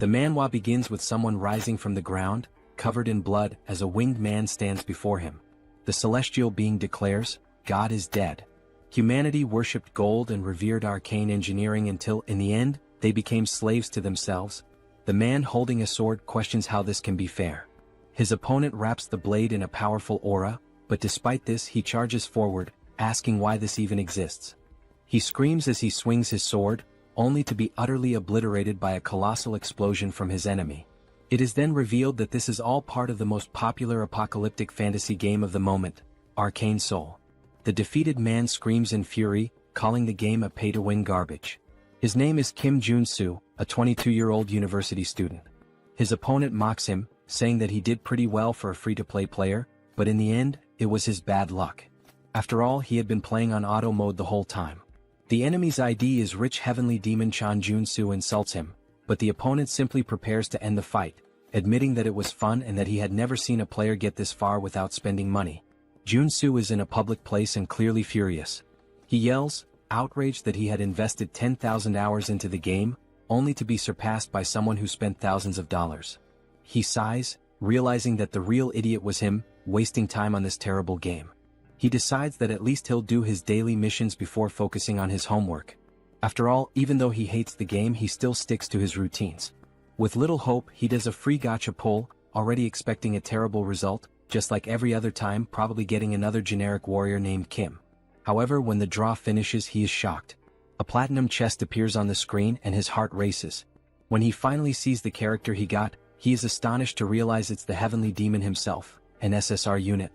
The manhwa begins with someone rising from the ground, covered in blood, as a winged man stands before him. The celestial being declares, "God is dead." Humanity worshipped gold and revered arcane engineering until, in the end, they became slaves to themselves. The man holding a sword questions how this can be fair. His opponent wraps the blade in a powerful aura, but despite this he charges forward, asking why this even exists. He screams as he swings his sword, only to be utterly obliterated by a colossal explosion from his enemy. It is then revealed that this is all part of the most popular apocalyptic fantasy game of the moment, Arcane Seoul. The defeated man screams in fury, calling the game a pay-to-win garbage. His name is Kim Joonsoo, a 22-year-old university student. His opponent mocks him, saying that he did pretty well for a free-to-play player, but in the end, it was his bad luck. After all, he had been playing on auto mode the whole time. The enemy's ID is rich heavenly demon Chan Joonsoo insults him, but the opponent simply prepares to end the fight, admitting that it was fun and that he had never seen a player get this far without spending money. Joonsoo is in a public place and clearly furious. He yells, outraged that he had invested 10,000 hours into the game, only to be surpassed by someone who spent thousands of dollars. He sighs, realizing that the real idiot was him, wasting time on this terrible game. He decides that at least he'll do his daily missions before focusing on his homework. After all, even though he hates the game, he still sticks to his routines. With little hope, he does a free gacha pull, already expecting a terrible result, just like every other time, probably getting another generic warrior named Kim. However, when the draw finishes, he is shocked. A platinum chest appears on the screen and his heart races. When he finally sees the character he got, he is astonished to realize it's the heavenly demon himself, an SSR unit.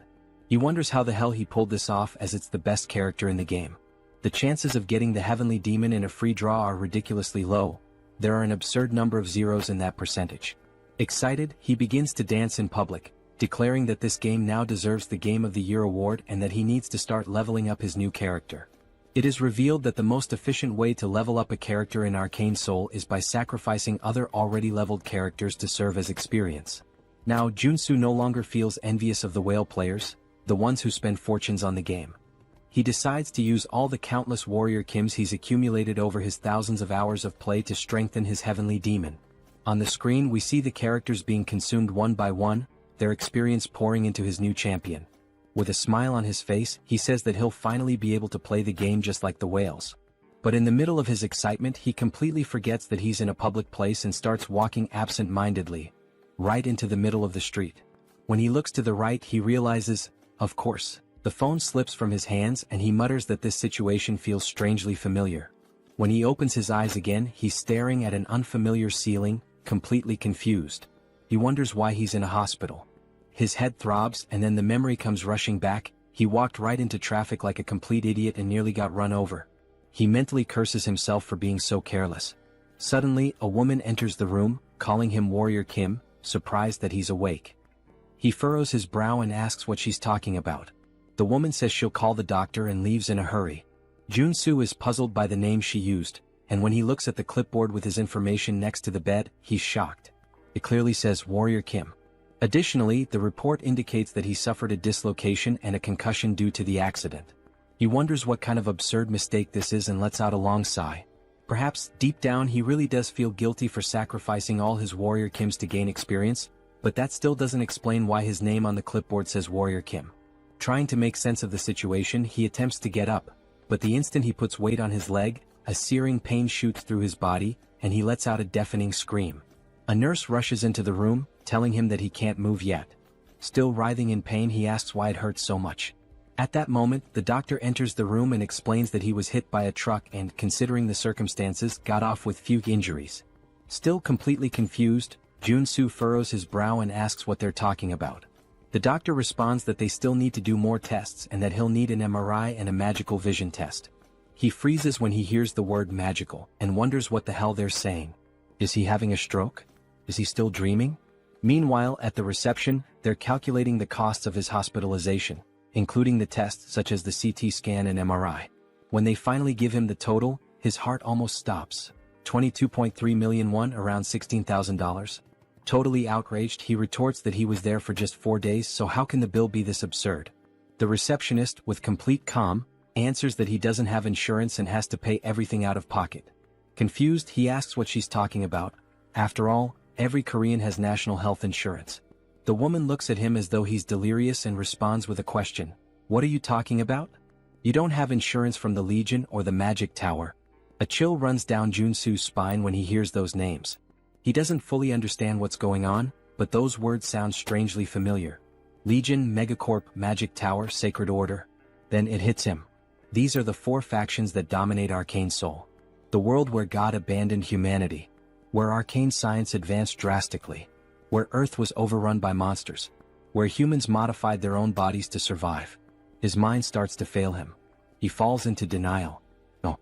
He wonders how the hell he pulled this off, as it's the best character in the game. The chances of getting the heavenly demon in a free draw are ridiculously low. There are an absurd number of zeros in that percentage. Excited, he begins to dance in public, declaring that this game now deserves the Game of the Year award and that he needs to start leveling up his new character. It is revealed that the most efficient way to level up a character in Arcane Seoul is by sacrificing other already leveled characters to serve as experience. Now Joonsoo no longer feels envious of the whale players, the ones who spend fortunes on the game. He decides to use all the countless warrior Kims he's accumulated over his thousands of hours of play to strengthen his heavenly demon. On the screen we see the characters being consumed one by one, their experience pouring into his new champion. With a smile on his face, he says that he'll finally be able to play the game just like the whales. But in the middle of his excitement, he completely forgets that he's in a public place and starts walking absent-mindedly, right into the middle of the street. When he looks to the right, he realizes, of course, the phone slips from his hands and he mutters that this situation feels strangely familiar. When he opens his eyes again, he's staring at an unfamiliar ceiling, completely confused. He wonders why he's in a hospital. His head throbs and then the memory comes rushing back. He walked right into traffic like a complete idiot and nearly got run over. He mentally curses himself for being so careless. Suddenly, a woman enters the room, calling him Warrior Kim, surprised that he's awake. He furrows his brow and asks what she's talking about. The woman says she'll call the doctor and leaves in a hurry. Joonsoo is puzzled by the name she used, and when he looks at the clipboard with his information next to the bed, he's shocked. It clearly says Warrior Kim. Additionally, the report indicates that he suffered a dislocation and a concussion due to the accident. He wonders what kind of absurd mistake this is and lets out a long sigh. Perhaps, deep down, he really does feel guilty for sacrificing all his Warrior Kims to gain experience, but that still doesn't explain why his name on the clipboard says Warrior Kim. Trying to make sense of the situation, he attempts to get up, but the instant he puts weight on his leg, a searing pain shoots through his body, and he lets out a deafening scream. A nurse rushes into the room, telling him that he can't move yet. Still writhing in pain, he asks why it hurts so much. At that moment, the doctor enters the room and explains that he was hit by a truck and, considering the circumstances, got off with few injuries. Still completely confused, Joonsoo furrows his brow and asks what they're talking about. The doctor responds that they still need to do more tests and that he'll need an MRI and a magical vision test. He freezes when he hears the word magical and wonders what the hell they're saying. Is he having a stroke? Is he still dreaming? Meanwhile, at the reception, they're calculating the costs of his hospitalization, including the tests such as the CT scan and MRI. When they finally give him the total, his heart almost stops. 22.3 million won, around $16,000. Totally outraged, he retorts that he was there for just 4 days, so how can the bill be this absurd? The receptionist, with complete calm, answers that he doesn't have insurance and has to pay everything out of pocket. Confused, he asks what she's talking about. After all, every Korean has national health insurance. The woman looks at him as though he's delirious and responds with a question. What are you talking about? You don't have insurance from the Legion or the Magic Tower. A chill runs down Joonsoo's spine when he hears those names. He doesn't fully understand what's going on, but those words sound strangely familiar. Legion, Megacorp, Magic Tower, Sacred Order. Then it hits him. These are the 4 factions that dominate Arcane Seoul. The world where God abandoned humanity. Where arcane science advanced drastically. Where Earth was overrun by monsters. Where humans modified their own bodies to survive. His mind starts to fail him. He falls into denial. No.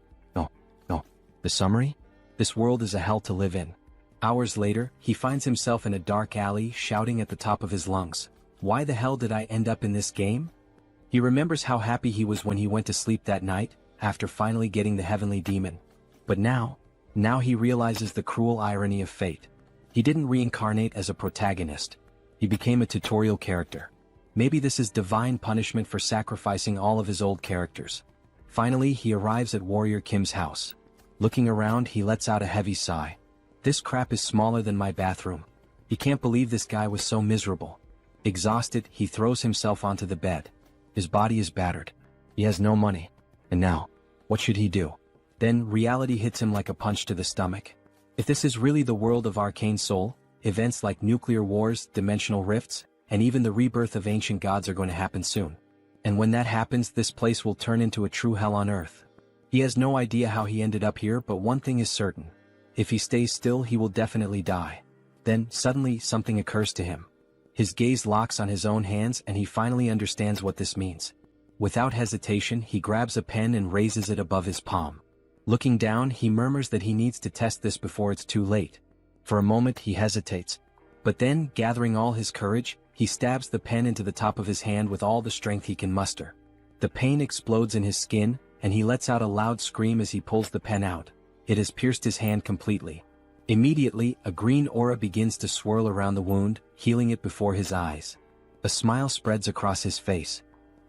The summary? This world is a hell to live in. Hours later, he finds himself in a dark alley shouting at the top of his lungs. Why the hell did I end up in this game? He remembers how happy he was when he went to sleep that night, after finally getting the heavenly demon. But now he realizes the cruel irony of fate. He didn't reincarnate as a protagonist. He became a tutorial character. Maybe this is divine punishment for sacrificing all of his old characters. Finally, he arrives at Warrior Kim's house. Looking around, he lets out a heavy sigh. This crap is smaller than my bathroom. He can't believe this guy was so miserable. Exhausted, he throws himself onto the bed. His body is battered. He has no money. And now, what should he do? Then reality hits him like a punch to the stomach. If this is really the world of Arcane Seoul, events like nuclear wars, dimensional rifts, and even the rebirth of ancient gods are going to happen soon. And when that happens, this place will turn into a true hell on earth. He has no idea how he ended up here, but one thing is certain. If he stays still, he will definitely die. Then, suddenly, something occurs to him. His gaze locks on his own hands and he finally understands what this means. Without hesitation, he grabs a pen and raises it above his palm. Looking down, he murmurs that he needs to test this before it's too late. For a moment, he hesitates. But then, gathering all his courage, he stabs the pen into the top of his hand with all the strength he can muster. The pain explodes in his skin, and he lets out a loud scream as he pulls the pen out. It has pierced his hand completely. Immediately, a green aura begins to swirl around the wound, healing it before his eyes. A smile spreads across his face.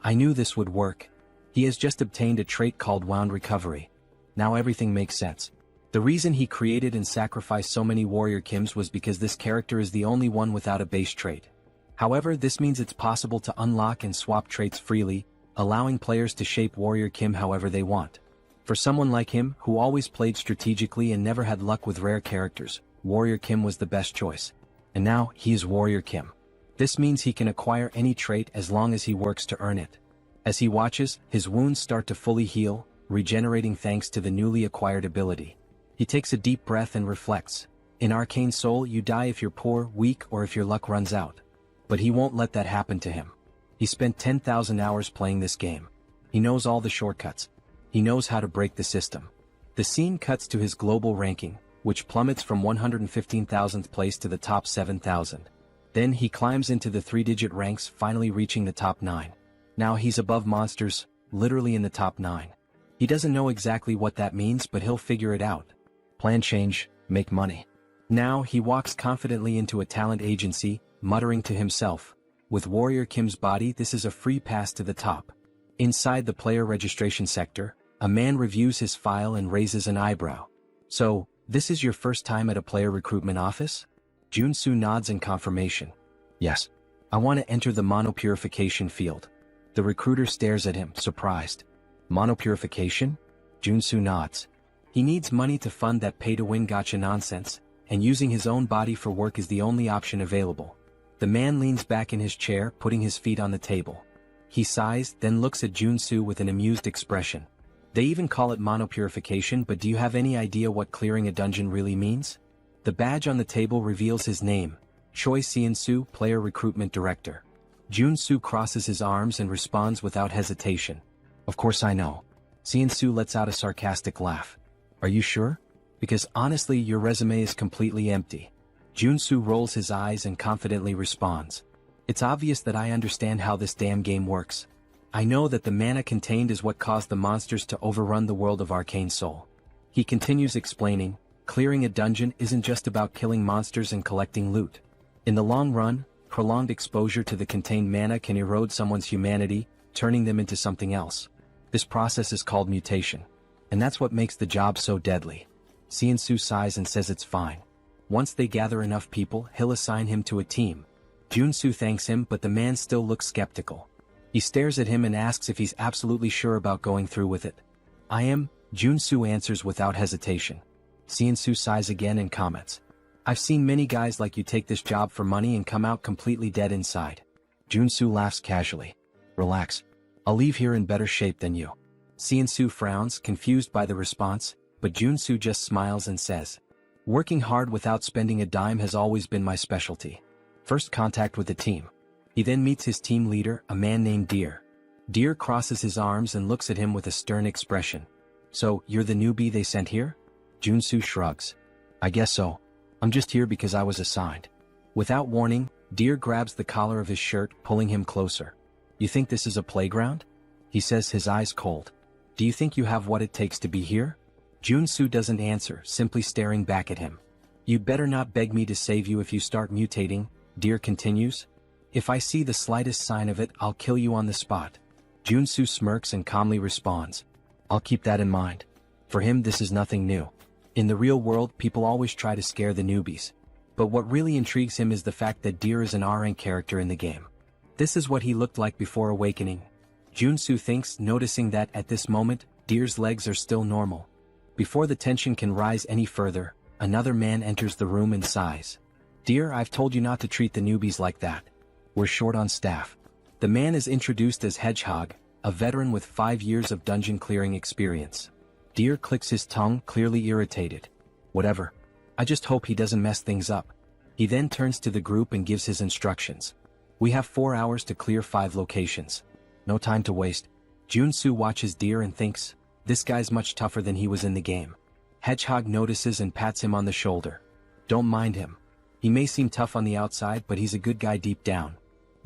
I knew this would work. He has just obtained a trait called Wound Recovery. Now everything makes sense. The reason he created and sacrificed so many Warrior Kims was because this character is the only one without a base trait. However, this means it's possible to unlock and swap traits freely, allowing players to shape Warrior Kim however they want. For someone like him, who always played strategically and never had luck with rare characters, Warrior Kim was the best choice. And now, he is Warrior Kim. This means he can acquire any trait as long as he works to earn it. As he watches, his wounds start to fully heal, regenerating thanks to the newly acquired ability. He takes a deep breath and reflects. In Arcane Seoul, you die if you're poor, weak, or if your luck runs out. But he won't let that happen to him. He spent 10,000 hours playing this game. He knows all the shortcuts. He knows how to break the system. The scene cuts to his global ranking, which plummets from 115,000th place to the top 7,000. Then he climbs into the 3-digit ranks, finally reaching the top 9. Now he's above monsters, literally in the top 9. He doesn't know exactly what that means, but he'll figure it out. Plan change, make money. Now he walks confidently into a talent agency, muttering to himself. With Warrior Kim's body, this is a free pass to the top. Inside the player registration sector, a man reviews his file and raises an eyebrow. So, this is your first time at a player recruitment office? Joonsoo nods in confirmation. Yes. I want to enter the monopurification field. The recruiter stares at him, surprised. Monopurification? Joonsoo nods. He needs money to fund that pay-to-win gacha nonsense, and using his own body for work is the only option available. The man leans back in his chair, putting his feet on the table. He sighs, then looks at Joonsoo with an amused expression. They even call it monopurification, but do you have any idea what clearing a dungeon really means? The badge on the table reveals his name, Choi Seon-soo, Player Recruitment Director. Joonsoo crosses his arms and responds without hesitation. Of course I know. Seon-soo lets out a sarcastic laugh. Are you sure? Because honestly, your resume is completely empty. Joonsoo rolls his eyes and confidently responds. It's obvious that I understand how this damn game works. I know that the mana contained is what caused the monsters to overrun the world of Arcane Seoul. He continues explaining, clearing a dungeon isn't just about killing monsters and collecting loot. In the long run, prolonged exposure to the contained mana can erode someone's humanity, turning them into something else. This process is called mutation. And that's what makes the job so deadly. Seon-soo sighs and says it's fine. Once they gather enough people, he'll assign him to a team. Joonsoo thanks him, but the man still looks skeptical. He stares at him and asks if he's absolutely sure about going through with it. I am, Joonsoo answers without hesitation. Seonsoo sighs again and comments. I've seen many guys like you take this job for money and come out completely dead inside. Joonsoo laughs casually. Relax. I'll leave here in better shape than you. Seonsoo frowns, confused by the response, but Joonsoo just smiles and says, working hard without spending a dime has always been my specialty. First contact with the team. He then meets his team leader, a man named Deer. Deer crosses his arms and looks at him with a stern expression. So, you're the newbie they sent here? Joonsoo shrugs. I guess so. I'm just here because I was assigned. Without warning, Deer grabs the collar of his shirt, pulling him closer. You think this is a playground? He says, his eyes cold. Do you think you have what it takes to be here? Joonsoo doesn't answer, simply staring back at him. You'd better not beg me to save you if you start mutating, Deer continues. If I see the slightest sign of it, I'll kill you on the spot. Joonsoo smirks and calmly responds. I'll keep that in mind. For him, this is nothing new. In the real world, people always try to scare the newbies. But what really intrigues him is the fact that Deer is an R-rank character in the game. This is what he looked like before awakening. Joonsoo thinks, noticing that at this moment, Deer's legs are still normal. Before the tension can rise any further, another man enters the room and sighs. Deer, I've told you not to treat the newbies like that. We're short on staff. The man is introduced as Hedgehog, a veteran with 5 years of dungeon clearing experience. Deer clicks his tongue, clearly irritated. Whatever. I just hope he doesn't mess things up. He then turns to the group and gives his instructions. We have 4 hours to clear 5 locations. No time to waste. Joonsoo watches Deer and thinks, this guy's much tougher than he was in the game. Hedgehog notices and pats him on the shoulder. Don't mind him. He may seem tough on the outside, but he's a good guy deep down.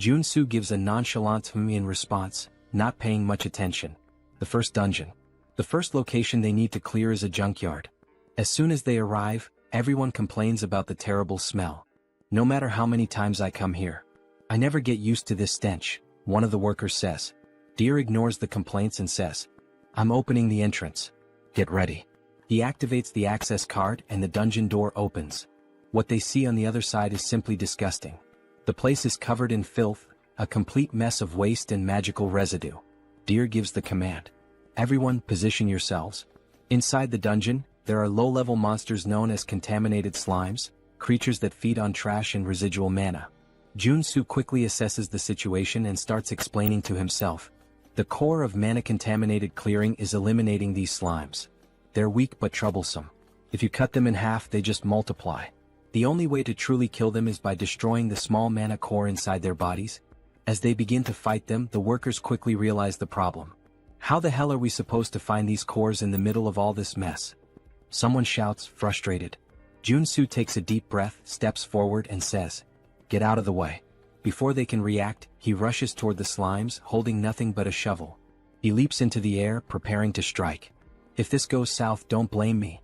Joonsoo gives a nonchalant "hmm" in response, not paying much attention. The first dungeon. The first location they need to clear is a junkyard. As soon as they arrive, everyone complains about the terrible smell. No matter how many times I come here, I never get used to this stench, one of the workers says. Deer ignores the complaints and says, I'm opening the entrance. Get ready. He activates the access card and the dungeon door opens. What they see on the other side is simply disgusting. The place is covered in filth, a complete mess of waste and magical residue. Deer gives the command. Everyone, position yourselves. Inside the dungeon, there are low-level monsters known as contaminated slimes, creatures that feed on trash and residual mana. Joonsoo quickly assesses the situation and starts explaining to himself. The core of mana-contaminated clearing is eliminating these slimes. They're weak but troublesome. If you cut them in half, they just multiply. The only way to truly kill them is by destroying the small mana core inside their bodies. As they begin to fight them, the workers quickly realize the problem. How the hell are we supposed to find these cores in the middle of all this mess? Someone shouts, frustrated. Joonsoo takes a deep breath, steps forward and says, get out of the way. Before they can react, he rushes toward the slimes, holding nothing but a shovel. He leaps into the air, preparing to strike. If this goes south, don't blame me.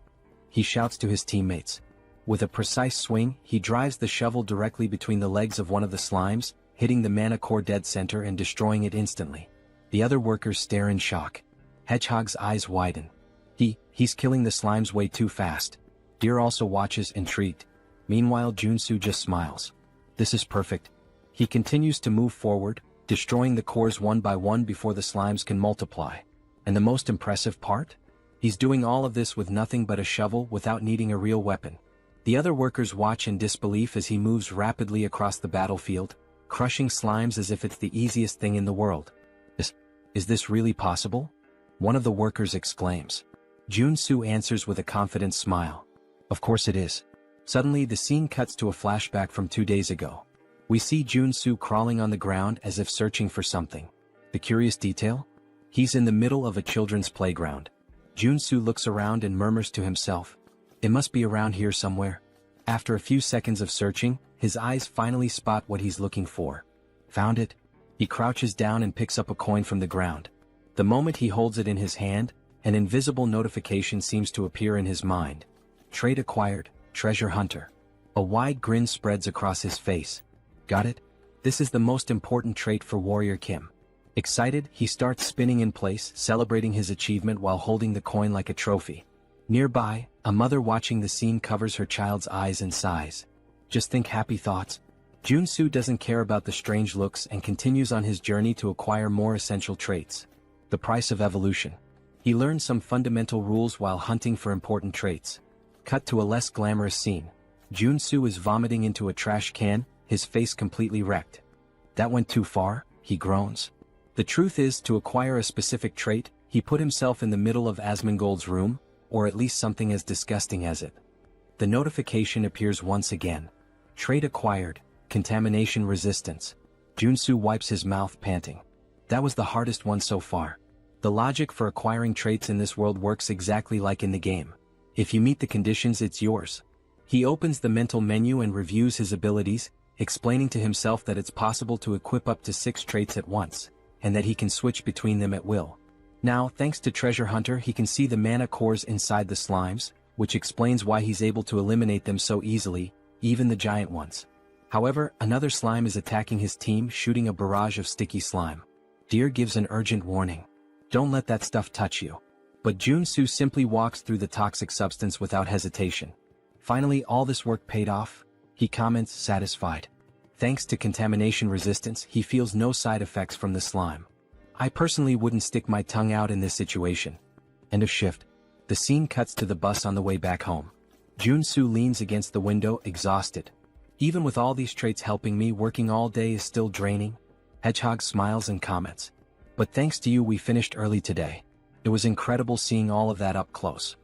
He shouts to his teammates. With a precise swing, he drives the shovel directly between the legs of one of the slimes, hitting the mana core dead center and destroying it instantly. The other workers stare in shock. Hedgehog's eyes widen. He's killing the slimes way too fast. Deer also watches, intrigued. Meanwhile, Joonsoo just smiles. This is perfect. He continues to move forward, destroying the cores one by one before the slimes can multiply. And the most impressive part? He's doing all of this with nothing but a shovel, without needing a real weapon. The other workers watch in disbelief as he moves rapidly across the battlefield, crushing slimes as if it's the easiest thing in the world. Is this really possible? One of the workers exclaims. Joonsoo answers with a confident smile. Of course it is. Suddenly the scene cuts to a flashback from 2 days ago. We see Joonsoo crawling on the ground as if searching for something. The curious detail? He's in the middle of a children's playground. Joonsoo looks around and murmurs to himself. It must be around here somewhere. After a few seconds of searching, his eyes finally spot what he's looking for. Found it. He crouches down and picks up a coin from the ground. The moment he holds it in his hand, an invisible notification seems to appear in his mind. Trait acquired, treasure hunter. A wide grin spreads across his face. Got it? This is the most important trait for Warrior Kim. Excited, he starts spinning in place, celebrating his achievement while holding the coin like a trophy. Nearby, a mother watching the scene covers her child's eyes and sighs. Just think happy thoughts. Joonsoo doesn't care about the strange looks and continues on his journey to acquire more essential traits. The price of evolution. He learns some fundamental rules while hunting for important traits. Cut to a less glamorous scene. Joonsoo is vomiting into a trash can, his face completely wrecked. That went too far, he groans. The truth is, to acquire a specific trait, he put himself in the middle of Asmongold's room, or at least something as disgusting as it. The notification appears once again. Trait acquired, contamination resistance. Joonsoo wipes his mouth, panting. That was the hardest one so far. The logic for acquiring traits in this world works exactly like in the game. If you meet the conditions, it's yours. He opens the mental menu and reviews his abilities, explaining to himself that it's possible to equip up to 6 traits at once, and that he can switch between them at will. Now, thanks to Treasure Hunter, he can see the mana cores inside the slimes, which explains why he's able to eliminate them so easily, even the giant ones. However, another slime is attacking his team, shooting a barrage of sticky slime. Deer gives an urgent warning. Don't let that stuff touch you. But Joonsoo simply walks through the toxic substance without hesitation. Finally, all this work paid off, he comments, satisfied. Thanks to contamination resistance, he feels no side effects from the slime. I personally wouldn't stick my tongue out in this situation. End of shift. The scene cuts to the bus on the way back home. Joonsoo leans against the window, exhausted. Even with all these traits helping me, working all day is still draining. Hedgehog smiles and comments. But thanks to you, we finished early today. It was incredible seeing all of that up close.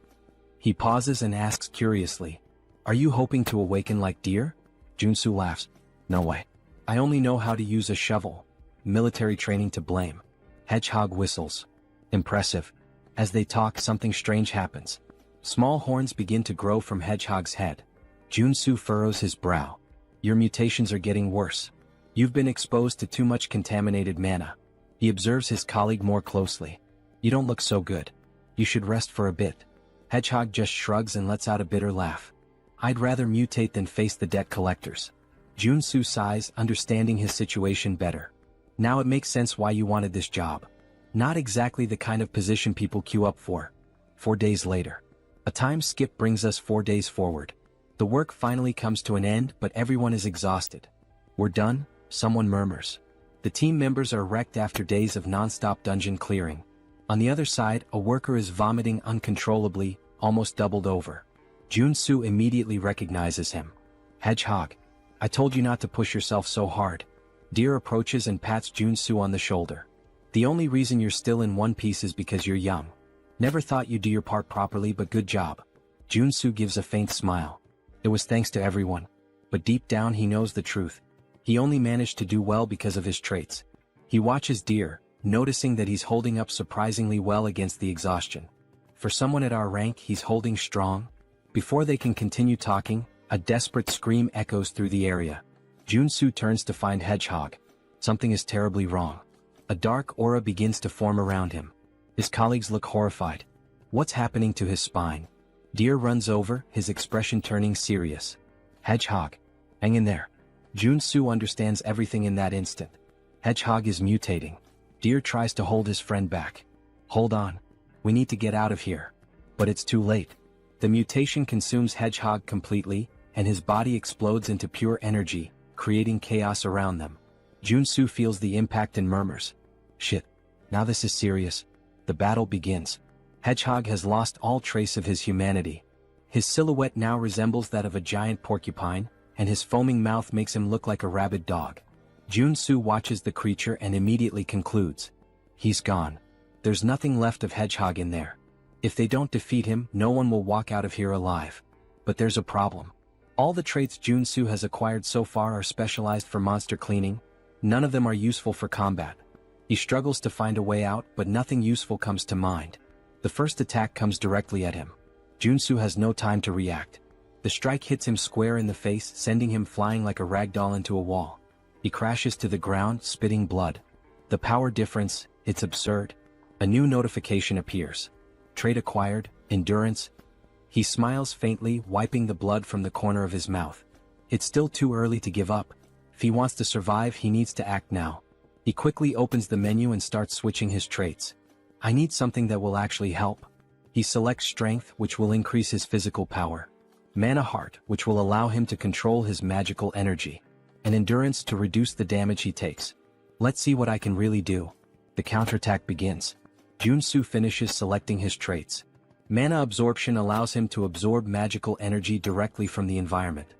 He pauses and asks curiously, "Are you hoping to awaken like Deer?" Joonsoo laughs. "No way. I only know how to use a shovel. Military training to blame." Hedgehog whistles. Impressive. As they talk, something strange happens. Small horns begin to grow from Hedgehog's head. Joonsoo furrows his brow. "Your mutations are getting worse. You've been exposed to too much contaminated mana." He observes his colleague more closely. "You don't look so good. You should rest for a bit." Hedgehog just shrugs and lets out a bitter laugh. "I'd rather mutate than face the debt collectors." Joonsoo sighs, understanding his situation better. "Now it makes sense why you wanted this job. Not exactly the kind of position people queue up for." 4 days later. A time skip brings us 4 days forward. The work finally comes to an end, but everyone is exhausted. "We're done," someone murmurs. The team members are wrecked after days of non-stop dungeon clearing. On the other side, a worker is vomiting uncontrollably, almost doubled over. Joonsoo immediately recognizes him. "Hedgehog. I told you not to push yourself so hard." Deer approaches and pats Joonsoo on the shoulder. "The only reason you're still in one piece is because you're young. Never thought you'd do your part properly, but good job." Joonsoo gives a faint smile. It was thanks to everyone. But deep down he knows the truth. He only managed to do well because of his traits. He watches Deer, noticing that he's holding up surprisingly well against the exhaustion. For someone at our rank, he's holding strong. Before they can continue talking, a desperate scream echoes through the area. Joonsoo turns to find Hedgehog. Something is terribly wrong. A dark aura begins to form around him. His colleagues look horrified. What's happening to his spine? Deer runs over, his expression turning serious. "Hedgehog. Hang in there." Joonsoo understands everything in that instant. Hedgehog is mutating. Deer tries to hold his friend back. "Hold on. We need to get out of here." But it's too late. The mutation consumes Hedgehog completely, and his body explodes into pure energy, creating chaos around them. Joonsoo feels the impact and murmurs. "Shit. Now this is serious." The battle begins. Hedgehog has lost all trace of his humanity. His silhouette now resembles that of a giant porcupine, and his foaming mouth makes him look like a rabid dog. Joonsoo watches the creature and immediately concludes. He's gone. There's nothing left of Hedgehog in there. If they don't defeat him, no one will walk out of here alive. But there's a problem. All the traits Joonsoo has acquired so far are specialized for monster cleaning. None of them are useful for combat. He struggles to find a way out, but nothing useful comes to mind. The first attack comes directly at him. Joonsoo has no time to react. The strike hits him square in the face, sending him flying like a ragdoll into a wall. He crashes to the ground, spitting blood. The power difference, it's absurd. A new notification appears. Trait acquired, endurance. He smiles faintly, wiping the blood from the corner of his mouth. It's still too early to give up. If he wants to survive, he needs to act now. He quickly opens the menu and starts switching his traits. I need something that will actually help. He selects Strength, which will increase his physical power, Mana Heart, which will allow him to control his magical energy, and Endurance to reduce the damage he takes. Let's see what I can really do. The counterattack begins. Joonsoo finishes selecting his traits. Mana Absorption allows him to absorb magical energy directly from the environment.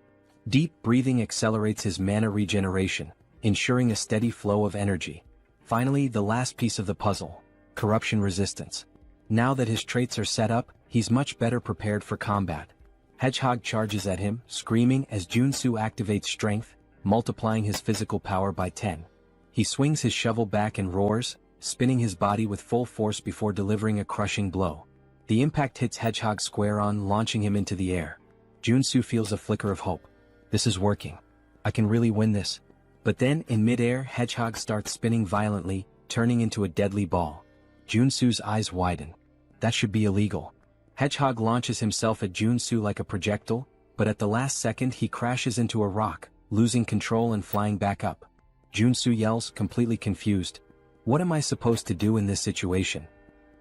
Deep breathing accelerates his mana regeneration, ensuring a steady flow of energy. Finally, the last piece of the puzzle, Corruption Resistance. Now that his traits are set up, he's much better prepared for combat. Hedgehog charges at him, screaming as Joonsoo activates Strength, multiplying his physical power by 10. He swings his shovel back and roars, spinning his body with full force before delivering a crushing blow. The impact hits Hedgehog square on, launching him into the air. Joonsoo feels a flicker of hope. This is working. I can really win this. But then, in midair, Hedgehog starts spinning violently, turning into a deadly ball. Joonsoo's eyes widen. That should be illegal. Hedgehog launches himself at Joonsoo like a projectile, but at the last second he crashes into a rock, losing control and flying back up. Joonsoo yells, completely confused. What am I supposed to do in this situation?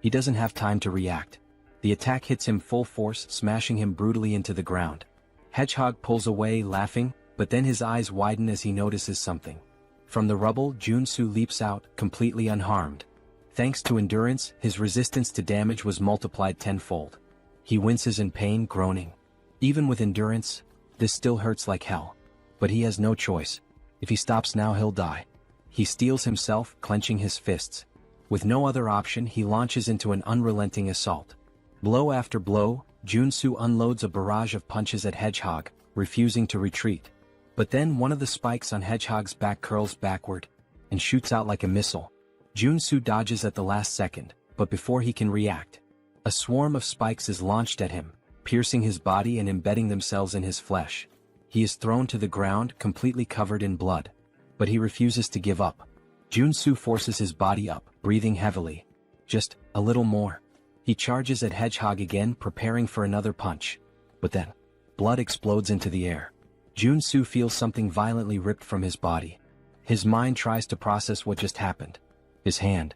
He doesn't have time to react. The attack hits him full force, smashing him brutally into the ground. Hedgehog pulls away, laughing, but then his eyes widen as he notices something. From the rubble, Joonsoo leaps out, completely unharmed. Thanks to Endurance, his resistance to damage was multiplied tenfold. He winces in pain, groaning. Even with Endurance, this still hurts like hell. But he has no choice. If he stops now, he'll die. He steels himself, clenching his fists. With no other option, he launches into an unrelenting assault. Blow after blow, Joonsoo unloads a barrage of punches at Hedgehog, refusing to retreat. But then one of the spikes on Hedgehog's back curls backward and shoots out like a missile. Joonsoo dodges at the last second, but before he can react, a swarm of spikes is launched at him, piercing his body and embedding themselves in his flesh. He is thrown to the ground, completely covered in blood. But he refuses to give up. Joonsoo forces his body up, breathing heavily. Just a little more. He charges at Hedgehog again, preparing for another punch. But then, blood explodes into the air. Joonsoo feels something violently ripped from his body. His mind tries to process what just happened. His hand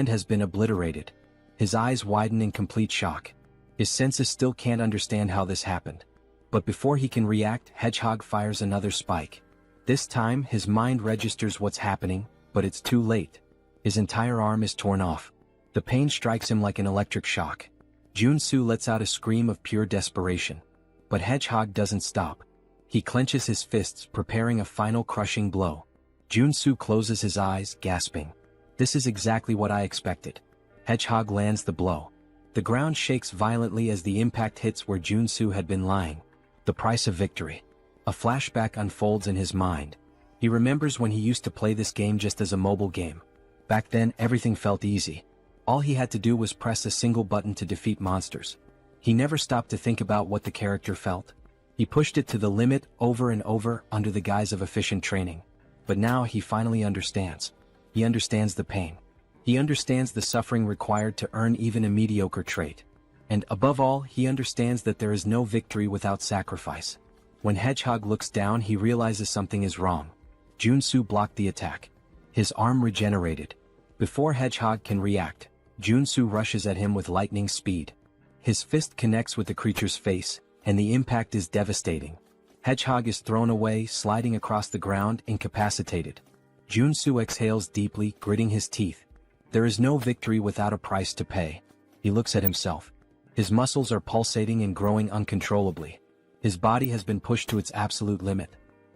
has been obliterated. His eyes widen in complete shock. His senses still can't understand how this happened. But before he can react, Hedgehog fires another spike. This time, his mind registers what's happening, but it's too late. His entire arm is torn off. The pain strikes him like an electric shock. Joonsoo lets out a scream of pure desperation. But Hedgehog doesn't stop. He clenches his fists, preparing a final crushing blow. Joonsoo closes his eyes, gasping. This is exactly what I expected. Hedgehog lands the blow. The ground shakes violently as the impact hits where Joonsoo had been lying. The price of victory. A flashback unfolds in his mind. He remembers when he used to play this game just as a mobile game. Back then, everything felt easy. All he had to do was press a single button to defeat monsters. He never stopped to think about what the character felt. He pushed it to the limit over and over under the guise of efficient training. But now he finally understands. He understands the pain. He understands the suffering required to earn even a mediocre trait. And above all, he understands that there is no victory without sacrifice. When Hedgehog looks down, he realizes something is wrong. Joonsoo blocked the attack. His arm regenerated. Before Hedgehog can react, Joonsoo rushes at him with lightning speed. His fist connects with the creature's face, and the impact is devastating. Hedgehog is thrown away, sliding across the ground, incapacitated. Joonsoo exhales deeply, gritting his teeth. There is no victory without a price to pay. He looks at himself. His muscles are pulsating and growing uncontrollably. His body has been pushed to its absolute limit.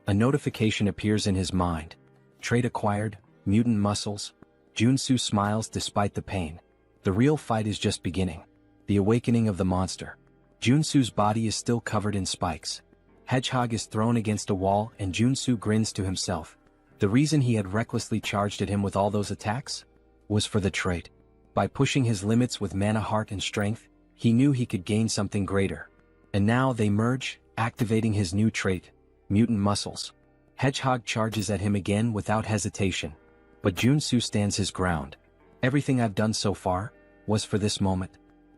A notification appears in his mind. Trait acquired, mutant muscles. Joonsoo smiles despite the pain. The real fight is just beginning. The awakening of the monster. Joonsoo's body is still covered in spikes. Hedgehog is thrown against a wall and Joonsoo grins to himself. The reason he had recklessly charged at him with all those attacks was for the trait. By pushing his limits with mana, heart, and strength, he knew he could gain something greater. And now they merge, activating his new trait, mutant muscles. Hedgehog charges at him again without hesitation. But Joonsoo stands his ground. Everything I've done so far was for this moment.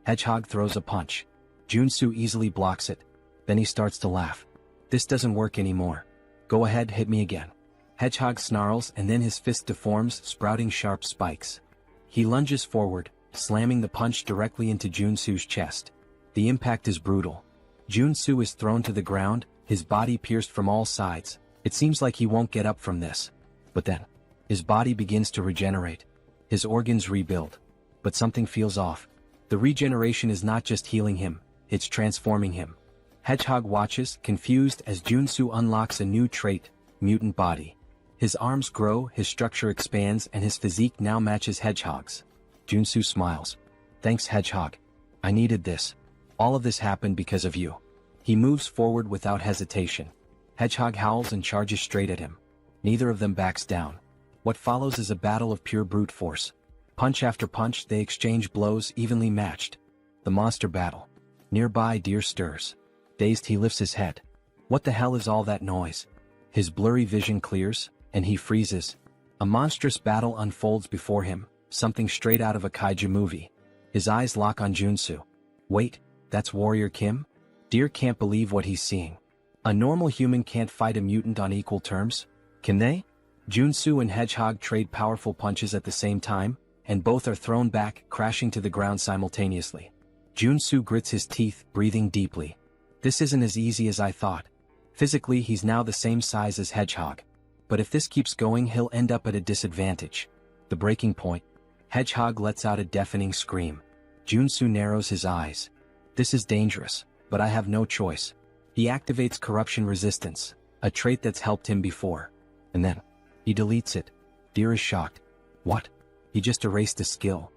Hedgehog throws a punch. Joonsoo easily blocks it. Then he starts to laugh. This doesn't work anymore. Go ahead, hit me again. Hedgehog snarls and then his fist deforms, sprouting sharp spikes. He lunges forward, slamming the punch directly into Joonsoo's chest. The impact is brutal. Joonsoo is thrown to the ground, his body pierced from all sides. It seems like he won't get up from this. But then, his body begins to regenerate. His organs rebuild. But something feels off. The regeneration is not just healing him, it's transforming him. Hedgehog watches, confused, as Joonsoo unlocks a new trait, Mutant Body. His arms grow, his structure expands, and his physique now matches Hedgehog's. Joonsoo smiles. Thanks, Hedgehog. I needed this. All of this happened because of you. He moves forward without hesitation. Hedgehog howls and charges straight at him. Neither of them backs down. What follows is a battle of pure brute force. Punch after punch, they exchange blows evenly matched. The monster battle. Nearby, Deer stirs. Dazed, he lifts his head. What the hell is all that noise? His blurry vision clears, and he freezes. A monstrous battle unfolds before him, something straight out of a kaiju movie. His eyes lock on Joonsoo. Wait, that's Warrior Kim? Deer can't believe what he's seeing. A normal human can't fight a mutant on equal terms, can they? Joonsoo and Hedgehog trade powerful punches at the same time, and both are thrown back, crashing to the ground simultaneously. Joonsoo grits his teeth, breathing deeply. This isn't as easy as I thought. Physically, he's now the same size as Hedgehog. But if this keeps going, he'll end up at a disadvantage. The breaking point. Hedgehog lets out a deafening scream. Joonsoo narrows his eyes. This is dangerous, but I have no choice. He activates corruption resistance, a trait that's helped him before. And then, he deletes it. Deer is shocked. What? He just erased a skill.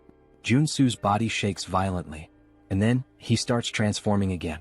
Joonsoo's body shakes violently. And then, he starts transforming again.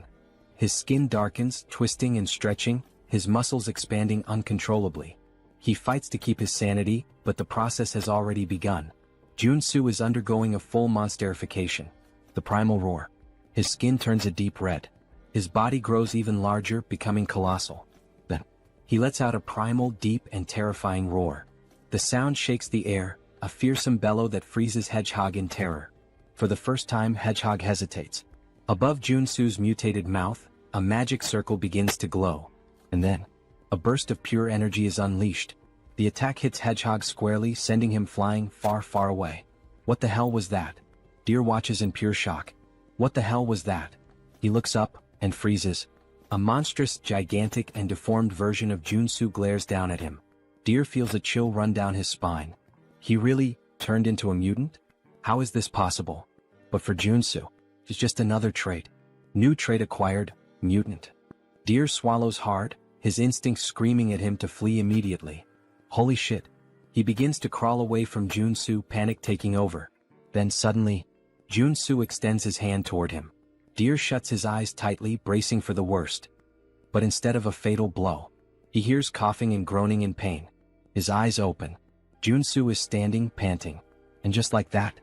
His skin darkens, twisting and stretching, his muscles expanding uncontrollably. He fights to keep his sanity, but the process has already begun. Joonsoo is undergoing a full monsterification. The primal roar. His skin turns a deep red. His body grows even larger, becoming colossal. Then, he lets out a primal, deep and terrifying roar. The sound shakes the air, a fearsome bellow that freezes Hedgehog in terror. For the first time, Hedgehog hesitates. Above Joonsoo's mutated mouth, a magic circle begins to glow. And then, a burst of pure energy is unleashed. The attack hits Hedgehog squarely, sending him flying far, far away. What the hell was that? Deer watches in pure shock. What the hell was that? He looks up, and freezes. A monstrous, gigantic, and deformed version of Joonsoo glares down at him. Deer feels a chill run down his spine. He really turned into a mutant? How is this possible? But for Joonsoo, it's just another trait. New trait acquired, mutant. Deer swallows hard, his instincts screaming at him to flee immediately. Holy shit. He begins to crawl away from Joonsoo, panic taking over. Then suddenly, Joonsoo extends his hand toward him. Deer shuts his eyes tightly, bracing for the worst. But instead of a fatal blow, he hears coughing and groaning in pain. His eyes open. Joonsoo is standing, panting. And just like that,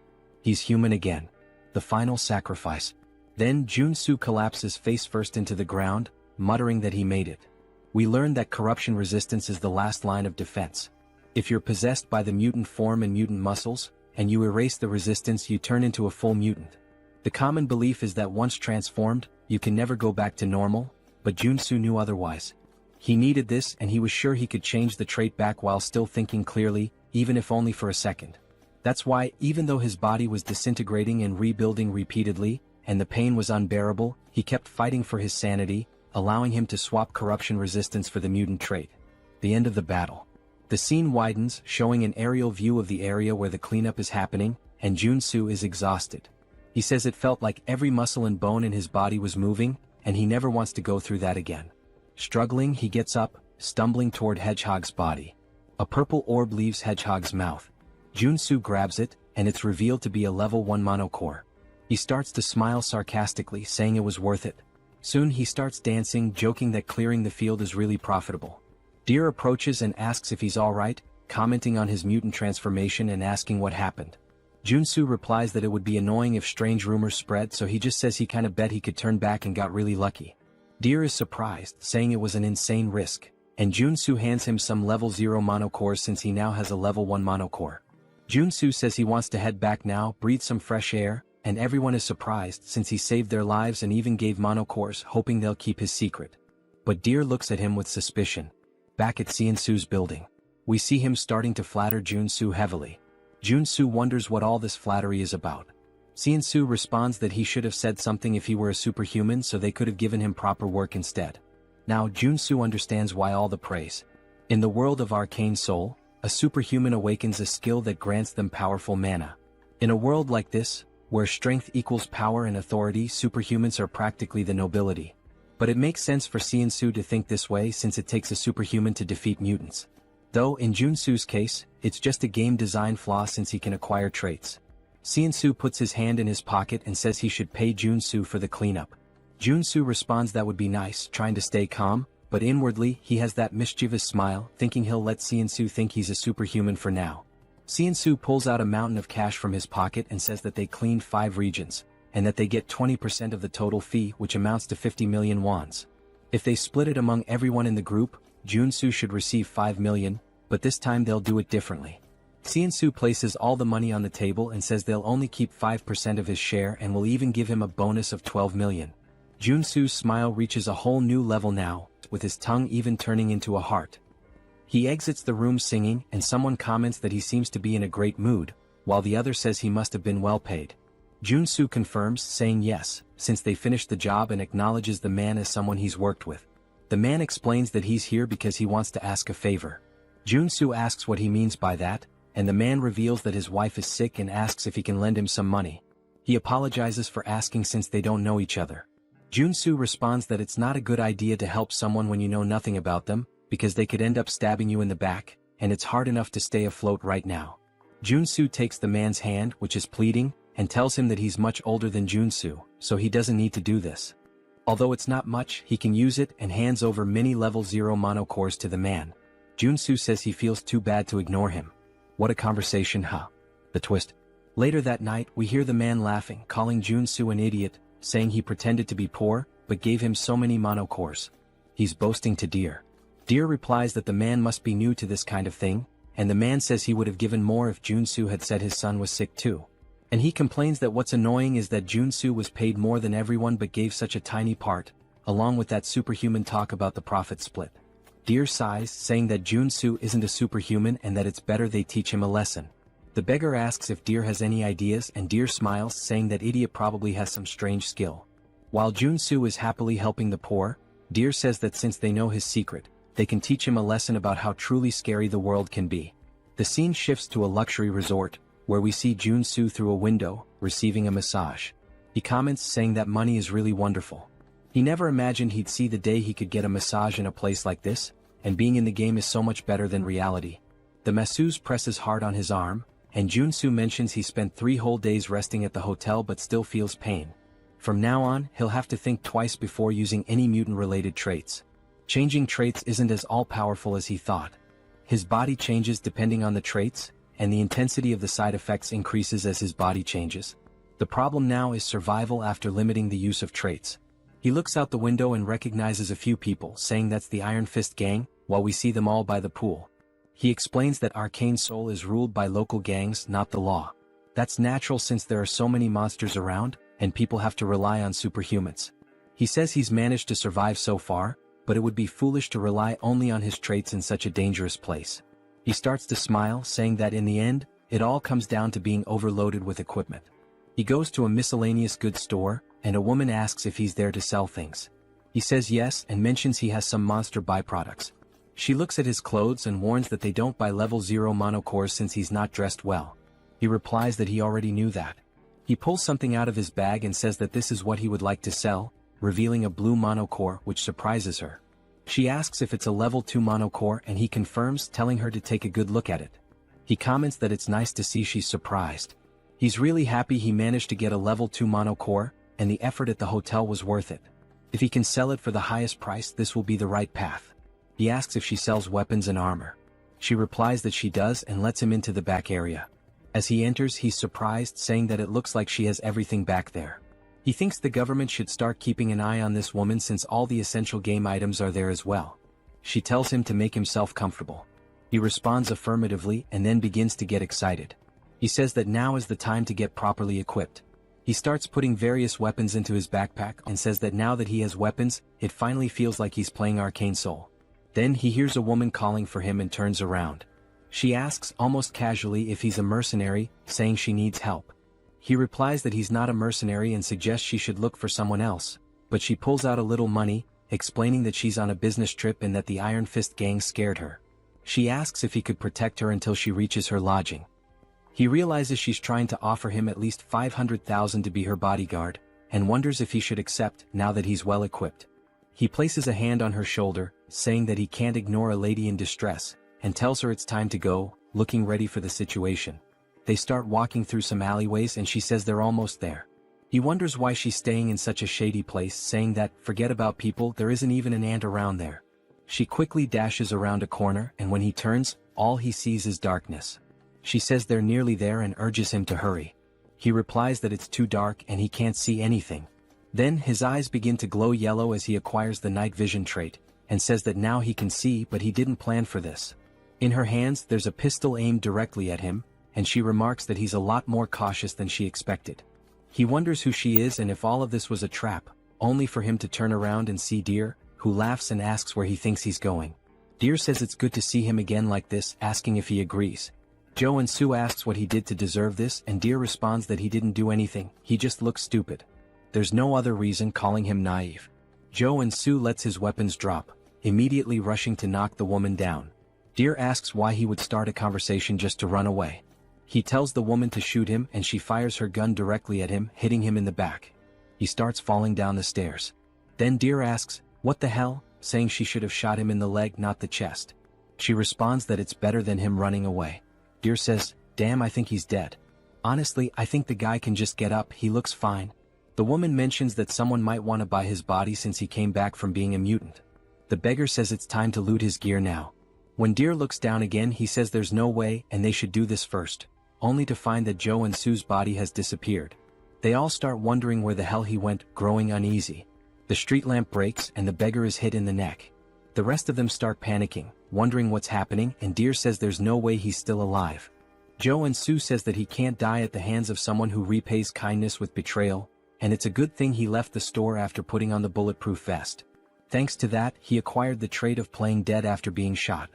he's human again. The final sacrifice. Then Joonsoo collapses face first into the ground, muttering that he made it. We learn that corruption resistance is the last line of defense. If you're possessed by the mutant form and mutant muscles, and you erase the resistance, you turn into a full mutant. The common belief is that once transformed, you can never go back to normal, but Joonsoo knew otherwise. He needed this, and he was sure he could change the trait back while still thinking clearly, even if only for a second. That's why, even though his body was disintegrating and rebuilding repeatedly, and the pain was unbearable, he kept fighting for his sanity, allowing him to swap corruption resistance for the mutant trait. The end of the battle. The scene widens, showing an aerial view of the area where the cleanup is happening, and Joonsoo is exhausted. He says it felt like every muscle and bone in his body was moving, and he never wants to go through that again. Struggling, he gets up, stumbling toward Hedgehog's body. A purple orb leaves Hedgehog's mouth. Joonsoo grabs it, and it's revealed to be a level 1 mono core. He starts to smile sarcastically, saying it was worth it. Soon he starts dancing, joking that clearing the field is really profitable. Deer approaches and asks if he's alright, commenting on his mutant transformation and asking what happened. Joonsoo replies that it would be annoying if strange rumors spread, so he just says he kinda bet he could turn back and got really lucky. Deer is surprised, saying it was an insane risk, and Joonsoo hands him some level 0 mono cores since he now has a level 1 mono core. Joonsoo says he wants to head back now, breathe some fresh air, and everyone is surprised since he saved their lives and even gave mono cores, hoping they'll keep his secret. But Deer looks at him with suspicion. Back at Seonsoo's building, we see him starting to flatter Joonsoo heavily. Joonsoo wonders what all this flattery is about. Joonsoo responds that he should have said something if he were a superhuman so they could have given him proper work instead. Now Joonsoo understands why all the praise. In the world of Arcane Seoul, a superhuman awakens a skill that grants them powerful mana. In a world like this, where strength equals power and authority, superhumans are practically the nobility. But it makes sense for Joonsoo to think this way since it takes a superhuman to defeat mutants. Though in Joonsoo's case, it's just a game design flaw since he can acquire traits. Joonsoo puts his hand in his pocket and says he should pay Joonsoo for the cleanup. Joonsoo responds that would be nice, trying to stay calm, but inwardly he has that mischievous smile, thinking he'll let Joonsoo think he's a superhuman for now. Joonsoo pulls out a mountain of cash from his pocket and says that they cleaned 5 regions, and that they get 20% of the total fee, which amounts to 50 million wons. If they split it among everyone in the group, Joonsoo should receive 5 million, but this time they'll do it differently. Joonsoo places all the money on the table and says they'll only keep 5% of his share and will even give him a bonus of 12 million. Joonsoo's smile reaches a whole new level now, with his tongue even turning into a heart. He exits the room singing, and someone comments that he seems to be in a great mood, while the other says he must have been well paid. Joonsoo confirms, saying yes, since they finished the job, and acknowledges the man as someone he's worked with. The man explains that he's here because he wants to ask a favor. Joonsoo asks what he means by that, and the man reveals that his wife is sick and asks if he can lend him some money. He apologizes for asking since they don't know each other. Joonsoo responds that it's not a good idea to help someone when you know nothing about them, because they could end up stabbing you in the back, and it's hard enough to stay afloat right now. Joonsoo takes the man's hand, which is pleading, and tells him that he's much older than Joonsoo, so he doesn't need to do this. Although it's not much, he can use it and hands over many level 0 mono cores to the man. Joonsoo says he feels too bad to ignore him. What a conversation, huh? The twist. Later that night, we hear the man laughing, calling Joonsoo an idiot, saying he pretended to be poor, but gave him so many mono cores. He's boasting to Deer. Deer replies that the man must be new to this kind of thing, and the man says he would have given more if Joonsoo had said his son was sick too. And he complains that what's annoying is that Joonsoo was paid more than everyone but gave such a tiny part, along with that superhuman talk about the profit split. Deer sighs, saying that Joonsoo isn't a superhuman and that it's better they teach him a lesson. The beggar asks if Deer has any ideas, and Deer smiles, saying that idiot probably has some strange skill. While Joonsoo is happily helping the poor, Deer says that since they know his secret, they can teach him a lesson about how truly scary the world can be. The scene shifts to a luxury resort, where we see Joonsoo through a window, receiving a massage. He comments, saying that money is really wonderful. He never imagined he'd see the day he could get a massage in a place like this, and being in the game is so much better than reality. The masseuse presses hard on his arm, and Joonsoo mentions he spent 3 whole days resting at the hotel but still feels pain. From now on, he'll have to think twice before using any mutant-related traits. Changing traits isn't as all-powerful as he thought. His body changes depending on the traits, and the intensity of the side effects increases as his body changes. The problem now is survival after limiting the use of traits. He looks out the window and recognizes a few people, saying that's the Iron Fist gang, while we see them all by the pool. He explains that Arcane Seoul is ruled by local gangs, not the law. That's natural since there are so many monsters around, and people have to rely on superhumans. He says he's managed to survive so far, but it would be foolish to rely only on his traits in such a dangerous place. He starts to smile, saying that in the end, it all comes down to being overloaded with equipment. He goes to a miscellaneous goods store, and a woman asks if he's there to sell things. He says yes and mentions he has some monster byproducts. She looks at his clothes and warns that they don't buy level 0 monocores since he's not dressed well. He replies that he already knew that. He pulls something out of his bag and says that this is what he would like to sell, revealing a blue monocore, which surprises her. She asks if it's a level 2 monocore and he confirms, telling her to take a good look at it. He comments that it's nice to see she's surprised. He's really happy he managed to get a level 2 monocore, and the effort at the hotel was worth it. If he can sell it for the highest price, this will be the right path. He asks if she sells weapons and armor. She replies that she does and lets him into the back area. As he enters, he's surprised, saying that it looks like she has everything back there. He thinks the government should start keeping an eye on this woman since all the essential game items are there as well. She tells him to make himself comfortable. He responds affirmatively and then begins to get excited. He says that now is the time to get properly equipped. He starts putting various weapons into his backpack and says that now that he has weapons, it finally feels like he's playing Arcane Seoul. Then he hears a woman calling for him and turns around. She asks almost casually if he's a mercenary, saying she needs help. He replies that he's not a mercenary and suggests she should look for someone else, but she pulls out a little money, explaining that she's on a business trip and that the Iron Fist gang scared her. She asks if he could protect her until she reaches her lodging. He realizes she's trying to offer him at least 500,000 to be her bodyguard, and wonders if he should accept now that he's well equipped. He places a hand on her shoulder, saying that he can't ignore a lady in distress, and tells her it's time to go, looking ready for the situation. They start walking through some alleyways and she says they're almost there. He wonders why she's staying in such a shady place, saying that, forget about people, there isn't even an ant around there. She quickly dashes around a corner, and when he turns, all he sees is darkness. She says they're nearly there and urges him to hurry. He replies that it's too dark and he can't see anything. Then his eyes begin to glow yellow as he acquires the night vision trait, and says that now he can see, but he didn't plan for this. In her hands there's a pistol aimed directly at him, and she remarks that he's a lot more cautious than she expected. He wonders who she is and if all of this was a trap, only for him to turn around and see Deer, who laughs and asks where he thinks he's going. Deer says it's good to see him again like this, asking if he agrees. Joonsoo asks what he did to deserve this, and Deer responds that he didn't do anything, he just looks stupid. There's no other reason, calling him naive. Joonsoo lets his weapons drop, immediately rushing to knock the woman down. Deer asks why he would start a conversation just to run away. He tells the woman to shoot him and she fires her gun directly at him, hitting him in the back. He starts falling down the stairs. Then Deer asks, "What the hell?" saying she should have shot him in the leg, not the chest. She responds that it's better than him running away. Deer says, "Damn, I think he's dead. Honestly, I think the guy can just get up, he looks fine." The woman mentions that someone might want to buy his body since he came back from being a mutant. The beggar says it's time to loot his gear now. When Deer looks down again, he says there's no way and they should do this first, only to find that Joonsoo's body has disappeared. They all start wondering where the hell he went, growing uneasy. The street lamp breaks and the beggar is hit in the neck. The rest of them start panicking, wondering what's happening, and Deer says there's no way he's still alive. Joonsoo says that he can't die at the hands of someone who repays kindness with betrayal, and it's a good thing he left the store after putting on the bulletproof vest. Thanks to that, he acquired the trait of playing dead after being shot.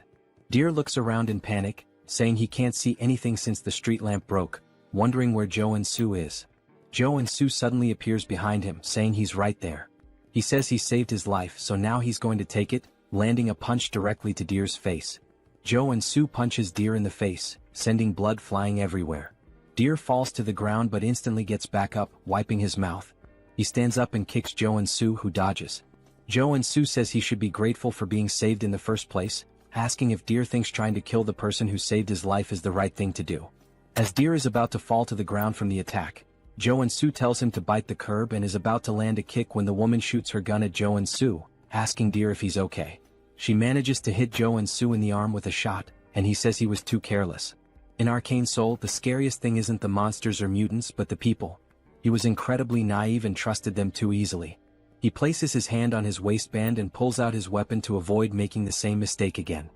Deer looks around in panic, saying he can't see anything since the street lamp broke, wondering where Joonsoo is. Joonsoo suddenly appears behind him, saying he's right there. He says he saved his life, so now he's going to take it, landing a punch directly to Deer's face. Joonsoo punches Deer in the face, sending blood flying everywhere. Deer falls to the ground but instantly gets back up, wiping his mouth. He stands up and kicks Joonsoo, who dodges. Joonsoo says he should be grateful for being saved in the first place, asking if Deer thinks trying to kill the person who saved his life is the right thing to do. As Deer is about to fall to the ground from the attack, Joonsoo tells him to bite the curb and is about to land a kick when the woman shoots her gun at Joonsoo, asking Deer if he's okay. She manages to hit Joonsoo in the arm with a shot, and he says he was too careless. In Arcane Seoul, the scariest thing isn't the monsters or mutants but the people. He was incredibly naive and trusted them too easily. He places his hand on his waistband and pulls out his weapon to avoid making the same mistake again.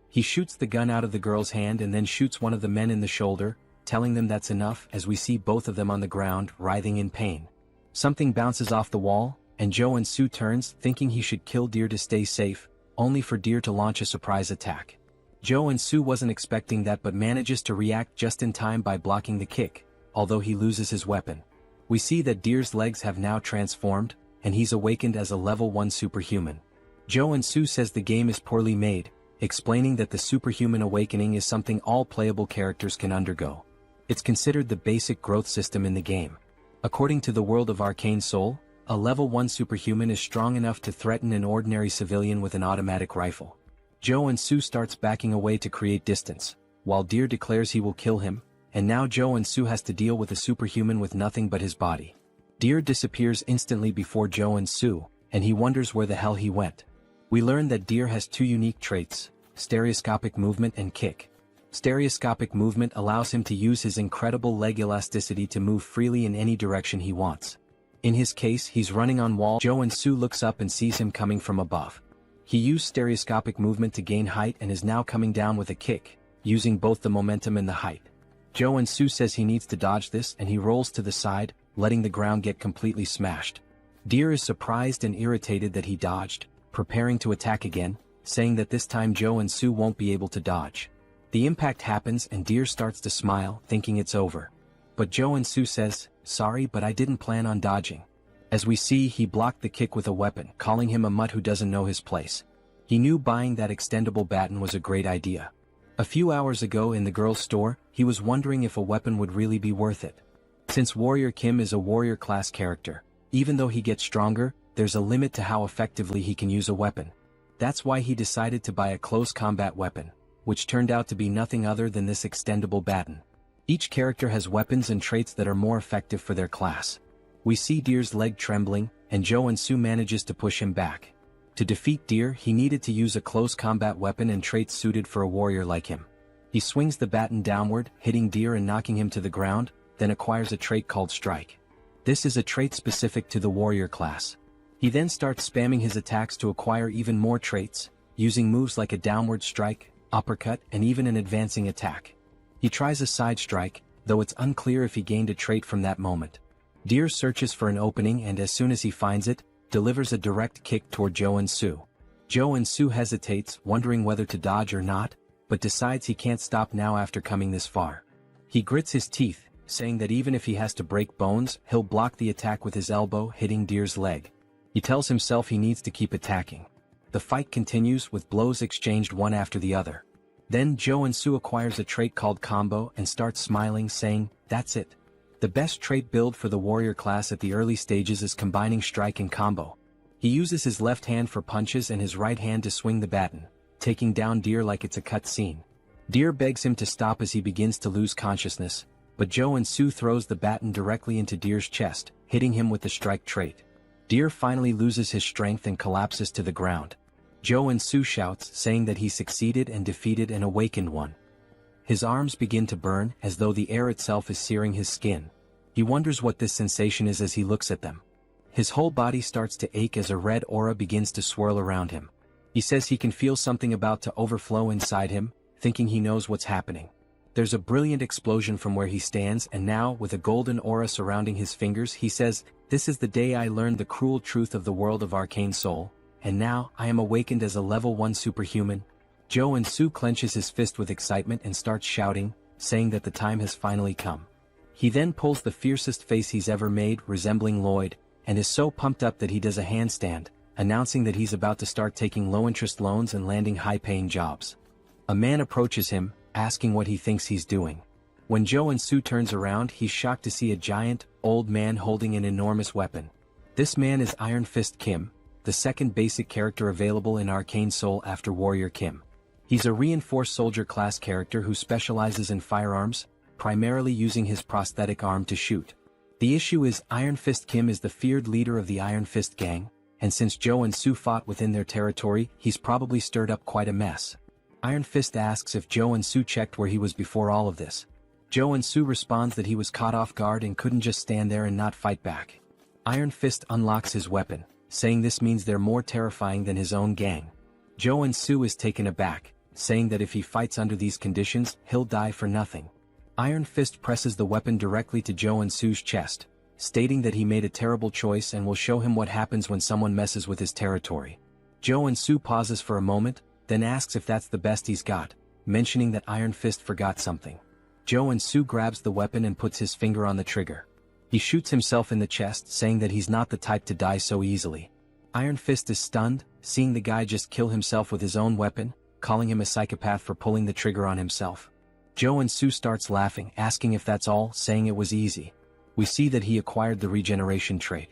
He shoots the gun out of the girl's hand and then shoots one of the men in the shoulder, telling them that's enough, as we see both of them on the ground, writhing in pain. Something bounces off the wall, and Joonsoo turns, thinking he should kill Deer to stay safe, only for Deer to launch a surprise attack. Joonsoo wasn't expecting that but manages to react just in time by blocking the kick, although he loses his weapon. We see that Deer's legs have now transformed, and he's awakened as a level 1 superhuman. Joonsoo says the game is poorly made, explaining that the superhuman awakening is something all playable characters can undergo. It's considered the basic growth system in the game. According to the world of Arcane Seoul, a level 1 superhuman is strong enough to threaten an ordinary civilian with an automatic rifle. Joonsoo starts backing away to create distance, while Deer declares he will kill him, and now Joonsoo has to deal with a superhuman with nothing but his body. Deer disappears instantly before Joonsoo, and he wonders where the hell he went. We learn that Deer has 2 unique traits, stereoscopic movement and kick. Stereoscopic movement allows him to use his incredible leg elasticity to move freely in any direction he wants. In his case, he's running on wall. Joonsoo looks up and sees him coming from above. He used stereoscopic movement to gain height and is now coming down with a kick, using both the momentum and the height. Joonsoo says he needs to dodge this and he rolls to the side, letting the ground get completely smashed. Deer is surprised and irritated that he dodged, preparing to attack again, saying that this time Joonsoo won't be able to dodge. The impact happens and Deer starts to smile, thinking it's over. but Joonsoo says, "Sorry, but I didn't plan on dodging." As we see, he blocked the kick with a weapon, calling him a mutt who doesn't know his place. He knew buying that extendable baton was a great idea. A few hours ago in the girl's store, he was wondering if a weapon would really be worth it. Since Warrior Kim is a warrior class character, even though he gets stronger, there's a limit to how effectively he can use a weapon. That's why he decided to buy a close combat weapon, which turned out to be nothing other than this extendable baton. Each character has weapons and traits that are more effective for their class. We see Deer's leg trembling, and Joonsoo manages to push him back. To defeat Deer, he needed to use a close combat weapon and traits suited for a warrior like him. He swings the baton downward, hitting Deer and knocking him to the ground, then acquires a trait called Strike. This is a trait specific to the warrior class. He then starts spamming his attacks to acquire even more traits, using moves like a downward strike, uppercut, and even an advancing attack. He tries a side strike, though it's unclear if he gained a trait from that moment. Deer searches for an opening and as soon as he finds it, delivers a direct kick toward Joonsoo. Joonsoo hesitates, wondering whether to dodge or not, but decides he can't stop now after coming this far. He grits his teeth, saying that even if he has to break bones, he'll block the attack with his elbow, hitting Deer's leg. He tells himself he needs to keep attacking. The fight continues with blows exchanged one after the other. Then Joonsoo acquires a trait called Combo and starts smiling, saying, "That's it. The best trait build for the warrior class at the early stages is combining strike and combo." He uses his left hand for punches and his right hand to swing the baton, taking down Deer like it's a cut scene. Deer begs him to stop as he begins to lose consciousness, but Joonsoo throws the baton directly into Deer's chest, hitting him with the strike trait. Deer finally loses his strength and collapses to the ground. Joonsoo shouts, saying that he succeeded and defeated an awakened one. His arms begin to burn, as though the air itself is searing his skin. He wonders what this sensation is as he looks at them. His whole body starts to ache as a red aura begins to swirl around him. He says he can feel something about to overflow inside him, thinking he knows what's happening. There's a brilliant explosion from where he stands, and now, with a golden aura surrounding his fingers, he says, "This is the day I learned the cruel truth of the world of Arcane Seoul, and now I am awakened as a level 1 superhuman." Joonsoo clenches his fist with excitement and starts shouting, saying that the time has finally come. He then pulls the fiercest face he's ever made, resembling Lloyd, and is so pumped up that he does a handstand, announcing that he's about to start taking low-interest loans and landing high-paying jobs. A man approaches him, asking what he thinks he's doing. When Joonsoo turns around, he's shocked to see a giant, old man holding an enormous weapon. This man is Iron Fist Kim, the second basic character available in Arcane Seoul after Warrior Kim. He's a reinforced soldier class character who specializes in firearms, primarily using his prosthetic arm to shoot. The issue is Iron Fist Kim is the feared leader of the Iron Fist gang, and since Joonsoo fought within their territory, he's probably stirred up quite a mess. Iron Fist asks if Joonsoo checked where he was before all of this. Joonsoo responds that he was caught off guard and couldn't just stand there and not fight back. Iron Fist unlocks his weapon, saying this means they're more terrifying than his own gang. Joonsoo is taken aback, saying that if he fights under these conditions, he'll die for nothing. Iron Fist presses the weapon directly to Joonsoo's chest, stating that he made a terrible choice and will show him what happens when someone messes with his territory. Joonsoo pauses for a moment, then asks if that's the best he's got, mentioning that Iron Fist forgot something. Joonsoo grabs the weapon and puts his finger on the trigger. He shoots himself in the chest, saying that he's not the type to die so easily. Iron Fist is stunned, seeing the guy just kill himself with his own weapon, calling him a psychopath for pulling the trigger on himself. Joonsoo starts laughing, asking if that's all, saying it was easy. We see that he acquired the regeneration trait.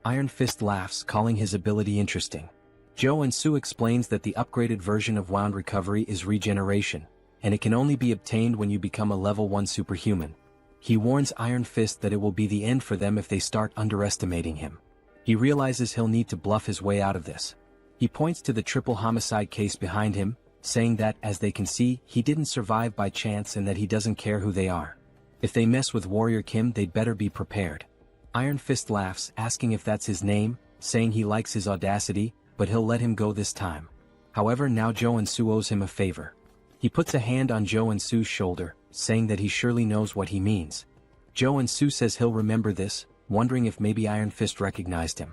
Iron Fist laughs, calling his ability interesting. Joonsoo explains that the upgraded version of Wound Recovery is regeneration, and it can only be obtained when you become a level 1 superhuman. He warns Iron Fist that it will be the end for them if they start underestimating him. He realizes he'll need to bluff his way out of this. He points to the triple homicide case behind him, saying that, as they can see, he didn't survive by chance and that he doesn't care who they are. If they mess with Warrior Kim, they'd better be prepared. Iron Fist laughs, asking if that's his name, saying he likes his audacity, but he'll let him go this time. However, now Joonsoo owes him a favor. He puts a hand on Joonsoo's shoulder, saying that he surely knows what he means. Joonsoo says he'll remember this, wondering if maybe Iron Fist recognized him.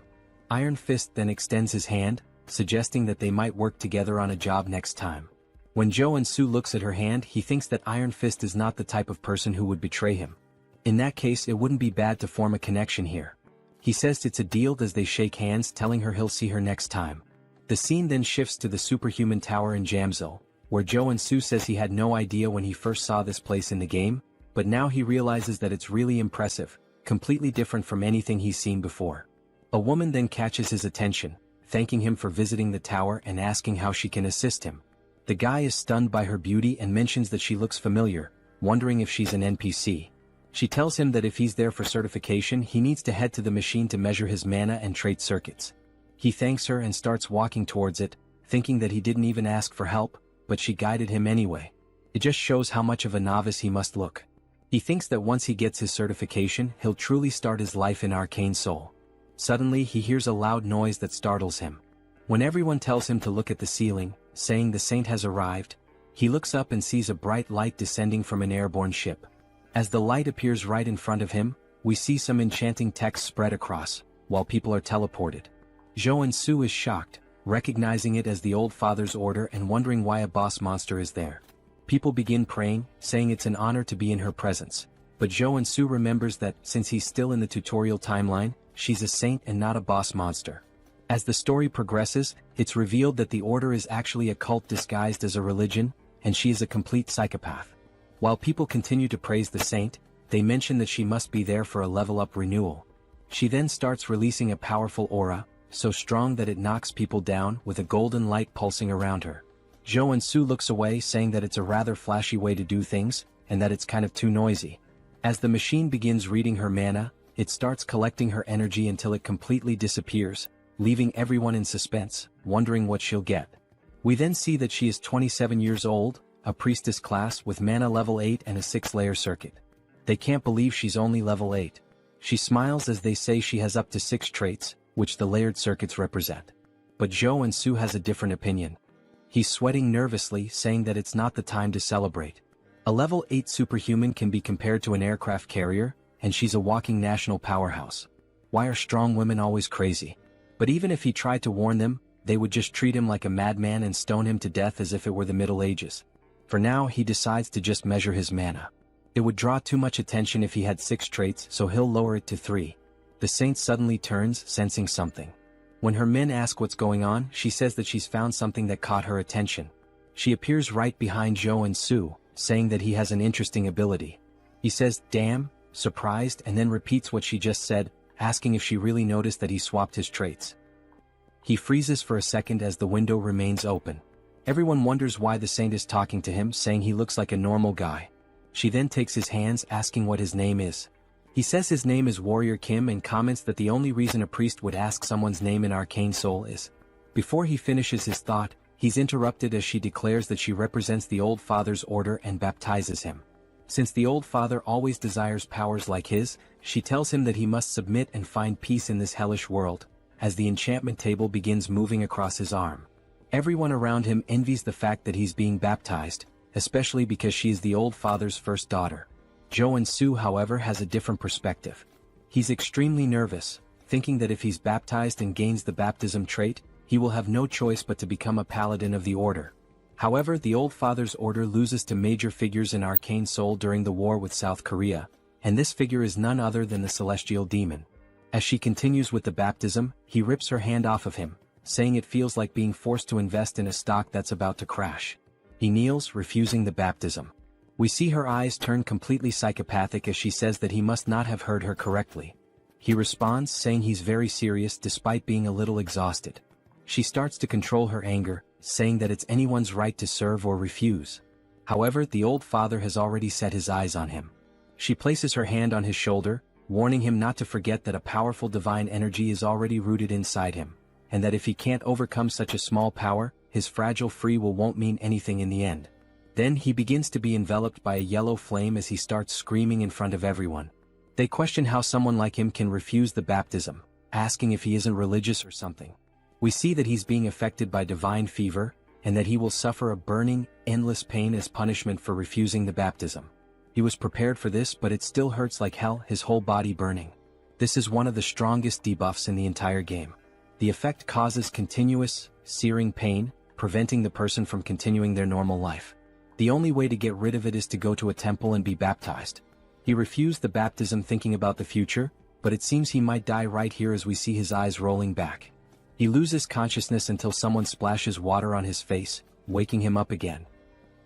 Iron Fist then extends his hand, suggesting that they might work together on a job next time. When Joonsoo looks at her hand, he thinks that Iron Fist is not the type of person who would betray him. In that case, it wouldn't be bad to form a connection here. He says it's a deal as they shake hands, telling her he'll see her next time. The scene then shifts to the superhuman tower in Jamsil, where Joonsoo says he had no idea when he first saw this place in the game, but now he realizes that it's really impressive, completely different from anything he's seen before. A woman then catches his attention, thanking him for visiting the tower and asking how she can assist him. The guy is stunned by her beauty and mentions that she looks familiar, wondering if she's an NPC. She tells him that if he's there for certification, he needs to head to the machine to measure his mana and trait circuits. He thanks her and starts walking towards it, thinking that he didn't even ask for help, but she guided him anyway. It just shows how much of a novice he must look. He thinks that once he gets his certification, he'll truly start his life in Arcane Seoul. Suddenly he hears a loud noise that startles him. When everyone tells him to look at the ceiling, saying the saint has arrived, he looks up and sees a bright light descending from an airborne ship. As the light appears right in front of him, we see some enchanting text spread across, while people are teleported. Joonsoo is shocked, recognizing it as the old father's order and wondering why a boss monster is there. People begin praying, saying it's an honor to be in her presence, but Joonsoo remembers that, since he's still in the tutorial timeline, she's a saint and not a boss monster. As the story progresses, it's revealed that the order is actually a cult disguised as a religion, and she is a complete psychopath. While people continue to praise the saint, they mention that she must be there for a level-up renewal. She then starts releasing a powerful aura, so strong that it knocks people down, with a golden light pulsing around her. Joonsoo looks away, saying that it's a rather flashy way to do things, and that it's kind of too noisy. As the machine begins reading her mana, it starts collecting her energy until it completely disappears, leaving everyone in suspense, wondering what she'll get. We then see that she is 27 years old, a priestess class with mana level 8 and a 6-layer circuit. They can't believe she's only level 8. She smiles as they say she has up to 6 traits, which the layered circuits represent. But Joonsoo has a different opinion. He's sweating nervously, saying that it's not the time to celebrate. A level 8 superhuman can be compared to an aircraft carrier, and she's a walking national powerhouse. Why are strong women always crazy? But even if he tried to warn them, they would just treat him like a madman and stone him to death as if it were the Middle Ages. For now, he decides to just measure his mana. It would draw too much attention if he had 6 traits, so he'll lower it to 3. The saint suddenly turns, sensing something. When her men ask what's going on, she says that she's found something that caught her attention. She appears right behind Joonsoo, saying that he has an interesting ability. He says, "Damn," surprised, and then repeats what she just said, asking if she really noticed that he swapped his traits. He freezes for a second as the window remains open. Everyone wonders why the saint is talking to him, saying he looks like a normal guy. She then takes his hands, asking what his name is. He says his name is Warrior Kim and comments that the only reason a priest would ask someone's name in Arcane Seoul is. Before he finishes his thought, he's interrupted as she declares that she represents the Old Father's order and baptizes him. Since the Old Father always desires powers like his, she tells him that he must submit and find peace in this hellish world, as the enchantment table begins moving across his arm. Everyone around him envies the fact that he's being baptized, especially because she is the Old Father's first daughter. Joonsoo, however, has a different perspective. He's extremely nervous, thinking that if he's baptized and gains the baptism trait, he will have no choice but to become a paladin of the order. However, the Old Father's order loses to major figures in Arcane Seoul during the war with South Korea, and this figure is none other than the celestial demon. As she continues with the baptism, he rips her hand off of him, saying it feels like being forced to invest in a stock that's about to crash. He kneels, refusing the baptism. We see her eyes turn completely psychopathic as she says that he must not have heard her correctly. He responds, saying he's very serious despite being a little exhausted. She starts to control her anger, saying that it's anyone's right to serve or refuse. However, the Old Father has already set his eyes on him. She places her hand on his shoulder, warning him not to forget that a powerful divine energy is already rooted inside him, and that if he can't overcome such a small power, his fragile free will won't mean anything in the end. Then he begins to be enveloped by a yellow flame as he starts screaming in front of everyone. They question how someone like him can refuse the baptism, asking if he isn't religious or something. We see that he's being affected by divine fever, and that he will suffer a burning, endless pain as punishment for refusing the baptism. He was prepared for this, but it still hurts like hell, his whole body burning. This is one of the strongest debuffs in the entire game. The effect causes continuous, searing pain, preventing the person from continuing their normal life. The only way to get rid of it is to go to a temple and be baptized. He refused the baptism thinking about the future, but it seems he might die right here as we see his eyes rolling back. He loses consciousness until someone splashes water on his face, waking him up again.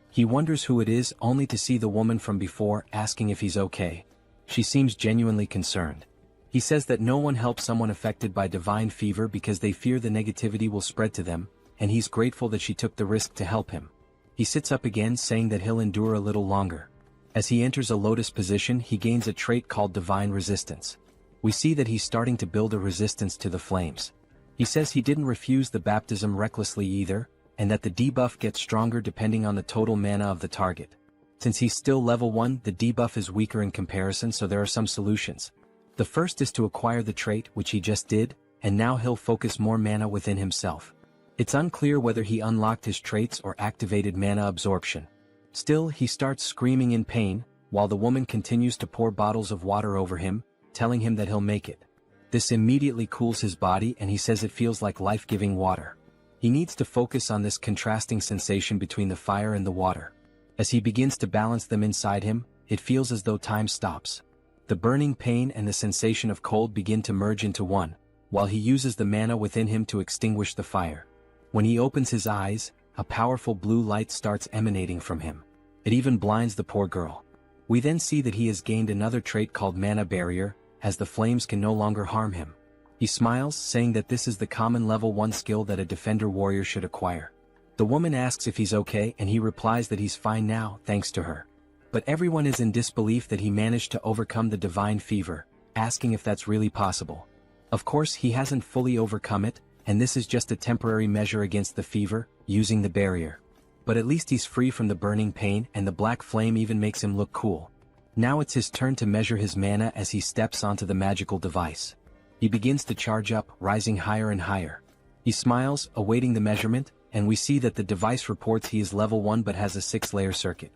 He wonders who it is only to see the woman from before asking if he's okay. She seems genuinely concerned. He says that no one helps someone affected by divine fever because they fear the negativity will spread to them, and he's grateful that she took the risk to help him. He sits up again saying that he'll endure a little longer. As he enters a lotus position, he gains a trait called divine resistance. We see that he's starting to build a resistance to the flames. He says he didn't refuse the baptism recklessly either, and that the debuff gets stronger depending on the total mana of the target. Since he's still level 1, the debuff is weaker in comparison, so there are some solutions. The first is to acquire the trait, which he just did, and now he'll focus more mana within himself. It's unclear whether he unlocked his traits or activated mana absorption. Still, he starts screaming in pain, while the woman continues to pour bottles of water over him, telling him that he'll make it. This immediately cools his body and he says it feels like life-giving water. He needs to focus on this contrasting sensation between the fire and the water. As he begins to balance them inside him, it feels as though time stops. The burning pain and the sensation of cold begin to merge into one, while he uses the mana within him to extinguish the fire. When he opens his eyes, a powerful blue light starts emanating from him. It even blinds the poor girl. We then see that he has gained another trait called Mana Barrier, as the flames can no longer harm him. He smiles, saying that this is the common level 1 skill that a defender warrior should acquire. The woman asks if he's okay and he replies that he's fine now, thanks to her. But everyone is in disbelief that he managed to overcome the divine fever, asking if that's really possible. Of course, he hasn't fully overcome it, and this is just a temporary measure against the fever, using the barrier. But at least he's free from the burning pain, and the black flame even makes him look cool. Now it's his turn to measure his mana as he steps onto the magical device. He begins to charge up, rising higher and higher. He smiles, awaiting the measurement, and we see that the device reports he is level 1 but has a 6-layer circuit.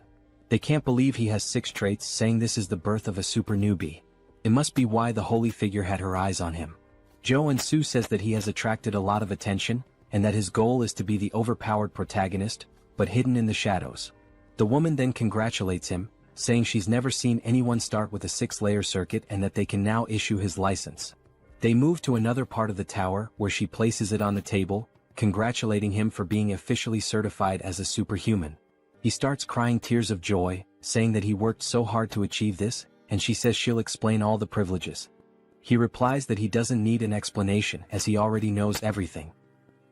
They can't believe he has 6 traits, saying this is the birth of a super newbie. It must be why the holy figure had her eyes on him. Joonsoo says that he has attracted a lot of attention, and that his goal is to be the overpowered protagonist, but hidden in the shadows. The woman then congratulates him, saying she's never seen anyone start with a 6-layer circuit and that they can now issue his license. They move to another part of the tower where she places it on the table, congratulating him for being officially certified as a superhuman. He starts crying tears of joy, saying that he worked so hard to achieve this, and she says she'll explain all the privileges. He replies that he doesn't need an explanation as he already knows everything.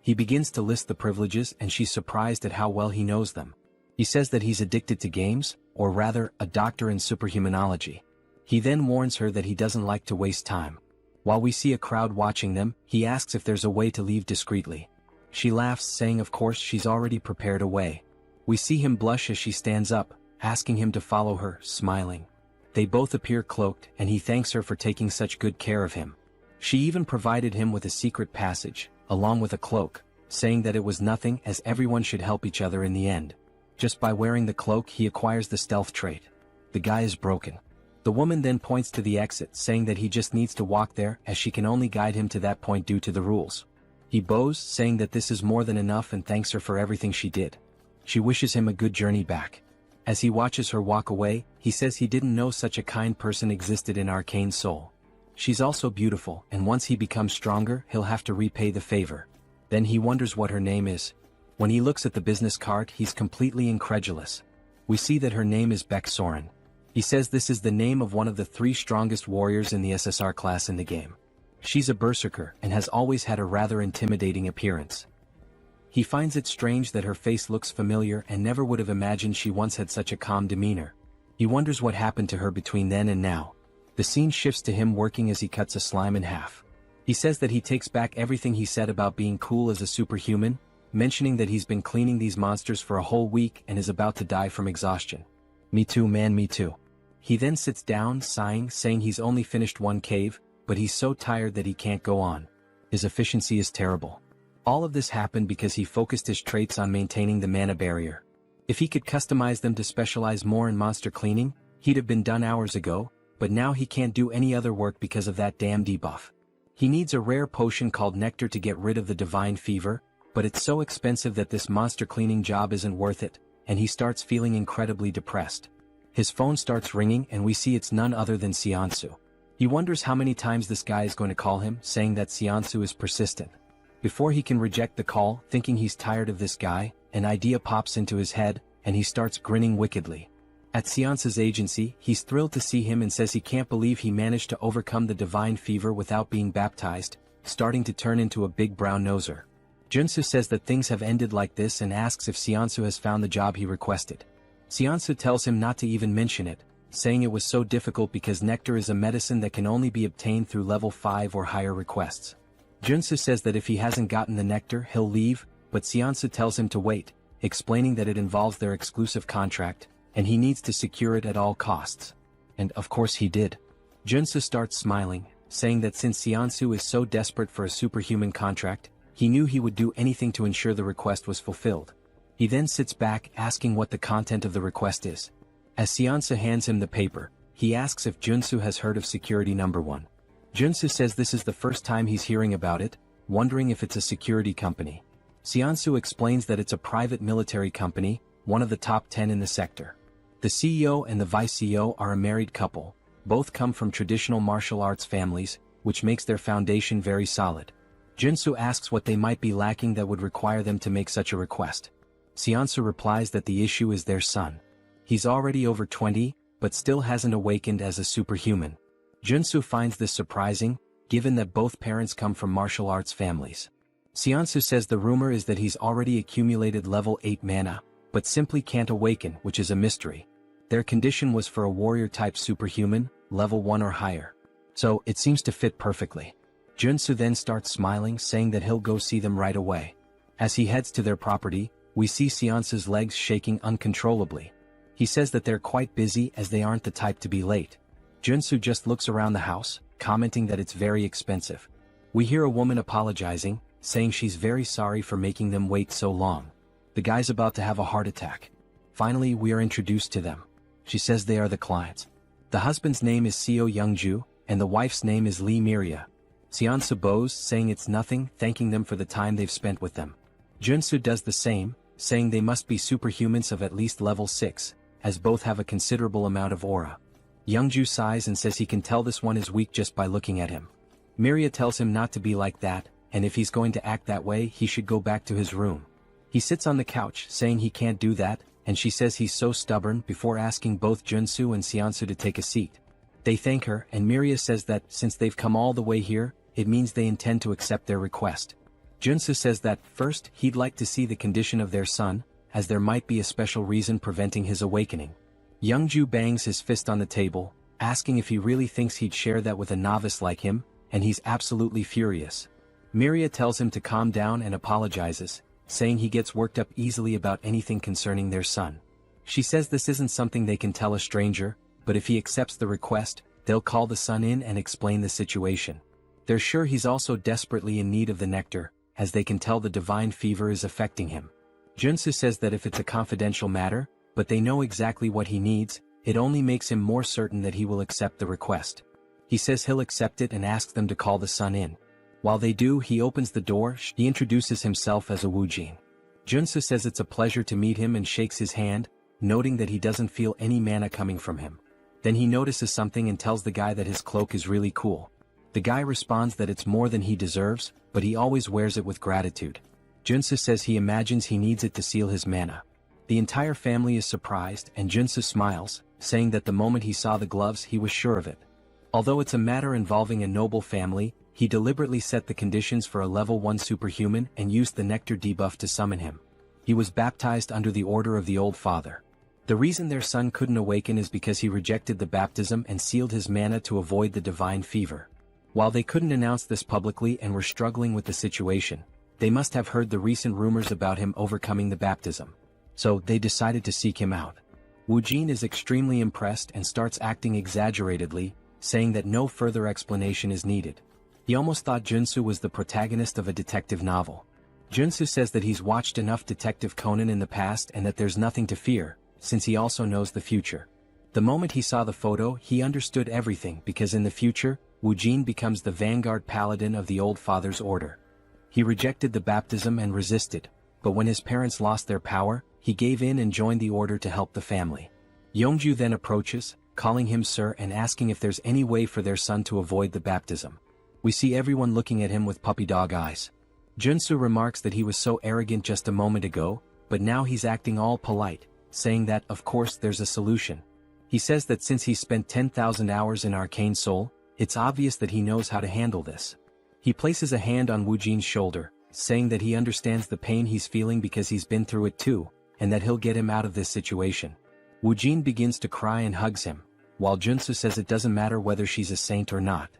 He begins to list the privileges and she's surprised at how well he knows them. He says that he's addicted to games, or rather, a doctor in superhumanology. He then warns her that he doesn't like to waste time. While we see a crowd watching them, he asks if there's a way to leave discreetly. She laughs, saying of course she's already prepared a way. We see him blush as she stands up, asking him to follow her, smiling. They both appear cloaked, and he thanks her for taking such good care of him. She even provided him with a secret passage, along with a cloak, saying that it was nothing as everyone should help each other in the end. Just by wearing the cloak he acquires the stealth trait. The guy is broken. The woman then points to the exit, saying that he just needs to walk there as she can only guide him to that point due to the rules. He bows, saying that this is more than enough and thanks her for everything she did. She wishes him a good journey back. As he watches her walk away, he says he didn't know such a kind person existed in Arcane Seoul. She's also beautiful, and once he becomes stronger, he'll have to repay the favor. Then he wonders what her name is. When he looks at the business card, he's completely incredulous. We see that her name is Baek Soren. He says this is the name of one of the 3 strongest warriors in the SSR class in the game. She's a berserker and has always had a rather intimidating appearance. He finds it strange that her face looks familiar and never would have imagined she once had such a calm demeanor. He wonders what happened to her between then and now. The scene shifts to him working as he cuts a slime in half. He says that he takes back everything he said about being cool as a superhuman, mentioning that he's been cleaning these monsters for a whole week and is about to die from exhaustion. Me too, man, me too. He then sits down, sighing, saying he's only finished 1 cave, but he's so tired that he can't go on. His efficiency is terrible. All of this happened because he focused his traits on maintaining the mana barrier. If he could customize them to specialize more in monster cleaning, he'd have been done hours ago, but now he can't do any other work because of that damn debuff. He needs a rare potion called Nectar to get rid of the divine fever, but it's so expensive that this monster cleaning job isn't worth it, and he starts feeling incredibly depressed. His phone starts ringing and we see it's none other than Seonsu. He wonders how many times this guy is going to call him, saying that Seonsu is persistent. Before he can reject the call, thinking he's tired of this guy, an idea pops into his head, and he starts grinning wickedly. At Seonsu's agency, he's thrilled to see him and says he can't believe he managed to overcome the divine fever without being baptized, starting to turn into a big brown noser. Joonsoo says that things have ended like this and asks if Seonsu has found the job he requested. Seonsu tells him not to even mention it, saying it was so difficult because nectar is a medicine that can only be obtained through level 5 or higher requests. Joonsoo says that if he hasn't gotten the nectar, he'll leave, but Seonsu tells him to wait, explaining that it involves their exclusive contract, and he needs to secure it at all costs. And of course he did. Joonsoo starts smiling, saying that since Seonsu is so desperate for a superhuman contract, he knew he would do anything to ensure the request was fulfilled. He then sits back asking what the content of the request is. As Seonsu hands him the paper, he asks if Joonsoo has heard of Security Number 1. Joonsoo says this is the first time he's hearing about it, wondering if it's a security company. Seonsu explains that it's a private military company, one of the top 10 in the sector. The CEO and the vice CEO are a married couple, both come from traditional martial arts families, which makes their foundation very solid. Joonsoo asks what they might be lacking that would require them to make such a request. Seonsu replies that the issue is their son. He's already over 20, but still hasn't awakened as a superhuman. Joonsoo finds this surprising, given that both parents come from martial arts families. Seonsu says the rumor is that he's already accumulated level 8 mana, but simply can't awaken, which is a mystery. Their condition was for a warrior-type superhuman, level 1 or higher. So, it seems to fit perfectly. Joonsoo then starts smiling, saying that he'll go see them right away. As he heads to their property, we see Seonsu's legs shaking uncontrollably. He says that they're quite busy as they aren't the type to be late. Joonsoo just looks around the house, commenting that it's very expensive. We hear a woman apologizing, saying she's very sorry for making them wait so long. The guy's about to have a heart attack. Finally, we are introduced to them. She says they are the clients. The husband's name is Seo Youngju, and the wife's name is Lee Miria. Seonsu bows, saying it's nothing, thanking them for the time they've spent with them. Joonsoo does the same, saying they must be superhumans of at least level 6, as both have a considerable amount of aura. Youngju sighs and says he can tell this one is weak just by looking at him. Miria tells him not to be like that, and if he's going to act that way he should go back to his room. He sits on the couch, saying he can't do that, and she says he's so stubborn before asking both Joonsoo and Seonsu to take a seat. They thank her, and Miria says that since they've come all the way here, it means they intend to accept their request. Joonsoo says that, first, he'd like to see the condition of their son, as there might be a special reason preventing his awakening. Youngju bangs his fist on the table, asking if he really thinks he'd share that with a novice like him, and he's absolutely furious. Miria tells him to calm down and apologizes, saying he gets worked up easily about anything concerning their son. She says this isn't something they can tell a stranger, but if he accepts the request, they'll call the son in and explain the situation. They're sure he's also desperately in need of the nectar, as they can tell the divine fever is affecting him. Joonsoo says that if it's a confidential matter, but they know exactly what he needs, it only makes him more certain that he will accept the request. He says he'll accept it and asks them to call the son in. While they do, he opens the door. He introduces himself as a Woojin. Joonsoo says it's a pleasure to meet him and shakes his hand, noting that he doesn't feel any mana coming from him. Then he notices something and tells the guy that his cloak is really cool. The guy responds that it's more than he deserves, but he always wears it with gratitude. Joonsoo says he imagines he needs it to seal his mana. The entire family is surprised, and Joonsoo smiles, saying that the moment he saw the gloves he was sure of it. Although it's a matter involving a noble family, he deliberately set the conditions for a level 1 superhuman and used the nectar debuff to summon him. He was baptized under the order of the old father. The reason their son couldn't awaken is because he rejected the baptism and sealed his mana to avoid the divine fever. While they couldn't announce this publicly and were struggling with the situation, they must have heard the recent rumors about him overcoming the baptism. So, they decided to seek him out. Woojin is extremely impressed and starts acting exaggeratedly, saying that no further explanation is needed. He almost thought Joonsoo was the protagonist of a detective novel. Joonsoo says that he's watched enough Detective Conan in the past and that there's nothing to fear, since he also knows the future. The moment he saw the photo, he understood everything because in the future, Woojin becomes the vanguard paladin of the old father's order. He rejected the baptism and resisted, but when his parents lost their power, he gave in and joined the order to help the family. Youngju then approaches, calling him sir and asking if there's any way for their son to avoid the baptism. We see everyone looking at him with puppy dog eyes. Joonsoo remarks that he was so arrogant just a moment ago, but now he's acting all polite, saying that, of course, there's a solution. He says that since he spent 10,000 hours in Arcane Seoul, it's obvious that he knows how to handle this. He places a hand on Woojin's shoulder, saying that he understands the pain he's feeling because he's been through it too, and that he'll get him out of this situation. Woojin begins to cry and hugs him, while Joonsoo says it doesn't matter whether she's a saint or not.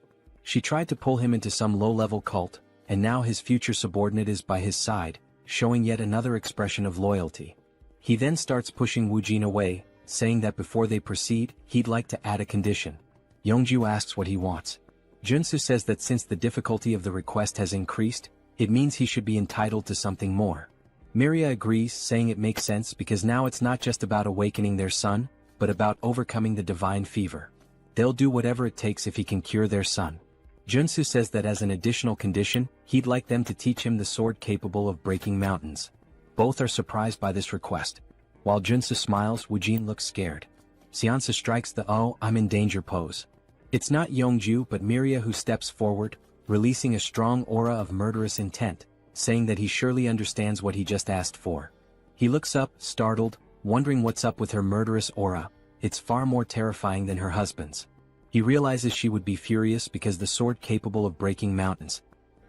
She tried to pull him into some low-level cult, and now his future subordinate is by his side, showing yet another expression of loyalty. He then starts pushing Woojin away, saying that before they proceed, he'd like to add a condition. Youngju asks what he wants. Joonsoo says that since the difficulty of the request has increased, it means he should be entitled to something more. Miria agrees, saying it makes sense because now it's not just about awakening their son, but about overcoming the divine fever. They'll do whatever it takes if he can cure their son. Joonsoo says that as an additional condition, he'd like them to teach him the sword capable of breaking mountains. Both are surprised by this request. While Joonsoo smiles, Woojin looks scared. Seonsa strikes the "oh, I'm in danger" pose. It's not Youngju but Miria who steps forward, releasing a strong aura of murderous intent, saying that he surely understands what he just asked for. He looks up, startled, wondering what's up with her murderous aura. It's far more terrifying than her husband's. He realizes she would be furious because the sword capable of breaking mountains.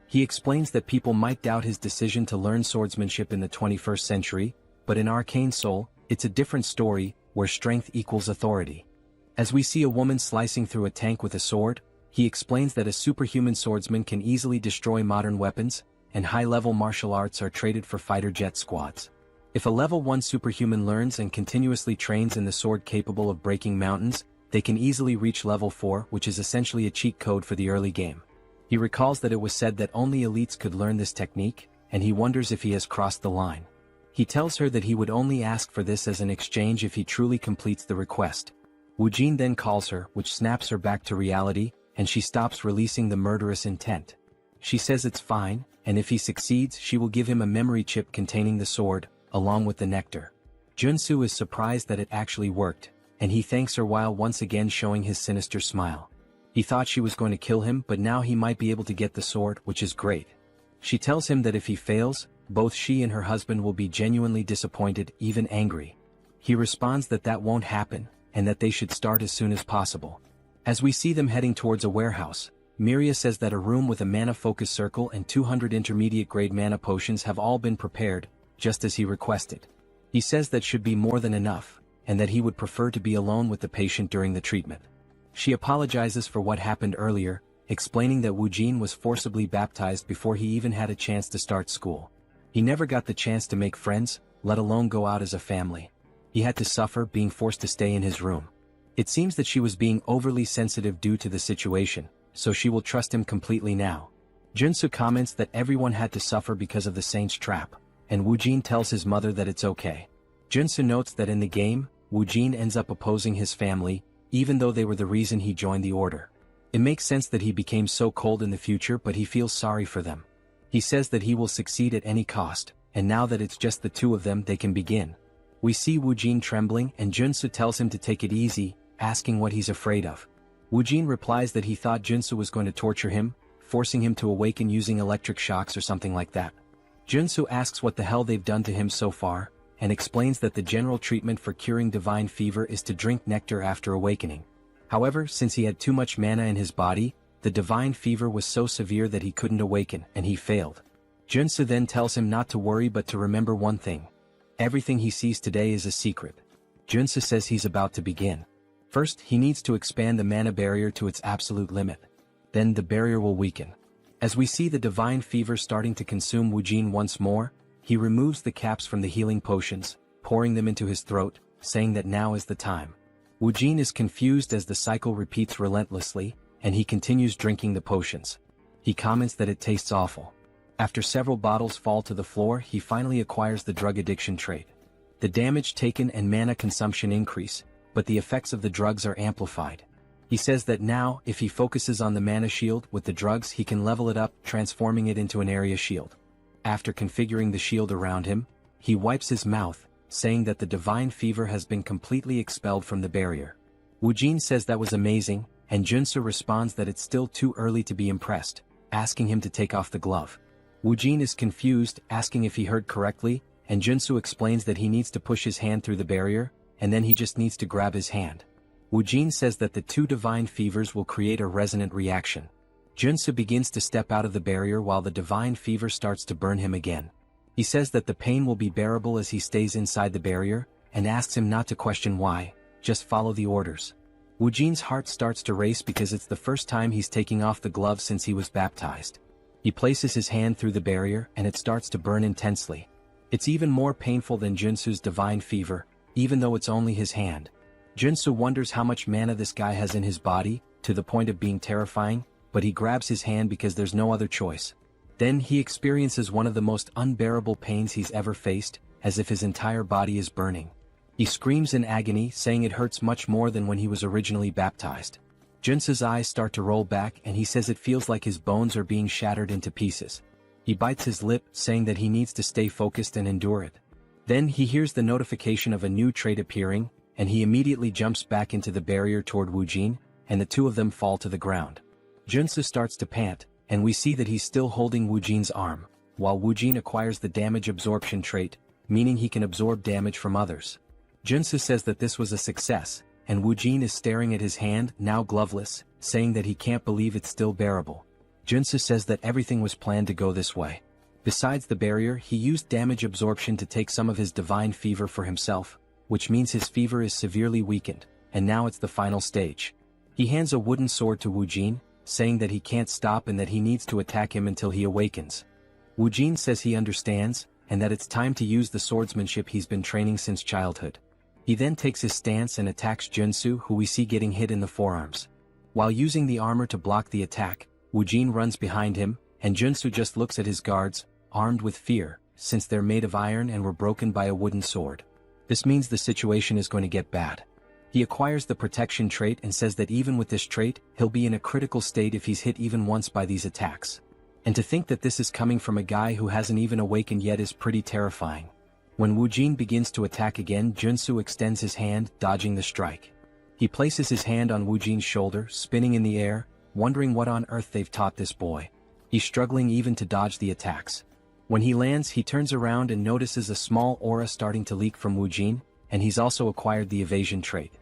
He explains that people might doubt his decision to learn swordsmanship in the 21st century, but in Arcane Seoul, it's a different story, where strength equals authority. As we see a woman slicing through a tank with a sword, he explains that a superhuman swordsman can easily destroy modern weapons, and high-level martial arts are traded for fighter jet squads. If a level 1 superhuman learns and continuously trains in the sword capable of breaking mountains, they can easily reach level 4, which is essentially a cheat code for the early game. He recalls that it was said that only elites could learn this technique, and he wonders if he has crossed the line. He tells her that he would only ask for this as an exchange if he truly completes the request. Woojin then calls her, which snaps her back to reality, and she stops releasing the murderous intent. She says it's fine, and if he succeeds she will give him a memory chip containing the sword, along with the nectar. Joonsoo is surprised that it actually worked, and he thanks her while once again showing his sinister smile. He thought she was going to kill him, but now he might be able to get the sword, which is great. She tells him that if he fails, both she and her husband will be genuinely disappointed, even angry. He responds that that won't happen, and that they should start as soon as possible. As we see them heading towards a warehouse, Miria says that a room with a mana focus circle and 200 intermediate-grade mana potions have all been prepared, just as he requested. He says that should be more than enough, and that he would prefer to be alone with the patient during the treatment. She apologizes for what happened earlier, explaining that Woojin was forcibly baptized before he even had a chance to start school. He never got the chance to make friends, let alone go out as a family. He had to suffer being forced to stay in his room. It seems that she was being overly sensitive due to the situation, so she will trust him completely now. Joonsoo comments that everyone had to suffer because of the saint's trap, and Woojin tells his mother that it's okay. Joonsoo notes that in the game, Woojin ends up opposing his family, even though they were the reason he joined the order. It makes sense that he became so cold in the future, but he feels sorry for them. He says that he will succeed at any cost, and now that it's just the two of them they can begin. We see Woojin trembling and Joonsoo tells him to take it easy, asking what he's afraid of. Woojin replies that he thought Joonsoo was going to torture him, forcing him to awaken using electric shocks or something like that. Joonsoo asks what the hell they've done to him so far, and explains that the general treatment for curing divine fever is to drink nectar after awakening. However, since he had too much mana in his body, the divine fever was so severe that he couldn't awaken, and he failed. Joonsoo then tells him not to worry but to remember one thing. Everything he sees today is a secret. Joonsoo says he's about to begin. First, he needs to expand the mana barrier to its absolute limit. Then the barrier will weaken. As we see the divine fever starting to consume Woojin once more, he removes the caps from the healing potions, pouring them into his throat, saying that now is the time. Woojin is confused as the cycle repeats relentlessly, and he continues drinking the potions. He comments that it tastes awful. After several bottles fall to the floor, he finally acquires the drug addiction trait. The damage taken and mana consumption increase, but the effects of the drugs are amplified. He says that now, if he focuses on the mana shield with the drugs, he can level it up, transforming it into an area shield. After configuring the shield around him, he wipes his mouth, saying that the divine fever has been completely expelled from the barrier. Woojin says that was amazing, and Joonsoo responds that it's still too early to be impressed, asking him to take off the glove. Woojin is confused, asking if he heard correctly, and Joonsoo explains that he needs to push his hand through the barrier, and then he just needs to grab his hand. Woojin says that the two divine fevers will create a resonant reaction. Joonsoo begins to step out of the barrier while the divine fever starts to burn him again. He says that the pain will be bearable as he stays inside the barrier, and asks him not to question why, just follow the orders. Woojin's heart starts to race because it's the first time he's taking off the glove since he was baptized. He places his hand through the barrier and it starts to burn intensely. It's even more painful than Joonsoo's divine fever, even though it's only his hand. Joonsoo wonders how much mana this guy has in his body, to the point of being terrifying, but he grabs his hand because there's no other choice. Then he experiences one of the most unbearable pains he's ever faced, as if his entire body is burning. He screams in agony, saying it hurts much more than when he was originally baptized. Joonsoo's eyes start to roll back and he says it feels like his bones are being shattered into pieces. He bites his lip, saying that he needs to stay focused and endure it. Then he hears the notification of a new trait appearing, and he immediately jumps back into the barrier toward Woojin, and the two of them fall to the ground. Joonsoo starts to pant, and we see that he's still holding Woojin's arm, while Woojin acquires the damage absorption trait, meaning he can absorb damage from others. Joonsoo says that this was a success, and Woojin is staring at his hand, now gloveless, saying that he can't believe it's still bearable. Joonsoo says that everything was planned to go this way. Besides the barrier, he used damage absorption to take some of his divine fever for himself, which means his fever is severely weakened, and now it's the final stage. He hands a wooden sword to Woojin, saying that he can't stop and that he needs to attack him until he awakens. Woojin says he understands, and that it's time to use the swordsmanship he's been training since childhood. He then takes his stance and attacks Joonsoo, who we see getting hit in the forearms. While using the armor to block the attack, Woojin runs behind him, and Joonsoo just looks at his guards, armed with fear, since they're made of iron and were broken by a wooden sword. This means the situation is going to get bad. He acquires the protection trait and says that even with this trait, he'll be in a critical state if he's hit even once by these attacks. And to think that this is coming from a guy who hasn't even awakened yet is pretty terrifying. When Woojin begins to attack again, Joonsoo extends his hand, dodging the strike. He places his hand on Woojin's shoulder, spinning in the air, wondering what on earth they've taught this boy. He's struggling even to dodge the attacks. When he lands, he turns around and notices a small aura starting to leak from Woojin, and he's also acquired the evasion trait.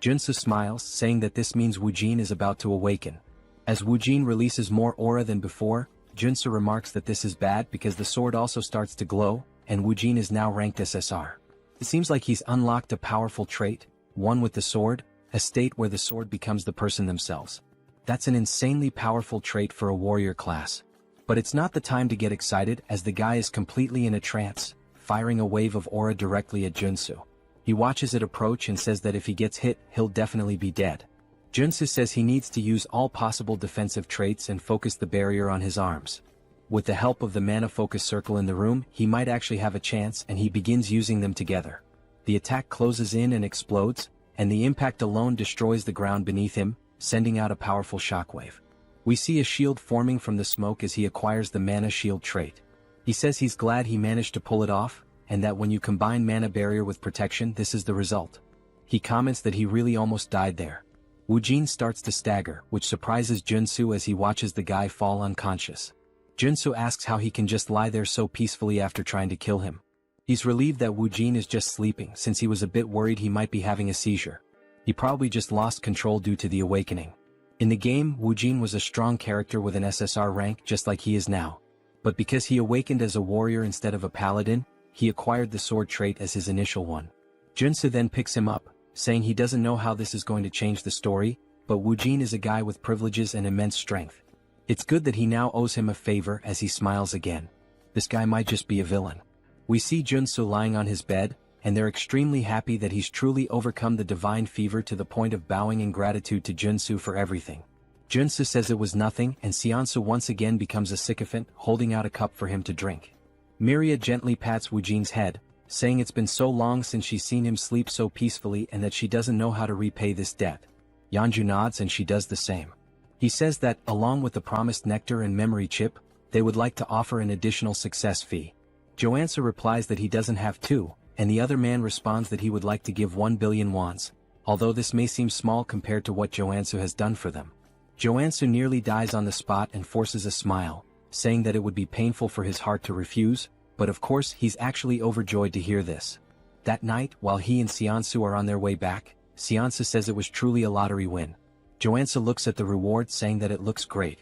Joonsoo smiles, saying that this means Woojin is about to awaken. As Woojin releases more aura than before, Joonsoo remarks that this is bad because the sword also starts to glow, and Woojin is now ranked SSR. It seems like he's unlocked a powerful trait, one with the sword, a state where the sword becomes the person themselves. That's an insanely powerful trait for a warrior class. But it's not the time to get excited, as the guy is completely in a trance, firing a wave of aura directly at Joonsoo. He watches it approach and says that if he gets hit, he'll definitely be dead. Joonsoo says he needs to use all possible defensive traits and focus the barrier on his arms. With the help of the mana focus circle in the room, he might actually have a chance, and he begins using them together. The attack closes in and explodes, and the impact alone destroys the ground beneath him, sending out a powerful shockwave. We see a shield forming from the smoke as he acquires the mana shield trait. He says he's glad he managed to pull it off, and that when you combine mana barrier with protection, this is the result. He comments that he really almost died there. Woojin starts to stagger, which surprises Joonsoo as he watches the guy fall unconscious. Joonsoo asks how he can just lie there so peacefully after trying to kill him. He's relieved that Woojin is just sleeping, since he was a bit worried he might be having a seizure. He probably just lost control due to the awakening. In the game, Woojin was a strong character with an SSR rank just like he is now. But because he awakened as a warrior instead of a paladin, he acquired the sword trait as his initial one. Joonsoo then picks him up, saying he doesn't know how this is going to change the story, but Woojin is a guy with privileges and immense strength. It's good that he now owes him a favor, as he smiles again. This guy might just be a villain. We see Joonsoo lying on his bed, and they're extremely happy that he's truly overcome the divine fever to the point of bowing in gratitude to Joonsoo for everything. Joonsoo says it was nothing, and Seonsu once again becomes a sycophant, holding out a cup for him to drink. Miria gently pats Woojin's head, saying it's been so long since she's seen him sleep so peacefully and that she doesn't know how to repay this debt. Yeonju nods and she does the same. He says that, along with the promised nectar and memory chip, they would like to offer an additional success fee. Joansa replies that he doesn't have to, and the other man responds that he would like to give 1 billion wons, although this may seem small compared to what Joonsoo has done for them. Joonsoo nearly dies on the spot and forces a smile, saying that it would be painful for his heart to refuse, but of course he's actually overjoyed to hear this. That night, while he and Seonsu are on their way back, Seonsu says it was truly a lottery win. Joonsoo looks at the reward saying that it looks great.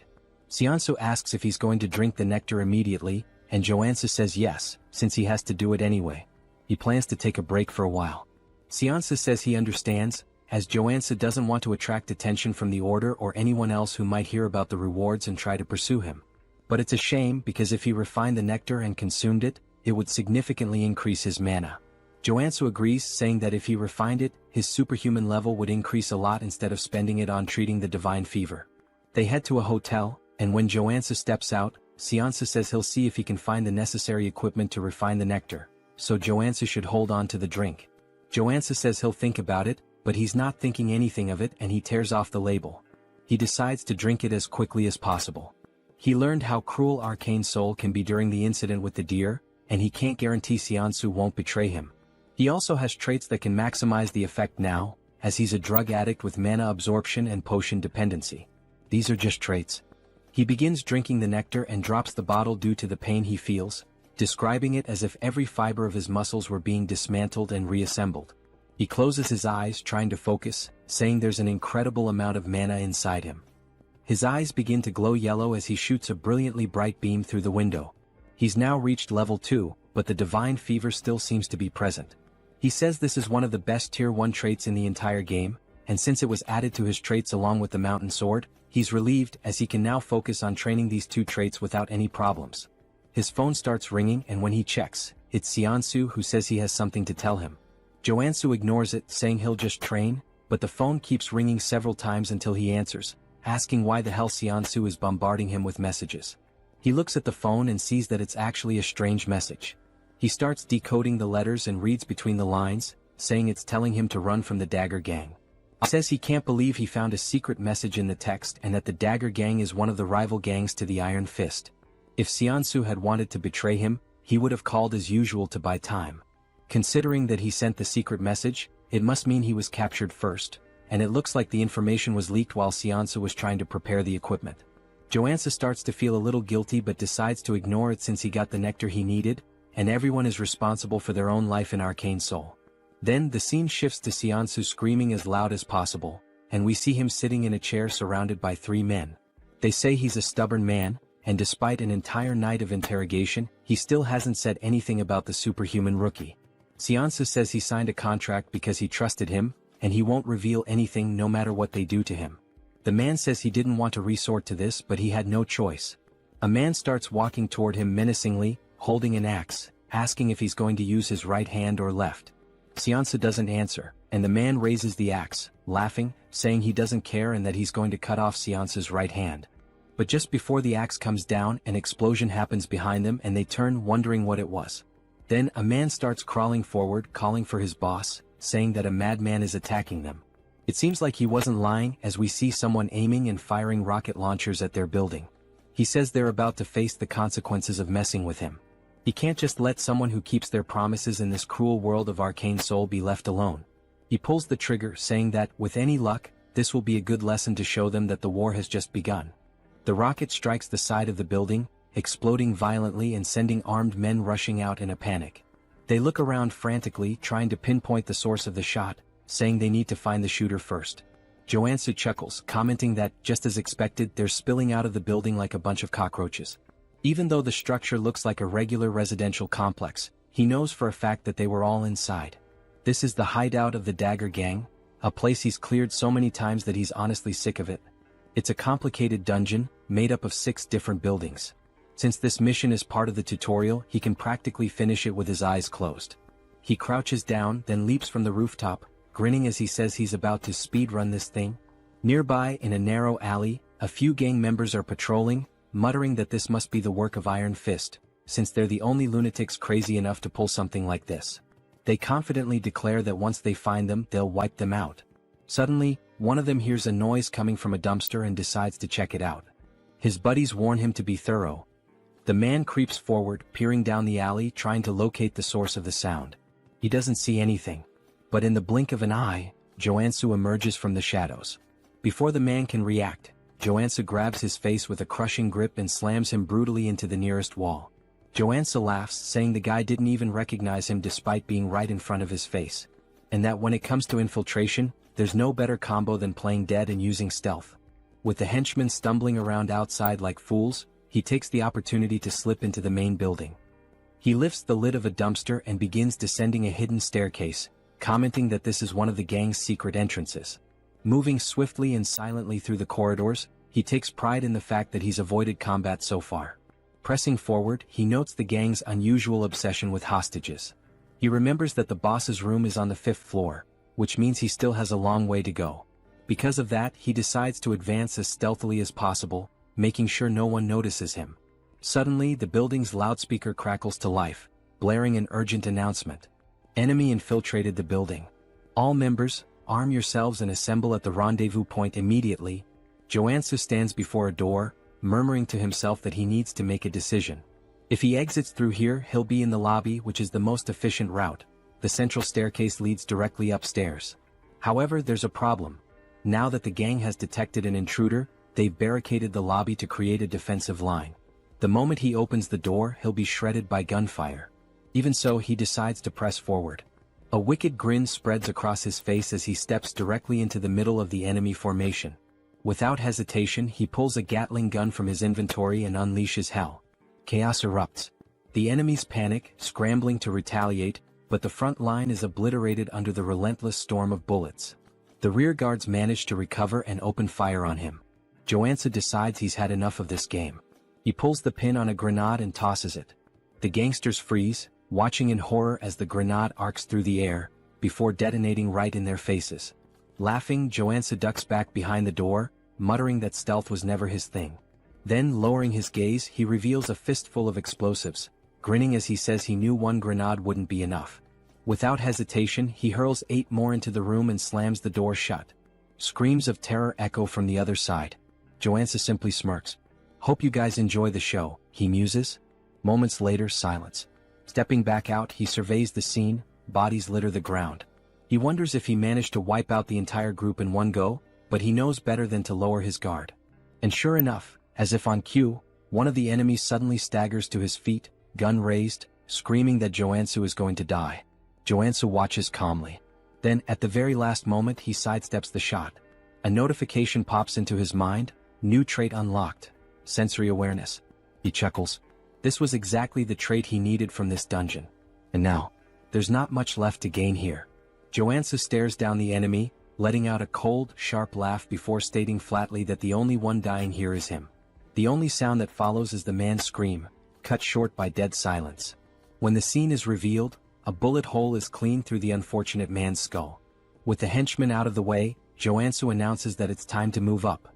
Seonsu asks if he's going to drink the nectar immediately, and Joonsoo says yes, since he has to do it anyway. He plans to take a break for a while. Seonsu says he understands, as Joonsoo doesn't want to attract attention from the order or anyone else who might hear about the rewards and try to pursue him. But it's a shame because if he refined the nectar and consumed it, it would significantly increase his mana. Joonsoo agrees, saying that if he refined it, his superhuman level would increase a lot instead of spending it on treating the divine fever. They head to a hotel, and when Joonsoo steps out, Seonsu says he'll see if he can find the necessary equipment to refine the nectar, so Joonsoo should hold on to the drink. Joonsoo says he'll think about it, but he's not thinking anything of it and he tears off the label. He decides to drink it as quickly as possible. He learned how cruel Arcane Seoul can be during the incident with the deer, and he can't guarantee Seonsu won't betray him. He also has traits that can maximize the effect now, as he's a drug addict with mana absorption and potion dependency. These are just traits. He begins drinking the nectar and drops the bottle due to the pain he feels, describing it as if every fiber of his muscles were being dismantled and reassembled. He closes his eyes trying to focus, saying there's an incredible amount of mana inside him. His eyes begin to glow yellow as he shoots a brilliantly bright beam through the window. He's now reached level 2, but the divine fever still seems to be present. He says this is one of the best tier 1 traits in the entire game, and since it was added to his traits along with the mountain sword, he's relieved as he can now focus on training these 2 traits without any problems. His phone starts ringing and when he checks, it's Seonsu who says he has something to tell him. Joonsoo ignores it, saying he'll just train, but the phone keeps ringing several times until he answers, asking why the hell Seonsu is bombarding him with messages. He looks at the phone and sees that it's actually a strange message. He starts decoding the letters and reads between the lines, saying it's telling him to run from the Dagger Gang. He says he can't believe he found a secret message in the text and that the Dagger Gang is one of the rival gangs to the Iron Fist. If Seonsu had wanted to betray him, he would have called as usual to buy time. Considering that he sent the secret message, it must mean he was captured first, and it looks like the information was leaked while Seonsu was trying to prepare the equipment. Joonsoo starts to feel a little guilty but decides to ignore it since he got the nectar he needed, and everyone is responsible for their own life in Arcane Seoul. Then the scene shifts to Seonsu screaming as loud as possible, and we see him sitting in a chair surrounded by 3 men. They say he's a stubborn man, and despite an entire night of interrogation, he still hasn't said anything about the superhuman rookie. Seonsu says he signed a contract because he trusted him, and he won't reveal anything no matter what they do to him. The man says he didn't want to resort to this but he had no choice. A man starts walking toward him menacingly, holding an axe, asking if he's going to use his right hand or left. Seonsu doesn't answer, and the man raises the axe, laughing, saying he doesn't care and that he's going to cut off Seonsu's right hand. But just before the axe comes down, an explosion happens behind them and they turn, wondering what it was. Then a man starts crawling forward, calling for his boss, saying that a madman is attacking them. It seems like he wasn't lying as we see someone aiming and firing rocket launchers at their building. He says they're about to face the consequences of messing with him. He can't just let someone who keeps their promises in this cruel world of Arcane Seoul be left alone. He pulls the trigger, saying that, with any luck, this will be a good lesson to show them that the war has just begun. The rocket strikes the side of the building, exploding violently and sending armed men rushing out in a panic. They look around frantically, trying to pinpoint the source of the shot, saying they need to find the shooter first. Joonsoo chuckles, commenting that, just as expected, they're spilling out of the building like a bunch of cockroaches. Even though the structure looks like a regular residential complex, he knows for a fact that they were all inside. This is the hideout of the Dagger Gang, a place he's cleared so many times that he's honestly sick of it. It's a complicated dungeon, made up of 6 different buildings. Since this mission is part of the tutorial, he can practically finish it with his eyes closed. He crouches down, then leaps from the rooftop, grinning as he says he's about to speedrun this thing. Nearby, in a narrow alley, a few gang members are patrolling, muttering that this must be the work of Iron Fist, since they're the only lunatics crazy enough to pull something like this. They confidently declare that once they find them, they'll wipe them out. Suddenly, one of them hears a noise coming from a dumpster and decides to check it out. His buddies warn him to be thorough. The man creeps forward, peering down the alley, trying to locate the source of the sound. He doesn't see anything. But in the blink of an eye, Joonsoo emerges from the shadows. Before the man can react, Joonsoo grabs his face with a crushing grip and slams him brutally into the nearest wall. Joonsoo laughs, saying the guy didn't even recognize him despite being right in front of his face. And that when it comes to infiltration, there's no better combo than playing dead and using stealth. With the henchmen stumbling around outside like fools, he takes the opportunity to slip into the main building. He lifts the lid of a dumpster and begins descending a hidden staircase, commenting that this is one of the gang's secret entrances. Moving swiftly and silently through the corridors, he takes pride in the fact that he's avoided combat so far. Pressing forward, he notes the gang's unusual obsession with hostages. He remembers that the boss's room is on the 5th floor, which means he still has a long way to go. Because of that, he decides to advance as stealthily as possible, making sure no one notices him. Suddenly, the building's loudspeaker crackles to life, blaring an urgent announcement. Enemy infiltrated the building. All members, arm yourselves and assemble at the rendezvous point immediately. Joonsoo stands before a door, murmuring to himself that he needs to make a decision. If he exits through here, he'll be in the lobby, which is the most efficient route. The central staircase leads directly upstairs. However, there's a problem. Now that the gang has detected an intruder, they've barricaded the lobby to create a defensive line. The moment he opens the door, he'll be shredded by gunfire. Even so, he decides to press forward. A wicked grin spreads across his face as he steps directly into the middle of the enemy formation. Without hesitation, he pulls a Gatling gun from his inventory and unleashes hell. Chaos erupts. The enemies panic, scrambling to retaliate, but the front line is obliterated under the relentless storm of bullets. The rear guards manage to recover and open fire on him. Joonsoo decides he's had enough of this game. He pulls the pin on a grenade and tosses it. The gangsters freeze, watching in horror as the grenade arcs through the air, before detonating right in their faces. Laughing, Joonsoo ducks back behind the door, muttering that stealth was never his thing. Then, lowering his gaze, he reveals a fistful of explosives, grinning as he says he knew one grenade wouldn't be enough. Without hesitation, he hurls 8 more into the room and slams the door shut. Screams of terror echo from the other side. Joonsoo simply smirks. "Hope you guys enjoy the show," he muses. Moments later, silence. Stepping back out, he surveys the scene. Bodies litter the ground. He wonders if he managed to wipe out the entire group in one go, but he knows better than to lower his guard. And sure enough, as if on cue, one of the enemies suddenly staggers to his feet, gun raised, screaming that Joonsoo is going to die. Joonsoo watches calmly. Then, at the very last moment, he sidesteps the shot. A notification pops into his mind. New trait unlocked. Sensory awareness. He chuckles. This was exactly the trait he needed from this dungeon. And now, there's not much left to gain here. Joonsoo stares down the enemy, letting out a cold, sharp laugh before stating flatly that the only one dying here is him. The only sound that follows is the man's scream, cut short by dead silence. When the scene is revealed, a bullet hole is clean through the unfortunate man's skull. With the henchman out of the way, Joonsoo announces that it's time to move up.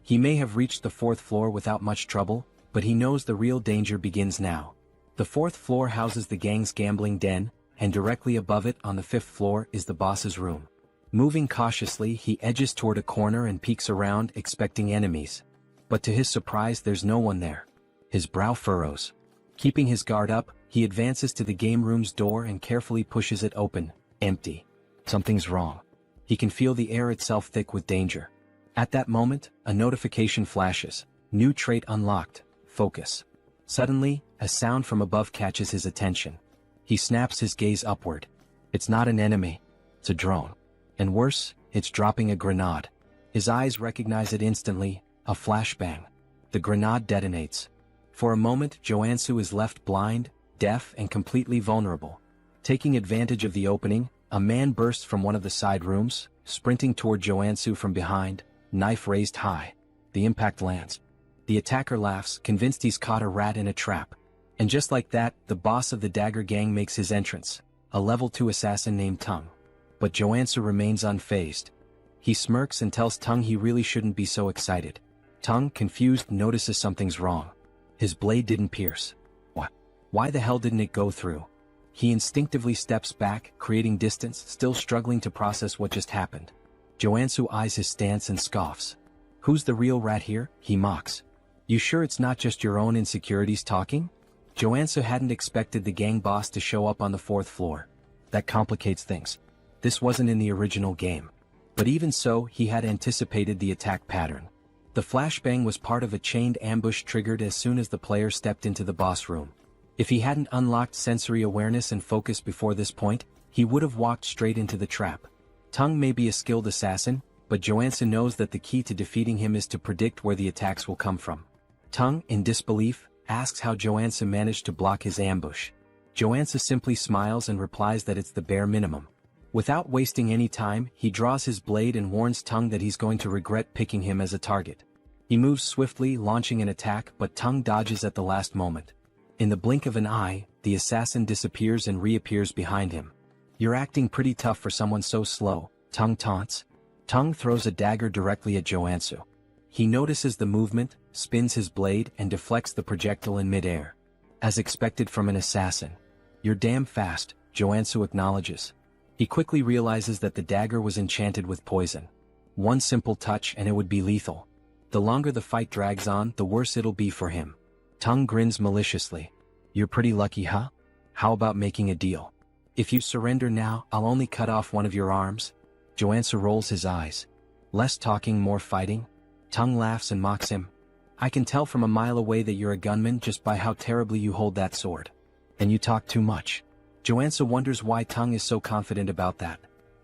He may have reached the 4th floor without much trouble, but he knows the real danger begins now. The 4th floor houses the gang's gambling den, and directly above it on the 5th floor is the boss's room. Moving cautiously, he edges toward a corner and peeks around, expecting enemies. But to his surprise, there's no one there. His brow furrows. Keeping his guard up, he advances to the game room's door and carefully pushes it open. Empty. Something's wrong. He can feel the air itself thick with danger. At that moment, a notification flashes. New trait unlocked. Focus. Suddenly, a sound from above catches his attention. He snaps his gaze upward. It's not an enemy. It's a drone. And worse, it's dropping a grenade. His eyes recognize it instantly. A flashbang. The grenade detonates. For a moment, Joonsoo is left blind, deaf, and completely vulnerable. Taking advantage of the opening, a man bursts from one of the side rooms, sprinting toward Joonsoo from behind, knife raised high. The impact lands. The attacker laughs, convinced he's caught a rat in a trap. And just like that, the boss of the Dagger Gang makes his entrance, a level 2 assassin named Tongue. But Joonsoo remains unfazed. He smirks and tells Tongue he really shouldn't be so excited. Tongue, confused, notices something's wrong. His blade didn't pierce. What? Why the hell didn't it go through? He instinctively steps back, creating distance, still struggling to process what just happened. Joonsoo eyes his stance and scoffs. Who's the real rat here? He mocks. You sure it's not just your own insecurities talking? Joonsoo hadn't expected the gang boss to show up on the 4th floor. That complicates things. This wasn't in the original game. But even so, he had anticipated the attack pattern. The flashbang was part of a chained ambush triggered as soon as the player stepped into the boss room. If he hadn't unlocked sensory awareness and focus before this point, he would have walked straight into the trap. Tung may be a skilled assassin, but Joonsoo knows that the key to defeating him is to predict where the attacks will come from. Tung, in disbelief, asks how Joonsoo managed to block his ambush. Joonsoo simply smiles and replies that it's the bare minimum. Without wasting any time, he draws his blade and warns Tung that he's going to regret picking him as a target. He moves swiftly, launching an attack, but Tung dodges at the last moment. In the blink of an eye, the assassin disappears and reappears behind him. "You're acting pretty tough for someone so slow," Tung taunts. Tung throws a dagger directly at Joonsoo. He notices the movement, spins his blade and deflects the projectile in midair. As expected from an assassin. "You're damn fast," Joonsoo acknowledges. He quickly realizes that the dagger was enchanted with poison. One simple touch and it would be lethal. The longer the fight drags on, the worse it'll be for him. Tung grins maliciously. "You're pretty lucky, huh? How about making a deal? If you surrender now, I'll only cut off one of your arms." Joonsoo rolls his eyes. "Less talking, more fighting?" Tung laughs and mocks him. "I can tell from a mile away that you're a gunman just by how terribly you hold that sword. And you talk too much." Joonsoo wonders why Tung is so confident about that.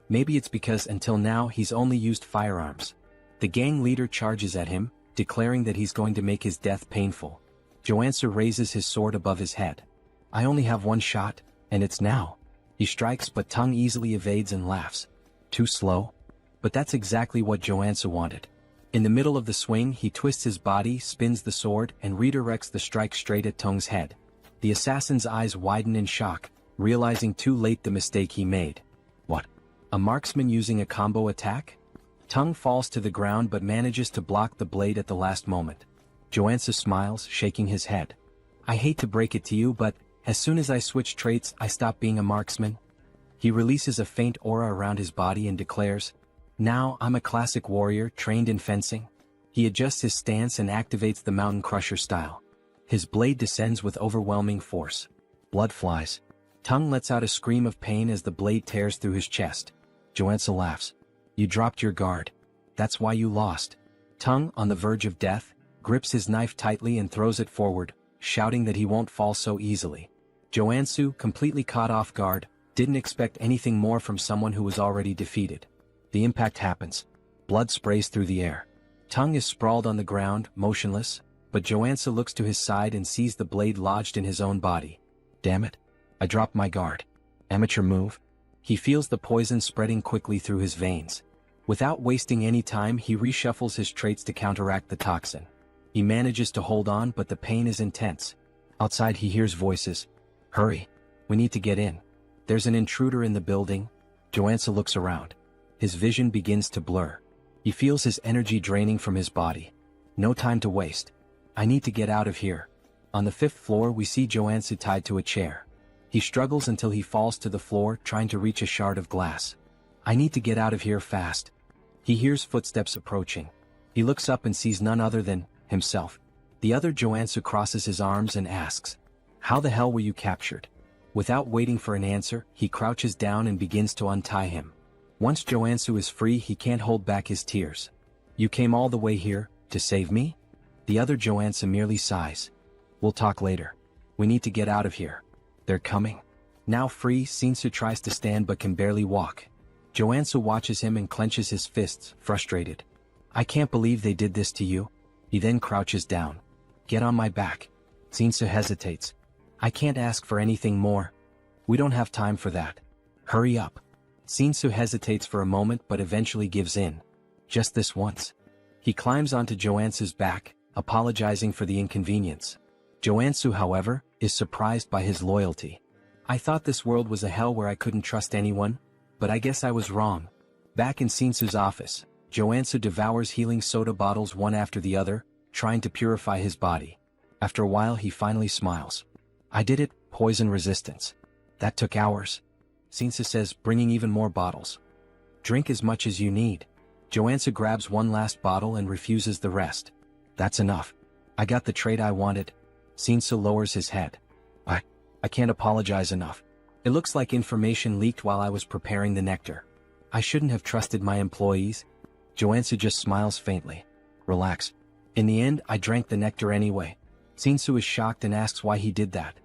Maybe it's because until now he's only used firearms. The gang leader charges at him, declaring that he's going to make his death painful. Joonsoo raises his sword above his head. "I only have one shot, and it's now." He strikes but Tung easily evades and laughs. "Too slow?" But that's exactly what Joonsoo wanted. In the middle of the swing, he twists his body, spins the sword, and redirects the strike straight at Tung's head. The assassin's eyes widen in shock, realizing too late the mistake he made. What? A marksman using a combo attack? Tung falls to the ground but manages to block the blade at the last moment. Joonsoo smiles, shaking his head. "I hate to break it to you, but as soon as I switch traits, I stop being a marksman." He releases a faint aura around his body and declares, "Now I'm a classic warrior trained in fencing." He adjusts his stance and activates the Mountain Crusher style. His blade descends with overwhelming force. Blood flies. Tung lets out a scream of pain as the blade tears through his chest. Joonsoo laughs. "You dropped your guard. That's why you lost." Tung, on the verge of death, grips his knife tightly and throws it forward, shouting that he won't fall so easily. Joonsoo, completely caught off guard, didn't expect anything more from someone who was already defeated. The impact happens. Blood sprays through the air. Tung is sprawled on the ground, motionless, but Joonsoo looks to his side and sees the blade lodged in his own body. "Damn it. I dropped my guard. Amateur move." He feels the poison spreading quickly through his veins. Without wasting any time, he reshuffles his traits to counteract the toxin. He manages to hold on, but the pain is intense. Outside he hears voices. "Hurry. We need to get in. There's an intruder in the building." Joonsoo looks around. His vision begins to blur. He feels his energy draining from his body. No time to waste. "I need to get out of here." On the 5th floor we see Joonsoo tied to a chair. He struggles until he falls to the floor, trying to reach a shard of glass. "I need to get out of here fast." He hears footsteps approaching. He looks up and sees none other than himself. The other Joonsoo crosses his arms and asks, "How the hell were you captured?" Without waiting for an answer, he crouches down and begins to untie him. Once Joonsoo is free, he can't hold back his tears. "You came all the way here, to save me?" The other Joonsoo merely sighs. "We'll talk later. We need to get out of here." "They're coming." Now free, Shinsu tries to stand but can barely walk. Joonsoo watches him and clenches his fists, frustrated. "I can't believe they did this to you." He then crouches down. "Get on my back." Shinsu hesitates. "I can't ask for anything more." "We don't have time for that. Hurry up." Shinsu hesitates for a moment but eventually gives in. "Just this once." He climbs onto Joansoo's back, apologizing for the inconvenience. Joonsoo, however, is surprised by his loyalty. "I thought this world was a hell where I couldn't trust anyone, but I guess I was wrong." Back in Shinsu's office, Joonsoo devours healing soda bottles one after the other, trying to purify his body. After a while he finally smiles. "I did it, poison resistance. That took hours." Shinsu says, bringing even more bottles. "Drink as much as you need." Joonsoo grabs one last bottle and refuses the rest. "That's enough. I got the trait I wanted." Shinsu lowers his head. I can't apologize enough." It looks like information leaked while I was preparing the nectar. I shouldn't have trusted my employees. Joonsoo just smiles faintly. Relax. In the end, I drank the nectar anyway. Joonsoo is shocked and asks why he did that.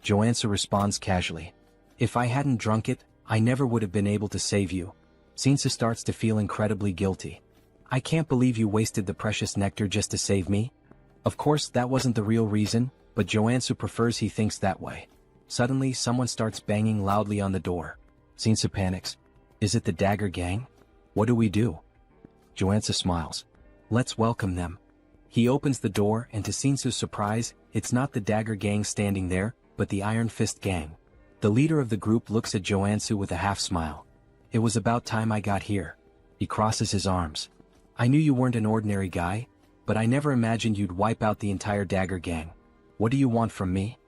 Joonsoo responds casually. If I hadn't drunk it, I never would have been able to save you. Joonsoo starts to feel incredibly guilty. I can't believe you wasted the precious nectar just to save me. Of course, that wasn't the real reason, but Joonsoo prefers he thinks that way. Suddenly, someone starts banging loudly on the door. Joonsoo panics. Is it the Dagger Gang? What do we do? Joonsoo smiles. Let's welcome them. He opens the door and to Joonsoo's surprise, it's not the Dagger Gang standing there, but the Iron Fist Gang. The leader of the group looks at Joonsoo with a half smile. It was about time I got here. He crosses his arms. I knew you weren't an ordinary guy, but I never imagined you'd wipe out the entire Dagger Gang. What do you want from me?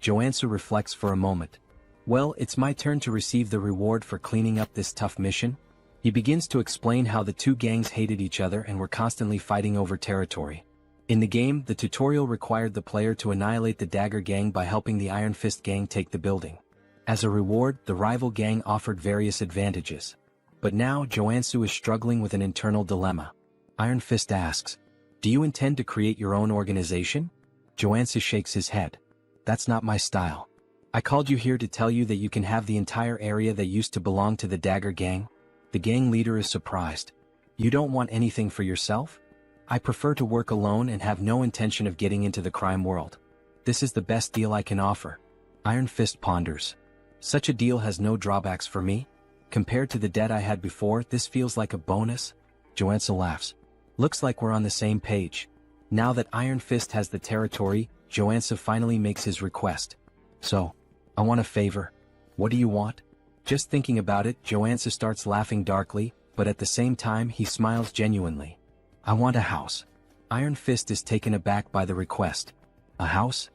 Joonsoo reflects for a moment. Well, it's my turn to receive the reward for cleaning up this tough mission. He begins to explain how the two gangs hated each other and were constantly fighting over territory. In the game, the tutorial required the player to annihilate the Dagger Gang by helping the Iron Fist Gang take the building. As a reward, the rival gang offered various advantages. But now, Joonsoo is struggling with an internal dilemma. Iron Fist asks, do you intend to create your own organization? Joonsoo shakes his head. That's not my style. I called you here to tell you that you can have the entire area that used to belong to the Dagger Gang. The gang leader is surprised. You don't want anything for yourself? I prefer to work alone and have no intention of getting into the crime world. This is the best deal I can offer. Iron Fist ponders. Such a deal has no drawbacks for me. Compared to the debt I had before, this feels like a bonus. Joonsoo laughs. Looks like we're on the same page. Now that Iron Fist has the territory, Joonsoo finally makes his request. So, I want a favor. What do you want? Just thinking about it, Joonsoo starts laughing darkly, but at the same time he smiles genuinely. I want a house. Iron Fist is taken aback by the request. A house?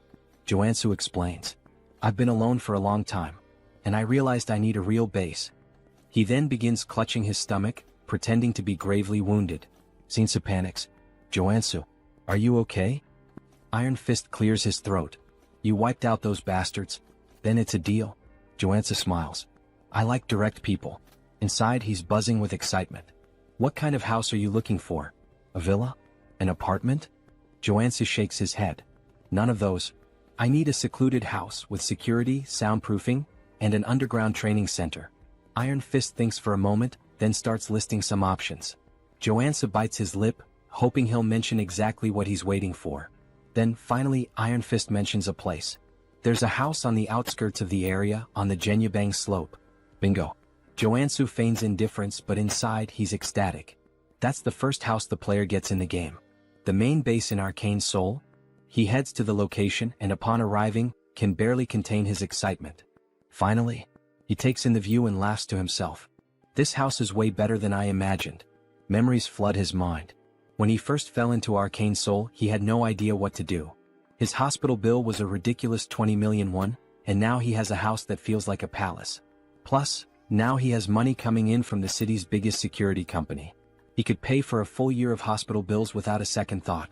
Joonsoo explains. I've been alone for a long time, and I realized I need a real base. He then begins clutching his stomach, pretending to be gravely wounded. Joonsoo panics. Joonsoo, are you okay? Iron Fist clears his throat. You wiped out those bastards. Then it's a deal. Joonsoo smiles. I like direct people. Inside he's buzzing with excitement. What kind of house are you looking for? A villa? An apartment? Joonsoo shakes his head. None of those. I need a secluded house with security, soundproofing, and an underground training center. Iron Fist thinks for a moment, then starts listing some options. Joonsoo bites his lip, hoping he'll mention exactly what he's waiting for. Then, finally, Iron Fist mentions a place. There's a house on the outskirts of the area, on the Jenyabang slope. Bingo. Joonsoo feigns indifference, but inside he's ecstatic. That's the first house the player gets in the game. The main base in Arcane Seoul. He heads to the location and upon arriving, can barely contain his excitement. Finally, he takes in the view and laughs to himself. This house is way better than I imagined. Memories flood his mind. When he first fell into Arcane Seoul, he had no idea what to do. His hospital bill was a ridiculous 20 million won, and now he has a house that feels like a palace. Plus, now he has money coming in from the city's biggest security company. He could pay for a full year of hospital bills without a second thought.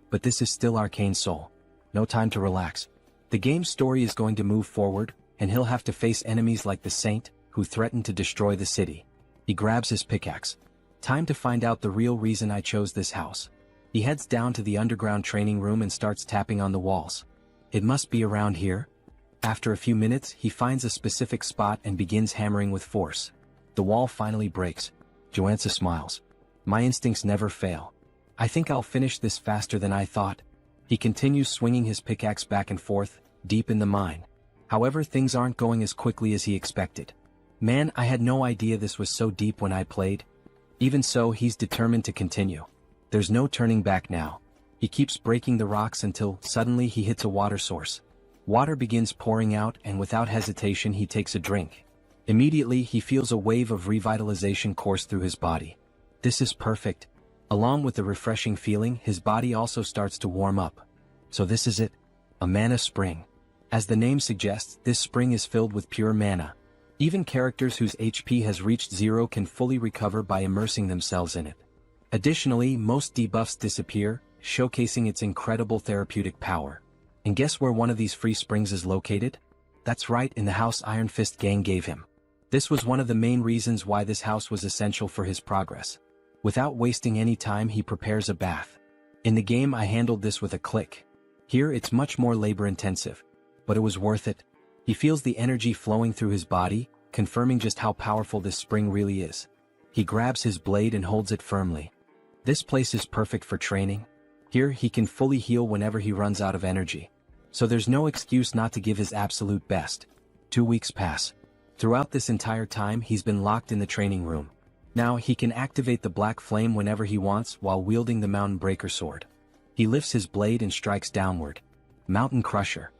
But this is still Arcane Seoul. No time to relax. The game's story is going to move forward, and he'll have to face enemies like the Saint, who threaten to destroy the city. He grabs his pickaxe. Time to find out the real reason I chose this house. He heads down to the underground training room and starts tapping on the walls. It must be around here. After a few minutes, he finds a specific spot and begins hammering with force. The wall finally breaks. Joonsoo smiles. My instincts never fail. I think I'll finish this faster than I thought. He continues swinging his pickaxe back and forth, deep in the mine. However, things aren't going as quickly as he expected. Man, I had no idea this was so deep when I played. Even so, he's determined to continue. There's no turning back now. He keeps breaking the rocks until, suddenly he hits a water source. Water begins pouring out and without hesitation he takes a drink. Immediately he feels a wave of revitalization course through his body. This is perfect. Along with the refreshing feeling, his body also starts to warm up. So this is it. A mana spring. As the name suggests, this spring is filled with pure mana. Even characters whose HP has reached 0 can fully recover by immersing themselves in it. Additionally, most debuffs disappear, showcasing its incredible therapeutic power. And guess where one of these free springs is located? That's right, in the house Iron Fist gang gave him. This was one of the main reasons why this house was essential for his progress. Without wasting any time, he prepares a bath. In the game I handled this with a click. Here it's much more labor-intensive. But it was worth it. He feels the energy flowing through his body, confirming just how powerful this spring really is. He grabs his blade and holds it firmly. This place is perfect for training. Here he can fully heal whenever he runs out of energy. So there's no excuse not to give his absolute best. 2 weeks pass. Throughout this entire time he's been locked in the training room. Now he can activate the black flame whenever he wants while wielding the Mountain Breaker sword. He lifts his blade and strikes downward. Mountain Crusher.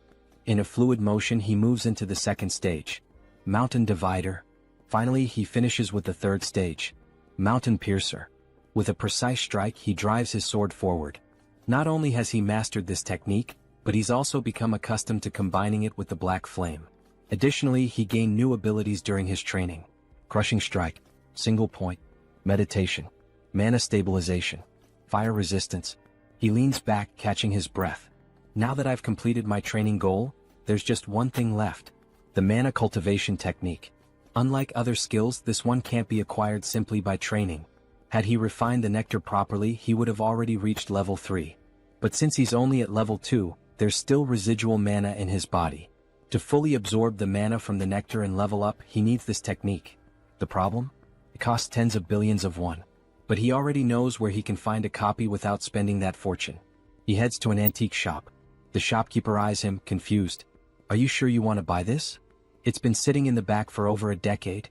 In a fluid motion he moves into the second stage. Mountain Divider. Finally he finishes with the third stage. Mountain Piercer. With a precise strike he drives his sword forward. Not only has he mastered this technique, but he's also become accustomed to combining it with the black flame. Additionally, he gained new abilities during his training. Crushing Strike, Single Point, Meditation, Mana Stabilization, Fire Resistance. He leans back, catching his breath. Now that I've completed my training goal, there's just one thing left. The Mana Cultivation Technique. Unlike other skills, this one can't be acquired simply by training. Had he refined the nectar properly, he would have already reached level 3. But since he's only at level 2, there's still residual mana in his body. To fully absorb the mana from the nectar and level up, he needs this technique. The problem? It costs tens of billions of won. But he already knows where he can find a copy without spending that fortune. He heads to an antique shop. The shopkeeper eyes him, confused. Are you sure you want to buy this? It's been sitting in the back for over a decade.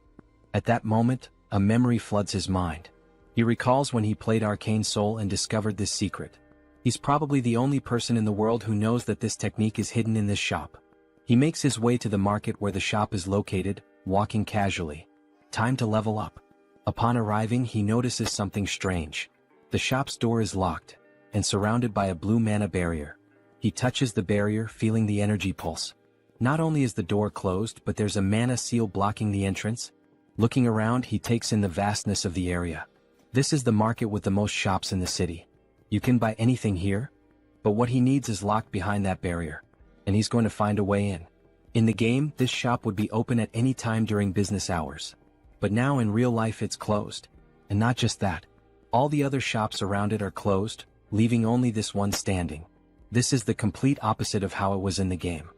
At that moment, a memory floods his mind. He recalls when he played Arcane Seoul and discovered this secret. He's probably the only person in the world who knows that this technique is hidden in this shop. He makes his way to the market where the shop is located, walking casually. Time to level up. Upon arriving, he notices something strange. The shop's door is locked, and surrounded by a blue mana barrier. He touches the barrier, feeling the energy pulse. Not only is the door closed, but there's a mana seal blocking the entrance. Looking around, he takes in the vastness of the area. This is the market with the most shops in the city. You can buy anything here, but what he needs is locked behind that barrier. And he's going to find a way in. In the game, this shop would be open at any time during business hours. But now in real life it's closed. And not just that. All the other shops around it are closed, leaving only this one standing. This is the complete opposite of how it was in the game.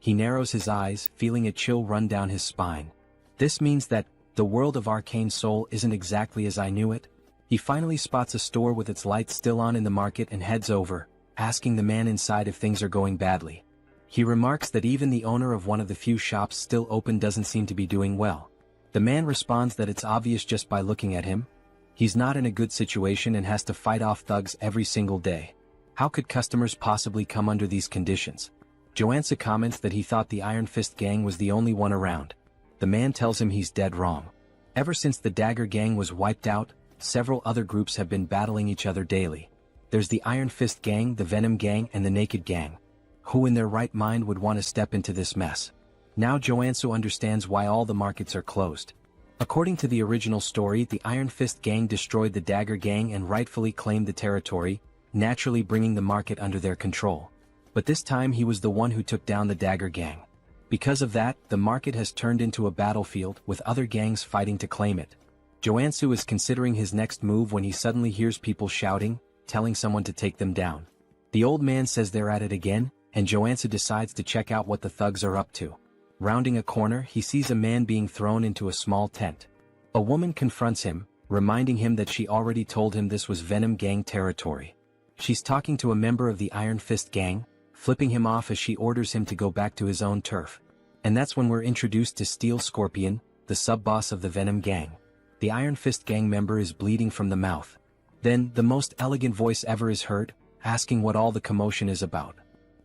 He narrows his eyes, feeling a chill run down his spine. This means that the world of Arcane Seoul isn't exactly as I knew it. He finally spots a store with its lights still on in the market and heads over, asking the man inside if things are going badly. He remarks that even the owner of one of the few shops still open doesn't seem to be doing well. The man responds that it's obvious just by looking at him. He's not in a good situation and has to fight off thugs every single day. How could customers possibly come under these conditions? Joonsoo comments that he thought the Iron Fist gang was the only one around. The man tells him he's dead wrong. Ever since the Dagger gang was wiped out, several other groups have been battling each other daily. There's the Iron Fist gang, the Venom gang, and the Naked gang. Who in their right mind would want to step into this mess? Now Joonsoo understands why all the markets are closed. According to the original story, the Iron Fist gang destroyed the Dagger gang and rightfully claimed the territory, naturally bringing the market under their control. But this time he was the one who took down the Dagger gang. Because of that, the market has turned into a battlefield, with other gangs fighting to claim it. Joonsoo is considering his next move when he suddenly hears people shouting, telling someone to take them down. The old man says they're at it again, and Joonsoo decides to check out what the thugs are up to. Rounding a corner, he sees a man being thrown into a small tent. A woman confronts him, reminding him that she already told him this was Venom gang territory. She's talking to a member of the Iron Fist gang, flipping him off as she orders him to go back to his own turf. And that's when we're introduced to Steel Scorpion, the sub-boss of the Venom gang. The Iron Fist gang member is bleeding from the mouth. Then, the most elegant voice ever is heard, asking what all the commotion is about.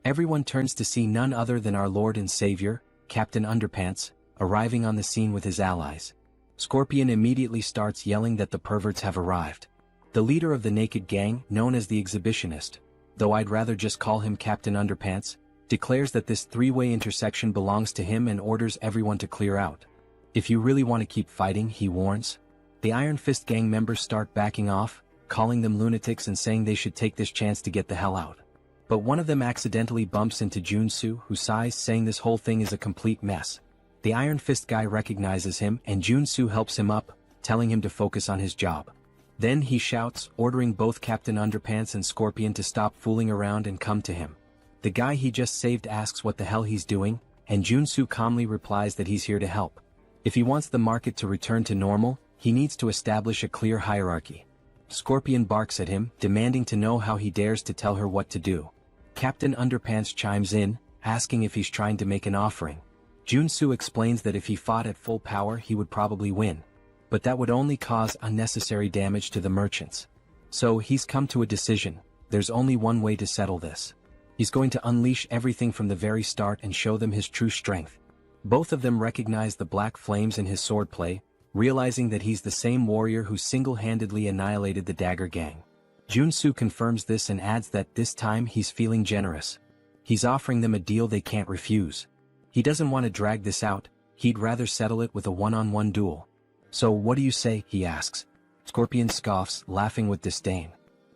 Everyone turns to see none other than our Lord and Savior, Captain Underpants, arriving on the scene with his allies. Scorpion immediately starts yelling that the perverts have arrived. The leader of the Naked gang, known as the Exhibitionist, though I'd rather just call him Captain Underpants, declares that this three-way intersection belongs to him and orders everyone to clear out. If you really want to keep fighting, he warns. The Iron Fist gang members start backing off, calling them lunatics and saying they should take this chance to get the hell out. But one of them accidentally bumps into Joonsoo, who sighs, saying this whole thing is a complete mess. The Iron Fist guy recognizes him and Joonsoo helps him up, telling him to focus on his job. Then he shouts, ordering both Captain Underpants and Scorpion to stop fooling around and come to him. The guy he just saved asks what the hell he's doing, and Joonsoo calmly replies that he's here to help. If he wants the market to return to normal, he needs to establish a clear hierarchy. Scorpion barks at him, demanding to know how he dares to tell her what to do. Captain Underpants chimes in, asking if he's trying to make an offering. Joonsoo explains that if he fought at full power he would probably win. But that would only cause unnecessary damage to the merchants. So he's come to a decision. There's only one way to settle this. He's going to unleash everything from the very start and show them his true strength. Both of them recognize the black flames in his swordplay, realizing that he's the same warrior who single-handedly annihilated the Dagger Gang. Joonsoo confirms this and adds that this time he's feeling generous. He's offering them a deal they can't refuse. He doesn't want to drag this out, he'd rather settle it with a one-on-one duel. So what do you say, he asks. Scorpion scoffs, laughing with disdain.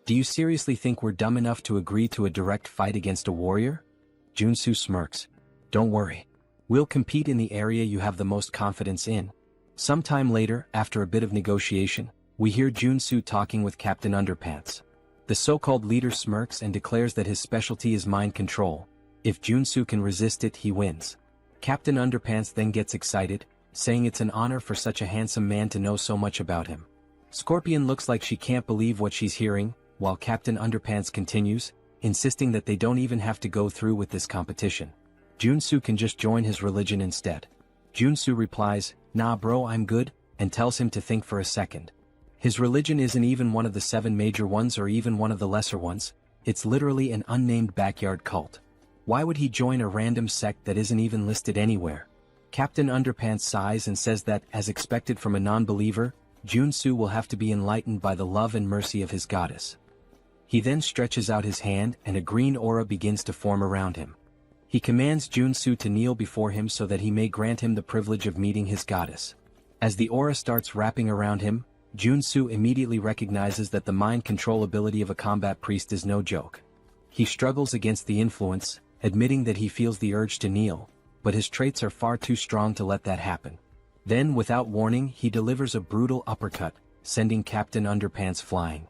Do you seriously think we're dumb enough to agree to a direct fight against a warrior? Joonsoo smirks. Don't worry. We'll compete in the area you have the most confidence in. Sometime later, after a bit of negotiation, we hear Joonsoo talking with Captain Underpants. The so-called leader smirks and declares that his specialty is mind control. If Joonsoo can resist it, he wins. Captain Underpants then gets excited, saying it's an honor for such a handsome man to know so much about him. Scorpion looks like she can't believe what she's hearing, while Captain Underpants continues, insisting that they don't even have to go through with this competition. Joonsoo can just join his religion instead. Joonsoo replies, "Nah bro, I'm good," and tells him to think for a second. His religion isn't even one of the 7 major ones or even one of the lesser ones, it's literally an unnamed backyard cult. Why would he join a random sect that isn't even listed anywhere? Captain Underpants sighs and says that, as expected from a non-believer, Joonsoo will have to be enlightened by the love and mercy of his goddess. He then stretches out his hand and a green aura begins to form around him. He commands Joonsoo to kneel before him so that he may grant him the privilege of meeting his goddess. As the aura starts wrapping around him, Joonsoo immediately recognizes that the mind control ability of a combat priest is no joke. He struggles against the influence, admitting that he feels the urge to kneel, but his traits are far too strong to let that happen. Then, without warning, he delivers a brutal uppercut, sending Captain Underpants flying.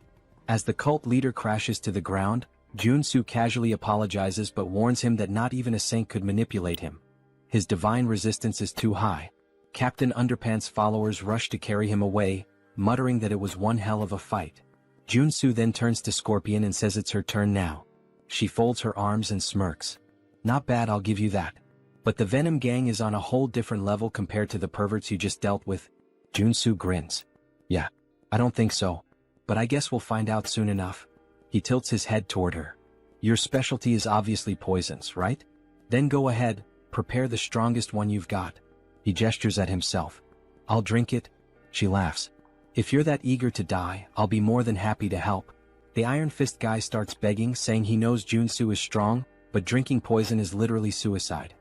As the cult leader crashes to the ground, Joonsoo casually apologizes but warns him that not even a saint could manipulate him. His divine resistance is too high. Captain Underpants' followers rush to carry him away, muttering that it was one hell of a fight. Joonsoo then turns to Scorpion and says it's her turn now. She folds her arms and smirks. Not bad, I'll give you that. But the Venom Gang is on a whole different level compared to the perverts you just dealt with. Joonsoo grins. Yeah, I don't think so. But I guess we'll find out soon enough. He tilts his head toward her. Your specialty is obviously poisons, right? Then go ahead, prepare the strongest one you've got. He gestures at himself. I'll drink it. She laughs. If you're that eager to die, I'll be more than happy to help. The Iron Fist guy starts begging, saying he knows Joonsoo is strong, but drinking poison is literally suicide.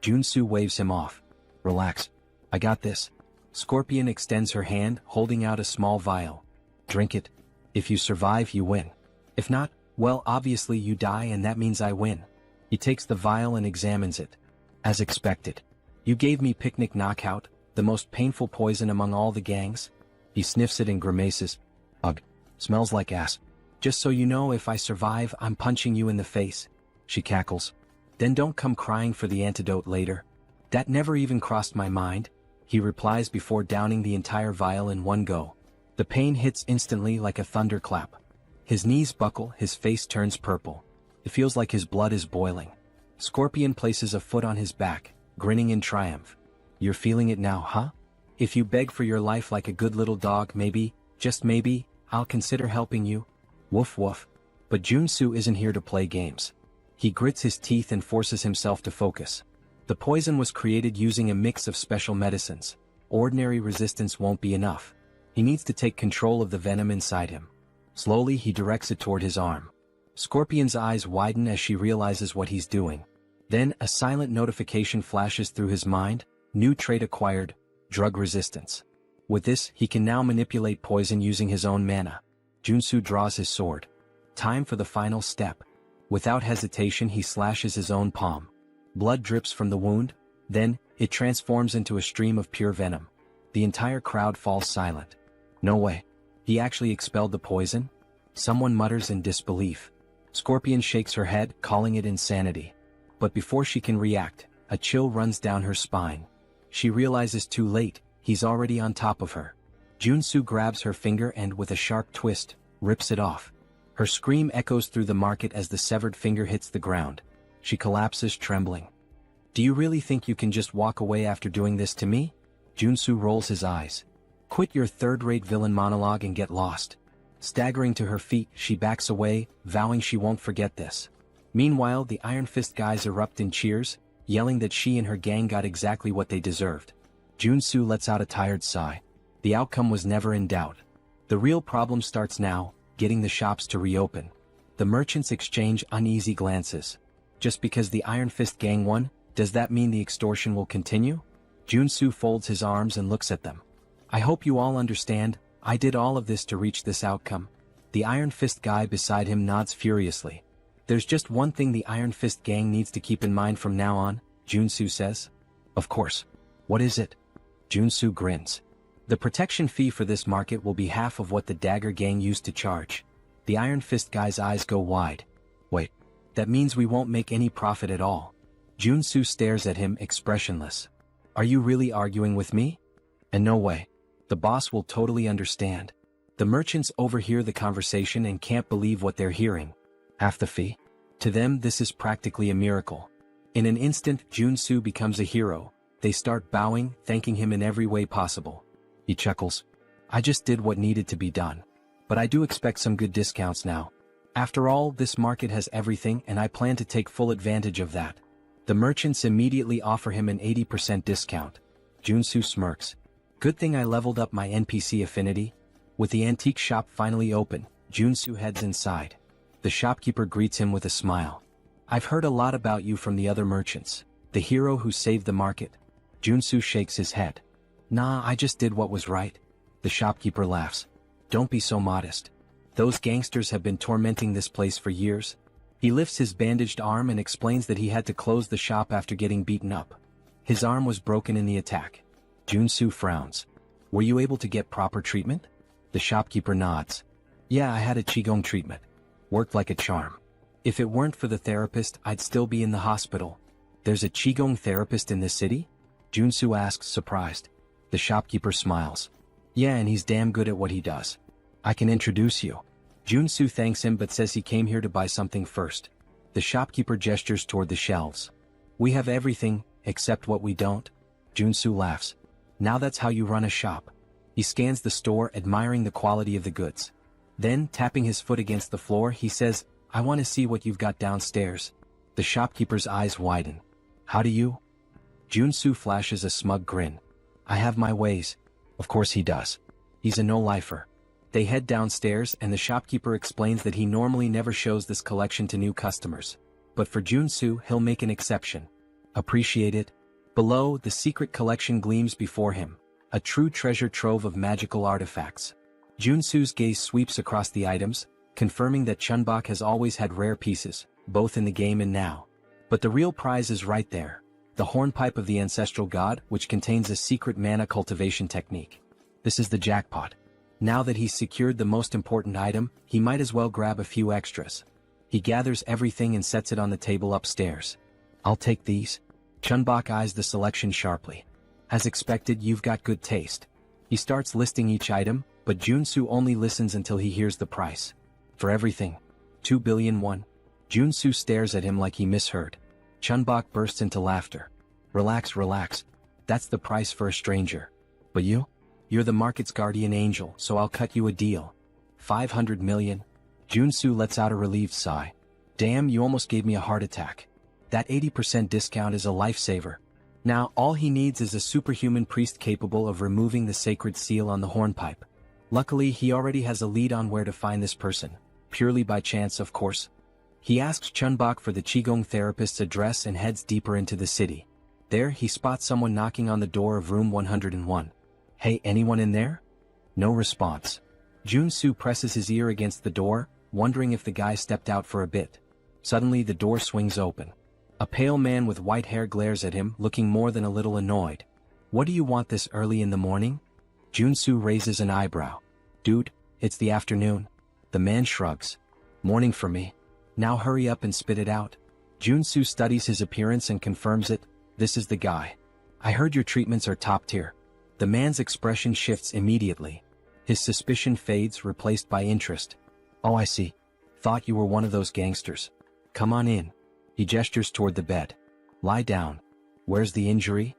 Joonsoo waves him off. Relax. I got this. Scorpion extends her hand, holding out a small vial. Drink it. If you survive, you win. If not, well, obviously you die and that means I win. He takes the vial and examines it. As expected. You gave me picnic knockout, the most painful poison among all the gangs. He sniffs it and grimaces. Ugh. Smells like ass. Just so you know, if I survive, I'm punching you in the face. She cackles. Then don't come crying for the antidote later. That never even crossed my mind. He replies before downing the entire vial in one go. The pain hits instantly like a thunderclap. His knees buckle, his face turns purple. It feels like his blood is boiling. Scorpion places a foot on his back, grinning in triumph. You're feeling it now, huh? If you beg for your life like a good little dog, maybe, just maybe, I'll consider helping you. Woof woof. But Joonsoo isn't here to play games. He grits his teeth and forces himself to focus. The poison was created using a mix of special medicines. Ordinary resistance won't be enough. He needs to take control of the venom inside him. Slowly he directs it toward his arm. Scorpion's eyes widen as she realizes what he's doing. Then a silent notification flashes through his mind. New trait acquired, drug resistance. With this, he can now manipulate poison using his own mana. Joonsoo draws his sword. Time for the final step. Without hesitation he slashes his own palm. Blood drips from the wound, then, it transforms into a stream of pure venom. The entire crowd falls silent. No way. He actually expelled the poison? Someone mutters in disbelief. Scorpion shakes her head, calling it insanity. But before she can react, a chill runs down her spine. She realizes too late, he's already on top of her. Joonsoo grabs her finger and, with a sharp twist, rips it off. Her scream echoes through the market as the severed finger hits the ground. She collapses, trembling. Do you really think you can just walk away after doing this to me? Joonsoo rolls his eyes. Quit your third-rate villain monologue and get lost. Staggering to her feet, she backs away, vowing she won't forget this. Meanwhile, the Iron Fist guys erupt in cheers, yelling that she and her gang got exactly what they deserved. Joonsoo lets out a tired sigh. The outcome was never in doubt. The real problem starts now, getting the shops to reopen. The merchants exchange uneasy glances. Just because the Iron Fist gang won, does that mean the extortion will continue? Joonsoo folds his arms and looks at them. I hope you all understand, I did all of this to reach this outcome. The Iron Fist guy beside him nods furiously. There's just one thing the Iron Fist gang needs to keep in mind from now on, Joonsoo says. Of course. What is it? Joonsoo grins. The protection fee for this market will be half of what the Dagger gang used to charge. The Iron Fist guy's eyes go wide. Wait, that means we won't make any profit at all. Joonsoo stares at him, expressionless. Are you really arguing with me? And no way. The boss will totally understand. The merchants overhear the conversation and can't believe what they're hearing. Half the fee? To them this is practically a miracle. In an instant, Joonsoo becomes a hero. They start bowing, thanking him in every way possible. He chuckles. I just did what needed to be done. But I do expect some good discounts now. After all, this market has everything and I plan to take full advantage of that. The merchants immediately offer him an 80% discount. Joonsoo smirks. Good thing I leveled up my NPC affinity. With the antique shop finally open, Joonsoo heads inside. The shopkeeper greets him with a smile. I've heard a lot about you from the other merchants. The hero who saved the market. Joonsoo shakes his head. Nah, I just did what was right. The shopkeeper laughs. Don't be so modest. Those gangsters have been tormenting this place for years. He lifts his bandaged arm and explains that he had to close the shop after getting beaten up. His arm was broken in the attack. Joonsoo frowns. Were you able to get proper treatment? The shopkeeper nods. Yeah, I had a qigong treatment. Worked like a charm. If it weren't for the therapist, I'd still be in the hospital. There's a qigong therapist in this city? Joonsoo asks, surprised. The shopkeeper smiles. Yeah, and he's damn good at what he does. I can introduce you. Joonsoo thanks him but says he came here to buy something first. The shopkeeper gestures toward the shelves. We have everything, except what we don't. Joonsoo laughs. Now that's how you run a shop. He scans the store, admiring the quality of the goods. Then, tapping his foot against the floor, he says, I want to see what you've got downstairs. The shopkeeper's eyes widen. How do you? Joonsoo flashes a smug grin. I have my ways. Of course he does. He's a no-lifer. They head downstairs and the shopkeeper explains that he normally never shows this collection to new customers. But for Joonsoo, he'll make an exception. Appreciate it? Below, the secret collection gleams before him. A true treasure trove of magical artifacts. Joonsoo's gaze sweeps across the items, confirming that Chunbok has always had rare pieces, both in the game and now. But the real prize is right there. The hornpipe of the ancestral god, which contains a secret mana cultivation technique. This is the jackpot. Now that he's secured the most important item, he might as well grab a few extras. He gathers everything and sets it on the table upstairs. I'll take these. Chunbok eyes the selection sharply. As expected, you've got good taste. He starts listing each item, but Joonsoo only listens until he hears the price. For everything. 2 billion won. Joonsoo stares at him like he misheard. Chunbok bursts into laughter. Relax, relax. That's the price for a stranger. But you? You're the market's guardian angel, so I'll cut you a deal. 500 million. Joonsoo lets out a relieved sigh. Damn, you almost gave me a heart attack. That 80% discount is a lifesaver. Now, all he needs is a superhuman priest capable of removing the sacred seal on the hornpipe. Luckily, he already has a lead on where to find this person. Purely by chance, of course. He asks Chunbok for the Qigong therapist's address and heads deeper into the city. There, he spots someone knocking on the door of room 101. Hey, anyone in there? No response. Joonsoo presses his ear against the door, wondering if the guy stepped out for a bit. Suddenly the door swings open. A pale man with white hair glares at him, looking more than a little annoyed. "What do you want this early in the morning?" Joonsoo raises an eyebrow. "Dude, it's the afternoon." The man shrugs. "Morning for me. Now hurry up and spit it out." Joonsoo studies his appearance and confirms it. "This is the guy. I heard your treatments are top tier." The man's expression shifts immediately. His suspicion fades, replaced by interest. "Oh, I see. Thought you were one of those gangsters. Come on in." He gestures toward the bed. "Lie down. Where's the injury?"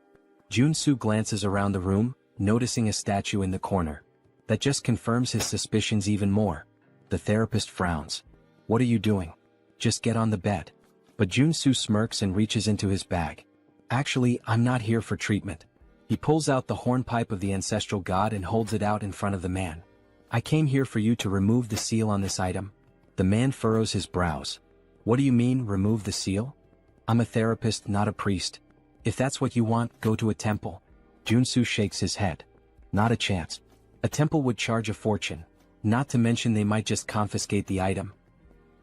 Joonsoo glances around the room, noticing a statue in the corner. That just confirms his suspicions even more. The therapist frowns. "What are you doing? Just get on the bed." But Joonsoo smirks and reaches into his bag. "Actually, I'm not here for treatment." He pulls out the hornpipe of the ancestral god and holds it out in front of the man. "I came here for you to remove the seal on this item." The man furrows his brows. "What do you mean, remove the seal?" "I'm a therapist, not a priest. If that's what you want, go to a temple." Joonsoo shakes his head. "Not a chance. A temple would charge a fortune. Not to mention they might just confiscate the item."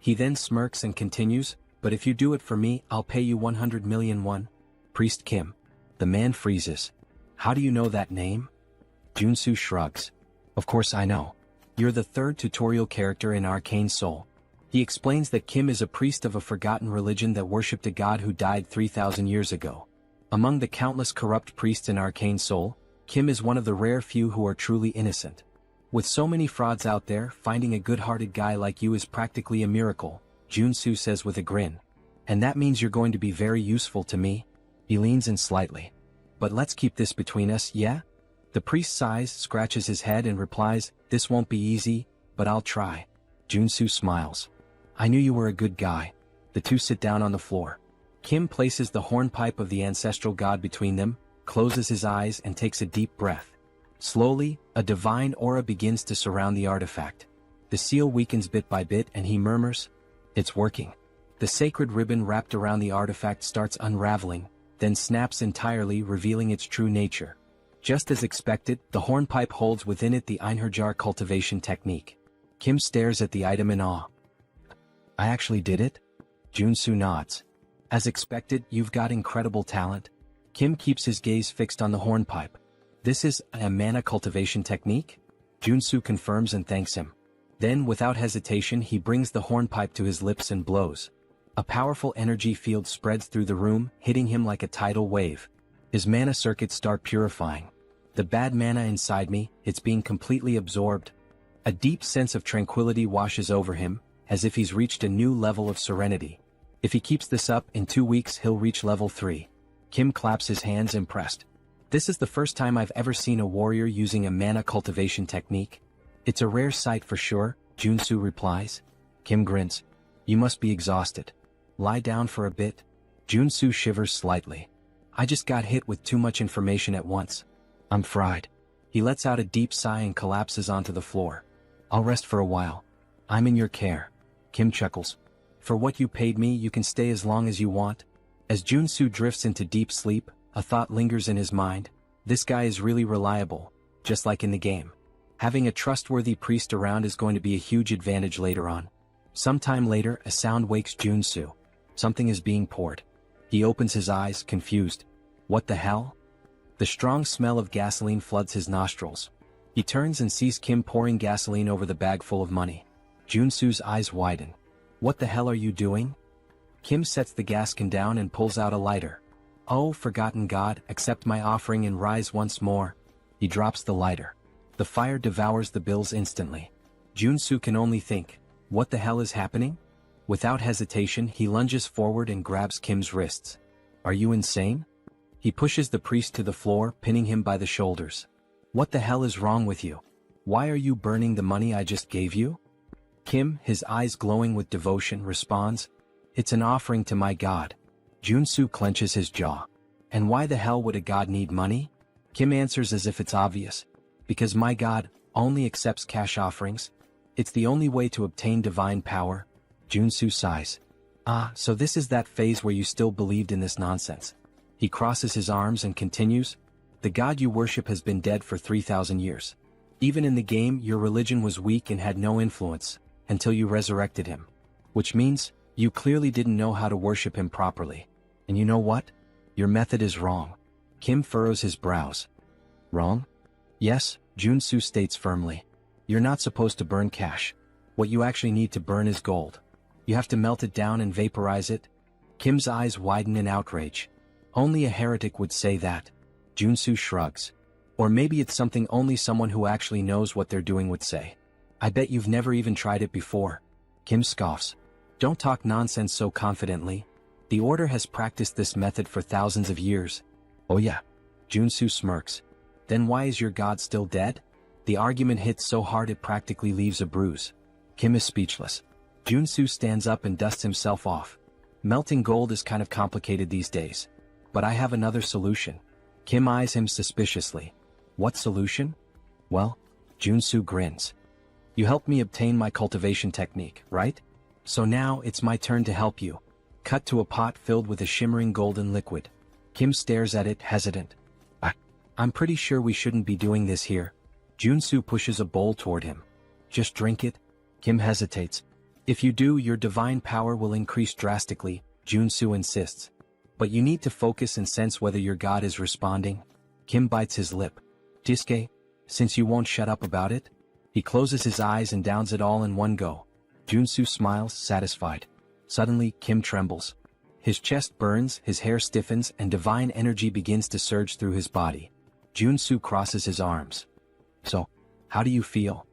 He then smirks and continues, "But if you do it for me, I'll pay you 100 million won." "Priest Kim." The man freezes. "How do you know that name?" Joonsoo shrugs. "Of course I know. You're the third tutorial character in Arcane Seoul." He explains that Kim is a priest of a forgotten religion that worshipped a god who died 3,000 years ago. Among the countless corrupt priests in Arcane Seoul, Kim is one of the rare few who are truly innocent. "With so many frauds out there, finding a good-hearted guy like you is practically a miracle," Joonsoo says with a grin. "And that means you're going to be very useful to me." He leans in slightly. "But let's keep this between us, yeah?" The priest sighs, scratches his head and replies, "This won't be easy, but I'll try." Joonsoo smiles. "I knew you were a good guy." The two sit down on the floor. Kim places the hornpipe of the ancestral god between them, closes his eyes and takes a deep breath. Slowly, a divine aura begins to surround the artifact. The seal weakens bit by bit and he murmurs, "It's working." The sacred ribbon wrapped around the artifact starts unraveling, then snaps entirely, revealing its true nature. Just as expected, the hornpipe holds within it the Einherjar cultivation technique. Kim stares at the item in awe. "I actually did it?" Joonsoo nods. "As expected, you've got incredible talent." Kim keeps his gaze fixed on the hornpipe. "This is a mana cultivation technique?" Joonsoo confirms and thanks him. Then, without hesitation, he brings the hornpipe to his lips and blows. A powerful energy field spreads through the room, hitting him like a tidal wave. His mana circuits start purifying. "The bad mana inside me, it's being completely absorbed." A deep sense of tranquility washes over him, as if he's reached a new level of serenity. If he keeps this up, in 2 weeks he'll reach level 3. Kim claps his hands, impressed. "This is the first time I've ever seen a warrior using a mana cultivation technique." "It's a rare sight for sure," Joonsoo replies. Kim grins. "You must be exhausted. Lie down for a bit." Joonsoo shivers slightly. "I just got hit with too much information at once. I'm fried." He lets out a deep sigh and collapses onto the floor. "I'll rest for a while. I'm in your care." Kim chuckles. "For what you paid me, you can stay as long as you want." As Joonsoo drifts into deep sleep, a thought lingers in his mind. This guy is really reliable, just like in the game. Having a trustworthy priest around is going to be a huge advantage later on. Sometime later, a sound wakes Joonsoo. Something is being poured. He opens his eyes, confused. What the hell? The strong smell of gasoline floods his nostrils. He turns and sees Kim pouring gasoline over the bag full of money. Joonsoo's eyes widen. "What the hell are you doing?" Kim sets the gas can down and pulls out a lighter. "Oh, forgotten god, accept my offering and rise once more." He drops the lighter. The fire devours the bills instantly. Joonsoo can only think, what the hell is happening? Without hesitation, he lunges forward and grabs Kim's wrists. "Are you insane?" He pushes the priest to the floor, pinning him by the shoulders. "What the hell is wrong with you? Why are you burning the money I just gave you?" Kim, his eyes glowing with devotion, responds, "It's an offering to my god." Joonsoo clenches his jaw. "And why the hell would a god need money?" Kim answers as if it's obvious. "Because my god only accepts cash offerings. It's the only way to obtain divine power." Joonsoo sighs. "Ah, so this is that phase where you still believed in this nonsense." He crosses his arms and continues, "The god you worship has been dead for 3,000 years. Even in the game, your religion was weak and had no influence, until you resurrected him. Which means, You clearly didn't know how to worship him properly. And you know what? Your method is wrong. Kim furrows his brows. Wrong? Yes, Joonsoo states firmly. You're not supposed to burn cash. What you actually need to burn is gold. You have to melt it down and vaporize it. Kim's eyes widen in outrage. Only a heretic would say that. Joonsoo shrugs. Or maybe it's something only someone who actually knows what they're doing would say. I bet you've never even tried it before. Kim scoffs. Don't talk nonsense so confidently. The Order has practiced this method for thousands of years. Oh yeah. Joonsoo smirks. Then why is your god still dead? The argument hits so hard it practically leaves a bruise. Kim is speechless. Joonsoo stands up and dusts himself off. Melting gold is kind of complicated these days. But I have another solution. Kim eyes him suspiciously. What solution? Well, Joonsoo grins. You helped me obtain my cultivation technique, right? So now it's my turn to help you. Cut to a pot filled with a shimmering golden liquid. Kim stares at it, hesitant. I'm pretty sure we shouldn't be doing this here. Joonsoo pushes a bowl toward him. Just drink it. Kim hesitates. If you do, your divine power will increase drastically, Joonsoo insists. But you need to focus and sense whether your god is responding. Kim bites his lip. Diske, since you won't shut up about it? He closes his eyes and downs it all in one go. Joonsoo smiles, satisfied. Suddenly, Kim trembles. His chest burns, his hair stiffens, and divine energy begins to surge through his body. Joonsoo crosses his arms. So, how do you feel?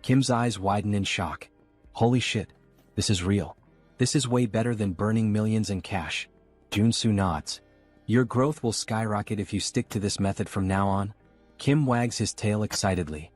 Kim's eyes widen in shock. Holy shit. This is real. This is way better than burning millions in cash. Joonsoo nods. Your growth will skyrocket if you stick to this method from now on. Kim wags his tail excitedly.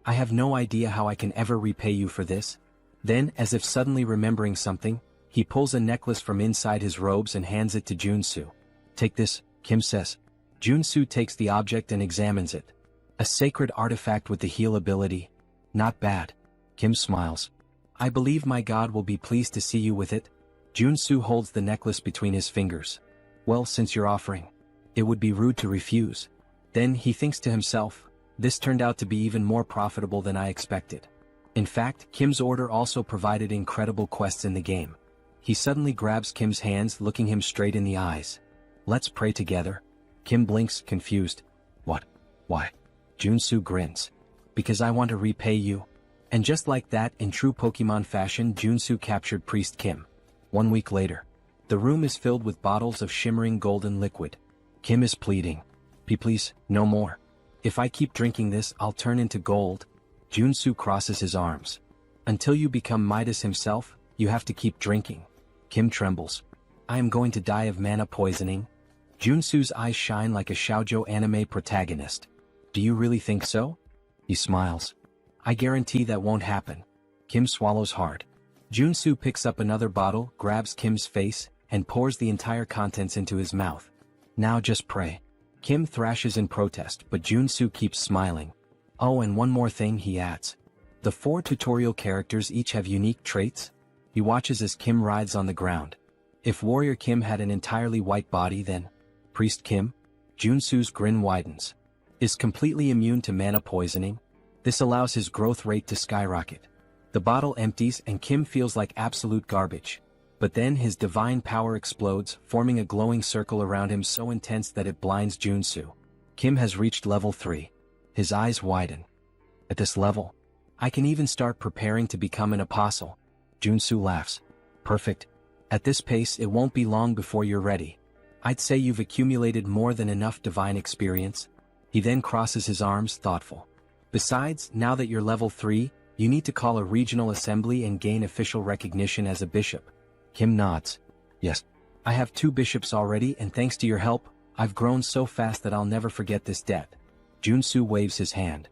I have no idea how I can ever repay you for this. Then, as if suddenly remembering something, he pulls a necklace from inside his robes and hands it to Joonsoo. Take this, Kim says. Joonsoo takes the object and examines it. A sacred artifact with the heal ability. Not bad. Kim smiles. I believe my god will be pleased to see you with it. Joonsoo holds the necklace between his fingers. Well, since you're offering, it would be rude to refuse. Then he thinks to himself, this turned out to be even more profitable than I expected. In fact, Kim's order also provided incredible quests in the game. He suddenly grabs Kim's hands, looking him straight in the eyes. Let's pray together. Kim blinks, confused. What? Why? Joonsoo grins. Because I want to repay you. And just like that, in true Pokemon fashion, Joonsoo captured Priest Kim. 1 week later. The room is filled with bottles of shimmering golden liquid. Kim is pleading. Please, no more. If I keep drinking this, I'll turn into gold. Joonsoo crosses his arms. Until you become Midas himself, you have to keep drinking. Kim trembles. I am going to die of mana poisoning. Joonsoo's eyes shine like a shoujo anime protagonist. Do you really think so? He smiles. I guarantee that won't happen. Kim swallows hard. Joonsoo picks up another bottle, grabs Kim's face, and pours the entire contents into his mouth. Now just pray. Kim thrashes in protest, but Joonsoo keeps smiling. Oh, and one more thing, he adds. The 4 tutorial characters each have unique traits. He watches as Kim writhes on the ground. If Warrior Kim had an entirely white body, then Priest Kim? Joonsoo's grin widens. Is completely immune to mana poisoning. This allows his growth rate to skyrocket. The bottle empties and Kim feels like absolute garbage. But then his divine power explodes, forming a glowing circle around him so intense that it blinds Joonsoo. Kim has reached level 3. His eyes widen. At this level, I can even start preparing to become an apostle. Joonsoo laughs. Perfect. At this pace, it won't be long before you're ready. I'd say you've accumulated more than enough divine experience. He then crosses his arms, thoughtful. Besides, now that you're level 3, you need to call a regional assembly and gain official recognition as a bishop. Kim nods. Yes. I have 2 bishops already, and thanks to your help, I've grown so fast that I'll never forget this debt. Joonsoo waves his hand.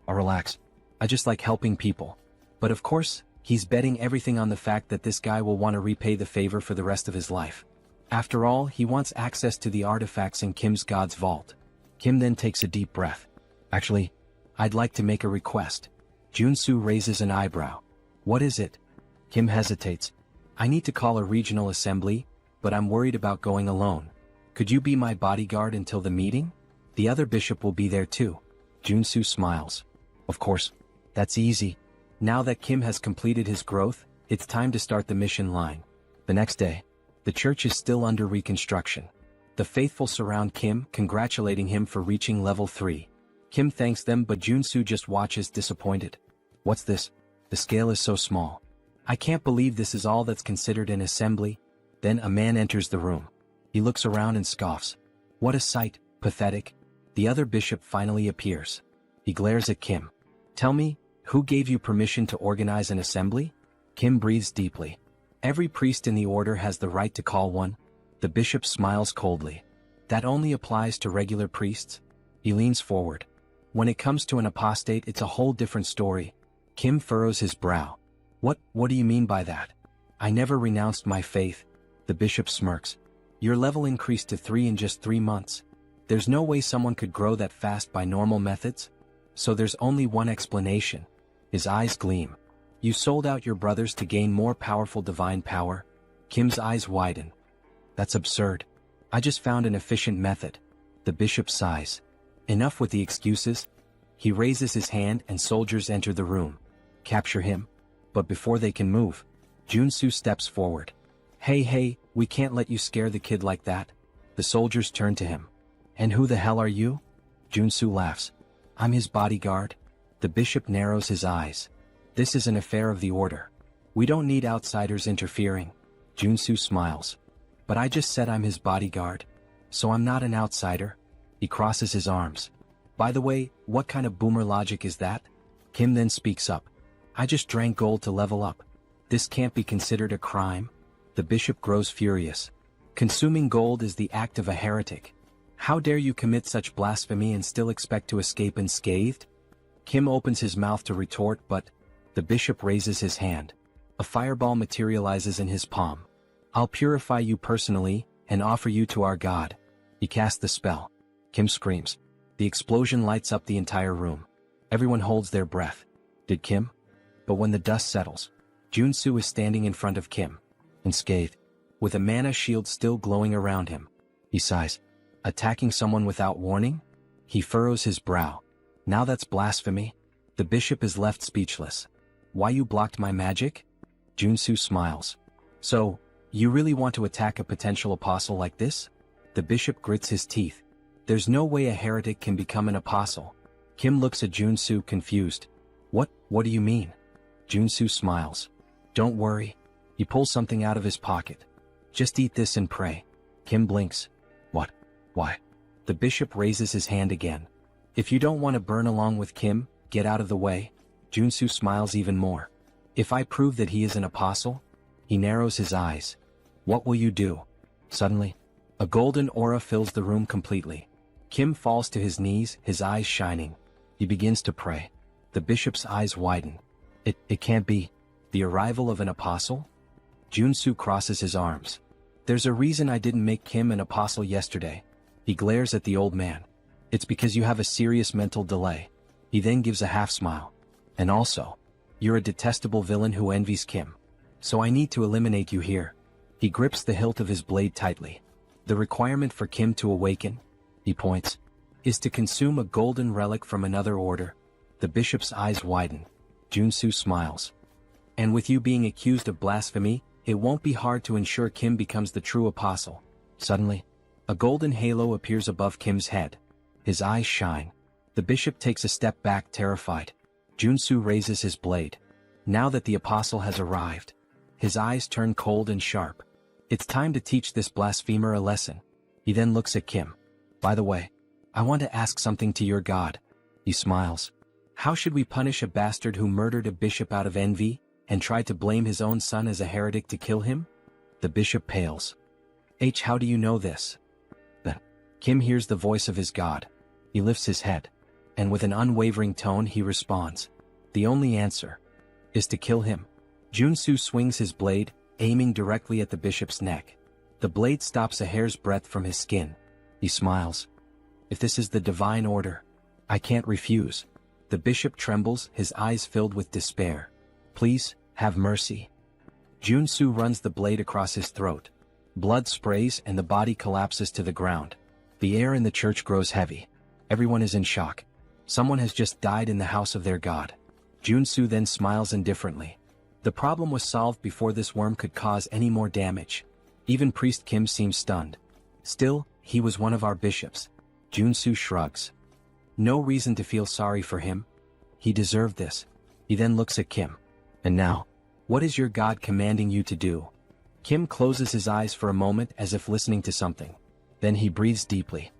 Oh, relax. I just like helping people. But of course, he's betting everything on the fact that this guy will want to repay the favor for the rest of his life. After all, he wants access to the artifacts in Kim's god's vault. Kim then takes a deep breath. Actually, I'd like to make a request. Joonsoo raises an eyebrow. What is it? Kim hesitates. I need to call a regional assembly, but I'm worried about going alone. Could you be my bodyguard until the meeting? The other bishop will be there too. Joonsoo smiles. Of course. That's easy. Now that Kim has completed his growth, It's time to start the mission line. The next day, the church is still under reconstruction. The faithful surround Kim, congratulating him for reaching level 3. Kim thanks them, but Joonsoo just watches disappointed. What's this? The scale is so small. I can't believe this is all that's considered an assembly. Then a man enters the room. He looks around and scoffs. What a sight, pathetic. The other bishop finally appears. He glares at Kim. Tell me, who gave you permission to organize an assembly? Kim breathes deeply. Every priest in the order has the right to call one. The bishop smiles coldly. That only applies to regular priests? He leans forward. When it comes to an apostate, it's a whole different story. Kim furrows his brow. What do you mean by that? I never renounced my faith. The bishop smirks. Your level increased to 3 in just 3 months. There's no way someone could grow that fast by normal methods? So there's only one explanation. His eyes gleam. You sold out your brothers to gain more powerful divine power? Kim's eyes widen. That's absurd. I just found an efficient method. The bishop sighs. Enough with the excuses. He raises his hand and soldiers enter the room. Capture him. But before they can move, Joonsoo steps forward. Hey, we can't let you scare the kid like that. The soldiers turn to him. And who the hell are you? Joonsoo laughs. I'm his bodyguard. The bishop narrows his eyes. This is an affair of the order. We don't need outsiders interfering. Joonsoo smiles. But I just said I'm his bodyguard. So I'm not an outsider. He crosses his arms. By the way, what kind of boomer logic is that? Kim then speaks up. I just drank gold to level up. This can't be considered a crime. The bishop grows furious. Consuming gold is the act of a heretic. How dare you commit such blasphemy and still expect to escape unscathed? Kim opens his mouth to retort, but the bishop raises his hand. A fireball materializes in his palm. I'll purify you personally and offer you to our God. He casts the spell. Kim screams. The explosion lights up the entire room. Everyone holds their breath. Did Kim? But when the dust settles, Joonsoo is standing in front of Kim, unscathed, with a mana shield still glowing around him. He sighs. Attacking someone without warning? He furrows his brow. Now that's blasphemy. The bishop is left speechless. Why you blocked my magic? Joonsoo smiles. So, you really want to attack a potential apostle like this? The bishop grits his teeth. There's no way a heretic can become an apostle. Kim looks at Joonsoo confused. What do you mean? Joonsoo smiles. Don't worry. He pulls something out of his pocket. Just eat this and pray. Kim blinks. What? Why? The bishop raises his hand again. If you don't want to burn along with Kim, get out of the way. Joonsoo smiles even more. If I prove that he is an apostle? He narrows his eyes. What will you do? Suddenly, a golden aura fills the room completely. Kim falls to his knees, his eyes shining. He begins to pray. The bishop's eyes widen. It can't be. The arrival of an apostle? Joonsoo crosses his arms. There's a reason I didn't make Kim an apostle yesterday. He glares at the old man. It's because you have a serious mental delay. He then gives a half smile. And also, you're a detestable villain who envies Kim. So I need to eliminate you here. He grips the hilt of his blade tightly. The requirement for Kim to awaken, he points, is to consume a golden relic from another order. The bishop's eyes widen. Joonsoo smiles. And with you being accused of blasphemy, it won't be hard to ensure Kim becomes the true apostle. Suddenly, a golden halo appears above Kim's head. His eyes shine. The bishop takes a step back, terrified. Joonsoo raises his blade. Now that the apostle has arrived, his eyes turn cold and sharp. It's time to teach this blasphemer a lesson. He then looks at Kim. By the way, I want to ask something to your God. He smiles. How should we punish a bastard who murdered a bishop out of envy and tried to blame his own son as a heretic to kill him? The bishop pales. How do you know this? Then, Kim hears the voice of his God. He lifts his head, and with an unwavering tone he responds. The only answer is to kill him. Joonsoo swings his blade, aiming directly at the bishop's neck. The blade stops a hair's breadth from his skin. He smiles. If this is the divine order, I can't refuse. The bishop trembles, his eyes filled with despair. Please, have mercy. Joonsoo runs the blade across his throat. Blood sprays and the body collapses to the ground. The air in the church grows heavy. Everyone is in shock. Someone has just died in the house of their god. Joonsoo then smiles indifferently. The problem was solved before this worm could cause any more damage. Even Priest Kim seems stunned. Still, he was one of our bishops. Joonsoo shrugs. No reason to feel sorry for him. He deserved this. He then looks at Kim. And now, what is your god commanding you to do? Kim closes his eyes for a moment as if listening to something. Then he breathes deeply.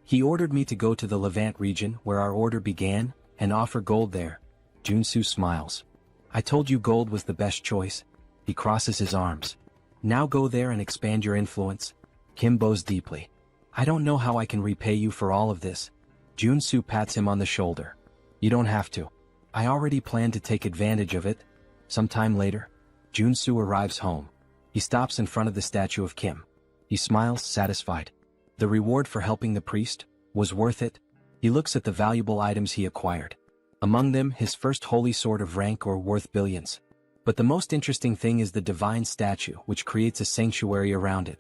He ordered me to go to the Levant region where our order began, and offer gold there. Joonsoo smiles. I told you gold was the best choice. He crosses his arms. Now go there and expand your influence. Kim bows deeply. I don't know how I can repay you for all of this. Joonsoo pats him on the shoulder. You don't have to. I already planned to take advantage of it. Sometime later, Joonsoo arrives home. He stops in front of the statue of Kim. He smiles, satisfied. The reward for helping the priest was worth it. He looks at the valuable items he acquired. Among them, his first holy sword of rank or worth billions. But the most interesting thing is the divine statue, which creates a sanctuary around it.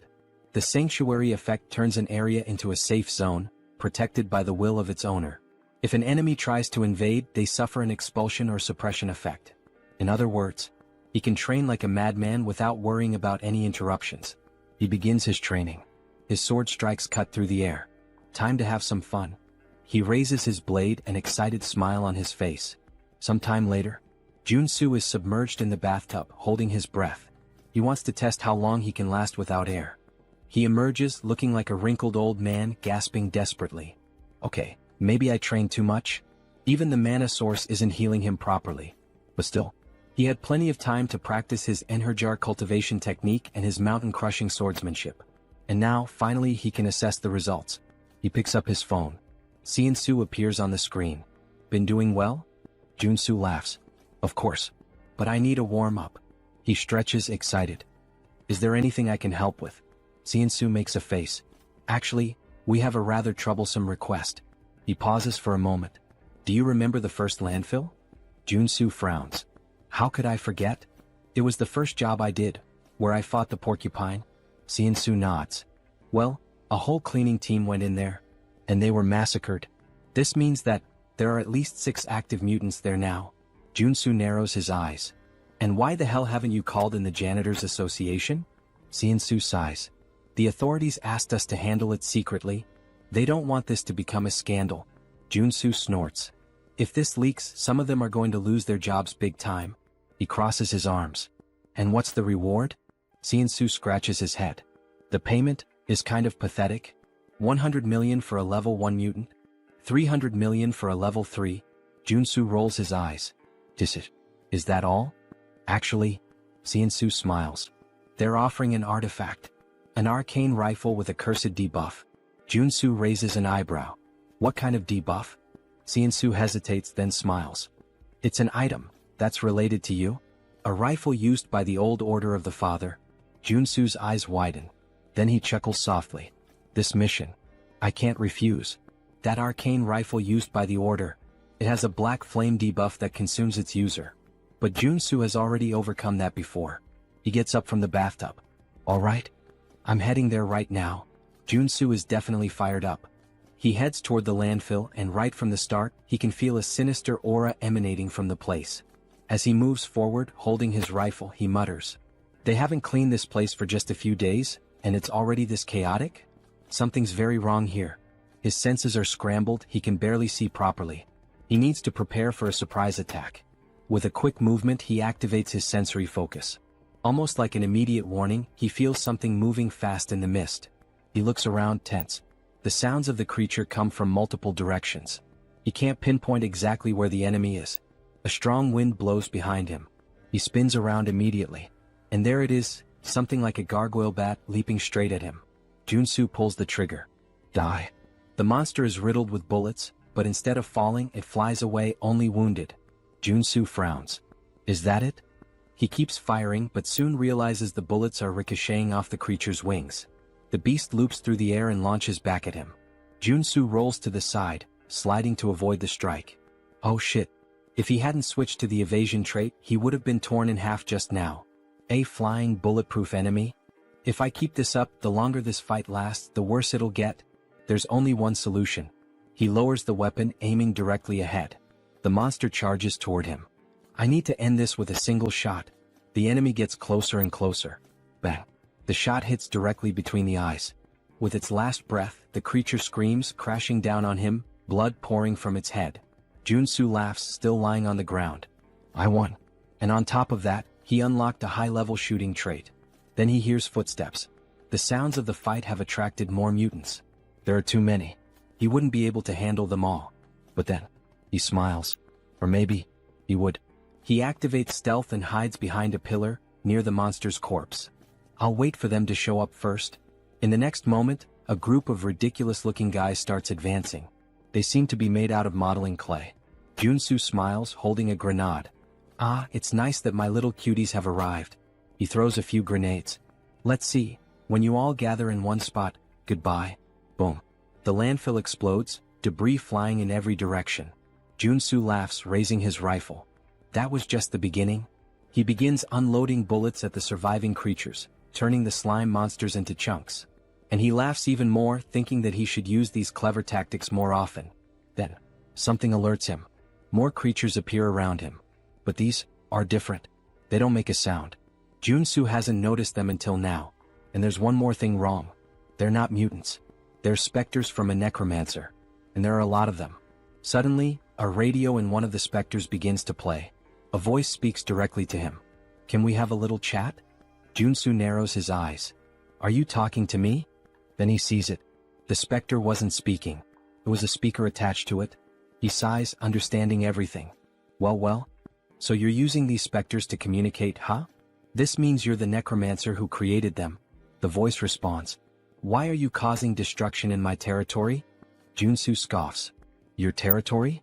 The sanctuary effect turns an area into a safe zone, protected by the will of its owner. If an enemy tries to invade, they suffer an expulsion or suppression effect. In other words, he can train like a madman without worrying about any interruptions. He begins his training. His sword strikes cut through the air. Time to have some fun. He raises his blade, an excited smile on his face. Sometime later, Joonsoo is submerged in the bathtub, holding his breath. He wants to test how long he can last without air. He emerges, looking like a wrinkled old man, gasping desperately. Okay, maybe I trained too much? Even the mana source isn't healing him properly. But still, he had plenty of time to practice his Enherjar cultivation technique and his mountain-crushing swordsmanship. And now, finally, he can assess the results. He picks up his phone. Joonsoo appears on the screen. Been doing well? Joonsoo laughs. Of course. But I need a warm-up. He stretches, excited. Is there anything I can help with? Joonsoo makes a face. Actually, we have a rather troublesome request. He pauses for a moment. Do you remember the first landfill? Joonsoo frowns. How could I forget? It was the first job I did, where I fought the porcupine. Joonsoo nods. Well, a whole cleaning team went in there, and they were massacred. This means that there are at least 6 active mutants there now. Joonsoo narrows his eyes. And why the hell haven't you called in the Janitors Association? Joonsoo sighs. The authorities asked us to handle it secretly. They don't want this to become a scandal. Joonsoo snorts. If this leaks, some of them are going to lose their jobs big time. He crosses his arms. And what's the reward? Joonsoo scratches his head. The payment is kind of pathetic. 100 million for a level 1 mutant. 300 million for a level 3. Joonsoo rolls his eyes. Is that all? Actually, Joonsoo smiles. They're offering an artifact. An arcane rifle with a cursed debuff. Joonsoo raises an eyebrow. What kind of debuff? Joonsoo hesitates, then smiles. It's an item that's related to you. A rifle used by the old order of the Father. Joonsoo's eyes widen. Then he chuckles softly. This mission, I can't refuse. That arcane rifle used by the order. It has a black flame debuff that consumes its user. But Joonsoo has already overcome that before. He gets up from the bathtub. Alright. I'm heading there right now. Joonsoo is definitely fired up. He heads toward the landfill, and right from the start, he can feel a sinister aura emanating from the place. As he moves forward, holding his rifle, he mutters. They haven't cleaned this place for just a few days, and it's already this chaotic? Something's very wrong here. His senses are scrambled, he can barely see properly. He needs to prepare for a surprise attack. With a quick movement, he activates his sensory focus. Almost like an immediate warning, he feels something moving fast in the mist. He looks around, tense. The sounds of the creature come from multiple directions. He can't pinpoint exactly where the enemy is. A strong wind blows behind him. He spins around immediately. And there it is, something like a gargoyle bat leaping straight at him. Joonsoo pulls the trigger. Die. The monster is riddled with bullets, but instead of falling, it flies away, only wounded. Joonsoo frowns. Is that it? He keeps firing, but soon realizes the bullets are ricocheting off the creature's wings. The beast loops through the air and launches back at him. Joonsoo rolls to the side, sliding to avoid the strike. Oh shit. If he hadn't switched to the evasion trait, he would have been torn in half just now. A flying, bulletproof enemy? If I keep this up, the longer this fight lasts, the worse it'll get. There's only one solution. He lowers the weapon, aiming directly ahead. The monster charges toward him. I need to end this with a single shot. The enemy gets closer and closer. Bang. The shot hits directly between the eyes. With its last breath, the creature screams, crashing down on him, blood pouring from its head. Joonsoo laughs, still lying on the ground. I won. And on top of that, he unlocked a high-level shooting trait. Then he hears footsteps. The sounds of the fight have attracted more mutants. There are too many. He wouldn't be able to handle them all. But then, he smiles. Or maybe, he would. He activates stealth and hides behind a pillar, near the monster's corpse. I'll wait for them to show up first. In the next moment, a group of ridiculous-looking guys starts advancing. They seem to be made out of modeling clay. Joonsoo smiles, holding a grenade. Ah, it's nice that my little cuties have arrived. He throws a few grenades. Let's see, when you all gather in one spot, goodbye. Boom. The landfill explodes, debris flying in every direction. Joonsoo laughs, raising his rifle. That was just the beginning. He begins unloading bullets at the surviving creatures, turning the slime monsters into chunks. And he laughs even more, thinking that he should use these clever tactics more often. Then, something alerts him. More creatures appear around him. But these are different. They don't make a sound. Joonsoo hasn't noticed them until now. And there's one more thing wrong. They're not mutants. They're specters from a necromancer. And there are a lot of them. Suddenly, a radio in one of the specters begins to play. A voice speaks directly to him. Can we have a little chat? Joonsoo narrows his eyes. Are you talking to me? Then he sees it. The specter wasn't speaking. There was a speaker attached to it. He sighs, understanding everything. Well. So you're using these specters to communicate, huh? This means you're the necromancer who created them. The voice responds. Why are you causing destruction in my territory? Joonsoo scoffs. Your territory?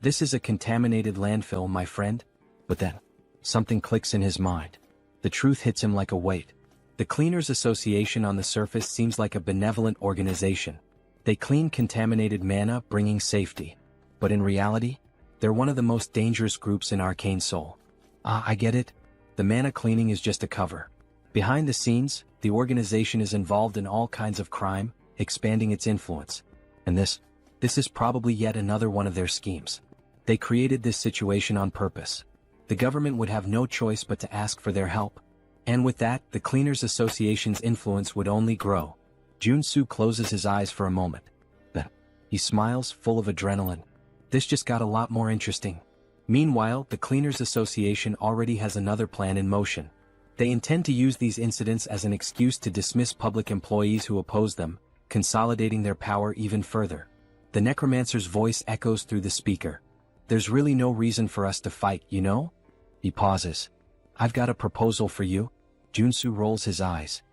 This is a contaminated landfill, my friend. But then, something clicks in his mind. The truth hits him like a weight. The Cleaners Association on the surface seems like a benevolent organization. They clean contaminated mana, bringing safety. But in reality, they're one of the most dangerous groups in Arcane Seoul. Ah, I get it. The mana cleaning is just a cover. Behind the scenes, the organization is involved in all kinds of crime, expanding its influence. And this is probably yet another one of their schemes. They created this situation on purpose. The government would have no choice but to ask for their help. And with that, the Cleaners Association's influence would only grow. Joonsoo closes his eyes for a moment. Then, he smiles, full of adrenaline. This just got a lot more interesting. Meanwhile, the Cleaners Association already has another plan in motion. They intend to use these incidents as an excuse to dismiss public employees who oppose them, consolidating their power even further. The necromancer's voice echoes through the speaker. There's really no reason for us to fight, you know? He pauses. I've got a proposal for you. Joonsoo rolls his eyes.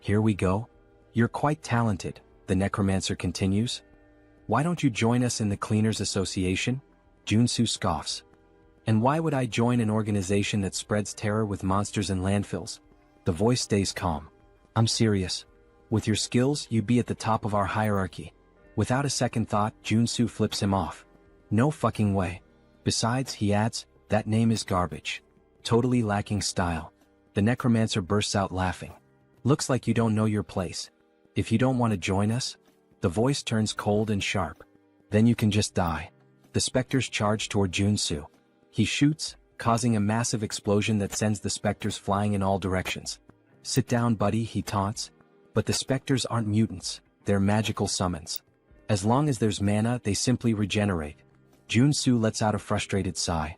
Here we go. You're quite talented, the necromancer continues. Why don't you join us in the Cleaners Association? Joonsoo scoffs. And why would I join an organization that spreads terror with monsters and landfills? The voice stays calm. I'm serious. With your skills, you'd be at the top of our hierarchy. Without a second thought, Joonsoo flips him off. No fucking way. Besides, he adds, that name is garbage. Totally lacking style. The necromancer bursts out laughing. Looks like you don't know your place. If you don't want to join us, the voice turns cold and sharp. Then you can just die. The specters charge toward Joonsoo. He shoots, causing a massive explosion that sends the specters flying in all directions. Sit down, buddy, he taunts. But the specters aren't mutants, they're magical summons. As long as there's mana, they simply regenerate. Joonsoo lets out a frustrated sigh.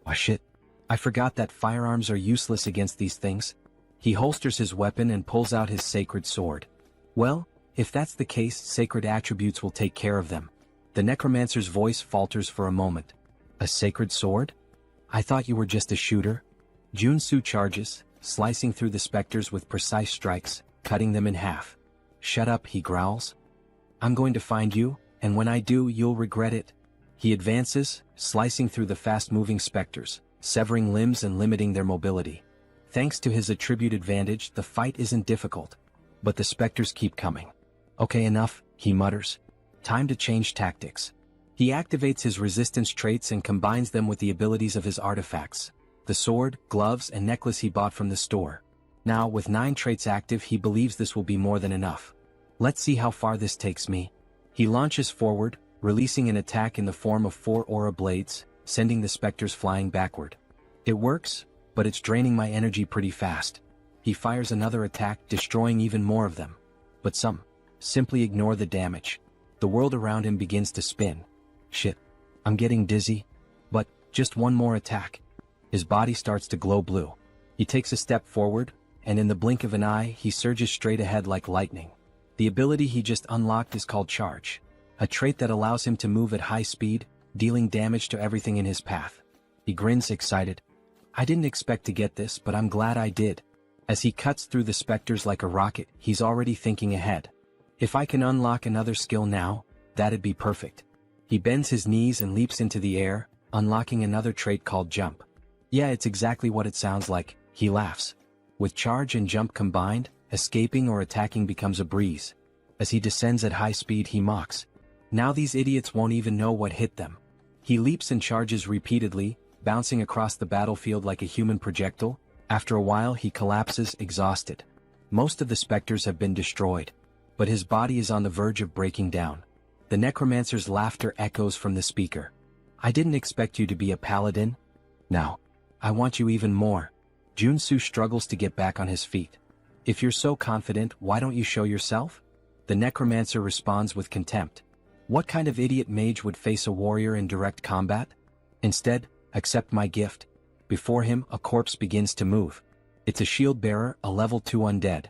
Oh shit. I forgot that firearms are useless against these things. He holsters his weapon and pulls out his sacred sword. Well, if that's the case, sacred attributes will take care of them. The necromancer's voice falters for a moment. A sacred sword? I thought you were just a shooter. Joonsoo charges, slicing through the specters with precise strikes, cutting them in half. Shut up, he growls. I'm going to find you, and when I do, you'll regret it. He advances, slicing through the fast-moving specters, severing limbs and limiting their mobility. Thanks to his attribute advantage, the fight isn't difficult. But the specters keep coming. Okay, enough, he mutters. Time to change tactics. He activates his resistance traits and combines them with the abilities of his artifacts. The sword, gloves, and necklace he bought from the store. Now, with 9 traits active, he believes this will be more than enough. Let's see how far this takes me. He launches forward, releasing an attack in the form of 4 aura blades, sending the specters flying backward. It works, but it's draining my energy pretty fast. He fires another attack, destroying even more of them. But some simply ignore the damage. The world around him begins to spin. Shit. I'm getting dizzy. But just one more attack. His body starts to glow blue. He takes a step forward, and in the blink of an eye, he surges straight ahead like lightning. The ability he just unlocked is called Charge, a trait that allows him to move at high speed, dealing damage to everything in his path. He grins excited. I didn't expect to get this, but I'm glad I did. As he cuts through the specters like a rocket, he's already thinking ahead. If I can unlock another skill now, that'd be perfect. He bends his knees and leaps into the air, unlocking another trait called Jump. Yeah, it's exactly what it sounds like, he laughs. With Charge and Jump combined, escaping or attacking becomes a breeze. As he descends at high speed, he mocks. Now these idiots won't even know what hit them. He leaps and charges repeatedly, bouncing across the battlefield like a human projectile. After a while he collapses, exhausted. Most of the specters have been destroyed, but his body is on the verge of breaking down. The necromancer's laughter echoes from the speaker. I didn't expect you to be a paladin. Now, I want you even more. Joonsoo struggles to get back on his feet. If you're so confident, why don't you show yourself? The necromancer responds with contempt. What kind of idiot mage would face a warrior in direct combat? Instead, accept my gift. Before him, a corpse begins to move. It's a shield bearer, a level 2 undead.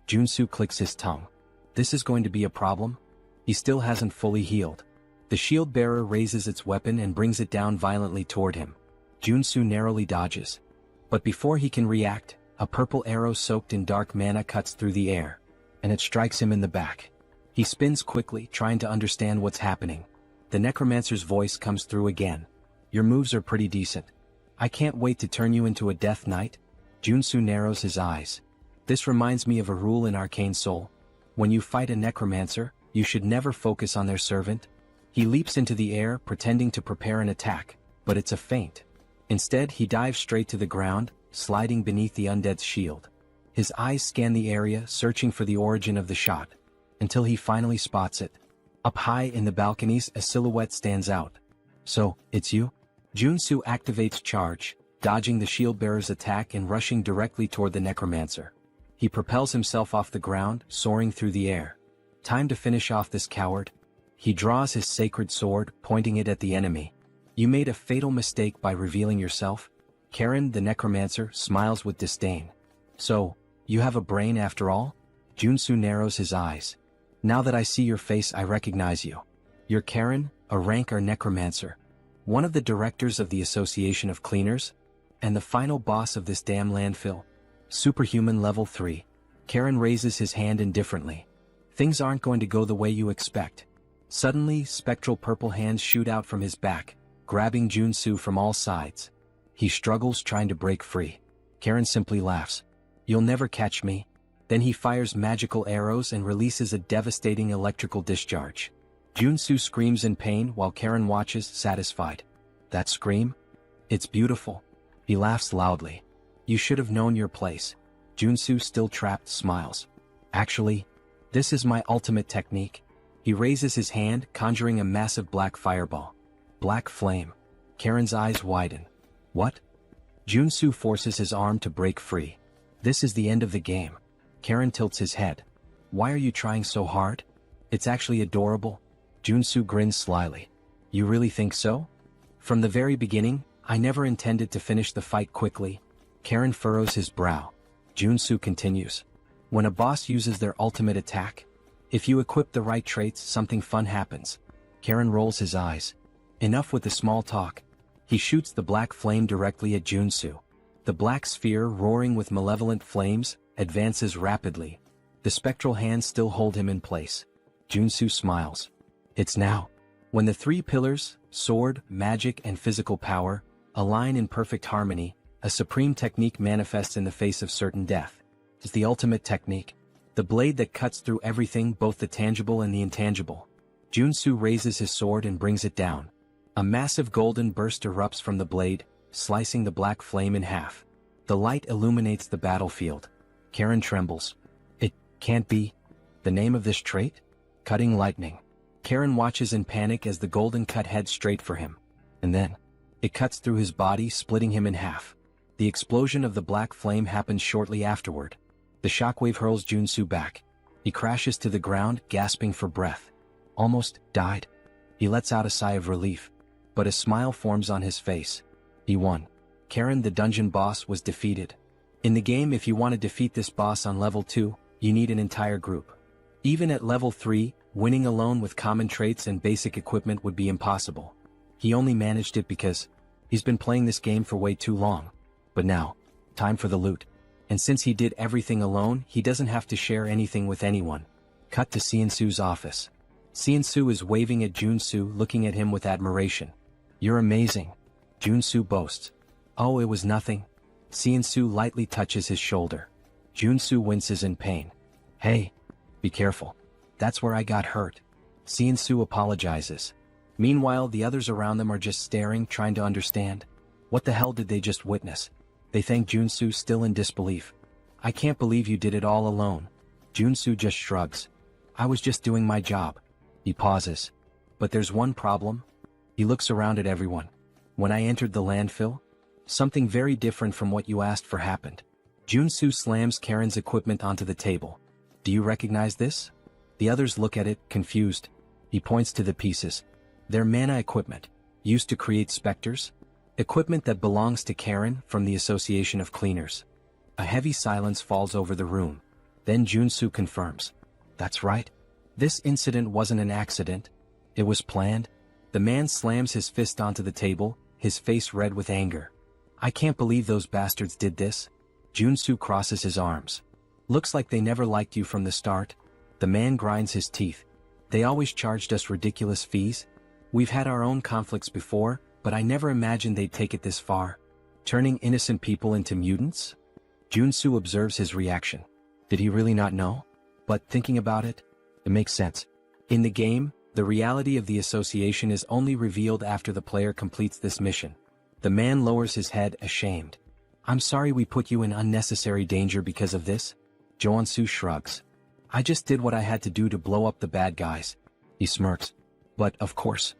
Joonsoo clicks his tongue. This is going to be a problem? He still hasn't fully healed. The shield bearer raises its weapon and brings it down violently toward him. Joonsoo narrowly dodges. But before he can react, a purple arrow soaked in dark mana cuts through the air, and it strikes him in the back. He spins quickly, trying to understand what's happening. The necromancer's voice comes through again. Your moves are pretty decent. I can't wait to turn you into a death knight. Joonsoo narrows his eyes. This reminds me of a rule in Arcane Seoul. When you fight a necromancer, you should never focus on their servant. He leaps into the air, pretending to prepare an attack, but it's a feint. Instead, he dives straight to the ground, sliding beneath the undead's shield. His eyes scan the area, searching for the origin of the shot, until he finally spots it. Up high in the balconies, a silhouette stands out. So, it's you? Joonsoo activates Charge, dodging the shield-bearer's attack and rushing directly toward the necromancer. He propels himself off the ground, soaring through the air. Time to finish off this coward. He draws his sacred sword, pointing it at the enemy. You made a fatal mistake by revealing yourself. Karen, the necromancer, smiles with disdain. So, you have a brain after all? Joonsoo narrows his eyes. Now that I see your face, I recognize you. You're Karen, a Rankar necromancer. One of the directors of the Association of Cleaners, and the final boss of this damn landfill. Superhuman level 3. Karen raises his hand indifferently. Things aren't going to go the way you expect. Suddenly, spectral purple hands shoot out from his back, grabbing Joonsoo from all sides. He struggles, trying to break free. Karen simply laughs. You'll never catch me. Then he fires magical arrows and releases a devastating electrical discharge. Joonsoo screams in pain while Karen watches, satisfied. That scream? It's beautiful. He laughs loudly. You should have known your place. Joonsoo, still trapped, smiles. Actually, this is my ultimate technique. He raises his hand, conjuring a massive black fireball. Black flame. Karen's eyes widen. What? Joonsoo forces his arm to break free. This is the end of the game. Karen tilts his head. Why are you trying so hard? It's actually adorable. Joonsoo grins slyly. You really think so? From the very beginning, I never intended to finish the fight quickly. Karen furrows his brow. Joonsoo continues. When a boss uses their ultimate attack, if you equip the right traits, something fun happens. Karen rolls his eyes. Enough with the small talk. He shoots the black flame directly at Joonsoo. The black sphere, roaring with malevolent flames, advances rapidly. The spectral hands still hold him in place. Joonsoo smiles. It's now. When the three pillars, sword, magic, and physical power, align in perfect harmony, a supreme technique manifests in the face of certain death. It's the ultimate technique. The blade that cuts through everything, both the tangible and the intangible. Joonsoo raises his sword and brings it down. A massive golden burst erupts from the blade, slicing the black flame in half. The light illuminates the battlefield. Karen trembles. It can't be. The name of this trait? Cutting lightning. Karen watches in panic as the golden cut heads straight for him. And then, it cuts through his body, splitting him in half. The explosion of the black flame happens shortly afterward. The shockwave hurls Joonsoo back. He crashes to the ground, gasping for breath. Almost died. He lets out a sigh of relief. But a smile forms on his face. He won. Karen, the dungeon boss, was defeated. In the game, if you want to defeat this boss on level 2, you need an entire group. Even at level 3, winning alone with common traits and basic equipment would be impossible. He only managed it because he's been playing this game for way too long. But now, time for the loot. And since he did everything alone, he doesn't have to share anything with anyone. Cut to Seonsoo's office. Seonsoo is waving at Joonsoo, looking at him with admiration. "You're amazing," Joonsoo boasts. "Oh, it was nothing." Seonsoo lightly touches his shoulder. Joonsoo winces in pain. "Hey, be careful. That's where I got hurt." Seonsoo apologizes. Meanwhile, the others around them are just staring, trying to understand. What the hell did they just witness? They thank Joonsoo, still in disbelief. "I can't believe you did it all alone." Joonsoo just shrugs. "I was just doing my job." He pauses. "But there's one problem." He looks around at everyone. "When I entered the landfill, something very different from what you asked for happened." Joonsoo slams Karen's equipment onto the table. "Do you recognize this?" The others look at it, confused. He points to the pieces. They're mana equipment, used to create specters. Equipment that belongs to Karen from the Association of Cleaners. A heavy silence falls over the room. Then Joonsoo confirms. "That's right. This incident wasn't an accident. It was planned." The man slams his fist onto the table, his face red with anger. "I can't believe those bastards did this." Joonsoo crosses his arms. "Looks like they never liked you from the start." The man grinds his teeth. "They always charged us ridiculous fees. We've had our own conflicts before, but I never imagined they'd take it this far. Turning innocent people into mutants?" Joonsoo observes his reaction. Did he really not know? But thinking about it, it makes sense. In the game, the reality of the association is only revealed after the player completes this mission. The man lowers his head, ashamed. "I'm sorry we put you in unnecessary danger because of this." Joonsoo shrugs. "I just did what I had to do to blow up the bad guys." He smirks. "But, of course,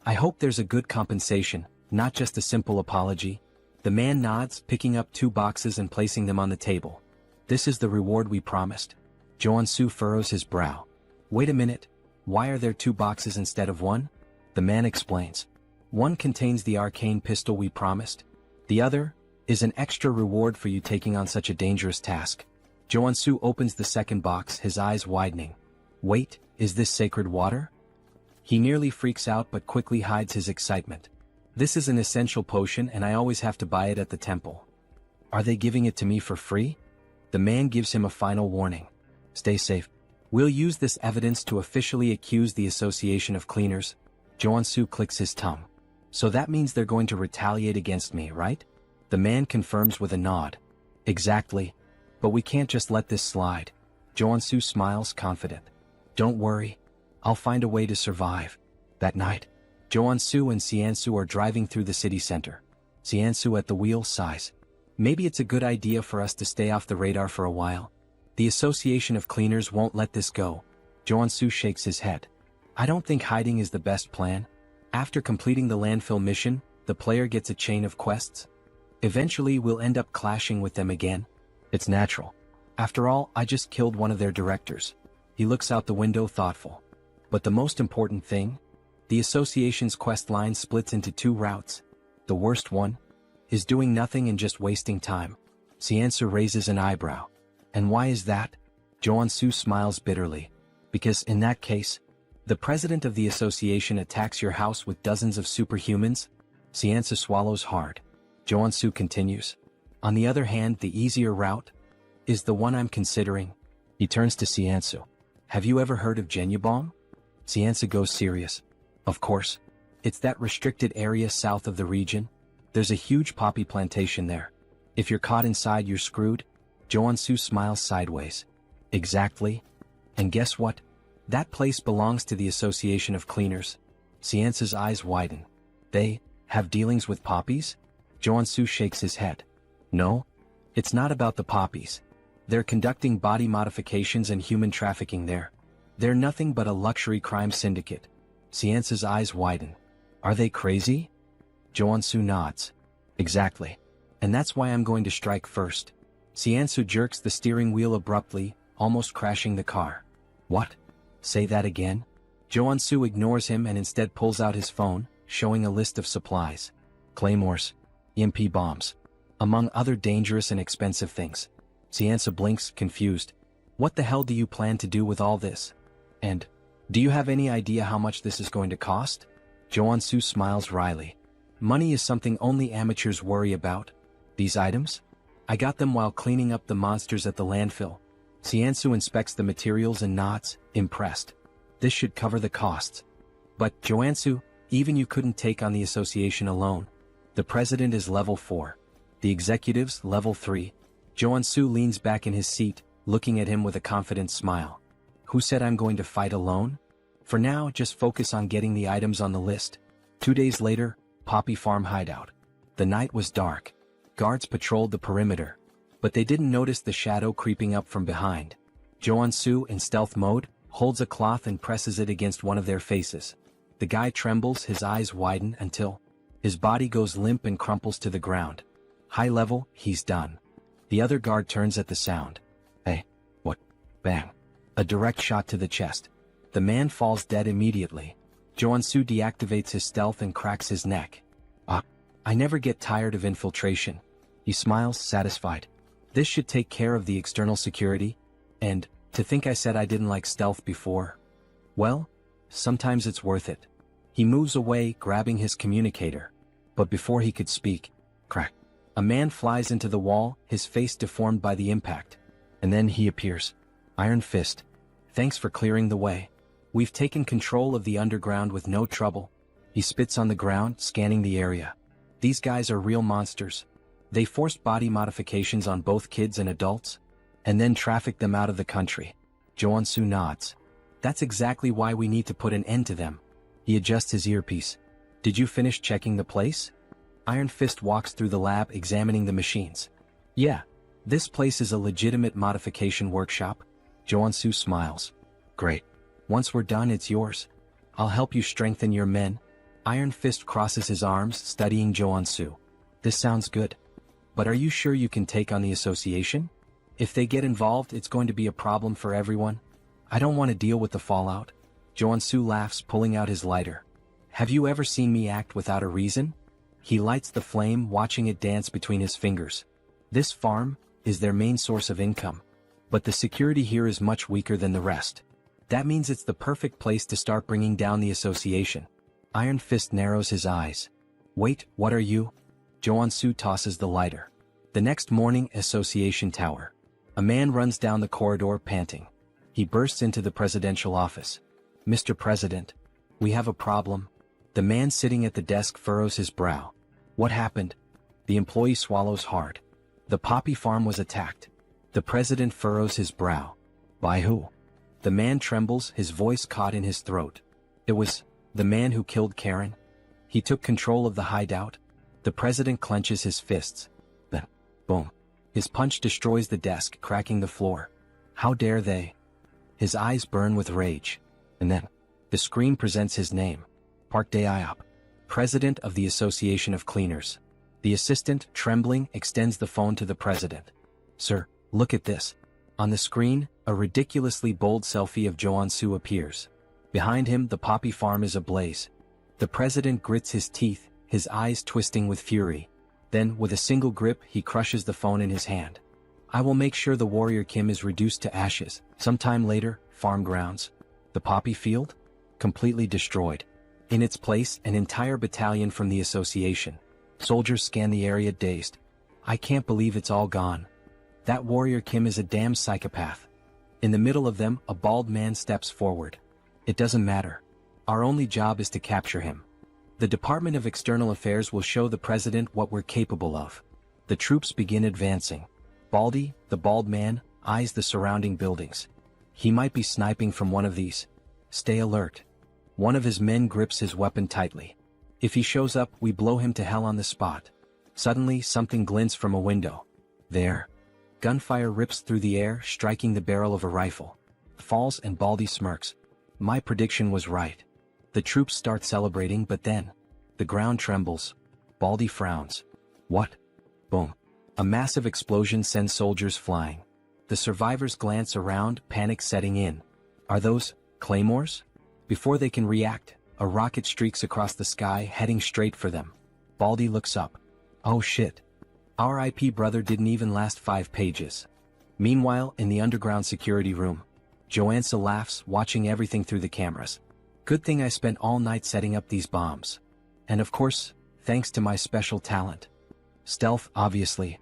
I hope there's a good compensation, not just a simple apology." The man nods, picking up 2 boxes and placing them on the table. "This is the reward we promised." Joonsoo furrows his brow. "Wait a minute, why are there 2 boxes instead of 1? The man explains. "One contains the arcane pistol we promised. The other is an extra reward for you taking on such a dangerous task." Joonsoo opens the second box, his eyes widening. "Wait, is this sacred water?" He nearly freaks out but quickly hides his excitement. "This is an essential potion and I always have to buy it at the temple." "Are they giving it to me for free?" The man gives him a final warning. "Stay safe. We'll use this evidence to officially accuse the Association of Cleaners." Joonsoo clicks his tongue. "So that means they're going to retaliate against me, right?" The man confirms with a nod. "Exactly. But we can't just let this slide." Joonsoo smiles, confident. "Don't worry. I'll find a way to survive." That night, Joonsoo and Seonsoo are driving through the city center. Seonsoo at the wheel sighs. "Maybe it's a good idea for us to stay off the radar for a while. The Association of Cleaners won't let this go." Joonsoo shakes his head. "I don't think hiding is the best plan. After completing the landfill mission, the player gets a chain of quests. Eventually we'll end up clashing with them again. It's natural. After all, I just killed one of their directors." He looks out the window, thoughtful. "But the most important thing? The Association's quest line splits into 2 routes. The worst one is doing nothing and just wasting time." Seonsoo raises an eyebrow. "And why is that?" Joonsoo smiles bitterly. "Because in that case, the president of the association attacks your house with dozens of superhumans." Seonsoo swallows hard. Joonsoo continues. "On the other hand, the easier route is the one I'm considering." He turns to Seonsoo. "Have you ever heard of Genubong?" Seonsoo goes serious. "Of course. It's that restricted area south of the region. There's a huge poppy plantation there. If you're caught inside, you're screwed." Joonsoo smiles sideways. "Exactly. And guess what? That place belongs to the Association of Cleaners." Seonsoo's eyes widen. "They have dealings with poppies?" Joonsoo shakes his head. "No. It's not about the poppies. They're conducting body modifications and human trafficking there. They're nothing but a luxury crime syndicate." Seonsoo's eyes widen. "Are they crazy?" Joonsoo nods. "Exactly. And that's why I'm going to strike first. Siansu jerks the steering wheel abruptly, almost crashing the car. What? Say that again? Joonsoo ignores him and instead pulls out his phone, showing a list of supplies. Claymores. EMP bombs. Among other dangerous and expensive things. Siansu blinks, confused. What the hell do you plan to do with all this? And, do you have any idea how much this is going to cost? Joonsoo smiles wryly. Money is something only amateurs worry about. These items? I got them while cleaning up the monsters at the landfill. Siansu inspects the materials and nods, impressed. This should cover the costs. But, Joonsoo, even you couldn't take on the association alone. The president is level 4. The executives, level 3. Joonsoo leans back in his seat, looking at him with a confident smile. Who said I'm going to fight alone? For now, just focus on getting the items on the list. 2 days later, Poppy Farm hideout. The night was dark. Guards patrolled the perimeter, but they didn't notice the shadow creeping up from behind. Joonsoo, in stealth mode, holds a cloth and presses it against one of their faces. The guy trembles, his eyes widen until his body goes limp and crumples to the ground. High level, he's done. The other guard turns at the sound. Hey, what? Bang. A direct shot to the chest. The man falls dead immediately. Joonsoo deactivates his stealth and cracks his neck. I never get tired of infiltration. He smiles, satisfied. This should take care of the external security. And, to think I said I didn't like stealth before. Well, sometimes it's worth it. He moves away, grabbing his communicator. But before he could speak, crack. A man flies into the wall, his face deformed by the impact. And then he appears. Iron Fist. Thanks for clearing the way. We've taken control of the underground with no trouble. He spits on the ground, scanning the area. These guys are real monsters. They forced body modifications on both kids and adults, and then trafficked them out of the country. Joonsoo nods. That's exactly why we need to put an end to them. He adjusts his earpiece. Did you finish checking the place? Iron Fist walks through the lab, examining the machines. Yeah, this place is a legitimate modification workshop. Joonsoo smiles. Great. Once we're done, it's yours. I'll help you strengthen your men. Iron Fist crosses his arms, studying Joonsoo. This sounds good. But are you sure you can take on the association? If they get involved, it's going to be a problem for everyone. I don't want to deal with the fallout. Joonsoo laughs, pulling out his lighter. Have you ever seen me act without a reason? He lights the flame, watching it dance between his fingers. This farm is their main source of income. But the security here is much weaker than the rest. That means it's the perfect place to start bringing down the association. Iron Fist narrows his eyes. Wait, what are you? Joonsoo tosses the lighter. The next morning, Association Tower. A man runs down the corridor, panting. He bursts into the presidential office. Mr. President, we have a problem. The man sitting at the desk furrows his brow. What happened? The employee swallows hard. The poppy farm was attacked. The president furrows his brow. By who? The man trembles, his voice caught in his throat. It was the man who killed Karen. He took control of the hideout. The president clenches his fists. Then, boom. His punch destroys the desk, cracking the floor. How dare they? His eyes burn with rage. And then, the screen presents his name. Park Dae-iop, president of the Association of Cleaners. The assistant, trembling, extends the phone to the president. Sir, look at this. On the screen, a ridiculously bold selfie of Joonsoo appears. Behind him, the poppy farm is ablaze. The president grits his teeth, his eyes twisting with fury. Then, with a single grip, he crushes the phone in his hand. I will make sure the warrior Kim is reduced to ashes. Sometime later, farm grounds. The poppy field? Completely destroyed. In its place, an entire battalion from the association. Soldiers scan the area dazed. I can't believe it's all gone. That warrior Kim is a damn psychopath. In the middle of them, a bald man steps forward. It doesn't matter. Our only job is to capture him. The Department of External Affairs will show the president what we're capable of. The troops begin advancing. Baldy, the bald man, eyes the surrounding buildings. He might be sniping from one of these. Stay alert. One of his men grips his weapon tightly. If he shows up, we blow him to hell on the spot. Suddenly, something glints from a window. There. Gunfire rips through the air, striking the barrel of a rifle. Falls and Baldy smirks. My prediction was right. The troops start celebrating, but then the ground trembles. Baldy frowns. What? Boom. A massive explosion sends soldiers flying. The survivors glance around, panic setting in. Are those claymores? Before they can react, a rocket streaks across the sky, heading straight for them. Baldy looks up. Oh shit. Our IP brother didn't even last 5 pages. Meanwhile, in the underground security room, Joansa laughs, watching everything through the cameras. Good thing I spent all night setting up these bombs. And of course, thanks to my special talent. Stealth, obviously.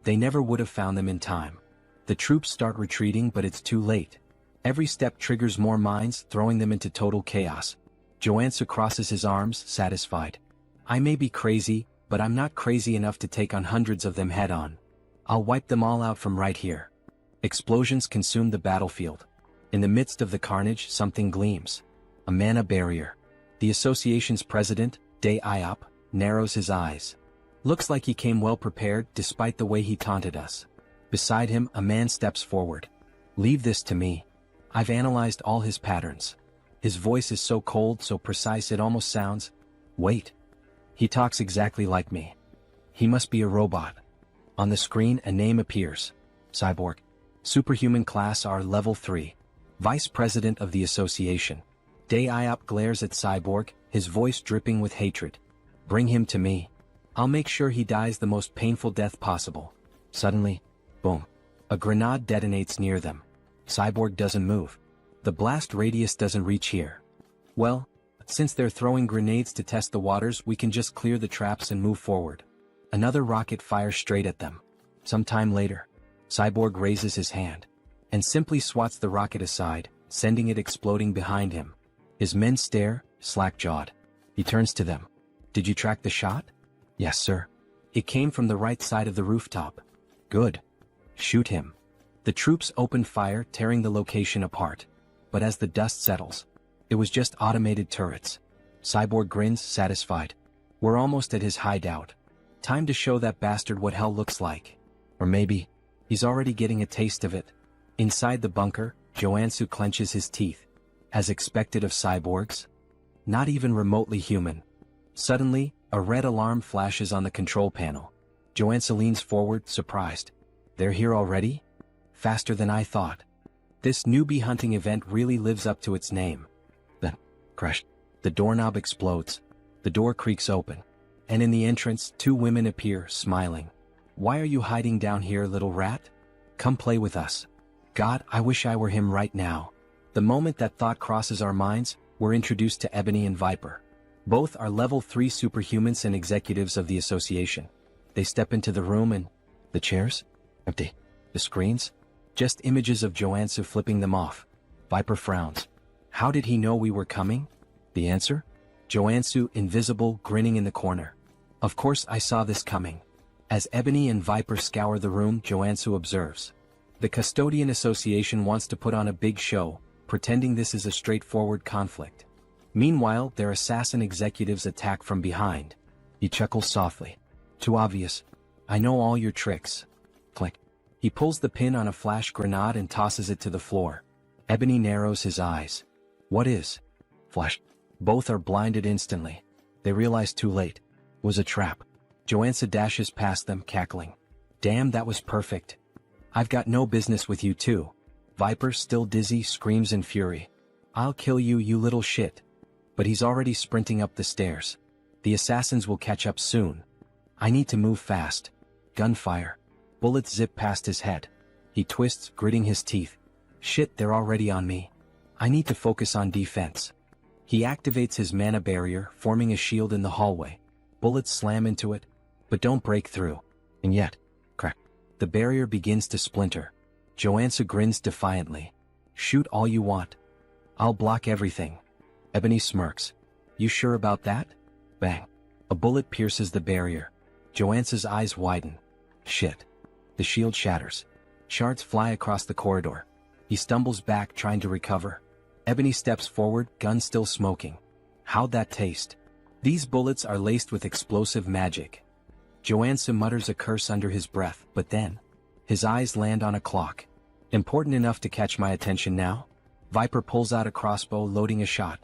They never would have found them in time. The troops start retreating, but it's too late. Every step triggers more mines, throwing them into total chaos. Joansa crosses his arms, satisfied. I may be crazy, but I'm not crazy enough to take on hundreds of them head-on. I'll wipe them all out from right here. Explosions consume the battlefield. In the midst of the carnage, something gleams. A mana barrier. The association's president, Dae Iop, narrows his eyes. Looks like he came well prepared, despite the way he taunted us. Beside him, a man steps forward. Leave this to me. I've analyzed all his patterns. His voice is so cold, so precise it almost sounds... Wait. He talks exactly like me. He must be a robot. On the screen, a name appears. Cyborg. Superhuman class R level 3. Vice President of the Association. Dae Iop glares at Cyborg, his voice dripping with hatred. Bring him to me. I'll make sure he dies the most painful death possible. Suddenly, boom. A grenade detonates near them. Cyborg doesn't move. The blast radius doesn't reach here. Well, since they're throwing grenades to test the waters, we can just clear the traps and move forward. Another rocket fires straight at them. Some time later, Cyborg raises his hand and simply swats the rocket aside, sending it exploding behind him. His men stare, slack-jawed. He turns to them. Did you track the shot? Yes, sir. It came from the right side of the rooftop. Good. Shoot him. The troops open fire, tearing the location apart. But as the dust settles, it was just automated turrets. Cyborg grins, satisfied. We're almost at his hideout. Time to show that bastard what hell looks like. Or maybe, he's already getting a taste of it. Inside the bunker, Joonsoo clenches his teeth. As expected of cyborgs. Not even remotely human. Suddenly, a red alarm flashes on the control panel. Joonsoo leans forward, surprised. They're here already? Faster than I thought. This newbie hunting event really lives up to its name. Then, crash. The doorknob explodes. The door creaks open. And in the entrance, 2 women appear, smiling. Why are you hiding down here, little rat? Come play with us. God, I wish I were him right now. The moment that thought crosses our minds, we're introduced to Ebony and Viper. Both are level 3 superhumans and executives of the association. They step into the room and... The chairs? Empty. The screens? Just images of Joonsoo flipping them off. Viper frowns. How did he know we were coming? The answer? Joonsoo, invisible, grinning in the corner. Of course I saw this coming. As Ebony and Viper scour the room, Joonsoo observes. The Custodian Association wants to put on a big show, pretending this is a straightforward conflict. Meanwhile, their assassin executives attack from behind. He chuckles softly. Too obvious. I know all your tricks. Click. He pulls the pin on a flash grenade and tosses it to the floor. Ebony narrows his eyes. What is? Flash. Both are blinded instantly. They realize too late. It was a trap. Joonsoo dashes past them, cackling. Damn, that was perfect. I've got no business with you too. Viper, still dizzy, screams in fury. I'll kill you, you little shit. But he's already sprinting up the stairs. The assassins will catch up soon. I need to move fast. Gunfire. Bullets zip past his head. He twists, gritting his teeth. Shit, they're already on me. I need to focus on defense. He activates his mana barrier, forming a shield in the hallway. Bullets slam into it, but don't break through. And yet, crack. The barrier begins to splinter. Joonsoo grins defiantly. Shoot all you want. I'll block everything. Ebony smirks. You sure about that? Bang. A bullet pierces the barrier. Joansoo's eyes widen. Shit. The shield shatters. Shards fly across the corridor. He stumbles back, trying to recover. Ebony steps forward, gun still smoking. How'd that taste? These bullets are laced with explosive magic. Joonsoo mutters a curse under his breath, but then, his eyes land on a clock. Important enough to catch my attention now? Viper pulls out a crossbow, loading a shot.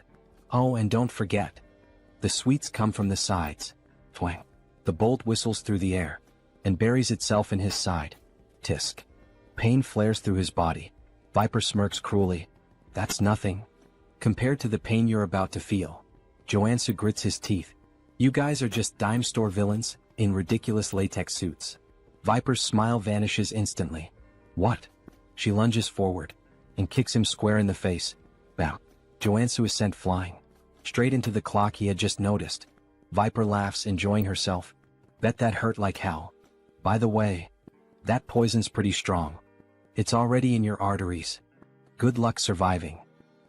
Oh, and don't forget. The sweets come from the sides. Twang. The bolt whistles through the air. and buries itself in his side. Tisk. Pain flares through his body. Viper smirks cruelly. That's nothing compared to the pain you're about to feel. Joonsoo grits his teeth. You guys are just dime store villains, in ridiculous latex suits. Viper's smile vanishes instantly. What? She lunges forward, and kicks him square in the face. Bam. Joonsoo is sent flying. Straight into the clock he had just noticed. Viper laughs, enjoying herself. Bet that hurt like hell. By the way, that poison's pretty strong. It's already in your arteries. Good luck surviving.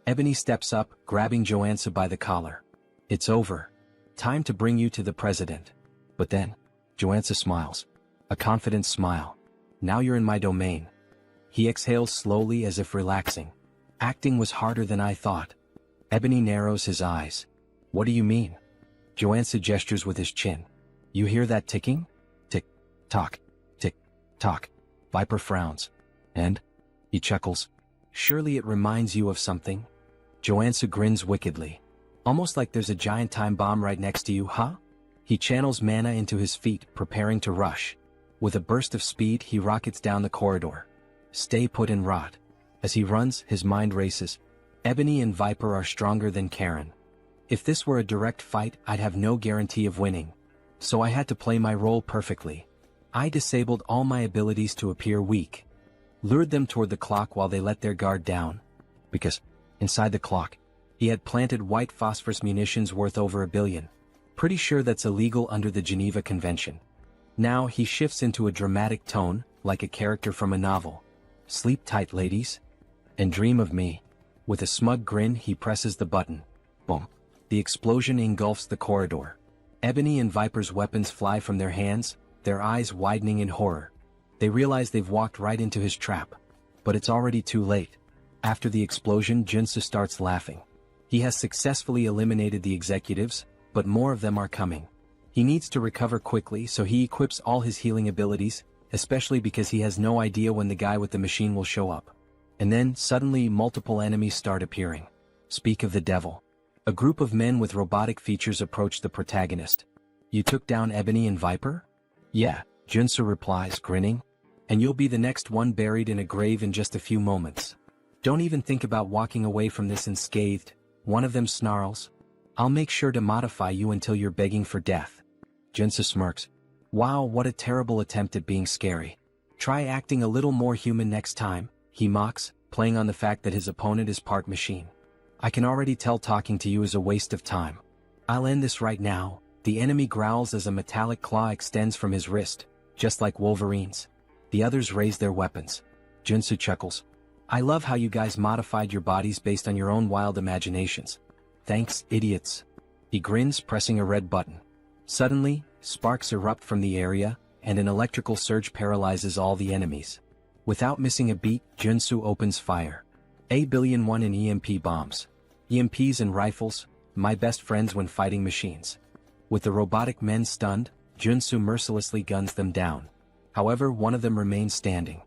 Ebony steps up, grabbing Joonsoo by the collar. It's over. Time to bring you to the president. But then, Joonsoo smiles. A confident smile. Now you're in my domain. He exhales slowly as if relaxing. Acting was harder than I thought. Ebony narrows his eyes. What do you mean? Joonsoo gestures with his chin. You hear that ticking? Tick, tock, tick, tock. Viper frowns. And? He chuckles. Surely it reminds you of something? Joonsoo grins wickedly. Almost like there's a giant time bomb right next to you, huh? He channels mana into his feet, preparing to rush. With a burst of speed, he rockets down the corridor. Stay put and rot. As he runs, his mind races. Ebony and Viper are stronger than Karen. If this were a direct fight, I'd have no guarantee of winning. So I had to play my role perfectly. I disabled all my abilities to appear weak. Lured them toward the clock while they let their guard down. Because, inside the clock, he had planted white phosphorus munitions worth over $1 billion. Pretty sure that's illegal under the Geneva Convention. Now he shifts into a dramatic tone, like a character from a novel. Sleep tight, ladies. And dream of me. With a smug grin, he presses the button. Boom. The explosion engulfs the corridor. Ebony and Viper's weapons fly from their hands, their eyes widening in horror. They realize they've walked right into his trap. But it's already too late. After the explosion, Joonsoo starts laughing. He has successfully eliminated the executives, but more of them are coming. He needs to recover quickly, so he equips all his healing abilities, especially because he has no idea when the guy with the machine will show up. And then, suddenly, multiple enemies start appearing. Speak of the devil. A group of men with robotic features approach the protagonist. You took down Ebony and Viper? Yeah, Joonsoo replies, grinning. And you'll be the next one buried in a grave in just a few moments. Don't even think about walking away from this unscathed. One of them snarls. I'll make sure to modify you until you're begging for death. Joonsoo smirks. Wow, what a terrible attempt at being scary. Try acting a little more human next time, he mocks, playing on the fact that his opponent is part machine. I can already tell talking to you is a waste of time. I'll end this right now. The enemy growls as a metallic claw extends from his wrist, just like Wolverine's. The others raise their weapons. Joonsoo chuckles. I love how you guys modified your bodies based on your own wild imaginations. Thanks, idiots. He grins, pressing a red button. Suddenly, sparks erupt from the area, and an electrical surge paralyzes all the enemies. Without missing a beat, Joonsoo opens fire. $1 billion in EMP bombs. EMPs and rifles, my best friends when fighting machines. With the robotic men stunned, Joonsoo mercilessly guns them down. However, one of them remains standing.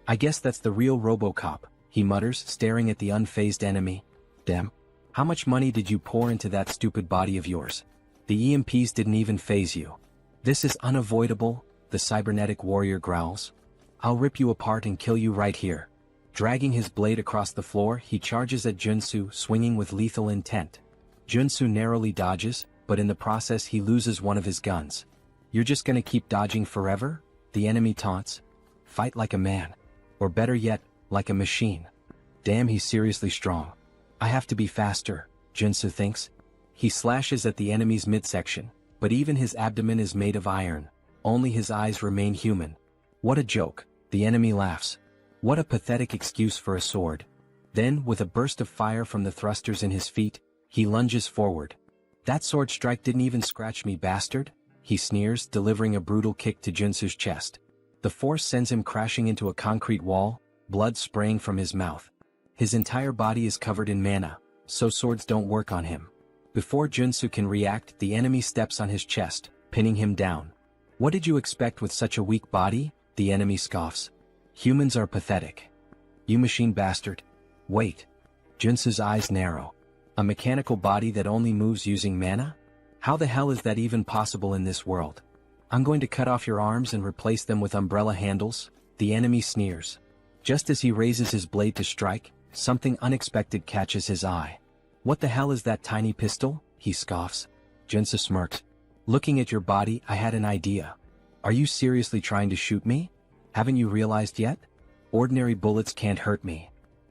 I guess that's the real RoboCop, he mutters, staring at the unfazed enemy. Damn. How much money did you pour into that stupid body of yours? The EMPs didn't even faze you. This is unavoidable, the cybernetic warrior growls. I'll rip you apart and kill you right here. Dragging his blade across the floor, he charges at Joonsoo, swinging with lethal intent. Joonsoo narrowly dodges, but in the process he loses one of his guns. You're just gonna keep dodging forever? The enemy taunts. Fight like a man. Or better yet, like a machine. Damn, he's seriously strong. I have to be faster, Joonsoo thinks. He slashes at the enemy's midsection, but even his abdomen is made of iron. Only his eyes remain human. What a joke, the enemy laughs. What a pathetic excuse for a sword. Then, with a burst of fire from the thrusters in his feet, he lunges forward. That sword strike didn't even scratch me, bastard, he sneers, delivering a brutal kick to Joonsoo's chest. The force sends him crashing into a concrete wall, blood spraying from his mouth. His entire body is covered in mana, so swords don't work on him. Before Joonsoo can react, the enemy steps on his chest, pinning him down. What did you expect with such a weak body? The enemy scoffs. Humans are pathetic. You machine bastard. Wait. Joonsoo's eyes narrow. A mechanical body that only moves using mana? How the hell is that even possible in this world? I'm going to cut off your arms and replace them with umbrella handles, the enemy sneers. Just as he raises his blade to strike, something unexpected catches his eye. What the hell is that tiny pistol? He scoffs. Joonsoo smirks. Looking at your body, I had an idea. Are you seriously trying to shoot me? Haven't you realized yet? Ordinary bullets can't hurt me.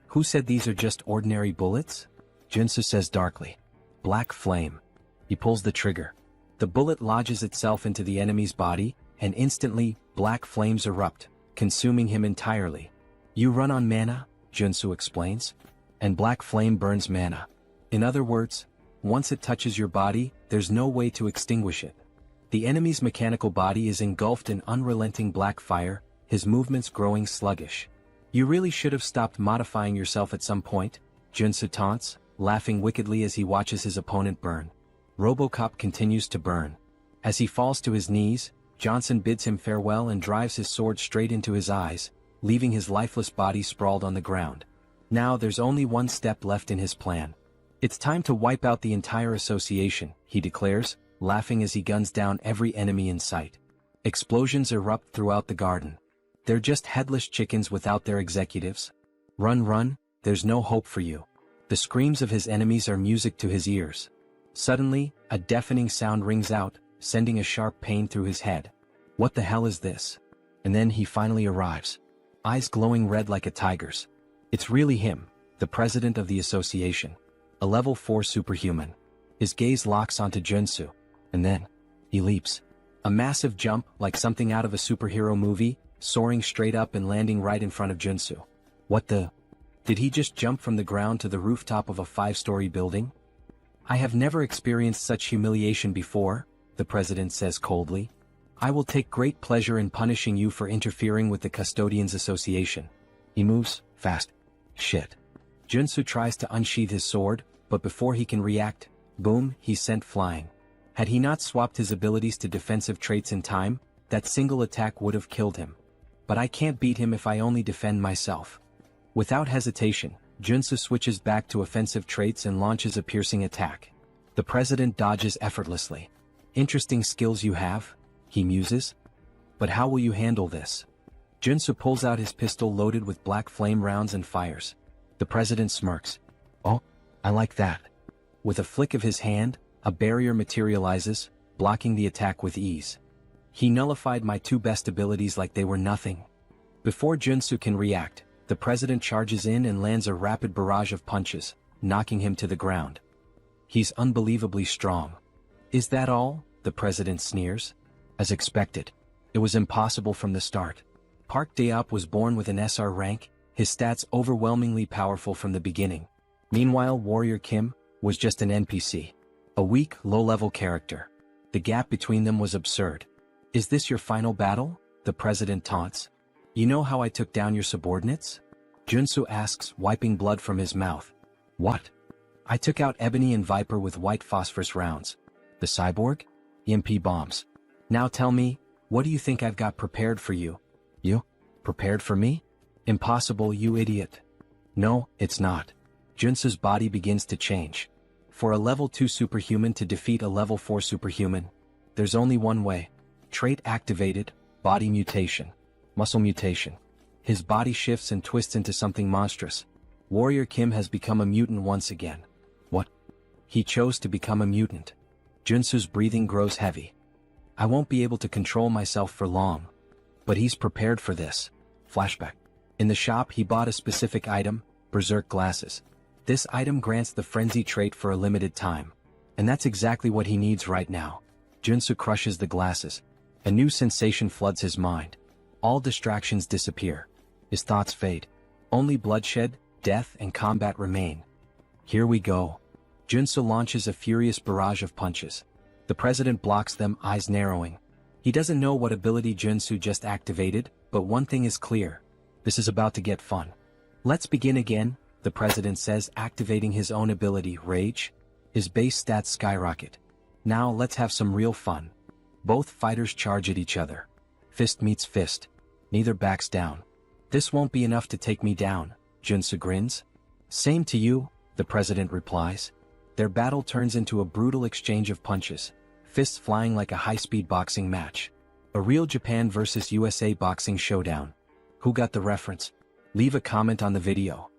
Who said these are just ordinary bullets? Joonsoo says darkly. Black flame. He pulls the trigger. The bullet lodges itself into the enemy's body, and instantly, black flames erupt, consuming him entirely. You run on mana, Joonsoo explains. And black flame burns mana. In other words, once it touches your body, there's no way to extinguish it. The enemy's mechanical body is engulfed in unrelenting black fire, his movements growing sluggish. You really should have stopped modifying yourself at some point, Joonsoo taunts, laughing wickedly as he watches his opponent burn. RoboCop continues to burn. As he falls to his knees, Johnson bids him farewell and drives his sword straight into his eyes, leaving his lifeless body sprawled on the ground. Now there's only one step left in his plan. It's time to wipe out the entire association, he declares, laughing as he guns down every enemy in sight. Explosions erupt throughout the garden. They're just headless chickens without their executives. Run, run, there's no hope for you. The screams of his enemies are music to his ears. Suddenly, a deafening sound rings out, sending a sharp pain through his head. What the hell is this? And then he finally arrives. Eyes glowing red like a tiger's. It's really him, the president of the association. A level 4 superhuman. His gaze locks onto Joonsoo, and then, he leaps. A massive jump, like something out of a superhero movie, soaring straight up and landing right in front of Joonsoo. What the? Did he just jump from the ground to the rooftop of a 5-story building? I have never experienced such humiliation before, the president says coldly. I will take great pleasure in punishing you for interfering with the Custodians Association. He moves fast. Shit. Joonsoo tries to unsheath his sword, but before he can react, boom, he's sent flying. Had he not swapped his abilities to defensive traits in time, that single attack would have killed him. But I can't beat him if I only defend myself. Without hesitation, Joonsoo switches back to offensive traits and launches a piercing attack. The president dodges effortlessly. Interesting skills you have, he muses. But how will you handle this? Joonsoo pulls out his pistol loaded with black flame rounds and fires. The president smirks. Oh, I like that. With a flick of his hand, a barrier materializes, blocking the attack with ease. He nullified my 2 best abilities like they were nothing. Before Joonsoo can react, the president charges in and lands a rapid barrage of punches, knocking him to the ground. He's unbelievably strong. Is that all? The president sneers. As expected. It was impossible from the start. Park Daop was born with an SR rank, his stats overwhelmingly powerful from the beginning. Meanwhile, Warrior Kim was just an NPC. A weak, low-level character. The gap between them was absurd. Is this your final battle? The president taunts. You know how I took down your subordinates? Joonsoo asks, wiping blood from his mouth. What? I took out Ebony and Viper with white phosphorus rounds. The cyborg? EMP bombs. Now tell me, what do you think I've got prepared for you? You? Prepared for me? Impossible, you idiot. No, it's not. Joonsoo's body begins to change. For a level 2 superhuman to defeat a level 4 superhuman, there's only one way. Trait activated, body mutation. Muscle mutation. His body shifts and twists into something monstrous. Warrior Kim has become a mutant once again. What? He chose to become a mutant. Joonsoo's breathing grows heavy. I won't be able to control myself for long. But he's prepared for this. Flashback. In the shop he bought a specific item, Berserk glasses. This item grants the frenzy trait for a limited time. And that's exactly what he needs right now. Joonsoo crushes the glasses. A new sensation floods his mind. All distractions disappear. His thoughts fade. Only bloodshed, death, and combat remain. Here we go. Joonsoo launches a furious barrage of punches. The president blocks them, eyes narrowing. He doesn't know what ability Joonsoo just activated, but one thing is clear. This is about to get fun. Let's begin again, the president says, activating his own ability, Rage. His base stats skyrocket. Now let's have some real fun. Both fighters charge at each other. Fist meets fist. Neither backs down. This won't be enough to take me down, Joonsoo grins. Same to you, the president replies. Their battle turns into a brutal exchange of punches, fists flying like a high-speed boxing match. A real Japan vs USA boxing showdown. Who got the reference? Leave a comment on the video.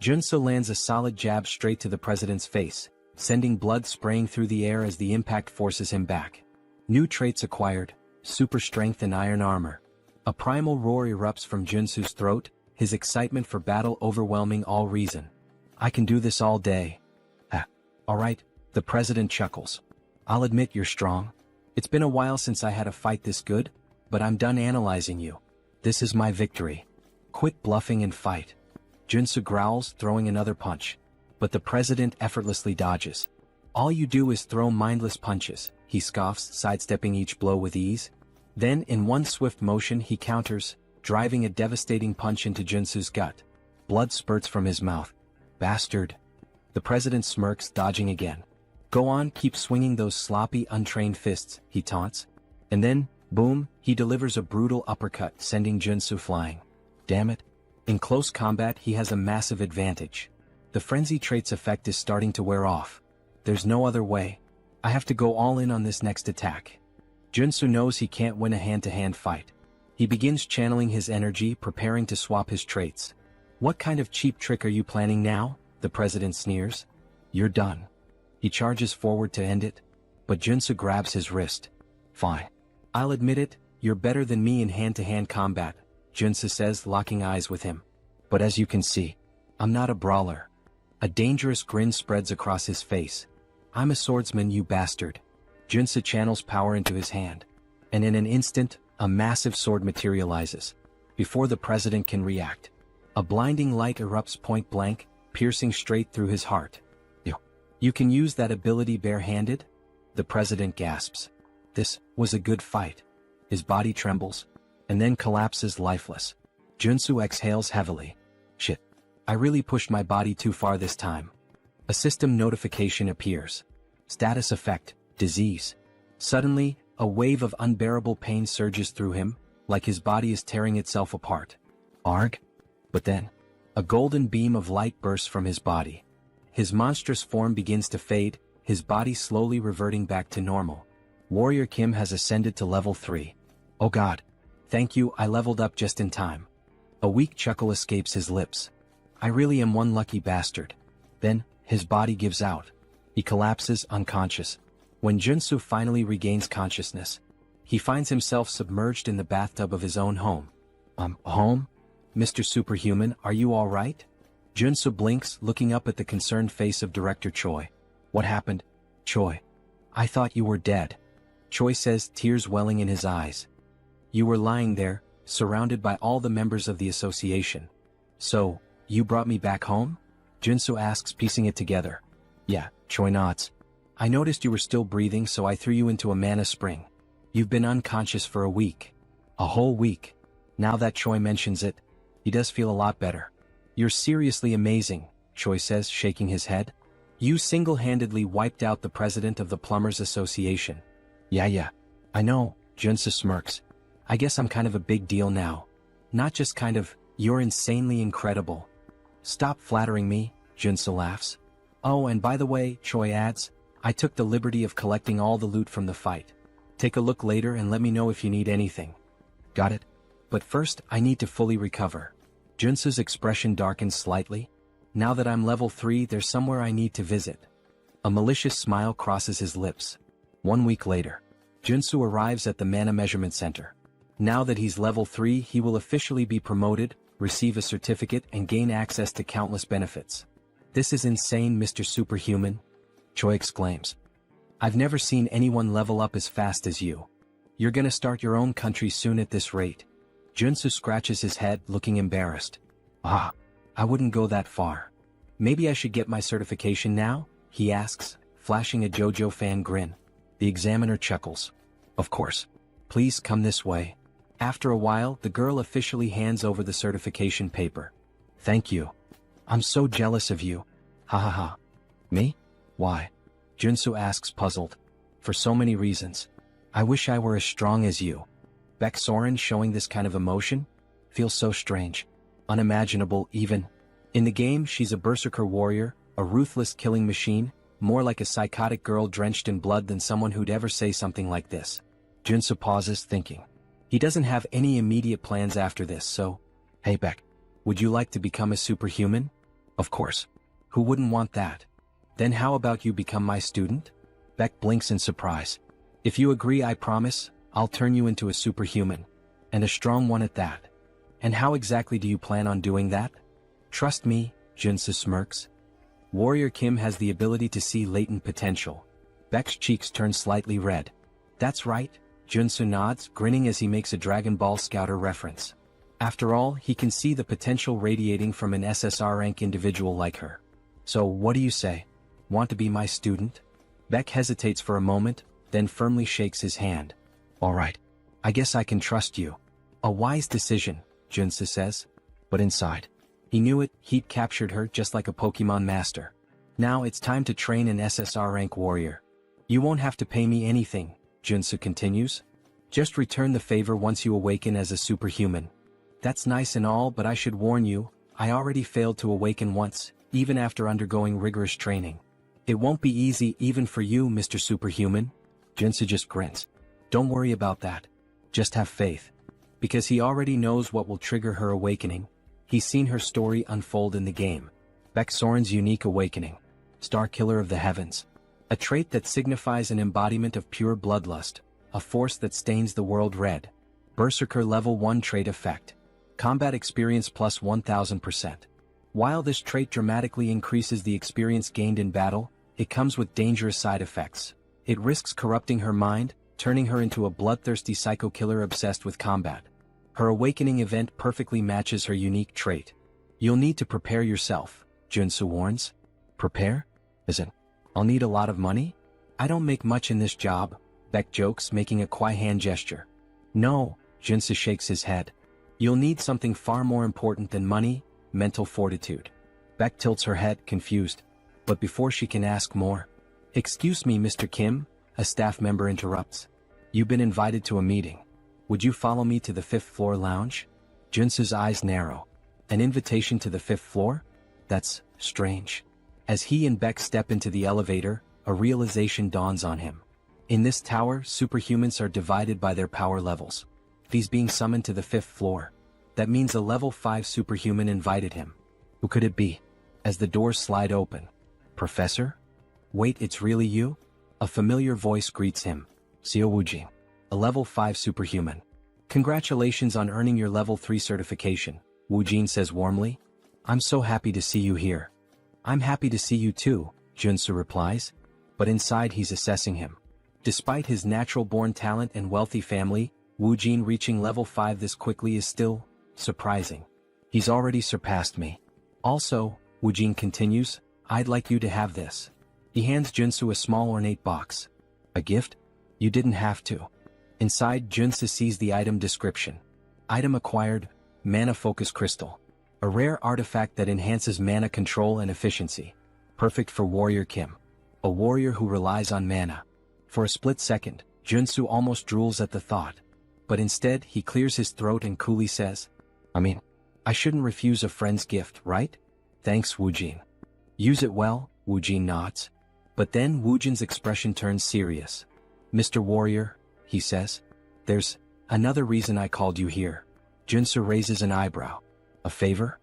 Joonsoo lands a solid jab straight to the president's face, sending blood spraying through the air as the impact forces him back. New traits acquired, super strength and iron armor. A primal roar erupts from Joonsoo's throat, his excitement for battle overwhelming all reason. I can do this all day. Alright, the president chuckles. I'll admit you're strong. It's been a while since I had a fight this good, but I'm done analyzing you. This is my victory. Quit bluffing and fight. Joonsoo growls, throwing another punch. But the president effortlessly dodges. All you do is throw mindless punches, he scoffs, sidestepping each blow with ease. Then, in one swift motion, he counters, driving a devastating punch into Joonsoo's gut. Blood spurts from his mouth. Bastard. The president smirks, dodging again. Go on, keep swinging those sloppy, untrained fists, he taunts. And then, boom, he delivers a brutal uppercut, sending Joonsoo flying. Damn it. In close combat, he has a massive advantage. The frenzy trait's effect is starting to wear off. There's no other way. I have to go all in on this next attack. Joonsoo knows he can't win a hand-to-hand fight. He begins channeling his energy, preparing to swap his traits. What kind of cheap trick are you planning now? The president sneers. You're done. He charges forward to end it, but Joonsoo grabs his wrist. Fine. I'll admit it, you're better than me in hand-to-hand combat, Joonsoo says, locking eyes with him. But as you can see, I'm not a brawler. A dangerous grin spreads across his face. I'm a swordsman, you bastard. Joonsoo channels power into his hand. And in an instant, a massive sword materializes. Before the president can react, a blinding light erupts point blank, piercing straight through his heart. You can use that ability bare-handed? The president gasps. This was a good fight. His body trembles, and then collapses lifeless. Joonsoo exhales heavily. Shit. I really pushed my body too far this time. A system notification appears. Status effect, disease. Suddenly, a wave of unbearable pain surges through him, like his body is tearing itself apart. Arg? But then, a golden beam of light bursts from his body. His monstrous form begins to fade, his body slowly reverting back to normal. Warrior Kim has ascended to level 3. Oh god. Thank you, I leveled up just in time. A weak chuckle escapes his lips. I really am one lucky bastard. Then, his body gives out. He collapses unconscious. When Joonsoo finally regains consciousness, he finds himself submerged in the bathtub of his own home. Home? Mr. Superhuman, are you alright? Joonsoo blinks, looking up at the concerned face of Director Choi. What happened? Choi. I thought you were dead. Choi says, tears welling in his eyes. You were lying there, surrounded by all the members of the association. So, you brought me back home? Joonsoo asks, piecing it together. Yeah, Choi nods. I noticed you were still breathing, so I threw you into a mana spring. You've been unconscious for a week. A whole week. Now that Choi mentions it, he does feel a lot better. You're seriously amazing, Choi says, shaking his head. You single-handedly wiped out the president of the Plumbers Association. Yeah. I know, Joonsoo smirks. I guess I'm kind of a big deal now. Not just kind of, you're insanely incredible. Stop flattering me, Joonsoo laughs. Oh, and by the way, Choi adds, I took the liberty of collecting all the loot from the fight. Take a look later and let me know if you need anything. Got it? But first, I need to fully recover. Joonsoo's expression darkens slightly. Now that I'm level 3, there's somewhere I need to visit. A malicious smile crosses his lips. 1 week later, Joonsoo arrives at the Mana Measurement Center. Now that he's level 3, he will officially be promoted, receive a certificate, and gain access to countless benefits. This is insane, Mr. Superhuman, Choi exclaims. I've never seen anyone level up as fast as you. You're gonna start your own country soon at this rate. Joonsoo scratches his head, looking embarrassed. I wouldn't go that far. Maybe I should get my certification now? He asks, flashing a JoJo fan grin. The examiner chuckles. Of course. Please come this way. After a while, the girl officially hands over the certification paper. Thank you. I'm so jealous of you. Ha ha ha. Me? Why? Joonsoo asks, puzzled. For so many reasons. I wish I were as strong as you. Beck Soren showing this kind of emotion? Feels so strange. Unimaginable, even. In the game, she's a berserker warrior, a ruthless killing machine, more like a psychotic girl drenched in blood than someone who'd ever say something like this. Joonsoo pauses, thinking. He doesn't have any immediate plans after this, so... Hey Beck, would you like to become a superhuman? Of course. Who wouldn't want that? Then how about you become my student? Beck blinks in surprise. If you agree, I promise, I'll turn you into a superhuman. And a strong one at that. And how exactly do you plan on doing that? Trust me, Joonsoo smirks. Warrior Kim has the ability to see latent potential. Beck's cheeks turn slightly red. That's right, Joonsoo nods, grinning as he makes a Dragon Ball Scouter reference. After all, he can see the potential radiating from an SSR rank individual like her. So what do you say? Want to be my student? Beck hesitates for a moment, then firmly shakes his hand. All right. I guess I can trust you. A wise decision, Joonsoo says. But inside, he knew it, he'd captured her just like a Pokemon master. Now it's time to train an SSR rank warrior. You won't have to pay me anything, Joonsoo continues. Just return the favor once you awaken as a superhuman. That's nice and all, but I should warn you, I already failed to awaken once, even after undergoing rigorous training. It won't be easy even for you, Mr. Superhuman. Joonsoo just grins. Don't worry about that. Just have faith. Because he already knows what will trigger her awakening. He's seen her story unfold in the game. Beck Soren's unique awakening. Star Killer of the Heavens. A trait that signifies an embodiment of pure bloodlust, a force that stains the world red. Berserker Level 1 trait effect. Combat experience plus 1000%. While this trait dramatically increases the experience gained in battle, it comes with dangerous side effects. It risks corrupting her mind, turning her into a bloodthirsty psycho killer obsessed with combat. Her awakening event perfectly matches her unique trait. You'll need to prepare yourself, Joonsoo warns. Prepare? As in, I'll need a lot of money? I don't make much in this job, Beck jokes, making a quiet hand gesture. No, Joonsoo shakes his head. You'll need something far more important than money, mental fortitude. Beck tilts her head, confused. But before she can ask more, Excuse me, Mr. Kim, a staff member interrupts. You've been invited to a meeting. Would you follow me to the 5th floor lounge? Joonsoo's eyes narrow. An invitation to the 5th floor? That's strange. As he and Beck step into the elevator, a realization dawns on him. In this tower, superhumans are divided by their power levels. He's being summoned to the 5th floor. That means a level 5 superhuman invited him. Who could it be? As the doors slide open. Professor? Wait, it's really you? A familiar voice greets him. Seo Woojin. A level 5 superhuman. Congratulations on earning your level 3 certification, Woojin says warmly. I'm so happy to see you here. I'm happy to see you too, Joonsoo replies. But inside he's assessing him. Despite his natural-born talent and wealthy family, Woojin reaching level 5 this quickly is still surprising. He's already surpassed me. Also, Woojin continues, I'd like you to have this. He hands Joonsoo a small ornate box. A gift? You didn't have to. Inside, Joonsoo sees the item description. Item acquired, Mana Focus Crystal. A rare artifact that enhances mana control and efficiency. Perfect for Warrior Kim. A warrior who relies on mana. For a split second, Joonsoo almost drools at the thought. But instead, he clears his throat and coolly says, I shouldn't refuse a friend's gift, right? Thanks, Woojin. Use it well, Woojin nods. But then Woojin's expression turns serious. Mr. Warrior, he says, there's another reason I called you here. Joonsoo raises an eyebrow. A favor?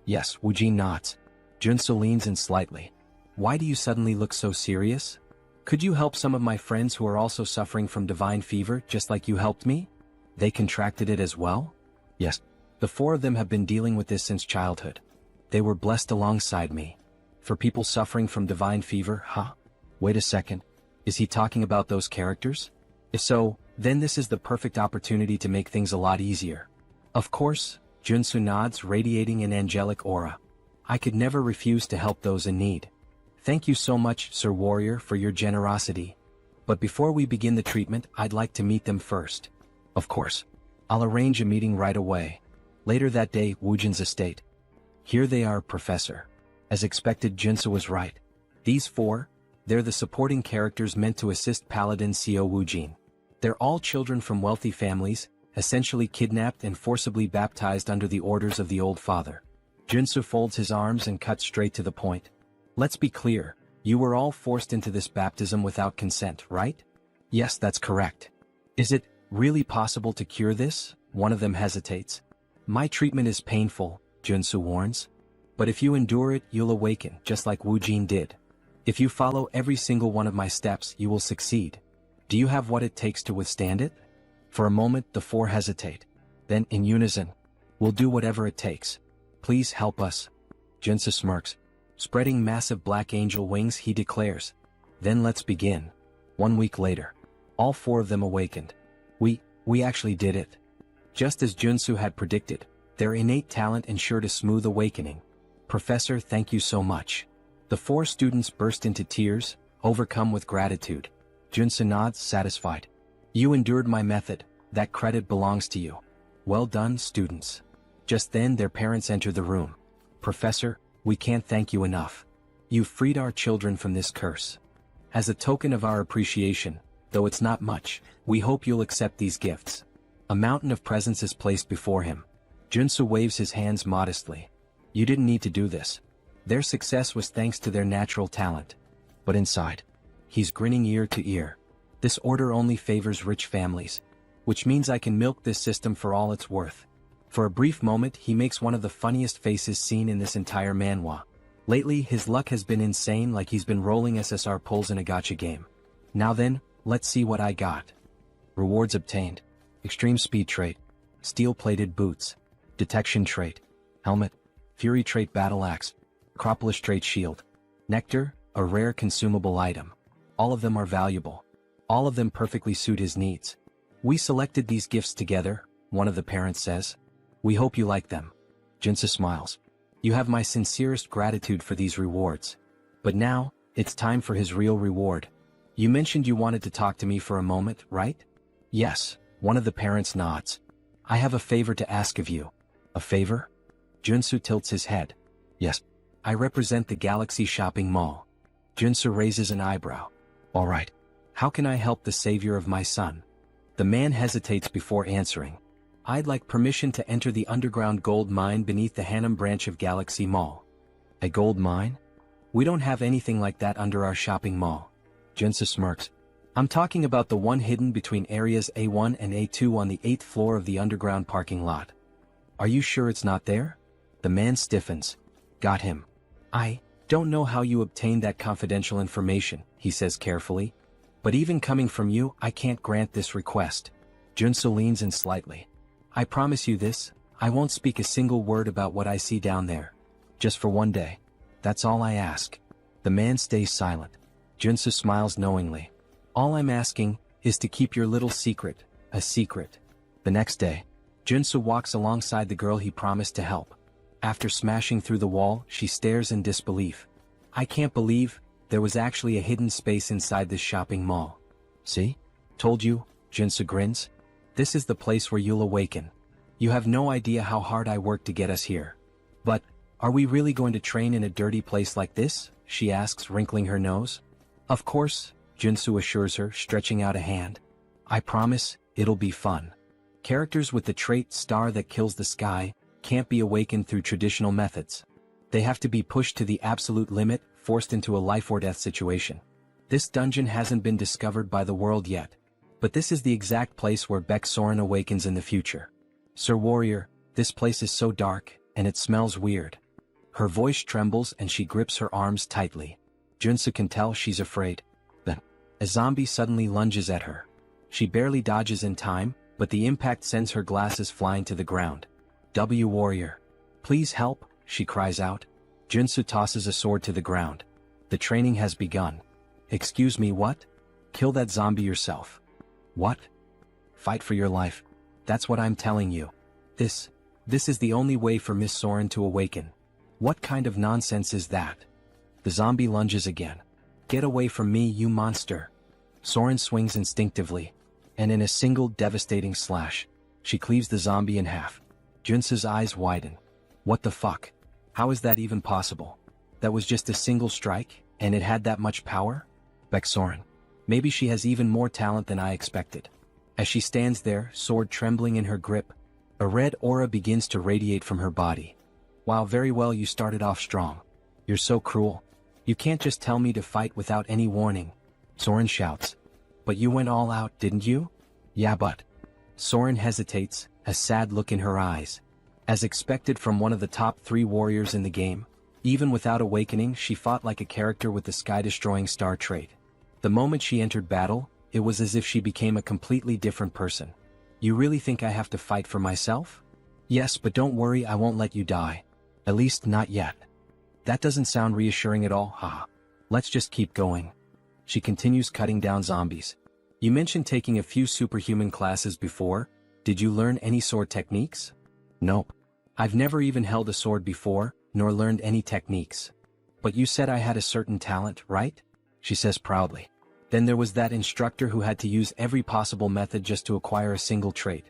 Yes, Woojin nods. Joonsoo leans in slightly. Why do you suddenly look so serious? Could you help some of my friends who are also suffering from divine fever just like you helped me? They contracted it as well? Yes. The 4 of them have been dealing with this since childhood. They were blessed alongside me. For people suffering from divine fever, huh? Wait a second. Is he talking about those characters? If so, then this is the perfect opportunity to make things a lot easier. Of course, Joonsoo nods, radiating an angelic aura. I could never refuse to help those in need. Thank you so much, Sir Warrior, for your generosity. But before we begin the treatment, I'd like to meet them first. Of course. I'll arrange a meeting right away. Later that day, Woojin's estate. Here they are, Professor. As expected, Joonsoo was right. These 4, they're the supporting characters meant to assist Paladin Seo Woojin. They're all children from wealthy families, essentially kidnapped and forcibly baptized under the orders of the Old Father. Joonsoo folds his arms and cuts straight to the point. Let's be clear, you were all forced into this baptism without consent, right? Yes, that's correct. Is it Really possible to cure this? One of them hesitates. My treatment is painful, Joonsoo warns. But if you endure it, you'll awaken, just like Wu Jin did. If you follow every single one of my steps, you will succeed. Do you have what it takes to withstand it? For a moment, the four hesitate. Then, in unison, we'll do whatever it takes. Please help us. Joonsoo smirks. Spreading massive black angel wings, he declares. Then let's begin. 1 week later, all four of them awakened. We actually did it. Just as Joonsoo had predicted, their innate talent ensured a smooth awakening. Professor, thank you so much. The four students burst into tears, overcome with gratitude. Joonsoo nods, satisfied. You endured my method, that credit belongs to you. Well done, students. Just then their parents enter the room. Professor, we can't thank you enough. You've freed our children from this curse. As a token of our appreciation, though it's not much, we hope you'll accept these gifts. A mountain of presents is placed before him. Joonsoo waves his hands modestly. You didn't need to do this. Their success was thanks to their natural talent. But inside, he's grinning ear to ear. This order only favors rich families, which means I can milk this system for all it's worth. For a brief moment, he makes one of the funniest faces seen in this entire manhwa. Lately, his luck has been insane, like he's been rolling SSR pulls in a gacha game. Now then, let's see what I got. Rewards obtained. Extreme speed trait. Steel-plated boots. Detection trait. Helmet. Fury trait battle axe. Acropolis trait shield. Nectar, a rare consumable item. All of them are valuable. All of them perfectly suit his needs. We selected these gifts together, one of the parents says. We hope you like them. Joonsoo smiles. You have my sincerest gratitude for these rewards. But now, it's time for his real reward. You mentioned you wanted to talk to me for a moment, right? Yes, one of the parents nods. I have a favor to ask of you. A favor? Joonsoo tilts his head. Yes. I represent the Galaxy Shopping Mall. Joonsoo raises an eyebrow. All right. How can I help the savior of my son? The man hesitates before answering. I'd like permission to enter the underground gold mine beneath the Harem branch of Galaxy Mall. A gold mine? We don't have anything like that under our shopping mall. Joonsoo smirks. I'm talking about the one hidden between areas A1 and A2 on the 8th floor of the underground parking lot. Are you sure it's not there? The man stiffens. Got him. I don't know how you obtained that confidential information, he says carefully. But even coming from you, I can't grant this request. Joonsoo leans in slightly. I promise you this, I won't speak a single word about what I see down there. Just for one day. That's all I ask. The man stays silent. Joonsoo smiles knowingly. All I'm asking is to keep your little secret, a secret. The next day, Joonsoo walks alongside the girl he promised to help. After smashing through the wall, she stares in disbelief. I can't believe there was actually a hidden space inside this shopping mall. See? Told you, Joonsoo grins. This is the place where you'll awaken. You have no idea how hard I worked to get us here. But, are we really going to train in a dirty place like this? She asks, wrinkling her nose. Of course, Joonsoo assures her, stretching out a hand. I promise, it'll be fun. Characters with the trait star that kills the sky can't be awakened through traditional methods. They have to be pushed to the absolute limit, forced into a life or death situation. This dungeon hasn't been discovered by the world yet. But this is the exact place where Baek Soren awakens in the future. Sir Warrior, this place is so dark, and it smells weird. Her voice trembles and she grips her arms tightly. Joonsoo can tell she's afraid. Then, a zombie suddenly lunges at her. She barely dodges in time, but the impact sends her glasses flying to the ground. Warrior. Please help, she cries out. Joonsoo tosses a sword to the ground. The training has begun. Excuse me, what? Kill that zombie yourself. What? Fight for your life. That's what I'm telling you. This is the only way for Miss Soren to awaken. What kind of nonsense is that? The zombie lunges again. Get away from me, you monster. Soren swings instinctively, and in a single devastating slash, she cleaves the zombie in half. Joonsoo's eyes widen. What the fuck? How is that even possible? That was just a single strike, and it had that much power? Baek Soren. Maybe she has even more talent than I expected. As she stands there, sword trembling in her grip, a red aura begins to radiate from her body. Wow, very well, you started off strong. You're so cruel. You can't just tell me to fight without any warning. Soren shouts. But you went all out, didn't you? Yeah, but Soren hesitates, a sad look in her eyes. As expected from one of the top 3 warriors in the game, even without awakening she fought like a character with the sky-destroying star trait. The moment she entered battle, it was as if she became a completely different person. You really think I have to fight for myself? Yes, but don't worry, I won't let you die. At least not yet. That doesn't sound reassuring at all, haha. Let's just keep going. She continues cutting down zombies. You mentioned taking a few superhuman classes before. Did you learn any sword techniques? Nope. I've never even held a sword before, nor learned any techniques. But you said I had a certain talent, right? She says proudly. Then there was that instructor who had to use every possible method just to acquire a single trait.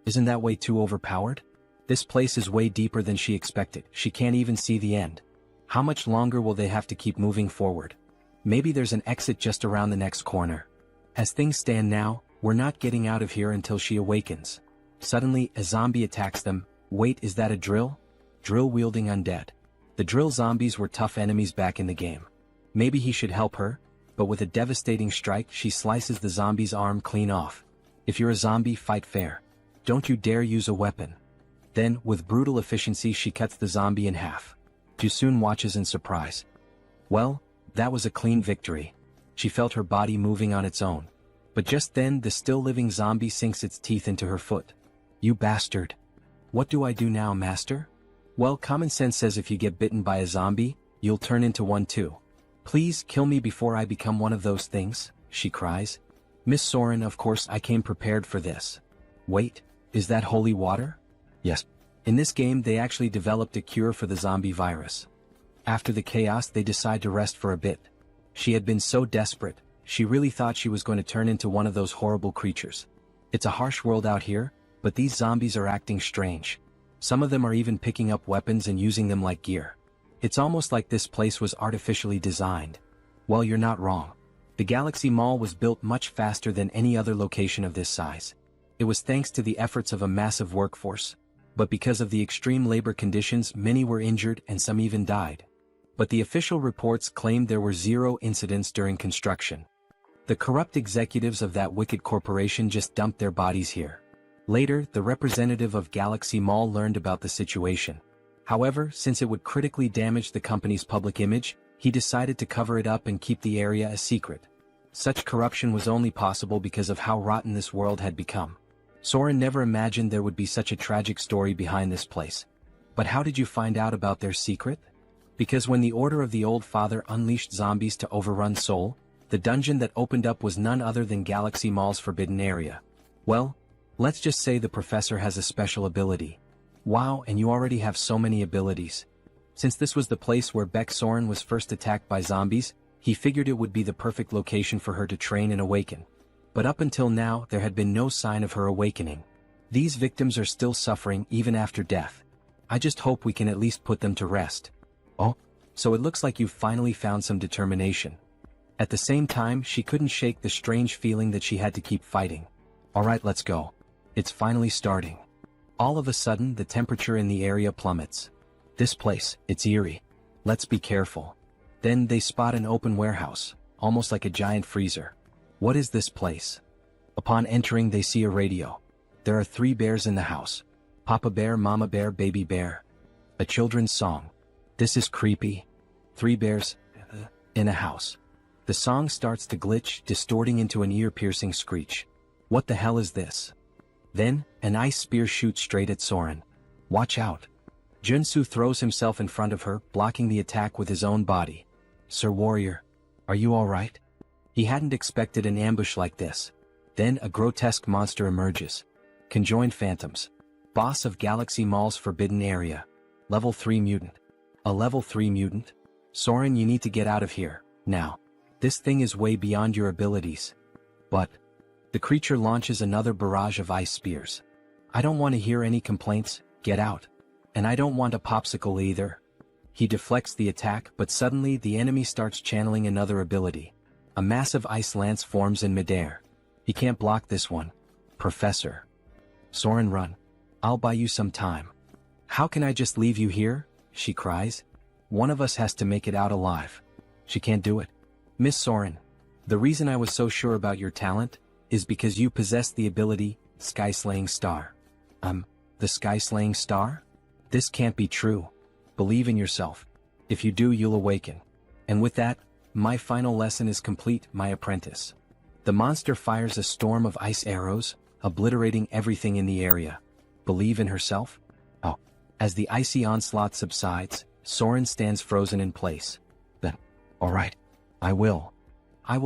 Isn't that way too overpowered? This place is way deeper than she expected. She can't even see the end. How much longer will they have to keep moving forward? Maybe there's an exit just around the next corner. As things stand now, we're not getting out of here until she awakens. Suddenly, a zombie attacks them. Wait, is that a drill? Drill-wielding undead. The drill zombies were tough enemies back in the game. Maybe he should help her, but with a devastating strike she slices the zombie's arm clean off. If you're a zombie, fight fair. Don't you dare use a weapon. Then, with brutal efficiency she cuts the zombie in half. Joonsoo watches in surprise. Well, that was a clean victory. She felt her body moving on its own. But just then the still-living zombie sinks its teeth into her foot. You bastard. What do I do now, master? Well, common sense says if you get bitten by a zombie, you'll turn into one too. Please kill me before I become one of those things, she cries. Miss Soren, of course I came prepared for this. Wait, is that holy water? Yes. In this game they actually developed a cure for the zombie virus. After the chaos they decide to rest for a bit. She had been so desperate, she really thought she was going to turn into one of those horrible creatures. It's a harsh world out here, but these zombies are acting strange. Some of them are even picking up weapons and using them like gear. It's almost like this place was artificially designed. Well, you're not wrong. The Galaxy Mall was built much faster than any other location of this size. It was thanks to the efforts of a massive workforce. But because of the extreme labor conditions many were injured and some even died. But the official reports claimed there were 0 incidents during construction. The corrupt executives of that wicked corporation just dumped their bodies here. Later, the representative of Galaxy Mall learned about the situation. However, since it would critically damage the company's public image, he decided to cover it up and keep the area a secret. Such corruption was only possible because of how rotten this world had become. Soren never imagined there would be such a tragic story behind this place. But how did you find out about their secret? Because when the Order of the Old Father unleashed zombies to overrun Seoul, the dungeon that opened up was none other than Galaxy Mall's forbidden area. Well, let's just say the professor has a special ability. Wow, and you already have so many abilities. Since this was the place where Beck Soren was first attacked by zombies, he figured it would be the perfect location for her to train and awaken. But up until now there had been no sign of her awakening. These victims are still suffering even after death. I just hope we can at least put them to rest. Oh, so it looks like you've finally found some determination. At the same time she couldn't shake the strange feeling that she had to keep fighting. Alright, let's go. It's finally starting. All of a sudden the temperature in the area plummets. This place, it's eerie. Let's be careful. Then they spot an open warehouse, almost like a giant freezer. What is this place? Upon entering they see a radio. There are 3 bears in the house. Papa bear, mama bear, baby bear. A children's song. This is creepy. 3 bears in a house. The song starts to glitch, distorting into an ear-piercing screech. What the hell is this? Then, an ice spear shoots straight at Soren. Watch out. Joonsoo throws himself in front of her, blocking the attack with his own body. Sir Warrior, are you alright? He hadn't expected an ambush like this. Then a grotesque monster emerges. Conjoined Phantoms. Boss of Galaxy Mall's forbidden area. Level 3 mutant. A level 3 mutant? Soren, you need to get out of here, now. This thing is way beyond your abilities. But the creature launches another barrage of ice spears. I don't want to hear any complaints, get out. And I don't want a popsicle either. He deflects the attack, but suddenly the enemy starts channeling another ability. A massive ice lance forms in midair. He can't block this one. Professor. Soren, run. I'll buy you some time. How can I just leave you here? She cries. One of us has to make it out alive. She can't do it. Miss Soren, the reason I was so sure about your talent is because you possess the ability, sky-slaying star. The sky-slaying star? This can't be true. Believe in yourself. If you do, you'll awaken. And with that, my final lesson is complete, my apprentice. The monster fires a storm of ice arrows, obliterating everything in the area. Believe in herself? Oh. As the icy onslaught subsides, Soren stands frozen in place. Then, alright. I will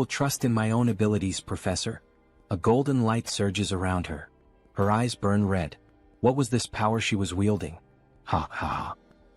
trust in my own abilities, Professor. A golden light surges around her. Her eyes burn red. What was this power she was wielding? Ha ha.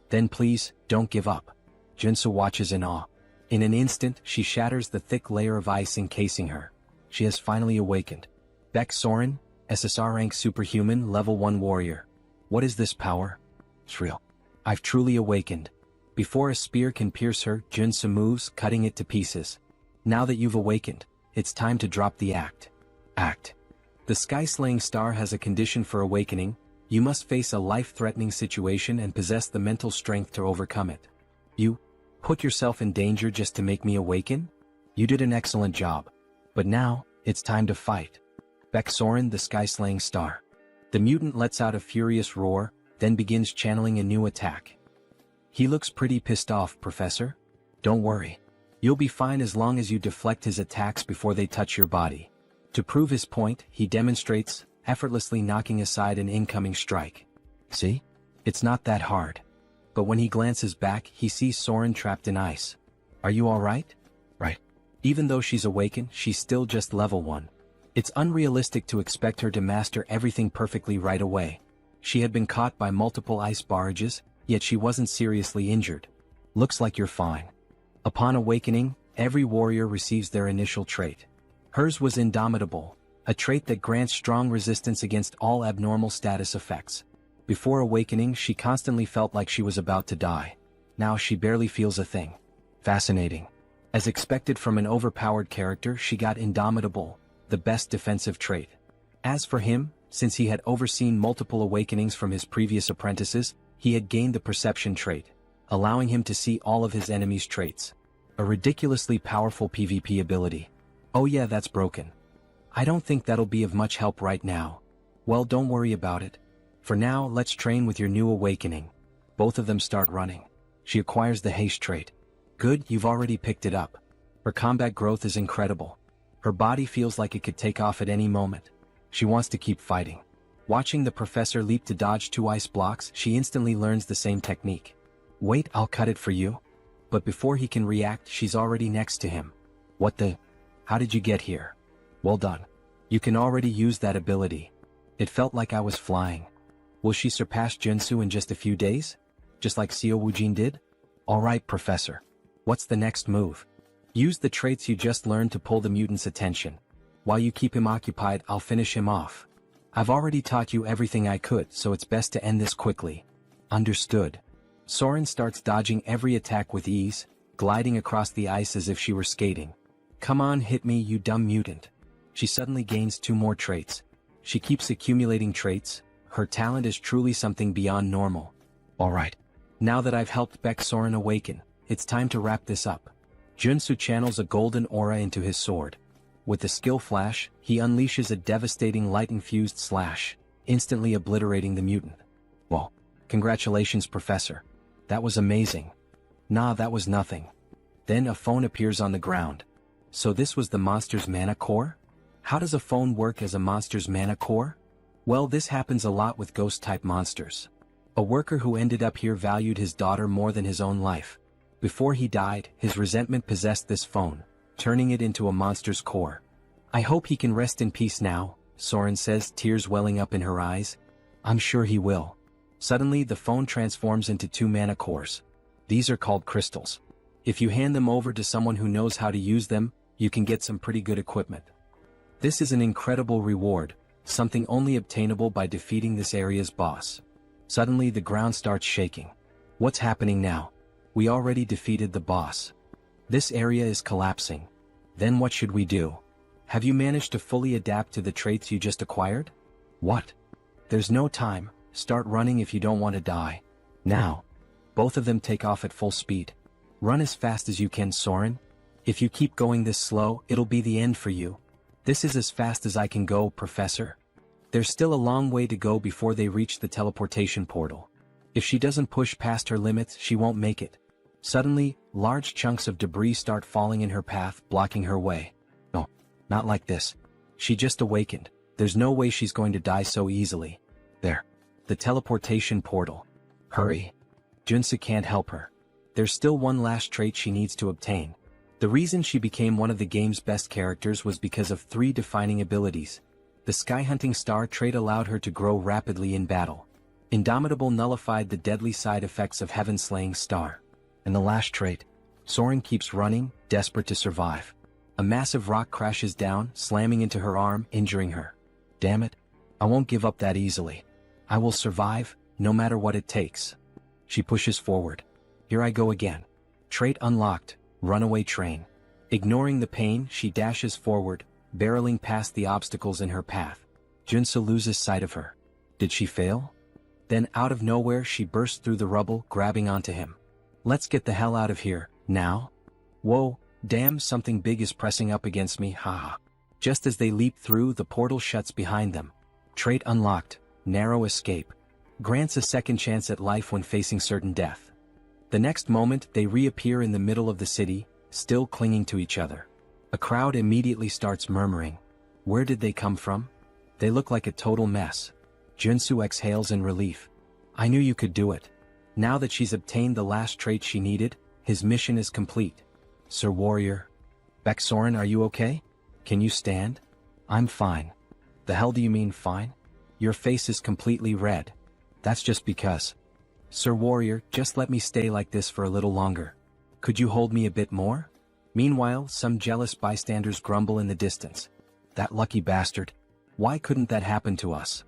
Then please, don't give up. Joonsoo watches in awe. In an instant, she shatters the thick layer of ice encasing her. She has finally awakened. Beck Soren, SSR rank superhuman, level 1 warrior. What is this power? It's real. I've truly awakened. Before a spear can pierce her, Joonsoo moves, cutting it to pieces. Now that you've awakened, it's time to drop the act. The sky-slaying star has a condition for awakening. You must face a life-threatening situation and possess the mental strength to overcome it. You put yourself in danger just to make me awaken? You did an excellent job. But now, it's time to fight. Beck Soren, the sky-slaying star. The mutant lets out a furious roar, then begins channeling a new attack. He looks pretty pissed off, Professor. Don't worry. You'll be fine as long as you deflect his attacks before they touch your body. To prove his point, he demonstrates, effortlessly knocking aside an incoming strike. See? It's not that hard. But when he glances back, he sees Soren trapped in ice. Are you alright? Right. Even though she's awakened, she's still just level 1. It's unrealistic to expect her to master everything perfectly right away. She had been caught by multiple ice barrages, yet she wasn't seriously injured. Looks like you're fine. Upon awakening, every warrior receives their initial trait. Hers was Indomitable, a trait that grants strong resistance against all abnormal status effects. Before awakening, she constantly felt like she was about to die. Now she barely feels a thing. Fascinating. As expected from an overpowered character, she got Indomitable, the best defensive trait. As for him, since he had overseen multiple awakenings from his previous apprentices, he had gained the Perception trait, allowing him to see all of his enemies' traits. A ridiculously powerful PvP ability. Oh yeah, that's broken. I don't think that'll be of much help right now. Well, don't worry about it. For now, let's train with your new awakening. Both of them start running. She acquires the haste trait. Good, you've already picked it up. Her combat growth is incredible. Her body feels like it could take off at any moment. She wants to keep fighting. Watching the professor leap to dodge 2 ice blocks, she instantly learns the same technique. Wait, I'll cut it for you. But before he can react, she's already next to him. What the? How did you get here? Well done. You can already use that ability. It felt like I was flying. Will she surpass Joonsoo in just a few days? Just like Seo Woojin did? Alright, Professor. What's the next move? Use the traits you just learned to pull the mutant's attention. While you keep him occupied, I'll finish him off. I've already taught you everything I could, so it's best to end this quickly. Understood. Soren starts dodging every attack with ease, gliding across the ice as if she were skating. Come on, hit me, you dumb mutant. She suddenly gains 2 more traits. She keeps accumulating traits. Her talent is truly something beyond normal. Alright. Now that I've helped Beck Soren awaken, it's time to wrap this up. Joonsoo channels a golden aura into his sword. With the skill flash, he unleashes a devastating light-infused slash, instantly obliterating the mutant. Well, congratulations, Professor. That was amazing. Nah, that was nothing. Then a phone appears on the ground. So this was the monster's mana core? How does a phone work as a monster's mana core? Well, this happens a lot with ghost-type monsters. A worker who ended up here valued his daughter more than his own life. Before he died, his resentment possessed this phone, turning it into a monster's core. I hope he can rest in peace now, Soren says, tears welling up in her eyes. I'm sure he will. Suddenly, the phone transforms into 2 mana cores. These are called crystals. If you hand them over to someone who knows how to use them, you can get some pretty good equipment. This is an incredible reward, something only obtainable by defeating this area's boss. Suddenly, the ground starts shaking. What's happening now? We already defeated the boss. This area is collapsing. Then what should we do? Have you managed to fully adapt to the traits you just acquired? What? There's no time. Start running if you don't want to die. Now. Both of them take off at full speed. Run as fast as you can, Soren. If you keep going this slow, it'll be the end for you. This is as fast as I can go, Professor. There's still a long way to go before they reach the teleportation portal. If she doesn't push past her limits, she won't make it. Suddenly, large chunks of debris start falling in her path, blocking her way. No, not like this. She just awakened. There's no way she's going to die so easily. There. The teleportation portal. Hurry. Joonsoo can't help her. There's still one last trait she needs to obtain. The reason she became one of the game's best characters was because of 3 defining abilities. The Sky-Hunting Star trait allowed her to grow rapidly in battle. Indomitable nullified the deadly side effects of Heaven-Slaying Star. And the last trait, Soren keeps running, desperate to survive. A massive rock crashes down, slamming into her arm, injuring her. Damn it, I won't give up that easily. I will survive, no matter what it takes. She pushes forward. Here I go again. Trait unlocked, Runaway Train. Ignoring the pain, she dashes forward, barreling past the obstacles in her path. Joonsoo loses sight of her. Did she fail? Then out of nowhere she bursts through the rubble, grabbing onto him. Let's get the hell out of here, now. Whoa, damn, something big is pressing up against me, haha. Just as they leap through, the portal shuts behind them. Trait unlocked, Narrow Escape. Grants a second chance at life when facing certain death. The next moment, they reappear in the middle of the city, still clinging to each other. A crowd immediately starts murmuring. Where did they come from? They look like a total mess. Joonsoo exhales in relief. I knew you could do it. Now that she's obtained the last trait she needed, his mission is complete. Sir Warrior. Baeksoren, are you okay? Can you stand? I'm fine. The hell do you mean fine? Your face is completely red. That's just because. Sir Warrior, just let me stay like this for a little longer. Could you hold me a bit more? Meanwhile, some jealous bystanders grumble in the distance. That lucky bastard. Why couldn't that happen to us?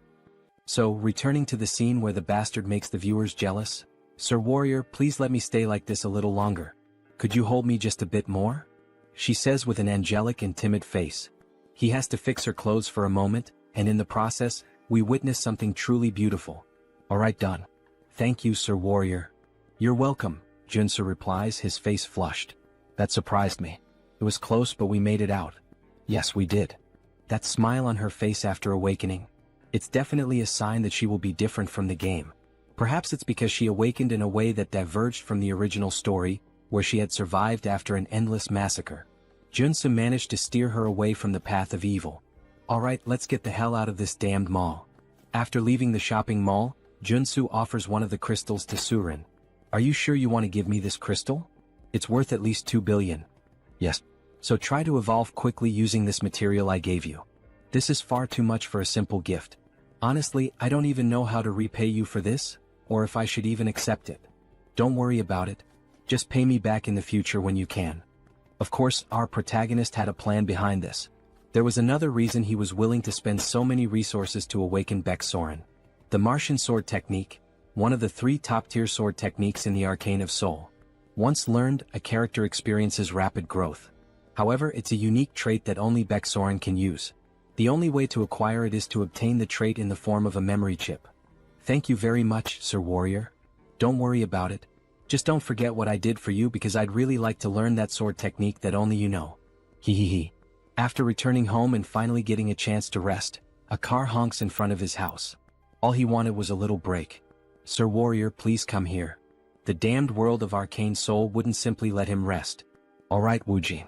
So, returning to the scene where the bastard makes the viewers jealous. Sir Warrior, please let me stay like this a little longer. Could you hold me just a bit more? She says with an angelic and timid face. He has to fix her clothes for a moment, and in the process, we witness something truly beautiful. Alright, done. Thank you, Sir Warrior. You're welcome, Joonsoo replies, his face flushed. That surprised me. It was close, but we made it out. Yes, we did. That smile on her face after awakening. It's definitely a sign that she will be different from the game. Perhaps it's because she awakened in a way that diverged from the original story, where she had survived after an endless massacre. Joonsoo managed to steer her away from the path of evil. Alright, let's get the hell out of this damned mall. After leaving the shopping mall, Joonsoo offers one of the crystals to Surin. Are you sure you want to give me this crystal? It's worth at least 2 billion. Yes. So try to evolve quickly using this material I gave you. This is far too much for a simple gift. Honestly, I don't even know how to repay you for this, or if I should even accept it. Don't worry about it. Just pay me back in the future when you can. Of course, our protagonist had a plan behind this. There was another reason he was willing to spend so many resources to awaken Baeksoren. The Martian Sword Technique, one of the 3 top-tier sword techniques in the Arcane of Seoul. Once learned, a character experiences rapid growth. However, it's a unique trait that only Baeksoren can use. The only way to acquire it is to obtain the trait in the form of a memory chip. Thank you very much, Sir Warrior. Don't worry about it. Just don't forget what I did for you because I'd really like to learn that sword technique that only you know. Hehehe. After returning home and finally getting a chance to rest, a car honks in front of his house. All he wanted was a little break. Sir Warrior, please come here. The damned world of Arcane Seoul wouldn't simply let him rest. Alright, Woojin.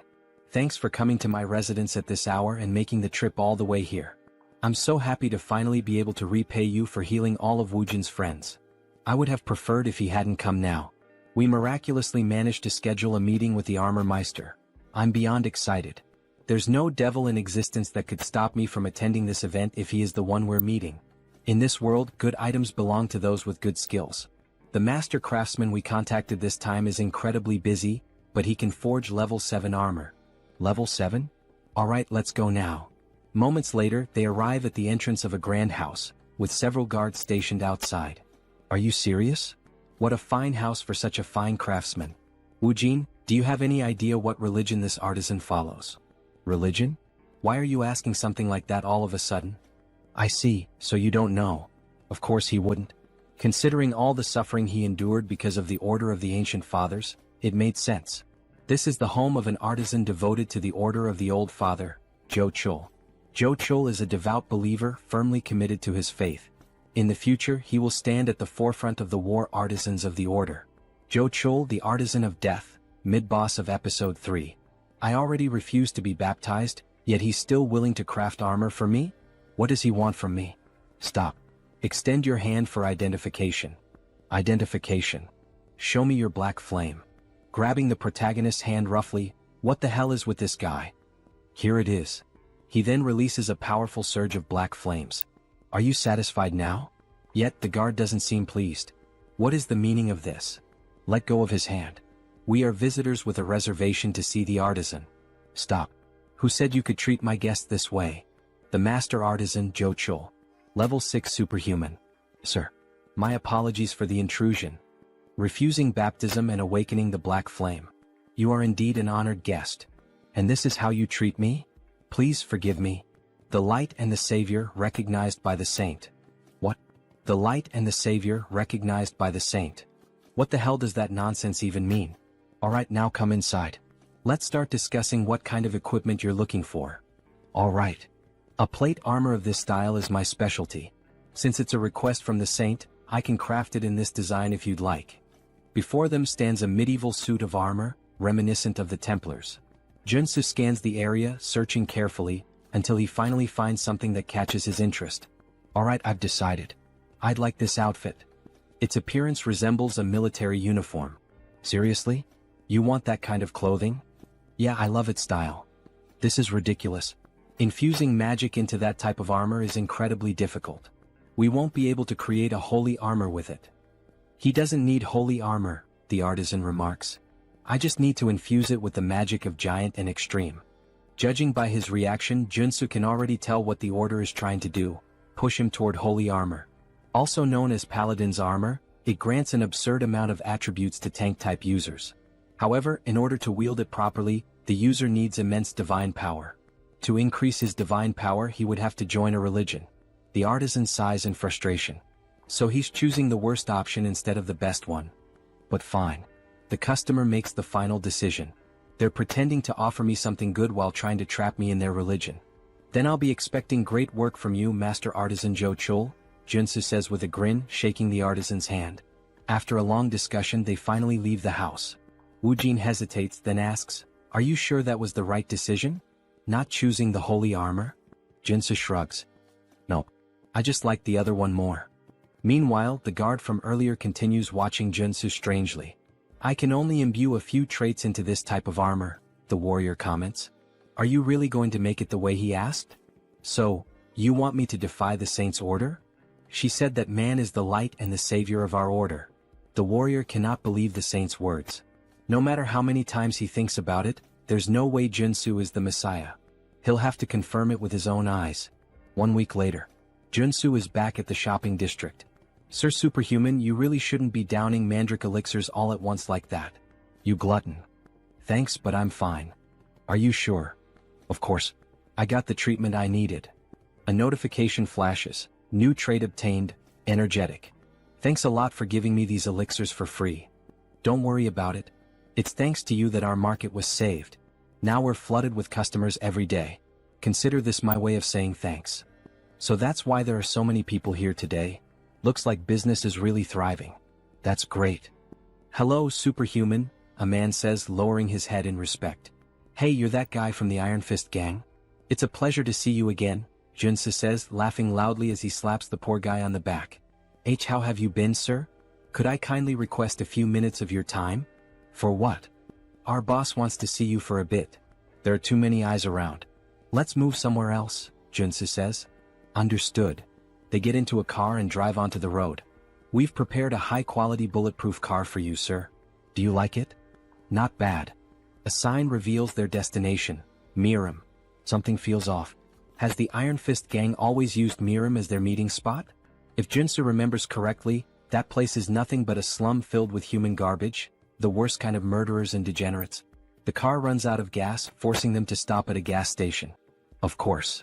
Thanks for coming to my residence at this hour and making the trip all the way here. I'm so happy to finally be able to repay you for healing all of Woojin's friends. I would have preferred if he hadn't come now. We miraculously managed to schedule a meeting with the Armor Meister. I'm beyond excited. There's no devil in existence that could stop me from attending this event if he is the one we're meeting. In this world, good items belong to those with good skills. The master craftsman we contacted this time is incredibly busy, but he can forge level 7 armor. Level 7? Alright, let's go now. Moments later, they arrive at the entrance of a grand house, with several guards stationed outside. Are you serious? What a fine house for such a fine craftsman. Woojin, do you have any idea what religion this artisan follows? Religion? Why are you asking something like that all of a sudden? I see, so you don't know. Of course he wouldn't. Considering all the suffering he endured because of the Order of the Ancient Fathers, it made sense. This is the home of an artisan devoted to the Order of the Old Father, Jo Chul. Joonsoo is a devout believer firmly committed to his faith. In the future he will stand at the forefront of the war artisans of the order. Joonsoo, the artisan of death, mid-boss of episode 3. I already refused to be baptized, yet he's still willing to craft armor for me? What does he want from me? Stop. Extend your hand for identification. Identification. Show me your black flame. Grabbing the protagonist's hand roughly, what the hell is with this guy? Here it is. He then releases a powerful surge of black flames. Are you satisfied now? Yet the guard doesn't seem pleased. What is the meaning of this? Let go of his hand. We are visitors with a reservation to see the artisan. Stop. Who said you could treat my guest this way? The master artisan, Joonsoo. Level 6 superhuman. Sir. My apologies for the intrusion. Refusing baptism and awakening the black flame. You are indeed an honored guest. And this is how you treat me? Please forgive me. The light and the savior recognized by the saint. What? The light and the savior recognized by the saint. What the hell does that nonsense even mean? Alright, now come inside. Let's start discussing what kind of equipment you're looking for. Alright. A plate armor of this style is my specialty. Since it's a request from the saint, I can craft it in this design if you'd like. Before them stands a medieval suit of armor, reminiscent of the Templars. Joonsoo scans the area, searching carefully, until he finally finds something that catches his interest. Alright, I've decided. I'd like this outfit. Its appearance resembles a military uniform. Seriously? You want that kind of clothing? Yeah, I love its style. This is ridiculous. Infusing magic into that type of armor is incredibly difficult. We won't be able to create a holy armor with it. He doesn't need holy armor, the artisan remarks. I just need to infuse it with the magic of giant and extreme. Judging by his reaction, Joonsoo can already tell what the order is trying to do, push him toward holy armor. Also known as Paladin's armor, it grants an absurd amount of attributes to tank-type users. However, in order to wield it properly, the user needs immense divine power. To increase his divine power, he would have to join a religion. The artisan sighs in frustration. So he's choosing the worst option instead of the best one. But fine. The customer makes the final decision. They're pretending to offer me something good while trying to trap me in their religion. Then I'll be expecting great work from you, Master Artisan Joonsoo, Joonsoo says with a grin, shaking the artisan's hand. After a long discussion, they finally leave the house. Woojin hesitates, then asks, "Are you sure that was the right decision? Not choosing the holy armor?" Joonsoo shrugs. "Nope. I just like the other one more." Meanwhile, the guard from earlier continues watching Joonsoo strangely. "I can only imbue a few traits into this type of armor," the warrior comments. "Are you really going to make it the way he asked? So, you want me to defy the saint's order? She said that man is the light and the savior of our order." The warrior cannot believe the saint's words. No matter how many times he thinks about it, there's no way Joonsoo is the Messiah. He'll have to confirm it with his own eyes. 1 week later. Joonsoo is back at the shopping district. "Sir Superhuman, you really shouldn't be downing mandrake elixirs all at once like that. You glutton." "Thanks, but I'm fine." "Are you sure?" "Of course. I got the treatment I needed." A notification flashes. "New trait obtained, energetic. Thanks a lot for giving me these elixirs for free." "Don't worry about it. It's thanks to you that our market was saved. Now we're flooded with customers every day. Consider this my way of saying thanks." "So that's why there are so many people here today? Looks like business is really thriving." "That's great." "Hello, Superhuman," a man says, lowering his head in respect. "Hey, you're that guy from the Iron Fist gang? It's a pleasure to see you again," Joonsoo says, laughing loudly as he slaps the poor guy on the back. How have you been, sir? Could I kindly request a few minutes of your time?" "For what?" "Our boss wants to see you for a bit. There are too many eyes around." "Let's move somewhere else," Joonsoo says. "Understood." They get into a car and drive onto the road. "We've prepared a high-quality bulletproof car for you, sir. Do you like it?" "Not bad." A sign reveals their destination, Miram. Something feels off. Has the Iron Fist gang always used Miram as their meeting spot? If Joonsoo remembers correctly, that place is nothing but a slum filled with human garbage, the worst kind of murderers and degenerates. The car runs out of gas, forcing them to stop at a gas station. Of course.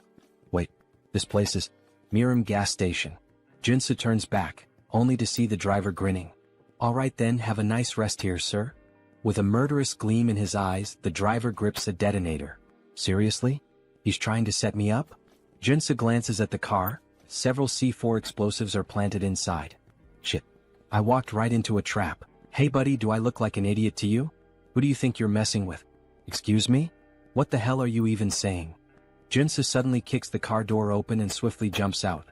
Wait, this place is Miram gas station. Joonsoo turns back, only to see the driver grinning. "Alright then, have a nice rest here, sir." With a murderous gleam in his eyes, the driver grips a detonator. "Seriously? He's trying to set me up?" Joonsoo glances at the car. Several C4 explosives are planted inside. Shit. I walked right into a trap. Hey buddy, do I look like an idiot to you? Who do you think you're messing with? Excuse me? What the hell are you even saying? Joonsoo suddenly kicks the car door open and swiftly jumps out.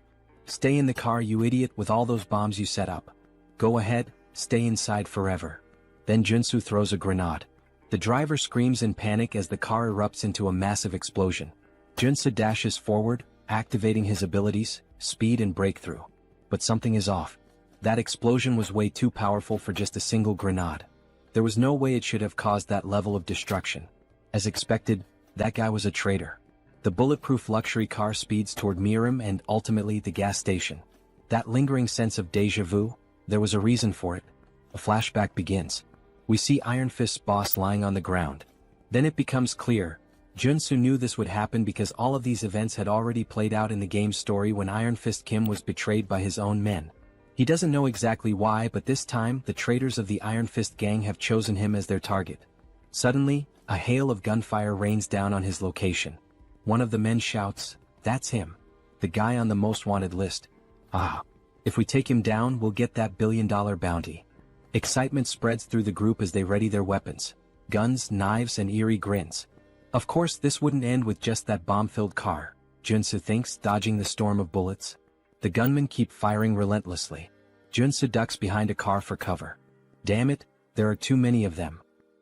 Stay in the car, you idiot, with all those bombs you set up. Go ahead, stay inside forever. Then Joonsoo throws a grenade. The driver screams in panic as the car erupts into a massive explosion. Joonsoo dashes forward, activating his abilities, speed and breakthrough. But something is off. That explosion was way too powerful for just a single grenade. There was no way it should have caused that level of destruction. As expected, that guy was a traitor. The bulletproof luxury car speeds toward Miram and ultimately the gas station. That lingering sense of déjà vu, there was a reason for it. A flashback begins. We see Iron Fist's boss lying on the ground. Then it becomes clear. Joonsoo knew this would happen because all of these events had already played out in the game's story when Iron Fist Kim was betrayed by his own men. He doesn't know exactly why, but this time the traitors of the Iron Fist gang have chosen him as their target. Suddenly, a hail of gunfire rains down on his location. One of the men shouts, "That's him. The guy on the most wanted list. Ah. If we take him down, we'll get that billion-dollar bounty." Excitement spreads through the group as they ready their weapons. Guns, knives and eerie grins. Of course this wouldn't end with just that bomb-filled car, Joonsoo thinks, dodging the storm of bullets. The gunmen keep firing relentlessly. Joonsoo ducks behind a car for cover. Damn it, there are too many of them.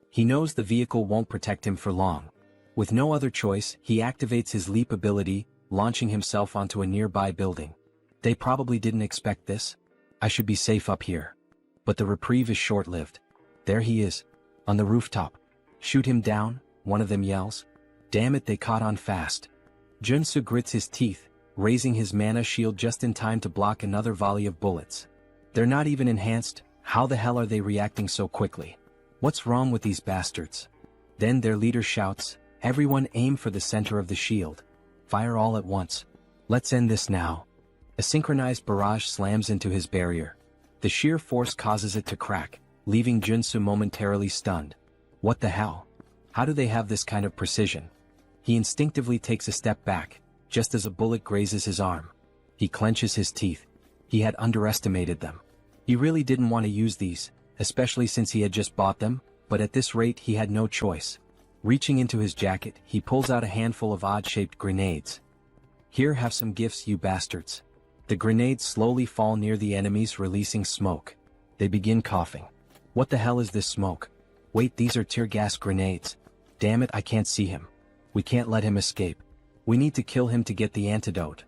He knows the vehicle won't protect him for long. With no other choice, he activates his leap ability, launching himself onto a nearby building. They probably didn't expect this. I should be safe up here. But the reprieve is short-lived. There he is, on the rooftop. Shoot him down, one of them yells. Damn it, they caught on fast. Joonsoo grits his teeth, raising his mana shield just in time to block another volley of bullets. They're not even enhanced. How the hell are they reacting so quickly? What's wrong with these bastards? Then their leader shouts, "Everyone aim for the center of the shield. Fire all at once. Let's end this now." A synchronized barrage slams into his barrier. The sheer force causes it to crack, leaving Joonsoo momentarily stunned. What the hell? How do they have this kind of precision? He instinctively takes a step back, just as a bullet grazes his arm. He clenches his teeth. He had underestimated them. He really didn't want to use these, especially since he had just bought them, but at this rate he had no choice. Reaching into his jacket, he pulls out a handful of odd-shaped grenades. "Here, have some gifts, you bastards." The grenades slowly fall near the enemies, releasing smoke. They begin coughing. What the hell is this smoke? Wait, these are tear gas grenades. Damn it, I can't see him. We can't let him escape. We need to kill him to get the antidote.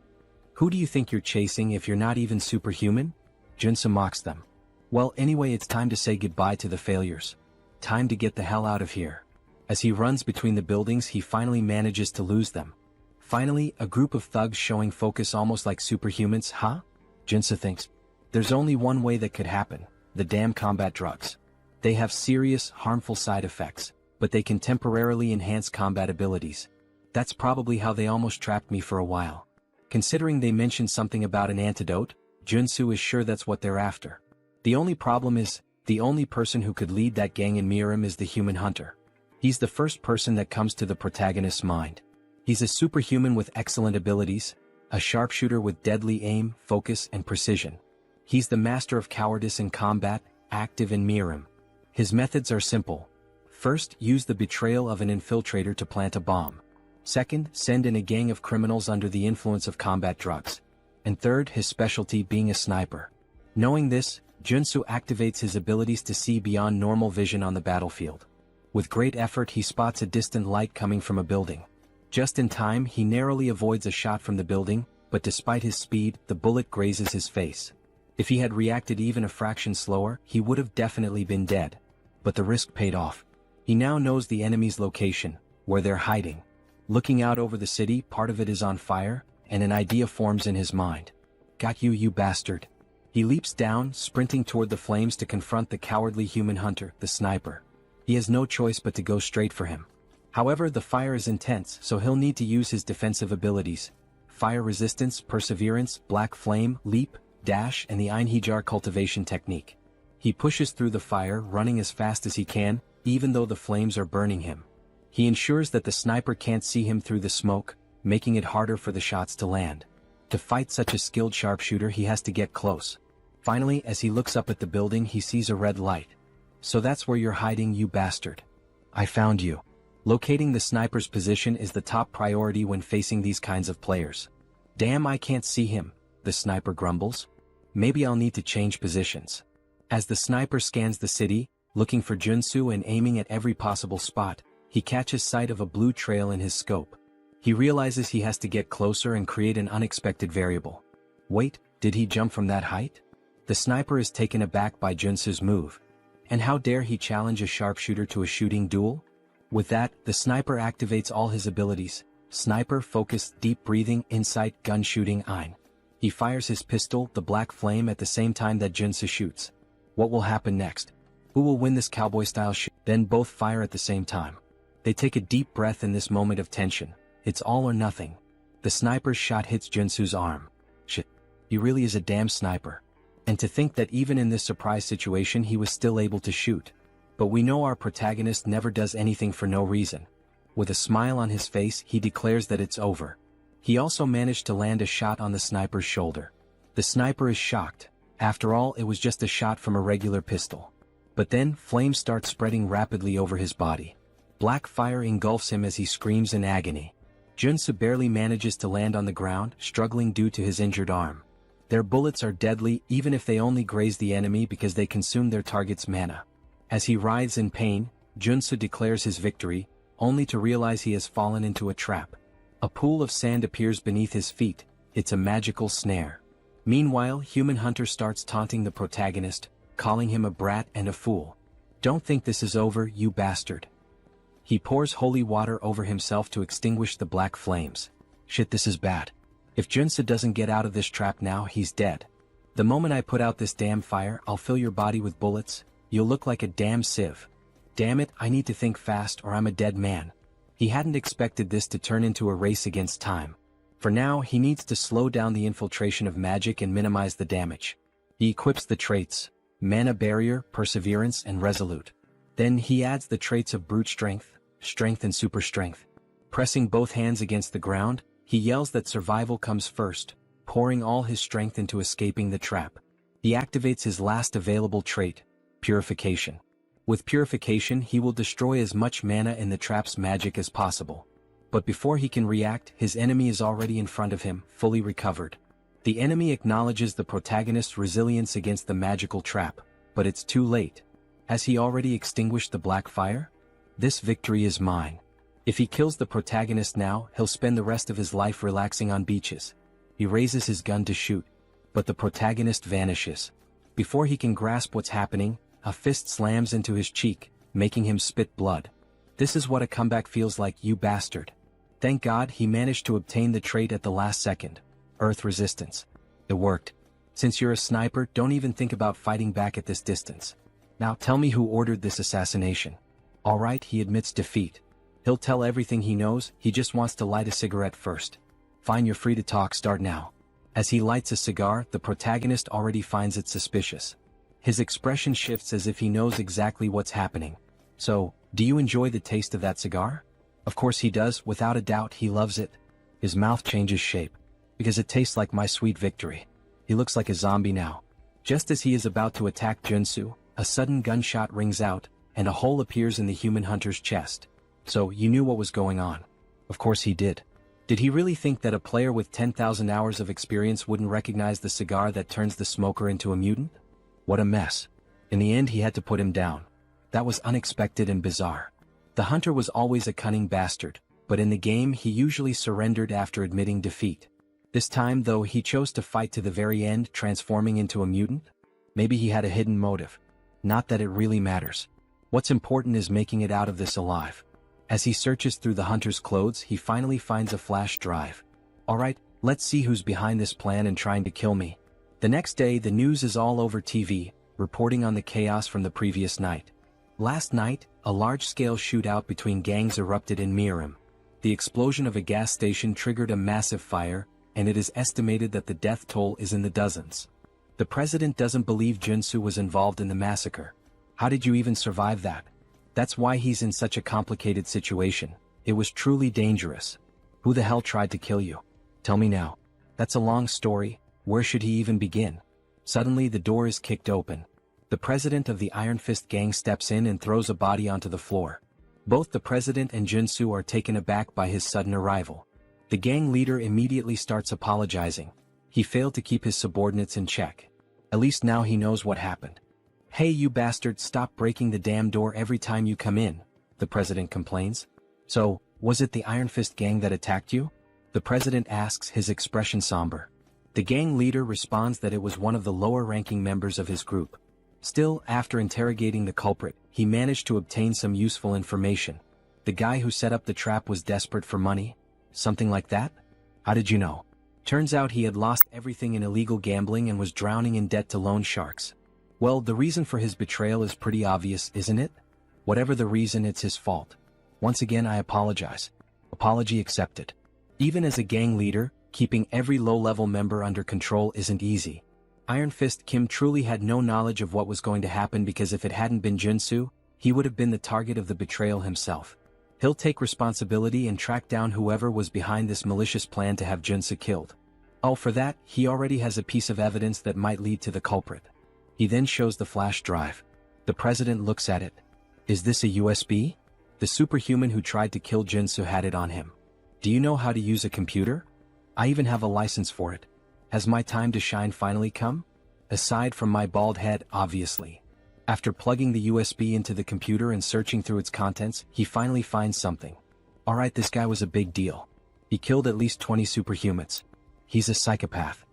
Who do you think you're chasing if you're not even superhuman? Joonsoo mocks them. Well, anyway, it's time to say goodbye to the failures. Time to get the hell out of here. As he runs between the buildings, he finally manages to lose them. Finally, a group of thugs showing focus almost like superhumans, huh? Joonsoo thinks. There's only one way that could happen, the damn combat drugs. They have serious, harmful side effects, but they can temporarily enhance combat abilities. That's probably how they almost trapped me for a while. Considering they mentioned something about an antidote, Joonsoo is sure that's what they're after. The only problem is, the only person who could lead that gang in Miram is the human hunter. He's the first person that comes to the protagonist's mind. He's a superhuman with excellent abilities, a sharpshooter with deadly aim, focus, and precision. He's the master of cowardice in combat, active in Miram. His methods are simple. First, use the betrayal of an infiltrator to plant a bomb. Second, send in a gang of criminals under the influence of combat drugs. And third, his specialty being a sniper. Knowing this, Joonsoo activates his abilities to see beyond normal vision on the battlefield. With great effort, he spots a distant light coming from a building. Just in time, he narrowly avoids a shot from the building, but despite his speed, the bullet grazes his face. If he had reacted even a fraction slower, he would have definitely been dead. But the risk paid off. He now knows the enemy's location, where they're hiding. Looking out over the city, part of it is on fire, and an idea forms in his mind. Got you, you bastard. He leaps down, sprinting toward the flames to confront the cowardly human hunter, the sniper. He has no choice but to go straight for him. However, the fire is intense, so he'll need to use his defensive abilities. Fire resistance, perseverance, black flame, leap, dash, and the Einhejar cultivation technique. He pushes through the fire, running as fast as he can, even though the flames are burning him. He ensures that the sniper can't see him through the smoke, making it harder for the shots to land. To fight such a skilled sharpshooter he has to get close. Finally, as he looks up at the building he sees a red light. So that's where you're hiding, you bastard. I found you. Locating the sniper's position is the top priority when facing these kinds of players. Damn, I can't see him, the sniper grumbles. Maybe I'll need to change positions. As the sniper scans the city, looking for Joonsoo and aiming at every possible spot, he catches sight of a blue trail in his scope. He realizes he has to get closer and create an unexpected variable. Wait, did he jump from that height? The sniper is taken aback by Joonsoo's move. And how dare he challenge a sharpshooter to a shooting duel? With that, the sniper activates all his abilities: sniper, focus, deep breathing, insight, gun shooting, ein. He fires his pistol, the black flame, at the same time that Joonsoo shoots. What will happen next? Who will win this cowboy-style shoot? Then both fire at the same time. They take a deep breath in this moment of tension. It's all or nothing. The sniper's shot hits Joonsoo's arm. Shit. He really is a damn sniper. And to think that even in this surprise situation he was still able to shoot. But we know our protagonist never does anything for no reason. With a smile on his face he declares that it's over. He also managed to land a shot on the sniper's shoulder. The sniper is shocked. After all, it was just a shot from a regular pistol. But then, flames start spreading rapidly over his body. Black fire engulfs him as he screams in agony. Joonsoo barely manages to land on the ground, struggling due to his injured arm. Their bullets are deadly even if they only graze the enemy because they consume their target's mana. As he writhes in pain, Joonsoo declares his victory, only to realize he has fallen into a trap. A pool of sand appears beneath his feet. It's a magical snare. Meanwhile, Human Hunter starts taunting the protagonist, calling him a brat and a fool. Don't think this is over, you bastard. He pours holy water over himself to extinguish the black flames. Shit, this is bad. If Joonsoo doesn't get out of this trap now, he's dead. The moment I put out this damn fire, I'll fill your body with bullets. You'll look like a damn sieve. Damn it, I need to think fast or I'm a dead man. He hadn't expected this to turn into a race against time. For now, he needs to slow down the infiltration of magic and minimize the damage. He equips the traits: mana barrier, perseverance, and resolute. Then he adds the traits of brute strength, strength, and super strength. Pressing both hands against the ground, he yells that survival comes first, pouring all his strength into escaping the trap. He activates his last available trait, purification. With purification, he will destroy as much mana in the trap's magic as possible. But before he can react, his enemy is already in front of him, fully recovered. The enemy acknowledges the protagonist's resilience against the magical trap, but it's too late. Has he already extinguished the black fire? This victory is mine. If he kills the protagonist now, he'll spend the rest of his life relaxing on beaches. He raises his gun to shoot, but the protagonist vanishes. Before he can grasp what's happening, a fist slams into his cheek, making him spit blood. This is what a comeback feels like, you bastard. Thank God he managed to obtain the trait at the last second. Earth resistance. It worked. Since you're a sniper, don't even think about fighting back at this distance. Now tell me who ordered this assassination. Alright, he admits defeat. He'll tell everything he knows, he just wants to light a cigarette first. Fine, you're free to talk, start now. As he lights a cigar, the protagonist already finds it suspicious. His expression shifts as if he knows exactly what's happening. So, do you enjoy the taste of that cigar? Of course he does, without a doubt he loves it. His mouth changes shape. Because it tastes like my sweet victory. He looks like a zombie now. Just as he is about to attack Joonsoo, a sudden gunshot rings out, and a hole appears in the human hunter's chest. So, you knew what was going on. Of course he did. Did he really think that a player with 10,000 hours of experience wouldn't recognize the cigar that turns the smoker into a mutant? What a mess. In the end he had to put him down. That was unexpected and bizarre. The hunter was always a cunning bastard, but in the game he usually surrendered after admitting defeat. This time though he chose to fight to the very end, transforming into a mutant? Maybe he had a hidden motive. Not that it really matters. What's important is making it out of this alive. As he searches through the hunter's clothes, he finally finds a flash drive. Alright, let's see who's behind this plan and trying to kill me. The next day the news is all over TV, reporting on the chaos from the previous night. Last night, a large-scale shootout between gangs erupted in Harem. The explosion of a gas station triggered a massive fire, and it is estimated that the death toll is in the dozens. The president doesn't believe Joonsoo was involved in the massacre. How did you even survive that? That's why he's in such a complicated situation. It was truly dangerous. Who the hell tried to kill you? Tell me now. That's a long story, where should he even begin? Suddenly the door is kicked open. The president of the Iron Fist gang steps in and throws a body onto the floor. Both the president and Joonsoo are taken aback by his sudden arrival. The gang leader immediately starts apologizing. He failed to keep his subordinates in check. At least now he knows what happened. Hey you bastard, stop breaking the damn door every time you come in, the president complains. So, was it the Iron Fist gang that attacked you? The president asks, his expression somber. The gang leader responds that it was one of the lower-ranking members of his group. Still, after interrogating the culprit, he managed to obtain some useful information. The guy who set up the trap was desperate for money? Something like that? How did you know? Turns out he had lost everything in illegal gambling and was drowning in debt to loan sharks. Well, the reason for his betrayal is pretty obvious, isn't it? Whatever the reason, it's his fault. Once again I apologize. Apology accepted. Even as a gang leader, keeping every low-level member under control isn't easy. Iron Fist Kim truly had no knowledge of what was going to happen, because if it hadn't been Joonsoo, he would have been the target of the betrayal himself. He'll take responsibility and track down whoever was behind this malicious plan to have Joonsoo killed. Oh, for that, he already has a piece of evidence that might lead to the culprit. He then shows the flash drive. The president looks at it. Is this a USB? The superhuman who tried to kill Joonsoo had it on him. Do you know how to use a computer? I even have a license for it. Has my time to shine finally come? Aside from my bald head, obviously. After plugging the USB into the computer and searching through its contents, he finally finds something. Alright, this guy was a big deal. He killed at least 20 superhumans. He's a psychopath.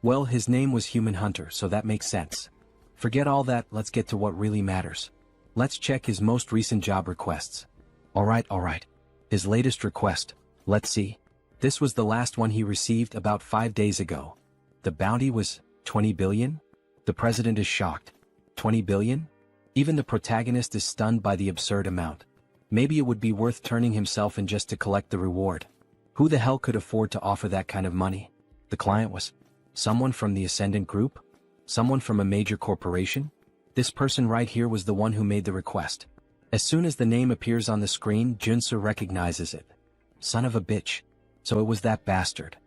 Well, his name was Human Hunter, so that makes sense. Forget all that, let's get to what really matters. Let's check his most recent job requests. Alright. His latest request. Let's see. This was the last one he received about 5 days ago. The bounty was 20 billion? The president is shocked. 20 billion? Even the protagonist is stunned by the absurd amount. Maybe it would be worth turning himself in just to collect the reward. Who the hell could afford to offer that kind of money? The client was someone from the Ascendant Group? Someone from a major corporation? This person right here was the one who made the request. As soon as the name appears on the screen, Joonsoo recognizes it. Son of a bitch. So it was that bastard.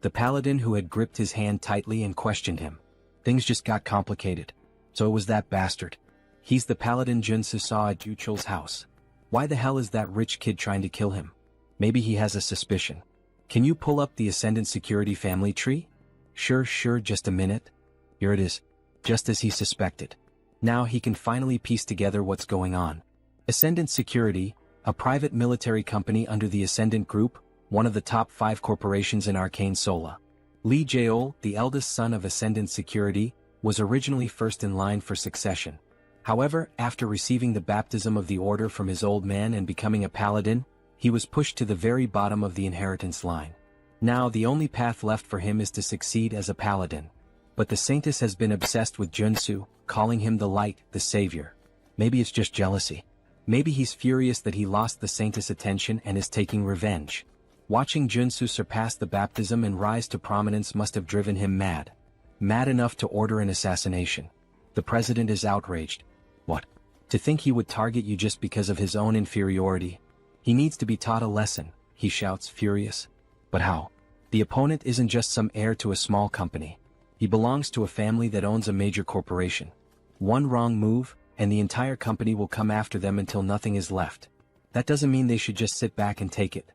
The paladin who had gripped his hand tightly and questioned him. Things just got complicated. So it was that bastard. He's the paladin Joonsoo saw at Juchul's house. Why the hell is that rich kid trying to kill him? Maybe he has a suspicion. Can you pull up the Ascendant Security family tree? Sure, just a minute. Here it is. Just as he suspected. Now he can finally piece together what's going on. Ascendant Security, a private military company under the Ascendant Group, one of the top 5 corporations in Arcane Seoul. Lee Jaeol, the eldest son of Ascendant Security, was originally first in line for succession. However, after receiving the baptism of the order from his old man and becoming a paladin, he was pushed to the very bottom of the inheritance line. Now the only path left for him is to succeed as a paladin. But the Saintess has been obsessed with Joonsoo, calling him the light, the savior. Maybe it's just jealousy. Maybe he's furious that he lost the Saintess' attention and is taking revenge. Watching Joonsoo surpass the baptism and rise to prominence must have driven him mad. Mad enough to order an assassination. The president is outraged. What? To think he would target you just because of his own inferiority? He needs to be taught a lesson, he shouts, furious. But how? The opponent isn't just some heir to a small company. He belongs to a family that owns a major corporation. One wrong move, and the entire company will come after them until nothing is left. That doesn't mean they should just sit back and take it.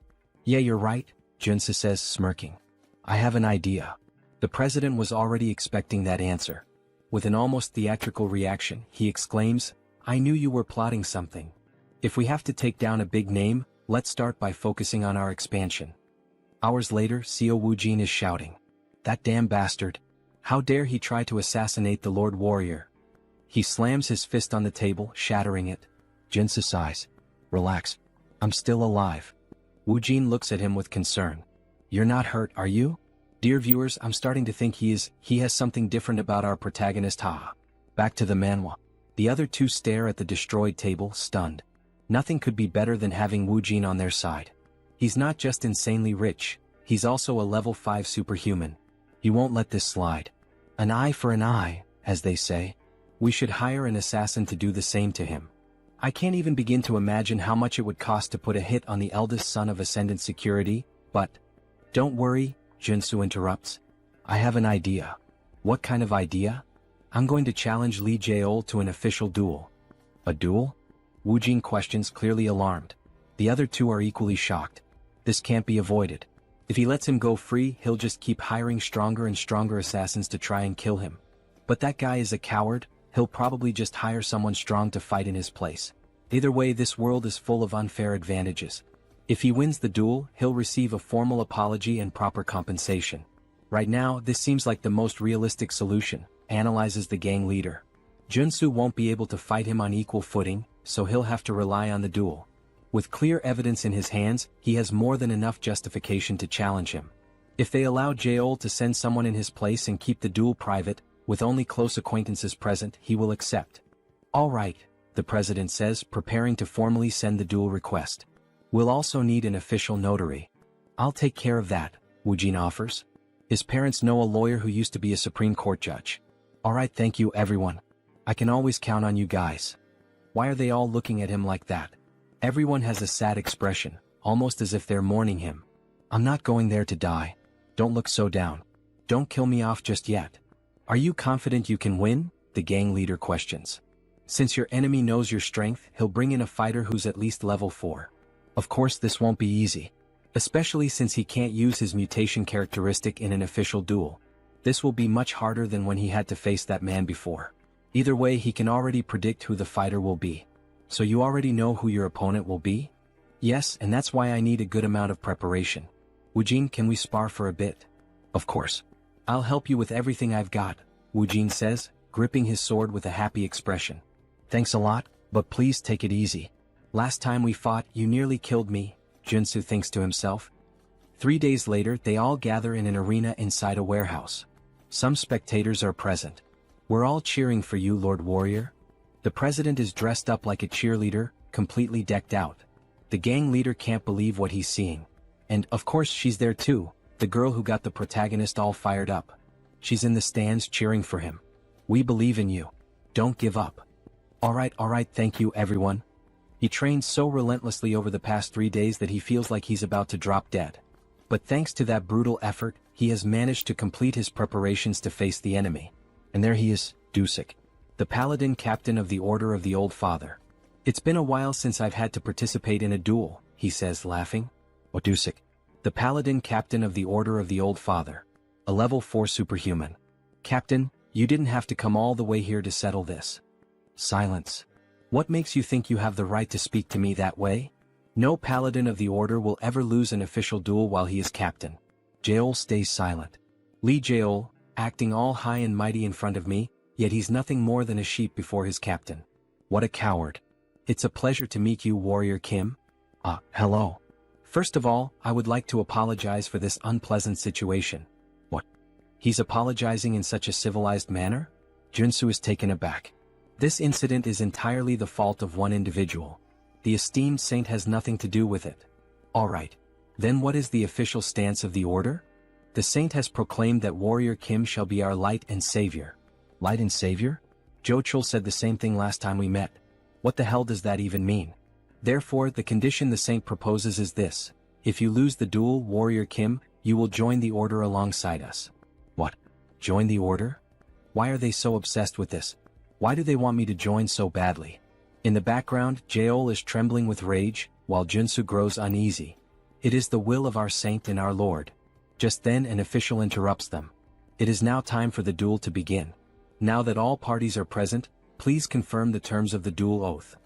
Yeah, you're right, Joonsoo says, smirking. I have an idea. The president was already expecting that answer. With an almost theatrical reaction, he exclaims, I knew you were plotting something. If we have to take down a big name, let's start by focusing on our expansion. Hours later, Seo Woojin is shouting. That damn bastard. How dare he try to assassinate the Lord Warrior? He slams his fist on the table, shattering it. Joonsoo sighs. Relax. I'm still alive. Woojin looks at him with concern. You're not hurt, are you? Dear viewers, I'm starting to think he has something different about our protagonist, haha. Back to the Manhwa. The other two stare at the destroyed table, stunned. Nothing could be better than having Woojin on their side. He's not just insanely rich, he's also a level 5 superhuman. He won't let this slide. An eye for an eye, as they say. We should hire an assassin to do the same to him. I can't even begin to imagine how much it would cost to put a hit on the eldest son of Ascendant Security, But, don't worry, Joonsoo interrupts. I have an idea. What kind of idea? I'm going to challenge Lee Jae-ol to an official duel. A duel? Woo Jin questions, clearly alarmed. The other two are equally shocked. This can't be avoided. If he lets him go free, he'll just keep hiring stronger and stronger assassins to try and kill him. But that guy is a coward, he'll probably just hire someone strong to fight in his place. Either way, this world is full of unfair advantages. If he wins the duel, he'll receive a formal apology and proper compensation. Right now, this seems like the most realistic solution, analyzes the gang leader. Joonsoo won't be able to fight him on equal footing, so he'll have to rely on the duel. With clear evidence in his hands, he has more than enough justification to challenge him. If they allow Jae-ol to send someone in his place and keep the duel private, with only close acquaintances present, he will accept. All right, the president says, preparing to formally send the duel request. We'll also need an official notary. I'll take care of that, Woo Jin offers. His parents know a lawyer who used to be a Supreme Court judge. All right, thank you everyone. I can always count on you guys. Why are they all looking at him like that? Everyone has a sad expression, almost as if they're mourning him. I'm not going there to die. Don't look so down. Don't kill me off just yet. Are you confident you can win? The gang leader questions. Since your enemy knows your strength, he'll bring in a fighter who's at least level 4. Of course this won't be easy. Especially since he can't use his mutation characteristic in an official duel. This will be much harder than when he had to face that man before. Either way, he can already predict who the fighter will be. So you already know who your opponent will be? Yes, and that's why I need a good amount of preparation. Woo Jin, can we spar for a bit? Of course. I'll help you with everything I've got, Woo Jin says, gripping his sword with a happy expression. Thanks a lot, but please take it easy. Last time we fought, you nearly killed me, Joonsoo thinks to himself. 3 days later, they all gather in an arena inside a warehouse. Some spectators are present. We're all cheering for you, Lord Warrior. The president is dressed up like a cheerleader, completely decked out. The gang leader can't believe what he's seeing. And, of course, she's there too, the girl who got the protagonist all fired up. She's in the stands cheering for him. We believe in you. Don't give up. Alright, thank you everyone. He trained so relentlessly over the past 3 days that he feels like he's about to drop dead. But thanks to that brutal effort, he has managed to complete his preparations to face the enemy. And there he is, Joonsoo, the paladin captain of the Order of the Old Father. It's been a while since I've had to participate in a duel, he says, laughing. Oh, Joonsoo, the paladin captain of the Order of the Old Father. A level 4 superhuman. Captain, you didn't have to come all the way here to settle this. Silence. What makes you think you have the right to speak to me that way? No paladin of the Order will ever lose an official duel while he is captain. Jae-ol stays silent. Lee Jae-ol, acting all high and mighty in front of me, yet he's nothing more than a sheep before his captain. What a coward. It's a pleasure to meet you, Warrior Kim. Hello. First of all, I would like to apologize for this unpleasant situation. What? He's apologizing in such a civilized manner? Joonsoo is taken aback. This incident is entirely the fault of one individual. The esteemed saint has nothing to do with it. Alright. Then what is the official stance of the order? The saint has proclaimed that Warrior Kim shall be our light and savior. Light and savior? Jo Chul said the same thing last time we met. What the hell does that even mean? Therefore, the condition the saint proposes is this. If you lose the duel, Warrior Kim, you will join the order alongside us. What? Join the order? Why are they so obsessed with this? Why do they want me to join so badly? In the background, Jae-ol is trembling with rage, while Joonsoo grows uneasy. It is the will of our saint and our lord. Just then an official interrupts them. It is now time for the duel to begin. Now that all parties are present, please confirm the terms of the duel oath.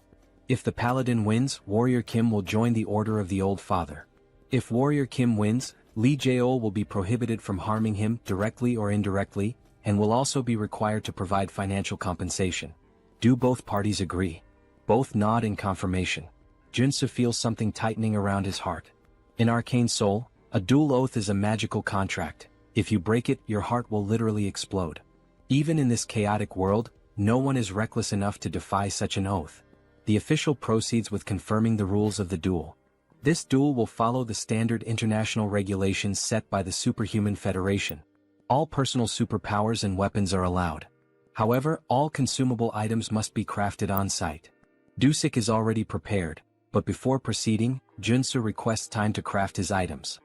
If the paladin wins, Warrior Kim will join the Order of the Old Father. If Warrior Kim wins, Lee Jae-ol will be prohibited from harming him directly or indirectly, and will also be required to provide financial compensation. Do both parties agree? Both nod in confirmation. Joonsoo feels something tightening around his heart. In Arcane Seoul, a duel oath is a magical contract. If you break it, your heart will literally explode. Even in this chaotic world, no one is reckless enough to defy such an oath. The official proceeds with confirming the rules of the duel. This duel will follow the standard international regulations set by the Superhuman Federation. All personal superpowers and weapons are allowed. However, all consumable items must be crafted on-site. Joonsoo is already prepared, but before proceeding, Joonsoo requests time to craft his items.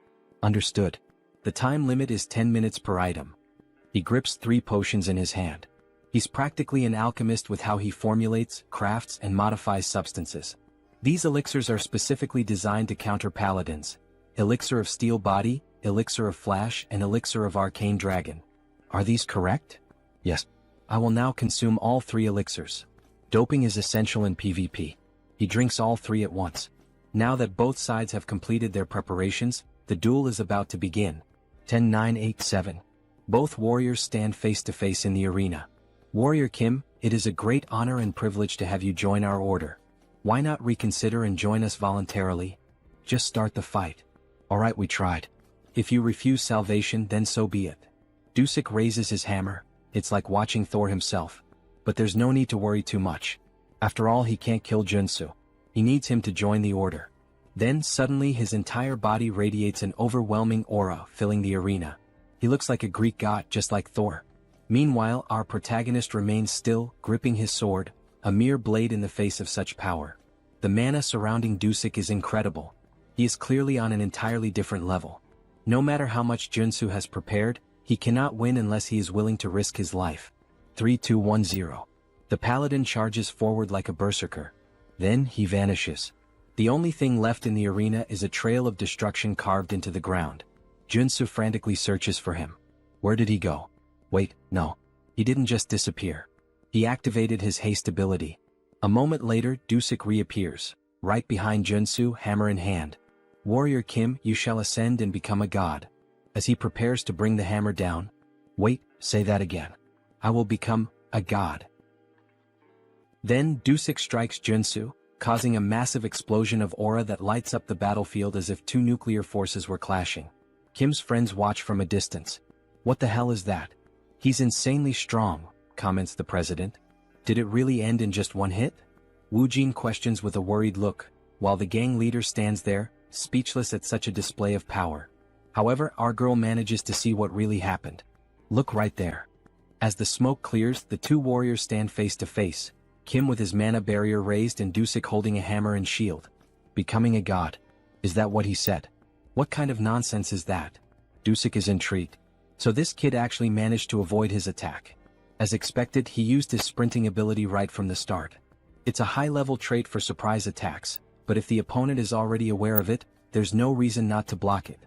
Understood. The time limit is 10 minutes per item. He grips 3 potions in his hand. He's practically an alchemist with how he formulates, crafts, and modifies substances. These elixirs are specifically designed to counter paladins. Elixir of Steel Body, Elixir of Flash, and Elixir of Arcane Dragon. Are these correct? Yes. I will now consume all 3 elixirs. Doping is essential in PvP. He drinks all 3 at once. Now that both sides have completed their preparations, the duel is about to begin. 10-9-8-7. Both warriors stand face to face in the arena. Warrior Kim, it is a great honor and privilege to have you join our order. Why not reconsider and join us voluntarily? Just start the fight. Alright, we tried. If you refuse salvation, then so be it. Dusik raises his hammer. It's like watching Thor himself. But there's no need to worry too much. After all, he can't kill Joonsoo. He needs him to join the order. Then suddenly his entire body radiates an overwhelming aura, filling the arena. He looks like a Greek god, just like Thor. Meanwhile, our protagonist remains still, gripping his sword, a mere blade in the face of such power. The mana surrounding Dusik is incredible. He is clearly on an entirely different level. No matter how much Joonsoo has prepared, he cannot win unless he is willing to risk his life. 3-2-1-0. The paladin charges forward like a berserker. Then he vanishes. The only thing left in the arena is a trail of destruction carved into the ground. Joonsoo frantically searches for him. Where did he go? Wait, no. He didn't just disappear. He activated his haste ability. A moment later, Dusik reappears, right behind Joonsoo, hammer in hand. Warrior Kim, you shall ascend and become a god. As he prepares to bring the hammer down. Wait, say that again. I will become a god. Then Dusik strikes Joonsoo, causing a massive explosion of aura that lights up the battlefield as if 2 nuclear forces were clashing. Kim's friends watch from a distance. What the hell is that? He's insanely strong, comments the president. Did it really end in just 1 hit? Woojin questions with a worried look, while the gang leader stands there, speechless at such a display of power. However, our girl manages to see what really happened. Look right there. As the smoke clears, the 2 warriors stand face to face, Kim with his mana barrier raised and Dusik holding a hammer and shield. Becoming a god. Is that what he said? What kind of nonsense is that? Dusik is intrigued. So this kid actually managed to avoid his attack. As expected, he used his sprinting ability right from the start. It's a high-level trait for surprise attacks, but if the opponent is already aware of it, there's no reason not to block it.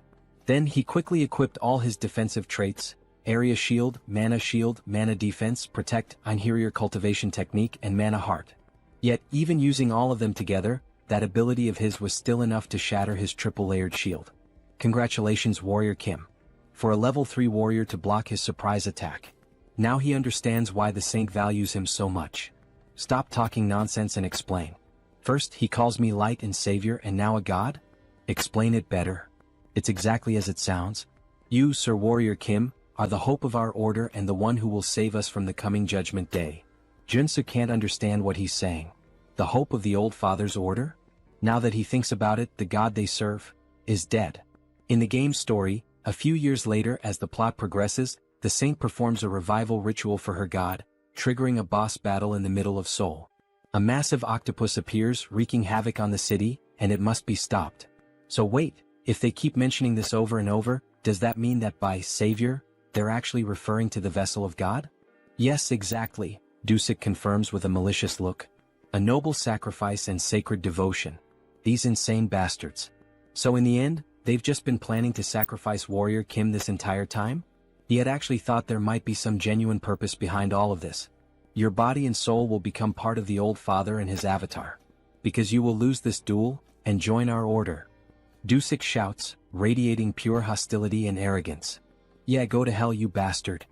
Then he quickly equipped all his defensive traits: Area Shield, Mana Defense, Protect, Interior Cultivation Technique, and Mana Heart. Yet, even using all of them together, that ability of his was still enough to shatter his triple-layered shield. Congratulations, Warrior Kim. For a level 3 warrior to block his surprise attack. Now he understands why the saint values him so much. Stop talking nonsense and explain. First he calls me light and savior and now a god? Explain it better. It's exactly as it sounds. You, Sir Warrior Kim, are the hope of our order and the one who will save us from the coming judgment day. Joonsoo can't understand what he's saying. The hope of the old father's order? Now that he thinks about it, the god they serve is dead. In the game's story, a few years later, as the plot progresses, the saint performs a revival ritual for her god, triggering a boss battle in the middle of Seoul. A massive octopus appears, wreaking havoc on the city, and it must be stopped. So wait, if they keep mentioning this over and over, does that mean that by savior, they're actually referring to the vessel of God? Yes, exactly, Dusik confirms with a malicious look. A noble sacrifice and sacred devotion. These insane bastards. So in the end, they've just been planning to sacrifice Warrior Kim this entire time? He had actually thought there might be some genuine purpose behind all of this. Your body and soul will become part of the old father and his avatar. Because you will lose this duel, and join our order. Dusik shouts, radiating pure hostility and arrogance. Yeah, go to hell, you bastard.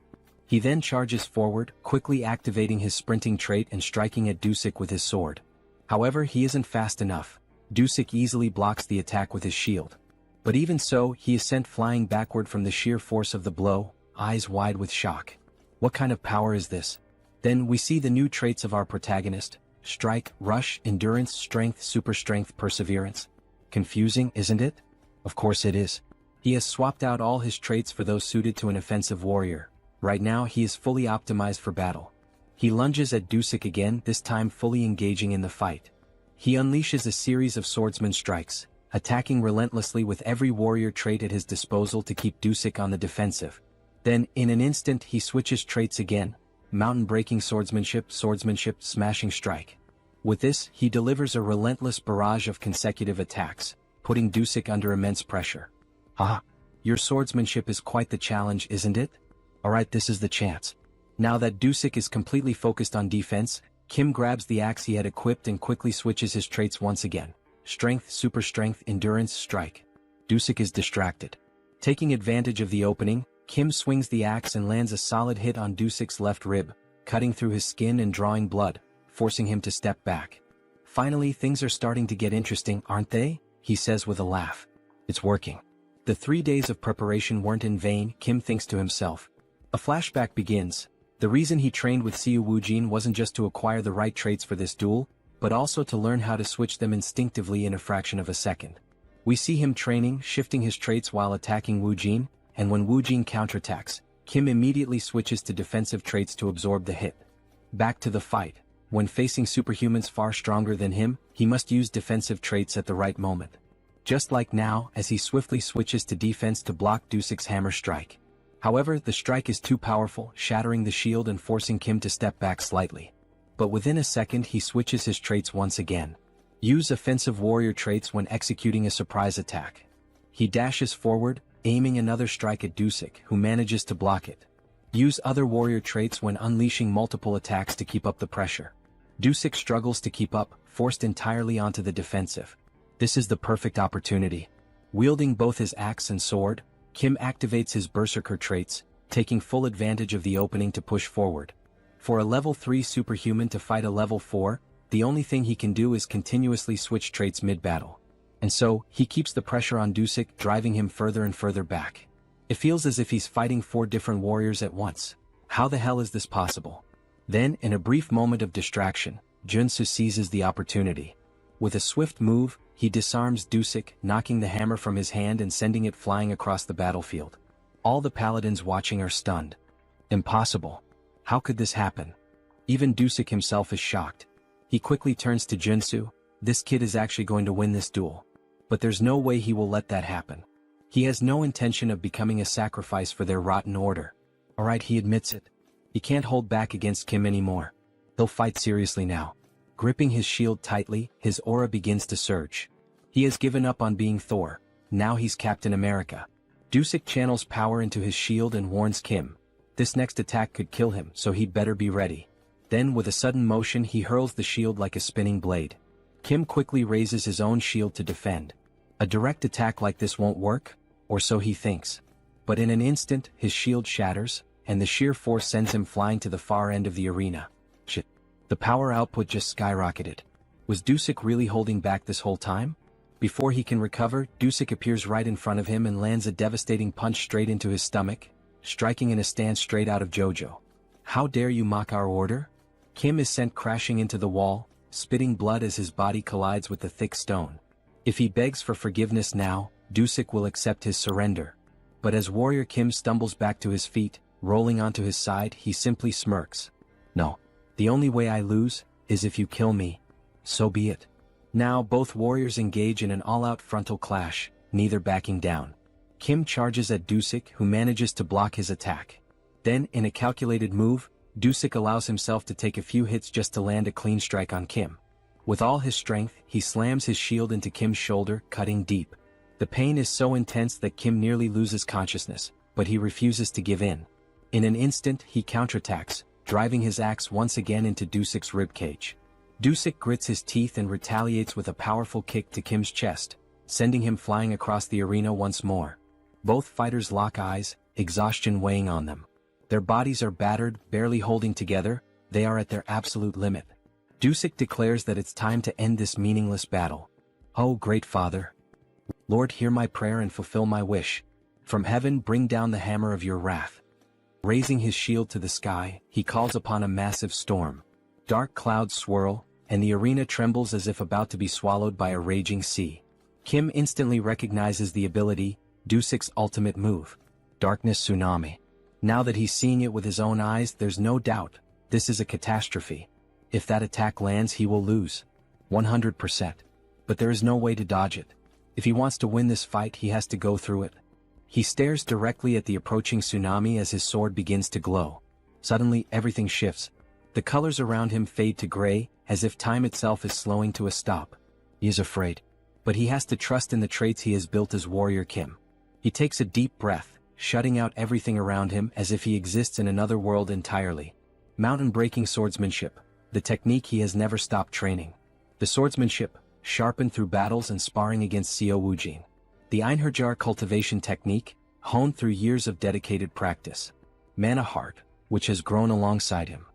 He then charges forward, quickly activating his sprinting trait and striking at Dusik with his sword. However, he isn't fast enough. Dusik easily blocks the attack with his shield. But even so, he is sent flying backward from the sheer force of the blow, eyes wide with shock. What kind of power is this? Then we see the new traits of our protagonist: strike, rush, endurance, strength, super strength, perseverance. Confusing, isn't it? Of course it is. He has swapped out all his traits for those suited to an offensive warrior. Right now he is fully optimized for battle. He lunges at Dusik again, this time fully engaging in the fight. He unleashes a series of swordsman strikes, attacking relentlessly with every warrior trait at his disposal to keep Dusik on the defensive. Then, in an instant he switches traits again, mountain-breaking swordsmanship, smashing strike. With this, he delivers a relentless barrage of consecutive attacks, putting Dusik under immense pressure. "Ah, your swordsmanship is quite the challenge, isn't it? Alright, this is the chance." Now that Dusik is completely focused on defense, Kim grabs the axe he had equipped and quickly switches his traits once again. Strength, super strength, endurance, strike. Dusik is distracted. Taking advantage of the opening, Kim swings the axe and lands a solid hit on Dusik's left rib, cutting through his skin and drawing blood, forcing him to step back. "Finally, things are starting to get interesting, aren't they?" he says with a laugh. "It's working." The 3 days of preparation weren't in vain, Kim thinks to himself. A flashback begins. The reason he trained with Siu Wujin wasn't just to acquire the right traits for this duel, but also to learn how to switch them instinctively in a fraction of a second. We see him training, shifting his traits while attacking Wujin, and when Wujin counterattacks, Kim immediately switches to defensive traits to absorb the hit. Back to the fight. When facing superhumans far stronger than him, he must use defensive traits at the right moment. Just like now, as he swiftly switches to defense to block Dusik's hammer strike. However, the strike is too powerful, shattering the shield and forcing Kim to step back slightly. But within a second he switches his traits once again. Use offensive warrior traits when executing a surprise attack. He dashes forward, aiming another strike at Dusik, who manages to block it. Use other warrior traits when unleashing multiple attacks to keep up the pressure. Dusik struggles to keep up, forced entirely onto the defensive. This is the perfect opportunity. Wielding both his axe and sword, Kim activates his berserker traits, taking full advantage of the opening to push forward. For a level 3 superhuman to fight a level 4, the only thing he can do is continuously switch traits mid-battle. And so, he keeps the pressure on Dusik, driving him further and further back. It feels as if he's fighting 4 different warriors at once. How the hell is this possible? Then, in a brief moment of distraction, Joonsoo seizes the opportunity. With a swift move, he disarms Dusik, knocking the hammer from his hand and sending it flying across the battlefield. All the paladins watching are stunned. Impossible. How could this happen? Even Dusik himself is shocked. He quickly turns to Joonsoo. This kid is actually going to win this duel. But there's no way he will let that happen. He has no intention of becoming a sacrifice for their rotten order. Alright, he admits it. He can't hold back against Kim anymore. He'll fight seriously now. Gripping his shield tightly, his aura begins to surge. He has given up on being Thor. Now he's Captain America. Dusik channels power into his shield and warns Kim. This next attack could kill him, so he'd better be ready. Then with a sudden motion he hurls the shield like a spinning blade. Kim quickly raises his own shield to defend. A direct attack like this won't work, or so he thinks. But in an instant, his shield shatters, and the sheer force sends him flying to the far end of the arena. Shit. The power output just skyrocketed. Was Dusik really holding back this whole time? Before he can recover, Dusik appears right in front of him and lands a devastating punch straight into his stomach, striking in a stance straight out of JoJo. How dare you mock our order? Kim is sent crashing into the wall, spitting blood as his body collides with the thick stone. If he begs for forgiveness now, Dusik will accept his surrender. But as Warrior Kim stumbles back to his feet, rolling onto his side, he simply smirks. No. The only way I lose is if you kill me. So be it. Now both warriors engage in an all-out frontal clash, neither backing down. Kim charges at Dusik, who manages to block his attack. Then, in a calculated move, Dusik allows himself to take a few hits just to land a clean strike on Kim. With all his strength, he slams his shield into Kim's shoulder, cutting deep. The pain is so intense that Kim nearly loses consciousness, but he refuses to give in. In an instant, he counterattacks, driving his axe once again into Dusik's ribcage. Dusik grits his teeth and retaliates with a powerful kick to Kim's chest, sending him flying across the arena once more. Both fighters lock eyes, exhaustion weighing on them. Their bodies are battered, barely holding together, they are at their absolute limit. Dusik declares that it's time to end this meaningless battle. Oh, great Father! Lord, hear my prayer and fulfill my wish. From heaven bring down the hammer of your wrath. Raising his shield to the sky, he calls upon a massive storm. Dark clouds swirl, and the arena trembles as if about to be swallowed by a raging sea. Kim instantly recognizes the ability, Dusik's ultimate move. Darkness Tsunami. Now that he's seeing it with his own eyes, there's no doubt, this is a catastrophe. If that attack lands, he will lose. 100%. But there is no way to dodge it. If he wants to win this fight, he has to go through it. He stares directly at the approaching tsunami as his sword begins to glow. Suddenly, everything shifts. The colors around him fade to gray, as if time itself is slowing to a stop. He is afraid. But he has to trust in the traits he has built as Warrior Kim. He takes a deep breath, shutting out everything around him as if he exists in another world entirely. Mountain-breaking swordsmanship, the technique he has never stopped training. The swordsmanship, sharpened through battles and sparring against Seo Woojin. The Einherjar cultivation technique, honed through years of dedicated practice. Mana heart, which has grown alongside him.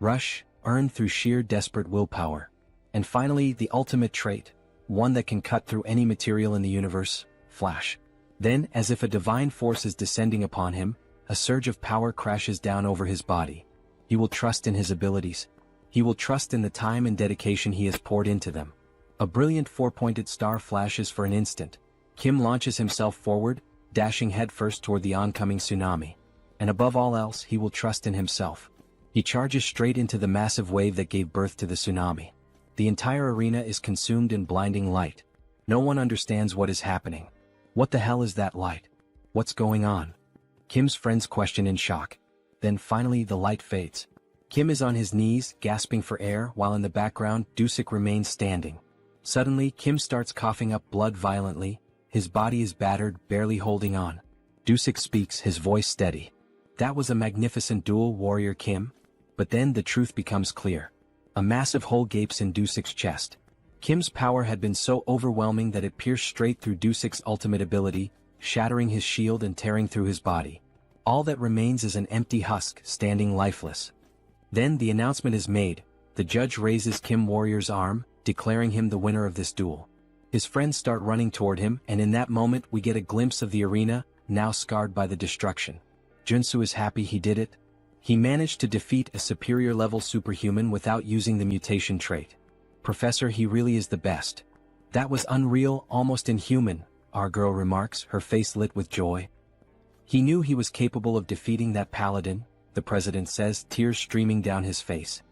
Rush, earned through sheer desperate willpower. And finally, the ultimate trait, one that can cut through any material in the universe, Flash. Then, as if a divine force is descending upon him, a surge of power crashes down over his body. He will trust in his abilities. He will trust in the time and dedication he has poured into them. A brilliant four-pointed star flashes for an instant. Kim launches himself forward, dashing headfirst toward the oncoming tsunami. And above all else, he will trust in himself. He charges straight into the massive wave that gave birth to the tsunami. The entire arena is consumed in blinding light. No one understands what is happening. What the hell is that light? What's going on? Kim's friends question in shock. Then finally the light fades. Kim is on his knees, gasping for air, while in the background, Dusik remains standing. Suddenly, Kim starts coughing up blood violently. His body is battered, barely holding on. Dusik speaks, his voice steady. That was a magnificent duel, Warrior Kim. But then the truth becomes clear. A massive hole gapes in Dusik's chest. Kim's power had been so overwhelming that it pierced straight through Dusik's ultimate ability, shattering his shield and tearing through his body. All that remains is an empty husk, standing lifeless. Then the announcement is made. The judge raises Kim Warrior's arm, declaring him the winner of this duel. His friends start running toward him, and in that moment we get a glimpse of the arena, now scarred by the destruction. Joonsoo is happy he did it. He managed to defeat a superior-level superhuman without using the mutation trait. Professor, he really is the best. That was unreal, almost inhuman, our girl remarks, her face lit with joy. He knew he was capable of defeating that paladin, the president says, tears streaming down his face.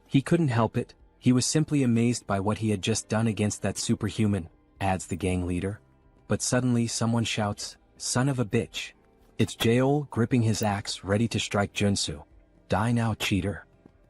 He couldn't help it. He was simply amazed by what he had just done against that superhuman, adds the gang leader. But suddenly someone shouts, "Son of a bitch." It's Jaeol, gripping his axe, ready to strike Joonsoo. Die now, cheater.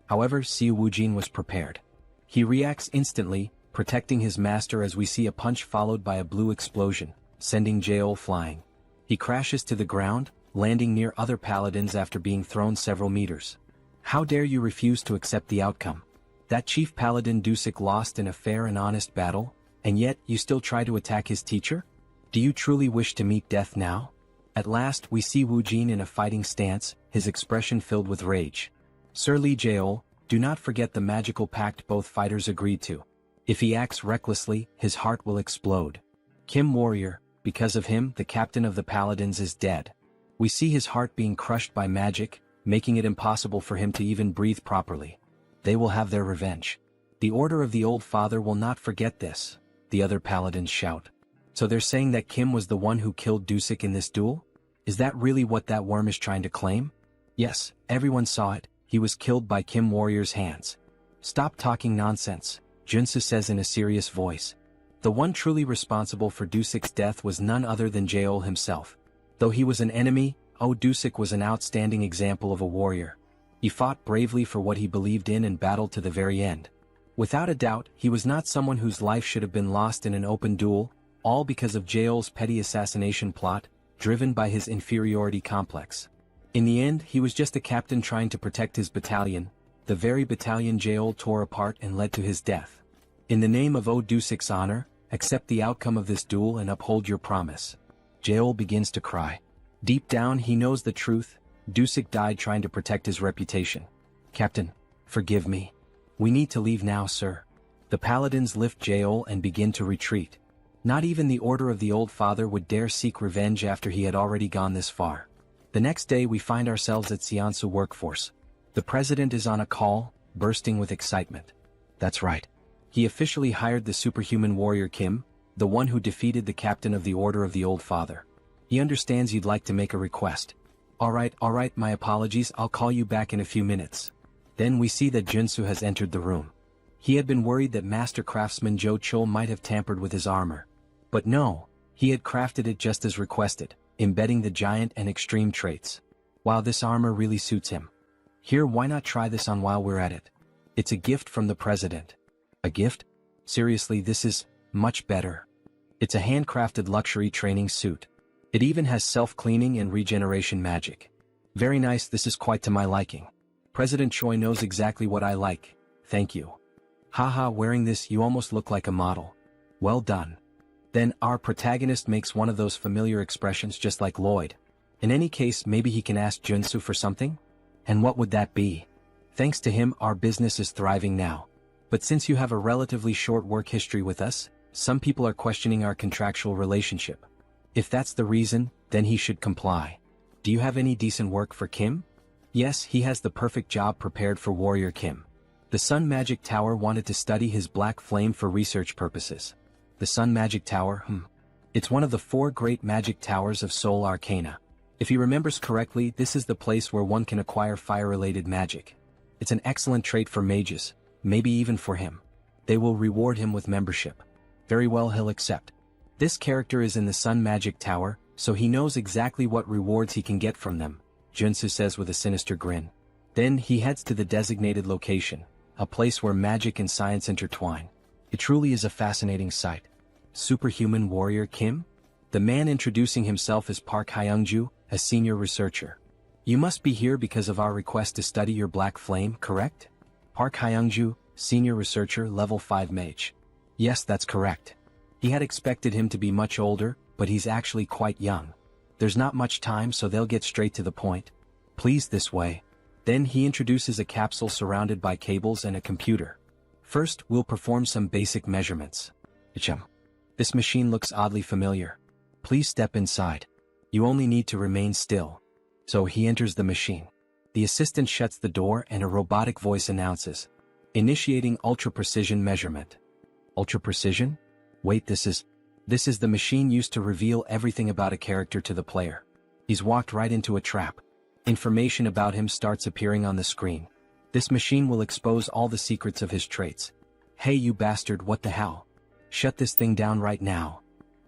However, Seo Woojin was prepared. He reacts instantly, protecting his master as we see a punch followed by a blue explosion, sending Jaeol flying. He crashes to the ground, landing near other paladins after being thrown several meters. How dare you refuse to accept the outcome? That chief paladin Dusik lost in a fair and honest battle, and yet you still try to attack his teacher? Do you truly wish to meet death now? At last we see Woojin in a fighting stance, his expression filled with rage. Sir Lee Jaeol, do not forget the magical pact both fighters agreed to. If he acts recklessly, his heart will explode. Kim Warrior, because of him the captain of the paladins is dead. We see his heart being crushed by magic, making it impossible for him to even breathe properly. They will have their revenge. The Order of the Old Father will not forget this, the other paladins shout. So they're saying that Kim was the one who killed Dusik in this duel? Is that really what that worm is trying to claim? Yes, everyone saw it, he was killed by Kim Warrior's hands. Stop talking nonsense, Joonsoo says in a serious voice. The one truly responsible for Dusik's death was none other than Jaeol himself. Though he was an enemy, Dusik was an outstanding example of a warrior. He fought bravely for what he believed in and battled to the very end. Without a doubt, he was not someone whose life should have been lost in an open duel, all because of Jaeol's petty assassination plot, driven by his inferiority complex. In the end, he was just a captain trying to protect his battalion, the very battalion Jaeol tore apart and led to his death. In the name of Dusik's honor, accept the outcome of this duel and uphold your promise. Jaeol begins to cry. Deep down he knows the truth. Dusik died trying to protect his reputation. Captain, forgive me. We need to leave now, sir. The paladins lift Jaeol and begin to retreat. Not even the Order of the Old Father would dare seek revenge after he had already gone this far. The next day we find ourselves at Seonsu Workforce. The president is on a call, bursting with excitement. That's right. He officially hired the superhuman warrior Kim, the one who defeated the captain of the Order of the Old Father. He understands you'd like to make a request. All right, my apologies, I'll call you back in a few minutes. Then we see that Joonsoo has entered the room. He had been worried that Master Craftsman Jo Chul might have tampered with his armor. But no, he had crafted it just as requested, embedding the giant and extreme traits. Wow, this armor really suits him. Here, why not try this on while we're at it? It's a gift from the president. A gift? Seriously, this is much better. It's a handcrafted luxury training suit. It even has self-cleaning and regeneration magic. Very nice, this is quite to my liking. President Choi knows exactly what I like. Thank you. Haha, wearing this you almost look like a model. Well done. Then our protagonist makes one of those familiar expressions just like Lloyd. In any case, maybe he can ask Joonsoo for something? And what would that be? Thanks to him, our business is thriving now. But since you have a relatively short work history with us, some people are questioning our contractual relationship. If that's the reason, then he should comply. Do you have any decent work for Kim? Yes, he has the perfect job prepared for Warrior Kim. The Sun Magic Tower wanted to study his black flame for research purposes. The Sun Magic Tower, It's one of the 4 great magic towers of Seoul Arcana. If he remembers correctly, this is the place where one can acquire fire-related magic. It's an excellent trait for mages, maybe even for him. They will reward him with membership. Very well, he'll accept. This character is in the Sun Magic Tower, so he knows exactly what rewards he can get from them, Joonsoo says with a sinister grin. Then he heads to the designated location, a place where magic and science intertwine. It truly is a fascinating sight. Superhuman Warrior Kim? The man introducing himself is Park Hyungju, a senior researcher. You must be here because of our request to study your black flame, correct? Park Hyungju, senior researcher, level 5 mage. Yes, that's correct. He had expected him to be much older, but he's actually quite young. There's not much time, so they'll get straight to the point. Please, this way. Then he introduces a capsule surrounded by cables and a computer. First, we'll perform some basic measurements. This machine looks oddly familiar. Please step inside. You only need to remain still. So he enters the machine. The assistant shuts the door and a robotic voice announces, initiating ultra-precision measurement. Ultra-precision? Wait, this is the machine used to reveal everything about a character to the player. He's walked right into a trap. Information about him starts appearing on the screen. This machine will expose all the secrets of his traits. Hey you bastard, what the hell? Shut this thing down right now.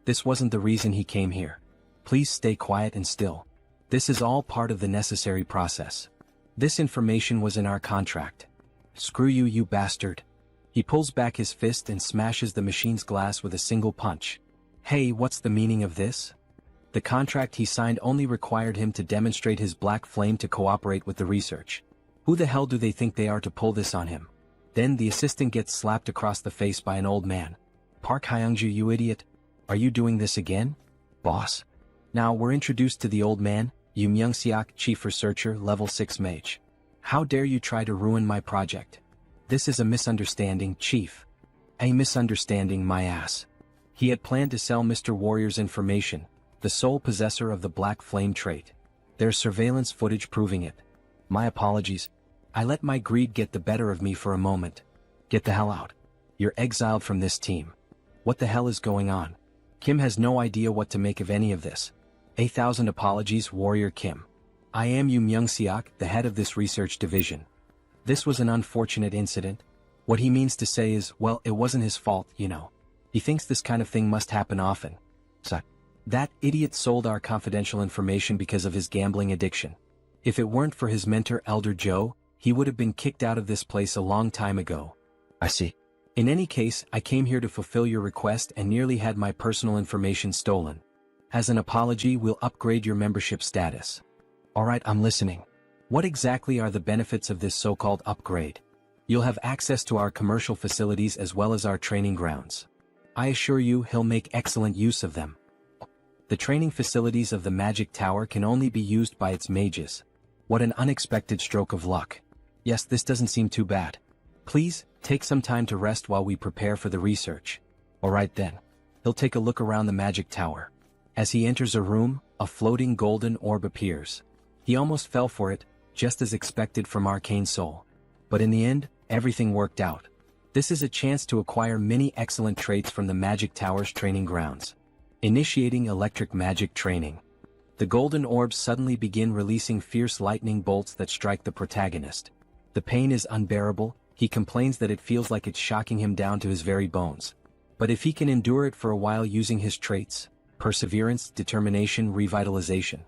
This wasn't the reason he came here. Please stay quiet and still. This is all part of the necessary process. This information was in our contract. Screw you, you bastard. He pulls back his fist and smashes the machine's glass with a single punch. Hey, what's the meaning of this? The contract he signed only required him to demonstrate his black flame to cooperate with the research. Who the hell do they think they are to pull this on him? Then the assistant gets slapped across the face by an old man. Park Hyungju, you idiot. Are you doing this again? Boss. Now we're introduced to the old man, Yoon Myung-seok, chief researcher, level 6 mage. How dare you try to ruin my project? This is a misunderstanding, chief. A misunderstanding, my ass. He had planned to sell Mr. Warrior's information, the sole possessor of the black flame trait. There's surveillance footage proving it. My apologies. I let my greed get the better of me for a moment. Get the hell out. You're exiled from this team. What the hell is going on? Kim has no idea what to make of any of this. 1,000 apologies, Warrior Kim. I am Yoon Myung-seok, the head of this research division. This was an unfortunate incident. What he means to say is, well, it wasn't his fault, you know. He thinks this kind of thing must happen often. So, that idiot sold our confidential information because of his gambling addiction. If it weren't for his mentor Elder Joe, he would have been kicked out of this place a long time ago. I see. In any case, I came here to fulfill your request and nearly had my personal information stolen. As an apology, we'll upgrade your membership status. Alright, I'm listening. What exactly are the benefits of this so-called upgrade? You'll have access to our commercial facilities as well as our training grounds. I assure you he'll make excellent use of them. The training facilities of the Magic Tower can only be used by its mages. What an unexpected stroke of luck. Yes, this doesn't seem too bad. Please, take some time to rest while we prepare for the research. Alright then. He'll take a look around the Magic Tower. As he enters a room, a floating golden orb appears. He almost fell for it, just as expected from Arcane Seoul. But in the end, everything worked out. This is a chance to acquire many excellent traits from the Magic Tower's training grounds. Initiating electric magic training. The golden orbs suddenly begin releasing fierce lightning bolts that strike the protagonist. The pain is unbearable. He complains that it feels like it's shocking him down to his very bones. But if he can endure it for a while using his traits, perseverance, determination, revitalization.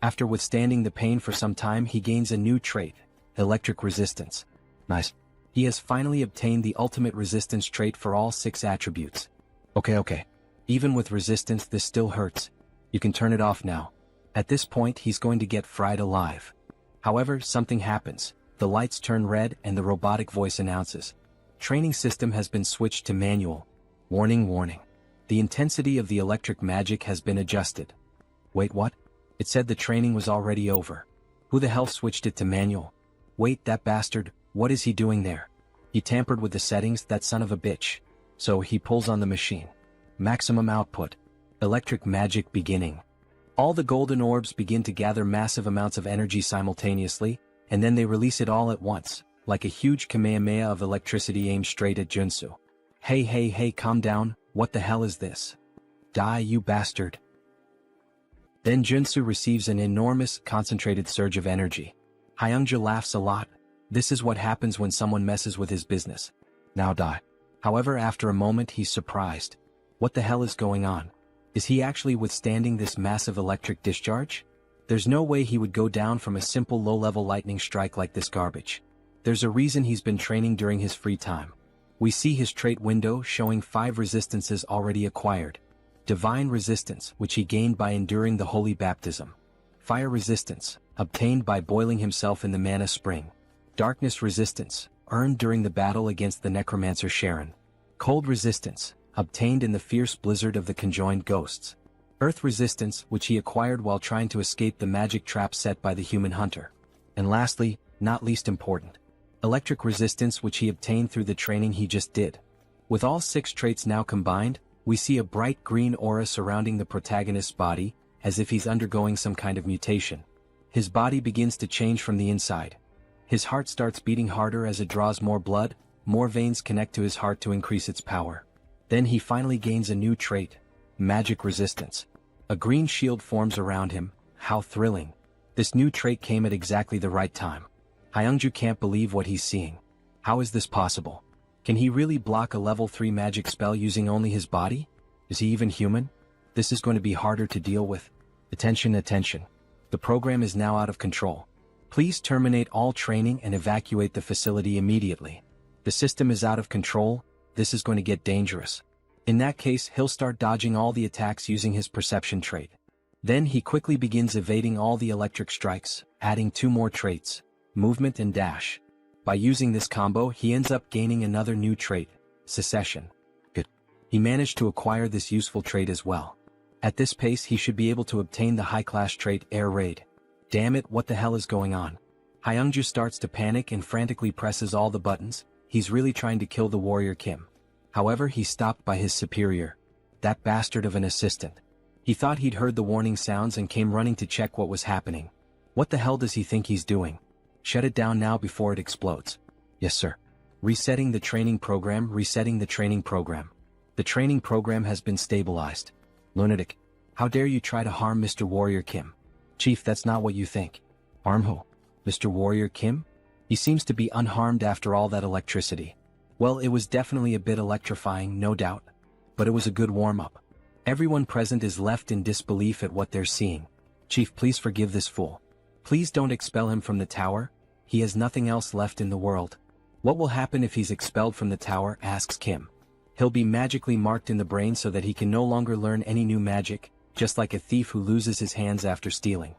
After withstanding the pain for some time, he gains a new trait, electric resistance. Nice. He has finally obtained the ultimate resistance trait for all 6 attributes. Okay. Even with resistance, this still hurts. You can turn it off now. At this point, he's going to get fried alive. However, something happens. The lights turn red and the robotic voice announces, "Training system has been switched to manual. Warning, warning. The intensity of the electric magic has been adjusted." Wait, what? It said the training was already over. Who the hell switched it to manual? Wait, that bastard, what is he doing there? He tampered with the settings, that son of a bitch. So he pulls on the machine. Maximum output. Electric magic beginning. All the golden orbs begin to gather massive amounts of energy simultaneously, and then they release it all at once, like a huge Kamehameha of electricity aimed straight at Joonsoo. Hey, calm down, what the hell is this? Die, you bastard. Then Joonsoo receives an enormous, concentrated surge of energy. Hyungja laughs a lot. This is what happens when someone messes with his business. Now die. However, after a moment he's surprised. What the hell is going on? Is he actually withstanding this massive electric discharge? There's no way he would go down from a simple low-level lightning strike like this garbage. There's a reason he's been training during his free time. We see his trait window showing 5 resistances already acquired. Divine resistance, which he gained by enduring the holy baptism. Fire resistance, obtained by boiling himself in the mana spring. Darkness resistance, earned during the battle against the necromancer Sharon. Cold resistance, obtained in the fierce blizzard of the conjoined ghosts. Earth resistance, which he acquired while trying to escape the magic trap set by the human hunter. And lastly, not least important, electric resistance, which he obtained through the training he just did. With all 6 traits now combined, we see a bright green aura surrounding the protagonist's body, as if he's undergoing some kind of mutation. His body begins to change from the inside. His heart starts beating harder as it draws more blood, more veins connect to his heart to increase its power. Then he finally gains a new trait, magic resistance. A green shield forms around him. How thrilling. This new trait came at exactly the right time. Hyungju can't believe what he's seeing. How is this possible? Can he really block a level 3 magic spell using only his body? Is he even human? This is going to be harder to deal with. Attention. The program is now out of control. Please terminate all training and evacuate the facility immediately. The system is out of control. This is going to get dangerous. In that case, he'll start dodging all the attacks using his perception trait. Then he quickly begins evading all the electric strikes, adding 2 more traits, movement and dash. By using this combo, he ends up gaining another new trait, secession. Good. He managed to acquire this useful trait as well. At this pace, he should be able to obtain the high-class trait, air raid. Damn it, what the hell is going on? Hyungju starts to panic and frantically presses all the buttons. He's really trying to kill the warrior Kim. However, he's stopped by his superior. That bastard of an assistant. He thought he'd heard the warning sounds and came running to check what was happening. What the hell does he think he's doing? Shut it down now before it explodes. Yes, sir. Resetting the training program. The training program has been stabilized. Lunatic. How dare you try to harm Mr. Warrior Kim? Chief, that's not what you think. Harm who? Mr. Warrior Kim? He seems to be unharmed after all that electricity. Well, it was definitely a bit electrifying, no doubt. But it was a good warm-up. Everyone present is left in disbelief at what they're seeing. Chief, please forgive this fool. Please don't expel him from the tower. He has nothing else left in the world. What will happen if he's expelled from the tower, asks Kim. He'll be magically marked in the brain so that he can no longer learn any new magic, just like a thief who loses his hands after stealing.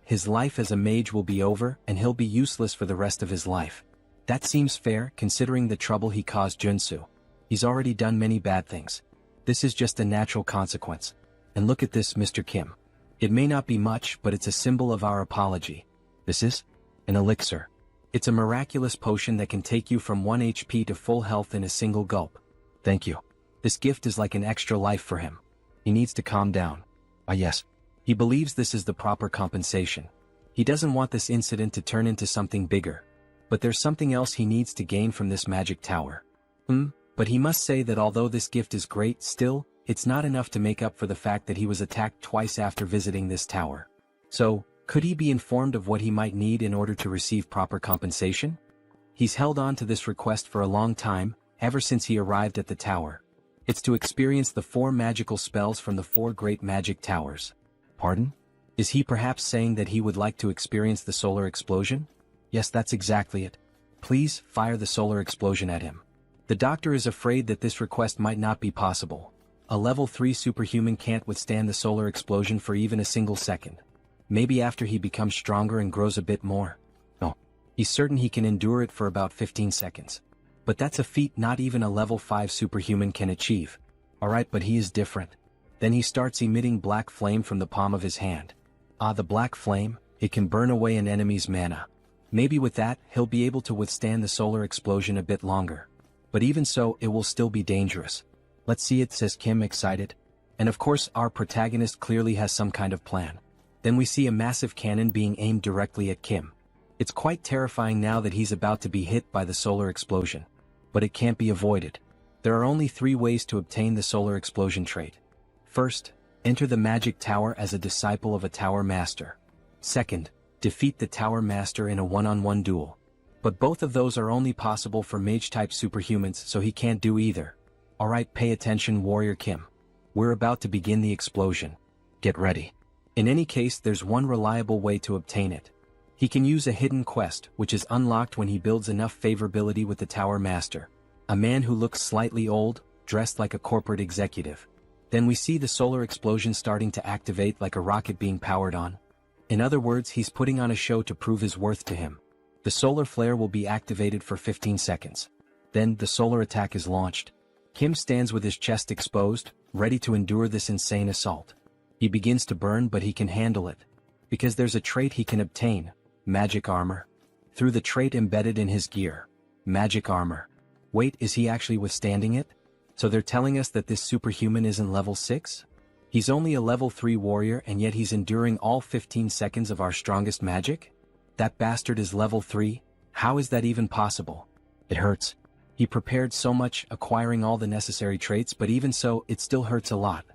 His life as a mage will be over, and he'll be useless for the rest of his life. That seems fair, considering the trouble he caused Joonsoo. He's already done many bad things. This is just a natural consequence. And look at this, Mr. Kim. It may not be much, but it's a symbol of our apology. This is an elixir. It's a miraculous potion that can take you from 1 HP to full health in a single gulp. Thank you. This gift is like an extra life for him. He needs to calm down. Ah yes. He believes this is the proper compensation. He doesn't want this incident to turn into something bigger. But there's something else he needs to gain from this magic tower. But he must say that although this gift is great, still, it's not enough to make up for the fact that he was attacked twice after visiting this tower. So, could he be informed of what he might need in order to receive proper compensation? He's held on to this request for a long time, ever since he arrived at the tower. It's to experience the 4 magical spells from the 4 great magic towers. Pardon? Is he perhaps saying that he would like to experience the solar explosion? Yes, that's exactly it. Please, fire the solar explosion at him. The doctor is afraid that this request might not be possible. A level 3 superhuman can't withstand the solar explosion for even a single second. Maybe after he becomes stronger and grows a bit more. No. He's certain he can endure it for about 15 seconds. But that's a feat not even a level 5 superhuman can achieve. Alright, but he is different. Then he starts emitting black flame from the palm of his hand. Ah, the black flame, it can burn away an enemy's mana. Maybe with that, he'll be able to withstand the solar explosion a bit longer. But even so, it will still be dangerous. Let's see it, says Kim, excited. And of course, our protagonist clearly has some kind of plan. Then we see a massive cannon being aimed directly at Kim. It's quite terrifying now that he's about to be hit by the solar explosion. But it can't be avoided. There are only 3 ways to obtain the solar explosion trait. First, enter the magic tower as a disciple of a tower master. Second, defeat the tower master in a one-on-one duel. But both of those are only possible for mage-type superhumans, so he can't do either. Alright, pay attention, Warrior Kim. We're about to begin the explosion. Get ready. In any case, there's one reliable way to obtain it. He can use a hidden quest, which is unlocked when he builds enough favorability with the tower master. A man who looks slightly old, dressed like a corporate executive. Then we see the solar explosion starting to activate like a rocket being powered on. In other words, he's putting on a show to prove his worth to him. The solar flare will be activated for 15 seconds. Then, the solar attack is launched. Kim stands with his chest exposed, ready to endure this insane assault. He begins to burn, but he can handle it. Because there's a trait he can obtain, magic armor. Through the trait embedded in his gear. Magic armor. Wait, is he actually withstanding it? So they're telling us that this superhuman isn't level 6? He's only a level 3 warrior and yet he's enduring all 15 seconds of our strongest magic? That bastard is level 3? How is that even possible? It hurts. He prepared so much, acquiring all the necessary traits, but even so, it still hurts a lot.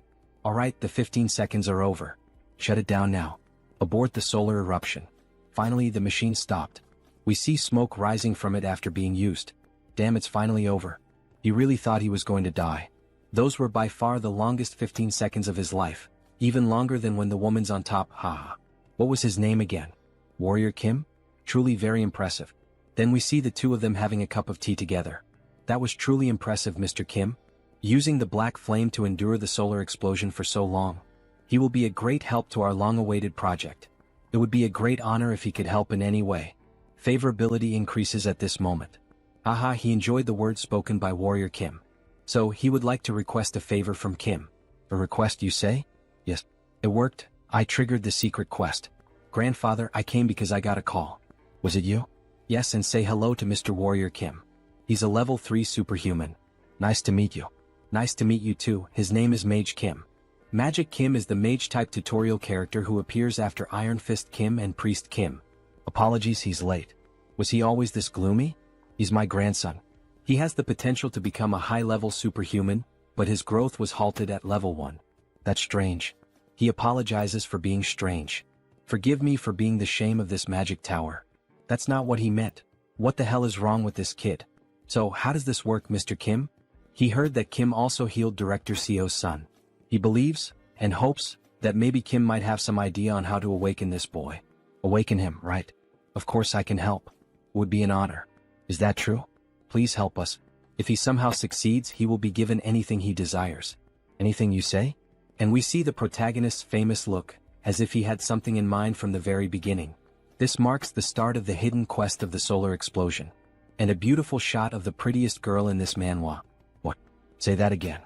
Alright, the 15 seconds are over. Shut it down now. Abort the solar eruption. Finally, the machine stopped. We see smoke rising from it after being used. Damn, it's finally over. He really thought he was going to die. Those were by far the longest 15 seconds of his life, even longer than when the woman's on top. Haha. What was his name again? Warrior Kim? Truly very impressive. Then we see the two of them having a cup of tea together. That was truly impressive, Mr. Kim. Using the black flame to endure the solar explosion for so long. He will be a great help to our long-awaited project. It would be a great honor if he could help in any way. Favorability increases at this moment. Haha, he enjoyed the words spoken by Warrior Kim. So, he would like to request a favor from Kim. A request, you say? Yes. It worked. I triggered the secret quest. Grandfather, I came because I got a call. Was it you? Yes, and say hello to Mr. Warrior Kim. He's a level 3 superhuman. Nice to meet you. Nice to meet you too. His name is Mage Kim. Magic Kim is the mage-type tutorial character who appears after Iron Fist Kim and Priest Kim. Apologies, he's late. Was he always this gloomy? He's my grandson. He has the potential to become a high-level superhuman, but his growth was halted at level 1. That's strange. He apologizes for being strange. Forgive me for being the shame of this magic tower. That's not what he meant. What the hell is wrong with this kid? So, how does this work, Mr. Kim? He heard that Kim also healed Director Seo's son. He believes, and hopes, that maybe Kim might have some idea on how to awaken this boy. Awaken him, right? Of course I can help. Would be an honor. Is that true? Please help us. If he somehow succeeds, he will be given anything he desires. Anything you say? And we see the protagonist's famous look, as if he had something in mind from the very beginning. This marks the start of the hidden quest of the solar explosion. And a beautiful shot of the prettiest girl in this manhwa. What? Say that again.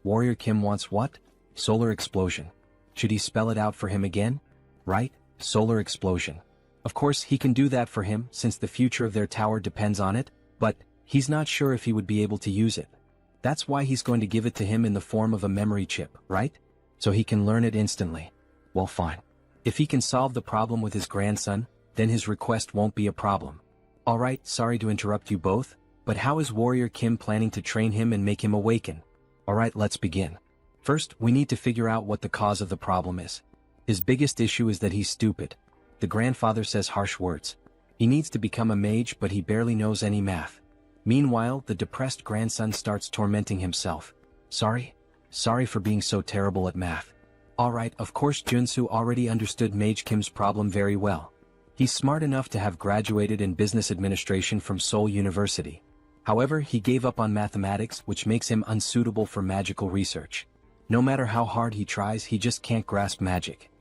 Warrior Kim wants what? Solar explosion. Should he spell it out for him again? Right? Solar explosion. Of course, he can do that for him, since the future of their tower depends on it, but he's not sure if he would be able to use it. That's why he's going to give it to him in the form of a memory chip, right? So he can learn it instantly. Well, fine. If he can solve the problem with his grandson, then his request won't be a problem. Alright, sorry to interrupt you both, but how is Warrior Kim planning to train him and make him awaken? Alright, let's begin. First, we need to figure out what the cause of the problem is. His biggest issue is that he's stupid. The grandfather says harsh words. He needs to become a mage, but he barely knows any math. Meanwhile, the depressed grandson starts tormenting himself. Sorry? Sorry for being so terrible at math. Alright, of course Joonsoo already understood Mage Kim's problem very well. He's smart enough to have graduated in business administration from Seoul University. However, he gave up on mathematics, which makes him unsuitable for magical research. No matter how hard he tries, he just can't grasp magic.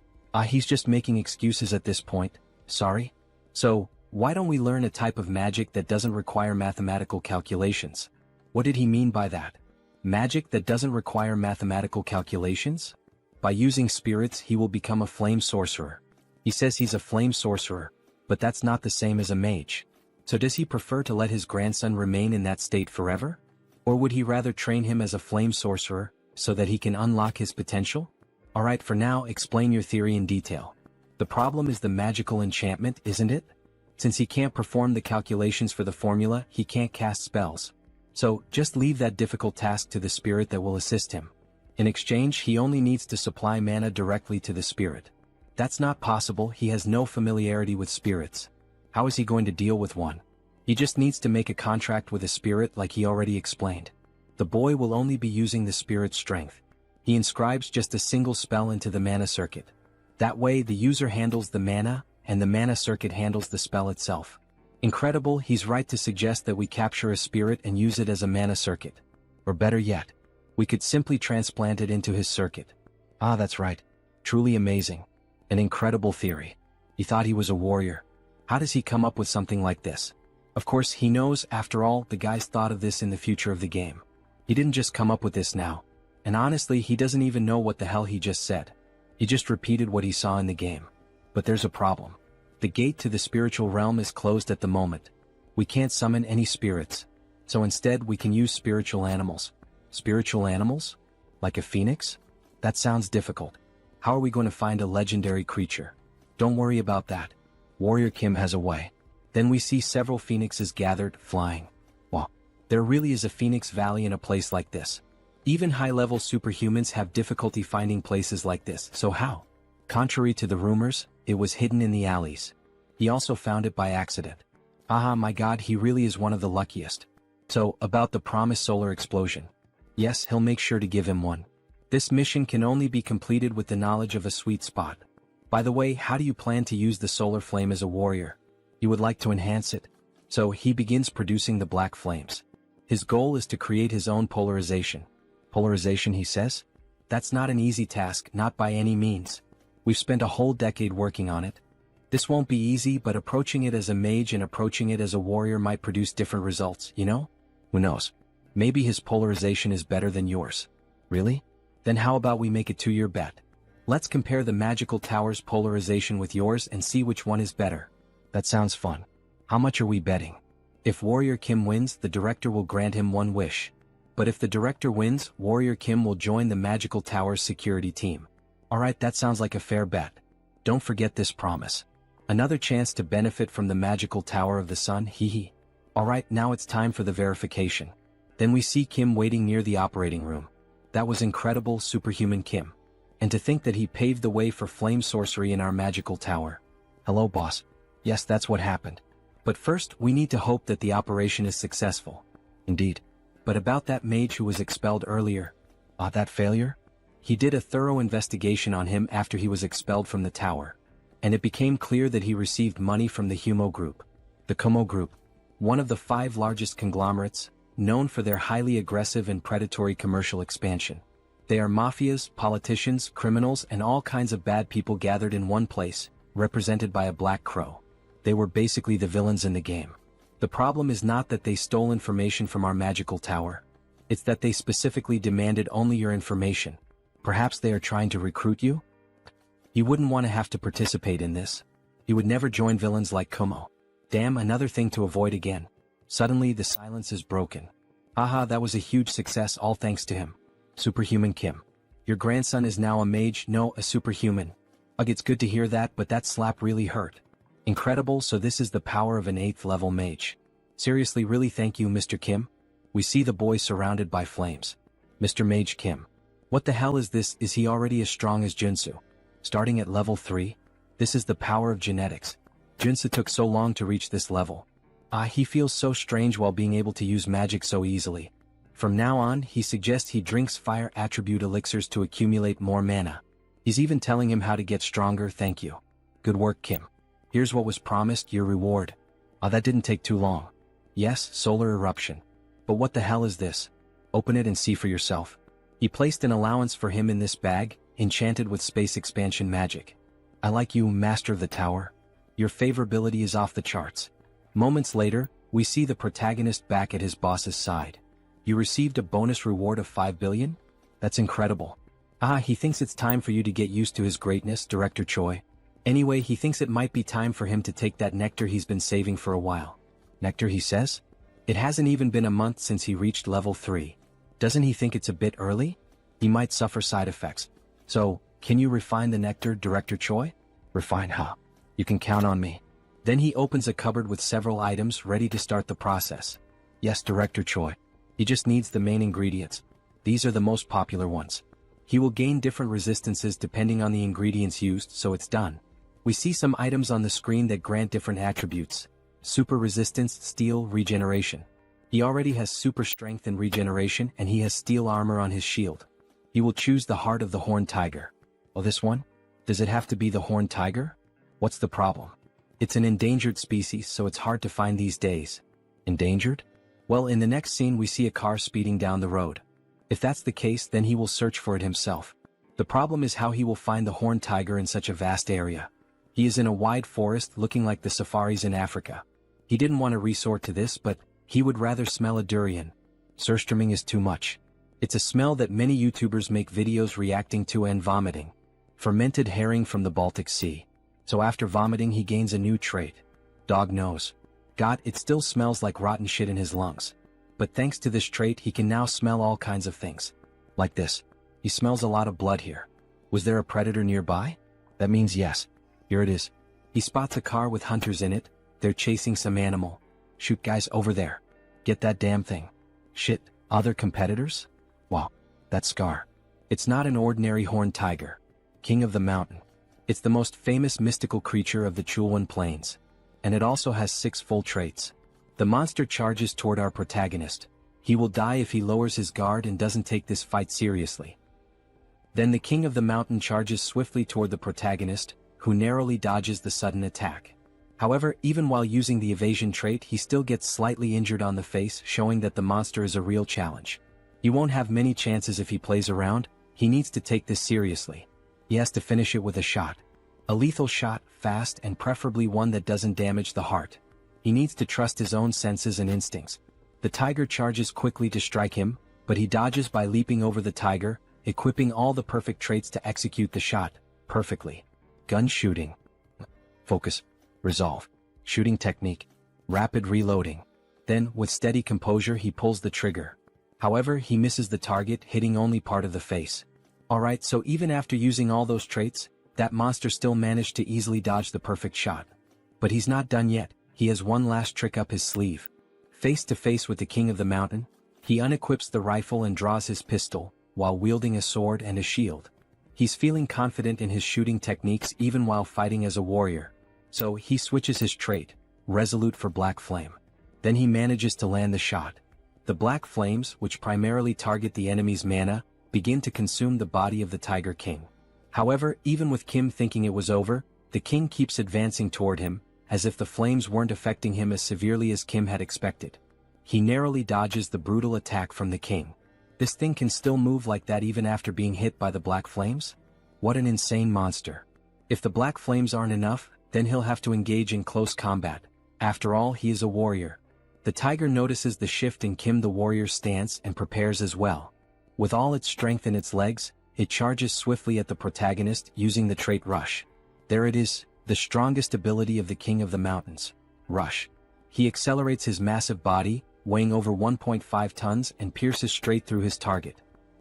He's just making excuses at this point. Sorry? So, why don't we learn a type of magic that doesn't require mathematical calculations? What did he mean by that? Magic that doesn't require mathematical calculations? By using spirits he will become a flame sorcerer. He says he's a flame sorcerer, but that's not the same as a mage. So does he prefer to let his grandson remain in that state forever? Or would he rather train him as a flame sorcerer, so that he can unlock his potential? Alright, for now, explain your theory in detail. The problem is the magical enchantment, isn't it? Since he can't perform the calculations for the formula, he can't cast spells. So, just leave that difficult task to the spirit that will assist him. In exchange, he only needs to supply mana directly to the spirit. That's not possible, he has no familiarity with spirits. How is he going to deal with one? He just needs to make a contract with a spirit like he already explained. The boy will only be using the spirit's strength. He inscribes just a single spell into the mana circuit. That way the user handles the mana, and the mana circuit handles the spell itself. Incredible, he's right to suggest that we capture a spirit and use it as a mana circuit. Or better yet, we could simply transplant it into his circuit. That's right. Truly amazing. An incredible theory. He thought he was a warrior. How does he come up with something like this? Of course, he knows, after all, the guys thought of this in the future of the game. He didn't just come up with this now. And honestly, he doesn't even know what the hell he just said. He just repeated what he saw in the game. But there's a problem. The gate to the spiritual realm is closed at the moment. We can't summon any spirits. So instead, we can use spiritual animals. Spiritual animals? Like a phoenix? That sounds difficult. How are we going to find a legendary creature? Don't worry about that. Warrior Kim has a way. Then we see several phoenixes gathered, flying. Wow. There really is a phoenix valley in a place like this. Even high-level superhumans have difficulty finding places like this, so how? Contrary to the rumors, it was hidden in the alleys. He also found it by accident. My god, he really is one of the luckiest. So, about the promised solar explosion. Yes, he'll make sure to give him one. This mission can only be completed with the knowledge of a sweet spot. By the way, how do you plan to use the solar flame as a warrior? You would like to enhance it. So he begins producing the black flames. His goal is to create his own polarization. Polarization, he says? That's not an easy task, not by any means. We've spent a whole decade working on it. This won't be easy, but approaching it as a mage and approaching it as a warrior might produce different results, you know? Who knows? Maybe his polarization is better than yours. Really? Then how about we make a 2-year bet? Let's compare the magical tower's polarization with yours and see which one is better. That sounds fun. How much are we betting? If Warrior Kim wins, the director will grant him one wish. But if the director wins, Warrior Kim will join the magical tower's security team. Alright, that sounds like a fair bet. Don't forget this promise. Another chance to benefit from the magical tower of the sun, hehe. Alright, now it's time for the verification. Then we see Kim waiting near the operating room. That was incredible, superhuman Kim. And to think that he paved the way for flame sorcery in our magical tower. Hello, boss. Yes, that's what happened. But first, we need to hope that the operation is successful. Indeed. But about that mage who was expelled earlier. That failure? He did a thorough investigation on him after he was expelled from the tower. And it became clear that he received money from the Humo Group. The Kumo Group. One of the 5 largest conglomerates, known for their highly aggressive and predatory commercial expansion. They are mafias, politicians, criminals, and all kinds of bad people gathered in one place, represented by a black crow. They were basically the villains in the game. The problem is not that they stole information from our magical tower. It's that they specifically demanded only your information. Perhaps they are trying to recruit you? You wouldn't want to have to participate in this. You would never join villains like Kumo. Damn, another thing to avoid again. Suddenly the silence is broken. That was a huge success, all thanks to him. Superhuman Kim. Your grandson is now a mage, no, a superhuman. Ugh, it's good to hear that, but that slap really hurt. Incredible, so this is the power of an 8th level mage. Seriously, really thank you, Mr. Kim. We see the boy surrounded by flames. Mr. Mage Kim. What the hell is this? Is he already as strong as Joonsoo? Starting at level 3? This is the power of genetics. Joonsoo took so long to reach this level. He feels so strange while being able to use magic so easily. From now on, he suggests he drinks fire attribute elixirs to accumulate more mana. He's even telling him how to get stronger. Thank you. Good work, Kim. Here's what was promised, your reward. That didn't take too long. Yes, solar eruption. But what the hell is this? Open it and see for yourself. He placed an allowance for him in this bag, enchanted with space expansion magic. I like you, Master of the Tower. Your favorability is off the charts. Moments later, we see the protagonist back at his boss's side. You received a bonus reward of 5 billion? That's incredible. He thinks it's time for you to get used to his greatness, Director Choi. Anyway, he thinks it might be time for him to take that nectar he's been saving for a while. Nectar, he says? It hasn't even been a month since he reached level 3. Doesn't he think it's a bit early? He might suffer side effects. So, can you refine the nectar, Director Choi? Refine, huh? You can count on me. Then he opens a cupboard with several items ready to start the process. Yes, Director Choi. He just needs the main ingredients. These are the most popular ones. He will gain different resistances depending on the ingredients used, so it's done. We see some items on the screen that grant different attributes. Super resistance, steel, regeneration. He already has super strength and regeneration, and he has steel armor on his shield. He will choose the heart of the horned tiger. Oh, this one? Does it have to be the horned tiger? What's the problem? It's an endangered species, so it's hard to find these days. Endangered? Well, in the next scene we see a car speeding down the road. If that's the case, then he will search for it himself. The problem is how he will find the horned tiger in such a vast area. He is in a wide forest looking like the safaris in Africa. He didn't want to resort to this, but he would rather smell a durian. Surströmming is too much. It's a smell that many YouTubers make videos reacting to and vomiting. Fermented herring from the Baltic Sea. So after vomiting he gains a new trait. Dog nose. God, it still smells like rotten shit in his lungs. But thanks to this trait he can now smell all kinds of things. Like this. He smells a lot of blood here. Was there a predator nearby? That means yes. Here it is. He spots a car with hunters in it. They're chasing some animal. Shoot, guys, over there. Get that damn thing. Shit, other competitors? Wow, that Scar. It's not an ordinary horned tiger. King of the mountain. It's the most famous mystical creature of the Chulwan Plains. And it also has 6 full traits. The monster charges toward our protagonist. He will die if he lowers his guard and doesn't take this fight seriously. Then the king of the mountain charges swiftly toward the protagonist, who narrowly dodges the sudden attack. However, even while using the evasion trait, he still gets slightly injured on the face, showing that the monster is a real challenge. He won't have many chances if he plays around. He needs to take this seriously. He has to finish it with a shot. A lethal shot, fast, and preferably one that doesn't damage the heart. He needs to trust his own senses and instincts. The tiger charges quickly to strike him, but he dodges by leaping over the tiger, equipping all the perfect traits to execute the shot perfectly. Gun shooting. Focus. Resolve. Shooting technique. Rapid reloading. Then, with steady composure, he pulls the trigger. However, he misses the target, hitting only part of the face. Alright, so even after using all those traits, that monster still managed to easily dodge the perfect shot. But he's not done yet. He has one last trick up his sleeve. Face to face with the king of the mountain, he unequips the rifle and draws his pistol, while wielding a sword and a shield. He's feeling confident in his shooting techniques even while fighting as a warrior. So he switches his trait, resolute for black flame. Then he manages to land the shot. The black flames, which primarily target the enemy's mana, begin to consume the body of the Tiger King. However, even with Kim thinking it was over, the king keeps advancing toward him, as if the flames weren't affecting him as severely as Kim had expected. He narrowly dodges the brutal attack from the king. This thing can still move like that even after being hit by the black flames? What an insane monster. If the black flames aren't enough, then he'll have to engage in close combat. After all, he is a warrior. The tiger notices the shift in Kim the warrior's stance and prepares as well. With all its strength in its legs, it charges swiftly at the protagonist using the trait Rush. There it is, the strongest ability of the King of the Mountains. Rush. He accelerates his massive body, weighing over 1.5 tons, and pierces straight through his target.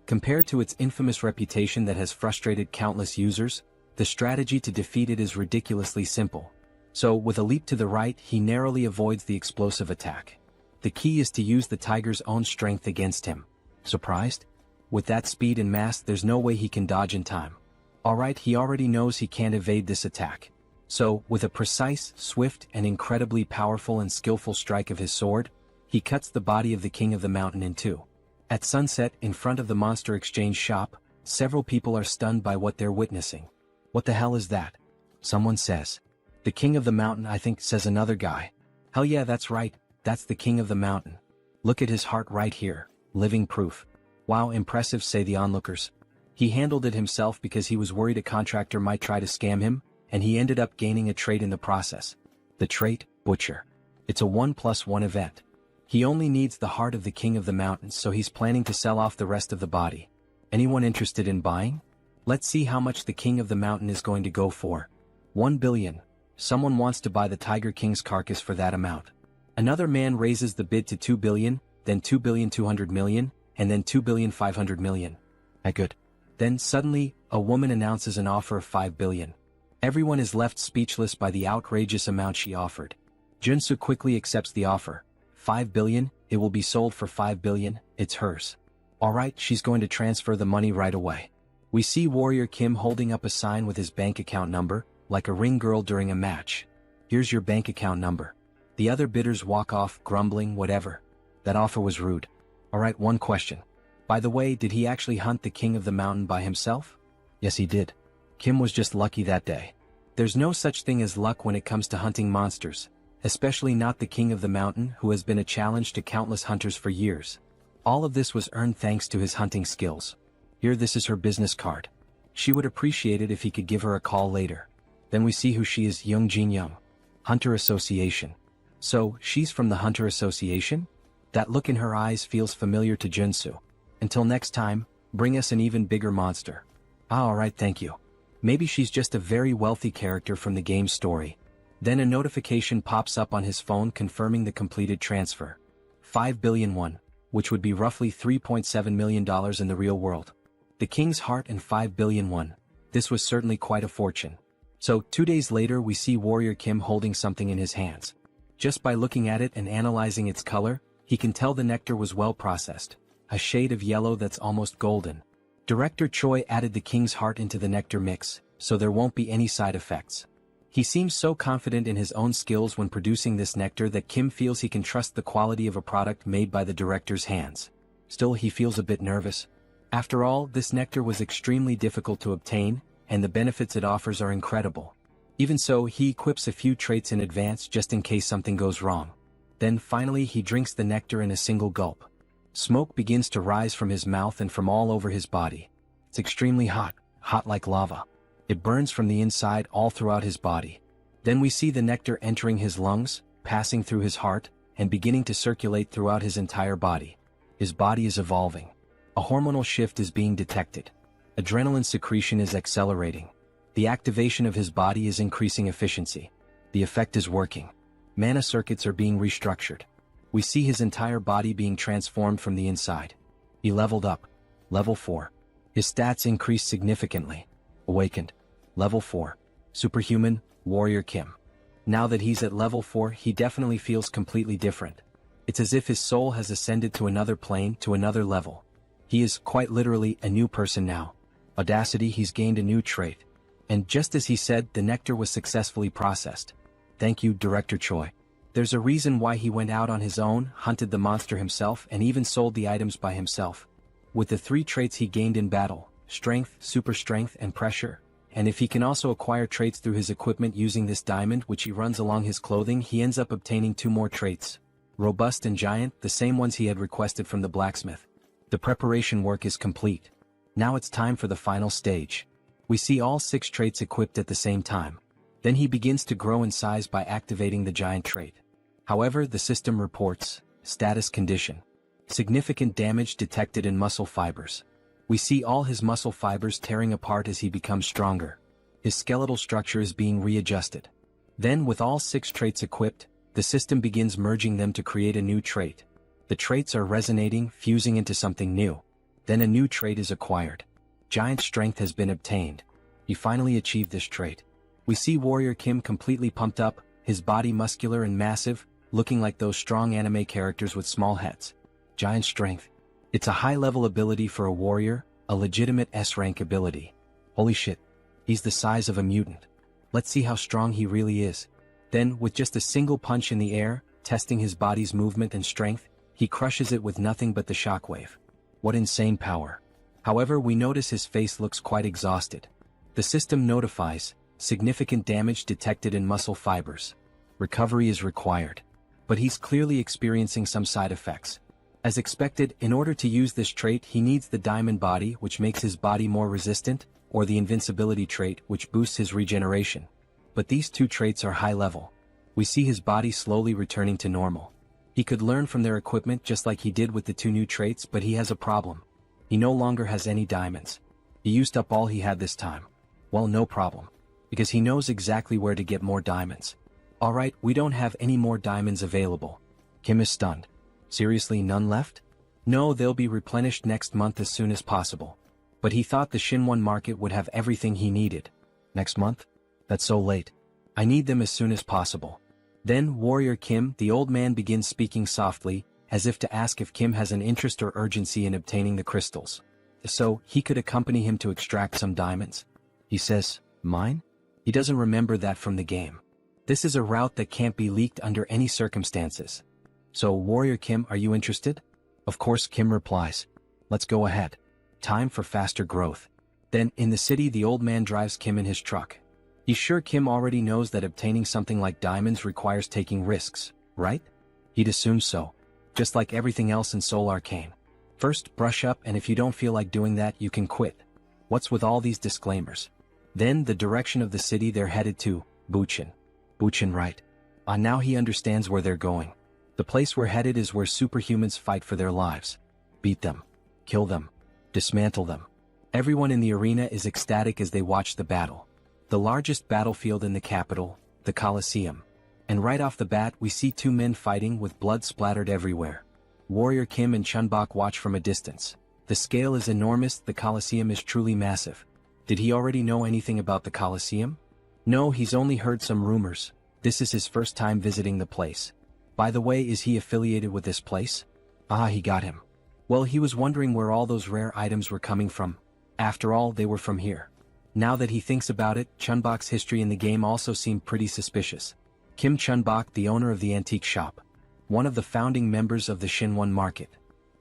Compared to its infamous reputation that has frustrated countless users, the strategy to defeat it is ridiculously simple. So, with a leap to the right, he narrowly avoids the explosive attack. The key is to use the tiger's own strength against him. Surprised? With that speed and mass, there's no way he can dodge in time. Alright, he already knows he can't evade this attack. So, with a precise, swift, and incredibly powerful and skillful strike of his sword, he cuts the body of the King of the Mountain in two. At sunset, in front of the monster exchange shop, several people are stunned by what they're witnessing. What the hell is that? Someone says. The king of the mountain, I think, says another guy. Hell yeah, that's right, that's the king of the mountain. Look at his heart right here, living proof. Wow, impressive, say the onlookers. He handled it himself because he was worried a contractor might try to scam him, and he ended up gaining a trait in the process. The trait, Butcher. It's a 1+1 event. He only needs the heart of the king of the mountains, so he's planning to sell off the rest of the body. Anyone interested in buying? Let's see how much the king of the mountain is going to go for. 1 billion. Someone wants to buy the Tiger King's carcass for that amount. Another man raises the bid to 2 billion, then 2,200 million, and then 2,500 million. Good. Then suddenly, a woman announces an offer of 5 billion. Everyone is left speechless by the outrageous amount she offered. Joonsoo quickly accepts the offer. 5 billion, it will be sold for 5 billion, it's hers. Alright, she's going to transfer the money right away. We see Warrior Kim holding up a sign with his bank account number, like a ring girl during a match. Here's your bank account number. The other bidders walk off, grumbling, whatever. That offer was rude. Alright, one question. By the way, did he actually hunt the king of the mountain by himself? Yes, he did. Kim was just lucky that day. There's no such thing as luck when it comes to hunting monsters, especially not the king of the mountain, who has been a challenge to countless hunters for years. All of this was earned thanks to his hunting skills. Here, this is her business card. She would appreciate it if he could give her a call later. Then we see who she is, Young Jin Young. Hunter Association. So, she's from the Hunter Association? That look in her eyes feels familiar to Joonsoo. Until next time, bring us an even bigger monster. Alright, thank you. Maybe she's just a very wealthy character from the game's story. Then a notification pops up on his phone confirming the completed transfer. 5 billion won, which would be roughly $3.7 million in the real world. The king's heart and 5 billion won. This was certainly quite a fortune. So, 2 days later we see Warrior Kim holding something in his hands. Just by looking at it and analyzing its color, he can tell the nectar was well processed. A shade of yellow that's almost golden. Director Choi added the king's heart into the nectar mix, so there won't be any side effects. He seems so confident in his own skills when producing this nectar that Kim feels he can trust the quality of a product made by the director's hands. Still, he feels a bit nervous. After all, this nectar was extremely difficult to obtain, and the benefits it offers are incredible. Even so, he equips a few traits in advance just in case something goes wrong. Then finally he drinks the nectar in a single gulp. Smoke begins to rise from his mouth and from all over his body. It's extremely hot, hot like lava. It burns from the inside all throughout his body. Then we see the nectar entering his lungs, passing through his heart, and beginning to circulate throughout his entire body. His body is evolving. A hormonal shift is being detected. Adrenaline secretion is accelerating. The activation of his body is increasing efficiency. The effect is working. Mana circuits are being restructured. We see his entire body being transformed from the inside. He leveled up. Level 4. His stats increased significantly. Awakened. Level 4. Superhuman, Warrior Kim. Now that he's at level 4, he definitely feels completely different. It's as if his soul has ascended to another plane, to another level. He is, quite literally, a new person now. Audacity, he's gained a new trait. And just as he said, the nectar was successfully processed. Thank you, Director Choi. There's a reason why he went out on his own, hunted the monster himself, and even sold the items by himself. With the 3 traits he gained in battle, strength, super strength, and pressure, and if he can also acquire traits through his equipment using this diamond which he runs along his clothing, he ends up obtaining 2 more traits. Robust and giant, the same ones he had requested from the blacksmith. The preparation work is complete. Now it's time for the final stage. We see all 6 traits equipped at the same time. Then he begins to grow in size by activating the giant trait. However, the system reports, status condition. Significant damage detected in muscle fibers. We see all his muscle fibers tearing apart as he becomes stronger. His skeletal structure is being readjusted. Then, with all 6 traits equipped, the system begins merging them to create a new trait. The traits are resonating, fusing into something new. Then a new trait is acquired. Giant strength has been obtained. He finally achieved this trait. We see Warrior Kim completely pumped up, his body muscular and massive, looking like those strong anime characters with small heads. Giant strength. It's a high-level ability for a warrior, a legitimate S-rank ability. Holy shit. He's the size of a mutant. Let's see how strong he really is. Then, with just a single punch in the air, testing his body's movement and strength, he crushes it with nothing but the shockwave. What insane power. However, we notice his face looks quite exhausted. The system notifies, significant damage detected in muscle fibers. Recovery is required. But he's clearly experiencing some side effects. As expected, in order to use this trait he needs the diamond body, which makes his body more resistant, or the invincibility trait, which boosts his regeneration. But these two traits are high level. We see his body slowly returning to normal. He could learn from their equipment just like he did with the two new traits, but he has a problem. He no longer has any diamonds. He used up all he had this time. Well, no problem. Because he knows exactly where to get more diamonds. Alright, we don't have any more diamonds available. Kim is stunned. Seriously, none left? No, they'll be replenished next month as soon as possible. But he thought the Shinwon market would have everything he needed. Next month? That's so late. I need them as soon as possible. Then Warrior Kim, the old man, begins speaking softly, as if to ask if Kim has an interest or urgency in obtaining the crystals. So, he could accompany him to extract some diamonds. He says, mine? He doesn't remember that from the game. This is a route that can't be leaked under any circumstances. So, Warrior Kim, are you interested? Of course, Kim replies. Let's go ahead. Time for faster growth. Then, in the city, the old man drives Kim in his truck. He's sure Kim already knows that obtaining something like diamonds requires taking risks, right? He'd assume so. Just like everything else in Seoul Arcane. First, brush up, and if you don't feel like doing that, you can quit. What's with all these disclaimers? Then, the direction of the city they're headed to, Buchin. Buchin, right. Now he understands where they're going. The place we're headed is where superhumans fight for their lives. Beat them. Kill them. Dismantle them. Everyone in the arena is ecstatic as they watch the battle. The largest battlefield in the capital, the Colosseum. And right off the bat we see two men fighting with blood splattered everywhere. Warrior Kim and Chunbok watch from a distance. The scale is enormous, the Colosseum is truly massive. Did he already know anything about the Colosseum? No, he's only heard some rumors. This is his first time visiting the place. By the way, is he affiliated with this place? Ah, he got him. Well, he was wondering where all those rare items were coming from. After all, they were from here. Now that he thinks about it, Chunbok's history in the game also seemed pretty suspicious. Kim Chunbok, the owner of the antique shop. One of the founding members of the Shinwon market.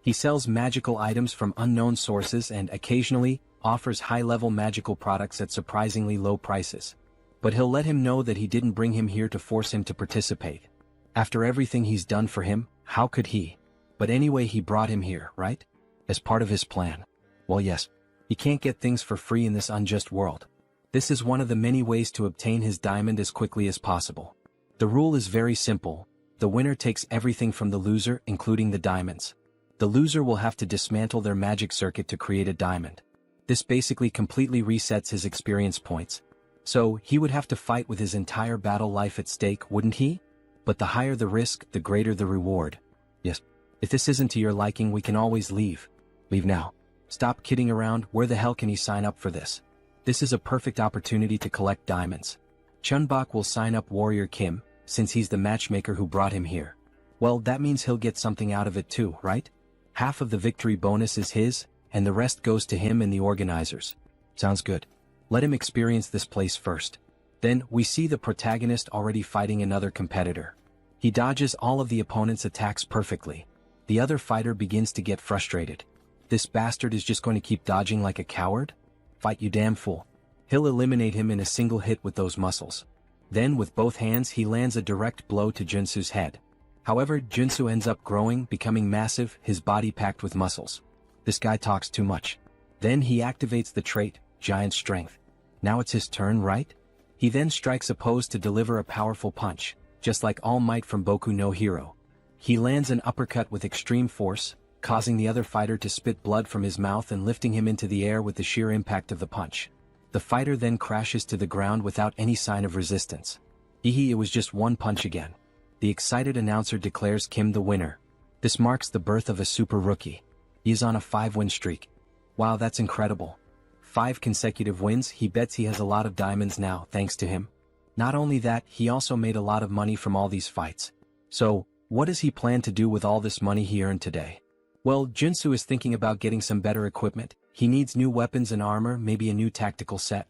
He sells magical items from unknown sources and occasionally offers high-level magical products at surprisingly low prices. But he'll let him know that he didn't bring him here to force him to participate. After everything he's done for him, how could he? But anyway, he brought him here, right? As part of his plan. Well, yes. He can't get things for free in this unjust world. This is one of the many ways to obtain his diamond as quickly as possible. The rule is very simple. The winner takes everything from the loser, including the diamonds. The loser will have to dismantle their magic circuit to create a diamond. This basically completely resets his experience points. So, he would have to fight with his entire battle life at stake, wouldn't he? But the higher the risk, the greater the reward. Yes. If this isn't to your liking, we can always leave. Leave now. Stop kidding around, where the hell can he sign up for this? This is a perfect opportunity to collect diamonds. Chunbok will sign up Warrior Kim, since he's the matchmaker who brought him here. Well, that means he'll get something out of it too, right? Half of the victory bonus is his, and the rest goes to him and the organizers. Sounds good. Let him experience this place first. Then, we see the protagonist already fighting another competitor. He dodges all of the opponent's attacks perfectly. The other fighter begins to get frustrated. This bastard is just going to keep dodging like a coward? Fight, you damn fool. He'll eliminate him in a single hit with those muscles. Then with both hands he lands a direct blow to Joonsoo's head. However, Joonsoo ends up growing, becoming massive, his body packed with muscles. This guy talks too much. Then he activates the trait, Giant Strength. Now it's his turn, right? He then strikes a pose to deliver a powerful punch, just like All Might from Boku no Hero. He lands an uppercut with extreme force, causing the other fighter to spit blood from his mouth and lifting him into the air with the sheer impact of the punch. The fighter then crashes to the ground without any sign of resistance. It was just one punch again. The excited announcer declares Kim the winner. This marks the birth of a super rookie. He is on a 5-win streak. Wow, that's incredible. 5 consecutive wins. He bets he has a lot of diamonds now, thanks to him. Not only that, he also made a lot of money from all these fights. So, what does he plan to do with all this money he earned today? Well, Joonsoo is thinking about getting some better equipment. He needs new weapons and armor, maybe a new tactical set.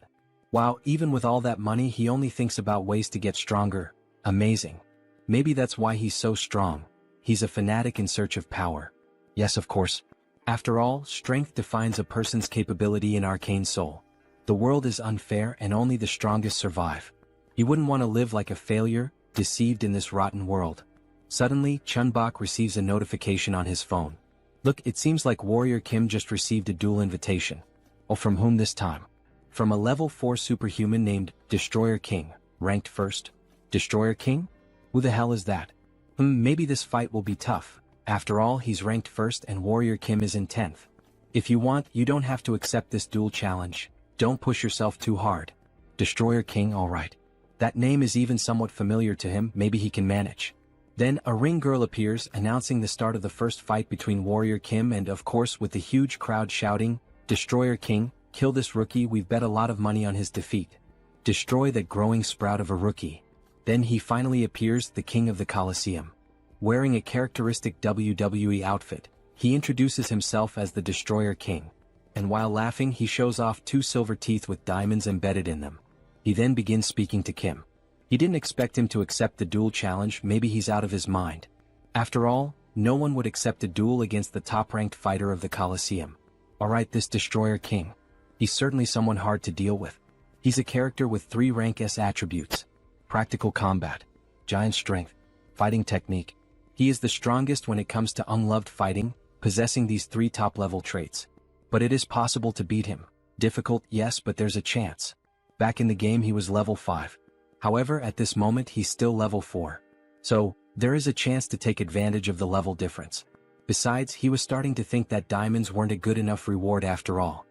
Wow, even with all that money he only thinks about ways to get stronger. Amazing. Maybe that's why he's so strong. He's a fanatic in search of power. Yes, of course. After all, strength defines a person's capability in Arcane Seoul. The world is unfair and only the strongest survive. You wouldn't want to live like a failure, deceived in this rotten world. Suddenly, Chunbok receives a notification on his phone. Look, it seems like Warrior Kim just received a duel invitation. Oh, from whom this time? From a level 4 superhuman named Destroyer King, ranked first. Destroyer King? Who the hell is that? Maybe this fight will be tough. After all, he's ranked first and Warrior Kim is in 10th. If you want, you don't have to accept this duel challenge. Don't push yourself too hard. Destroyer King, alright. That name is even somewhat familiar to him, maybe he can manage. Then a ring girl appears, announcing the start of the first fight between Warrior Kim and of course with the huge crowd shouting, Destroyer King, kill this rookie, we've bet a lot of money on his defeat. Destroy that growing sprout of a rookie. Then he finally appears, the king of the Colosseum. Wearing a characteristic WWE outfit, he introduces himself as the Destroyer King. And while laughing he shows off 2 silver teeth with diamonds embedded in them. He then begins speaking to Kim. He didn't expect him to accept the duel challenge, maybe he's out of his mind. After all, no one would accept a duel against the top-ranked fighter of the Colosseum. Alright, this Destroyer King. He's certainly someone hard to deal with. He's a character with 3 rank S attributes. Practical combat, giant strength, fighting technique. He is the strongest when it comes to unloved fighting, possessing these 3 top-level traits. But it is possible to beat him. Difficult, yes, but there's a chance. Back in the game he was level 5. However, at this moment he's still level 4. So, there is a chance to take advantage of the level difference. Besides, he was starting to think that diamonds weren't a good enough reward after all.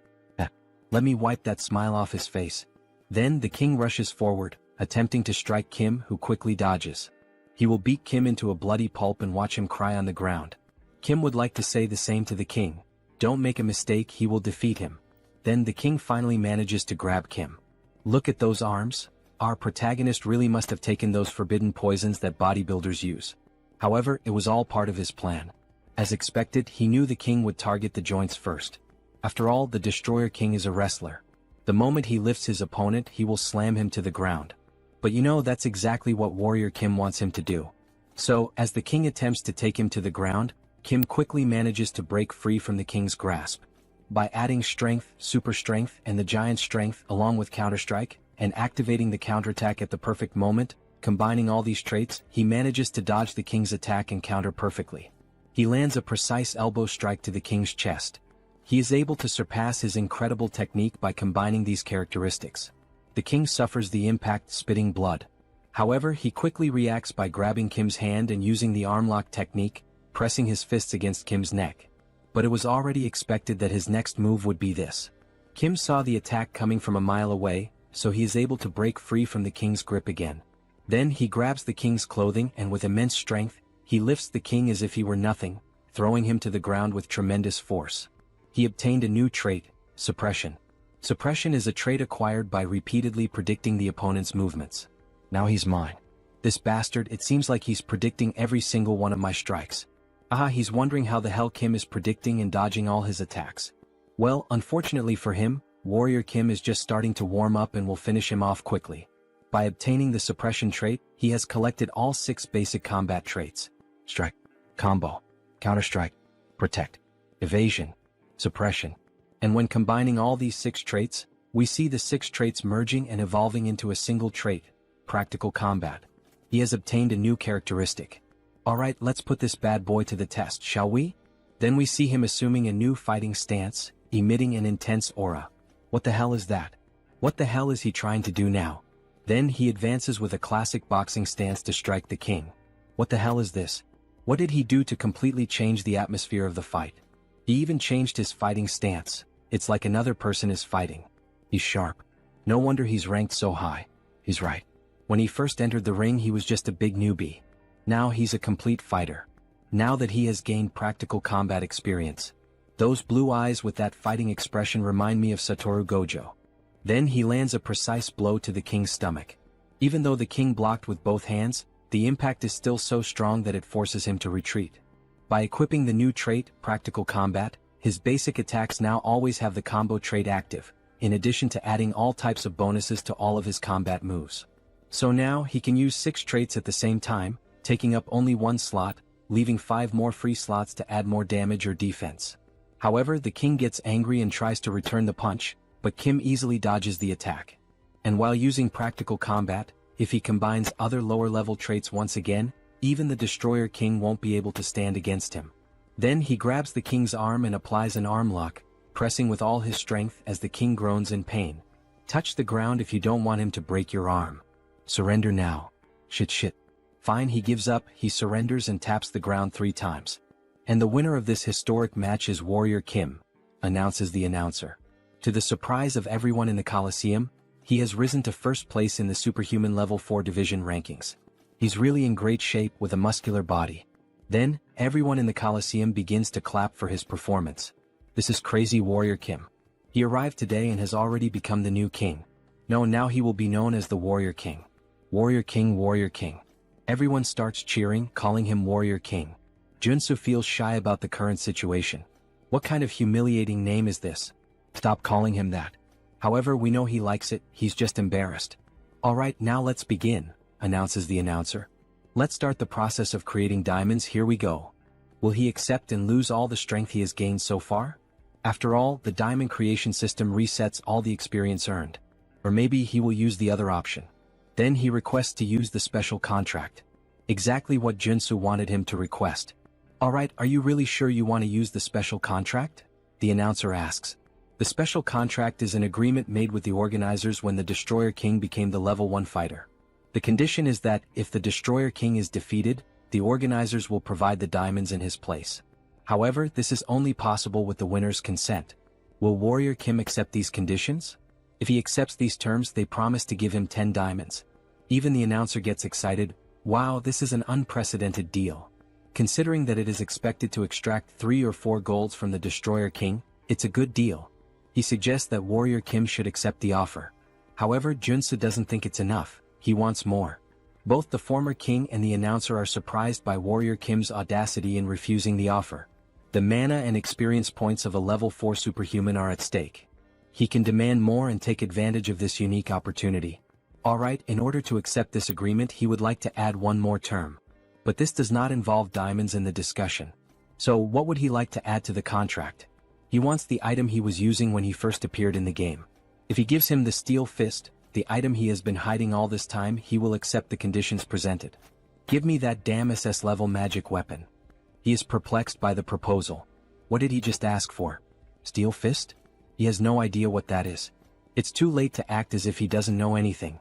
Let me wipe that smile off his face. Then the king rushes forward, attempting to strike Kim, who quickly dodges. He will beat Kim into a bloody pulp and watch him cry on the ground. Kim would like to say the same to the king. Don't make a mistake, he will defeat him. Then the king finally manages to grab Kim. Look at those arms. Our protagonist really must have taken those forbidden poisons that bodybuilders use. However, it was all part of his plan. As expected, he knew the king would target the joints first. After all, the Destroyer King is a wrestler. The moment he lifts his opponent, he will slam him to the ground. But you know, that's exactly what Warrior Kim wants him to do. So, as the king attempts to take him to the ground, Kim quickly manages to break free from the king's grasp. By adding strength, super strength, and the giant strength along with counterstrike, and activating the counterattack at the perfect moment, combining all these traits, he manages to dodge the king's attack and counter perfectly. He lands a precise elbow strike to the king's chest. He is able to surpass his incredible technique by combining these characteristics. The king suffers the impact, spitting blood. However, he quickly reacts by grabbing Kim's hand and using the arm lock technique, pressing his fists against Kim's neck. But it was already expected that his next move would be this. Kim saw the attack coming from a mile away, so he is able to break free from the king's grip again. Then he grabs the king's clothing and with immense strength, he lifts the king as if he were nothing, throwing him to the ground with tremendous force. He obtained a new trait, suppression. Suppression is a trait acquired by repeatedly predicting the opponent's movements. Now he's mine. This bastard, it seems like he's predicting every single one of my strikes. He's wondering how the hell Kim is predicting and dodging all his attacks. Well, unfortunately for him, Warrior Kim is just starting to warm up and will finish him off quickly. By obtaining the suppression trait, he has collected all 6 basic combat traits. Strike, combo, counterstrike, protect, evasion, suppression. And when combining all these 6 traits, we see the 6 traits merging and evolving into a single trait, practical combat. He has obtained a new characteristic. Alright, let's put this bad boy to the test, shall we? Then we see him assuming a new fighting stance, emitting an intense aura. What the hell is that? What the hell is he trying to do now? Then he advances with a classic boxing stance to strike the king. What the hell is this? What did he do to completely change the atmosphere of the fight? He even changed his fighting stance. It's like another person is fighting. He's sharp. No wonder he's ranked so high. He's right. When he first entered the ring he was just a big newbie. Now he's a complete fighter. Now that he has gained practical combat experience. Those blue eyes with that fighting expression remind me of Satoru Gojo. Then he lands a precise blow to the king's stomach. Even though the king blocked with both hands, the impact is still so strong that it forces him to retreat. By equipping the new trait, Practical Combat, his basic attacks now always have the combo trait active, in addition to adding all types of bonuses to all of his combat moves. So now he can use 6 traits at the same time, taking up only 1 slot, leaving 5 more free slots to add more damage or defense. However, the king gets angry and tries to return the punch, but Kim easily dodges the attack. And while using practical combat, if he combines other lower-level traits once again, even the Destroyer King won't be able to stand against him. Then he grabs the king's arm and applies an arm lock, pressing with all his strength as the king groans in pain. Touch the ground if you don't want him to break your arm. Surrender now. Shit. Fine, he gives up, he surrenders and taps the ground 3 times. And the winner of this historic match is Warrior Kim, announces the announcer. To the surprise of everyone in the Coliseum, he has risen to first place in the Superhuman Level 4 division rankings. He's really in great shape with a muscular body. Then, everyone in the Coliseum begins to clap for his performance. This is crazy Warrior Kim. He arrived today and has already become the new king. No, now he will be known as the Warrior King. Warrior King, Warrior King. Everyone starts cheering, calling him Warrior King. Joonsoo feels shy about the current situation. What kind of humiliating name is this? Stop calling him that. However, we know he likes it, he's just embarrassed. Alright, now let's begin, announces the announcer. Let's start the process of creating diamonds, here we go. Will he accept and lose all the strength he has gained so far? After all, the diamond creation system resets all the experience earned. Or maybe he will use the other option. Then he requests to use the special contract. Exactly what Joonsoo wanted him to request. Alright, are you really sure you want to use the special contract? The announcer asks. The special contract is an agreement made with the organizers when the Destroyer King became the level 1 fighter. The condition is that, if the Destroyer King is defeated, the organizers will provide the diamonds in his place. However, this is only possible with the winner's consent. Will Warrior Kim accept these conditions? If he accepts these terms, they promise to give him 10 diamonds. Even the announcer gets excited. Wow, this is an unprecedented deal. Considering that it is expected to extract 3 or 4 golds from the Destroyer King, it's a good deal. He suggests that Warrior Kim should accept the offer. However, Joonsoo doesn't think it's enough, he wants more. Both the former king and the announcer are surprised by Warrior Kim's audacity in refusing the offer. The mana and experience points of a level 4 superhuman are at stake. He can demand more and take advantage of this unique opportunity. Alright, in order to accept this agreement he would like to add one more term. But this does not involve diamonds in the discussion. So what would he like to add to the contract? He wants the item he was using when he first appeared in the game. If he gives him the Steel Fist, the item he has been hiding all this time, he will accept the conditions presented. Give me that damn SS level magic weapon. He is perplexed by the proposal. What did he just ask for? Steel Fist? He has no idea what that is. It's too late to act as if he doesn't know anything.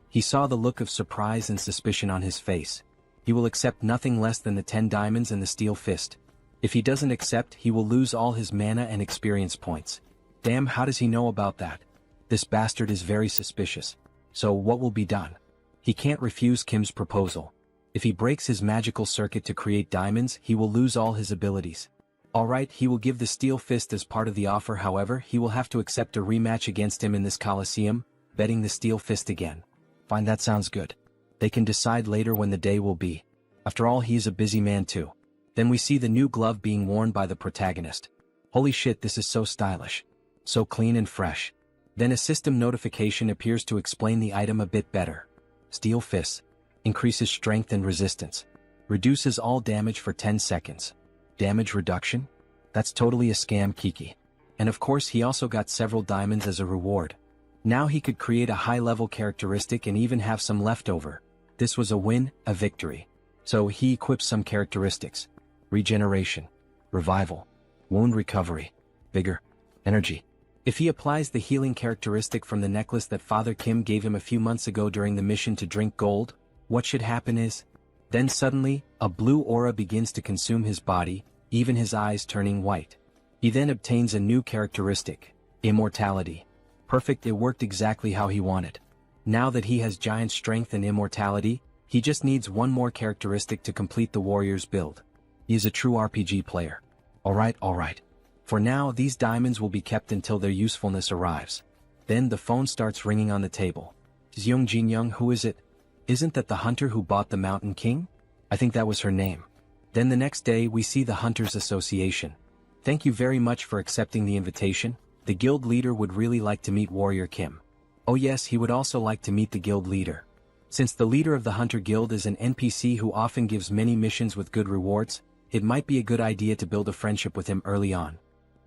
He saw the look of surprise and suspicion on his face. He will accept nothing less than the 10 diamonds and the Steel Fist. If he doesn't accept, he will lose all his mana and experience points. Damn, how does he know about that? This bastard is very suspicious. So what will be done? He can't refuse Kim's proposal. If he breaks his magical circuit to create diamonds, he will lose all his abilities. Alright, he will give the Steel Fist as part of the offer, however, he will have to accept a rematch against him in this Coliseum, betting the Steel Fist again. Fine, that sounds good. They can decide later when the day will be. After all, he is a busy man too. Then we see the new glove being worn by the protagonist. Holy shit, this is so stylish. So clean and fresh. Then a system notification appears to explain the item a bit better. Steel Fist. Increases strength and resistance. Reduces all damage for 10 seconds. Damage reduction? That's totally a scam, Kiki. And of course he also got several diamonds as a reward. Now he could create a high-level characteristic and even have some leftover. This was a win, a victory. So he equips some characteristics. Regeneration. Revival. Wound recovery. Vigor. Energy. If he applies the healing characteristic from the necklace that Father Kim gave him a few months ago during the mission to drink gold, what should happen is, then suddenly, a blue aura begins to consume his body, even his eyes turning white. He then obtains a new characteristic, immortality. Perfect, it worked exactly how he wanted. Now that he has giant strength and immortality, he just needs one more characteristic to complete the warrior's build. He is a true RPG player. Alright. For now, these diamonds will be kept until their usefulness arrives. Then the phone starts ringing on the table. Jeong Jin-young, who is it? Isn't that the hunter who bought the Mountain King? I think that was her name. Then the next day we see the Hunters Association. Thank you very much for accepting the invitation. The guild leader would really like to meet Warrior Kim. Oh yes, he would also like to meet the guild leader. Since the leader of the Hunter Guild is an NPC who often gives many missions with good rewards, it might be a good idea to build a friendship with him early on.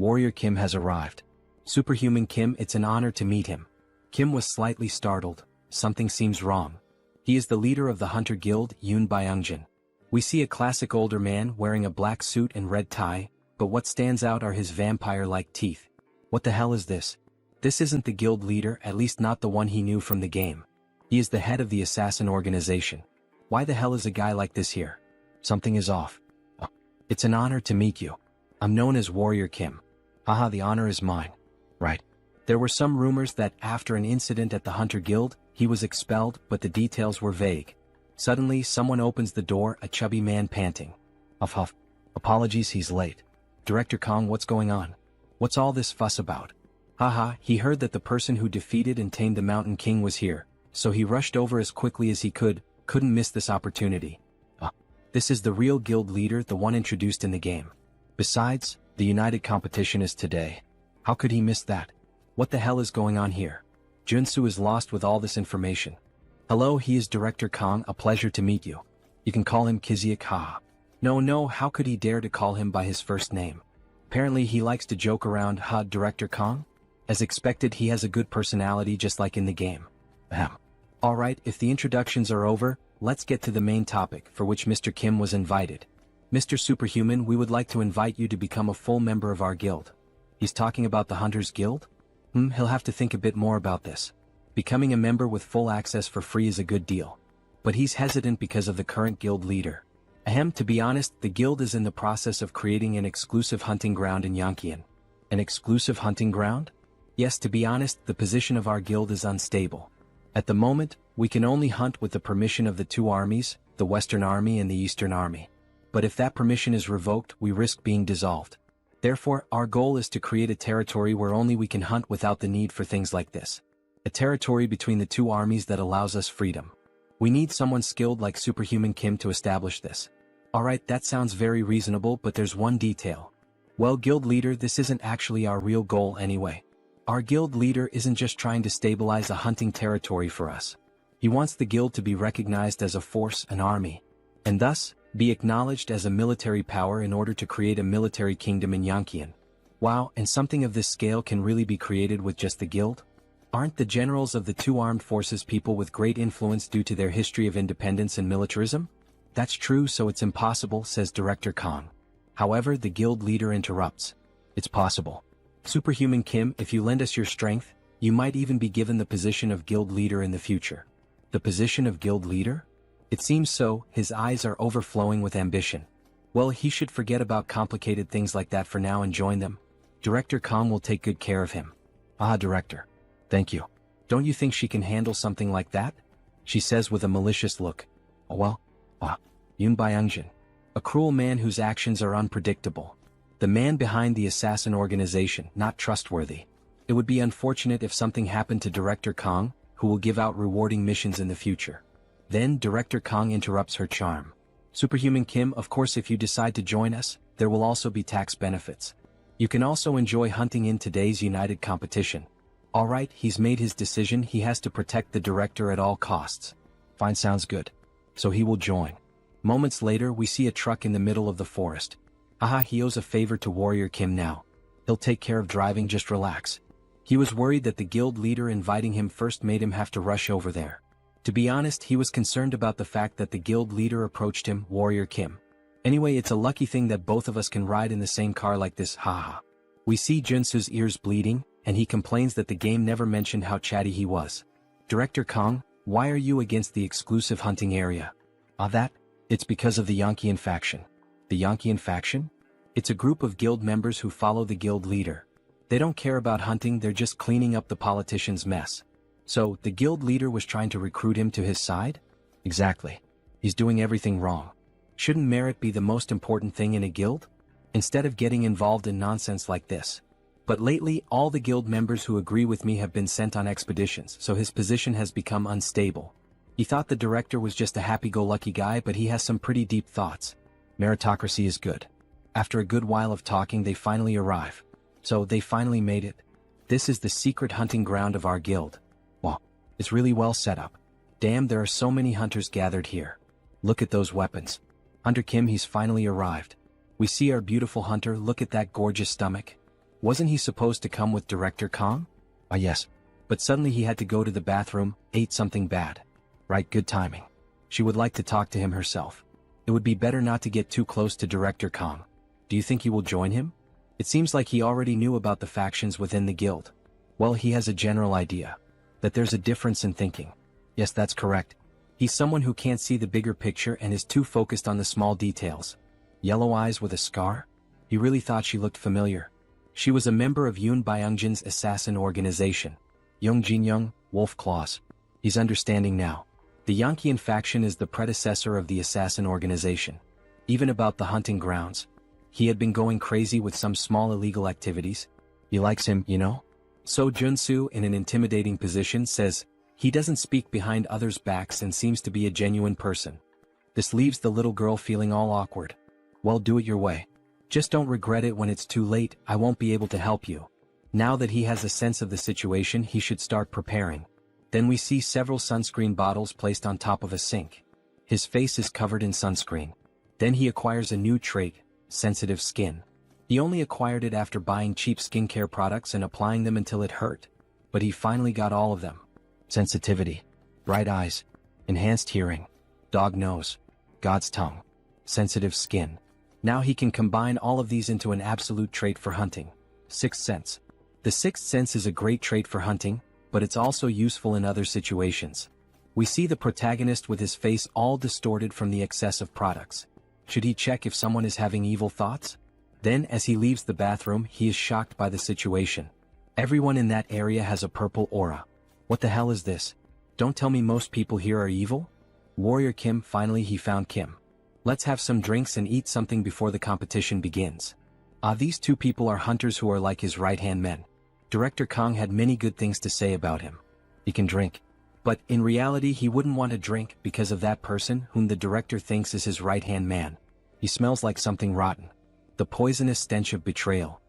Warrior Kim has arrived. Superhuman Kim, it's an honor to meet him. Kim was slightly startled. Something seems wrong. He is the leader of the Hunter Guild, Yoon Byungjin. We see a classic older man wearing a black suit and red tie, but what stands out are his vampire-like teeth. What the hell is this? This isn't the guild leader, at least not the one he knew from the game. He is the head of the assassin organization. Why the hell is a guy like this here? Something is off. Oh, it's an honor to meet you. I'm known as Warrior Kim. Haha, the honor is mine. Right. There were some rumors that after an incident at the Hunter Guild, he was expelled, but the details were vague. Suddenly, someone opens the door, a chubby man panting. Huff huff. Apologies, he's late. Director Kong, what's going on? What's all this fuss about? Haha, he heard that the person who defeated and tamed the Mountain King was here, so he rushed over as quickly as he couldn't miss this opportunity. This is the real guild leader, the one introduced in the game. Besides, the United Competition is today. How could he miss that? What the hell is going on here? Joonsoo is lost with all this information. Hello, he is Director Kong, a pleasure to meet you. You can call him Kiziak, haha. No, how could he dare to call him by his first name? Apparently he likes to joke around, Director Kong? As expected, he has a good personality just like in the game. Ahem. Alright, if the introductions are over, let's get to the main topic for which Mr. Kim was invited. Mr. Superhuman, we would like to invite you to become a full member of our guild. He's talking about the Hunters Guild? He'll have to think a bit more about this. Becoming a member with full access for free is a good deal. But he's hesitant because of the current guild leader. Ahem, to be honest, the guild is in the process of creating an exclusive hunting ground in Yonkian. An exclusive hunting ground? Yes, to be honest, the position of our guild is unstable. At the moment, we can only hunt with the permission of the two armies, the Western Army and the Eastern Army. But if that permission is revoked, we risk being dissolved. Therefore, our goal is to create a territory where only we can hunt without the need for things like this. A territory between the two armies that allows us freedom. We need someone skilled like Superhuman Kim to establish this. Alright, that sounds very reasonable, but there's one detail. Well, guild leader, this isn't actually our real goal anyway. Our guild leader isn't just trying to stabilize a hunting territory for us. He wants the guild to be recognized as a force, an army, and thus, be acknowledged as a military power in order to create a military kingdom in Yonkian. Wow, and something of this scale can really be created with just the guild? Aren't the generals of the two armed forces people with great influence due to their history of independence and militarism? That's true, so it's impossible, says Director Kong. However, the guild leader interrupts. It's possible. Superhuman Kim, if you lend us your strength, you might even be given the position of guild leader in the future. The position of guild leader? It seems so, his eyes are overflowing with ambition. Well, he should forget about complicated things like that for now and join them. Director Kong will take good care of him. Director. Thank you. Don't you think she can handle something like that? She says with a malicious look. Yoon Byungjin. A cruel man whose actions are unpredictable. The man behind the assassin organization, not trustworthy. It would be unfortunate if something happened to Director Kong, who will give out rewarding missions in the future. Then Director Kong interrupts her charm. Superhuman Kim, of course if you decide to join us, there will also be tax benefits. You can also enjoy hunting in today's United Competition. Alright, he's made his decision, he has to protect the director at all costs. Fine, sounds good. So he will join. Moments later we see a truck in the middle of the forest. He owes a favor to Warrior Kim now. He'll take care of driving, just relax. He was worried that the guild leader inviting him first made him have to rush over there. To be honest, he was concerned about the fact that the guild leader approached him, Warrior Kim. Anyway, it's a lucky thing that both of us can ride in the same car like this, We see Joonsoo's ears bleeding, and he complains that the game never mentioned how chatty he was. Director Kong, why are you against the exclusive hunting area? It's because of the Yonkian faction. The Yonkian faction? It's a group of guild members who follow the guild leader. They don't care about hunting, they're just cleaning up the politicians' mess. So, the guild leader was trying to recruit him to his side? Exactly. He's doing everything wrong. Shouldn't merit be the most important thing in a guild? Instead of getting involved in nonsense like this. But lately, all the guild members who agree with me have been sent on expeditions, so his position has become unstable. He thought the director was just a happy-go-lucky guy, but he has some pretty deep thoughts. Meritocracy is good. After a good while of talking, they finally arrive. So, they finally made it. This is the secret hunting ground of our guild. Wow, it's really well set up. Damn, there are so many hunters gathered here. Look at those weapons. Hunter Kim, he's finally arrived. We see our beautiful hunter, look at that gorgeous stomach. Wasn't he supposed to come with Director Kong? Ah yes. But suddenly he had to go to the bathroom, ate something bad. Right, good timing. She would like to talk to him herself. It would be better not to get too close to Director Kong. Do you think he will join him? It seems like he already knew about the factions within the guild. Well, he has a general idea. That there's a difference in thinking. Yes, that's correct. He's someone who can't see the bigger picture and is too focused on the small details. Yellow eyes with a scar? He really thought she looked familiar. She was a member of Yoon Byungjin's assassin organization. Young Jin-young, Wolf Claws. He's understanding now. The Yankeean faction is the predecessor of the assassin organization. Even about the hunting grounds. He had been going crazy with some small illegal activities. He likes him, you know? So Joonsoo, in an intimidating position, says, he doesn't speak behind others' backs and seems to be a genuine person. This leaves the little girl feeling all awkward. Well, do it your way. Just don't regret it when it's too late. I won't be able to help you. Now that he has a sense of the situation, he should start preparing. Then we see several sunscreen bottles placed on top of a sink. His face is covered in sunscreen. Then he acquires a new trait, sensitive skin. He only acquired it after buying cheap skincare products and applying them until it hurt. But he finally got all of them. Sensitivity. Bright eyes. Enhanced hearing. Dog nose. God's tongue. Sensitive skin. Now he can combine all of these into an absolute trait for hunting. Sixth sense. The sixth sense is a great trait for hunting, but it's also useful in other situations. We see the protagonist with his face all distorted from the excess of products. Should he check if someone is having evil thoughts? Then, as he leaves the bathroom, he is shocked by the situation. Everyone in that area has a purple aura. What the hell is this? Don't tell me most people here are evil? Warrior Kim, finally he found Kim. Let's have some drinks and eat something before the competition begins. These two people are hunters who are like his right-hand men. Director Kong had many good things to say about him. He can drink. But in reality he wouldn't want to drink because of that person whom the director thinks is his right-hand man. He smells like something rotten. The poisonous stench of betrayal.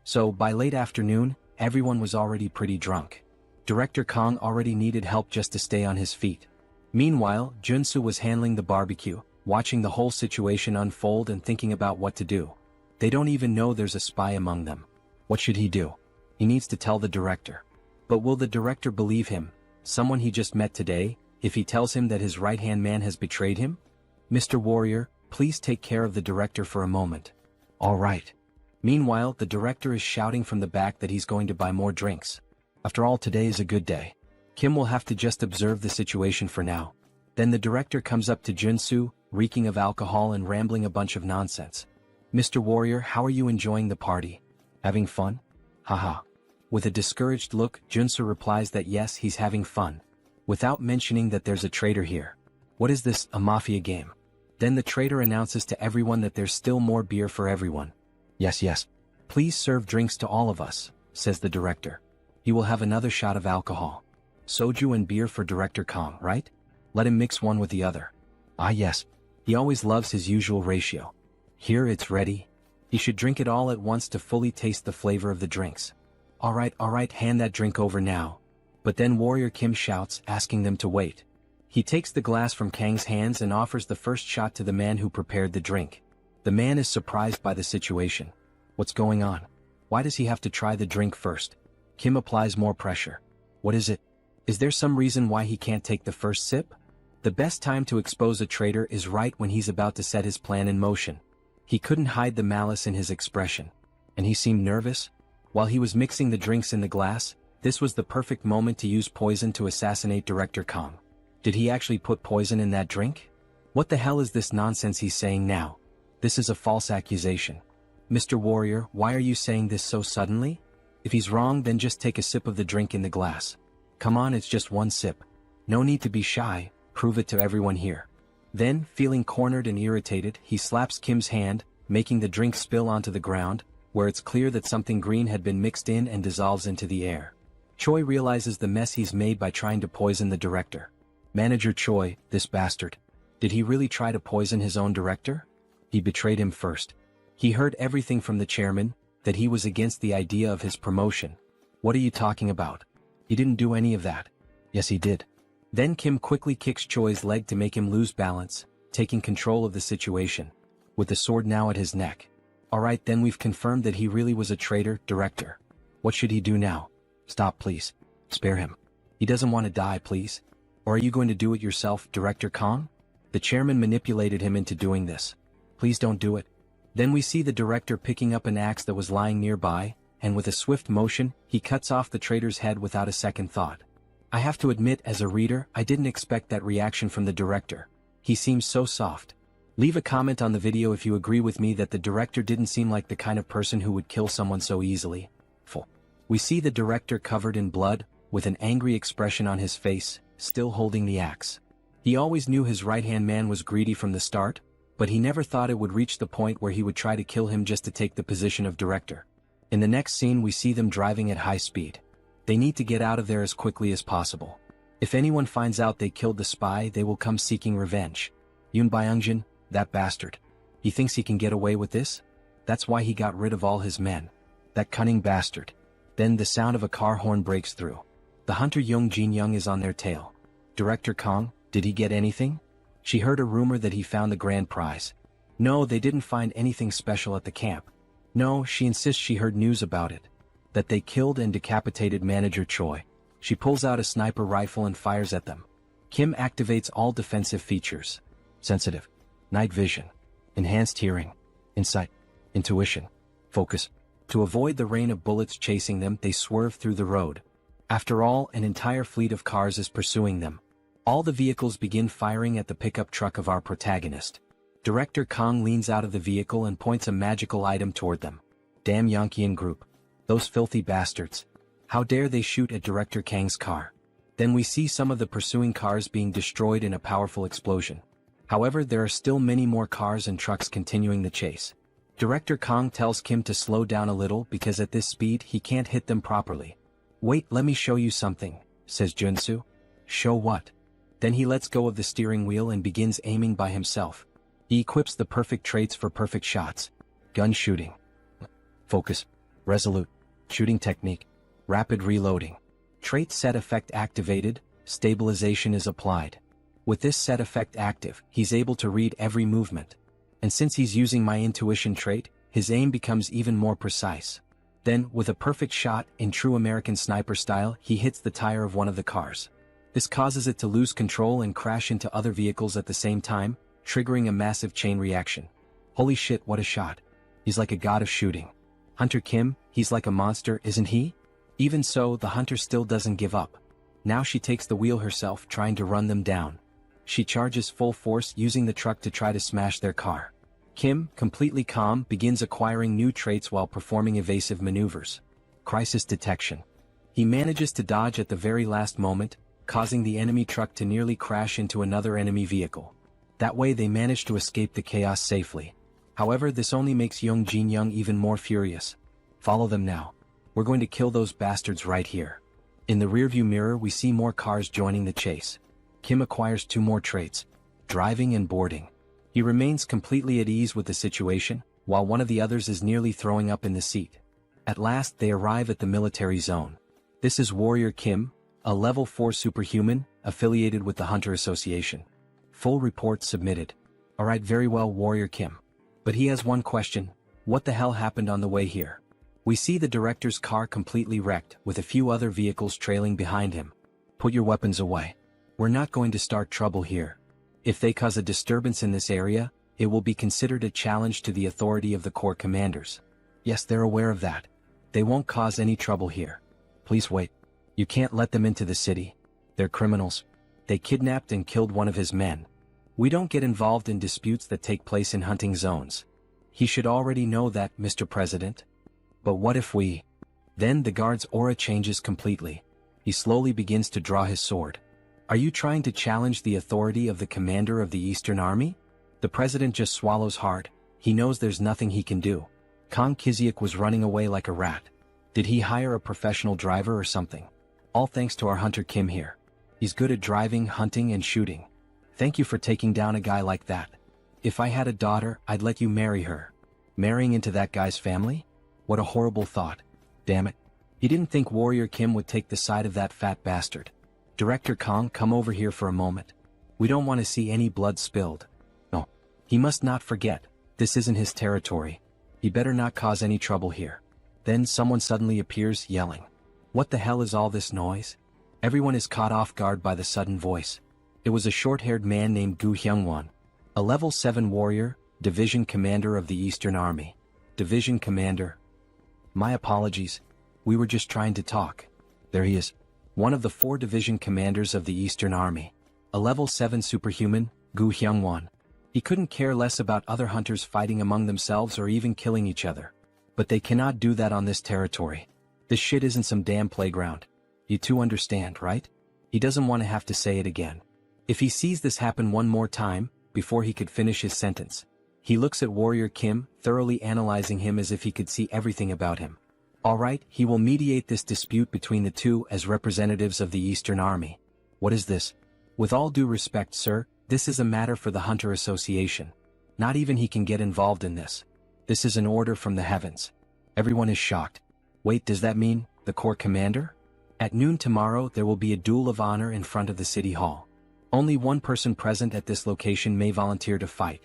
So by late afternoon, everyone was already pretty drunk. Director Kong already needed help just to stay on his feet. Meanwhile, Joonsoo was handling the barbecue, watching the whole situation unfold and thinking about what to do. They don't even know there's a spy among them. What should he do? He needs to tell the director. But will the director believe him, someone he just met today, if he tells him that his right-hand man has betrayed him? Mr. Warrior, please take care of the director for a moment. All right. Meanwhile, the director is shouting from the back that he's going to buy more drinks. After all, today is a good day. Kim will have to just observe the situation for now. Then the director comes up to Joonsoo, reeking of alcohol and rambling a bunch of nonsense. Mr. Warrior, how are you enjoying the party? Having fun? Haha. With a discouraged look, Joonsoo replies that yes, he's having fun. Without mentioning that there's a traitor here. What is this, a mafia game? Then the traitor announces to everyone that there's still more beer for everyone. Yes. Please serve drinks to all of us, says the director. He will have another shot of alcohol. Soju and beer for Director Kong, right? Let him mix one with the other. Yes. He always loves his usual ratio. Here it's ready. He should drink it all at once to fully taste the flavor of the drinks. All right, hand that drink over now. But then Warrior Kim shouts, asking them to wait. He takes the glass from Kang's hands and offers the first shot to the man who prepared the drink. The man is surprised by the situation. What's going on? Why does he have to try the drink first? Kim applies more pressure. What is it? Is there some reason why he can't take the first sip? The best time to expose a traitor is right when he's about to set his plan in motion. He couldn't hide the malice in his expression. And he seemed nervous. While he was mixing the drinks in the glass, this was the perfect moment to use poison to assassinate Director Kong. Did he actually put poison in that drink? What the hell is this nonsense he's saying now? This is a false accusation. Mr. Warrior, why are you saying this so suddenly? If he's wrong, then just take a sip of the drink in the glass. Come on, it's just one sip. No need to be shy, prove it to everyone here. Then, feeling cornered and irritated, he slaps Kim's hand, making the drink spill onto the ground, where it's clear that something green had been mixed in and dissolves into the air. Choi realizes the mess he's made by trying to poison the director. Manager Choi, this bastard. Did he really try to poison his own director? He betrayed him first. He heard everything from the chairman, that he was against the idea of his promotion. What are you talking about? He didn't do any of that. Yes, he did. Then Kim quickly kicks Choi's leg to make him lose balance, taking control of the situation. With the sword now at his neck. Alright, then we've confirmed that he really was a traitor, director. What should he do now? Stop, please. Spare him. He doesn't want to die, please. Or are you going to do it yourself, Director Kong? The chairman manipulated him into doing this. Please don't do it. Then we see the director picking up an axe that was lying nearby, and with a swift motion, he cuts off the traitor's head without a second thought. I have to admit, as a reader, I didn't expect that reaction from the director. He seems so soft. Leave a comment on the video if you agree with me that the director didn't seem like the kind of person who would kill someone so easily. We see the director covered in blood, with an angry expression on his face, still holding the axe. He always knew his right-hand man was greedy from the start, but he never thought it would reach the point where he would try to kill him just to take the position of director. In the next scene we see them driving at high speed. They need to get out of there as quickly as possible. If anyone finds out they killed the spy, they will come seeking revenge. Yoon Byung-jin, that bastard. He thinks he can get away with this? That's why he got rid of all his men. That cunning bastard. Then the sound of a car horn breaks through. The hunter Young Jin-young is on their tail. Director Kong, did he get anything? She heard a rumor that he found the grand prize. No, they didn't find anything special at the camp. No, she insists she heard news about it. That they killed and decapitated Manager Choi. She pulls out a sniper rifle and fires at them. Kim activates all defensive features. Sensitive. Night vision. Enhanced hearing. Insight. Intuition. Focus. To avoid the rain of bullets chasing them, they swerve through the road. After all, an entire fleet of cars is pursuing them. All the vehicles begin firing at the pickup truck of our protagonist. Director Kong leans out of the vehicle and points a magical item toward them. Damn Yankeean group. Those filthy bastards. How dare they shoot at Director Kang's car. Then we see some of the pursuing cars being destroyed in a powerful explosion. However, there are still many more cars and trucks continuing the chase. Director Kong tells Kim to slow down a little because at this speed he can't hit them properly. Wait, let me show you something, says Joonsoo. Show what? Then he lets go of the steering wheel and begins aiming by himself. He equips the perfect traits for perfect shots. Gun shooting. Focus. Resolute. Shooting technique. Rapid reloading. Trait set effect activated, stabilization is applied. With this set effect active, he's able to read every movement. And since he's using my intuition trait, his aim becomes even more precise. Then, with a perfect shot, in true American sniper style, he hits the tire of one of the cars. This causes it to lose control and crash into other vehicles at the same time, triggering a massive chain reaction. Holy shit, what a shot. He's like a god of shooting. Hunter Kim, he's like a monster, isn't he? Even so, the hunter still doesn't give up. Now she takes the wheel herself, trying to run them down. She charges full force, using the truck to try to smash their car. Kim, completely calm, begins acquiring new traits while performing evasive maneuvers. Crisis detection. He manages to dodge at the very last moment, causing the enemy truck to nearly crash into another enemy vehicle. That way they manage to escape the chaos safely. However, this only makes Young Jin-young even more furious. Follow them now. We're going to kill those bastards right here. In the rearview mirror we see more cars joining the chase. Kim acquires 2 more traits. Driving and boarding. He remains completely at ease with the situation, while one of the others is nearly throwing up in the seat. At last they arrive at the military zone. This is Warrior Kim, a level 4 superhuman, affiliated with the Hunter Association. Full report submitted. Alright, very well, Warrior Kim. But he has one question. What the hell happened on the way here? We see the director's car completely wrecked, with a few other vehicles trailing behind him. Put your weapons away. We're not going to start trouble here. If they cause a disturbance in this area, it will be considered a challenge to the authority of the Corps commanders. Yes, they're aware of that. They won't cause any trouble here. Please wait. You can't let them into the city. They're criminals. They kidnapped and killed one of his men. We don't get involved in disputes that take place in hunting zones. He should already know that, Mr. President. But what if we... Then the guard's aura changes completely. He slowly begins to draw his sword. Are you trying to challenge the authority of the commander of the Eastern Army? The president just swallows hard. He knows there's nothing he can do. Kang Kiziak was running away like a rat. Did he hire a professional driver or something? All thanks to our hunter Kim here. He's good at driving, hunting, and shooting. Thank you for taking down a guy like that. If I had a daughter, I'd let you marry her. Marrying into that guy's family? What a horrible thought. Damn it. He didn't think Warrior Kim would take the side of that fat bastard. Director Kong, come over here for a moment. We don't want to see any blood spilled. No. He must not forget, this isn't his territory. He better not cause any trouble here. Then someone suddenly appears, yelling. What the hell is all this noise? Everyone is caught off guard by the sudden voice. It was a short-haired man named Gu Hyungwon, a level 7 warrior, division commander of the Eastern Army. Division commander. My apologies. We were just trying to talk. There he is. One of the 4 division commanders of the Eastern Army. A level 7 superhuman, Gu Hyungwon. He couldn't care less about other hunters fighting among themselves or even killing each other. But they cannot do that on this territory. This shit isn't some damn playground. You two understand, right? He doesn't want to have to say it again. If he sees this happen one more time, before he could finish his sentence, he looks at Warrior Kim, thoroughly analyzing him as if he could see everything about him. Alright, he will mediate this dispute between the two as representatives of the Eastern Army. What is this? With all due respect, sir, this is a matter for the Hunter Association. Not even he can get involved in this. This is an order from the heavens. Everyone is shocked. Wait, does that mean the Corps Commander? At noon tomorrow there will be a duel of honor in front of the City Hall. Only one person present at this location may volunteer to fight.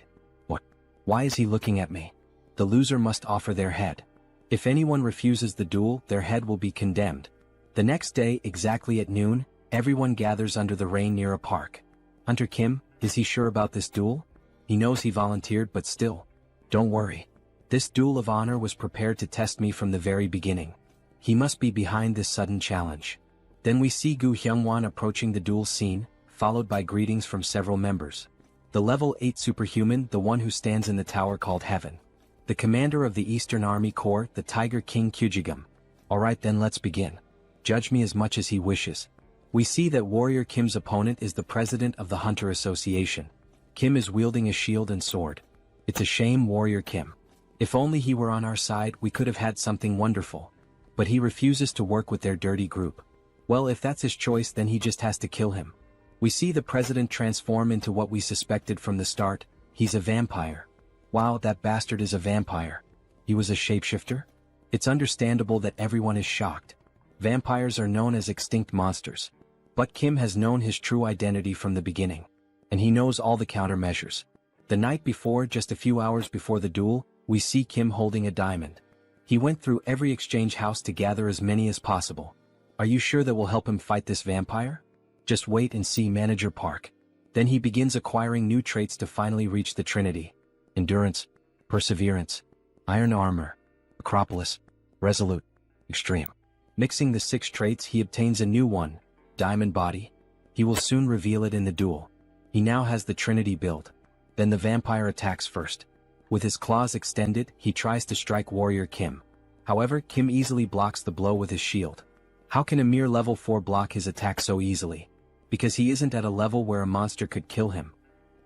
What? Why is he looking at me? The loser must offer their head. If anyone refuses the duel, their head will be condemned. The next day, exactly at noon, everyone gathers under the rain near a park. Hunter Kim, is he sure about this duel? He knows he volunteered, but still. Don't worry. This duel of honor was prepared to test me from the very beginning. He must be behind this sudden challenge. Then we see Gu Hyungwon approaching the duel scene, followed by greetings from several members. The level 8 superhuman, the one who stands in the tower called Heaven. The commander of the Eastern Army Corps, the Tiger King Kyujigum. Alright then, let's begin. Judge me as much as he wishes. We see that Warrior Kim's opponent is the president of the Hunter Association. Kim is wielding a shield and sword. It's a shame, Warrior Kim. If only he were on our side, we could have had something wonderful. But he refuses to work with their dirty group. Well, if that's his choice, then he just has to kill him. We see the president transform into what we suspected from the start. He's a vampire. Wow, that bastard is a vampire. He was a shapeshifter? It's understandable that everyone is shocked. Vampires are known as extinct monsters. But Kim has known his true identity from the beginning. And he knows all the countermeasures. The night before, just a few hours before the duel, we see Kim holding a diamond. He went through every exchange house to gather as many as possible. Are you sure that will help him fight this vampire? Just wait and see, Manager Park. Then he begins acquiring new traits to finally reach the Trinity. Endurance, Perseverance, Iron Armor, Acropolis, Resolute, Extreme. Mixing the 6 traits, he obtains a new one, Diamond Body. He will soon reveal it in the duel. He now has the Trinity build. Then the vampire attacks first. With his claws extended, he tries to strike Warrior Kim. However, Kim easily blocks the blow with his shield. How can a mere level 4 block his attack so easily? Because he isn't at a level where a monster could kill him.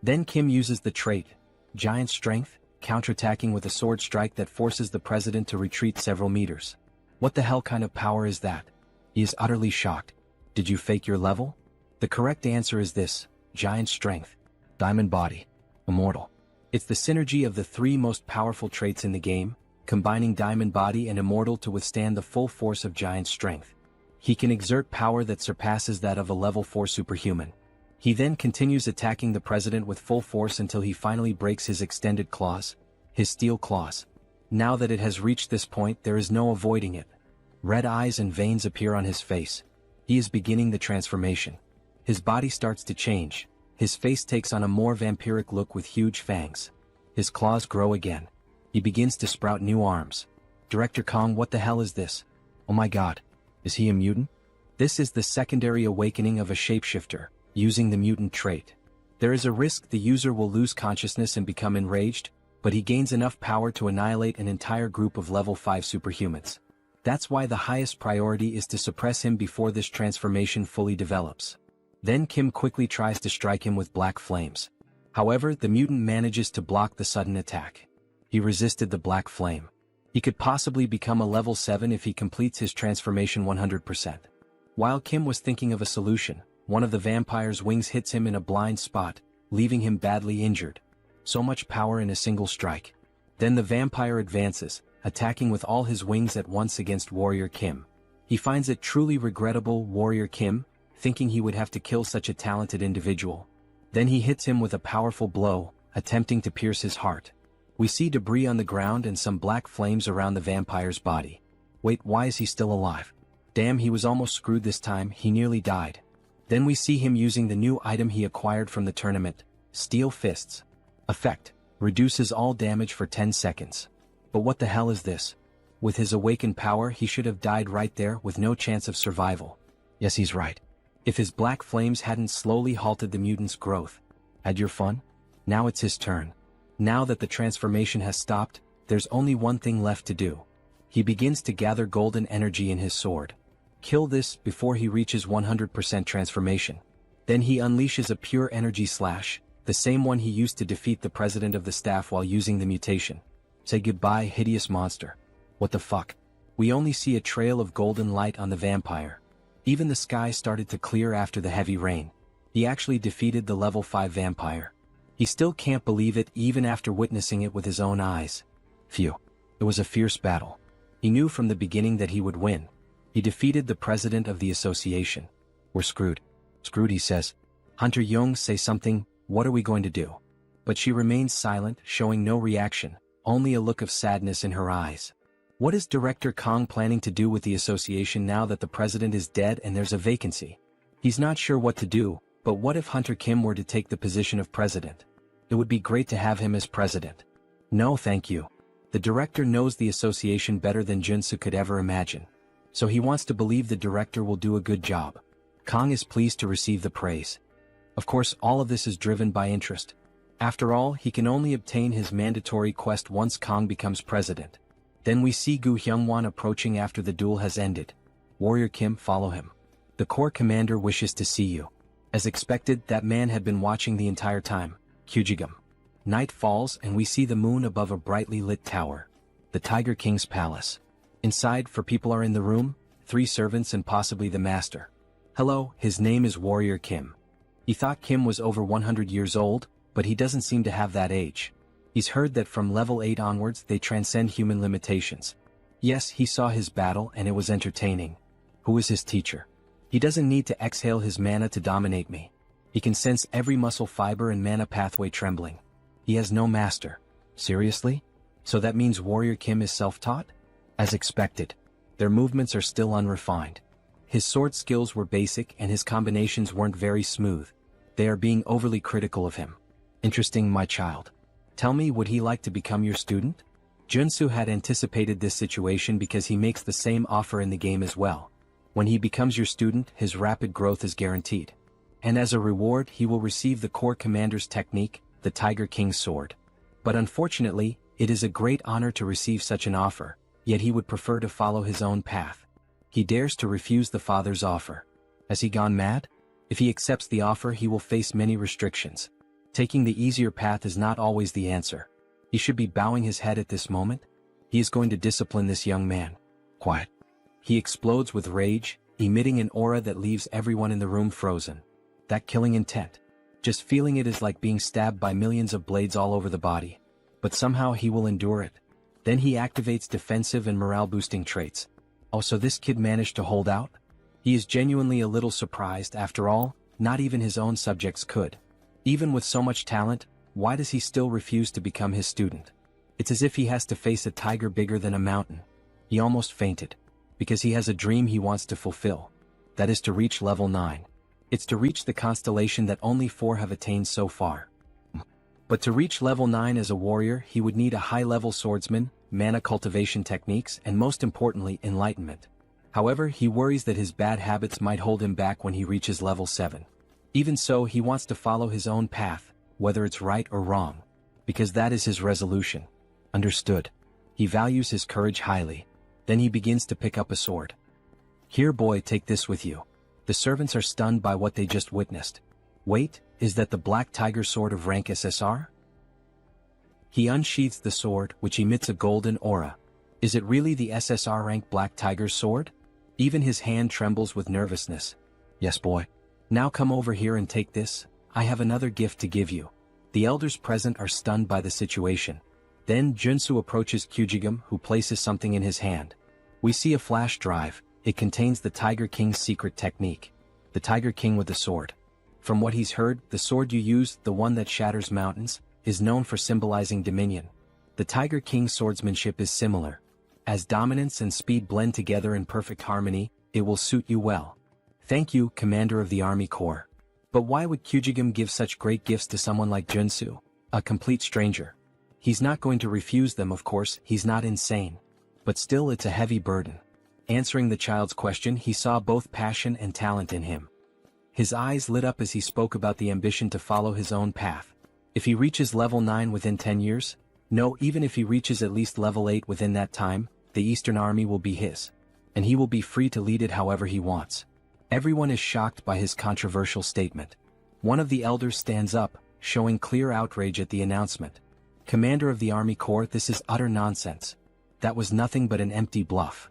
Then Kim uses the trait, Giant Strength, counterattacking with a sword strike that forces the president to retreat several meters. What the hell kind of power is that? He is utterly shocked. Did you fake your level? The correct answer is this, Giant Strength, Diamond Body, Immortal. It's the synergy of the 3 most powerful traits in the game, combining Diamond Body and Immortal to withstand the full force of Giant Strength. He can exert power that surpasses that of a level 4 superhuman. He then continues attacking the president with full force until he finally breaks his extended claws, his steel claws. Now that it has reached this point, there is no avoiding it. Red eyes and veins appear on his face. He is beginning the transformation. His body starts to change. His face takes on a more vampiric look with huge fangs. His claws grow again. He begins to sprout new arms. Director Kong, what the hell is this? Oh my god. Is he a mutant? This is the secondary awakening of a shapeshifter, using the mutant trait. There is a risk the user will lose consciousness and become enraged, but he gains enough power to annihilate an entire group of level 5 superhumans. That's why the highest priority is to suppress him before this transformation fully develops. Then Kim quickly tries to strike him with black flames. However, the mutant manages to block the sudden attack. He resisted the black flame. He could possibly become a level 7 if he completes his transformation 100%. While Kim was thinking of a solution, one of the vampire's wings hits him in a blind spot, leaving him badly injured. So much power in a single strike. Then the vampire advances, attacking with all his wings at once against Warrior Kim. He finds it truly regrettable, Warrior Kim, thinking he would have to kill such a talented individual. Then he hits him with a powerful blow, attempting to pierce his heart. We see debris on the ground and some black flames around the vampire's body. Wait, why is he still alive? Damn, he was almost screwed this time, he nearly died. Then we see him using the new item he acquired from the tournament, Steel Fists. Effect: reduces all damage for 10 seconds. But what the hell is this? With his awakened power he should have died right there with no chance of survival. Yes, he's right. If his black flames hadn't slowly halted the mutant's growth. Had your fun? Now it's his turn. Now that the transformation has stopped, there's only one thing left to do. He begins to gather golden energy in his sword. Kill this before he reaches 100% transformation. Then he unleashes a pure energy slash, the same one he used to defeat the president of the staff while using the mutation. Say goodbye, hideous monster. What the fuck? We only see a trail of golden light on the vampire. Even the sky started to clear after the heavy rain. He actually defeated the level 5 vampire. He still can't believe it even after witnessing it with his own eyes. Phew. It was a fierce battle. He knew from the beginning that he would win. He defeated the president of the association. We're screwed. Screwed, he says. Hunter Young, say something, what are we going to do? But she remains silent, showing no reaction, only a look of sadness in her eyes. What is Director Kong planning to do with the association now that the president is dead and there's a vacancy? He's not sure what to do, but what if Hunter Kim were to take the position of president? It would be great to have him as president. No, thank you. The director knows the association better than Joonsoo could ever imagine. So he wants to believe the director will do a good job. Kong is pleased to receive the praise. Of course, all of this is driven by interest. After all, he can only obtain his mandatory quest once Kong becomes president. Then we see Gu Hyungwon approaching after the duel has ended. Warrior Kim, follow him. The Corps commander wishes to see you. As expected, that man had been watching the entire time. Kyujigum. Night falls and we see the moon above a brightly lit tower. The Tiger King's palace. Inside, for people are in the room, 3 servants and possibly the master. Hello, his name is Warrior Kim. He thought Kim was over 100 years old, but he doesn't seem to have that age. He's heard that from level 8 onwards they transcend human limitations. Yes, he saw his battle and it was entertaining. Who is his teacher? He doesn't need to exhale his mana to dominate me. He can sense every muscle fiber and mana pathway trembling. He has no master. Seriously? So that means Warrior Kim is self-taught? As expected. Their movements are still unrefined. His sword skills were basic and his combinations weren't very smooth. They are being overly critical of him. Interesting, my child. Tell me, would he like to become your student? Joonsoo had anticipated this situation because he makes the same offer in the game as well. When he becomes your student, his rapid growth is guaranteed. And as a reward, he will receive the Corps Commander's technique, the Tiger King's sword. But unfortunately, it is a great honor to receive such an offer, yet he would prefer to follow his own path. He dares to refuse the father's offer. Has he gone mad? If he accepts the offer, he will face many restrictions. Taking the easier path is not always the answer. He should be bowing his head at this moment. He is going to discipline this young man. Quiet. He explodes with rage, emitting an aura that leaves everyone in the room frozen. That killing intent. Just feeling it is like being stabbed by millions of blades all over the body. But somehow he will endure it. Then he activates defensive and morale-boosting traits. Oh, so this kid managed to hold out? He is genuinely a little surprised. After all, not even his own subjects could. Even with so much talent, why does he still refuse to become his student? It's as if he has to face a tiger bigger than a mountain. He almost fainted. Because he has a dream he wants to fulfill. That is to reach level 9. It's to reach the constellation that only 4 have attained so far. But to reach level 9 as a warrior, he would need a high-level swordsman, mana cultivation techniques, and most importantly, enlightenment. However, he worries that his bad habits might hold him back when he reaches level 7. Even so, he wants to follow his own path, whether it's right or wrong. Because that is his resolution. Understood. He values his courage highly. Then he begins to pick up a sword. Here, boy, take this with you. The servants are stunned by what they just witnessed. Wait, is that the Black Tiger sword of rank SSR? He unsheathes the sword, which emits a golden aura. Is it really the SSR rank Black Tiger's sword? Even his hand trembles with nervousness. Yes, boy. Now come over here and take this. I have another gift to give you. The elders present are stunned by the situation. Then Joonsoo approaches Kyujigum, who places something in his hand. We see a flash drive. It contains the Tiger King's secret technique. The Tiger King with the sword. From what he's heard, the sword you use, the one that shatters mountains, is known for symbolizing dominion. The Tiger King's swordsmanship is similar. As dominance and speed blend together in perfect harmony, it will suit you well. Thank you, Commander of the Army Corps. But why would Kyujigam give such great gifts to someone like Joonsoo, a complete stranger? He's not going to refuse them, of course, he's not insane. But still, it's a heavy burden. Answering the child's question, he saw both passion and talent in him. His eyes lit up as he spoke about the ambition to follow his own path. If he reaches level 9 within 10 years, no, even if he reaches at least level 8 within that time, the Eastern Army will be his. And he will be free to lead it however he wants. Everyone is shocked by his controversial statement. One of the elders stands up, showing clear outrage at the announcement. Commander of the Army Corps, this is utter nonsense. That was nothing but an empty bluff.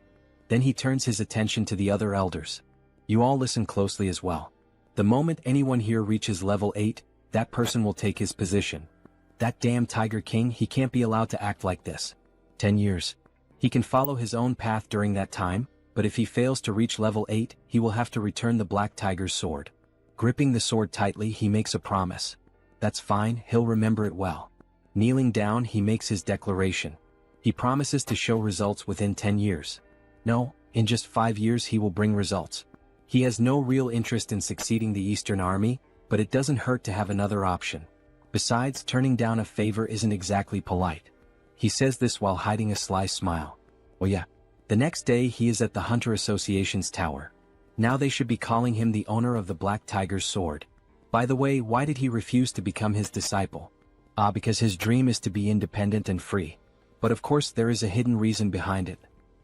Then he turns his attention to the other elders. You all listen closely as well. The moment anyone here reaches level 8, that person will take his position. That damn Tiger King, he can't be allowed to act like this. 10 years. He can follow his own path during that time, but if he fails to reach level 8, he will have to return the Black Tiger's sword. Gripping the sword tightly, he makes a promise. That's fine, he'll remember it well. Kneeling down, he makes his declaration. He promises to show results within 10 years. No, in just 5 years he will bring results. He has no real interest in succeeding the Eastern Army, but it doesn't hurt to have another option. Besides, turning down a favor isn't exactly polite. He says this while hiding a sly smile. Oh yeah. The next day he is at the Hunter Association's tower. Now they should be calling him the owner of the Black Tiger's sword. By the way, why did he refuse to become his disciple? Because his dream is to be independent and free. But of course there is a hidden reason behind it.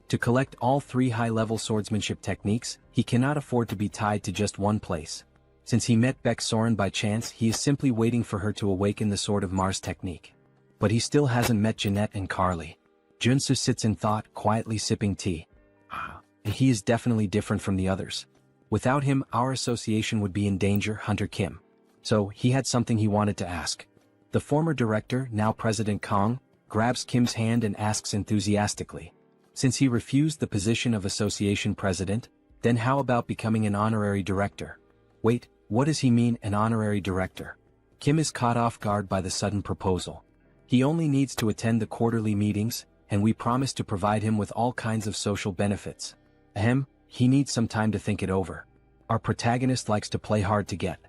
To collect all 3 high-level swordsmanship techniques, he cannot afford to be tied to just one place. Since he met Beck Soren by chance, he is simply waiting for her to awaken the Sword of Mars technique. But he still hasn't met Jeanette and Carly. Joonsoo sits in thought, quietly sipping tea. He is definitely different from the others. Without him, our association would be in danger, Hunter Kim. So, he had something he wanted to ask. The former director, now President Kong, grabs Kim's hand and asks enthusiastically. Since he refused the position of association president, then how about becoming an honorary director? Wait, what does he mean, an honorary director? Kim is caught off guard by the sudden proposal. He only needs to attend the quarterly meetings, and we promise to provide him with all kinds of social benefits. He needs some time to think it over. Our protagonist likes to play hard to get.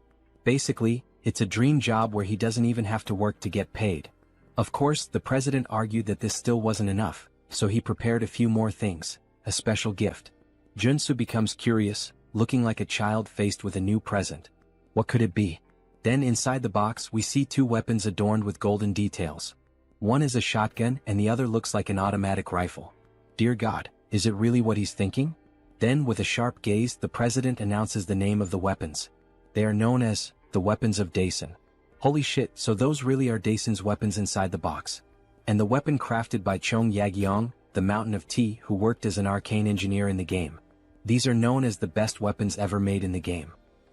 Basically, it's a dream job where he doesn't even have to work to get paid. Of course, the president argued that this still wasn't enough, so he prepared a few more things, a special gift. Joonsoo becomes curious, looking like a child faced with a new present. What could it be? Then inside the box we see 2 weapons adorned with golden details. One is a shotgun and the other looks like an automatic rifle. Dear God, is it really what he's thinking? Then with a sharp gaze the president announces the name of the weapons. They are known as the weapons of Daesun. Holy shit, so those really are Daesun's weapons inside the box. And the weapon crafted by Chong Yagyeong, the Mountain of Tea, who worked as an arcane engineer in the game. These are known as the best weapons ever made in the game.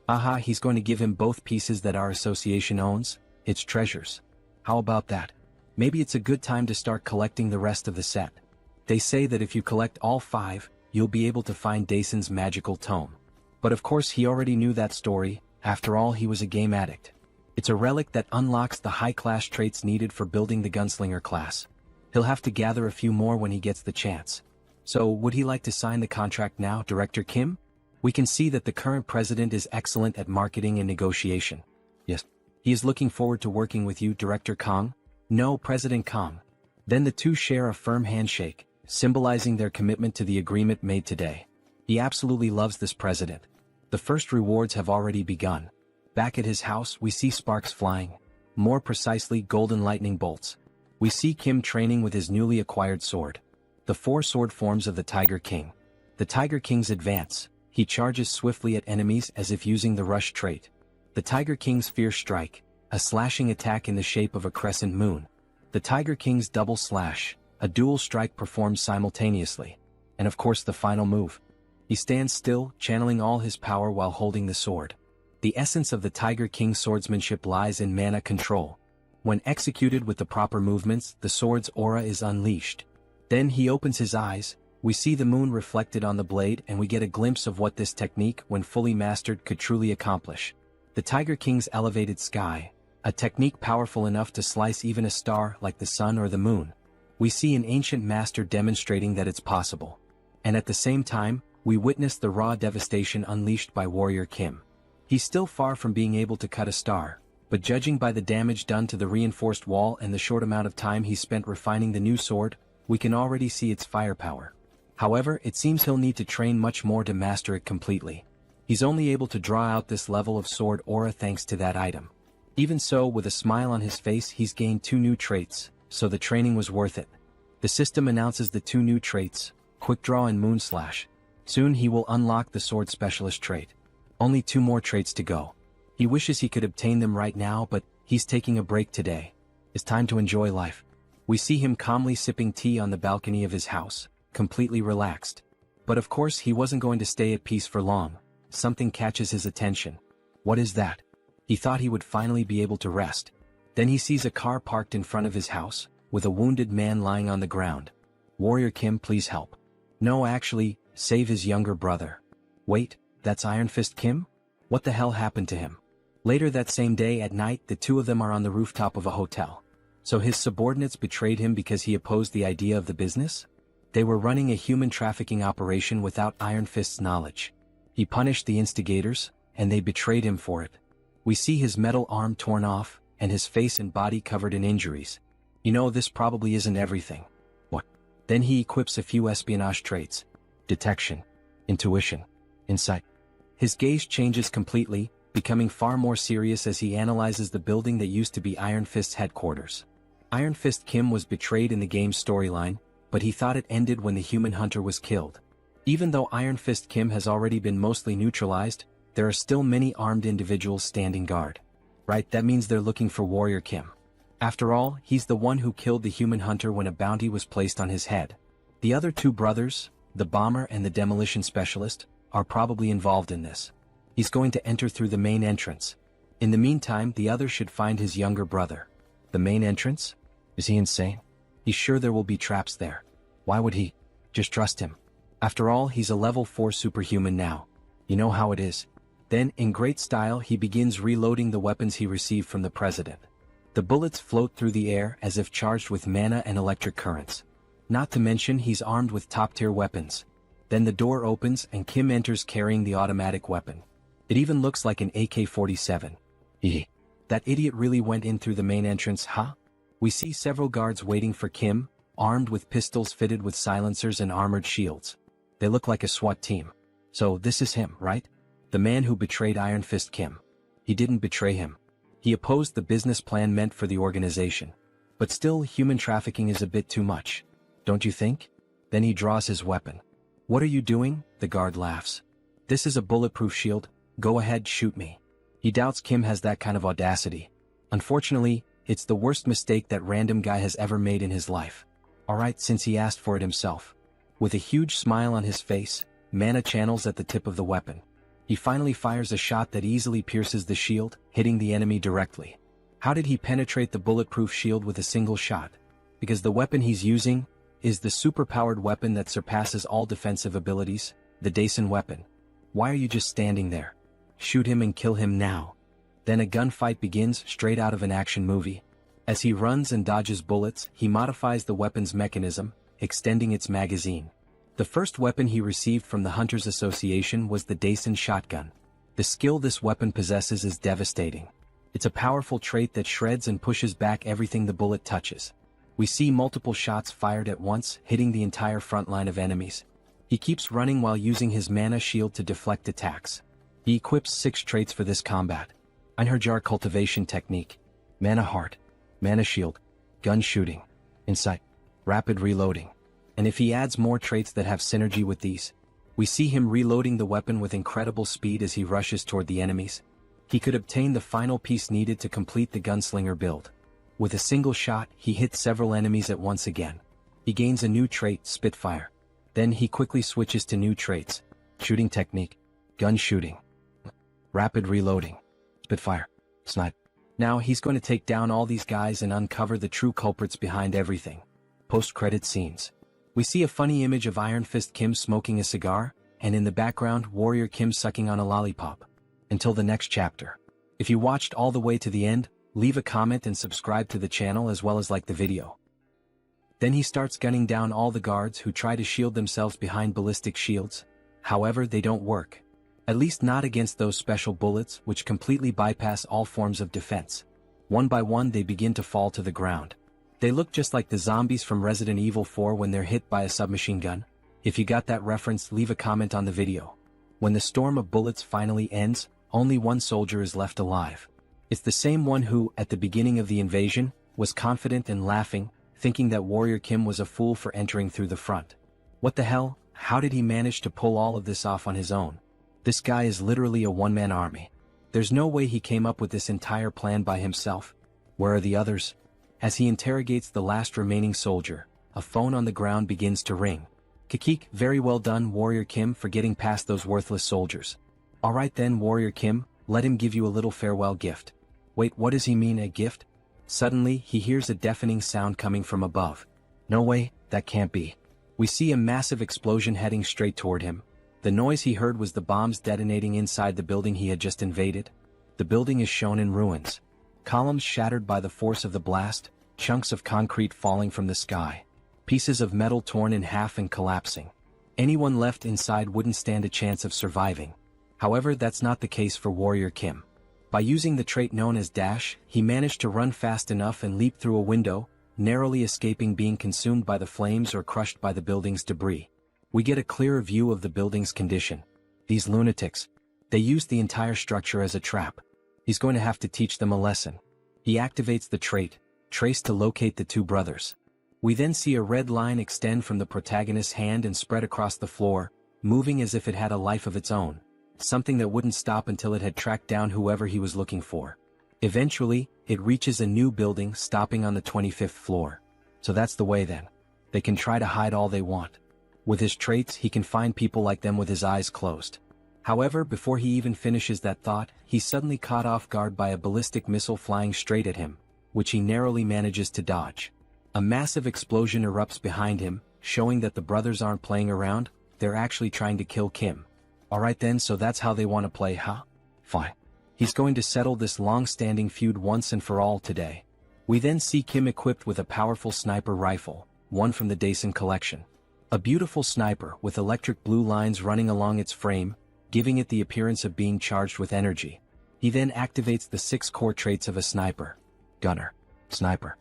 Aha, he's going to give him both pieces that our association owns, its treasures. How about that? Maybe it's a good time to start collecting the rest of the set. They say that if you collect all 5, you'll be able to find Daesun's magical tome. But of course he already knew that story, after all he was a game addict. It's a relic that unlocks the high-class traits needed for building the gunslinger class. He'll have to gather a few more when he gets the chance. So, would he like to sign the contract now, Director Kim? We can see that the current president is excellent at marketing and negotiation. Yes. He is looking forward to working with you, Director Kong. No, President Kong. Then the 2 share a firm handshake, symbolizing their commitment to the agreement made today. He absolutely loves this president. The first rewards have already begun. Back at his house we see sparks flying. More precisely, golden lightning bolts. We see Kim training with his newly acquired sword. The 4 sword forms of the Tiger King. The Tiger King's advance. He charges swiftly at enemies as if using the rush trait. The Tiger King's fierce strike. A slashing attack in the shape of a crescent moon. The Tiger King's double slash. A dual strike performed simultaneously. And of course the final move. He stands still, channeling all his power while holding the sword. The essence of the Tiger King's swordsmanship lies in mana control. When executed with the proper movements, the sword's aura is unleashed. Then he opens his eyes, we see the moon reflected on the blade and we get a glimpse of what this technique, when fully mastered, could truly accomplish. The Tiger King's elevated sky, a technique powerful enough to slice even a star like the sun or the moon. We see an ancient master demonstrating that it's possible. And at the same time, we witness the raw devastation unleashed by Warrior Kim. He's still far from being able to cut a star, but judging by the damage done to the reinforced wall and the short amount of time he spent refining the new sword, we can already see its firepower. However, it seems he'll need to train much more to master it completely. He's only able to draw out this level of sword aura thanks to that item. Even so, with a smile on his face, he's gained 2 new traits, so the training was worth it. The system announces the 2 new traits, Quick Draw and Moon Slash. Soon he will unlock the Sword Specialist trait. Only 2 more traits to go. He wishes he could obtain them right now, but he's taking a break today. It's time to enjoy life. We see him calmly sipping tea on the balcony of his house, completely relaxed. But of course he wasn't going to stay at peace for long. Something catches his attention. What is that? He thought he would finally be able to rest. Then he sees a car parked in front of his house, with a wounded man lying on the ground. Warrior Kim, please help. No, actually, save his younger brother. Wait, that's Iron Fist Kim? What the hell happened to him? Later that same day at night, the 2 of them are on the rooftop of a hotel. So his subordinates betrayed him because he opposed the idea of the business? They were running a human trafficking operation without Iron Fist's knowledge. He punished the instigators, and they betrayed him for it. We see his metal arm torn off, and his face and body covered in injuries. You know, this probably isn't everything. What? Then he equips a few espionage traits. Detection, intuition, insight. His gaze changes completely, becoming far more serious as he analyzes the building that used to be Iron Fist's headquarters. Iron Fist Kim was betrayed in the game's storyline, but he thought it ended when the human hunter was killed. Even though Iron Fist Kim has already been mostly neutralized, there are still many armed individuals standing guard. Right, that means they're looking for Warrior Kim. After all, he's the one who killed the human hunter when a bounty was placed on his head. The other 2 brothers, the bomber and the demolition specialist, are probably involved in this. He's going to enter through the main entrance. In the meantime, the other should find his younger brother. The main entrance? Is he insane? He's sure there will be traps there. Why would he? Just trust him. After all, he's a level 4 superhuman now. You know how it is. Then, in great style, he begins reloading the weapons he received from the president. The bullets float through the air as if charged with mana and electric currents. Not to mention he's armed with top-tier weapons. Then the door opens and Kim enters carrying the automatic weapon. It even looks like an AK-47. That idiot really went in through the main entrance, huh? We see several guards waiting for Kim, armed with pistols fitted with silencers and armored shields. They look like a SWAT team. So this is him, right? The man who betrayed Iron Fist Kim. He didn't betray him. He opposed the business plan meant for the organization. But still, human trafficking is a bit too much. Don't you think? Then he draws his weapon. What are you doing? The guard laughs. This is a bulletproof shield. Go ahead, shoot me. He doubts Kim has that kind of audacity. Unfortunately, it's the worst mistake that random guy has ever made in his life. Alright, since he asked for it himself. With a huge smile on his face, mana channels at the tip of the weapon. He finally fires a shot that easily pierces the shield, hitting the enemy directly. How did he penetrate the bulletproof shield with a single shot? Because the weapon he's using is the superpowered weapon that surpasses all defensive abilities, the Daisen weapon. Why are you just standing there? Shoot him and kill him now. Then a gunfight begins straight out of an action movie. As he runs and dodges bullets, he modifies the weapon's mechanism, extending its magazine. The first weapon he received from the Hunters Association was the Daisen shotgun. The skill this weapon possesses is devastating. It's a powerful trait that shreds and pushes back everything the bullet touches. We see multiple shots fired at once, hitting the entire front line of enemies. He keeps running while using his mana shield to deflect attacks. He equips 6 traits for this combat. Einherjar cultivation technique, mana heart, mana shield, gun shooting, insight, rapid reloading. And if he adds more traits that have synergy with these, we see him reloading the weapon with incredible speed as he rushes toward the enemies. He could obtain the final piece needed to complete the gunslinger build. With a single shot, he hits several enemies at once again. He gains a new trait, Spitfire. Then he quickly switches to new traits, shooting technique, gun shooting, rapid reloading, Spitfire, snipe. Now he's going to take down all these guys and uncover the true culprits behind everything. Post-credit scenes. We see a funny image of Iron Fist Kim smoking a cigar, and in the background Warrior Kim sucking on a lollipop. Until the next chapter. If you watched all the way to the end, leave a comment and subscribe to the channel as well as like the video. Then he starts gunning down all the guards who try to shield themselves behind ballistic shields. However, they don't work. At least not against those special bullets which completely bypass all forms of defense. One by one they begin to fall to the ground. They look just like the zombies from Resident Evil 4 when they're hit by a submachine gun. If you got that reference, leave a comment on the video. When the storm of bullets finally ends, only one soldier is left alive. It's the same one who, at the beginning of the invasion, was confident and laughing, thinking that Warrior Kim was a fool for entering through the front. What the hell? How did he manage to pull all of this off on his own? This guy is literally a one-man army. There's no way he came up with this entire plan by himself. Where are the others? As he interrogates the last remaining soldier, a phone on the ground begins to ring. Kikik, very well done, Warrior Kim, for getting past those worthless soldiers. Alright then, Warrior Kim, let him give you a little farewell gift. Wait, what does he mean, a gift? Suddenly, he hears a deafening sound coming from above. No way, that can't be. We see a massive explosion heading straight toward him. The noise he heard was the bombs detonating inside the building he had just invaded. The building is shown in ruins. Columns shattered by the force of the blast, chunks of concrete falling from the sky. Pieces of metal torn in half and collapsing. Anyone left inside wouldn't stand a chance of surviving. However, that's not the case for Warrior Kim. By using the trait known as dash, he managed to run fast enough and leap through a window, narrowly escaping being consumed by the flames or crushed by the building's debris. We get a clearer view of the building's condition. These lunatics. They used the entire structure as a trap. He's going to have to teach them a lesson. He activates the trait, trace, to locate the two brothers. We then see a red line extend from the protagonist's hand and spread across the floor, moving as if it had a life of its own. Something that wouldn't stop until it had tracked down whoever he was looking for. Eventually, it reaches a new building, stopping on the 25th floor. So that's the way then. They can try to hide all they want. With his traits, he can find people like them with his eyes closed. However, before he even finishes that thought, he's suddenly caught off guard by a ballistic missile flying straight at him, which he narrowly manages to dodge. A massive explosion erupts behind him, showing that the brothers aren't playing around, they're actually trying to kill Kim. Alright then, so that's how they want to play, huh? Fine. He's going to settle this long-standing feud once and for all today. We then see Kim equipped with a powerful sniper rifle, one from the Daisen collection. A beautiful sniper with electric blue lines running along its frame, giving it the appearance of being charged with energy. He then activates the 6 core traits of a sniper. Gunner. Sniper.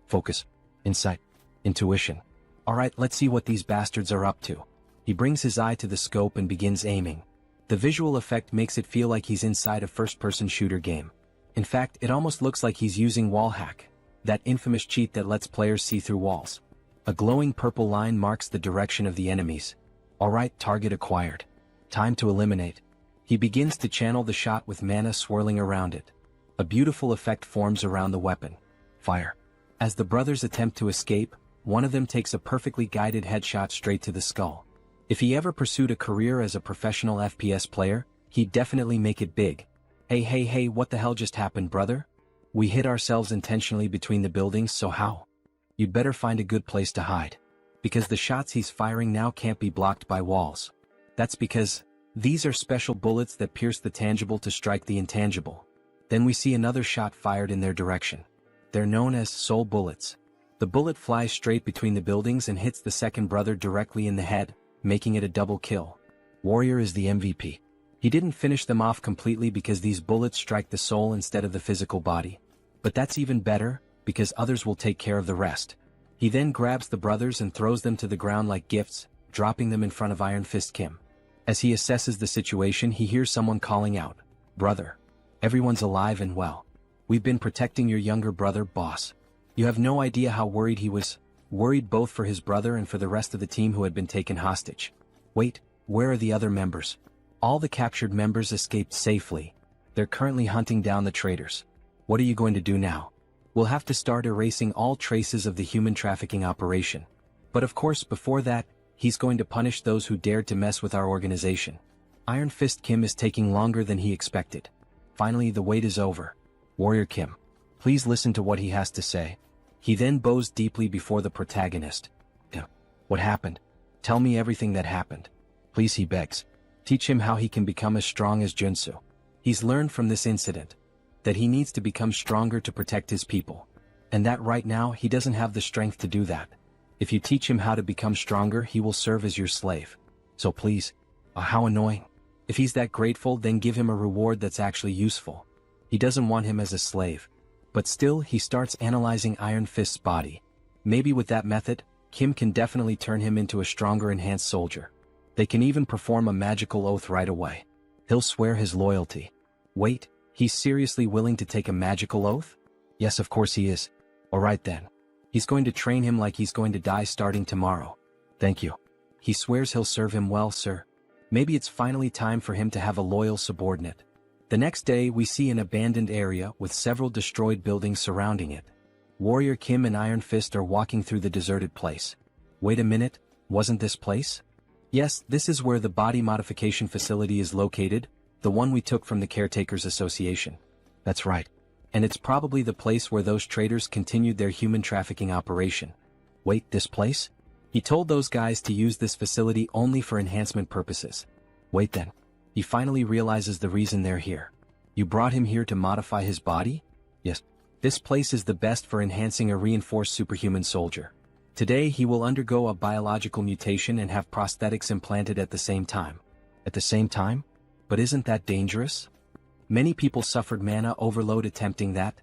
Focus. Insight. Intuition. Alright, let's see what these bastards are up to. He brings his eye to the scope and begins aiming. The visual effect makes it feel like he's inside a first-person shooter game. In fact, it almost looks like he's using wall hack, that infamous cheat that lets players see through walls. A glowing purple line marks the direction of the enemies. Alright, target acquired. Time to eliminate. He begins to channel the shot with mana swirling around it. A beautiful effect forms around the weapon. Fire. As the brothers attempt to escape, one of them takes a perfectly guided headshot straight to the skull. If he ever pursued a career as a professional FPS player, he'd definitely make it big. Hey, what the hell just happened, brother? We hit ourselves intentionally between the buildings, so how? You'd better find a good place to hide. Because the shots he's firing now can't be blocked by walls. That's because these are special bullets that pierce the tangible to strike the intangible. Then we see another shot fired in their direction. They're known as soul bullets. The bullet flies straight between the buildings and hits the second brother directly in the head, making it a double kill. Warrior is the MVP. He didn't finish them off completely because these bullets strike the soul instead of the physical body. But that's even better, because others will take care of the rest. He then grabs the brothers and throws them to the ground like gifts, dropping them in front of Iron Fist Kim. As he assesses the situation, he hears someone calling out, "Brother. Everyone's alive and well. We've been protecting your younger brother, boss." You have no idea how worried he was. Worried both for his brother and for the rest of the team who had been taken hostage. Wait, where are the other members? All the captured members escaped safely. They're currently hunting down the traitors. What are you going to do now? We'll have to start erasing all traces of the human trafficking operation. But of course, before that, he's going to punish those who dared to mess with our organization. Iron Fist Kim is taking longer than he expected. Finally, the wait is over. Warrior Kim, please listen to what he has to say. He then bows deeply before the protagonist. What happened? Tell me everything that happened. Please, he begs. Teach him how he can become as strong as Joonsoo. He's learned from this incident that he needs to become stronger to protect his people. And that right now he doesn't have the strength to do that. If you teach him how to become stronger, he will serve as your slave. So please. How annoying. If he's that grateful, then give him a reward that's actually useful. He doesn't want him as a slave. But still, he starts analyzing Iron Fist's body. Maybe with that method, Kim can definitely turn him into a stronger enhanced soldier. They can even perform a magical oath right away. He'll swear his loyalty. Wait, he's seriously willing to take a magical oath? Yes, of course he is. Alright then. He's going to train him like he's going to die starting tomorrow. Thank you. He swears he'll serve him well, sir. Maybe it's finally time for him to have a loyal subordinate. The next day we see an abandoned area with several destroyed buildings surrounding it. Warrior Kim and Iron Fist are walking through the deserted place. Wait a minute, wasn't this place? Yes, this is where the body modification facility is located, the one we took from the Caretakers Association. That's right. And it's probably the place where those traders continued their human trafficking operation. Wait, this place? He told those guys to use this facility only for enhancement purposes. Wait then. He finally realizes the reason they're here. You brought him here to modify his body? Yes. This place is the best for enhancing a reinforced superhuman soldier. Today he will undergo a biological mutation and have prosthetics implanted at the same time. At the same time? But isn't that dangerous? Many people suffered mana overload attempting that.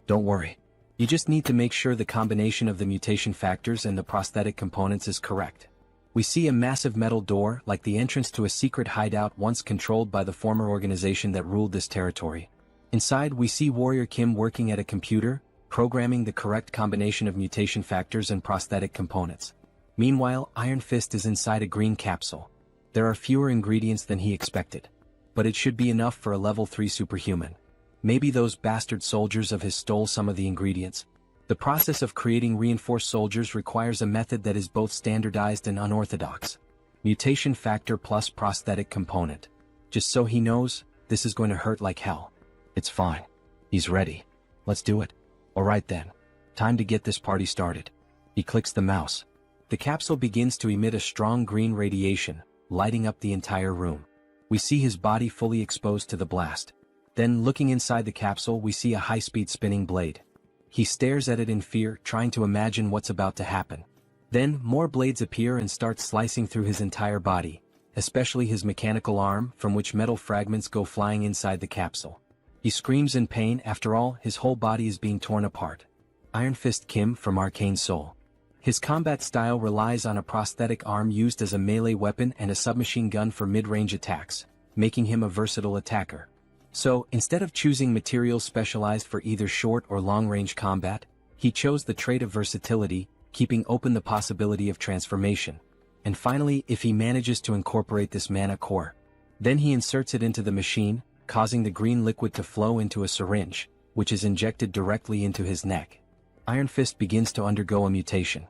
Don't worry. You just need to make sure the combination of the mutation factors and the prosthetic components is correct. We see a massive metal door like the entrance to a secret hideout once controlled by the former organization that ruled this territory. Inside we see Warrior Kim working at a computer, programming the correct combination of mutation factors and prosthetic components. Meanwhile, Iron Fist is inside a green capsule. There are fewer ingredients than he expected. But it should be enough for a level 3 superhuman. Maybe those bastard soldiers of his stole some of the ingredients. The process of creating reinforced soldiers requires a method that is both standardized and unorthodox. Mutation factor plus prosthetic component. Just so he knows, this is going to hurt like hell. It's fine. He's ready. Let's do it. Alright then. Time to get this party started. He clicks the mouse. The capsule begins to emit a strong green radiation, lighting up the entire room. We see his body fully exposed to the blast. Then, looking inside the capsule, we see a high-speed spinning blade. He stares at it in fear, trying to imagine what's about to happen. Then, more blades appear and start slicing through his entire body, especially his mechanical arm, from which metal fragments go flying inside the capsule. He screams in pain. After all, his whole body is being torn apart. Iron Fist Kim from Arcane Seoul. His combat style relies on a prosthetic arm used as a melee weapon and a submachine gun for mid-range attacks, making him a versatile attacker. So, instead of choosing materials specialized for either short or long-range combat, he chose the trait of versatility, keeping open the possibility of transformation. And finally, if he manages to incorporate this mana core, then he inserts it into the machine, causing the green liquid to flow into a syringe, which is injected directly into his neck. Iron Fist begins to undergo a mutation.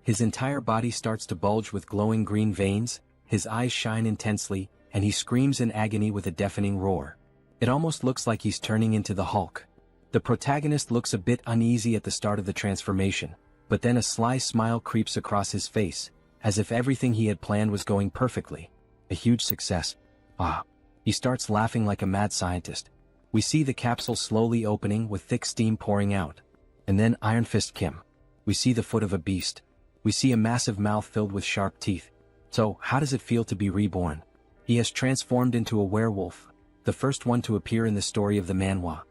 His entire body starts to bulge with glowing green veins, his eyes shine intensely, and he screams in agony with a deafening roar. It almost looks like he's turning into the Hulk. The protagonist looks a bit uneasy at the start of the transformation, but then a sly smile creeps across his face, as if everything he had planned was going perfectly. A huge success. He starts laughing like a mad scientist. We see the capsule slowly opening with thick steam pouring out. And then Iron Fist Kim. We see the foot of a beast. We see a massive mouth filled with sharp teeth. So, how does it feel to be reborn? He has transformed into a werewolf, the first one to appear in the story of the Manhwa.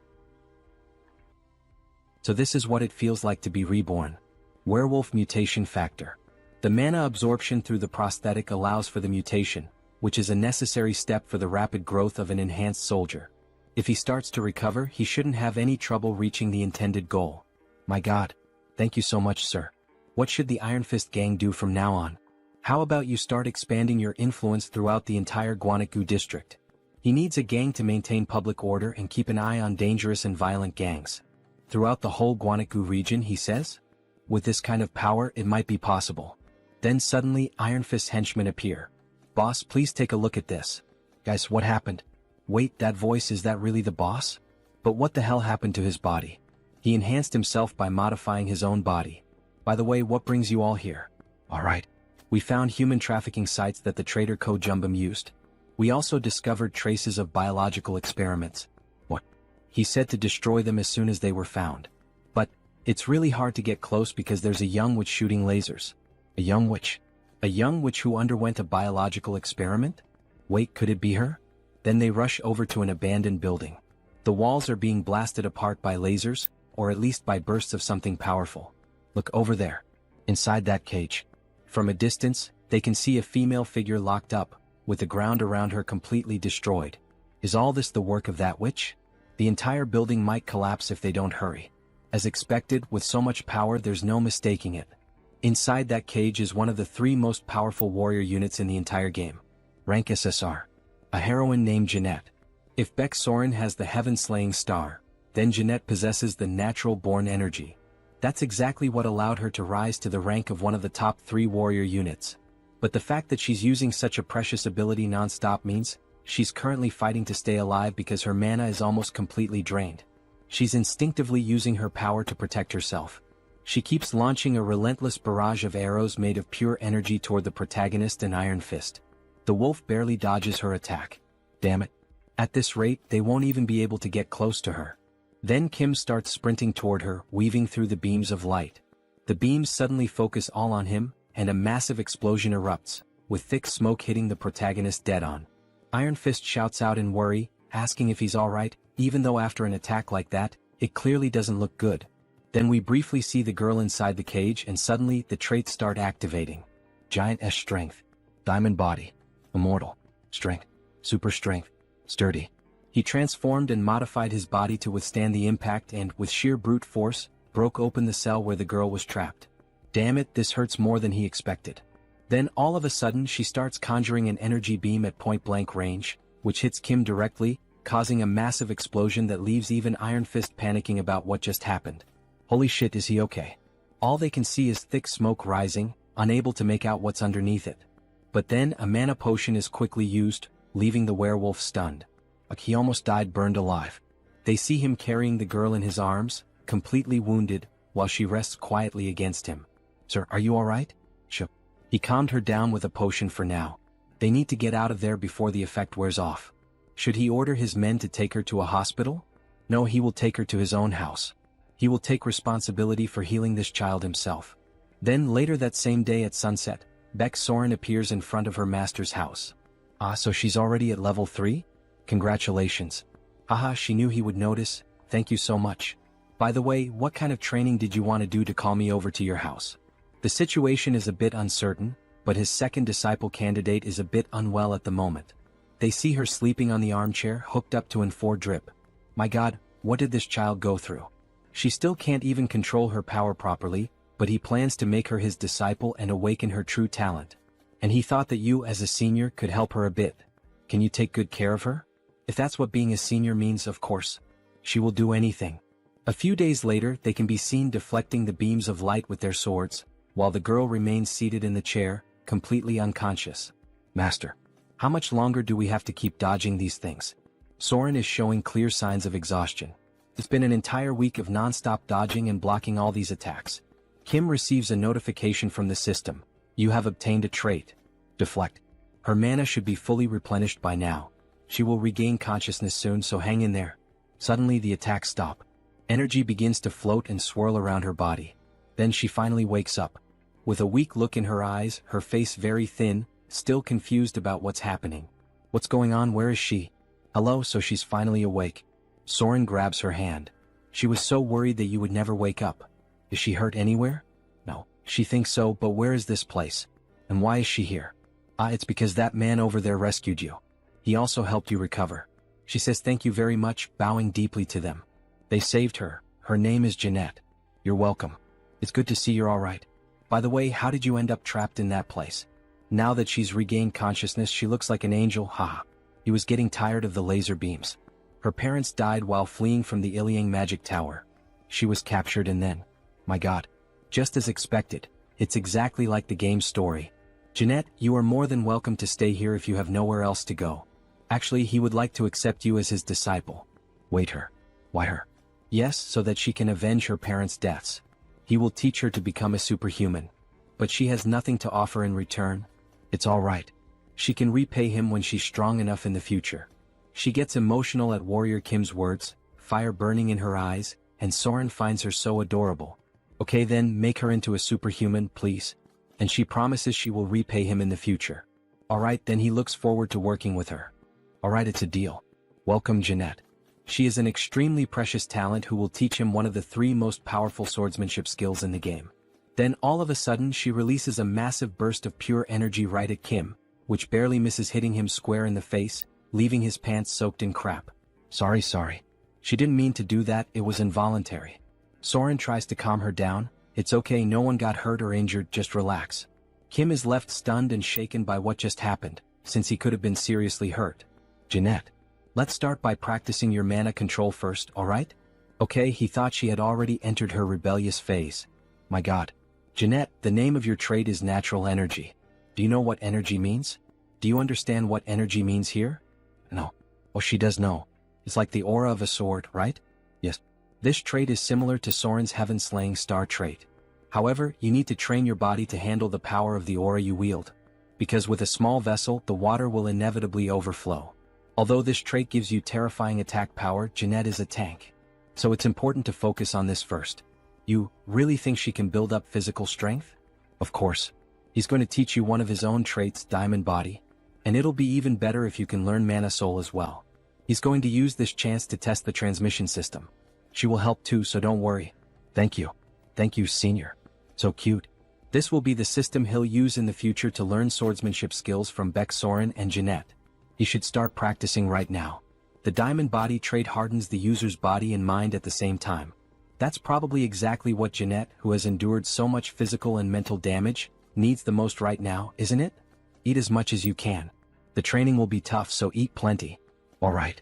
So this is what it feels like to be reborn. Werewolf mutation factor. The mana absorption through the prosthetic allows for the mutation, which is a necessary step for the rapid growth of an enhanced soldier. If he starts to recover, he shouldn't have any trouble reaching the intended goal. My God. Thank you so much, sir. What should the Iron Fist gang do from now on? How about you start expanding your influence throughout the entire Gwangju district? He needs a gang to maintain public order and keep an eye on dangerous and violent gangs. Throughout the whole Gwangju region, he says? With this kind of power, it might be possible. Then suddenly, Iron Fist's henchmen appear. Boss, please take a look at this. Guys, what happened? Wait, that voice, is that really the boss? But what the hell happened to his body? He enhanced himself by modifying his own body. By the way, what brings you all here? Alright. We found human trafficking sites that the traitor Ko Jumbum used. We also discovered traces of biological experiments. What? He said to destroy them as soon as they were found. But, It's really hard to get close because there's a young witch shooting lasers. A young witch? A young witch who underwent a biological experiment? Wait, could it be her? Then they rush over to an abandoned building. The walls are being blasted apart by lasers, or at least by bursts of something powerful. Look over there. Inside that cage. From a distance, they can see a female figure locked up, with the ground around her completely destroyed. Is all this the work of that witch? The entire building might collapse if they don't hurry. As expected, with so much power there's no mistaking it. Inside that cage is one of the 3 most powerful warrior units in the entire game. Rank SSR. A heroine named Jeanette. If Baek Soren has the heaven-slaying star, then Jeanette possesses the natural-born energy. That's exactly what allowed her to rise to the rank of one of the top 3 warrior units. But the fact that she's using such a precious ability non-stop means she's currently fighting to stay alive because her mana is almost completely drained. She's instinctively using her power to protect herself. She keeps launching a relentless barrage of arrows made of pure energy toward the protagonist and Iron Fist. The wolf barely dodges her attack. Damn it. At this rate, they won't even be able to get close to her. Then Kim starts sprinting toward her, weaving through the beams of light. The beams suddenly focus all on him, and a massive explosion erupts, with thick smoke hitting the protagonist dead on. Iron Fist shouts out in worry, asking if he's alright, even though after an attack like that, it clearly doesn't look good. Then we briefly see the girl inside the cage and suddenly the traits start activating. Giant S strength. Diamond body. Immortal. Strength. Super strength. Sturdy. He transformed and modified his body to withstand the impact and, with sheer brute force, broke open the cell where the girl was trapped. Damn it, this hurts more than he expected. Then all of a sudden she starts conjuring an energy beam at point-blank range, which hits Kim directly, causing a massive explosion that leaves even Iron Fist panicking about what just happened. Holy shit, is he okay? All they can see is thick smoke rising, unable to make out what's underneath it. But then a mana potion is quickly used, leaving the werewolf stunned. Like he almost died burned alive. They see him carrying the girl in his arms, completely wounded, while she rests quietly against him. Sir, are you alright? Sure. He calmed her down with a potion for now. They need to get out of there before the effect wears off. Should he order his men to take her to a hospital? No, he will take her to his own house. He will take responsibility for healing this child himself. Then later that same day at sunset, Baek Soren appears in front of her master's house. Ah, so she's already at level 3? Congratulations. Haha, she knew he would notice, thank you so much. By the way, what kind of training did you want to do to call me over to your house? The situation is a bit uncertain, but his second disciple candidate is a bit unwell at the moment. They see her sleeping on the armchair hooked up to an 4 drip. My god, what did this child go through? She still can't even control her power properly, but he plans to make her his disciple and awaken her true talent. And he thought that you as a senior could help her a bit. Can you take good care of her? If that's what being a senior means, of course. She will do anything. A few days later they can be seen deflecting the beams of light with their swords, while the girl remains seated in the chair, completely unconscious. Master, how much longer do we have to keep dodging these things? Soren is showing clear signs of exhaustion. It's been an entire week of non-stop dodging and blocking all these attacks. Kim receives a notification from the system. You have obtained a trait. Deflect. Her mana should be fully replenished by now. She will regain consciousness soon, so hang in there. Suddenly the attacks stop. Energy begins to float and swirl around her body. Then she finally wakes up. With a weak look in her eyes, her face very thin, still confused about what's happening. What's going on? Where is she? Hello, so she's finally awake. Soren grabs her hand. She was so worried that you would never wake up. Is she hurt anywhere? No, she thinks so, but where is this place? And why is she here? Ah, it's because that man over there rescued you. He also helped you recover. She says thank you very much, bowing deeply to them. They saved her. Her name is Jeanette. You're welcome. It's good to see you're alright. By the way, how did you end up trapped in that place? Now that she's regained consciousness, she looks like an angel, haha. He was getting tired of the laser beams. Her parents died while fleeing from the Ilyang magic tower. She was captured and then... My god. Just as expected, it's exactly like the game's story. Jeanette, you are more than welcome to stay here if you have nowhere else to go. Actually, he would like to accept you as his disciple. Wait, her. Why her? Yes, so that she can avenge her parents' deaths. He will teach her to become a superhuman. But she has nothing to offer in return. It's alright. She can repay him when she's strong enough in the future. She gets emotional at Warrior Kim's words, fire burning in her eyes, and Soren finds her so adorable. Okay then, make her into a superhuman, please. And she promises she will repay him in the future. Alright, then he looks forward to working with her. Alright, it's a deal. Welcome Jeanette. She is an extremely precious talent who will teach him one of the 3 most powerful swordsmanship skills in the game. Then all of a sudden she releases a massive burst of pure energy right at Kim, which barely misses hitting him square in the face, leaving his pants soaked in crap. Sorry. She didn't mean to do that, it was involuntary. Soren tries to calm her down. It's okay, no one got hurt or injured, just relax. Kim is left stunned and shaken by what just happened, since he could have been seriously hurt. Jeanette. Let's start by practicing your mana control first, alright? Okay, he thought she had already entered her rebellious phase. My god. Jeanette, the name of your trait is natural energy. Do you know what energy means? Do you understand what energy means here? No. Oh, she does know. It's like the aura of a sword, right? Yes. This trait is similar to Soren's heaven-slaying star trait. However, you need to train your body to handle the power of the aura you wield. Because with a small vessel, the water will inevitably overflow. Although this trait gives you terrifying attack power, Jeanette is a tank. So it's important to focus on this first. You really think she can build up physical strength? Of course. He's going to teach you one of his own traits, Diamond Body. And it'll be even better if you can learn Mana Soul as well. He's going to use this chance to test the transmission system. She will help too, so don't worry. Thank you. Thank you, Senior. So cute. This will be the system he'll use in the future to learn swordsmanship skills from Beck, Soren, and Jeanette. He should start practicing right now. The Diamond Body trait hardens the user's body and mind at the same time. That's probably exactly what Jeanette, who has endured so much physical and mental damage, needs the most right now, isn't it? Eat as much as you can. The training will be tough, so eat plenty. Alright.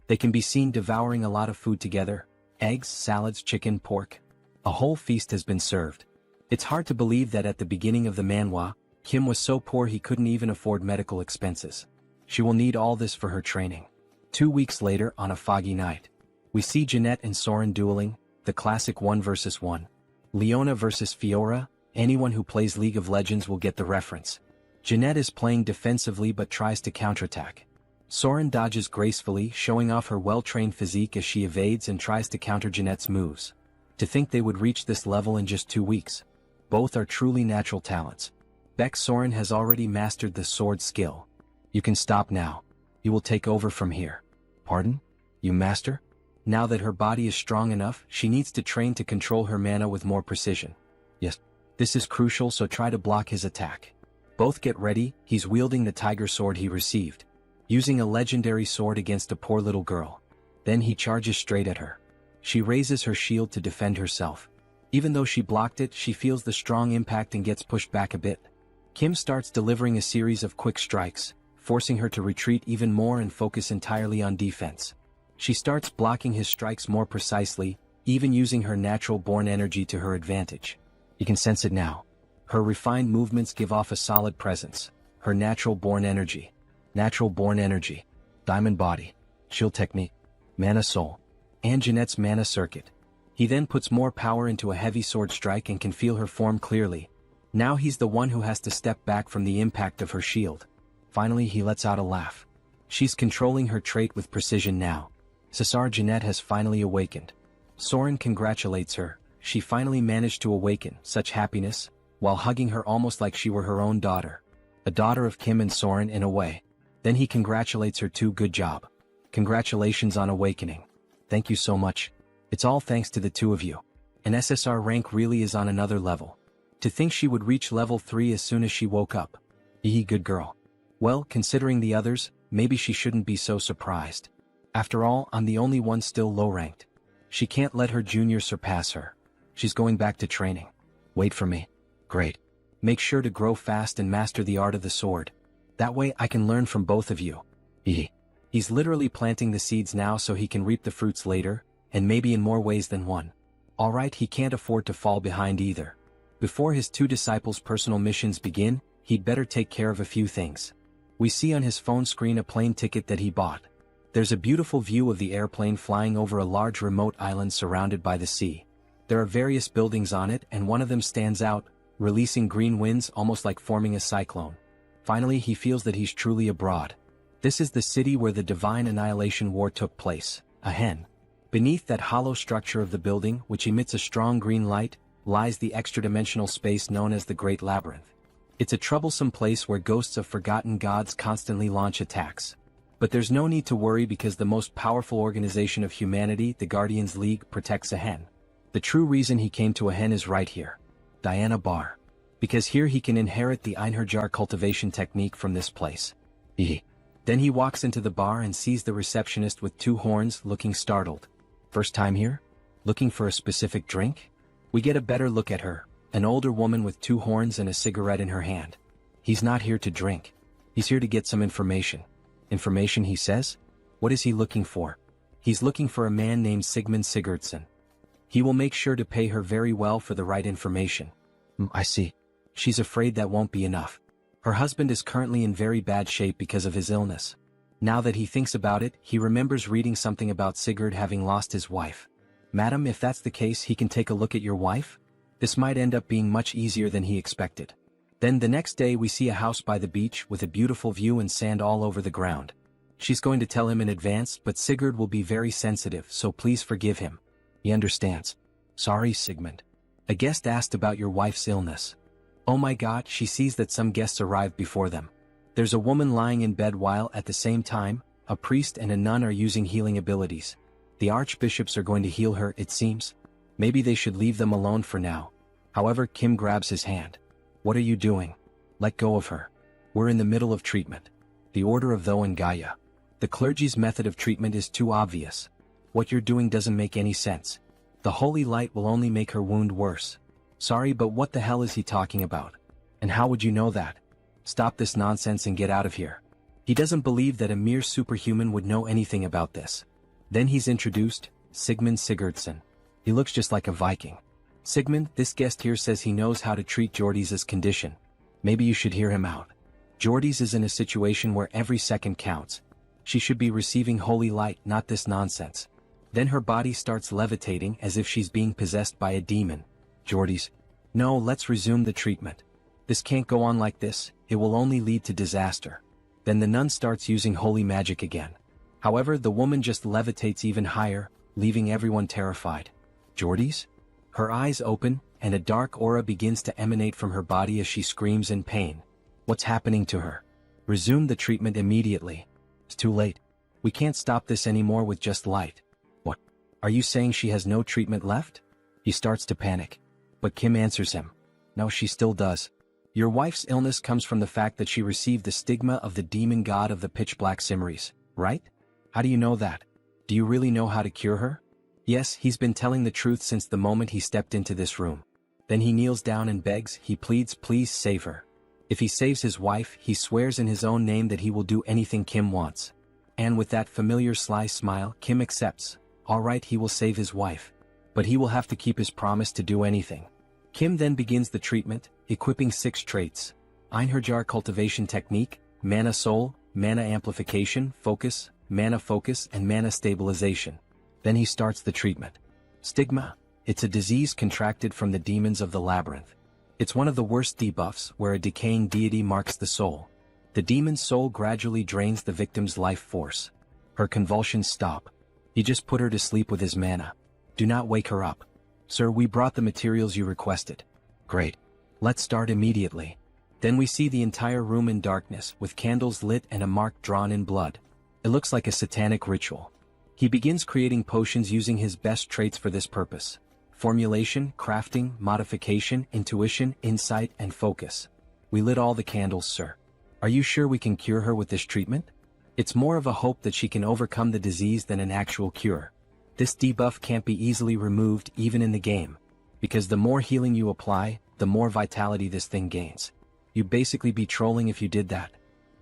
They can be seen devouring a lot of food together. Eggs, salads, chicken, pork. A whole feast has been served. It's hard to believe that at the beginning of the manhwa, Kim was so poor he couldn't even afford medical expenses. She will need all this for her training. 2 weeks later, on a foggy night, we see Jeanette and Soren dueling, the classic 1 versus 1. Leona versus Fiora. Anyone who plays League of Legends will get the reference. Jeanette is playing defensively but tries to counterattack. Soren dodges gracefully, showing off her well-trained physique as she evades and tries to counter Jeanette's moves. To think they would reach this level in just 2 weeks. Both are truly natural talents. Beck, Soren has already mastered the sword skill. You can stop now. You will take over from here. Pardon? You master? Now that her body is strong enough, she needs to train to control her mana with more precision. Yes. This is crucial, so try to block his attack. Both get ready. He's wielding the tiger sword he received. Using a legendary sword against a poor little girl. Then he charges straight at her. She raises her shield to defend herself. Even though she blocked it, she feels the strong impact and gets pushed back a bit. Kim starts delivering a series of quick strikes, forcing her to retreat even more and focus entirely on defense. She starts blocking his strikes more precisely, even using her natural-born energy to her advantage. You can sense it now. Her refined movements give off a solid presence. Her natural-born energy. Natural-born energy. Diamond Body. Shield Technique. Mana Soul. And Jeanette's Mana Circuit. He then puts more power into a heavy sword strike and can feel her form clearly. Now he's the one who has to step back from the impact of her shield. Finally, he lets out a laugh. She's controlling her trait with precision now. Cesar, Jeanette has finally awakened. Soren congratulates her. She finally managed to awaken, such happiness, while hugging her almost like she were her own daughter. A daughter of Kim and Soren in a way. Then he congratulates her too. Good job. Congratulations on awakening. Thank you so much. It's all thanks to the two of you. An SSR rank really is on another level. To think she would reach level 3 as soon as she woke up. Good girl. Well, considering the others, maybe she shouldn't be so surprised. After all, I'm the only one still low-ranked. She can't let her junior surpass her. She's going back to training. Wait for me. Great. Make sure to grow fast and master the art of the sword. That way I can learn from both of you. He's literally planting the seeds now so he can reap the fruits later, and maybe in more ways than one. Alright, he can't afford to fall behind either. Before his 2 disciples' personal missions begin, he'd better take care of a few things. We see on his phone screen a plane ticket that he bought. There's a beautiful view of the airplane flying over a large remote island surrounded by the sea. There are various buildings on it, and one of them stands out, releasing green winds almost like forming a cyclone. Finally, he feels that he's truly abroad. This is the city where the Divine Annihilation War took place. A hen. Beneath that hollow structure of the building, which emits a strong green light, lies the extra-dimensional space known as the Great Labyrinth. It's a troublesome place where ghosts of forgotten gods constantly launch attacks. But there's no need to worry because the most powerful organization of humanity, the Guardians League, protects a hen. The true reason he came to a hen is right here. Diana Bar. Because here he can inherit the Einherjar cultivation technique from this place. Then he walks into the bar and sees the receptionist with 2 horns looking startled. First time here? Looking for a specific drink? We get a better look at her, an older woman with 2 horns and a cigarette in her hand. He's not here to drink. He's here to get some information. Information, he says? What is he looking for? He's looking for a man named Sigmund Sigurdsson. He will make sure to pay her very well for the right information. I see. She's afraid that won't be enough. Her husband is currently in very bad shape because of his illness. Now that he thinks about it, he remembers reading something about Sigurd having lost his wife. Madam, if that's the case, he can take a look at your wife? This might end up being much easier than he expected. Then the next day we see a house by the beach with a beautiful view and sand all over the ground. She's going to tell him in advance, but Sigurd will be very sensitive, so please forgive him. He understands. Sorry, Sigmund. A guest asked about your wife's illness. Oh my god, she sees that some guests arrived before them. There's a woman lying in bed while, at the same time, a priest and a nun are using healing abilities. The archbishops are going to heal her, it seems. Maybe they should leave them alone for now. However, Kim grabs his hand. What are you doing? Let go of her. We're in the middle of treatment. The order of Tho and Gaia. The clergy's method of treatment is too obvious. What you're doing doesn't make any sense. The holy light will only make her wound worse. Sorry, but what the hell is he talking about? And how would you know that? Stop this nonsense and get out of here. He doesn't believe that a mere superhuman would know anything about this. Then he's introduced, Sigmund Sigurdsson. He looks just like a Viking. Sigmund, this guest here says he knows how to treat Jordy's condition. Maybe you should hear him out. Jordy's is in a situation where every second counts. She should be receiving holy light, not this nonsense. Then her body starts levitating as if she's being possessed by a demon. Jordy's. No, let's resume the treatment. This can't go on like this, it will only lead to disaster. Then the nun starts using holy magic again. However, the woman just levitates even higher, leaving everyone terrified. Jordy's? Her eyes open, and a dark aura begins to emanate from her body as she screams in pain. What's happening to her? Resume the treatment immediately. It's too late. We can't stop this anymore with just light. What? Are you saying she has no treatment left? He starts to panic. But Kim answers him. No, she still does. Your wife's illness comes from the fact that she received the stigma of the demon god of the pitch-black Simmeries, right? How do you know that? Do you really know how to cure her? Yes, he's been telling the truth since the moment he stepped into this room. Then he kneels down and begs, he pleads, please save her. If he saves his wife, he swears in his own name that he will do anything Kim wants. And with that familiar sly smile, Kim accepts. Alright, he will save his wife. But he will have to keep his promise to do anything. Kim then begins the treatment, equipping 6 traits. Einherjar cultivation technique, mana soul, mana amplification, focus, and mana stabilization. Then he starts the treatment. Stigma. It's a disease contracted from the demons of the labyrinth. It's one of the worst debuffs where a decaying deity marks the soul. The demon's soul gradually drains the victim's life force. Her convulsions stop. He just put her to sleep with his mana. Do not wake her up. Sir, we brought the materials you requested. Great. Let's start immediately. Then we see the entire room in darkness with candles lit and a mark drawn in blood. It looks like a satanic ritual. He begins creating potions using his best traits for this purpose. Formulation, crafting, modification, intuition, insight, and focus. We lit all the candles, sir. Are you sure we can cure her with this treatment? It's more of a hope that she can overcome the disease than an actual cure. This debuff can't be easily removed even in the game. Because the more healing you apply, the more vitality this thing gains. You'd basically be trolling if you did that.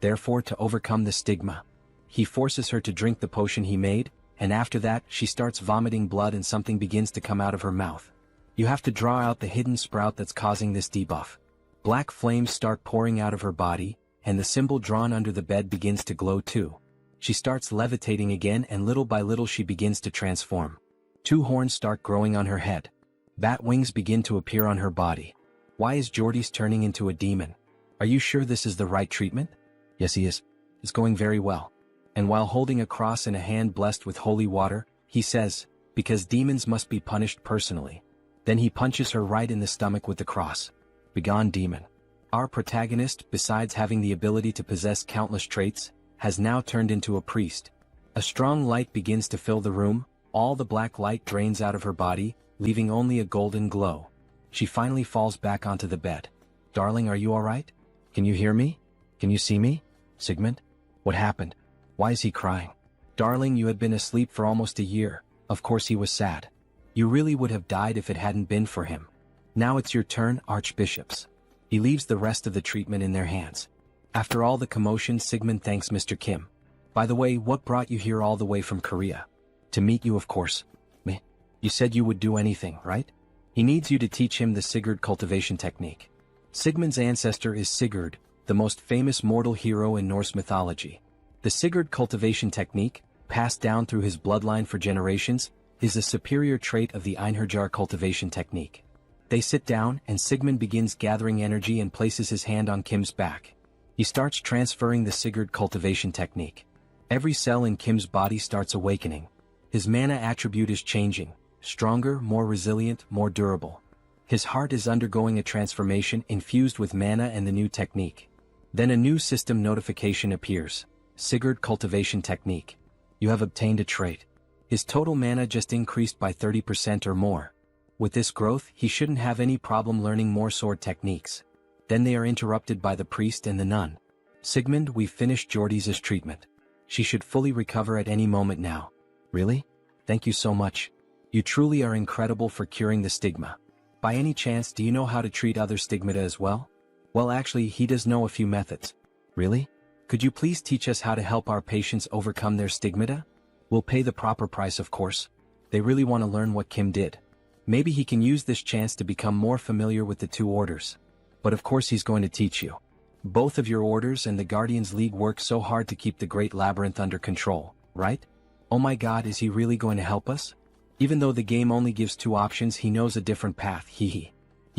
Therefore, to overcome the stigma, he forces her to drink the potion he made, and after that, she starts vomiting blood and something begins to come out of her mouth. You have to draw out the hidden sprout that's causing this debuff. Black flames start pouring out of her body, and the symbol drawn under the bed begins to glow too. She starts levitating again and little by little she begins to transform. 2 horns start growing on her head. Bat wings begin to appear on her body. Why is Jordy's turning into a demon? Are you sure this is the right treatment? Yes, he is. It's going very well. And while holding a cross in a hand blessed with holy water, he says, because demons must be punished personally. Then he punches her right in the stomach with the cross. Begone, demon. Our protagonist, besides having the ability to possess countless traits, has now turned into a priest. A strong light begins to fill the room, all the black light drains out of her body, leaving only a golden glow. She finally falls back onto the bed. Darling, are you alright? Can you hear me? Can you see me? Sigmund? What happened? Why is he crying? Darling, you had been asleep for almost a year. Of course he was sad. You really would have died if it hadn't been for him. Now it's your turn, archbishops. He leaves the rest of the treatment in their hands. After all the commotion, Sigmund thanks Mr. Kim. By the way, what brought you here all the way from Korea? To meet you, of course. Meh. You said you would do anything, right? He needs you to teach him the Sigurd cultivation technique. Sigmund's ancestor is Sigurd, the most famous mortal hero in Norse mythology. The Sigurd cultivation technique, passed down through his bloodline for generations, is a superior trait of the Einherjar cultivation technique. They sit down and Sigmund begins gathering energy and places his hand on Kim's back. He starts transferring the Sigurd cultivation technique. Every cell in Kim's body starts awakening. His mana attribute is changing, stronger, more resilient, more durable. His heart is undergoing a transformation infused with mana and the new technique. Then a new system notification appears. Sigurd cultivation technique. You have obtained a trait. His total mana just increased by 30% or more. With this growth, he shouldn't have any problem learning more sword techniques. Then they are interrupted by the priest and the nun. Sigmund, we've finished Jordi's treatment. She should fully recover at any moment now. Really? Thank you so much. You truly are incredible for curing the stigma. By any chance, do you know how to treat other stigmata as well? Well, actually, he does know a few methods. Really? Could you please teach us how to help our patients overcome their stigmata? We'll pay the proper price, of course. They really want to learn what Kim did. Maybe he can use this chance to become more familiar with the two orders. But of course he's going to teach you. Both of your orders and the Guardians League work so hard to keep the Great Labyrinth under control, right? Oh my god, is he really going to help us? Even though the game only gives two options, he knows a different path, He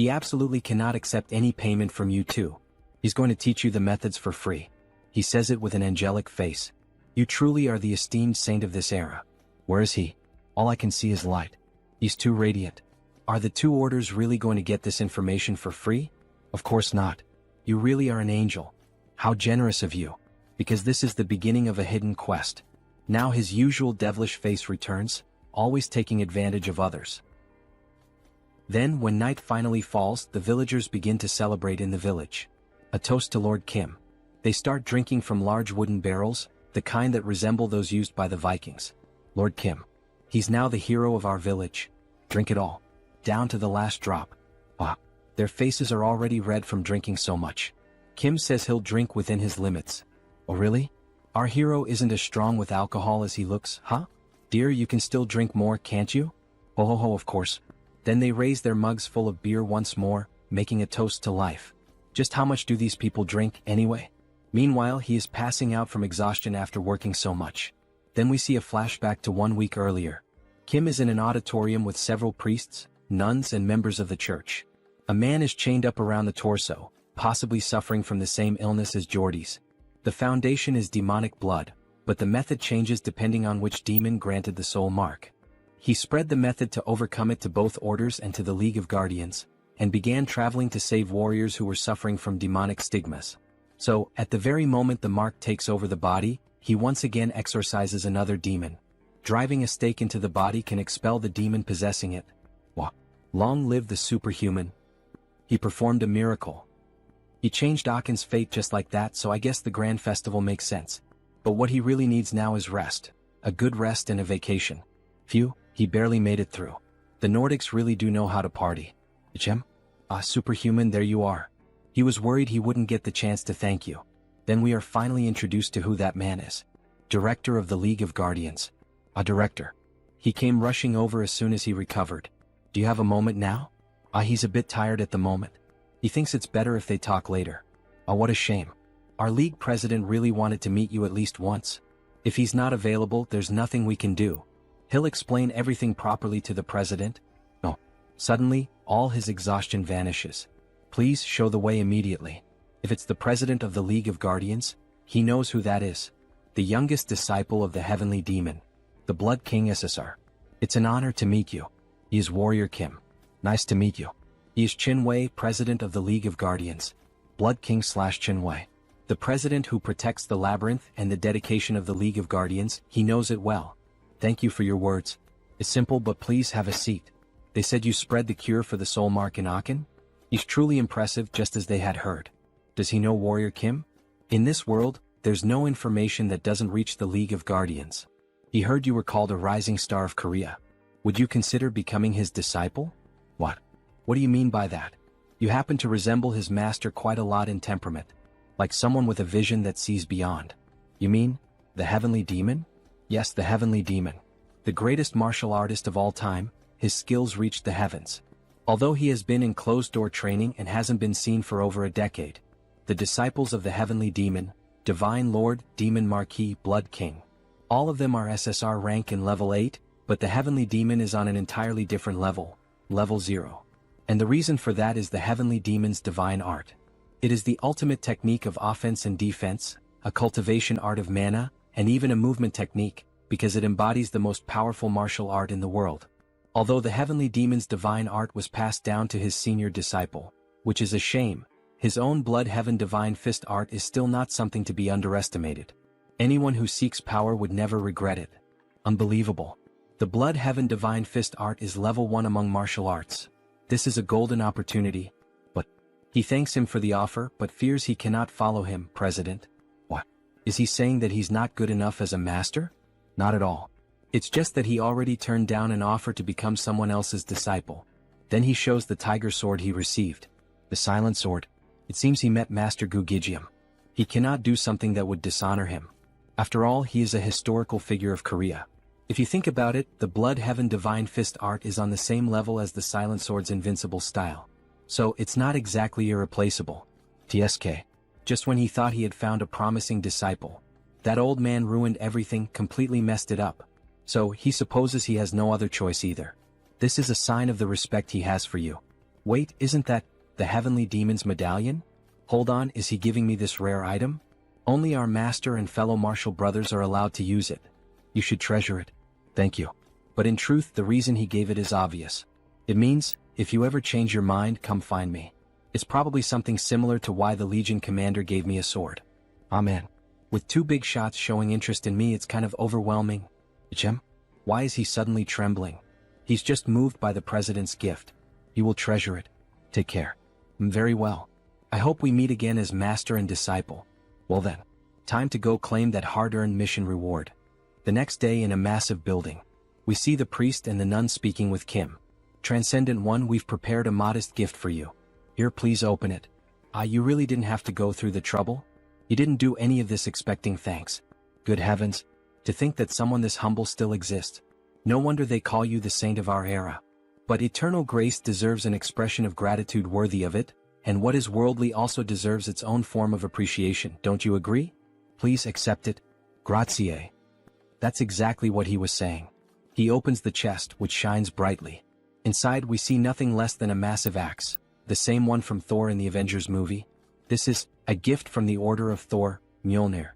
absolutely cannot accept any payment from you too. He's going to teach you the methods for free. He says it with an angelic face. You truly are the esteemed saint of this era. Where is he? All I can see is light. He's too radiant. Are the two orders really going to get this information for free? Of course not. You really are an angel. How generous of you. Because this is the beginning of a hidden quest. Now his usual devilish face returns, always taking advantage of others. Then, when night finally falls, the villagers begin to celebrate in the village. A toast to Lord Kim. They start drinking from large wooden barrels, the kind that resemble those used by the Vikings. Lord Kim. He's now the hero of our village. Drink it all. Down to the last drop. Ah. Their faces are already red from drinking so much. Kim says he'll drink within his limits. Oh really? Our hero isn't as strong with alcohol as he looks, huh? Dear, you can still drink more, can't you? Ho ho ho, of course. Then they raise their mugs full of beer once more, making a toast to life. Just how much do these people drink, anyway? Meanwhile, he is passing out from exhaustion after working so much. Then we see a flashback to 1 week earlier. Kim is in an auditorium with several priests, nuns and members of the church. A man is chained up around the torso, possibly suffering from the same illness as Jordi's. The foundation is demonic blood, but the method changes depending on which demon granted the soul mark. He spread the method to overcome it to both orders and to the League of Guardians, and began traveling to save warriors who were suffering from demonic stigmas. So, at the very moment the mark takes over the body, he once again exorcises another demon. Driving a stake into the body can expel the demon possessing it. Wah. Long live the superhuman. He performed a miracle. He changed Akin's fate just like that, so I guess the grand festival makes sense. But what he really needs now is rest. A good rest and a vacation. Phew, he barely made it through. The Nordics really do know how to party. Ichem? Ah, superhuman, there you are. He was worried he wouldn't get the chance to thank you. Then we are finally introduced to who that man is. Director of the League of Guardians. A director. He came rushing over as soon as he recovered. Do you have a moment now? Ah, he's a bit tired at the moment. He thinks it's better if they talk later. Ah, what a shame. Our league president really wanted to meet you at least once. If he's not available, there's nothing we can do. He'll explain everything properly to the president. Oh. Suddenly, all his exhaustion vanishes. Please show the way immediately. If it's the president of the League of Guardians, he knows who that is. The youngest disciple of the heavenly demon. The Blood King SSR. It's an honor to meet you. He is Warrior Kim. Nice to meet you. He is Chinwei, President of the League of Guardians. Blood King / Chinwei. The president who protects the labyrinth and the dedication of the League of Guardians, he knows it well. Thank you for your words. It's simple, but please have a seat. They said you spread the cure for the soul mark in Aachen? He's truly impressive, just as they had heard. Does he know Warrior Kim? In this world, there's no information that doesn't reach the League of Guardians. He heard you were called a rising star of Korea. Would you consider becoming his disciple? What? What do you mean by that? You happen to resemble his master quite a lot in temperament. Like someone with a vision that sees beyond. You mean, the heavenly demon? Yes, the heavenly demon. The greatest martial artist of all time, his skills reached the heavens. Although he has been in closed-door training and hasn't been seen for over a decade. The disciples of the heavenly demon, Divine Lord, Demon Marquis, Blood King. All of them are SSR rank in level 8, but the heavenly demon is on an entirely different level, level 0. And the reason for that is the heavenly demon's divine art. It is the ultimate technique of offense and defense, a cultivation art of mana, and even a movement technique, because it embodies the most powerful martial art in the world. Although the heavenly demon's divine art was passed down to his senior disciple, which is a shame, his own blood heaven divine fist art is still not something to be underestimated. Anyone who seeks power would never regret it. Unbelievable. The blood heaven divine fist art is level 1 among martial arts. This is a golden opportunity, but he thanks him for the offer but fears he cannot follow him, President. What? Is he saying that he's not good enough as a master? Not at all. It's just that he already turned down an offer to become someone else's disciple. Then he shows the tiger sword he received. The silent sword. It seems he met Master Gu Gijium. He cannot do something that would dishonor him. After all, he is a historical figure of Korea. If you think about it, the Blood Heaven Divine Fist art is on the same level as the Silent Sword's invincible style. So, it's not exactly irreplaceable. TSK. Just when he thought he had found a promising disciple. That old man ruined everything, completely messed it up. So, he supposes he has no other choice either. This is a sign of the respect he has for you. Wait, isn't that the Heavenly Demon's medallion? Hold on, is he giving me this rare item? Only our master and fellow martial brothers are allowed to use it. You should treasure it. Thank you. But in truth, the reason he gave it is obvious. It means, if you ever change your mind, come find me. It's probably something similar to why the Legion commander gave me a sword. Amen. With 2 big shots showing interest in me, it's kind of overwhelming. Jem? Why is he suddenly trembling? He's just moved by the president's gift. He will treasure it. Take care. Very well. I hope we meet again as master and disciple. Well then. Time to go claim that hard-earned mission reward. The next day in a massive building. We see the priest and the nun speaking with Kim. Transcendent One, we've prepared a modest gift for you. Here, please open it. You really didn't have to go through the trouble? You didn't do any of this expecting thanks. Good heavens. To think that someone this humble still exists. No wonder they call you the saint of our era. But eternal grace deserves an expression of gratitude worthy of it, and what is worldly also deserves its own form of appreciation, don't you agree? Please accept it. Grazie. That's exactly what he was saying. He opens the chest, which shines brightly. Inside we see nothing less than a massive axe, the same one from Thor in the Avengers movie. This is a gift from the Order of Thor, Mjolnir.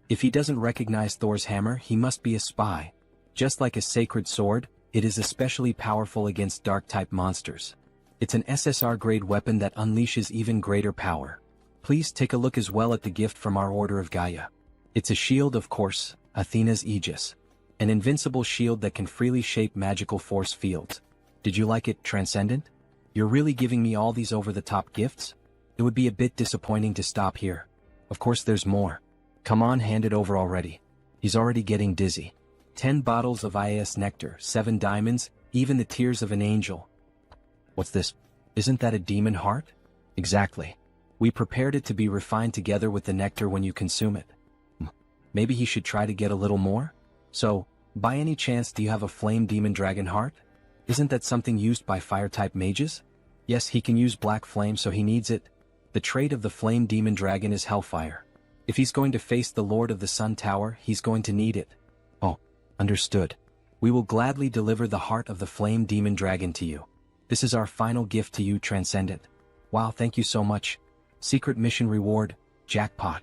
If he doesn't recognize Thor's hammer, he must be a spy. Just like a sacred sword, it is especially powerful against dark-type monsters. It's an SSR-grade weapon that unleashes even greater power. Please take a look as well at the gift from our Order of Gaia. It's a shield, of course, Athena's Aegis. An invincible shield that can freely shape magical force fields. Did you like it, Transcendent? You're really giving me all these over-the-top gifts? It would be a bit disappointing to stop here. Of course there's more. Come on, hand it over already. He's already getting dizzy. 10 bottles of IAS nectar, 7 diamonds, even the tears of an angel. What's this? Isn't that a demon heart? Exactly. We prepared it to be refined together with the nectar when you consume it. Maybe he should try to get a little more? So, by any chance do you have a flame demon dragon heart? Isn't that something used by fire-type mages? Yes, he can use black flame, so he needs it. The trait of the flame demon dragon is hellfire. If he's going to face the Lord of the Sun Tower, he's going to need it. Oh, understood. We will gladly deliver the heart of the flame demon dragon to you. This is our final gift to you, Transcendent. Wow, thank you so much. Secret mission reward, jackpot.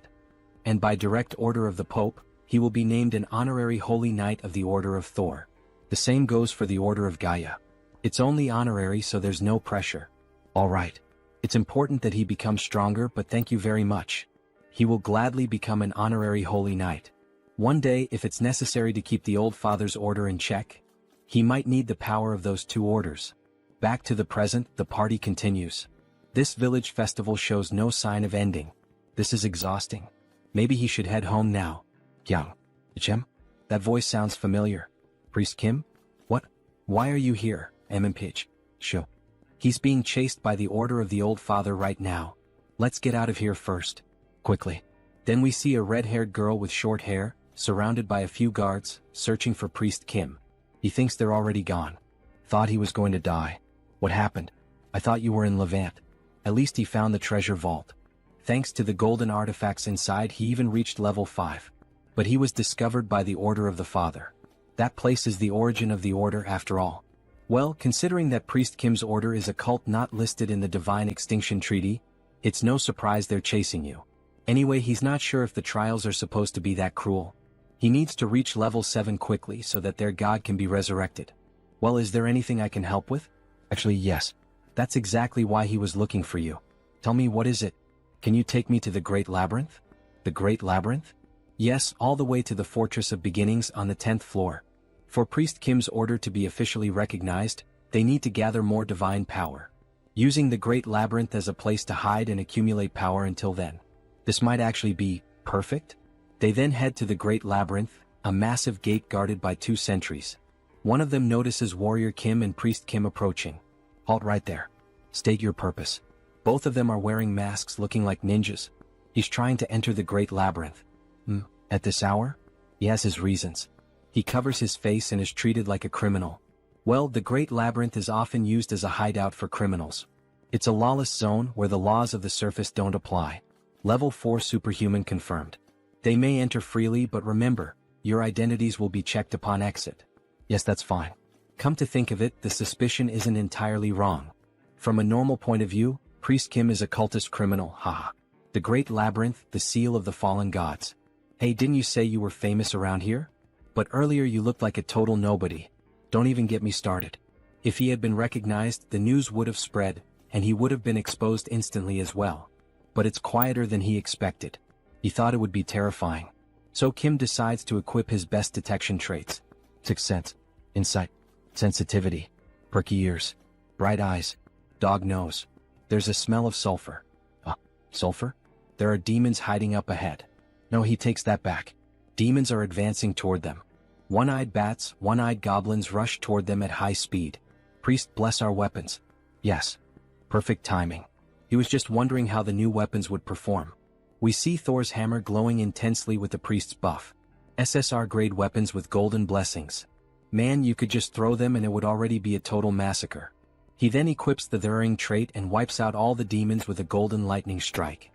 And by direct order of the Pope, he will be named an honorary Holy Knight of the Order of Thor. The same goes for the Order of Gaia. It's only honorary, so there's no pressure. All right. It's important that he becomes stronger, but thank you very much. He will gladly become an honorary holy knight. One day, if it's necessary to keep the old father's order in check, he might need the power of those two orders. Back to the present, the party continues. This village festival shows no sign of ending. This is exhausting. Maybe he should head home now. Yang. Chem? That voice sounds familiar. Priest Kim? What? Why are you here, Pitch? Sho. He's being chased by the order of the old father right now. Let's get out of here first. Quickly. Then we see a red-haired girl with short hair, surrounded by a few guards, searching for Priest Kim. He thinks they're already gone. Thought he was going to die. What happened? I thought you were in Levant. At least he found the treasure vault. Thanks to the golden artifacts inside, he even reached level 5. But he was discovered by the order of the father. That place is the origin of the order after all. Well, considering that Priest Kim's order is a cult not listed in the Divine Extinction Treaty, it's no surprise they're chasing you. Anyway, he's not sure if the trials are supposed to be that cruel. He needs to reach level 7 quickly so that their god can be resurrected. Well, is there anything I can help with? Actually, yes. That's exactly why he was looking for you. Tell me, what is it? Can you take me to the Great Labyrinth? The Great Labyrinth? Yes, all the way to the Fortress of Beginnings on the 10th floor. For Priest Kim's order to be officially recognized, they need to gather more divine power. Using the Great Labyrinth as a place to hide and accumulate power until then. This might actually be perfect. They then head to the Great Labyrinth, a massive gate guarded by 2 sentries. One of them notices Warrior Kim and Priest Kim approaching. Halt right there. State your purpose. Both of them are wearing masks looking like ninjas. He's trying to enter the Great Labyrinth. At this hour? He has his reasons. He covers his face and is treated like a criminal. Well, the Great Labyrinth is often used as a hideout for criminals. It's a lawless zone where the laws of the surface don't apply. Level 4 superhuman confirmed. They may enter freely, but remember, your identities will be checked upon exit. Yes, that's fine. Come to think of it, the suspicion isn't entirely wrong. From a normal point of view, Priest Kim is a cultist criminal, haha. The Great Labyrinth, the seal of the fallen gods. Hey, didn't you say you were famous around here? But earlier you looked like a total nobody. Don't even get me started. If he had been recognized, the news would have spread, and he would have been exposed instantly as well. But it's quieter than he expected. He thought it would be terrifying. So Kim decides to equip his best detection traits. 6th sense, insight, sensitivity, perky ears, bright eyes, dog nose. There's a smell of sulfur. Sulfur? There are demons hiding up ahead. No, he takes that back. Demons are advancing toward them. One-eyed bats, one-eyed goblins rush toward them at high speed. Priest, bless our weapons. Yes. Perfect timing. He was just wondering how the new weapons would perform. We see Thor's hammer glowing intensely with the priest's buff. SSR-grade weapons with golden blessings. Man, you could just throw them and it would already be a total massacre. He then equips the Thurring trait and wipes out all the demons with a golden lightning strike.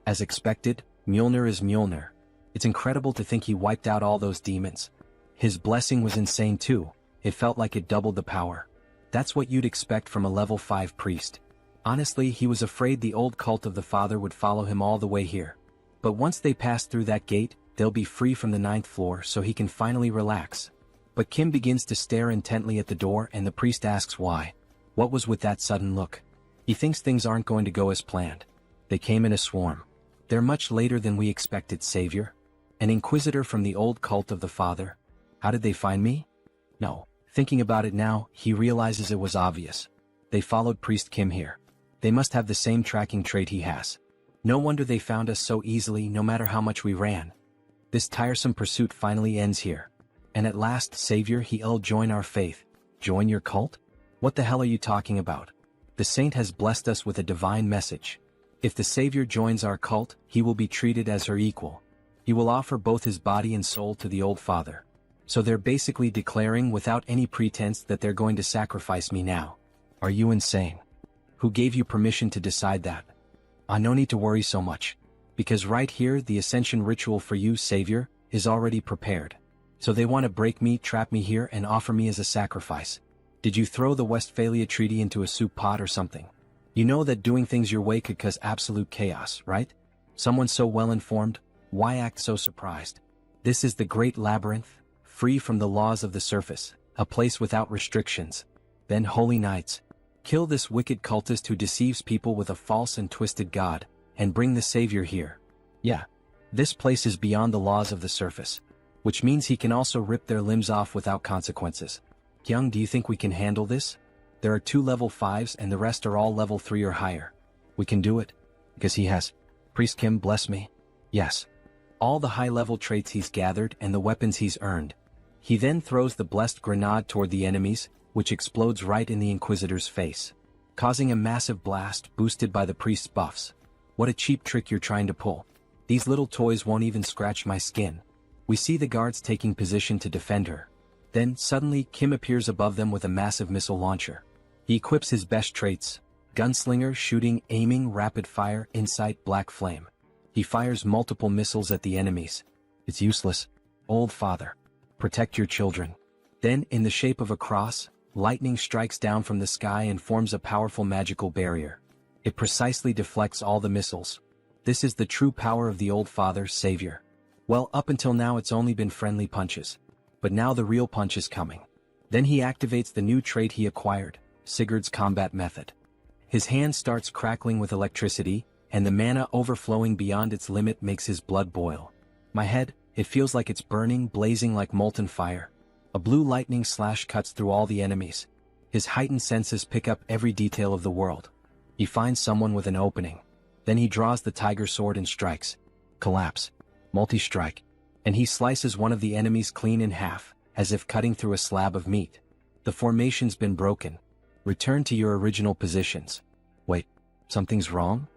As expected, Mjolnir is Mjolnir. It's incredible to think he wiped out all those demons. His blessing was insane too. It felt like it doubled the power. That's what you'd expect from a level 5 priest. Honestly, he was afraid the old cult of the father would follow him all the way here. But once they pass through that gate, they'll be free from the 9th floor so he can finally relax. But Kim begins to stare intently at the door and the priest asks why. What was with that sudden look? He thinks things aren't going to go as planned. They came in a swarm. They're much later than we expected, Savior. An inquisitor from the old cult of the father. How did they find me? No. Thinking about it now, he realizes it was obvious. They followed Priest Kim here. They must have the same tracking trait he has. No wonder they found us so easily no matter how much we ran. This tiresome pursuit finally ends here. And at last, Savior, he'll join our faith. Join your cult? What the hell are you talking about? The saint has blessed us with a divine message. If the Savior joins our cult, he will be treated as her equal. He will offer both his body and soul to the old father. So they're basically declaring without any pretense that they're going to sacrifice me now. Are you insane? Who gave you permission to decide that? No need to worry so much. Because right here, the ascension ritual for you, Savior, is already prepared. So they want to break me, trap me here, and offer me as a sacrifice. Did you throw the Westphalia Treaty into a soup pot or something? You know that doing things your way could cause absolute chaos, right? Someone so well-informed, why act so surprised? This is the Great Labyrinth, free from the laws of the surface, a place without restrictions. Then holy knights. Kill this wicked cultist who deceives people with a false and twisted god, and bring the savior here. Yeah. This place is beyond the laws of the surface, which means he can also rip their limbs off without consequences. Kyung, do you think we can handle this? There are 2 level 5s and the rest are all level 3 or higher. We can do it. Because he has. Priest Kim, bless me. Yes. All the high-level traits he's gathered and the weapons he's earned. He then throws the blessed grenade toward the enemies, which explodes right in the Inquisitor's face, causing a massive blast boosted by the priest's buffs. What a cheap trick you're trying to pull. These little toys won't even scratch my skin. We see the guards taking position to defend her. Then, suddenly, Kim appears above them with a massive missile launcher. He equips his best traits: gunslinger, shooting, aiming, rapid fire, insight, black flame. He fires multiple missiles at the enemies. It's useless. Old father. Protect your children. Then, in the shape of a cross, lightning strikes down from the sky and forms a powerful magical barrier. It precisely deflects all the missiles. This is the true power of the old father, savior. Well, up until now it's only been friendly punches. But now the real punch is coming. Then he activates the new trait he acquired, Sigurd's combat method. His hand starts crackling with electricity, and the mana overflowing beyond its limit makes his blood boil. My head, it feels like it's burning, blazing like molten fire. A blue lightning slash cuts through all the enemies. His heightened senses pick up every detail of the world. He finds someone with an opening. Then he draws the tiger sword and strikes. Collapse. Multi-strike. And he slices one of the enemies clean in half, as if cutting through a slab of meat. The formation's been broken. Return to your original positions. Wait, something's wrong?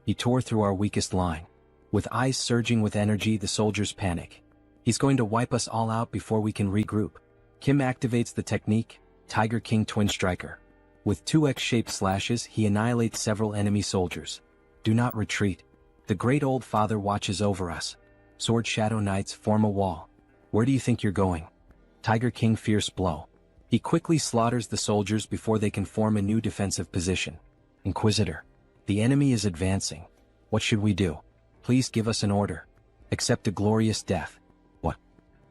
He tore through our weakest line. With eyes surging with energy, the soldiers panic. He's going to wipe us all out before we can regroup. Kim activates the technique, Tiger King Twin Striker. With 2X-shaped slashes, he annihilates several enemy soldiers. Do not retreat. The great old father watches over us. Sword Shadow Knights form a wall. Where do you think you're going? Tiger King Fierce Blow. He quickly slaughters the soldiers before they can form a new defensive position. Inquisitor. The enemy is advancing. What should we do? Please give us an order. Accept a glorious death. What?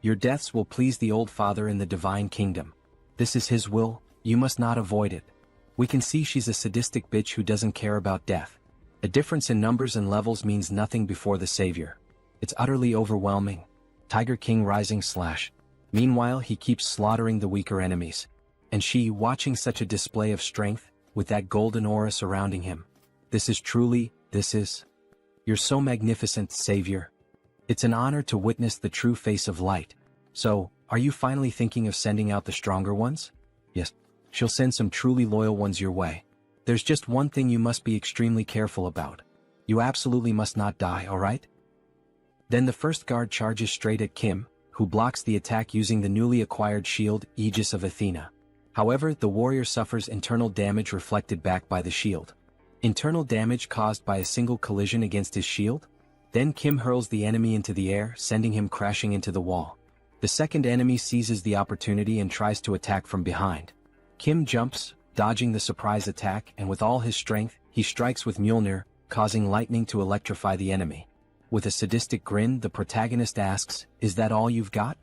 Your deaths will please the old father in the divine kingdom. This is his will, you must not avoid it. We can see she's a sadistic bitch who doesn't care about death. A difference in numbers and levels means nothing before the savior. It's utterly overwhelming. Tiger King Rising Slash. Meanwhile, he keeps slaughtering the weaker enemies. And she, watching such a display of strength, with that golden aura surrounding him. This is. You're so magnificent, savior. It's an honor to witness the true face of light. So, are you finally thinking of sending out the stronger ones? Yes. She'll send some truly loyal ones your way. There's just one thing you must be extremely careful about. You absolutely must not die, alright? Then the first guard charges straight at Kim, who blocks the attack using the newly acquired shield, Aegis of Athena. However, the warrior suffers internal damage reflected back by the shield. Internal damage caused by a single collision against his shield? Then Kim hurls the enemy into the air, sending him crashing into the wall. The second enemy seizes the opportunity and tries to attack from behind. Kim jumps, dodging the surprise attack, and with all his strength, he strikes with Mjolnir, causing lightning to electrify the enemy. With a sadistic grin, the protagonist asks, "Is that all you've got?"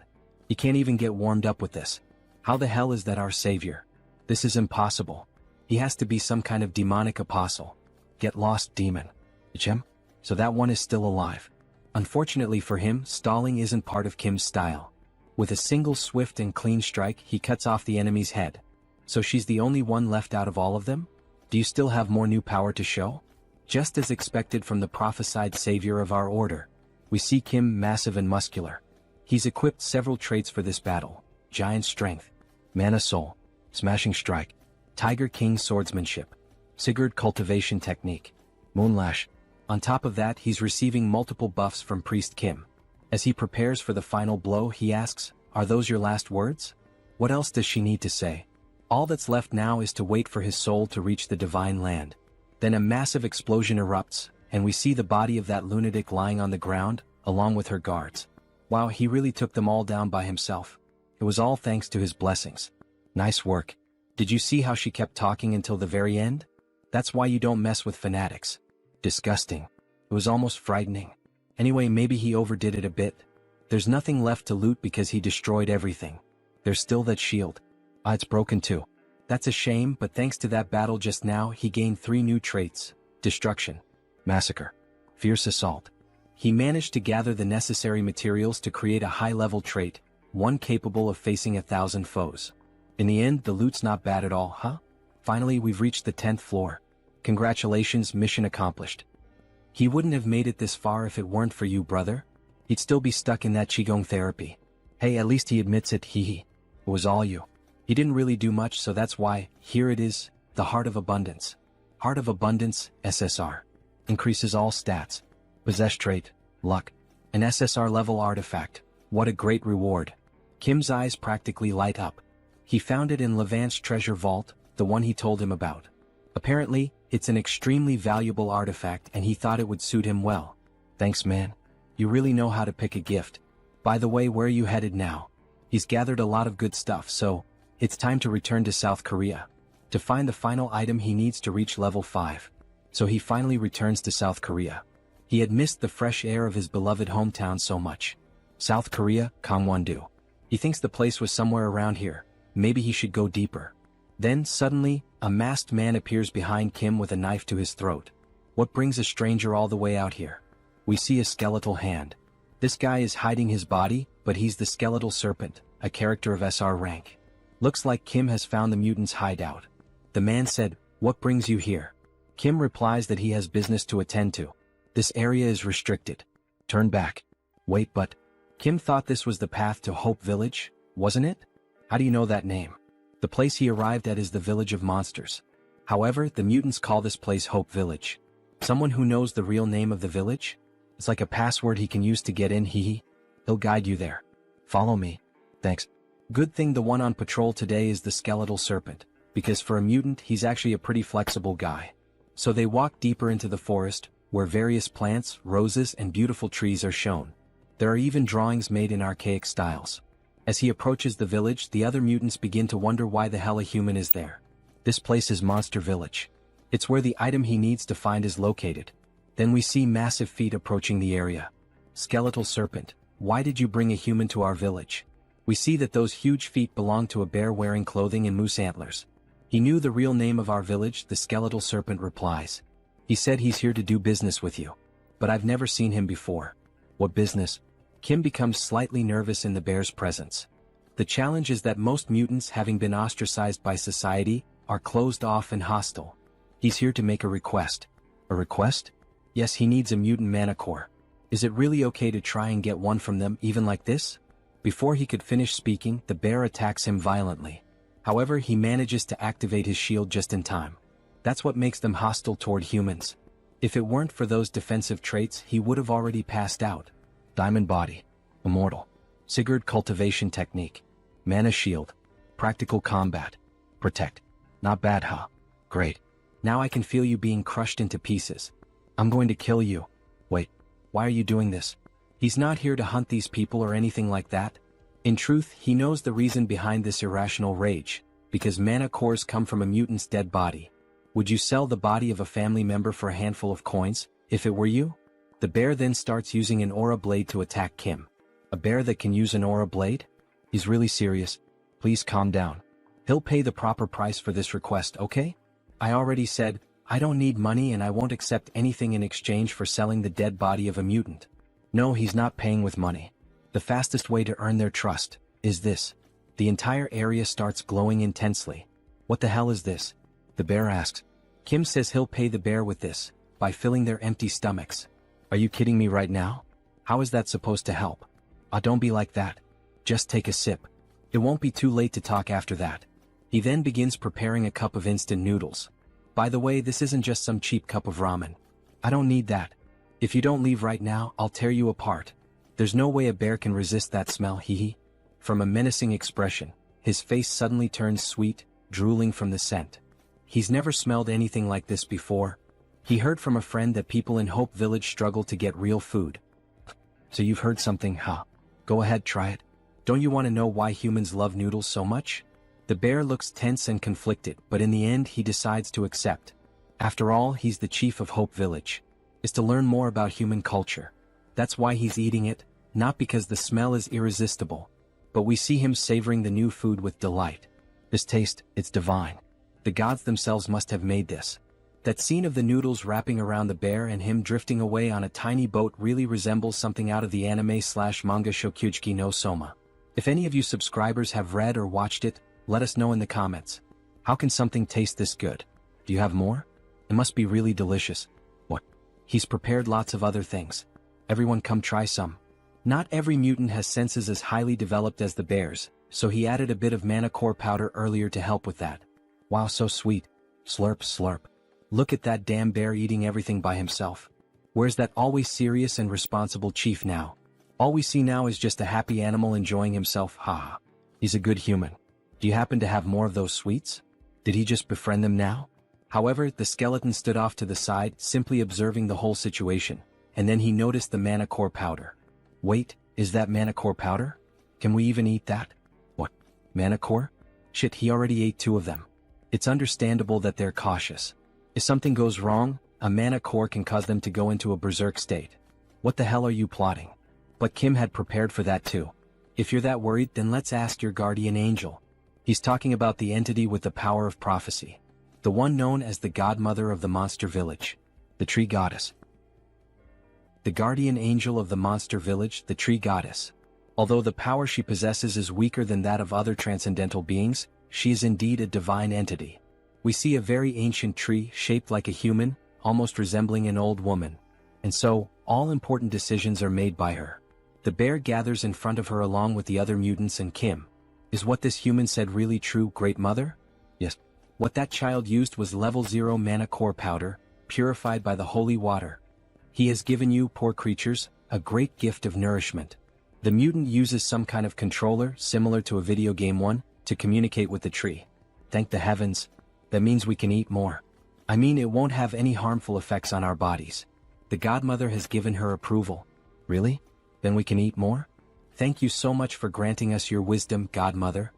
He can't even get warmed up with this. How the hell is that our savior? This is impossible. He has to be some kind of demonic apostle. Get lost, demon. Gem? So that one is still alive. Unfortunately for him, stalling isn't part of Kim's style. With a single swift and clean strike, he cuts off the enemy's head. So she's the only one left out of all of them? Do you still have more new power to show? Just as expected from the prophesied savior of our order, we see Kim massive and muscular. He's equipped several traits for this battle: Giant Strength, Mana Soul, Smashing Strike, Tiger King Swordsmanship, Sigurd Cultivation Technique, Moonlash. On top of that, he's receiving multiple buffs from Priest Kim. As he prepares for the final blow, he asks, "Are those your last words?" What else does she need to say? All that's left now is to wait for his soul to reach the divine land. Then a massive explosion erupts, and we see the body of that lunatic lying on the ground, along with her guards. Wow, he really took them all down by himself. It was all thanks to his blessings. Nice work. Did you see how she kept talking until the very end? That's why you don't mess with fanatics. Disgusting. It was almost frightening. Anyway, maybe he overdid it a bit. There's nothing left to loot because he destroyed everything. There's still that shield. Ah, it's broken too. That's a shame, but thanks to that battle just now, he gained 3 new traits: destruction, massacre, fierce assault. He managed to gather the necessary materials to create a high-level trait, one capable of facing 1,000 foes. In the end, the loot's not bad at all, huh? Finally, we've reached the 10th floor. Congratulations, mission accomplished. He wouldn't have made it this far if it weren't for you, brother. He'd still be stuck in that Qigong therapy. Hey, at least he admits it, It was all you. He didn't really do much, so that's why, here it is, the Heart of Abundance. Heart of Abundance, SSR. Increases all stats. Possess trait, luck. An SSR level artifact. What a great reward. Kim's eyes practically light up. He found it in Levant's treasure vault, the one he told him about. Apparently, it's an extremely valuable artifact and he thought it would suit him well. Thanks, man. You really know how to pick a gift. By the way, where are you headed now? He's gathered a lot of good stuff, so it's time to return to South Korea to find the final item he needs to reach level 5. So he finally returns to South Korea. He had missed the fresh air of his beloved hometown so much. South Korea, Gangwon-do. He thinks the place was somewhere around here. Maybe he should go deeper. Then, suddenly, a masked man appears behind Kim with a knife to his throat. What brings a stranger all the way out here? We see a skeletal hand. This guy is hiding his body, but he's the skeletal serpent, a character of SR rank. Looks like Kim has found the mutant's hideout. The man said, "What brings you here?" Kim replies that he has business to attend to. This area is restricted. Turn back. Wait, but Kim thought this was the path to Hope Village, wasn't it? How do you know that name? The place he arrived at is the Village of Monsters. However, the mutants call this place Hope Village. Someone who knows the real name of the village? It's like a password he can use to get in, He'll guide you there. Follow me. Thanks. Good thing the one on patrol today is the skeletal serpent, because for a mutant he's actually a pretty flexible guy. So they walk deeper into the forest, where various plants, roses and beautiful trees are shown. There are even drawings made in archaic styles. As he approaches the village, the other mutants begin to wonder why the hell a human is there. This place is Monster Village. It's where the item he needs to find is located. Then we see massive feet approaching the area. Skeletal serpent, why did you bring a human to our village? We see that those huge feet belong to a bear wearing clothing and moose antlers. He knew the real name of our village, the skeletal serpent replies. He said he's here to do business with you. But I've never seen him before. What business? Kim becomes slightly nervous in the bear's presence. The challenge is that most mutants, having been ostracized by society, are closed off and hostile. He's here to make a request. A request? Yes, he needs a mutant mana core. Is it really okay to try and get one from them even like this? Before he could finish speaking, the bear attacks him violently. However, he manages to activate his shield just in time. That's what makes them hostile toward humans. If it weren't for those defensive traits, he would have already passed out. Diamond Body. Immortal. Sigurd Cultivation Technique. Mana Shield. Practical Combat. Protect. Not bad, huh? Great. Now I can feel you being crushed into pieces. I'm going to kill you. Wait, why are you doing this? He's not here to hunt these people or anything like that. In truth, he knows the reason behind this irrational rage, because mana cores come from a mutant's dead body. Would you sell the body of a family member for a handful of coins, if it were you? The bear then starts using an aura blade to attack Kim. A bear that can use an aura blade? He's really serious. Please calm down. He'll pay the proper price for this request, okay? I already said, I don't need money and I won't accept anything in exchange for selling the dead body of a mutant. No, he's not paying with money. The fastest way to earn their trust is this. The entire area starts glowing intensely. What the hell is this? The bear asks. Kim says he'll pay the bear with this, by filling their empty stomachs. Are you kidding me right now? How is that supposed to help? Don't be like that. Just take a sip. It won't be too late to talk after that. He then begins preparing a cup of instant noodles. By the way, this isn't just some cheap cup of ramen. I don't need that. If you don't leave right now, I'll tear you apart. There's no way a bear can resist that smell, From a menacing expression, his face suddenly turns sweet, drooling from the scent. He's never smelled anything like this before. He heard from a friend that people in Hope Village struggle to get real food. So you've heard something, huh? Go ahead, try it. Don't you want to know why humans love noodles so much? The bear looks tense and conflicted, but in the end he decides to accept. After all, he's the chief of Hope Village. Is to learn more about human culture. That's why he's eating it, not because the smell is irresistible. But we see him savoring the new food with delight. This taste, it's divine. The gods themselves must have made this. That scene of the noodles wrapping around the bear and him drifting away on a tiny boat really resembles something out of the anime/manga Shokugeki no Soma. If any of you subscribers have read or watched it, let us know in the comments. How can something taste this good? Do you have more? It must be really delicious. What? He's prepared lots of other things. Everyone come try some. Not every mutant has senses as highly developed as the bears, so he added a bit of mana core powder earlier to help with that. Wow, so sweet. Slurp slurp. Look at that damn bear eating everything by himself. Where's that always serious and responsible chief now? All we see now is just a happy animal enjoying himself, haha. He's a good human. Do you happen to have more of those sweets? Did he just befriend them now? However, the skeleton stood off to the side, simply observing the whole situation, and then he noticed the mana core powder. Wait, is that mana core powder? Can we even eat that? What? Mana core? Shit, he already ate 2 of them. It's understandable that they're cautious. If something goes wrong, a mana core can cause them to go into a berserk state. What the hell are you plotting? But Kim had prepared for that too. If you're that worried, then let's ask your guardian angel. He's talking about the entity with the power of prophecy. The one known as the godmother of the monster village. The tree goddess. The guardian angel of the monster village, the tree goddess. Although the power she possesses is weaker than that of other transcendental beings, she is indeed a divine entity. We see a very ancient tree shaped like a human, almost resembling an old woman. And so, all important decisions are made by her. The bear gathers in front of her along with the other mutants and Kim. Is what this human said really true, Great Mother? Yes. What that child used was level 0 mana core powder, purified by the holy water. He has given you, poor creatures, a great gift of nourishment. The mutant uses some kind of controller, similar to a video game one, to communicate with the tree. Thank the heavens. That means we can eat more. I mean, it won't have any harmful effects on our bodies. The godmother has given her approval. Really? Then we can eat more? Thank you so much for granting us your wisdom, godmother.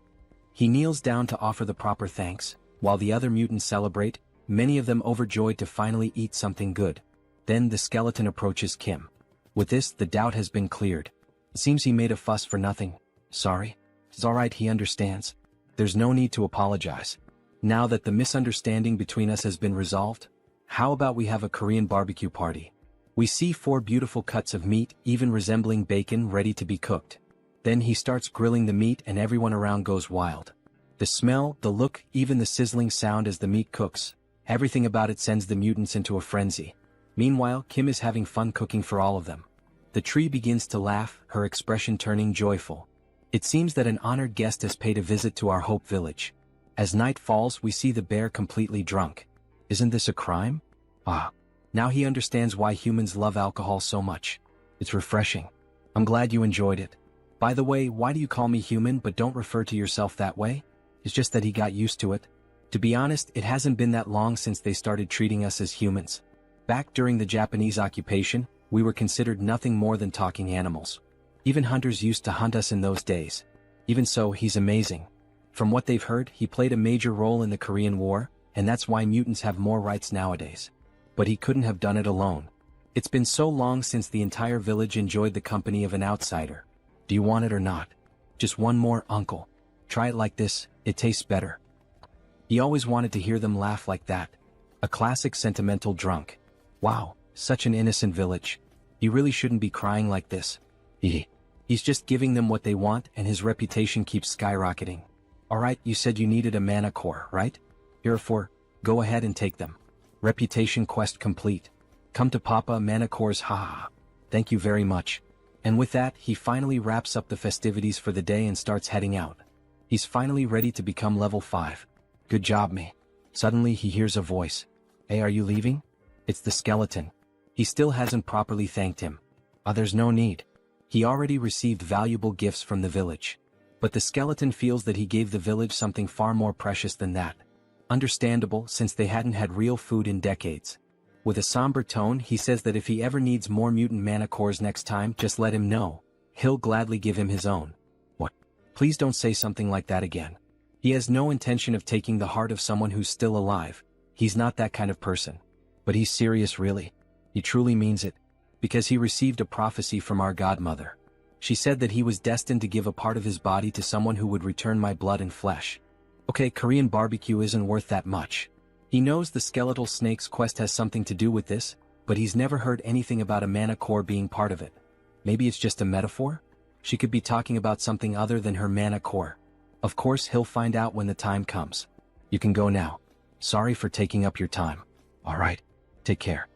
He kneels down to offer the proper thanks, while the other mutants celebrate, many of them overjoyed to finally eat something good. Then the skeleton approaches Kim. With this, the doubt has been cleared. It seems he made a fuss for nothing. Sorry. It's alright, he understands. There's no need to apologize. Now that the misunderstanding between us has been resolved, how about we have a Korean barbecue party? We see 4 beautiful cuts of meat, even resembling bacon, ready to be cooked. Then he starts grilling the meat and everyone around goes wild. The smell, the look, even the sizzling sound as the meat cooks, everything about it sends the mutants into a frenzy. Meanwhile, Kim is having fun cooking for all of them. The tree begins to laugh, her expression turning joyful. It seems that an honored guest has paid a visit to our Hope Village. As night falls, we see the bear completely drunk. Isn't this a crime? Ah. Now he understands why humans love alcohol so much. It's refreshing. I'm glad you enjoyed it. By the way, why do you call me human but don't refer to yourself that way? It's just that he got used to it. To be honest, it hasn't been that long since they started treating us as humans. Back during the Japanese occupation, we were considered nothing more than talking animals. Even hunters used to hunt us in those days. Even so, he's amazing. From what they've heard, he played a major role in the Korean War, and that's why mutants have more rights nowadays. But he couldn't have done it alone. It's been so long since the entire village enjoyed the company of an outsider. Do you want it or not? Just one more, uncle. Try it like this, it tastes better. He always wanted to hear them laugh like that. A classic sentimental drunk. Wow, such an innocent village. He really shouldn't be crying like this. He's just giving them what they want and his reputation keeps skyrocketing. Alright, you said you needed a mana core, right? Here are 4. Go ahead and take them. Reputation quest complete. Come to Papa mana cores, haha. Thank you very much. And with that, he finally wraps up the festivities for the day and starts heading out. He's finally ready to become level 5. Good job, me. Suddenly he hears a voice. Hey, are you leaving? It's the skeleton. He still hasn't properly thanked him. There's no need. He already received valuable gifts from the village. But the skeleton feels that he gave the village something far more precious than that. Understandable, since they hadn't had real food in decades. With a somber tone, he says that if he ever needs more mutant mana cores next time, just let him know. He'll gladly give him his own. What? Please don't say something like that again. He has no intention of taking the heart of someone who's still alive. He's not that kind of person. But he's serious, really. He truly means it. Because he received a prophecy from our godmother. She said that he was destined to give a part of his body to someone who would return my blood and flesh. Okay, Korean barbecue isn't worth that much. He knows the skeletal snake's quest has something to do with this, but he's never heard anything about a mana core being part of it. Maybe it's just a metaphor? She could be talking about something other than her mana core. Of course he'll find out when the time comes. You can go now. Sorry for taking up your time. Alright. Take care.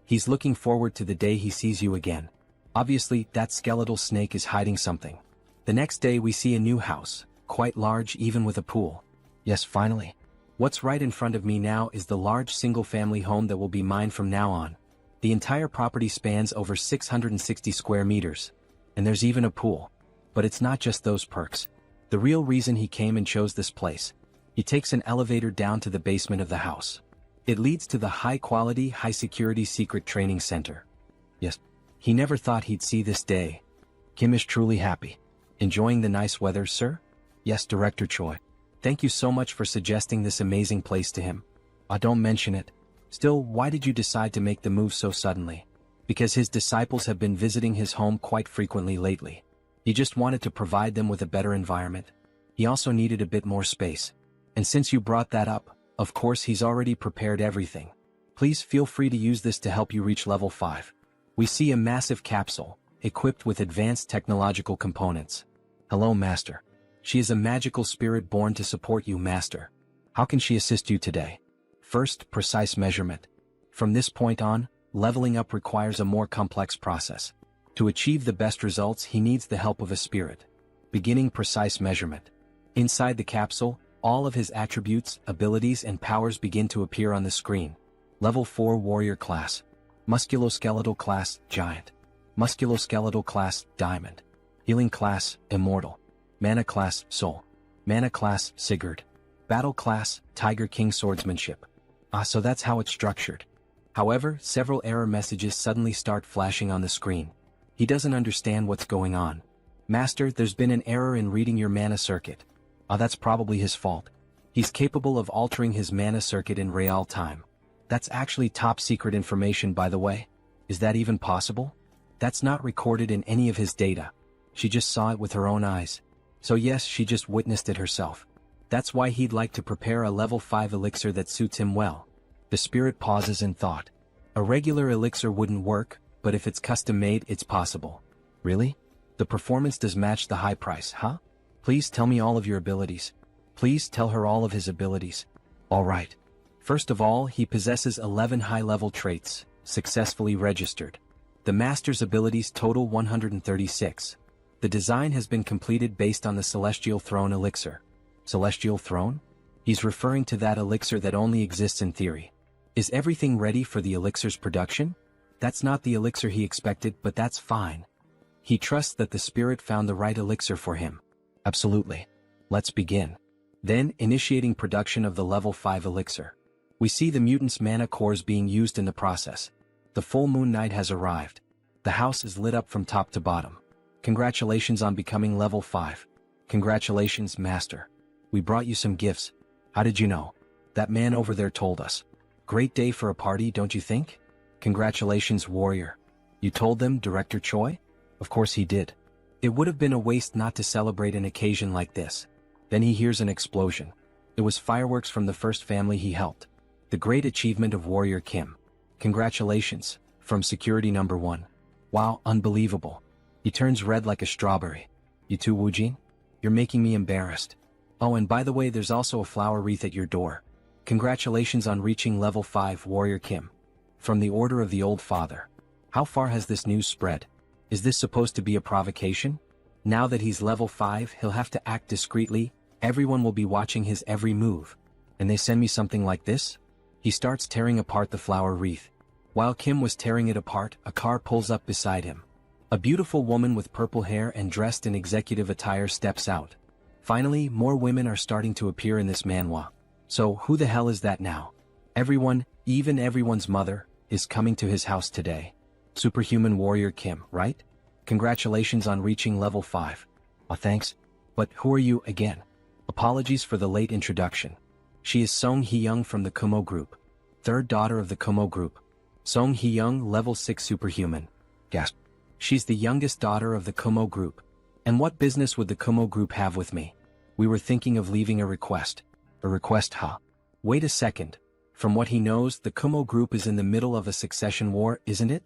He's looking forward to the day he sees you again. Obviously, that skeletal snake is hiding something. The next day we see a new house, quite large even with a pool. Yes, finally. What's right in front of me now is the large single-family home that will be mine from now on. The entire property spans over 660 square meters. And there's even a pool. But it's not just those perks. The real reason he came and chose this place. He takes an elevator down to the basement of the house. It leads to the high-quality, high-security secret training center. Yes, he never thought he'd see this day. Kim is truly happy. Enjoying the nice weather, sir? Yes, Director Choi. Thank you so much for suggesting this amazing place to him. Don't mention it. Still, why did you decide to make the move so suddenly? Because his disciples have been visiting his home quite frequently lately. He just wanted to provide them with a better environment. He also needed a bit more space. And since you brought that up, of course he's already prepared everything. Please feel free to use this to help you reach level 5. We see a massive capsule, equipped with advanced technological components. Hello, Master. She is a magical spirit born to support you, Master. How can she assist you today? First, precise measurement. From this point on, leveling up requires a more complex process. To achieve the best results, he needs the help of a spirit. Beginning precise measurement. Inside the capsule, all of his attributes, abilities, and powers begin to appear on the screen. Level 4 Warrior Class. Musculoskeletal Class, Giant. Musculoskeletal Class, Diamond. Healing Class, Immortal. Mana Class, Soul. Mana Class, Sigurd. Battle Class, Tiger King Swordsmanship. So that's how it's structured. However, several error messages suddenly start flashing on the screen. He doesn't understand what's going on. Master, there's been an error in reading your mana circuit. That's probably his fault. He's capable of altering his mana circuit in real time. That's actually top secret information, by the way. Is that even possible? That's not recorded in any of his data. She just saw it with her own eyes. So yes, she just witnessed it herself. That's why he'd like to prepare a level 5 elixir that suits him well. The spirit pauses in thought. A regular elixir wouldn't work, but if it's custom-made, it's possible. Really? The performance does match the high price, huh? Please tell me all of your abilities. Please tell her all of his abilities. Alright. First of all, he possesses 11 high-level traits, successfully registered. The Master's abilities total 136. The design has been completed based on the Celestial Throne elixir. Celestial Throne? He's referring to that elixir that only exists in theory. Is everything ready for the elixir's production? That's not the elixir he expected, but that's fine. He trusts that the spirit found the right elixir for him. Absolutely. Let's begin. Then, initiating production of the level 5 elixir. We see the mutant's mana cores being used in the process. The full moon night has arrived. The house is lit up from top to bottom. Congratulations on becoming level 5. Congratulations, Master. We brought you some gifts. How did you know? That man over there told us. Great day for a party, don't you think? Congratulations, Warrior. You told them, Director Choi? Of course he did. It would have been a waste not to celebrate an occasion like this. Then he hears an explosion. It was fireworks from the first family he helped. The great achievement of Warrior Kim. Congratulations, from security number 1. Wow, unbelievable. He turns red like a strawberry. You too, Woojin? You're making me embarrassed. Oh, and by the way, there's also a flower wreath at your door. Congratulations on reaching level 5, Warrior Kim. From the Order of the Old Father. How far has this news spread? Is this supposed to be a provocation? Now that he's level 5, he'll have to act discreetly. Everyone will be watching his every move. And they send me something like this? He starts tearing apart the flower wreath. While Kim was tearing it apart, a car pulls up beside him. A beautiful woman with purple hair and dressed in executive attire steps out. Finally, more women are starting to appear in this manhwa. So, who the hell is that now? Everyone, even everyone's mother, is coming to his house today. Superhuman Warrior Kim, right? Congratulations on reaching level 5. Thanks. But who are you again? Apologies for the late introduction. She is Song Hee-young from the Kumo Group. Third daughter of the Kumo Group. Song Hee-young, level 6 superhuman. Gasp. She's the youngest daughter of the Kumo Group. And what business would the Kumo Group have with me? We were thinking of leaving a request. A request, huh? Wait a second. From what he knows, the Kumo group is in the middle of a succession war, isn't it?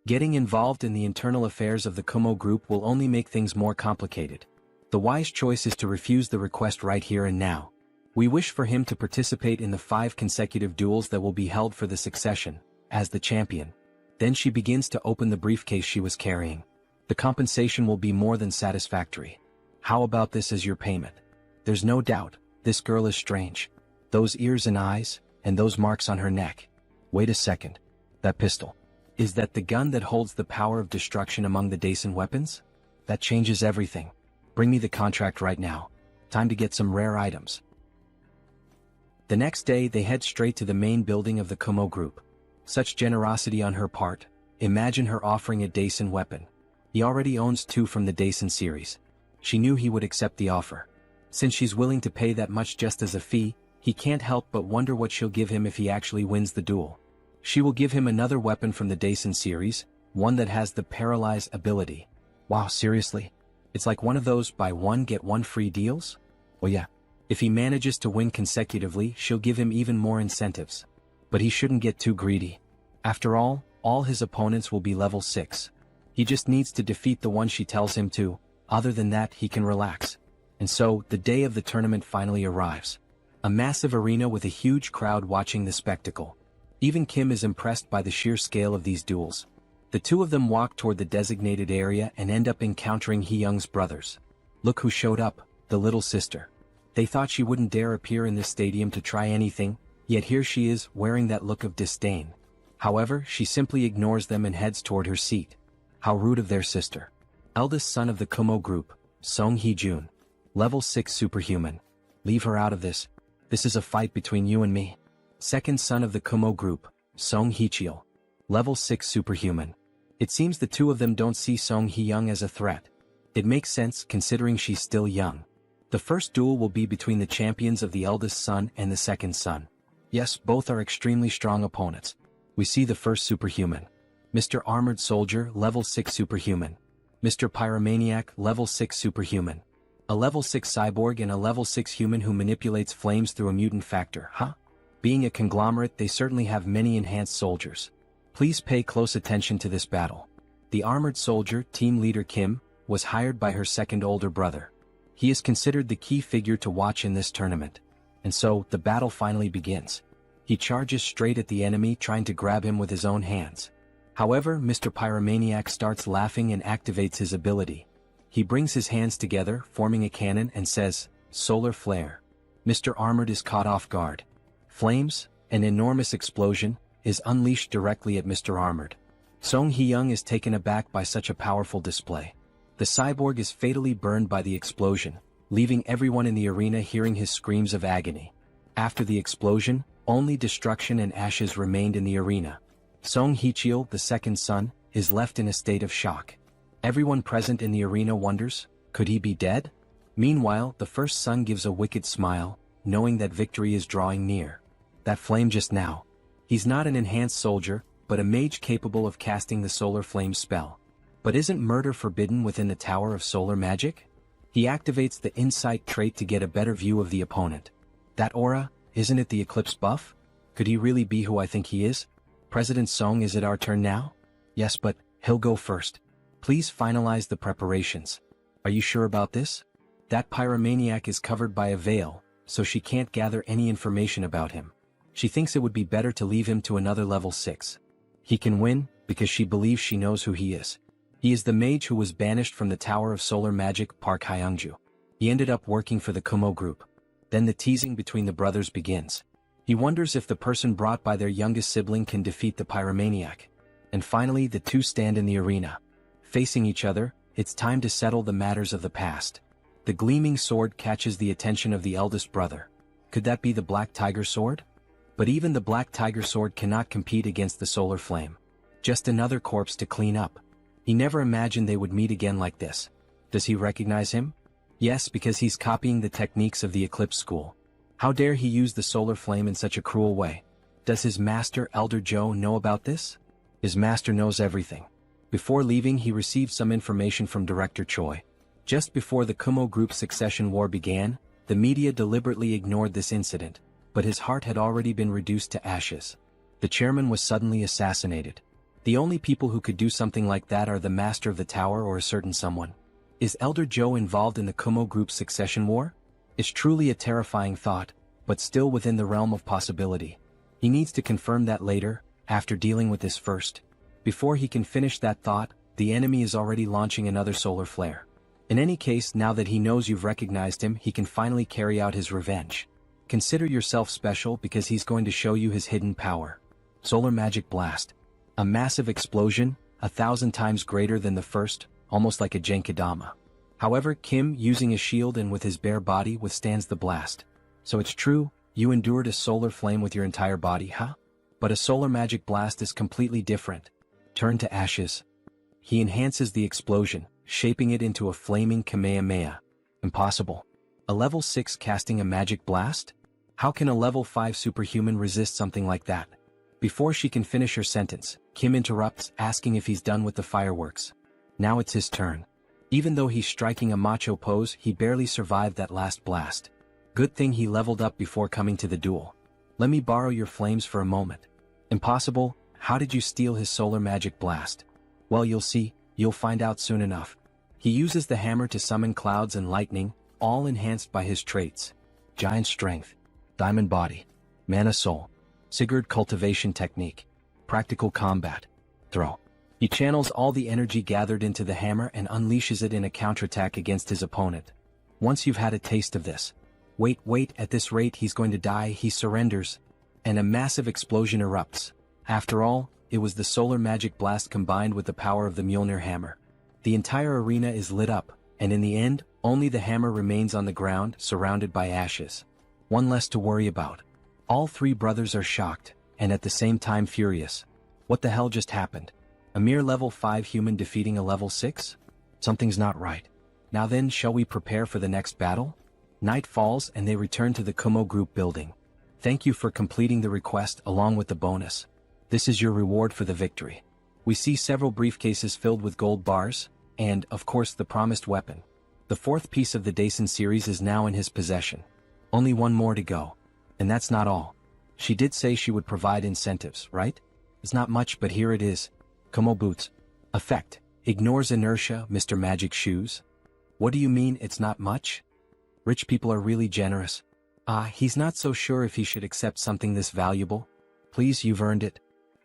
Getting involved in the internal affairs of the Kumo group will only make things more complicated. The wise choice is to refuse the request right here and now. We wish for him to participate in the 5 consecutive duels that will be held for the succession, as the champion. Then she begins to open the briefcase she was carrying. The compensation will be more than satisfactory. How about this as your payment? There's no doubt, this girl is strange. Those ears and eyes, and those marks on her neck. Wait a second. That pistol. Is that the gun that holds the power of destruction among the Daisen weapons? That changes everything. Bring me the contract right now. Time to get some rare items. The next day they head straight to the main building of the Kumo group. Such generosity on her part. Imagine her offering a Daisen weapon. He already owns 2 from the Daisen series. She knew he would accept the offer. Since she's willing to pay that much just as a fee, he can't help but wonder what she'll give him if he actually wins the duel. She will give him another weapon from the Daisen series, one that has the paralyze ability. Wow, seriously? It's like one of those buy one get one free deals? Oh yeah. If he manages to win consecutively, she'll give him even more incentives. But he shouldn't get too greedy. After all his opponents will be level 6. He just needs to defeat the one she tells him to. Other than that, he can relax. And so, the day of the tournament finally arrives. A massive arena with a huge crowd watching the spectacle. Even Kim is impressed by the sheer scale of these duels. The two of them walk toward the designated area and end up encountering Hee-young's brothers. Look who showed up, the little sister. They thought she wouldn't dare appear in this stadium to try anything, yet here she is, wearing that look of disdain. However, she simply ignores them and heads toward her seat. How rude of their sister. Eldest son of the Kumo group, Song Hee-jun. Level 6 superhuman. Leave her out of this. This is a fight between you and me. Second son of the Kumo group, Song Hee-cheol. Level 6 superhuman. It seems the two of them don't see Song Hee-young as a threat. It makes sense considering she's still young. The first duel will be between the champions of the eldest son and the second son. Yes, both are extremely strong opponents. We see the first superhuman. Mr. Armored Soldier, level 6 superhuman. Mr. Pyromaniac, level 6 superhuman. A level 6 cyborg and a level 6 human who manipulates flames through a mutant factor, huh? Being a conglomerate, they certainly have many enhanced soldiers. Please pay close attention to this battle. The Armored Soldier, team leader Kim, was hired by her second older brother. He is considered the key figure to watch in this tournament. And so, the battle finally begins. He charges straight at the enemy, trying to grab him with his own hands. However, Mr. Pyromaniac starts laughing and activates his ability. He brings his hands together, forming a cannon, and says, "Solar Flare." Mr. Armored is caught off guard. Flames, an enormous explosion, is unleashed directly at Mr. Armored. Song Hee-young is taken aback by such a powerful display. The cyborg is fatally burned by the explosion, leaving everyone in the arena hearing his screams of agony. After the explosion, only destruction and ashes remained in the arena. Song Hee-cheol, the second son, is left in a state of shock. Everyone present in the arena wonders, could he be dead? Meanwhile, the first son gives a wicked smile, knowing that victory is drawing near. That flame just now. He's not an enhanced soldier, but a mage capable of casting the solar flame spell. But isn't murder forbidden within the Tower of Solar Magic? He activates the insight trait to get a better view of the opponent. That aura, isn't it the eclipse buff? Could he really be who I think he is? President Song, is it our turn now? Yes, but he'll go first. Please finalize the preparations. Are you sure about this? That pyromaniac is covered by a veil, so she can't gather any information about him. She thinks it would be better to leave him to another level 6. He can win, because she believes she knows who he is. He is the mage who was banished from the Tower of Solar Magic, Park Hyungju. He ended up working for the Kumo group. Then the teasing between the brothers begins. He wonders if the person brought by their youngest sibling can defeat the pyromaniac. And finally, the two stand in the arena. Facing each other, it's time to settle the matters of the past. The gleaming sword catches the attention of the eldest brother. Could that be the Black Tiger sword? But even the Black Tiger sword cannot compete against the solar flame. Just another corpse to clean up. He never imagined they would meet again like this. Does he recognize him? Yes, because he's copying the techniques of the Eclipse School. How dare he use the solar flame in such a cruel way? Does his master, Elder Joe, know about this? His master knows everything. Before leaving, he received some information from Director Choi. Just before the Kumo Group's succession war began, The media deliberately ignored this incident, but his heart had already been reduced to ashes. The chairman was suddenly assassinated. The only people who could do something like that are the master of the tower or a certain someone. Is Elder Joe involved in the Kumo group's succession war? It's truly a terrifying thought, but still within the realm of possibility. He needs to confirm that later, after dealing with this first. Before he can finish that thought, the enemy is already launching another solar flare. In any case, now that he knows you've recognized him, he can finally carry out his revenge. Consider yourself special because he's going to show you his hidden power. Solar Magic Blast. A massive explosion, 1,000 times greater than the first, almost like a Genkidama. However, Kim, using a shield and with his bare body, withstands the blast. So it's true, you endured a solar flame with your entire body, huh? But a Solar Magic Blast is completely different. Turn to ashes. He enhances the explosion, shaping it into a flaming Kamehameha. Impossible. A level 6 casting a magic blast? How can a level 5 superhuman resist something like that? Before she can finish her sentence, Kim interrupts, asking if he's done with the fireworks. Now it's his turn. Even though he's striking a macho pose, he barely survived that last blast. Good thing he leveled up before coming to the duel. Let me borrow your flames for a moment. Impossible. How did you steal his Solar Magic Blast? Well, you'll see, you'll find out soon enough. He uses the hammer to summon clouds and lightning, all enhanced by his traits. Giant Strength, Diamond Body, Mana Soul, Sigurd Cultivation Technique, Practical Combat, Throw. He channels all the energy gathered into the hammer and unleashes it in a counterattack against his opponent. Once you've had a taste of this. Wait, at this rate he's going to die, he surrenders. And a massive explosion erupts. After all, it was the Solar Magic Blast combined with the power of the Mjolnir hammer. The entire arena is lit up, and in the end, only the hammer remains on the ground, surrounded by ashes. One less to worry about. All three brothers are shocked, and at the same time furious. What the hell just happened? A mere level 5 human defeating a level 6? Something's not right. Now then, shall we prepare for the next battle? Night falls and they return to the Kumo group building. Thank you for completing the request along with the bonus. This is your reward for the victory. We see several briefcases filled with gold bars, and, of course, the promised weapon. The fourth piece of the Daisen series is now in his possession. Only one more to go. And that's not all. She did say she would provide incentives, right? It's not much, but here it is. Kumo Boots. Effect. Ignores inertia, Mr. Magic Shoes. What do you mean it's not much? Rich people are really generous. He's not so sure if he should accept something this valuable. Please, you've earned it.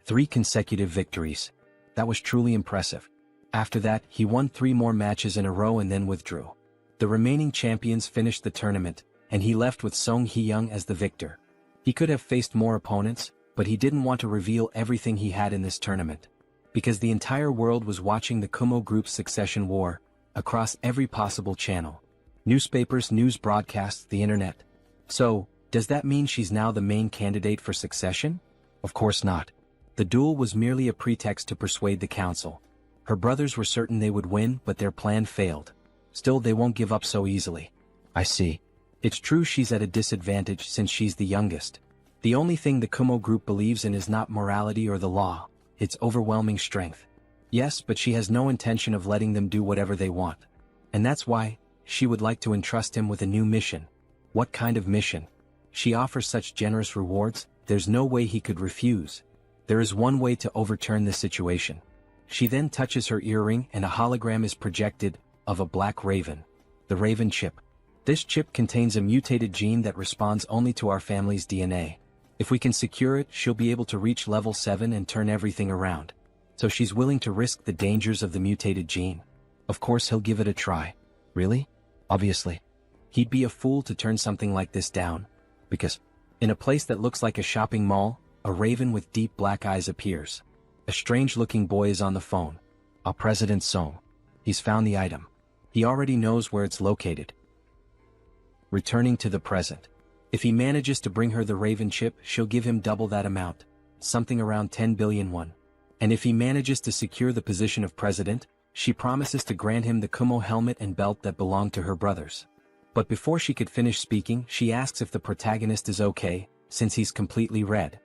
3 consecutive victories. That was truly impressive. After that, he won 3 more matches in a row and then withdrew. The remaining champions finished the tournament, and he left with Song Hee-young as the victor. He could have faced more opponents, but he didn't want to reveal everything he had in this tournament. Because the entire world was watching the Kumo group's succession war, across every possible channel. Newspapers, news broadcasts, the internet. So, does that mean she's now the main candidate for succession? Of course not. The duel was merely a pretext to persuade the council. Her brothers were certain they would win, but their plan failed. Still, they won't give up so easily. I see. It's true she's at a disadvantage since she's the youngest. The only thing the Kumo group believes in is not morality or the law, it's overwhelming strength. Yes, but she has no intention of letting them do whatever they want. And that's why, she would like to entrust him with a new mission. What kind of mission? She offers such generous rewards, there's no way he could refuse. There is one way to overturn this situation. She then touches her earring and a hologram is projected, of a black raven. The Raven Chip. This chip contains a mutated gene that responds only to our family's DNA. If we can secure it, she'll be able to reach level 7 and turn everything around. So she's willing to risk the dangers of the mutated gene. Of course he'll give it a try. Really? Obviously. He'd be a fool to turn something like this down. Because, in a place that looks like a shopping mall, a raven with deep black eyes appears. A strange-looking boy is on the phone. President Song. He's found the item. He already knows where it's located. Returning to the present. If he manages to bring her the Raven chip, she'll give him double that amount, something around 10 billion won. And if he manages to secure the position of president, she promises to grant him the Kumo helmet and belt that belonged to her brothers. But before she could finish speaking, she asks if the protagonist is okay, since he's completely red.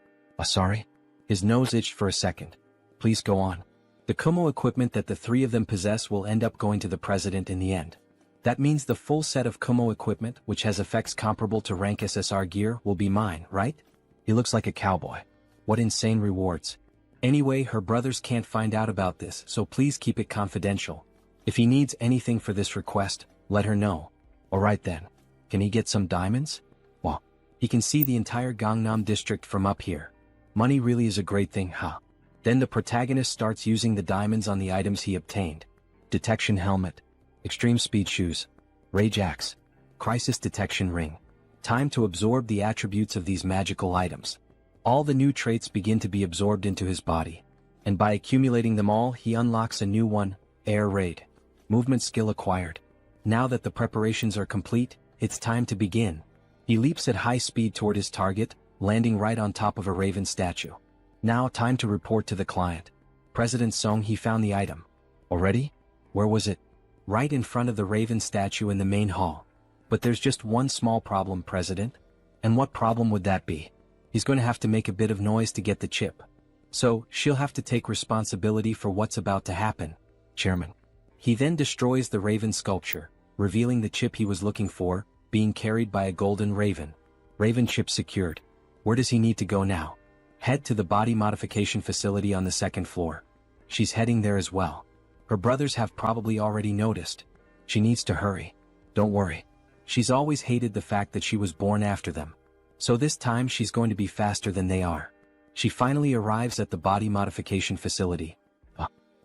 Sorry? His nose itched for a second. Please go on. The Kumo equipment that the 3 of them possess will end up going to the president in the end. That means the full set of Kumo equipment, which has effects comparable to rank SSR gear, will be mine, right? He looks like a cowboy. What insane rewards. Anyway, her brothers can't find out about this, so please keep it confidential. If he needs anything for this request, let her know. Alright then. Can he get some diamonds? Well, he can see the entire Gangnam district from up here. Money really is a great thing, huh? Then the protagonist starts using the diamonds on the items he obtained. Detection helmet. Extreme speed shoes. Rage axe. Crisis detection ring. Time to absorb the attributes of these magical items. All the new traits begin to be absorbed into his body. And by accumulating them all, he unlocks a new one, Air Raid. Movement skill acquired. Now that the preparations are complete, it's time to begin. He leaps at high speed toward his target, landing right on top of a raven statue. Now time to report to the client. President Song, he found the item. Already? Where was it? Right in front of the raven statue in the main hall. But there's just one small problem, President. And what problem would that be? He's going to have to make a bit of noise to get the chip. So, she'll have to take responsibility for what's about to happen, Chairman. He then destroys the raven sculpture, revealing the chip he was looking for, being carried by a golden raven. Raven chip secured. Where does he need to go now? Head to the body modification facility on the second floor. She's heading there as well. Her brothers have probably already noticed. She needs to hurry. Don't worry. She's always hated the fact that she was born after them. So this time she's going to be faster than they are. She finally arrives at the body modification facility.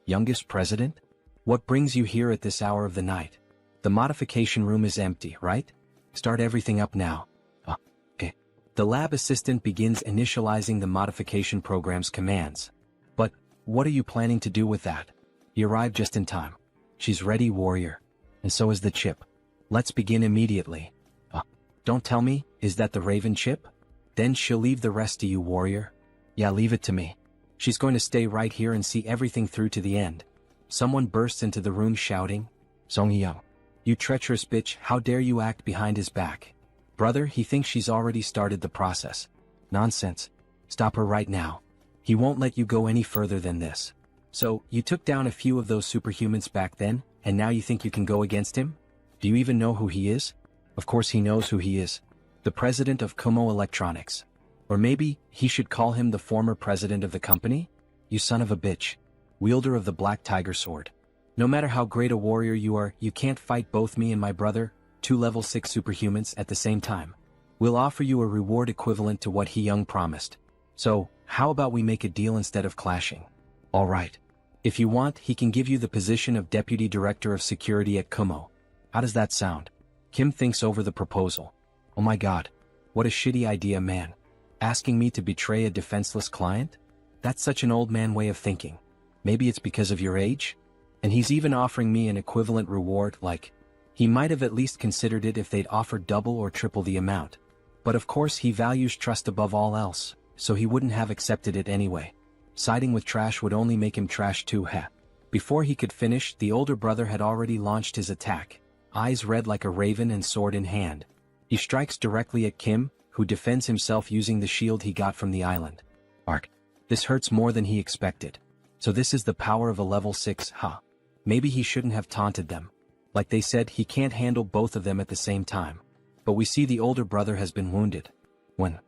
Youngest president? What brings you here at this hour of the night? The modification room is empty, right? Start everything up now. Okay. The lab assistant begins initializing the modification program's commands. But, what are you planning to do with that? He arrived just in time. She's ready, warrior. And so is the chip. Let's begin immediately. Don't tell me, is that the raven chip? Then she'll leave the rest to you, warrior. Yeah, leave it to me. She's going to stay right here and see everything through to the end. Someone bursts into the room shouting, Song Hyung, you treacherous bitch, how dare you act behind his back? Brother, he thinks she's already started the process. Nonsense. Stop her right now. He won't let you go any further than this. So, you took down a few of those superhumans back then, and now you think you can go against him? Do you even know who he is? Of course he knows who he is. The president of Kumo Electronics. Or maybe, he should call him the former president of the company? You son of a bitch. Wielder of the Black Tiger Sword. No matter how great a warrior you are, you can't fight both me and my brother, 2 level 6 superhumans, at the same time. We'll offer you a reward equivalent to what He Young promised. So, how about we make a deal instead of clashing? Alright. If you want, he can give you the position of Deputy Director of Security at Kumo. How does that sound? Kim thinks over the proposal. Oh my god. What a shitty idea, man. Asking me to betray a defenseless client? That's such an old man way of thinking. Maybe it's because of your age? And he's even offering me an equivalent reward, like, he might have at least considered it if they'd offered double or triple the amount. But of course he values trust above all else, so he wouldn't have accepted it anyway. Siding with trash would only make him trash too, heh. Before he could finish, the older brother had already launched his attack, eyes red like a raven and sword in hand. He strikes directly at Kim, who defends himself using the shield he got from the island. Arc. This hurts more than he expected. So this is the power of a level 6, huh? Maybe he shouldn't have taunted them. Like they said, he can't handle both of them at the same time. But we see the older brother has been wounded. When?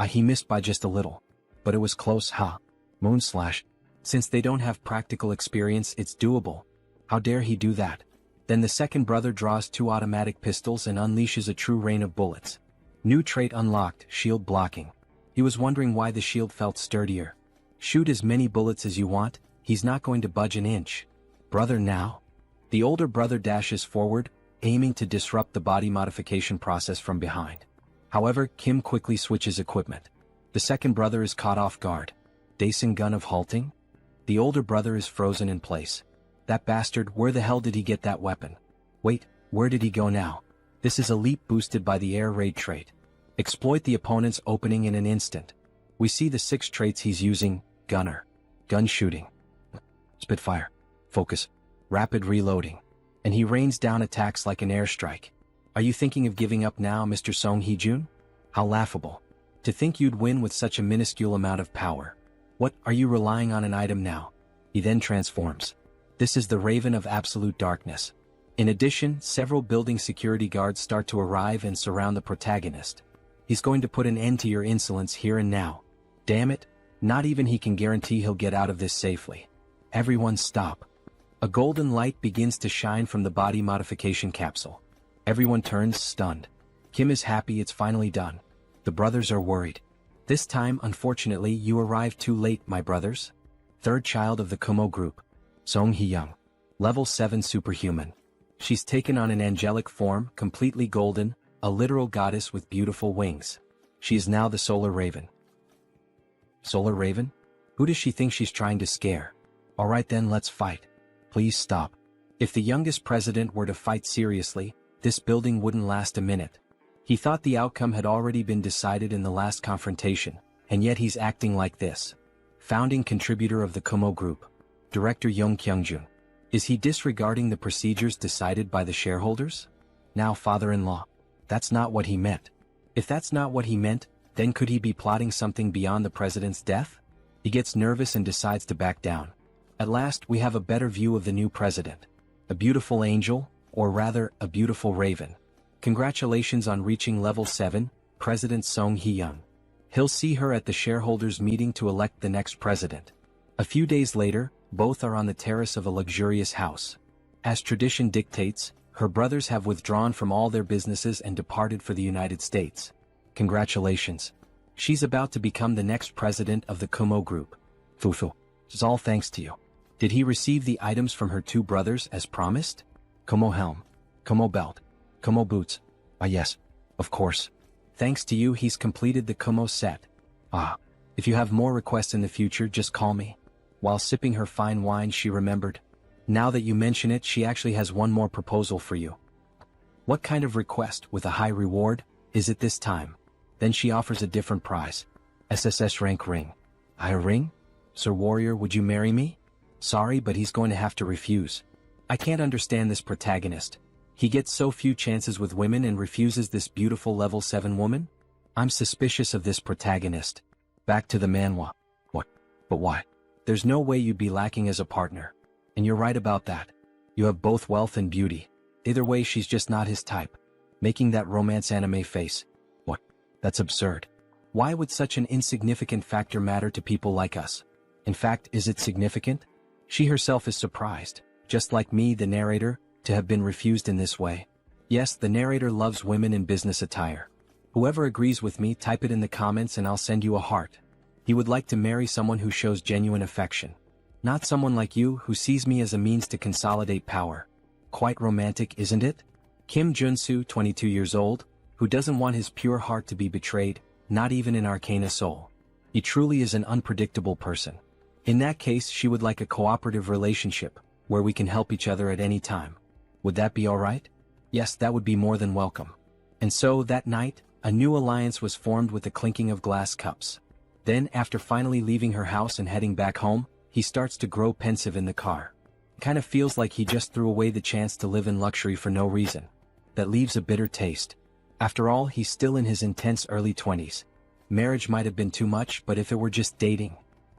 He missed by just a little. But it was close, huh? Moonslash. Since they don't have practical experience, it's doable. How dare he do that? Then the second brother draws 2 automatic pistols and unleashes a true rain of bullets. New trait unlocked, shield blocking. He was wondering why the shield felt sturdier. Shoot as many bullets as you want, he's not going to budge an inch. Brother now? The older brother dashes forward, aiming to disrupt the body modification process from behind. However, Kim quickly switches equipment. The second brother is caught off guard. Daisen gun of halting? The older brother is frozen in place. That bastard, where the hell did he get that weapon? Wait, where did he go now? This is a leap boosted by the air raid trait. Exploit the opponent's opening in an instant. We see the 6 traits he's using: gunner, gun shooting, spitfire, focus, rapid reloading. And he rains down attacks like an airstrike. Are you thinking of giving up now, Mr. Song Hee-jun? How laughable. To think you'd win with such a minuscule amount of power. What, are you relying on an item now? He then transforms. This is the Raven of Absolute Darkness. In addition, several building security guards start to arrive and surround the protagonist. He's going to put an end to your insolence here and now. Damn it, not even he can guarantee he'll get out of this safely. Everyone stop. A golden light begins to shine from the body modification capsule. Everyone turns stunned. Kim is happy it's finally done. The brothers are worried. This time, unfortunately, you arrived too late, my brothers. Third child of the Kumo group. Song Hee-young. Level 7 superhuman. She's taken on an angelic form, completely golden, a literal goddess with beautiful wings. She is now the Solar Raven. Solar Raven? Who does she think she's trying to scare? Alright then, let's fight. Please stop. If the youngest president were to fight seriously, this building wouldn't last a minute. He thought the outcome had already been decided in the last confrontation, and yet he's acting like this. Founding contributor of the Kumo Group. Director Young Kyung-jun. Is he disregarding the procedures decided by the shareholders? Now father-in-law. That's not what he meant. If that's not what he meant, then could he be plotting something beyond the president's death? He gets nervous and decides to back down. At last, we have a better view of the new president. A beautiful angel, or rather, a beautiful raven. Congratulations on reaching level 7, President Song Hee-young. He'll see her at the shareholders' meeting to elect the next president. A few days later, both are on the terrace of a luxurious house. As tradition dictates, her brothers have withdrawn from all their businesses and departed for the United States. Congratulations. She's about to become the next president of the Kumo Group. Fufu. It's all thanks to you. Did he receive the items from her two brothers as promised? Kumo helm. Kumo belt. Kumo boots. Ah yes, of course. Thanks to you he's completed the Kumo set. Ah, if you have more requests in the future just call me. While sipping her fine wine she remembered. Now that you mention it she actually has one more proposal for you. What kind of request with a high reward is it this time? Then she offers a different prize. SSS rank ring. A ring? Sir Warrior, would you marry me? Sorry, but he's going to have to refuse. I can't understand this protagonist. He gets so few chances with women and refuses this beautiful level 7 woman? I'm suspicious of this protagonist. Back to the Manhwa. What? But why? There's no way you'd be lacking as a partner. And you're right about that. You have both wealth and beauty. Either way she's just not his type. Making that romance anime face. What? That's absurd. Why would such an insignificant factor matter to people like us? In fact, is it significant? She herself is surprised, just like me, the narrator, to have been refused in this way. Yes, the narrator loves women in business attire. Whoever agrees with me, type it in the comments and I'll send you a heart. He would like to marry someone who shows genuine affection. Not someone like you who sees me as a means to consolidate power. Quite romantic, isn't it? Kim Joonsoo, 22 years old, who doesn't want his pure heart to be betrayed, not even in Arcane Seoul. He truly is an unpredictable person. In that case she would like a cooperative relationship, where we can help each other at any time. Would that be alright? Yes, that would be more than welcome. And so, that night, a new alliance was formed with the clinking of glass cups. Then, after finally leaving her house and heading back home, he starts to grow pensive in the car. Kind of feels like he just threw away the chance to live in luxury for no reason. That leaves a bitter taste. After all, he's still in his intense early 20s. Marriage might have been too much, but if it were just dating.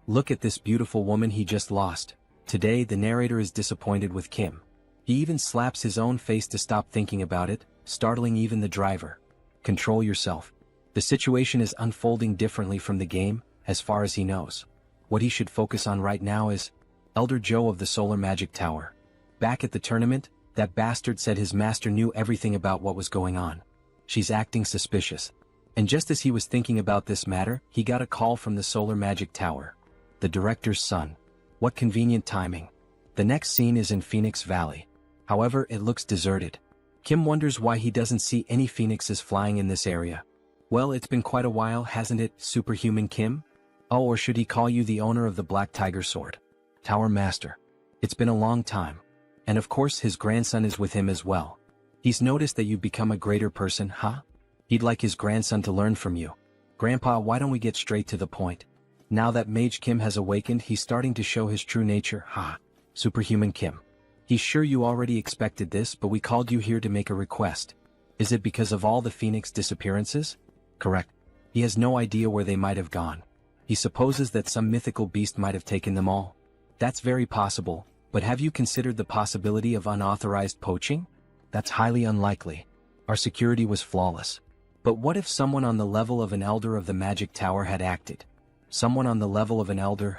Look at this beautiful woman he just lost. Today, the narrator is disappointed with Kim. He even slaps his own face to stop thinking about it, startling even the driver. Control yourself. The situation is unfolding differently from the game, as far as he knows. What he should focus on right now is Elder Joe of the Solar Magic Tower. Back at the tournament, that bastard said his master knew everything about what was going on. She's acting suspicious. And just as he was thinking about this matter, he got a call from the Solar Magic Tower. The director's son. What convenient timing. The next scene is in Phoenix Valley. However, it looks deserted. Kim wonders why he doesn't see any phoenixes flying in this area. Well, it's been quite a while, hasn't it, Superhuman Kim? Oh, or should he call you the owner of the Black Tiger Sword? Tower Master. It's been a long time. And of course his grandson is with him as well. He's noticed that you've become a greater person, huh? He'd like his grandson to learn from you. Grandpa, why don't we get straight to the point? Now that Mage Kim has awakened, he's starting to show his true nature, huh? Superhuman Kim. He's sure you already expected this, but we called you here to make a request. Is it because of all the Phoenix disappearances? Correct. He has no idea where they might have gone. He supposes that some mythical beast might have taken them all. That's very possible, But have you considered the possibility of unauthorized poaching? That's highly unlikely. Our security was flawless. But what if someone on the level of an elder of the magic tower had acted? Someone on the level of an elder,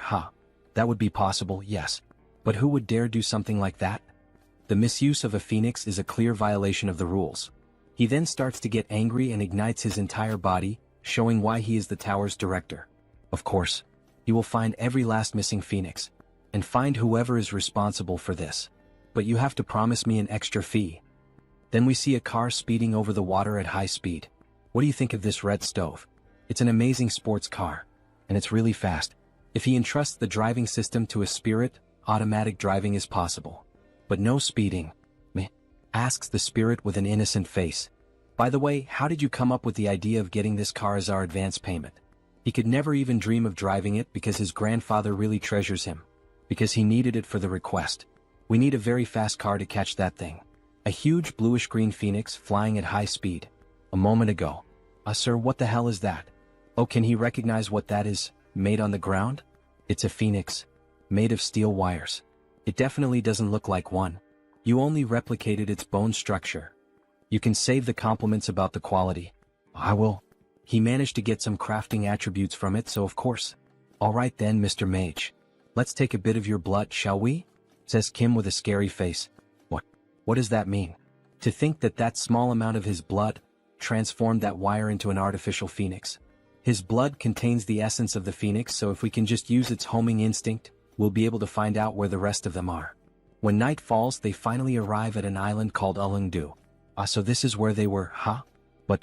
that would be possible, yes. But who would dare do something like that? The misuse of a phoenix is a clear violation of the rules. He then starts to get angry and ignites his entire body, showing why he is the tower's director. Of course, he will find every last missing phoenix, and find whoever is responsible for this. But you have to promise me an extra fee. Then we see a car speeding over the water at high speed. What do you think of this red stove? It's an amazing sports car, and it's really fast. If he entrusts the driving system to a spirit, automatic driving is possible. But no speeding. Meh, asks the spirit with an innocent face. By the way, how did you come up with the idea of getting this car as our advance payment? He could never even dream of driving it because his grandfather really treasures him. Because he needed it for the request. We need a very fast car to catch that thing. A huge bluish-green phoenix flying at high speed. A moment ago. Sir, what the hell is that? Oh, can he recognize what that is, made on the ground? It's a phoenix. Made of steel wires. It definitely doesn't look like one. You only replicated its bone structure. You can save the compliments about the quality. I will. He managed to get some crafting attributes from it, so of course. Alright then, Mr. Mage. Let's take a bit of your blood, shall we? Says Kim with a scary face. What does that mean? To think that that small amount of his blood transformed that wire into an artificial phoenix. His blood contains the essence of the phoenix, so if we can just use its homing instinct, we'll be able to find out where the rest of them are. When night falls, they finally arrive at an island called Ulungdu. So this is where they were, But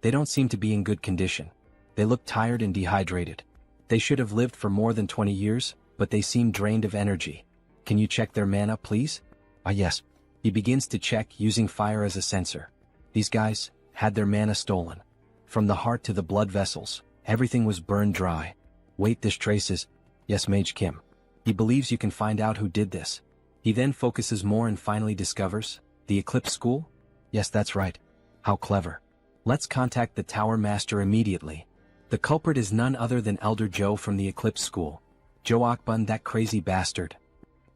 they don't seem to be in good condition. They look tired and dehydrated. They should have lived for more than 20 years, but they seem drained of energy. Can you check their mana, please? Yes. He begins to check, using fire as a sensor. These guys had their mana stolen. From the heart to the blood vessels, everything was burned dry. Wait, this traces. Yes, Mage Kim. He believes you can find out who did this. He then focuses more and finally discovers, the Eclipse School? Yes, that's right. How clever. Let's contact the Tower Master immediately. The culprit is none other than Elder Joe from the Eclipse School. Joe Akbun, that crazy bastard.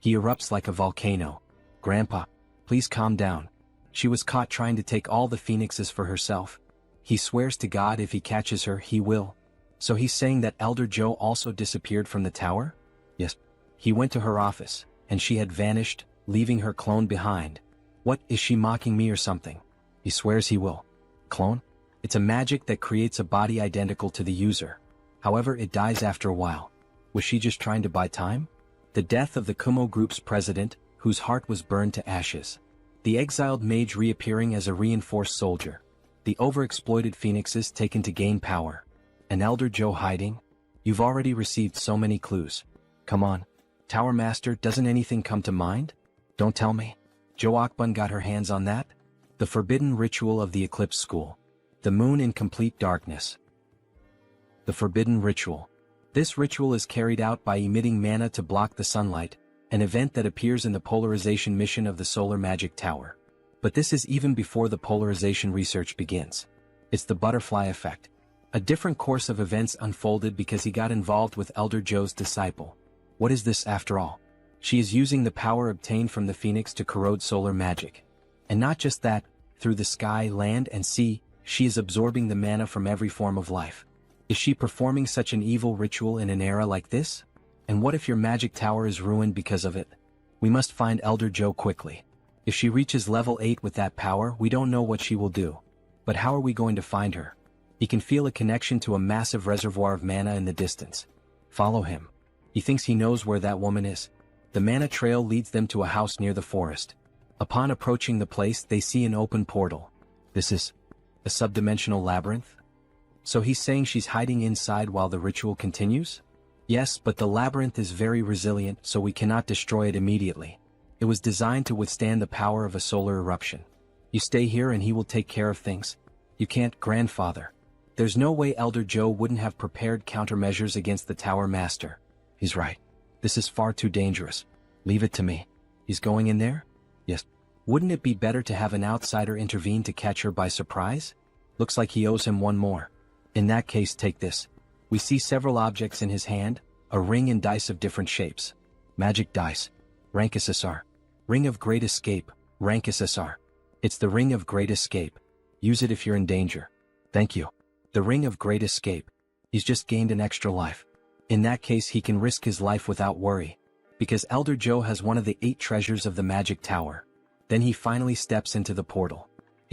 He erupts like a volcano. Grandpa, please calm down. She was caught trying to take all the phoenixes for herself. He swears to God if he catches her, he will. So he's saying that Elder Joe also disappeared from the tower? Yes. He went to her office, and she had vanished, leaving her clone behind. What, is she mocking me or something? He swears he will. Clone? It's a magic that creates a body identical to the user. However, it dies after a while. Was she just trying to buy time? The death of the Kumo Group's president, whose heart was burned to ashes. The exiled mage reappearing as a reinforced soldier. The overexploited phoenixes taken to gain power. An Elder Joe hiding? You've already received so many clues. Come on. Tower Master, doesn't anything come to mind? Don't tell me. Joe Akbun got her hands on that? The forbidden ritual of the Eclipse School. The moon in complete darkness. The forbidden ritual. This ritual is carried out by emitting mana to block the sunlight, an event that appears in the polarization mission of the Solar Magic Tower. But this is even before the polarization research begins. It's the butterfly effect. A different course of events unfolded because he got involved with Elder Joe's disciple. What is this after all? She is using the power obtained from the phoenix to corrode solar magic. And not just that, through the sky, land, and sea, she is absorbing the mana from every form of life. Is she performing such an evil ritual in an era like this? And what if your magic tower is ruined because of it? We must find Elder Joe quickly. If she reaches level 8 with that power, we don't know what she will do. But how are we going to find her? He can feel a connection to a massive reservoir of mana in the distance. Follow him. He thinks he knows where that woman is. The mana trail leads them to a house near the forest. Upon approaching the place, they see an open portal. This is a subdimensional labyrinth? So he's saying she's hiding inside while the ritual continues? Yes, but the labyrinth is very resilient, so we cannot destroy it immediately. It was designed to withstand the power of a solar eruption. You stay here and he will take care of things. You can't, grandfather. There's no way Elder Joe wouldn't have prepared countermeasures against the Tower Master. He's right. This is far too dangerous. Leave it to me. He's going in there? Yes. Wouldn't it be better to have an outsider intervene to catch her by surprise? Looks like he owes him one more. In that case, take this. We see several objects in his hand, a ring and dice of different shapes. Magic dice. Rank SSR. Ring of Great Escape, rank SSR. It's the Ring of Great Escape. Use it if you're in danger. Thank you. The Ring of Great Escape. He's just gained an extra life. In that case he can risk his life without worry. Because Elder Joe has one of the 8 treasures of the Magic Tower. Then he finally steps into the portal.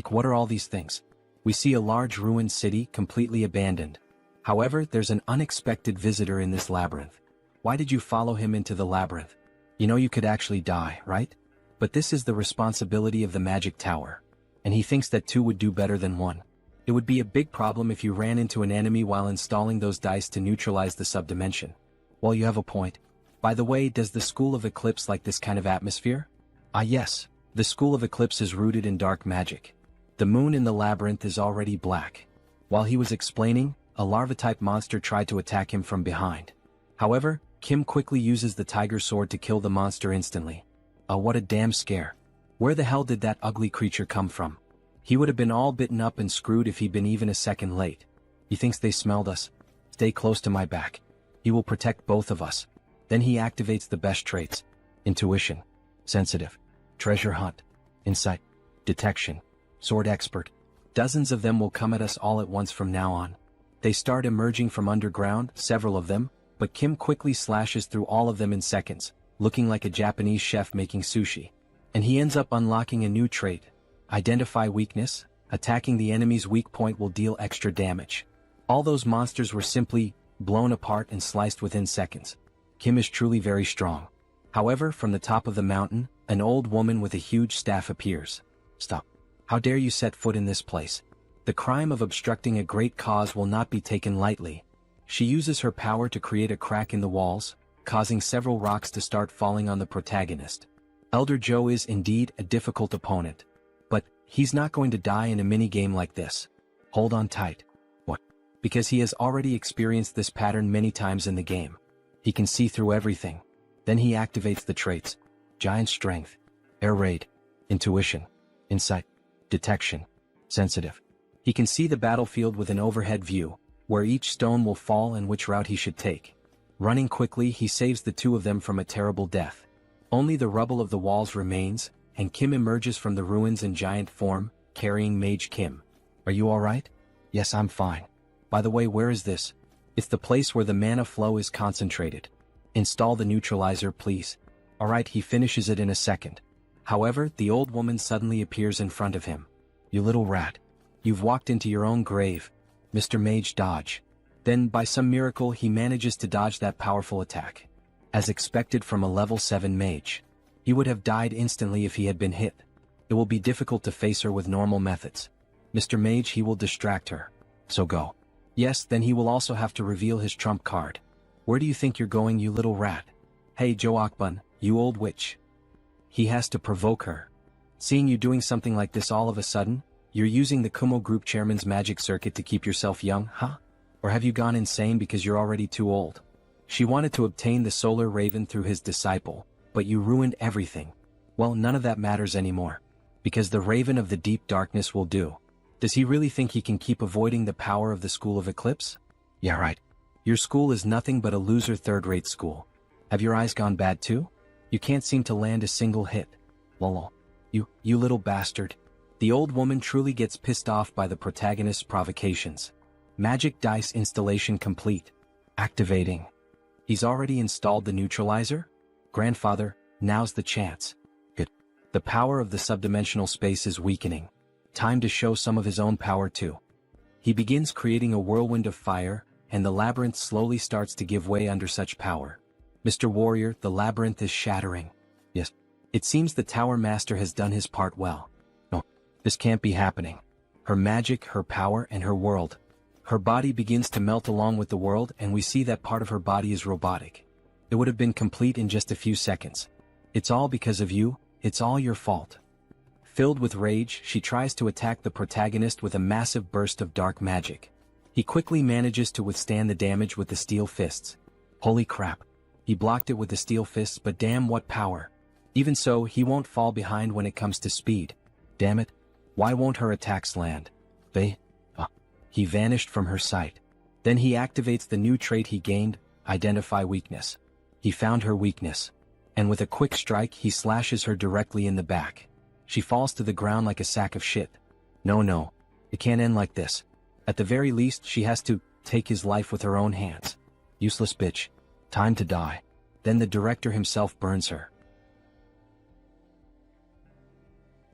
What are all these things? We see a large ruined city completely abandoned. However, there's an unexpected visitor in this labyrinth. Why did you follow him into the labyrinth? You know you could actually die, right? But this is the responsibility of the Magic Tower. And he thinks that 2 would do better than 1. It would be a big problem if you ran into an enemy while installing those dice to neutralize the subdimension. Well, you have a point. By the way, does the School of Eclipse like this kind of atmosphere? Ah yes, the School of Eclipse is rooted in dark magic. The moon in the labyrinth is already black. While he was explaining, a larva-type monster tried to attack him from behind. However, Kim quickly uses the tiger sword to kill the monster instantly. What a damn scare. Where the hell did that ugly creature come from? He would have been all bitten up and screwed if he'd been even a second late. He thinks they smelled us. Stay close to my back. He will protect both of us. Then he activates the best traits. Intuition. Sensitive. Treasure hunt. Insight. Detection. Sword expert. Dozens of them will come at us all at once from now on. They start emerging from underground, several of them, but Kim quickly slashes through all of them in seconds, looking like a Japanese chef making sushi. And he ends up unlocking a new trait. Identify weakness. Attacking the enemy's weak point will deal extra damage. All those monsters were simply blown apart and sliced within seconds. Kim is truly very strong. However, from the top of the mountain, an old woman with a huge staff appears. Stop. How dare you set foot in this place? The crime of obstructing a great cause will not be taken lightly. She uses her power to create a crack in the walls, causing several rocks to start falling on the protagonist. Elder Joe is indeed a difficult opponent. But he's not going to die in a minigame like this. Hold on tight. What? Because he has already experienced this pattern many times in the game. He can see through everything. Then he activates the traits. Giant Strength. Air Raid. Intuition. Insight. Detection. Sensitive. He can see the battlefield with an overhead view, where each stone will fall and which route he should take. Running quickly, he saves the 2 of them from a terrible death. Only the rubble of the walls remains, and Kim emerges from the ruins in giant form, carrying Mage Kim. Are you alright? Yes, I'm fine. By the way, where is this? It's the place where the mana flow is concentrated. Install the neutralizer, please. Alright, he finishes it in a second. However, the old woman suddenly appears in front of him. You little rat. You've walked into your own grave. Mr. Mage, dodge. Then, by some miracle, he manages to dodge that powerful attack. As expected from a level 7 mage. He would have died instantly if he had been hit. It will be difficult to face her with normal methods. Mr. Mage, he will distract her. So go. Yes, then he will also have to reveal his trump card. Where do you think you're going, you little rat? Hey Joe Akbun, you old witch. He has to provoke her. Seeing you doing something like this all of a sudden, you're using the Kumo Group Chairman's magic circuit to keep yourself young, huh? Or have you gone insane because you're already too old? She wanted to obtain the Solar Raven through his disciple, but you ruined everything. Well, none of that matters anymore. Because the Raven of the Deep Darkness will do. Does he really think he can keep avoiding the power of the School of Eclipse? Yeah, right. Your school is nothing but a loser third-rate school. Have your eyes gone bad too? You can't seem to land a single hit. Lol. You little bastard. The old woman truly gets pissed off by the protagonist's provocations. Magic dice installation complete. Activating. He's already installed the neutralizer? Grandfather, now's the chance. Good. The power of the subdimensional space is weakening. Time to show some of his own power too. He begins creating a whirlwind of fire, and the labyrinth slowly starts to give way under such power. Mr. Warrior, the labyrinth is shattering. Yes. It seems the Tower Master has done his part well. No, this can't be happening. Her magic, her power, and her world. Her body begins to melt along with the world, and we see that part of her body is robotic. It would have been complete in just a few seconds. It's all because of you, it's all your fault. Filled with rage, she tries to attack the protagonist with a massive burst of dark magic. He quickly manages to withstand the damage with the steel fists. Holy crap. He blocked it with the steel fists, but damn what power. Even so, he won't fall behind when it comes to speed. Damn it. Why won't her attacks land? He vanished from her sight. Then he activates the new trait he gained, Identify Weakness. He found her weakness. and with a quick strike he slashes her directly in the back. She falls to the ground like a sack of shit. No, it can't end like this. At the very least she has to take his life with her own hands. Useless bitch. Time to die. Then the director himself burns her.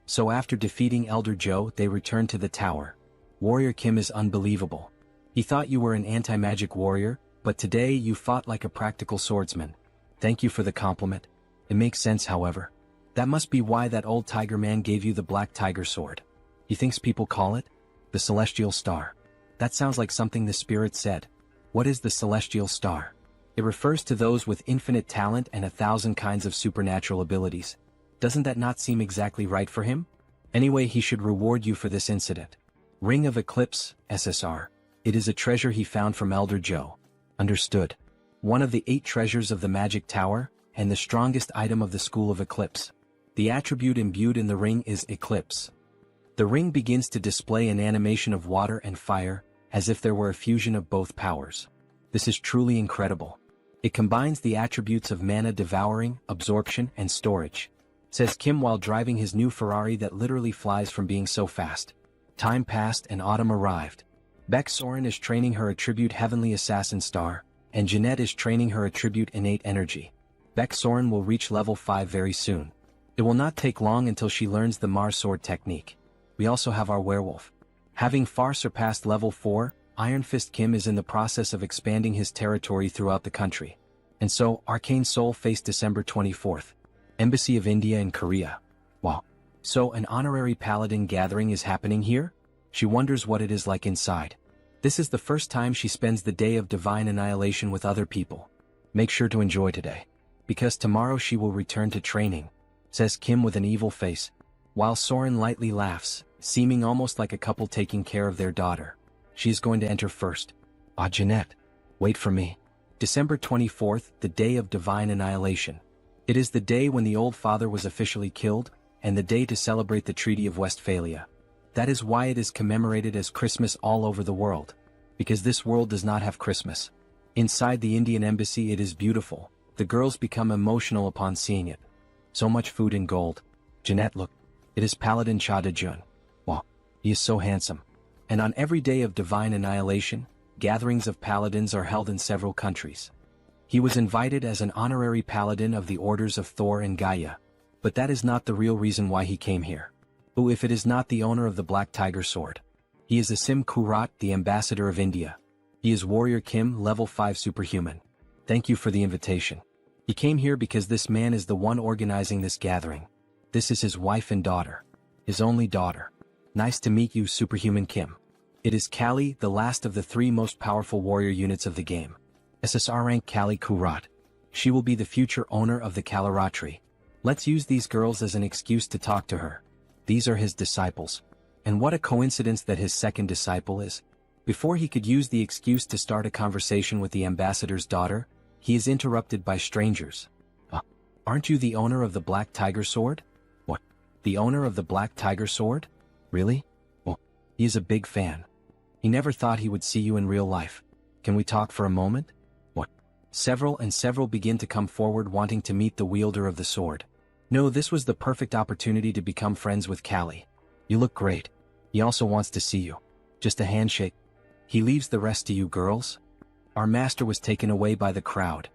So after defeating Elder Joe, they return to the tower. Warrior Kim is unbelievable. He thought you were an anti-magic warrior, but today you fought like a practical swordsman. Thank you for the compliment. It makes sense, however. That must be why that old tiger man gave you the black tiger sword. He thinks people call it the Celestial Star. That sounds like something the spirit said. What is the Celestial Star? It refers to those with infinite talent and 1,000 kinds of supernatural abilities. Doesn't that not seem exactly right for him? Anyway, he should reward you for this incident. Ring of Eclipse, SSR. It is a treasure he found from Elder Joe. Understood. One of the 8 treasures of the Magic Tower, and the strongest item of the School of Eclipse. The attribute imbued in the ring is Eclipse. The ring begins to display an animation of water and fire, as if there were a fusion of both powers. This is truly incredible. It combines the attributes of mana devouring, absorption, and storage. Says Kim while driving his new Ferrari that literally flies from being so fast. Time passed and autumn arrived. Beck Soren is training her attribute Heavenly Assassin Star, and Jeanette is training her attribute Innate Energy. Beck Soren will reach level 5 very soon. It will not take long until she learns the Mars Sword technique. We also have our werewolf. Having far surpassed level 4, Iron Fist Kim is in the process of expanding his territory throughout the country. And so, Arcane Seoul faced December 24th. Embassy of India in Korea. Wow. So an honorary paladin gathering is happening here? She wonders what it is like inside. This is the first time she spends the day of divine annihilation with other people. Make sure to enjoy today. Because tomorrow she will return to training, says Kim with an evil face, while Soren lightly laughs, seeming almost like a couple taking care of their daughter. She is going to enter first. Ah, Jeanette. Wait for me. December 24th, the day of divine annihilation. It is the day when the old father was officially killed, and the day to celebrate the Treaty of Westphalia. That is why it is commemorated as Christmas all over the world. Because this world does not have Christmas. Inside the Indian embassy it is beautiful. The girls become emotional upon seeing it. So much food and gold. Jeanette, look. It is Paladin Cha De-jun. Wow. He is so handsome. And on every day of divine annihilation, gatherings of paladins are held in several countries. He was invited as an honorary paladin of the orders of Thor and Gaia. But that is not the real reason why he came here. Who if it is not the owner of the Black Tiger Sword? He is Asim Kurat, the ambassador of India. He is Warrior Kim, level 5 superhuman. Thank you for the invitation. He came here because this man is the one organizing this gathering. This is his wife and daughter. His only daughter. Nice to meet you, Superhuman Kim. It is Kali, the last of the 3 most powerful warrior units of the game. SSR rank Kali Kurat. She will be the future owner of the Kalaratri. Let's use these girls as an excuse to talk to her. These are his disciples. And what a coincidence that his second disciple is. Before he could use the excuse to start a conversation with the ambassador's daughter, he is interrupted by strangers. Aren't you the owner of the Black Tiger Sword? What? The owner of the Black Tiger Sword? Really? Well, he is a big fan. He never thought he would see you in real life. Can we talk for a moment? What? Several begin to come forward wanting to meet the wielder of the sword. No, this was the perfect opportunity to become friends with Kali. You look great. He also wants to see you. Just a handshake. He leaves the rest to you girls. Our master was taken away by the crowd.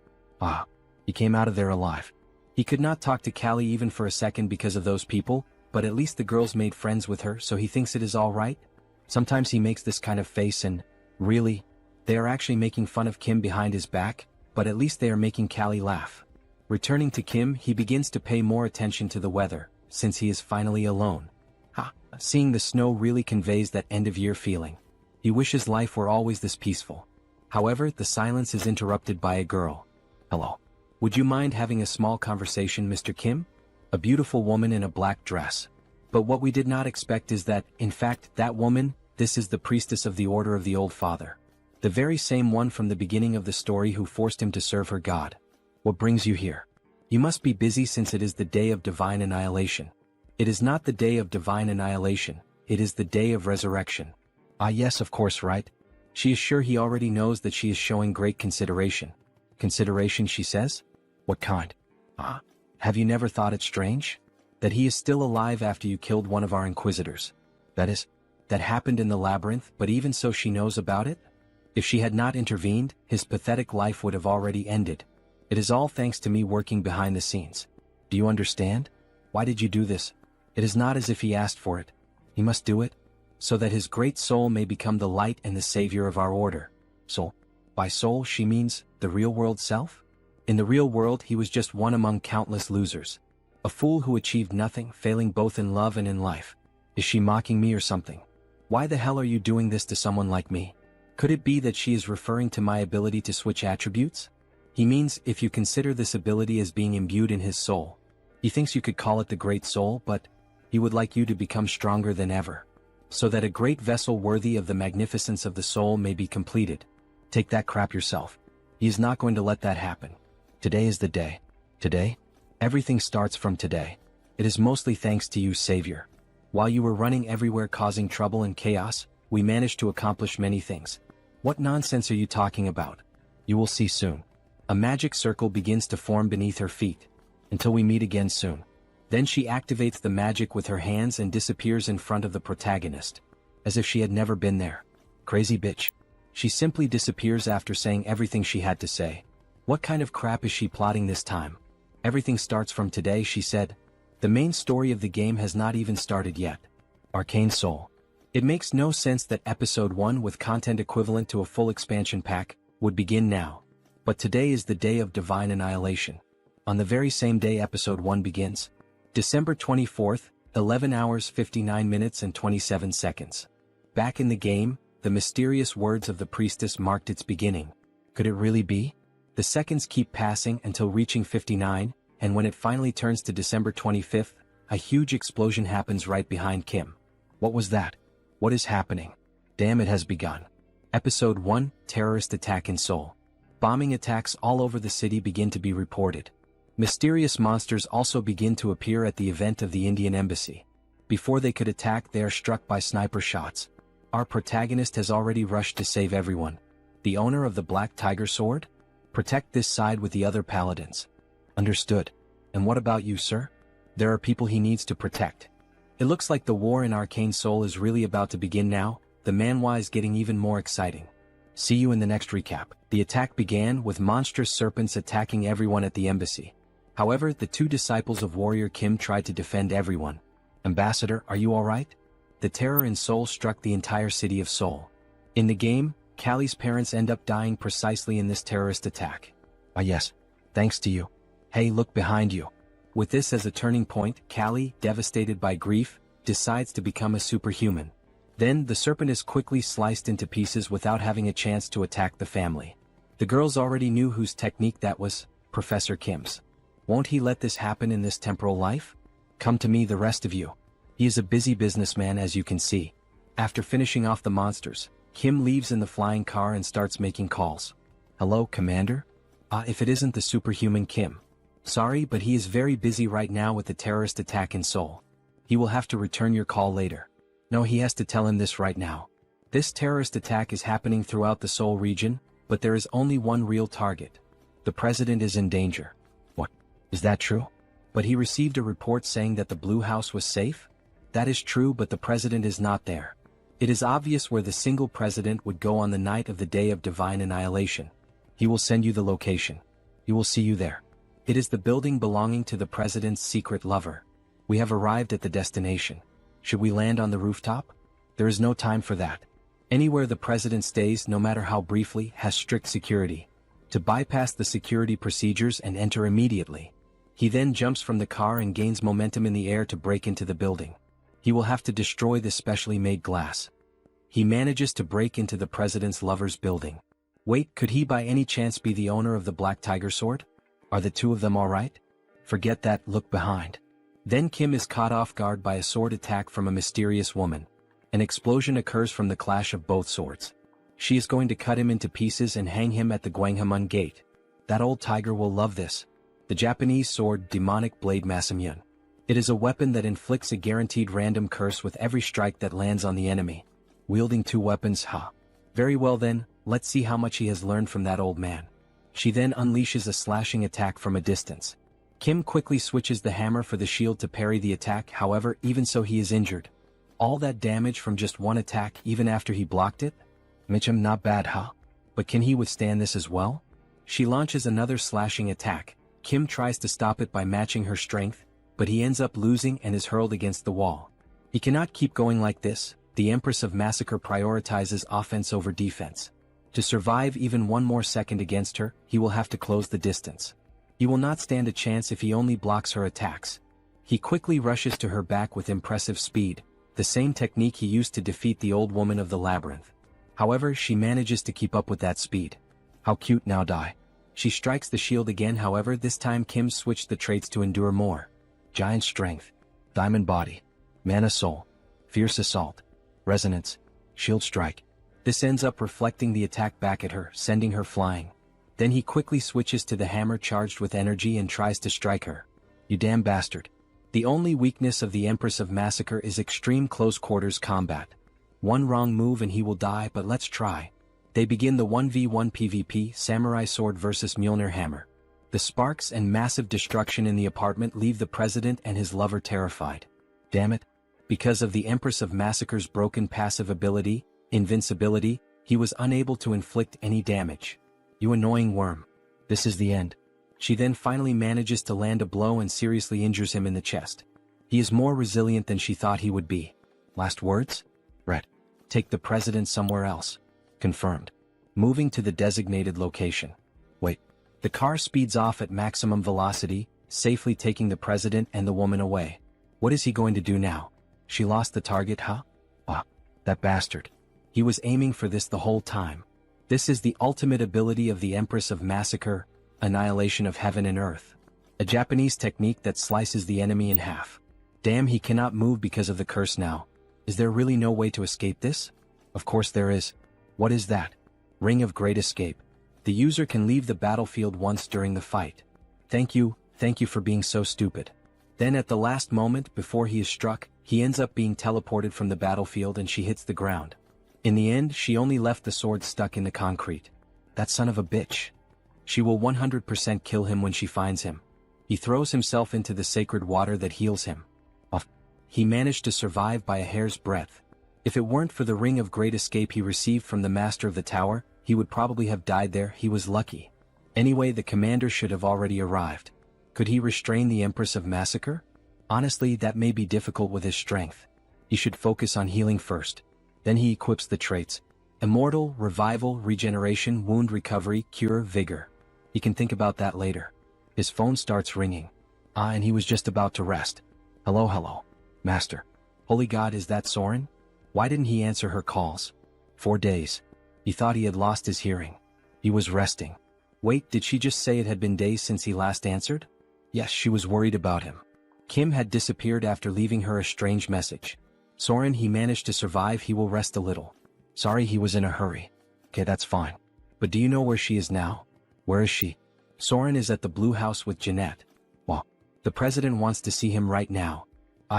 He came out of there alive. He could not talk to Kali even for a second because of those people, but at least the girls made friends with her, so he thinks it is all right. Sometimes he makes this kind of face and, really, they are actually making fun of Kim behind his back, but at least they are making Kali laugh. Returning to Kim, he begins to pay more attention to the weather, since he is finally alone. Seeing the snow really conveys that end-of-year feeling. He wishes life were always this peaceful. However, the silence is interrupted by a girl. Hello. Would you mind having a small conversation, Mr. Kim? A beautiful woman in a black dress. But what we did not expect is that, in fact, that woman, this is the priestess of the Order of the Old Father. The very same one from the beginning of the story who forced him to serve her god. What brings you here? You must be busy since it is the day of divine annihilation. It is not the day of divine annihilation, it is the day of resurrection. Yes, of course, right? She is sure he already knows that she is showing great consideration. Consideration, she says? What kind? Have you never thought it strange? That he is still alive after you killed one of our inquisitors. That happened in the labyrinth, but even so she knows about it? If she had not intervened, his pathetic life would have already ended. It is all thanks to me working behind the scenes. Do you understand? Why did you do this? It is not as if he asked for it. He must do it, so that his great soul may become the light and the savior of our order. Soul. By soul she means the real-world self? In the real world he was just one among countless losers. A fool who achieved nothing, failing both in love and in life. Is she mocking me or something? Why the hell are you doing this to someone like me? Could it be that she is referring to my ability to switch attributes? He means if you consider this ability as being imbued in his soul. He thinks you could call it the Great Soul, but he would like you to become stronger than ever, so that a great vessel worthy of the magnificence of the soul may be completed. Take that crap yourself. He is not going to let that happen. Today is the day. Today? Everything starts from today. It is mostly thanks to you, Savior. While you were running everywhere causing trouble and chaos, we managed to accomplish many things. What nonsense are you talking about? You will see soon. A magic circle begins to form beneath her feet. Until we meet again soon. Then she activates the magic with her hands and disappears in front of the protagonist. As if she had never been there. Crazy bitch. She simply disappears after saying everything she had to say. What kind of crap is she plotting this time? Everything starts from today, she said. The main story of the game has not even started yet. Arcane Seoul. It makes no sense that Episode 1 with content equivalent to a full expansion pack would begin now. But today is the day of divine annihilation. On the very same day Episode 1 begins. December 24th, 11 hours 59 minutes and 27 seconds. Back in the game, the mysterious words of the priestess marked its beginning. Could it really be? The seconds keep passing until reaching 59, and when it finally turns to December 25th, a huge explosion happens right behind Kim. What was that? What is happening? Damn, it has begun. Episode 1, Terrorist Attack in Seoul. Bombing attacks all over the city begin to be reported. Mysterious monsters also begin to appear at the event of the Indian embassy. Before they could attack, they are struck by sniper shots. Our protagonist has already rushed to save everyone. The owner of the Black Tiger Sword? Protect this side with the other paladins. Understood. And what about you, sir? There are people he needs to protect. It looks like the war in Arcane Seoul is really about to begin now. The Manhwa is getting even more exciting. See you in the next recap. The attack began with monstrous serpents attacking everyone at the embassy. However, the two disciples of warrior Kim tried to defend everyone. Ambassador, are you alright? The terror in Seoul struck the entire city of Seoul. In the game, Callie's parents end up dying precisely in this terrorist attack. Ah yes, thanks to you. Hey, look behind you. With this as a turning point, Callie, devastated by grief, decides to become a superhuman. Then, the serpent is quickly sliced into pieces without having a chance to attack the family. The girls already knew whose technique that was, Professor Kim's. Won't he let this happen in this temporal life? Come to me, the rest of you. He is a busy businessman, as you can see. After finishing off the monsters, Kim leaves in the flying car and starts making calls. Hello, Commander? If it isn't the superhuman Kim. Sorry, but he is very busy right now with the terrorist attack in Seoul. He will have to return your call later. No, he has to tell him this right now. This terrorist attack is happening throughout the Seoul region, but there is only one real target. The president is in danger. What? Is that true? But he received a report saying that the Blue House was safe? That is true, but the president is not there. It is obvious where the single president would go on the night of the day of divine annihilation. He will send you the location. He will see you there. It is the building belonging to the president's secret lover. We have arrived at the destination. Should we land on the rooftop? There is no time for that. Anywhere the president stays, no matter how briefly, has strict security. To bypass the security procedures and enter immediately. He then jumps from the car and gains momentum in the air to break into the building. He will have to destroy the specially made glass. He manages to break into the president's lover's building. Wait, could he by any chance be the owner of the Black Tiger Sword? Are the two of them alright? Forget that, look behind. Then Kim is caught off guard by a sword attack from a mysterious woman. An explosion occurs from the clash of both swords. She is going to cut him into pieces and hang him at the Gwanghwamun gate. That old tiger will love this. The Japanese sword, Demonic Blade Masamyun. It is a weapon that inflicts a guaranteed random curse with every strike that lands on the enemy. Wielding two weapons, Very well then, let's see how much he has learned from that old man. She then unleashes a slashing attack from a distance. Kim quickly switches the hammer for the shield to parry the attack, however, even so he is injured. All that damage from just one attack even after he blocked it? Mitchum, not bad, huh? But can he withstand this as well? She launches another slashing attack. Kim tries to stop it by matching her strength, but he ends up losing and is hurled against the wall. He cannot keep going like this. The Empress of Massacre prioritizes offense over defense. To survive even one more second against her, he will have to close the distance. He will not stand a chance if he only blocks her attacks. He quickly rushes to her back with impressive speed, the same technique he used to defeat the old woman of the labyrinth. However, she manages to keep up with that speed. How cute, now die. She strikes the shield again, however this time Kim switched the traits to endure more. Giant Strength, Diamond Body, Mana Soul, Fierce Assault, Resonance, Shield Strike. This ends up reflecting the attack back at her, sending her flying. Then he quickly switches to the hammer charged with energy and tries to strike her. You damn bastard. The only weakness of the Empress of Massacre is extreme close quarters combat. One wrong move and he will die, but let's try. They begin the 1v1 PvP, Samurai Sword vs Mjolnir Hammer. The sparks and massive destruction in the apartment leave the president and his lover terrified. Damn it. Because of the Empress of Massacre's broken passive ability, invincibility, he was unable to inflict any damage. You annoying worm. This is the end. She then finally manages to land a blow and seriously injures him in the chest. He is more resilient than she thought he would be. Last words? Red. Take the president somewhere else. Confirmed. Moving to the designated location. Wait. The car speeds off at maximum velocity, safely taking the president and the woman away. What is he going to do now? She lost the target, huh? Ah, that bastard. He was aiming for this the whole time. This is the ultimate ability of the Empress of Massacre, Annihilation of Heaven and Earth. A Japanese technique that slices the enemy in half. Damn, he cannot move because of the curse now. Is there really no way to escape this? Of course there is. What is that? Ring of Great Escape. The user can leave the battlefield once during the fight. Thank you for being so stupid. Then at the last moment before he is struck, he ends up being teleported from the battlefield and she hits the ground. In the end, she only left the sword stuck in the concrete. That son of a bitch. She will 100% kill him when she finds him. He throws himself into the sacred water that heals him. He managed to survive by a hair's breadth. If it weren't for the Ring of Great Escape he received from the Master of the Tower, he would probably have died there. He was lucky. Anyway, the commander should have already arrived. Could he restrain the Empress of Massacre? Honestly, that may be difficult with his strength. He should focus on healing first. Then he equips the traits. Immortal, Revival, Regeneration, Wound Recovery, Cure, Vigor. He can think about that later. His phone starts ringing. And he was just about to rest. Hello, Master. Holy God, is that Soren? Why didn't he answer her calls? 4 days. He thought he had lost his hearing. He was resting. Wait, did she just say it had been days since he last answered? Yes, she was worried about him. Kim had disappeared after leaving her a strange message. Soren, he managed to survive, he will rest a little. Sorry, he was in a hurry. Okay, that's fine. But do you know where she is now? Where is she? Soren is at the Blue House with Jeanette. Well, the president wants to see him right now.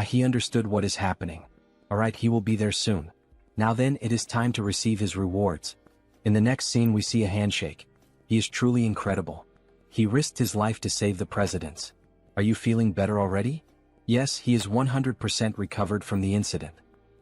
He understood what is happening. Alright, he will be there soon. Now then, it is time to receive his rewards. In the next scene we see a handshake. He is truly incredible. He risked his life to save the presidents. Are you feeling better already? Yes, he is 100% recovered from the incident.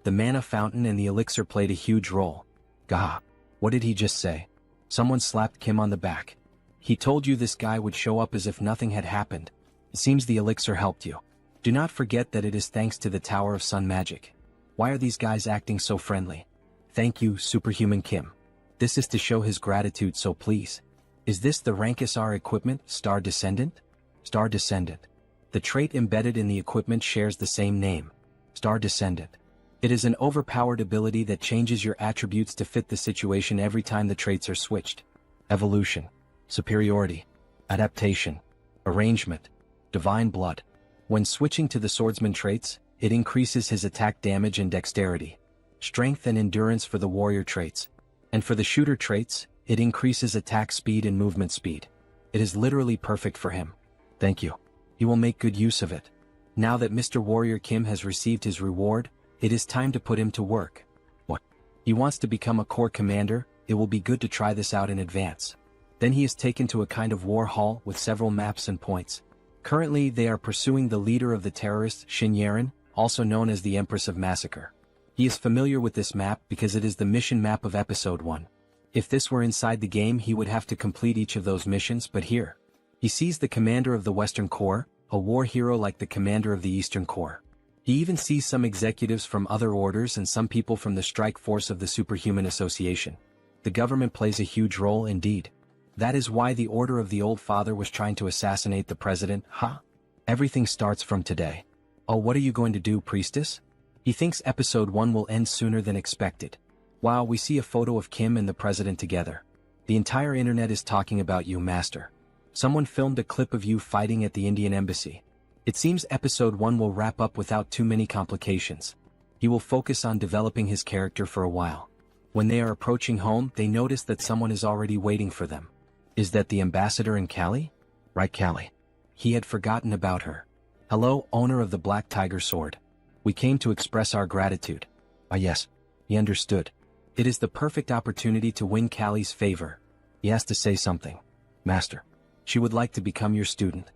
The mana fountain and the elixir played a huge role. Gah. What did he just say? Someone slapped Kim on the back. He told you this guy would show up as if nothing had happened. It seems the elixir helped you. Do not forget that it is thanks to the Tower of Sun Magic. Why are these guys acting so friendly? Thank you, Superhuman Kim. This is to show his gratitude, so please. Is this the Rankus R equipment, Star Descendant? Star Descendant. The trait embedded in the equipment shares the same name. Star Descendant. It is an overpowered ability that changes your attributes to fit the situation every time the traits are switched. Evolution. Superiority. Adaptation. Arrangement. Divine Blood. When switching to the swordsman traits, it increases his attack damage and dexterity. Strength and endurance for the warrior traits. And for the shooter traits, it increases attack speed and movement speed. It is literally perfect for him. Thank you. He will make good use of it. Now that Mr. Warrior Kim has received his reward, it is time to put him to work. What? He wants to become a corps commander. It will be good to try this out in advance. Then he is taken to a kind of war hall with several maps and points. Currently, they are pursuing the leader of the terrorists, Shin Yaren, also known as the Empress of Massacre. He is familiar with this map because it is the mission map of Episode 1. If this were inside the game, he would have to complete each of those missions, but here, he sees the commander of the Western Corps, a war hero like the commander of the Eastern Corps. He even sees some executives from other orders and some people from the strike force of the Superhuman Association. The government plays a huge role indeed. That is why the Order of the Old Father was trying to assassinate the president, huh? Everything starts from today. Oh, what are you going to do, priestess? He thinks Episode 1 will end sooner than expected. Wow, we see a photo of Kim and the president together. The entire internet is talking about you, master. Someone filmed a clip of you fighting at the Indian embassy. It seems Episode 1 will wrap up without too many complications. He will focus on developing his character for a while. When they are approaching home, they notice that someone is already waiting for them. Is that the ambassador and Callie? Right, Callie. He had forgotten about her. Hello, owner of the Black Tiger Sword. We came to express our gratitude. Ah yes, he understood. It is the perfect opportunity to win Callie's favor. He has to say something. Master. She would like to become your student.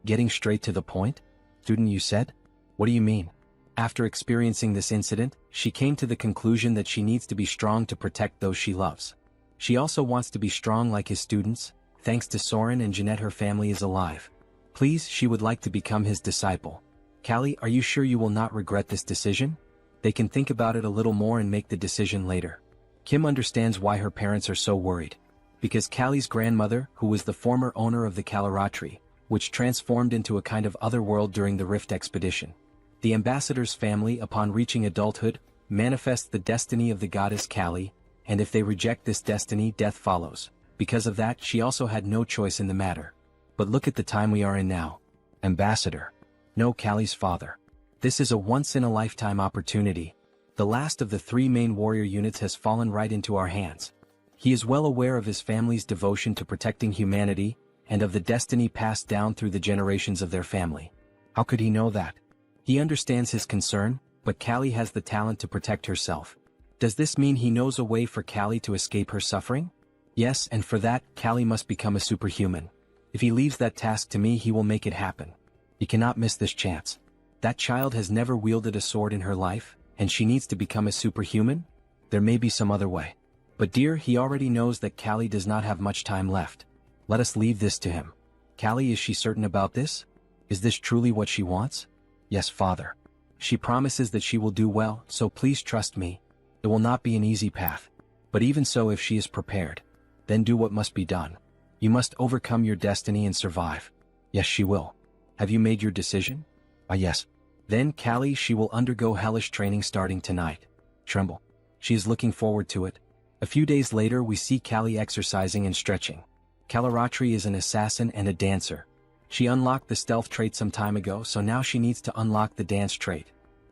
Getting straight to the point? Student, you said? What do you mean? After experiencing this incident, she came to the conclusion that she needs to be strong to protect those she loves. She also wants to be strong like his students. Thanks to Soren and Jeanette, her family is alive. Please, she would like to become his disciple. Callie, are you sure you will not regret this decision? They can think about it a little more and make the decision later. Kim understands why her parents are so worried. Because Callie's grandmother, who was the former owner of the Kalaratri, which transformed into a kind of other world during the Rift expedition. The ambassador's family, upon reaching adulthood, manifests the destiny of the goddess Callie, and if they reject this destiny, death follows. Because of that, she also had no choice in the matter. But look at the time we are in now. Ambassador. No, Callie's father. This is a once-in-a-lifetime opportunity. The last of the 3 main warrior units has fallen right into our hands. He is well aware of his family's devotion to protecting humanity, and of the destiny passed down through the generations of their family. How could he know that? He understands his concern, but Callie has the talent to protect herself. Does this mean he knows a way for Callie to escape her suffering? Yes, and for that, Callie must become a superhuman. If he leaves that task to me, he will make it happen. He cannot miss this chance. That child has never wielded a sword in her life, and she needs to become a superhuman? There may be some other way. But dear, he already knows that Callie does not have much time left. Let us leave this to him. Callie, is she certain about this? Is this truly what she wants? Yes, father. She promises that she will do well, so please trust me. It will not be an easy path. But even so, if she is prepared, then do what must be done. You must overcome your destiny and survive. Yes, she will. Have you made your decision? Ah, yes. Then, Callie, she will undergo hellish training starting tonight. Tremble. She is looking forward to it. A few days later, we see Callie exercising and stretching. Kalaratri is an assassin and a dancer. She unlocked the stealth trait some time ago, so now she needs to unlock the dance trait.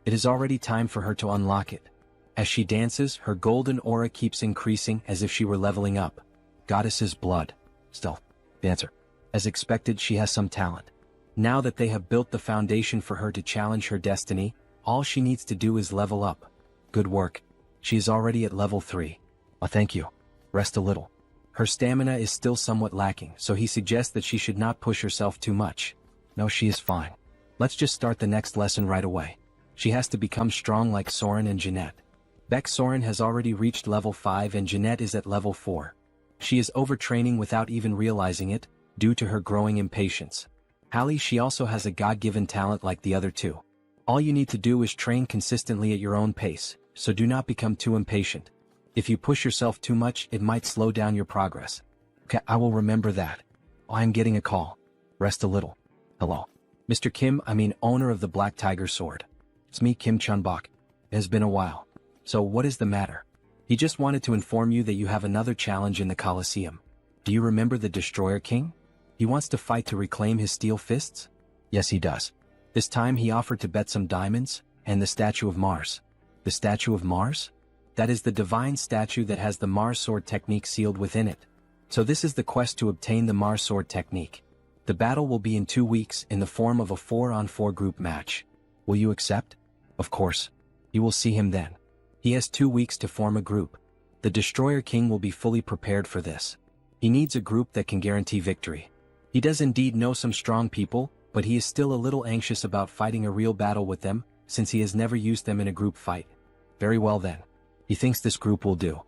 It is already time for her to unlock it. As she dances, her golden aura keeps increasing as if she were leveling up. Goddess's blood. Stealth. Dancer. As expected, she has some talent. Now that they have built the foundation for her to challenge her destiny, all she needs to do is level up. Good work. She is already at level 3. Oh, thank you. Rest a little. Her stamina is still somewhat lacking, so he suggests that she should not push herself too much. No, she is fine. Let's just start the next lesson right away. She has to become strong like Soren and Jeanette. Beck Soren has already reached level 5 and Jeanette is at level 4. She is overtraining without even realizing it, due to her growing impatience. Hallie, she also has a God-given talent like the other two. All you need to do is train consistently at your own pace, so do not become too impatient. If you push yourself too much, it might slow down your progress. Okay, I will remember that. Oh, I'm getting a call. Rest a little. Hello. Mr. Kim, owner of the Black Tiger Sword. It's me, Kim Chunbok. It has been a while. So what is the matter? He just wanted to inform you that you have another challenge in the Colosseum. Do you remember the Destroyer King? He wants to fight to reclaim his steel fists? Yes, he does. This time he offered to bet some diamonds, and the statue of Mars. The statue of Mars? That is the divine statue that has the Mars sword technique sealed within it. So this is the quest to obtain the Mars sword technique. The battle will be in 2 weeks in the form of a 4-on-4 group match. Will you accept? Of course. You will see him then. He has 2 weeks to form a group. The Destroyer King will be fully prepared for this. He needs a group that can guarantee victory. He does indeed know some strong people, but he is still a little anxious about fighting a real battle with them, since he has never used them in a group fight. Very well then. He thinks this group will do.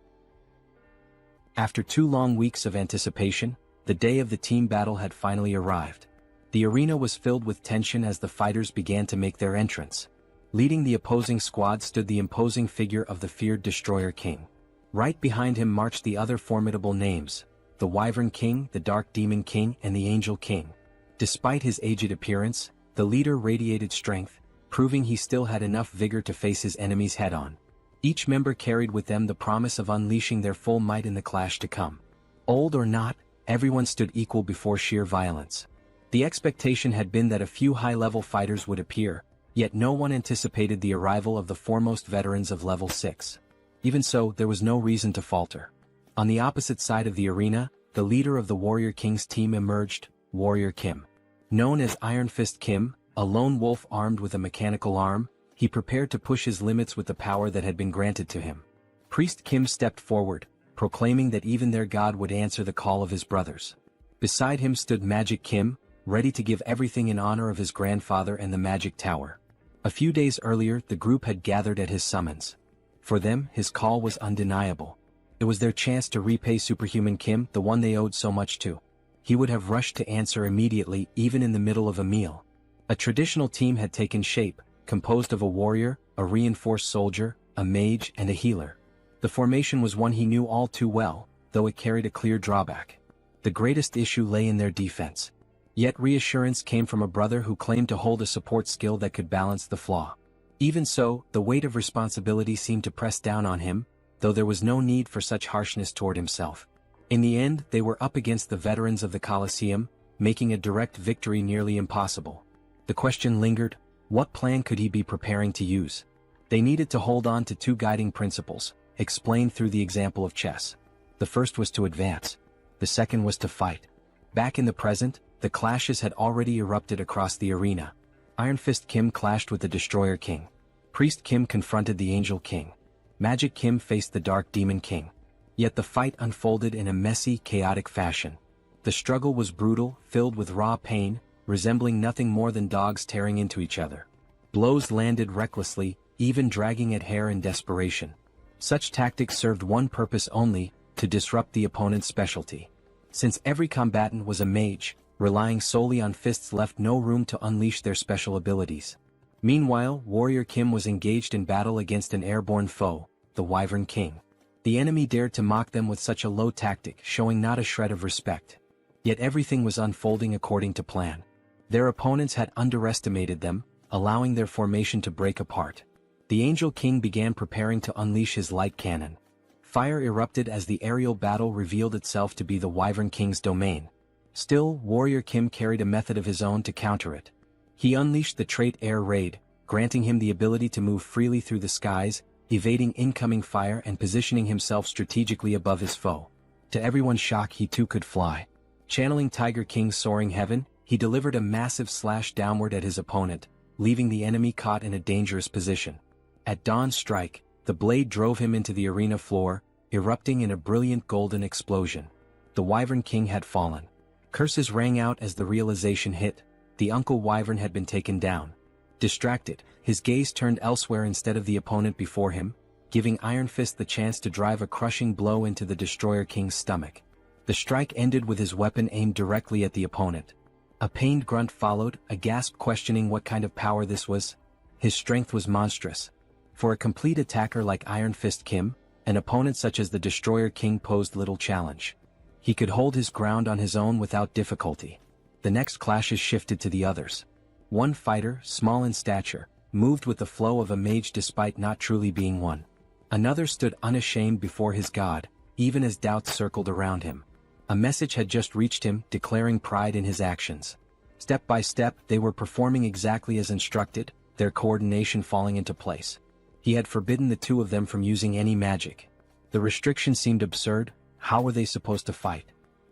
After 2 long weeks of anticipation, the day of the team battle had finally arrived. The arena was filled with tension as the fighters began to make their entrance. Leading the opposing squad stood the imposing figure of the feared Destroyer King. Right behind him marched the other formidable names, the Wyvern King, the Dark Demon King, and the Angel King. Despite his aged appearance, the leader radiated strength, proving he still had enough vigor to face his enemies head-on. Each member carried with them the promise of unleashing their full might in the clash to come. Old or not, everyone stood equal before sheer violence. The expectation had been that a few high-level fighters would appear, yet no one anticipated the arrival of the foremost veterans of level 6. Even so, there was no reason to falter. On the opposite side of the arena, the leader of the Warrior King's team emerged, Warrior Kim. Known as Iron Fist Kim, a lone wolf armed with a mechanical arm, he prepared to push his limits with the power that had been granted to him. Priest Kim stepped forward, proclaiming that even their god would answer the call of his brothers. Beside him stood Magic Kim, ready to give everything in honor of his grandfather and the Magic Tower. A few days earlier, the group had gathered at his summons. For them, his call was undeniable. It was their chance to repay Superhuman Kim, the one they owed so much to. He would have rushed to answer immediately, even in the middle of a meal. A traditional team had taken shape, composed of a warrior, a reinforced soldier, a mage, and a healer. The formation was one he knew all too well, though it carried a clear drawback. The greatest issue lay in their defense. Yet reassurance came from a brother who claimed to hold a support skill that could balance the flaw. Even so, the weight of responsibility seemed to press down on him, though there was no need for such harshness toward himself. In the end, they were up against the veterans of the Colosseum, making a direct victory nearly impossible. The question lingered, what plan could he be preparing to use? They needed to hold on to 2 guiding principles, explained through the example of chess. The first was to advance. The second was to fight. Back in the present, the clashes had already erupted across the arena. Iron Fist Kim clashed with the Destroyer King. Priest Kim confronted the Angel King. Magic Kim faced the Dark Demon King. Yet the fight unfolded in a messy, chaotic fashion. The struggle was brutal, filled with raw pain, resembling nothing more than dogs tearing into each other. Blows landed recklessly, even dragging at hair in desperation. Such tactics served one purpose only, to disrupt the opponent's specialty. Since every combatant was a mage, relying solely on fists left no room to unleash their special abilities. Meanwhile, Warrior Kim was engaged in battle against an airborne foe, the Wyvern King. The enemy dared to mock them with such a low tactic, showing not a shred of respect. Yet everything was unfolding according to plan. Their opponents had underestimated them, allowing their formation to break apart. The Angel King began preparing to unleash his light cannon. Fire erupted as the aerial battle revealed itself to be the Wyvern King's domain. Still, Warrior Kim carried a method of his own to counter it. He unleashed the trait Air Raid, granting him the ability to move freely through the skies, evading incoming fire and positioning himself strategically above his foe. To everyone's shock, he too could fly. Channeling Tiger King's soaring heaven, he delivered a massive slash downward at his opponent, leaving the enemy caught in a dangerous position. At dawn's strike, the blade drove him into the arena floor, erupting in a brilliant golden explosion. The Wyvern King had fallen. Curses rang out as the realization hit, the Uncle Wyvern had been taken down. Distracted, his gaze turned elsewhere instead of the opponent before him, giving Iron Fist the chance to drive a crushing blow into the Destroyer King's stomach. The strike ended with his weapon aimed directly at the opponent. A pained grunt followed, a gasp questioning what kind of power this was. His strength was monstrous. For a complete attacker like Iron Fist Kim, an opponent such as the Destroyer King posed little challenge. He could hold his ground on his own without difficulty. The next clashes shifted to the others. One fighter, small in stature, moved with the flow of a mage despite not truly being one. Another stood unashamed before his god, even as doubts circled around him. A message had just reached him, declaring pride in his actions. Step by step, they were performing exactly as instructed, their coordination falling into place. He had forbidden the 2 of them from using any magic. The restriction seemed absurd. How were they supposed to fight?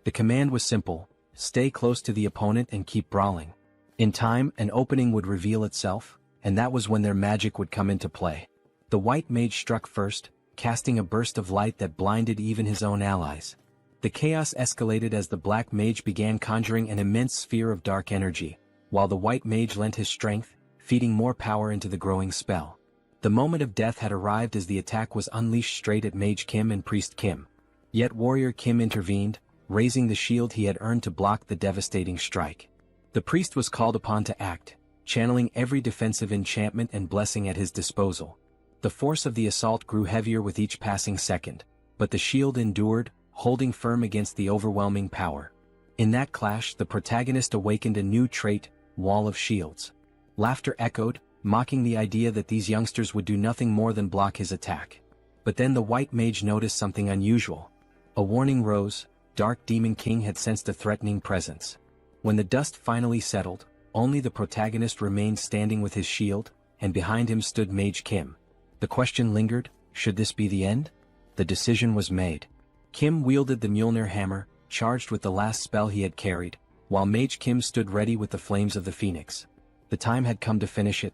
The command was simple: stay close to the opponent and keep brawling. In time, an opening would reveal itself, and that was when their magic would come into play. The white mage struck first, casting a burst of light that blinded even his own allies. The chaos escalated as the black mage began conjuring an immense sphere of dark energy, while the white mage lent his strength, feeding more power into the growing spell. The moment of death had arrived as the attack was unleashed straight at Mage Kim and Priest Kim. Yet Warrior Kim intervened, raising the shield he had earned to block the devastating strike. The priest was called upon to act, channeling every defensive enchantment and blessing at his disposal. The force of the assault grew heavier with each passing second, but the shield endured, holding firm against the overwhelming power. In that clash, the protagonist awakened a new trait, Wall of Shields. Laughter echoed, mocking the idea that these youngsters would do nothing more than block his attack. But then the white mage noticed something unusual. A warning rose. Dark Demon King had sensed a threatening presence. When the dust finally settled, only the protagonist remained standing with his shield, and behind him stood Mage Kim. The question lingered, should this be the end? The decision was made. Kim wielded the Mjolnir hammer, charged with the last spell he had carried, while Mage Kim stood ready with the flames of the phoenix. The time had come to finish it.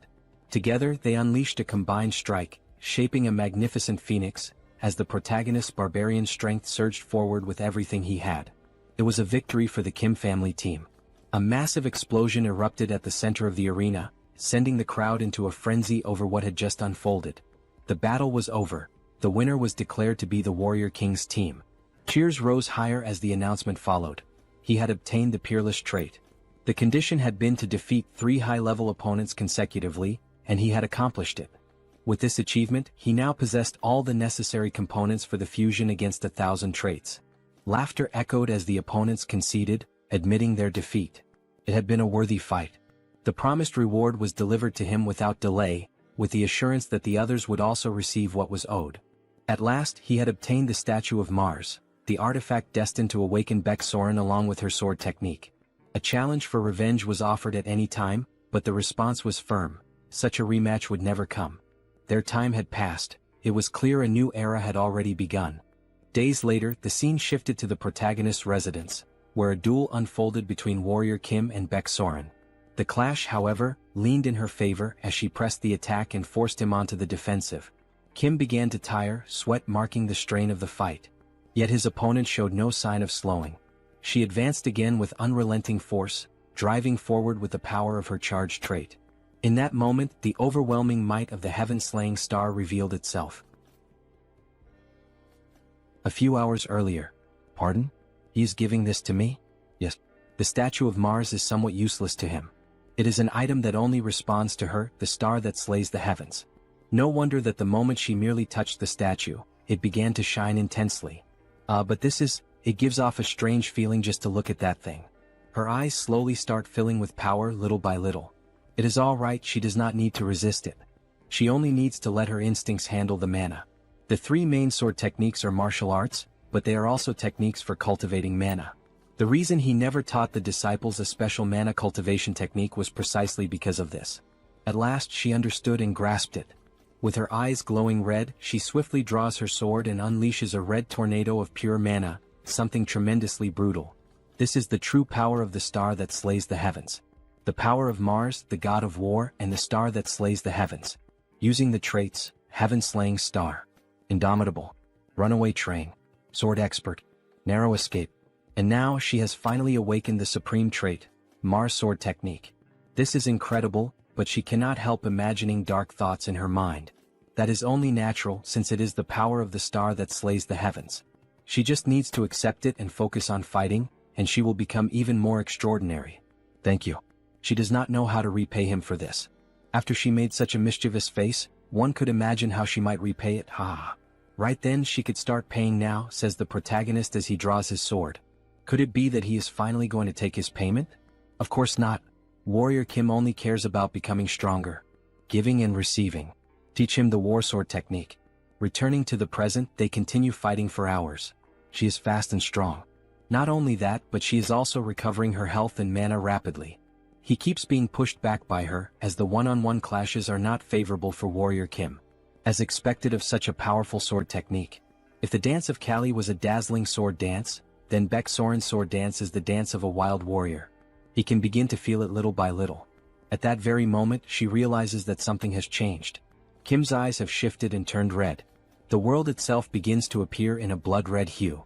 Together they unleashed a combined strike, shaping a magnificent phoenix, as the protagonist's barbarian strength surged forward with everything he had. It was a victory for the Kim family team. A massive explosion erupted at the center of the arena, sending the crowd into a frenzy over what had just unfolded. The battle was over. The winner was declared to be the Warrior King's team. Cheers rose higher as the announcement followed. He had obtained the Peerless trait. The condition had been to defeat 3 high-level opponents consecutively, and he had accomplished it. With this achievement, he now possessed all the necessary components for the fusion against 1,000 traits. Laughter echoed as the opponents conceded, admitting their defeat. It had been a worthy fight. The promised reward was delivered to him without delay, with the assurance that the others would also receive what was owed. At last he had obtained the Statue of Mars, the artifact destined to awaken Baek Soren along with her sword technique. A challenge for revenge was offered at any time, but the response was firm. Such a rematch would never come. Their time had passed. It was clear a new era had already begun. Days later, the scene shifted to the protagonist's residence, where a duel unfolded between Warrior Kim and Baek Soren. The clash, however, leaned in her favor as she pressed the attack and forced him onto the defensive. Kim began to tire, sweat marking the strain of the fight. Yet his opponent showed no sign of slowing. She advanced again with unrelenting force, driving forward with the power of her charged trait. In that moment, the overwhelming might of the heaven-slaying star revealed itself. A few hours earlier. Pardon? He is giving this to me? Yes. The Statue of Mars is somewhat useless to him. It is an item that only responds to her, the star that slays the heavens. No wonder that the moment she merely touched the statue, it began to shine intensely. But it gives off a strange feeling just to look at that thing. Her eyes slowly start filling with power little by little. It is all right, she does not need to resist it. She only needs to let her instincts handle the mana. The 3 main sword techniques are martial arts, but they are also techniques for cultivating mana. The reason he never taught the disciples a special mana cultivation technique was precisely because of this. At last she understood and grasped it. With her eyes glowing red, she swiftly draws her sword and unleashes a red tornado of pure mana, something tremendously brutal. This is the true power of the star that slays the heavens. The power of Mars, the god of war, and the star that slays the heavens. Using the traits, Heaven-Slaying Star, Indomitable, Runaway Train, Sword Expert, Narrow Escape. And now she has finally awakened the supreme trait, Mars Sword Technique. This is incredible, but she cannot help imagining dark thoughts in her mind. That is only natural since it is the power of the star that slays the heavens. She just needs to accept it and focus on fighting, and she will become even more extraordinary. Thank you. She does not know how to repay him for this. After she made such a mischievous face, one could imagine how she might repay it. Right then she could start paying now, says the protagonist as he draws his sword. Could it be that he is finally going to take his payment? Of course not. Warrior Kim only cares about becoming stronger. Giving and receiving. Teach him the war sword technique. Returning to the present, they continue fighting for hours. She is fast and strong. Not only that, but she is also recovering her health and mana rapidly. He keeps being pushed back by her, as the one-on-one clashes are not favorable for Warrior Kim. As expected of such a powerful sword technique. If the dance of Kali was a dazzling sword dance, then Baek Soren's sword dance is the dance of a wild warrior. He can begin to feel it little by little. At that very moment, she realizes that something has changed. Kim's eyes have shifted and turned red. The world itself begins to appear in a blood-red hue.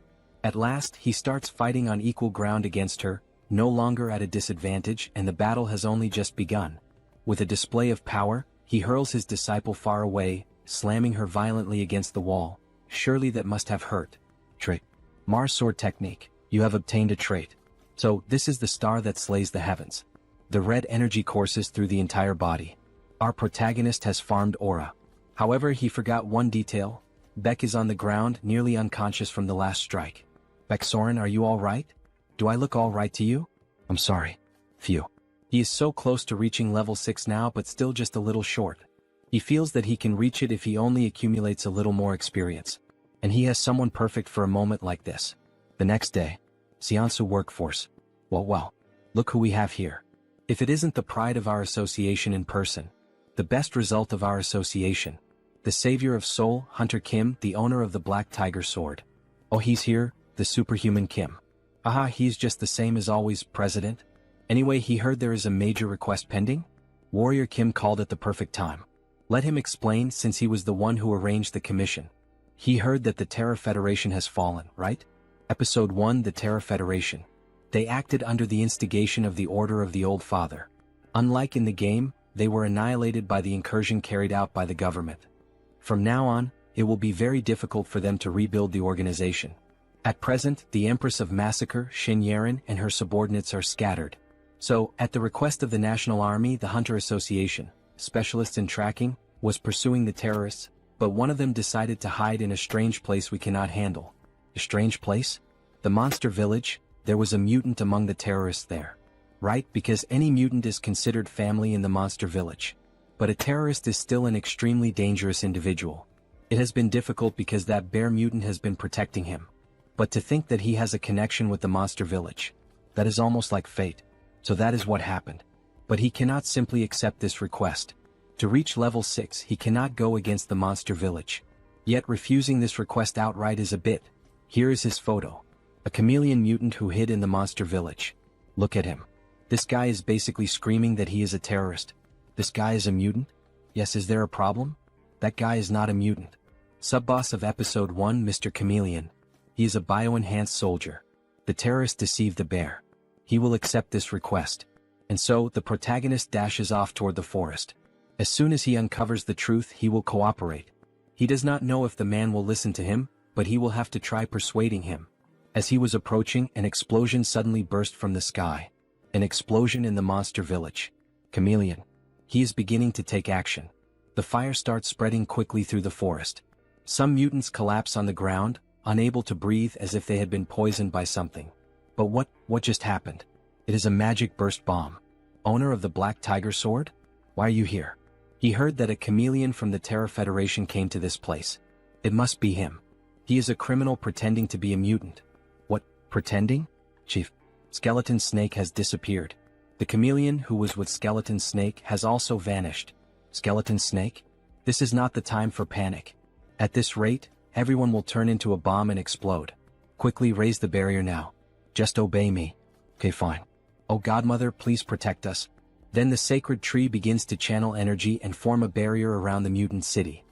At last, he starts fighting on equal ground against her, no longer at a disadvantage, and the battle has only just begun. With a display of power, he hurls his disciple far away, slamming her violently against the wall. Surely that must have hurt. Trait. Mars Sword Technique. You have obtained a trait. So, this is the star that slays the heavens. The red energy courses through the entire body. Our protagonist has farmed aura. However, he forgot one detail. Beck is on the ground, nearly unconscious from the last strike. Beck-Soren, are you alright? Do I look alright to you? I'm sorry. Phew. He is so close to reaching level 6 now, but still just a little short. He feels that he can reach it if he only accumulates a little more experience. And he has someone perfect for a moment like this. The next day. Seonsu workforce. Well, look who we have here. If it isn't the pride of our association in person. The best result of our association. The savior of Seoul, Hunter Kim, the owner of the Black Tiger Sword. Oh, he's here, the superhuman Kim. Aha, he's just the same as always, President. Anyway, he heard there is a major request pending? Warrior Kim called at the perfect time. Let him explain, since he was the one who arranged the commission. He heard that the Terror Federation has fallen, right? Episode 1, The Terror Federation. They acted under the instigation of the Order of the Old Father. Unlike in the game, they were annihilated by the incursion carried out by the government. From now on, it will be very difficult for them to rebuild the organization. At present, the Empress of Massacre, Shin Yaren, and her subordinates are scattered. So, at the request of the National Army, the Hunter Association, specialists in tracking, was pursuing the terrorists, but one of them decided to hide in a strange place we cannot handle. A strange place? The monster village. There was a mutant among the terrorists there. Right, because any mutant is considered family in the monster village. But a terrorist is still an extremely dangerous individual. It has been difficult because that bear mutant has been protecting him. But to think that he has a connection with the monster village. That is almost like fate. So that is what happened. But he cannot simply accept this request. To reach level 6, he cannot go against the monster village. Yet refusing this request outright is a bit. Here is his photo. A chameleon mutant who hid in the monster village. Look at him. This guy is basically screaming that he is a terrorist. This guy is a mutant? Yes, is there a problem? That guy is not a mutant. Sub-boss of episode 1, Mr. Chameleon. He is a bio-enhanced soldier. The terrorist deceived the bear. He will accept this request. And so, the protagonist dashes off toward the forest. As soon as he uncovers the truth, he will cooperate. He does not know if the man will listen to him, but he will have to try persuading him. As he was approaching, an explosion suddenly burst from the sky. An explosion in the monster village. Chameleon. He is beginning to take action. The fire starts spreading quickly through the forest. Some mutants collapse on the ground, unable to breathe as if they had been poisoned by something. But what just happened? It is a magic burst bomb. Owner of the Black Tiger Sword? Why are you here? He heard that a chameleon from the Terror Federation came to this place. It must be him. He is a criminal pretending to be a mutant. What, pretending? Chief, Skeleton Snake has disappeared. The chameleon who was with Skeleton Snake has also vanished. Skeleton Snake? This is not the time for panic. At this rate, everyone will turn into a bomb and explode. Quickly raise the barrier now. Just obey me. Okay, fine. Oh Godmother, please protect us. Then the sacred tree begins to channel energy and form a barrier around the mutant city.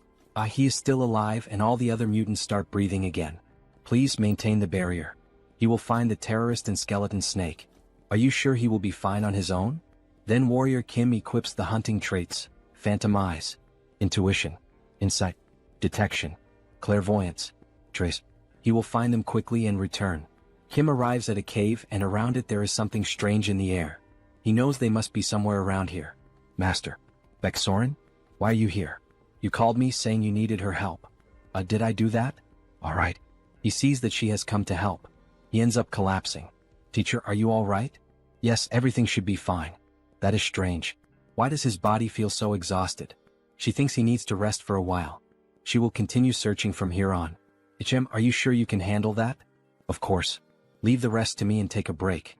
He is still alive and all the other mutants start breathing again. Please maintain the barrier. He will find the terrorist and Skeleton Snake. Are you sure he will be fine on his own? Then Warrior Kim equips the hunting traits, Phantom Eyes, Intuition, Insight, Detection, Clairvoyance, Trace. He will find them quickly and return. Kim arrives at a cave and around it there is something strange in the air. He knows they must be somewhere around here. Master. Beck-Soren? Why are you here? You called me saying you needed her help. Did I do that? Alright. He sees that she has come to help. He ends up collapsing. Teacher, are you alright? Yes, everything should be fine. That is strange. Why does his body feel so exhausted? She thinks he needs to rest for a while. She will continue searching from here on. Ichem, are you sure you can handle that? Of course. Leave the rest to me and take a break.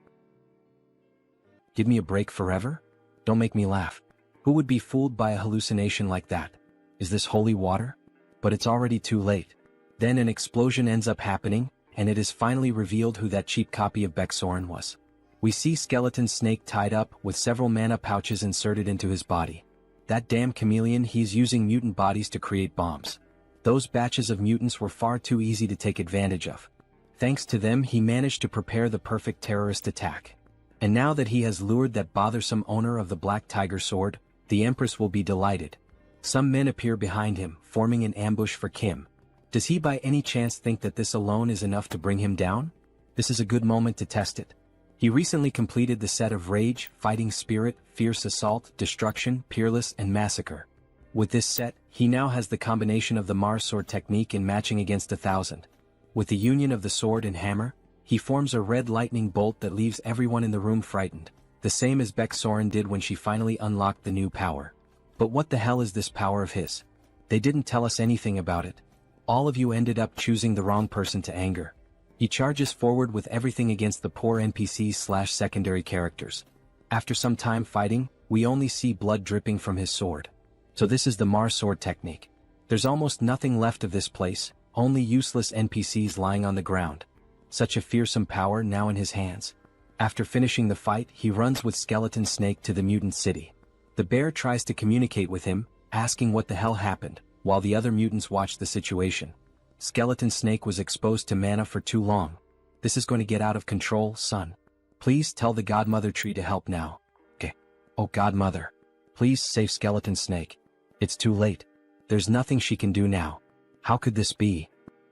Give me a break forever? Don't make me laugh. Who would be fooled by a hallucination like that? Is this holy water? But it's already too late. Then an explosion ends up happening, and it is finally revealed who that cheap copy of Beck-Soren was. We see Skeleton Snake tied up with several mana pouches inserted into his body. That damn chameleon, he's using mutant bodies to create bombs. Those batches of mutants were far too easy to take advantage of. Thanks to them he managed to prepare the perfect terrorist attack. And now that he has lured that bothersome owner of the Black Tiger Sword, the Empress will be delighted. Some men appear behind him, forming an ambush for Kim. Does he by any chance think that this alone is enough to bring him down? This is a good moment to test it. He recently completed the set of Rage, Fighting Spirit, Fierce Assault, Destruction, Peerless, and Massacre. With this set, he now has the combination of the Mars Sword technique in matching against 1,000. With the union of the sword and hammer, he forms a red lightning bolt that leaves everyone in the room frightened, the same as Beck Soren did when she finally unlocked the new power. But what the hell is this power of his? They didn't tell us anything about it. All of you ended up choosing the wrong person to anger. He charges forward with everything against the poor NPCs/secondary characters. After some time fighting, we only see blood dripping from his sword. So this is the Mars Sword technique. There's almost nothing left of this place, only useless NPCs lying on the ground. Such a fearsome power now in his hands. After finishing the fight, he runs with Skeleton Snake to the mutant city. The bear tries to communicate with him, asking what the hell happened, while the other mutants watch the situation. Skeleton Snake was exposed to mana for too long. This is going to get out of control, son. Please tell the Godmother tree to help now. Okay. Oh Godmother. Please save Skeleton Snake. It's too late. There's nothing she can do now. How could this be?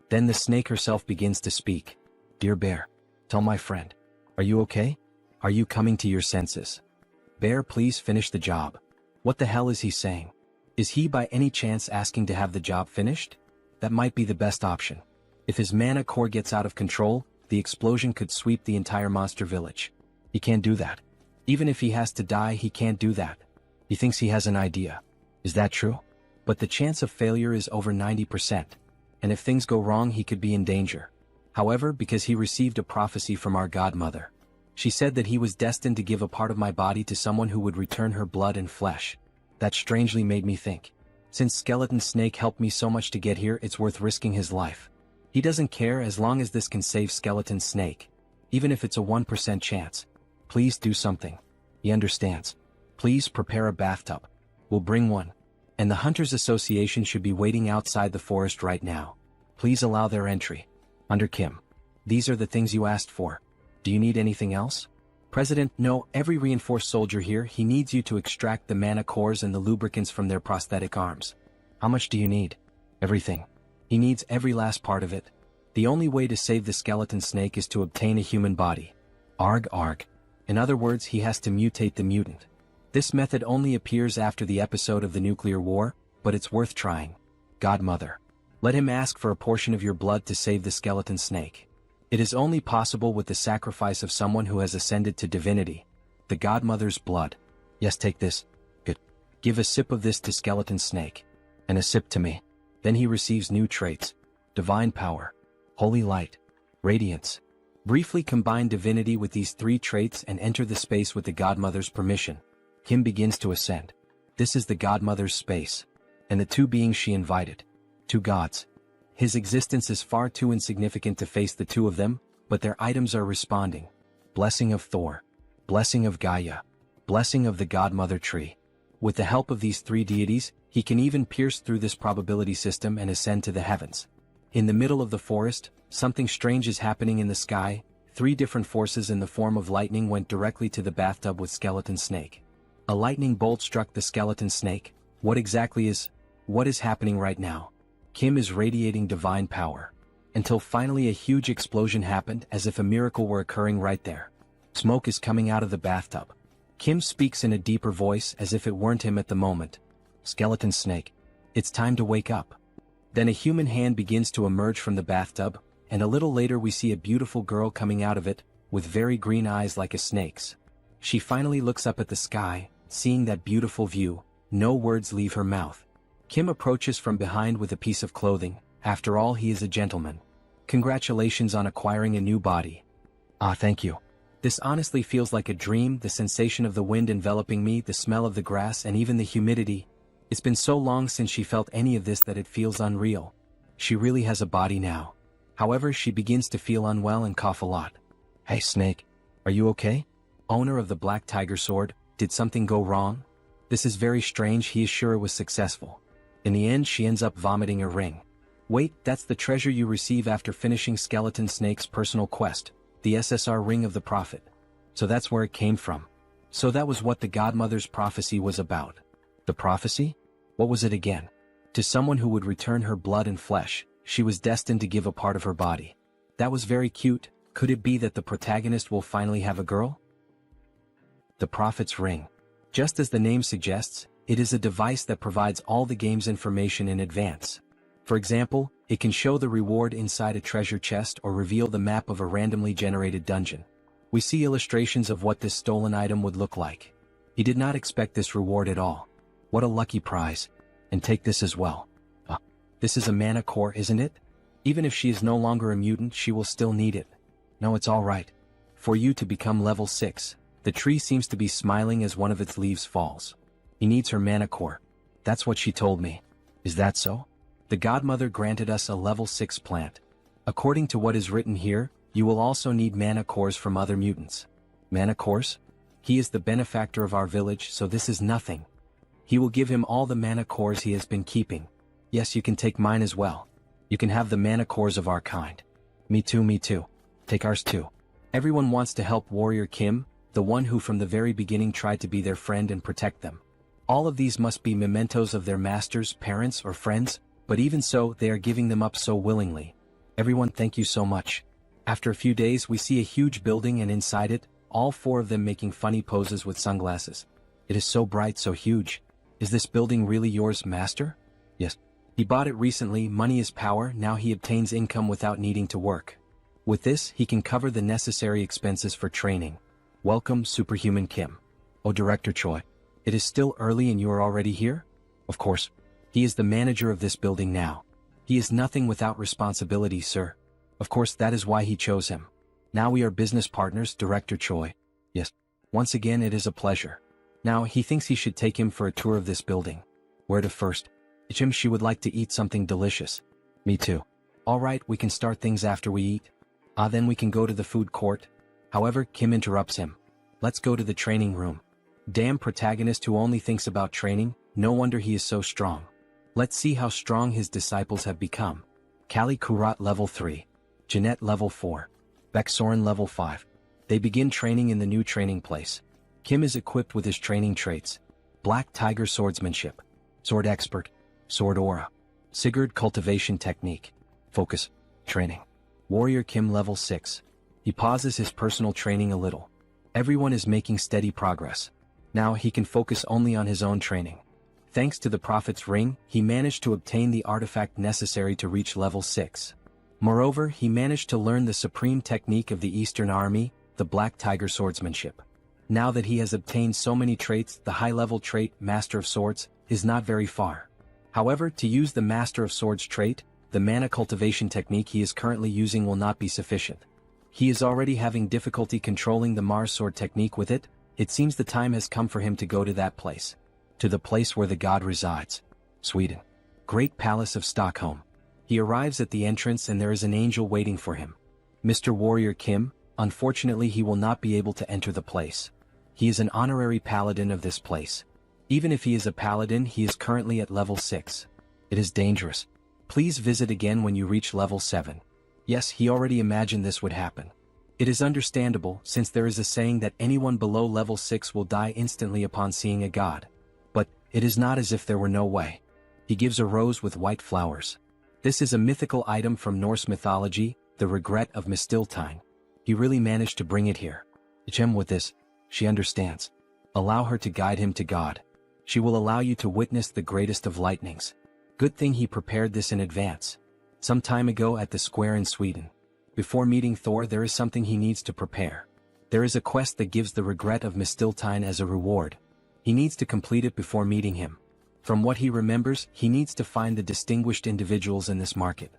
Then the snake herself begins to speak. Dear Bear, tell my friend. Are you okay? Are you coming to your senses? Bear, please finish the job. What the hell is he saying? Is he by any chance asking to have the job finished? That might be the best option. If his mana core gets out of control, the explosion could sweep the entire monster village. He can't do that. Even if he has to die, he can't do that. He thinks he has an idea. Is that true? But the chance of failure is over 90%. And if things go wrong, he could be in danger. However, because he received a prophecy from our Godmother. She said that he was destined to give a part of my body to someone who would return her blood and flesh. That strangely made me think. Since Skeleton Snake helped me so much to get here, it's worth risking his life. He doesn't care as long as this can save Skeleton Snake. Even if it's a 1% chance. Please do something. He understands. Please prepare a bathtub. We'll bring one. And the Hunters Association should be waiting outside the forest right now. Please allow their entry. Under Kim. These are the things you asked for. Do you need anything else? President, no, every reinforced soldier here, he needs you to extract the mana cores and the lubricants from their prosthetic arms. How much do you need? Everything. He needs every last part of it. The only way to save the Skeleton Snake is to obtain a human body. Arg arg. In other words, he has to mutate the mutant. This method only appears after the episode of the nuclear war, but it's worth trying. Godmother. Let him ask for a portion of your blood to save the Skeleton Snake. It is only possible with the sacrifice of someone who has ascended to divinity. The Godmother's blood. Yes, take this. Good. Give a sip of this to Skeleton Snake. And a sip to me. Then he receives new traits. Divine power. Holy light. Radiance. Briefly combine divinity with these 3 traits and enter the space with the Godmother's permission. Kim begins to ascend. This is the Godmother's space. And the 2 beings she invited. 2 gods. His existence is far too insignificant to face the 2 of them, but their items are responding. Blessing of Thor. Blessing of Gaia. Blessing of the Godmother tree. With the help of these 3 deities, he can even pierce through this probability system and ascend to the heavens. In the middle of the forest, something strange is happening in the sky. 3 different forces in the form of lightning went directly to the bathtub with Skeleton Snake. A lightning bolt struck the Skeleton Snake. What is happening right now? Kim is radiating divine power. Until finally a huge explosion happened as if a miracle were occurring right there. Smoke is coming out of the bathtub. Kim speaks in a deeper voice as if it weren't him at the moment. Skeleton Snake. It's time to wake up. Then a human hand begins to emerge from the bathtub, and a little later we see a beautiful girl coming out of it, with very green eyes like a snake's. She finally looks up at the sky, seeing that beautiful view. No words leave her mouth. Kim approaches from behind with a piece of clothing. After all, he is a gentleman. Congratulations on acquiring a new body. Ah, thank you. This honestly feels like a dream, the sensation of the wind enveloping me, the smell of the grass, and even the humidity. It's been so long since she felt any of this that it feels unreal. She really has a body now. However, she begins to feel unwell and cough a lot. Hey Snake, are you okay? Owner of the Black Tiger Sword, did something go wrong? This is very strange. He is sure it was successful. In the end, she ends up vomiting a ring. Wait, that's the treasure you receive after finishing Skeleton Snake's personal quest, the SSR Ring of the Prophet. So that's where it came from. So that was what the Godmother's prophecy was about. The prophecy? What was it again? To someone who would return her blood and flesh, she was destined to give a part of her body. That was very cute. Could it be that the protagonist will finally have a girl? The Prophet's Ring. Just as the name suggests, it is a device that provides all the game's information in advance. For example, it can show the reward inside a treasure chest or reveal the map of a randomly generated dungeon. We see illustrations of what this stolen item would look like. He did not expect this reward at all. What a lucky prize. And take this as well. This is a mana core, isn't it? Even if she is no longer a mutant, she will still need it. No, it's alright. For you to become level 6, the tree seems to be smiling as one of its leaves falls. He needs her mana core. That's what she told me. Is that so? The Godmother granted us a level 6 plant. According to what is written here, you will also need mana cores from other mutants. Mana cores? He is the benefactor of our village, so this is nothing. He will give him all the mana cores he has been keeping. Yes, you can take mine as well. You can have the mana cores of our kind. Me too, me too. Take ours too. Everyone wants to help Warrior Kim, the one who from the very beginning tried to be their friend and protect them. All of these must be mementos of their masters, parents, or friends, but even so, they are giving them up so willingly. Everyone, thank you so much. After a few days, we see a huge building, and inside it, all 4 of them making funny poses with sunglasses. It is so bright, so huge. Is this building really yours, master? Yes. He bought it recently. Money is power. Now he obtains income without needing to work. With this, he can cover the necessary expenses for training. Welcome, Superhuman Kim. Oh, Director Choi. It is still early and you are already here? Of course. He is the manager of this building now. He is nothing without responsibility, sir. Of course, that is why he chose him. Now we are business partners, Director Choi. Yes. Once again, it is a pleasure. Now, he thinks he should take him for a tour of this building. Where to first? Jim, she would like to eat something delicious. Me too. Alright, we can start things after we eat. Then we can go to the food court. However, Kim interrupts him. Let's go to the training room. Damn protagonist who only thinks about training, no wonder he is so strong. Let's see how strong his disciples have become. Kali Kurat level 3. Jeanette level 4. Beksoren level 5. They begin training in the new training place. Kim is equipped with his training traits. Black Tiger Swordsmanship. Sword Expert. Sword Aura. Sigurd Cultivation Technique. Focus. Training. Warrior Kim level 6. He pauses his personal training a little. Everyone is making steady progress. Now he can focus only on his own training. Thanks to the Prophet's Ring, he managed to obtain the artifact necessary to reach level 6. Moreover, he managed to learn the supreme technique of the Eastern Army, the Black Tiger Swordsmanship. Now that he has obtained so many traits, the high-level trait, Master of Swords, is not very far. However, to use the Master of Swords trait, the mana cultivation technique he is currently using will not be sufficient. He is already having difficulty controlling the Mars Sword technique with it. It seems the time has come for him to go to that place. To the place where the god resides. Sweden. Great Palace of Stockholm. He arrives at the entrance and there is an angel waiting for him. Mr. Warrior Kim, unfortunately he will not be able to enter the place. He is an honorary paladin of this place. Even if he is a paladin, he is currently at level 6. It is dangerous. Please visit again when you reach level 7. Yes, he already imagined this would happen. It is understandable, since there is a saying that anyone below level 6 will die instantly upon seeing a god. But, it is not as if there were no way. He gives a rose with white flowers. This is a mythical item from Norse mythology, the regret of Mistiltine. He really managed to bring it here. Gem with this, she understands. Allow her to guide him to God. She will allow you to witness the greatest of lightnings. Good thing he prepared this in advance. Some time ago at the square in Sweden. Before meeting Thor, there is something he needs to prepare. There is a quest that gives the regret of Mistiltine as a reward. He needs to complete it before meeting him. From what he remembers, he needs to find the distinguished individuals in this market.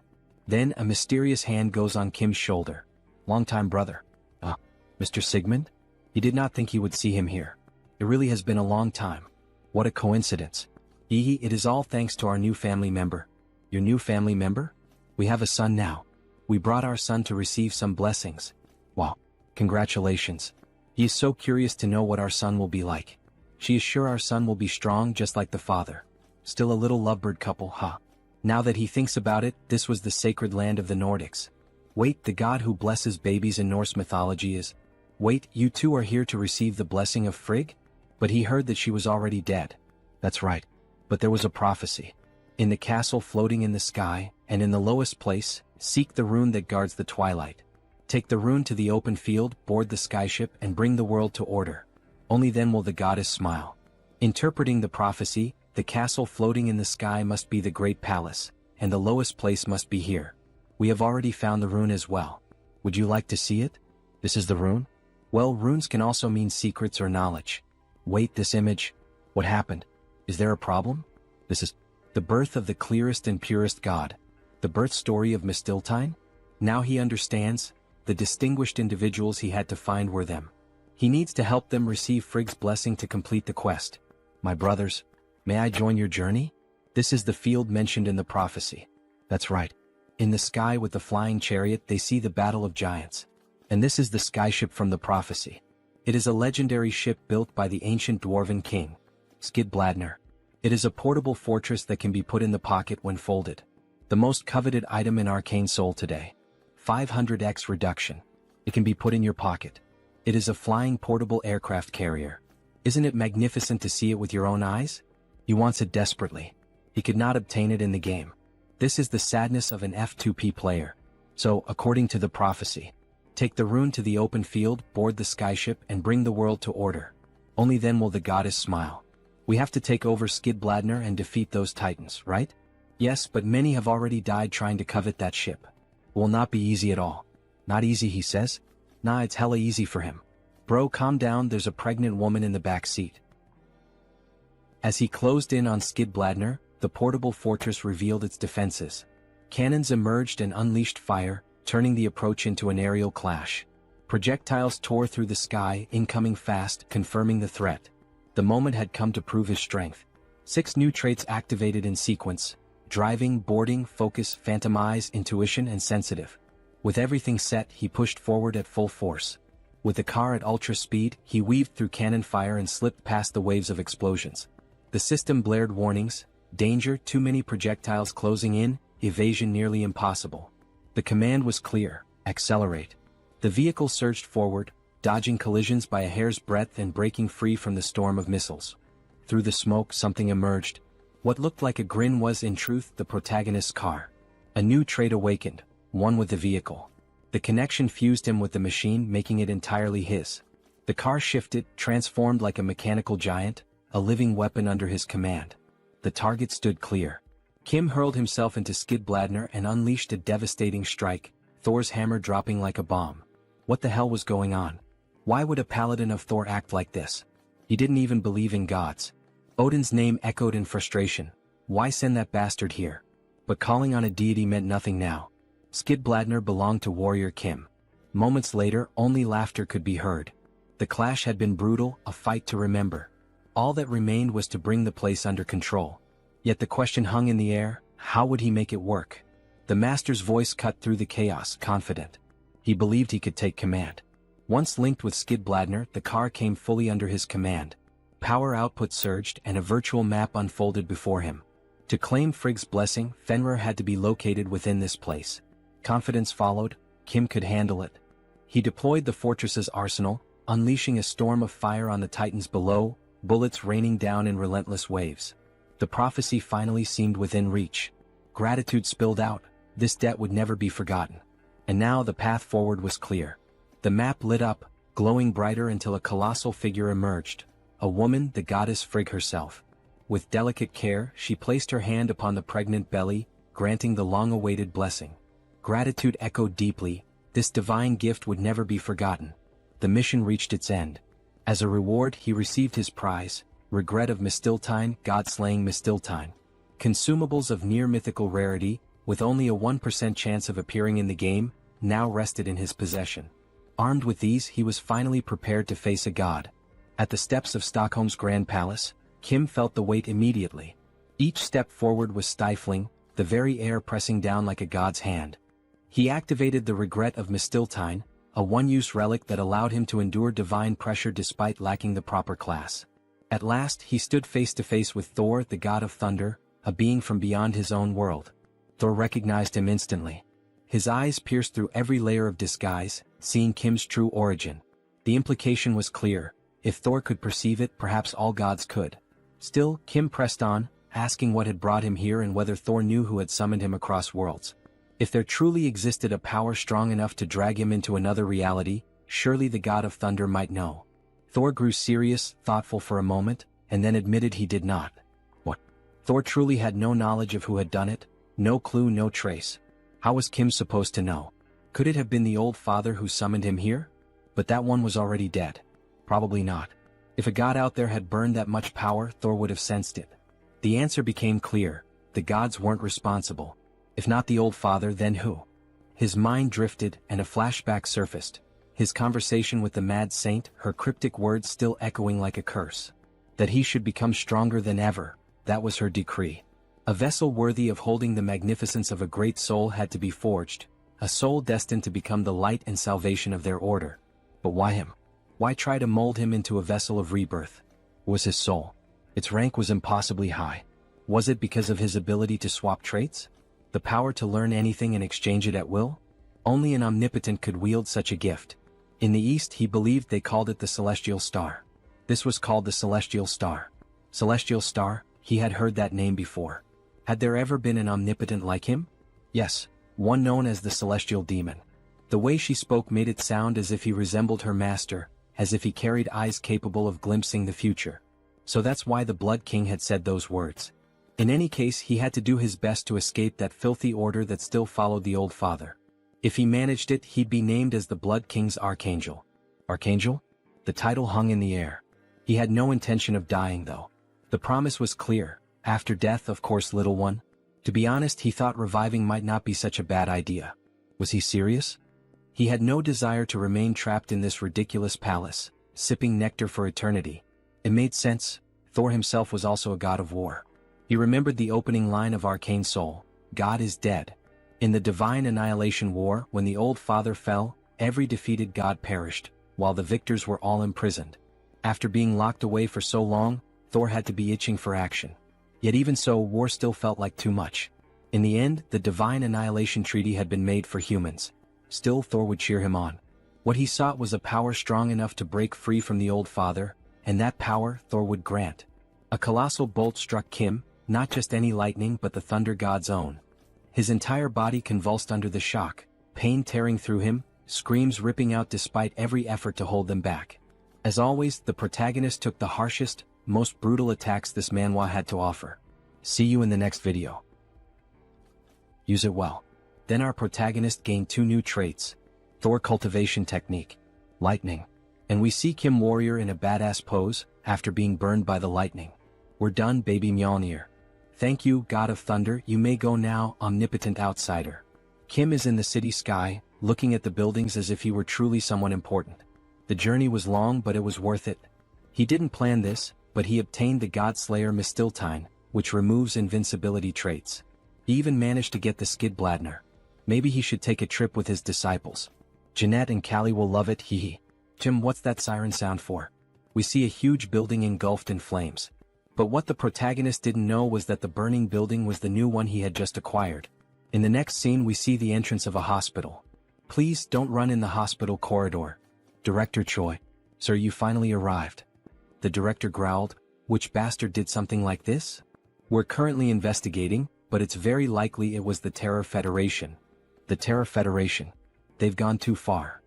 Then a mysterious hand goes on Kim's shoulder. Long-time brother. Mr. Sigmund? He did not think he would see him here. It really has been a long time. What a coincidence. It is all thanks to our new family member. Your new family member? We have a son now. We brought our son to receive some blessings. Wow. Congratulations. He is so curious to know what our son will be like. She is sure our son will be strong just like the father. Still a little lovebird couple, huh? Now that he thinks about it, this was the sacred land of the Nordics. Wait, the god who blesses babies in Norse mythology is... Wait, you two are here to receive the blessing of Frigg? But he heard that she was already dead. That's right. But there was a prophecy. In the castle floating in the sky, and in the lowest place, seek the rune that guards the twilight. Take the rune to the open field, board the skyship, and bring the world to order. Only then will the goddess smile. Interpreting the prophecy, the castle floating in the sky must be the great palace, and the lowest place must be here. We have already found the rune as well. Would you like to see it? This is the rune? Well, runes can also mean secrets or knowledge. Wait, this image? What happened? Is there a problem? This is the birth of the clearest and purest god. The birth story of Mistiltine? Now he understands. The distinguished individuals he had to find were them. He needs to help them receive Frigg's blessing to complete the quest. My brothers, may I join your journey? This is the field mentioned in the prophecy. That's right. In the sky with the flying chariot they see the battle of giants. And this is the skyship from the prophecy. It is a legendary ship built by the ancient dwarven king, Skidbladner. It is a portable fortress that can be put in the pocket when folded. The most coveted item in Arcane Seoul today. 500x reduction. It can be put in your pocket. It is a flying portable aircraft carrier. Isn't it magnificent to see it with your own eyes? He wants it desperately. He could not obtain it in the game. This is the sadness of an F2P player. So, according to the prophecy, take the rune to the open field, board the skyship, and bring the world to order. Only then will the goddess smile. We have to take over Skidbladner and defeat those titans, right? Yes, but many have already died trying to covet that ship. It will not be easy at all. Not easy, he says? Nah, it's hella easy for him. Bro, calm down, there's a pregnant woman in the back seat. As he closed in on Skidbladner, the portable fortress revealed its defenses. Cannons emerged and unleashed fire, turning the approach into an aerial clash. Projectiles tore through the sky, incoming fast, confirming the threat. The moment had come to prove his strength. 6 new traits activated in sequence: driving, boarding, focus, phantomize, intuition, and sensitive. With everything set, he pushed forward at full force. With the car at ultra speed, he weaved through cannon fire and slipped past the waves of explosions. The system blared warnings: danger, too many projectiles closing in, evasion nearly impossible. The command was clear: accelerate. The vehicle surged forward, dodging collisions by a hair's breadth and breaking free from the storm of missiles. Through the smoke, something emerged. What looked like a grin was in truth the protagonist's car. A new trait awakened, one with the vehicle. The connection fused him with the machine, making it entirely his. The car shifted, transformed like a mechanical giant, a living weapon under his command. The target stood clear. Kim hurled himself into Skidbladner and unleashed a devastating strike, Thor's hammer dropping like a bomb. What the hell was going on? Why would a paladin of Thor act like this? He didn't even believe in gods. Odin's name echoed in frustration. Why send that bastard here? But calling on a deity meant nothing now. Skidbladner belonged to warrior Kim. Moments later, only laughter could be heard. The clash had been brutal, a fight to remember. All that remained was to bring the place under control. Yet the question hung in the air: how would he make it work? The master's voice cut through the chaos, confident. He believed he could take command. Once linked with Skidbladner, the car came fully under his command. Power output surged and a virtual map unfolded before him. To claim Frigg's blessing, Fenrir had to be located within this place. Confidence followed. Kim could handle it. He deployed the fortress's arsenal, unleashing a storm of fire on the titans below, bullets raining down in relentless waves. The prophecy finally seemed within reach. Gratitude spilled out. This debt would never be forgotten. And now the path forward was clear. The map lit up, glowing brighter until a colossal figure emerged. A woman, the goddess Frigg herself. With delicate care, she placed her hand upon the pregnant belly, granting the long-awaited blessing. Gratitude echoed deeply. This divine gift would never be forgotten. The mission reached its end. As a reward, he received his prize: regret of Mistiltine, god-slaying Mistiltine. Consumables of near-mythical rarity, with only a 1% chance of appearing in the game, now rested in his possession. Armed with these, he was finally prepared to face a god. At the steps of Stockholm's Grand Palace, Kim felt the weight immediately. Each step forward was stifling, the very air pressing down like a god's hand. He activated the regret of Mistiltine, a one-use relic that allowed him to endure divine pressure despite lacking the proper class. At last, he stood face to face with Thor, the god of thunder, a being from beyond his own world. Thor recognized him instantly. His eyes pierced through every layer of disguise, seeing Kim's true origin. The implication was clear. If Thor could perceive it, perhaps all gods could. Still, Kim pressed on, asking what had brought him here and whether Thor knew who had summoned him across worlds. If there truly existed a power strong enough to drag him into another reality, surely the god of thunder might know. Thor grew serious, thoughtful for a moment, and then admitted he did not. What? Thor truly had no knowledge of who had done it, no clue, no trace. How was Kim supposed to know? Could it have been the old father who summoned him here? But that one was already dead. Probably not. If a god out there had burned that much power, Thor would have sensed it. The answer became clear. The gods weren't responsible. If not the old father, then who? His mind drifted, and a flashback surfaced. His conversation with the mad saint, her cryptic words still echoing like a curse. That he should become stronger than ever, that was her decree. A vessel worthy of holding the magnificence of a great soul had to be forged, a soul destined to become the light and salvation of their order. But why him? Why try to mold him into a vessel of rebirth? Was his soul? Its rank was impossibly high. Was it because of his ability to swap traits? The power to learn anything and exchange it at will? Only an omnipotent could wield such a gift. In the East he believed they called it the Celestial Star. This was called the Celestial Star. Celestial Star, he had heard that name before. Had there ever been an omnipotent like him? Yes, one known as the Celestial Demon. The way she spoke made it sound as if he resembled her master, as if he carried eyes capable of glimpsing the future. So that's why the Blood King had said those words. In any case, he had to do his best to escape that filthy order that still followed the old father. If he managed it, he'd be named as the Blood King's Archangel. Archangel? The title hung in the air. He had no intention of dying though. The promise was clear. After death, of course, little one. To be honest, he thought reviving might not be such a bad idea. Was he serious? He had no desire to remain trapped in this ridiculous palace, sipping nectar for eternity. It made sense. Thor himself was also a god of war. He remembered the opening line of Arcane Seoul, God is dead. In the Divine Annihilation War, when the old father fell, every defeated god perished, while the victors were all imprisoned. After being locked away for so long, Thor had to be itching for action. Yet even so, war still felt like too much. In the end, the Divine Annihilation Treaty had been made for humans. Still, Thor would cheer him on. What he sought was a power strong enough to break free from the old father, and that power Thor would grant. A colossal bolt struck Kim, not just any lightning but the thunder god's own. His entire body convulsed under the shock, pain tearing through him, screams ripping out despite every effort to hold them back. As always, the protagonist took the harshest, most brutal attacks this manhwa had to offer. See you in the next video. Use it well. Then our protagonist gained 2 new traits. Thor cultivation technique. Lightning. And we see Kim warrior in a badass pose, after being burned by the lightning. We're done, baby Mjolnir. Thank you, God of Thunder, you may go now, omnipotent outsider. Kim is in the city sky, looking at the buildings as if he were truly someone important. The journey was long, but it was worth it. He didn't plan this, but he obtained the Godslayer Mistiltine, which removes invincibility traits. He even managed to get the Skidbladner. Maybe he should take a trip with his disciples. Jeanette and Callie will love it, hee hee. Jim, what's that siren sound for? We see a huge building engulfed in flames. But what the protagonist didn't know was that the burning building was the new one he had just acquired. In the next scene we see the entrance of a hospital. Please don't run in the hospital corridor. Director Choi. Sir, you finally arrived. The director growled, which bastard did something like this? We're currently investigating, but it's very likely it was the Terror Federation. The Terror Federation. They've gone too far.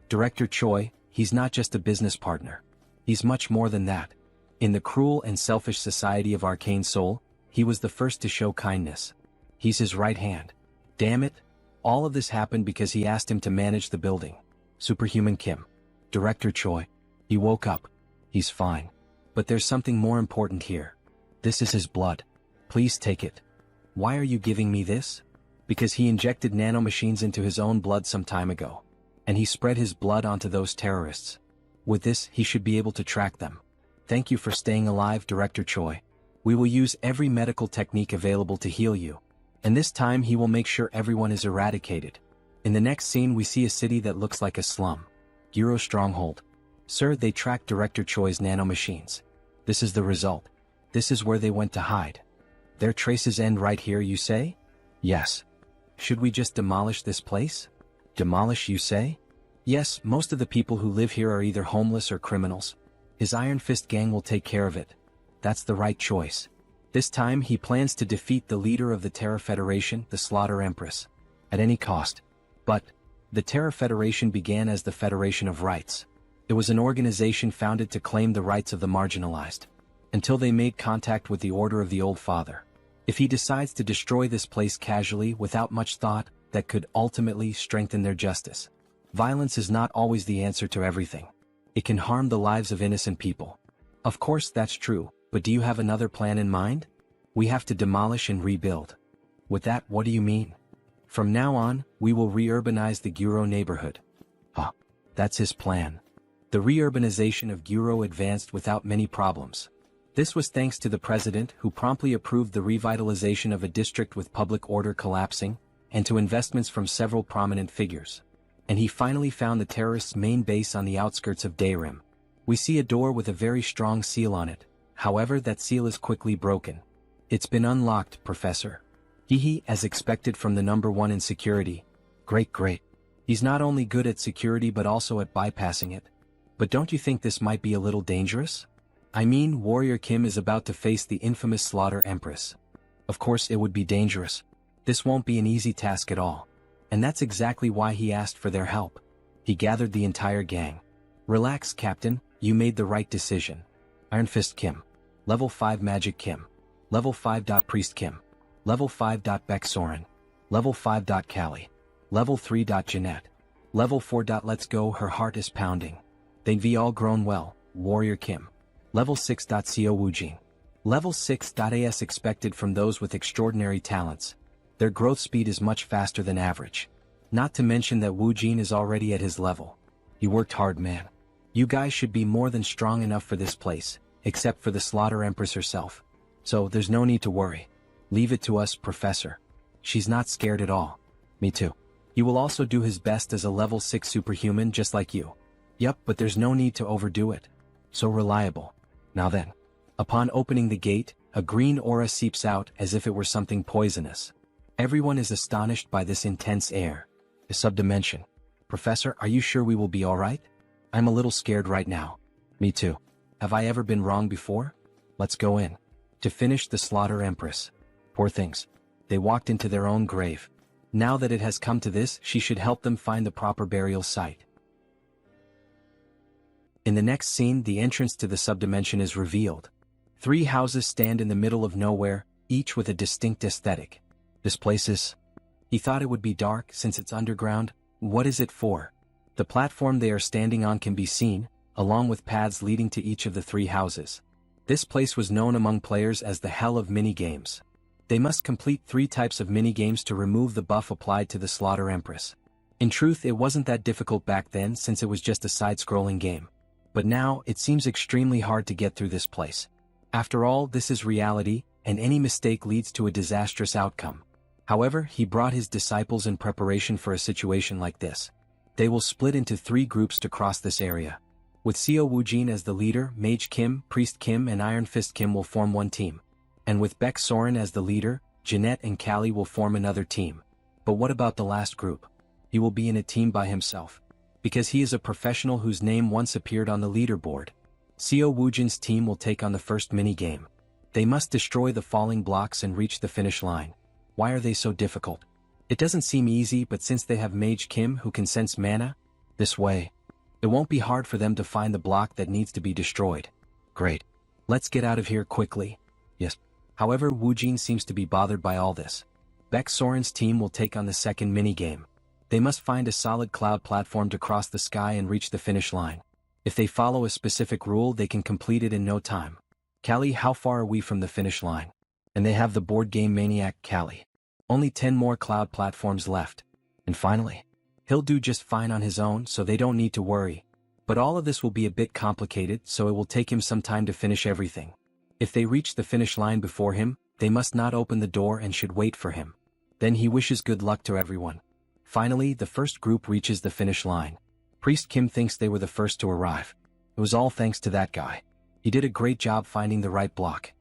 Director Choi, he's not just a business partner. He's much more than that. In the cruel and selfish society of Arcane Seoul, he was the first to show kindness. He's his right hand. Damn it. All of this happened because he asked him to manage the building. Superhuman Kim. Director Choi. He woke up. He's fine. But there's something more important here. This is his blood. Please take it. Why are you giving me this? Because he injected nanomachines into his own blood some time ago. And he spread his blood onto those terrorists. With this, he should be able to track them. Thank you for staying alive, Director Choi. We will use every medical technique available to heal you. And this time he will make sure everyone is eradicated. In the next scene we see a city that looks like a slum. Giro Stronghold. Sir, they tracked Director Choi's nanomachines. This is the result. This is where they went to hide. Their traces end right here, you say? Yes. Should we just demolish this place? Demolish, you say? Yes, most of the people who live here are either homeless or criminals. His Iron Fist gang will take care of it. That's the right choice. This time he plans to defeat the leader of the Terra Federation, the Slaughter Empress, at any cost. But the Terra Federation began as the Federation of Rights. It was an organization founded to claim the rights of the marginalized, until they made contact with the Order of the Old Father. If he decides to destroy this place casually without much thought, that could ultimately strengthen their justice. Violence is not always the answer to everything. It can harm the lives of innocent people. Of course that's true, but do you have another plan in mind? We have to demolish and rebuild. With that, what do you mean? From now on, we will re-urbanize the Guro neighborhood. That's his plan. The re-urbanization of Guro advanced without many problems. This was thanks to the president who promptly approved the revitalization of a district with public order collapsing, and to investments from several prominent figures. And he finally found the terrorists' main base on the outskirts of Dayrim. We see a door with a very strong seal on it. However, that seal is quickly broken. It's been unlocked, Professor. Hehe, as expected from the number one in security. Great. He's not only good at security but also at bypassing it. But don't you think this might be a little dangerous? I mean, Warrior Kim is about to face the infamous Slaughter Empress. Of course it would be dangerous. This won't be an easy task at all. And that's exactly why he asked for their help. He gathered the entire gang. Relax, Captain, you made the right decision. Iron Fist Kim. Level 5 Magic Kim. Level 5. Priest Kim. Level 5. Beck Soren. Level 5. Callie. Level 3. Jeanette. Level 4. Let's go, her heart is pounding. They've all grown well, Warrior Kim. Level 6. Seo Woojin. Level 6. As expected from those with extraordinary talents. Their growth speed is much faster than average. Not to mention that Woojin is already at his level. He worked hard, man. You guys should be more than strong enough for this place, except for the Slaughter Empress herself. So there's no need to worry. Leave it to us, Professor. She's not scared at all. Me too. He will also do his best as a level 6 superhuman just like you. Yup, but there's no need to overdo it. So reliable. Now then. Upon opening the gate, a green aura seeps out as if it were something poisonous. Everyone is astonished by this intense air. A subdimension. Professor, are you sure we will be alright? I'm a little scared right now. Me too. Have I ever been wrong before? Let's go in. To finish the Slaughter Empress. Poor things. They walked into their own grave. Now that it has come to this, she should help them find the proper burial site. In the next scene, the entrance to the subdimension is revealed. 3 houses stand in the middle of nowhere, each with a distinct aesthetic. This place is... He thought it would be dark since it's underground. What is it for? The platform they are standing on can be seen, along with paths leading to each of the 3 houses. This place was known among players as the Hell of Minigames. They must complete 3 types of minigames to remove the buff applied to the Slaughter Empress. In truth, it wasn't that difficult back then since it was just a side-scrolling game. But now, it seems extremely hard to get through this place. After all, this is reality, and any mistake leads to a disastrous outcome. However, he brought his disciples in preparation for a situation like this. They will split into 3 groups to cross this area. With Seo Woojin as the leader, Mage Kim, Priest Kim and Iron Fist Kim will form one team. And with Beck Soren as the leader, Jeanette and Callie will form another team. But what about the last group? He will be in a team by himself. Because he is a professional whose name once appeared on the leaderboard. Seo Woojin's team will take on the first minigame. They must destroy the falling blocks and reach the finish line. Why are they so difficult? It doesn't seem easy, but since they have Mage Kim who can sense mana, this way, it won't be hard for them to find the block that needs to be destroyed. Great. Let's get out of here quickly. Yes. However, Woojin seems to be bothered by all this. Beck Soren's team will take on the second minigame. They must find a solid cloud platform to cross the sky and reach the finish line. If they follow a specific rule, they can complete it in no time. Callie, how far are we from the finish line? And they have the board game maniac Callie. Only 10 more cloud platforms left. And finally, he'll do just fine on his own, so they don't need to worry. But all of this will be a bit complicated, so it will take him some time to finish everything. If they reach the finish line before him, they must not open the door and should wait for him. Then he wishes good luck to everyone. Finally, the first group reaches the finish line. Priest Kim thinks they were the first to arrive. It was all thanks to that guy. He did a great job finding the right block.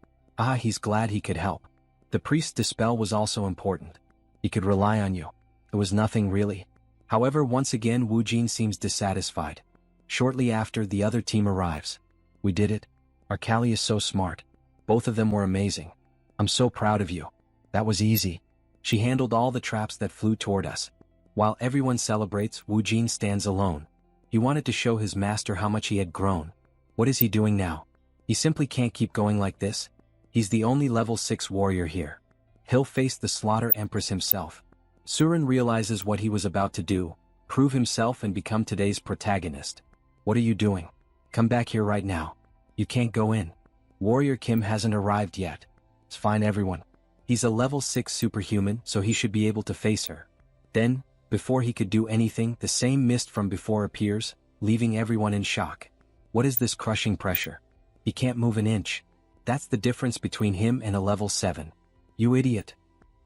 He's glad he could help. The priest's dispel was also important. He could rely on you. It was nothing really. However, once again Wu Jin seems dissatisfied. Shortly after, the other team arrives. We did it. Arcali is so smart. Both of them were amazing. I'm so proud of you. That was easy. She handled all the traps that flew toward us. While everyone celebrates, Wu Jin stands alone. He wanted to show his master how much he had grown. What is he doing now? He simply can't keep going like this. He's the only level 6 warrior here. He'll face the Slaughter Empress himself. Surin realizes what he was about to do, prove himself and become today's protagonist. What are you doing? Come back here right now. You can't go in. Warrior Kim hasn't arrived yet. It's fine everyone. He's a level 6 superhuman, so he should be able to face her. Then, before he could do anything, the same mist from before appears, leaving everyone in shock. What is this crushing pressure? He can't move an inch. That's the difference between him and a level 7. You idiot.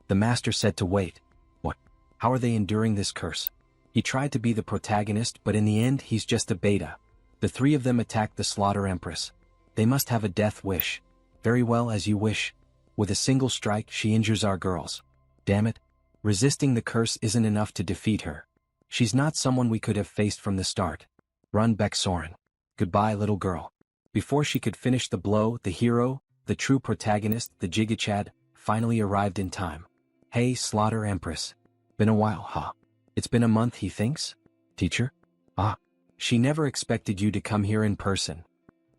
The master said to wait. What? How are they enduring this curse? He tried to be the protagonist, but in the end he's just a beta. The three of them attacked the Slaughter Empress. They must have a death wish. Very well, as you wish. With a single strike she injures our girls. Damn it. Resisting the curse isn't enough to defeat her. She's not someone we could have faced from the start. Run back, Soren. Goodbye, little girl. Before she could finish the blow, the hero, the true protagonist, the Gigachad, finally arrived in time. Hey, Slaughter Empress. Been a while, huh? It's been a month, he thinks? Teacher? Ah. She never expected you to come here in person.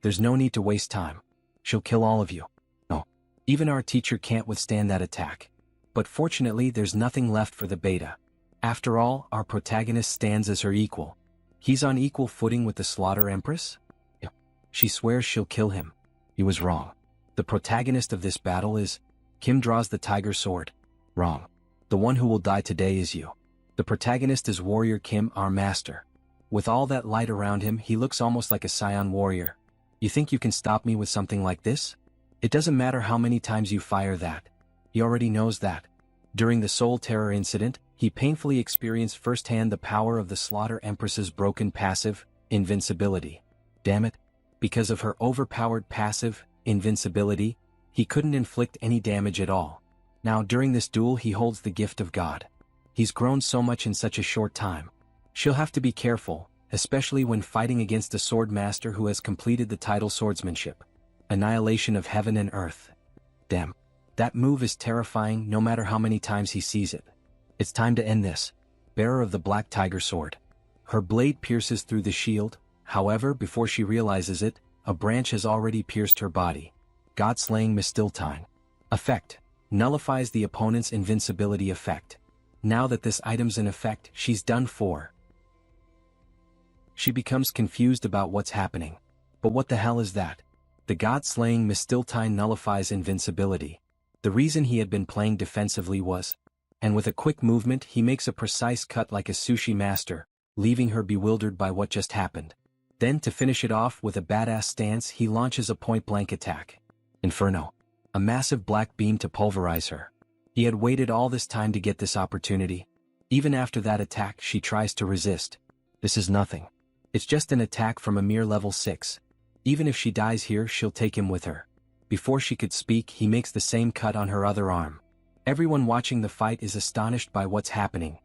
There's no need to waste time. She'll kill all of you. No. Even our teacher can't withstand that attack. But fortunately there's nothing left for the beta. After all, our protagonist stands as her equal. He's on equal footing with the Slaughter Empress? Yeah. She swears she'll kill him. He was wrong. The protagonist of this battle is... Kim draws the tiger sword. Wrong. The one who will die today is you. The protagonist is Warrior Kim, our master. With all that light around him, he looks almost like a Scion warrior. You think you can stop me with something like this? It doesn't matter how many times you fire that. He already knows that. During the Soul Terror incident, he painfully experienced firsthand the power of the Slaughter Empress's broken passive, invincibility. Damn it. Because of her overpowered passive, invincibility, he couldn't inflict any damage at all. Now during this duel he holds the gift of God. He's grown so much in such a short time. She'll have to be careful, especially when fighting against a sword master who has completed the title swordsmanship. Annihilation of heaven and earth. Damn. That move is terrifying no matter how many times he sees it. It's time to end this. Bearer of the Black Tiger Sword. Her blade pierces through the shield, however before she realizes it, a branch has already pierced her body. God-slaying Mistiltine. Effect. Nullifies the opponent's invincibility effect. Now that this item's in effect, she's done for. She becomes confused about what's happening. But what the hell is that? The God-slaying Mistiltine nullifies invincibility. The reason he had been playing defensively was, and with a quick movement he makes a precise cut like a sushi master, leaving her bewildered by what just happened. Then to finish it off with a badass stance he launches a point-blank attack. Inferno. A massive black beam to pulverize her. He had waited all this time to get this opportunity. Even after that attack she tries to resist. This is nothing. It's just an attack from a mere level 6. Even if she dies here she'll take him with her. Before she could speak he makes the same cut on her other arm. Everyone watching the fight is astonished by what's happening.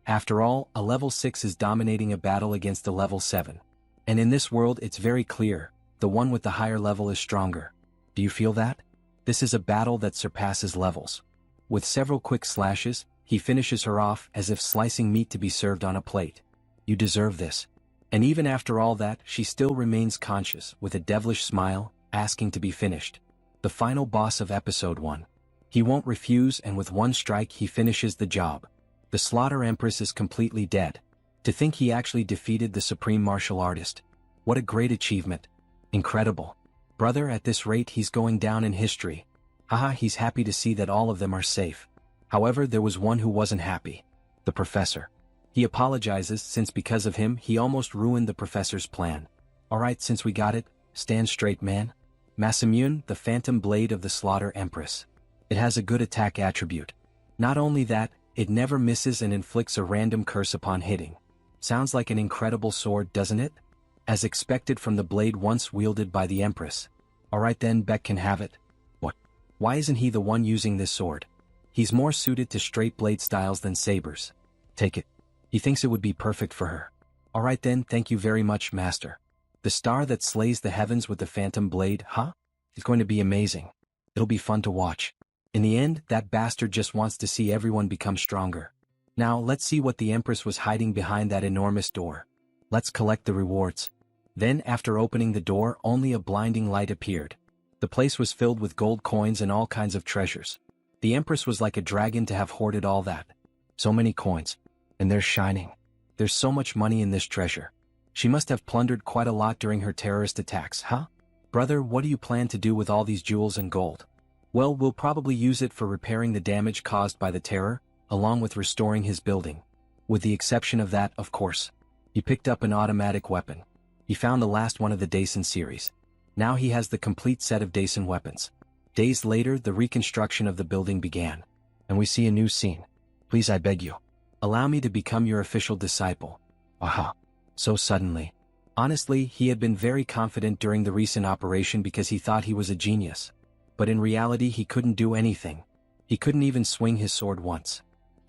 After all, a level 6 is dominating a battle against a level 7. And in this world it's very clear, the one with the higher level is stronger. Do you feel that? This is a battle that surpasses levels. With several quick slashes, he finishes her off as if slicing meat to be served on a plate. You deserve this. And even after all that, she still remains conscious, with a devilish smile, asking to be finished. The final boss of episode 1. He won't refuse, and with one strike he finishes the job. The Slaughter Empress is completely dead. To think he actually defeated the supreme martial artist. What a great achievement. Incredible. Brother, at this rate he's going down in history. Haha, he's happy to see that all of them are safe. However, there was one who wasn't happy. The professor. He apologizes since because of him he almost ruined the professor's plan. Alright, since we got it, stand straight, man. Masamune, the phantom blade of the Slaughter Empress. It has a good attack attribute. Not only that, it never misses and inflicts a random curse upon hitting. Sounds like an incredible sword, doesn't it? As expected from the blade once wielded by the Empress. Alright then, Beck can have it. What? Why isn't he the one using this sword? He's more suited to straight blade styles than sabers. Take it. He thinks it would be perfect for her. Alright then, thank you very much, master. The star that slays the heavens with the phantom blade, huh? It's going to be amazing. It'll be fun to watch. In the end, that bastard just wants to see everyone become stronger. Now, let's see what the Empress was hiding behind that enormous door. Let's collect the rewards. Then, after opening the door, only a blinding light appeared. The place was filled with gold coins and all kinds of treasures. The Empress was like a dragon to have hoarded all that. So many coins. And they're shining. There's so much money in this treasure. She must have plundered quite a lot during her terrorist attacks, huh? Brother, what do you plan to do with all these jewels and gold? Well, we'll probably use it for repairing the damage caused by the terror, along with restoring his building. With the exception of that, of course. He picked up an automatic weapon. He found the last one of the Daisen series. Now he has the complete set of Daisen weapons. Days later, the reconstruction of the building began. And we see a new scene. Please, I beg you. Allow me to become your official disciple. Aha. So suddenly. Honestly, he had been very confident during the recent operation because he thought he was a genius. But in reality he couldn't do anything. He couldn't even swing his sword once.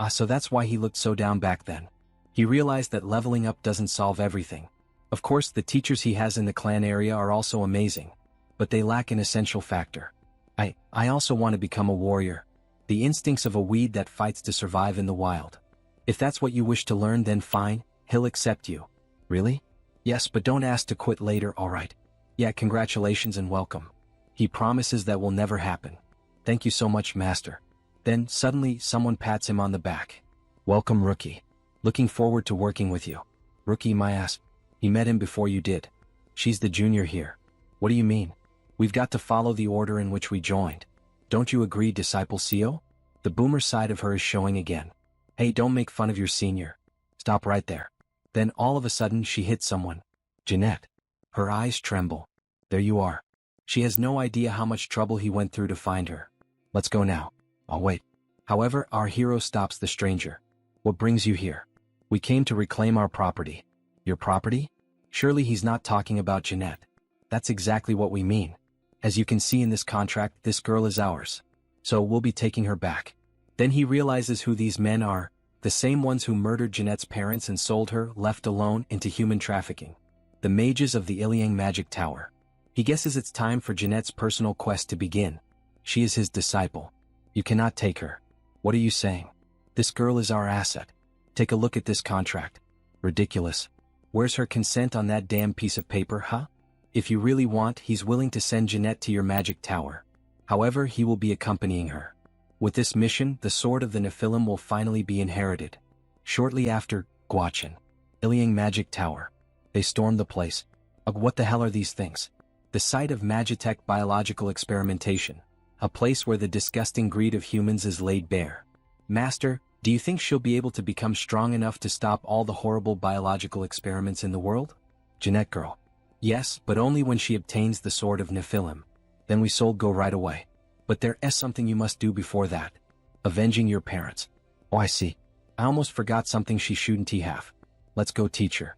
So that's why he looked so down back then. He realized that leveling up doesn't solve everything. Of course, the teachers he has in the clan area are also amazing. But they lack an essential factor. I also want to become a warrior. The instincts of a weed that fights to survive in the wild. If that's what you wish to learn, then fine, he'll accept you. Really? Yes, but don't ask to quit later, alright? Yeah, congratulations and welcome. He promises that will never happen. Thank you so much, master. Then, suddenly, someone pats him on the back. Welcome, rookie. Looking forward to working with you. Rookie, my ass. He met him before you did. She's the junior here. What do you mean? We've got to follow the order in which we joined. Don't you agree, Disciple Seo? The boomer side of her is showing again. Hey, don't make fun of your senior. Stop right there. Then all of a sudden she hits someone. Jeanette. Her eyes tremble. There you are. She has no idea how much trouble he went through to find her. Let's go now. I'll wait. However, our hero stops the stranger. What brings you here? We came to reclaim our property. Your property? Surely he's not talking about Jeanette. That's exactly what we mean. As you can see in this contract, this girl is ours. So we'll be taking her back. Then he realizes who these men are, the same ones who murdered Jeanette's parents and sold her, left alone, into human trafficking. The mages of the Iliang Magic Tower. He guesses it's time for Jeanette's personal quest to begin. She is his disciple. You cannot take her. What are you saying? This girl is our asset. Take a look at this contract. Ridiculous. Where's her consent on that damn piece of paper, huh? If you really want, he's willing to send Jeanette to your magic tower. However, he will be accompanying her. With this mission, the sword of the Nephilim will finally be inherited. Shortly after, Guachin. Iliang Magic Tower. They storm the place. Ugh, what the hell are these things? The site of Magitech biological experimentation. A place where the disgusting greed of humans is laid bare. Master, do you think she'll be able to become strong enough to stop all the horrible biological experiments in the world? Jeanette girl. Yes, but only when she obtains the sword of Nephilim. Then we soul go right away. But there is something you must do before that. Avenging your parents. Oh, I see. I almost forgot something she shouldn't have. Let's go teach her.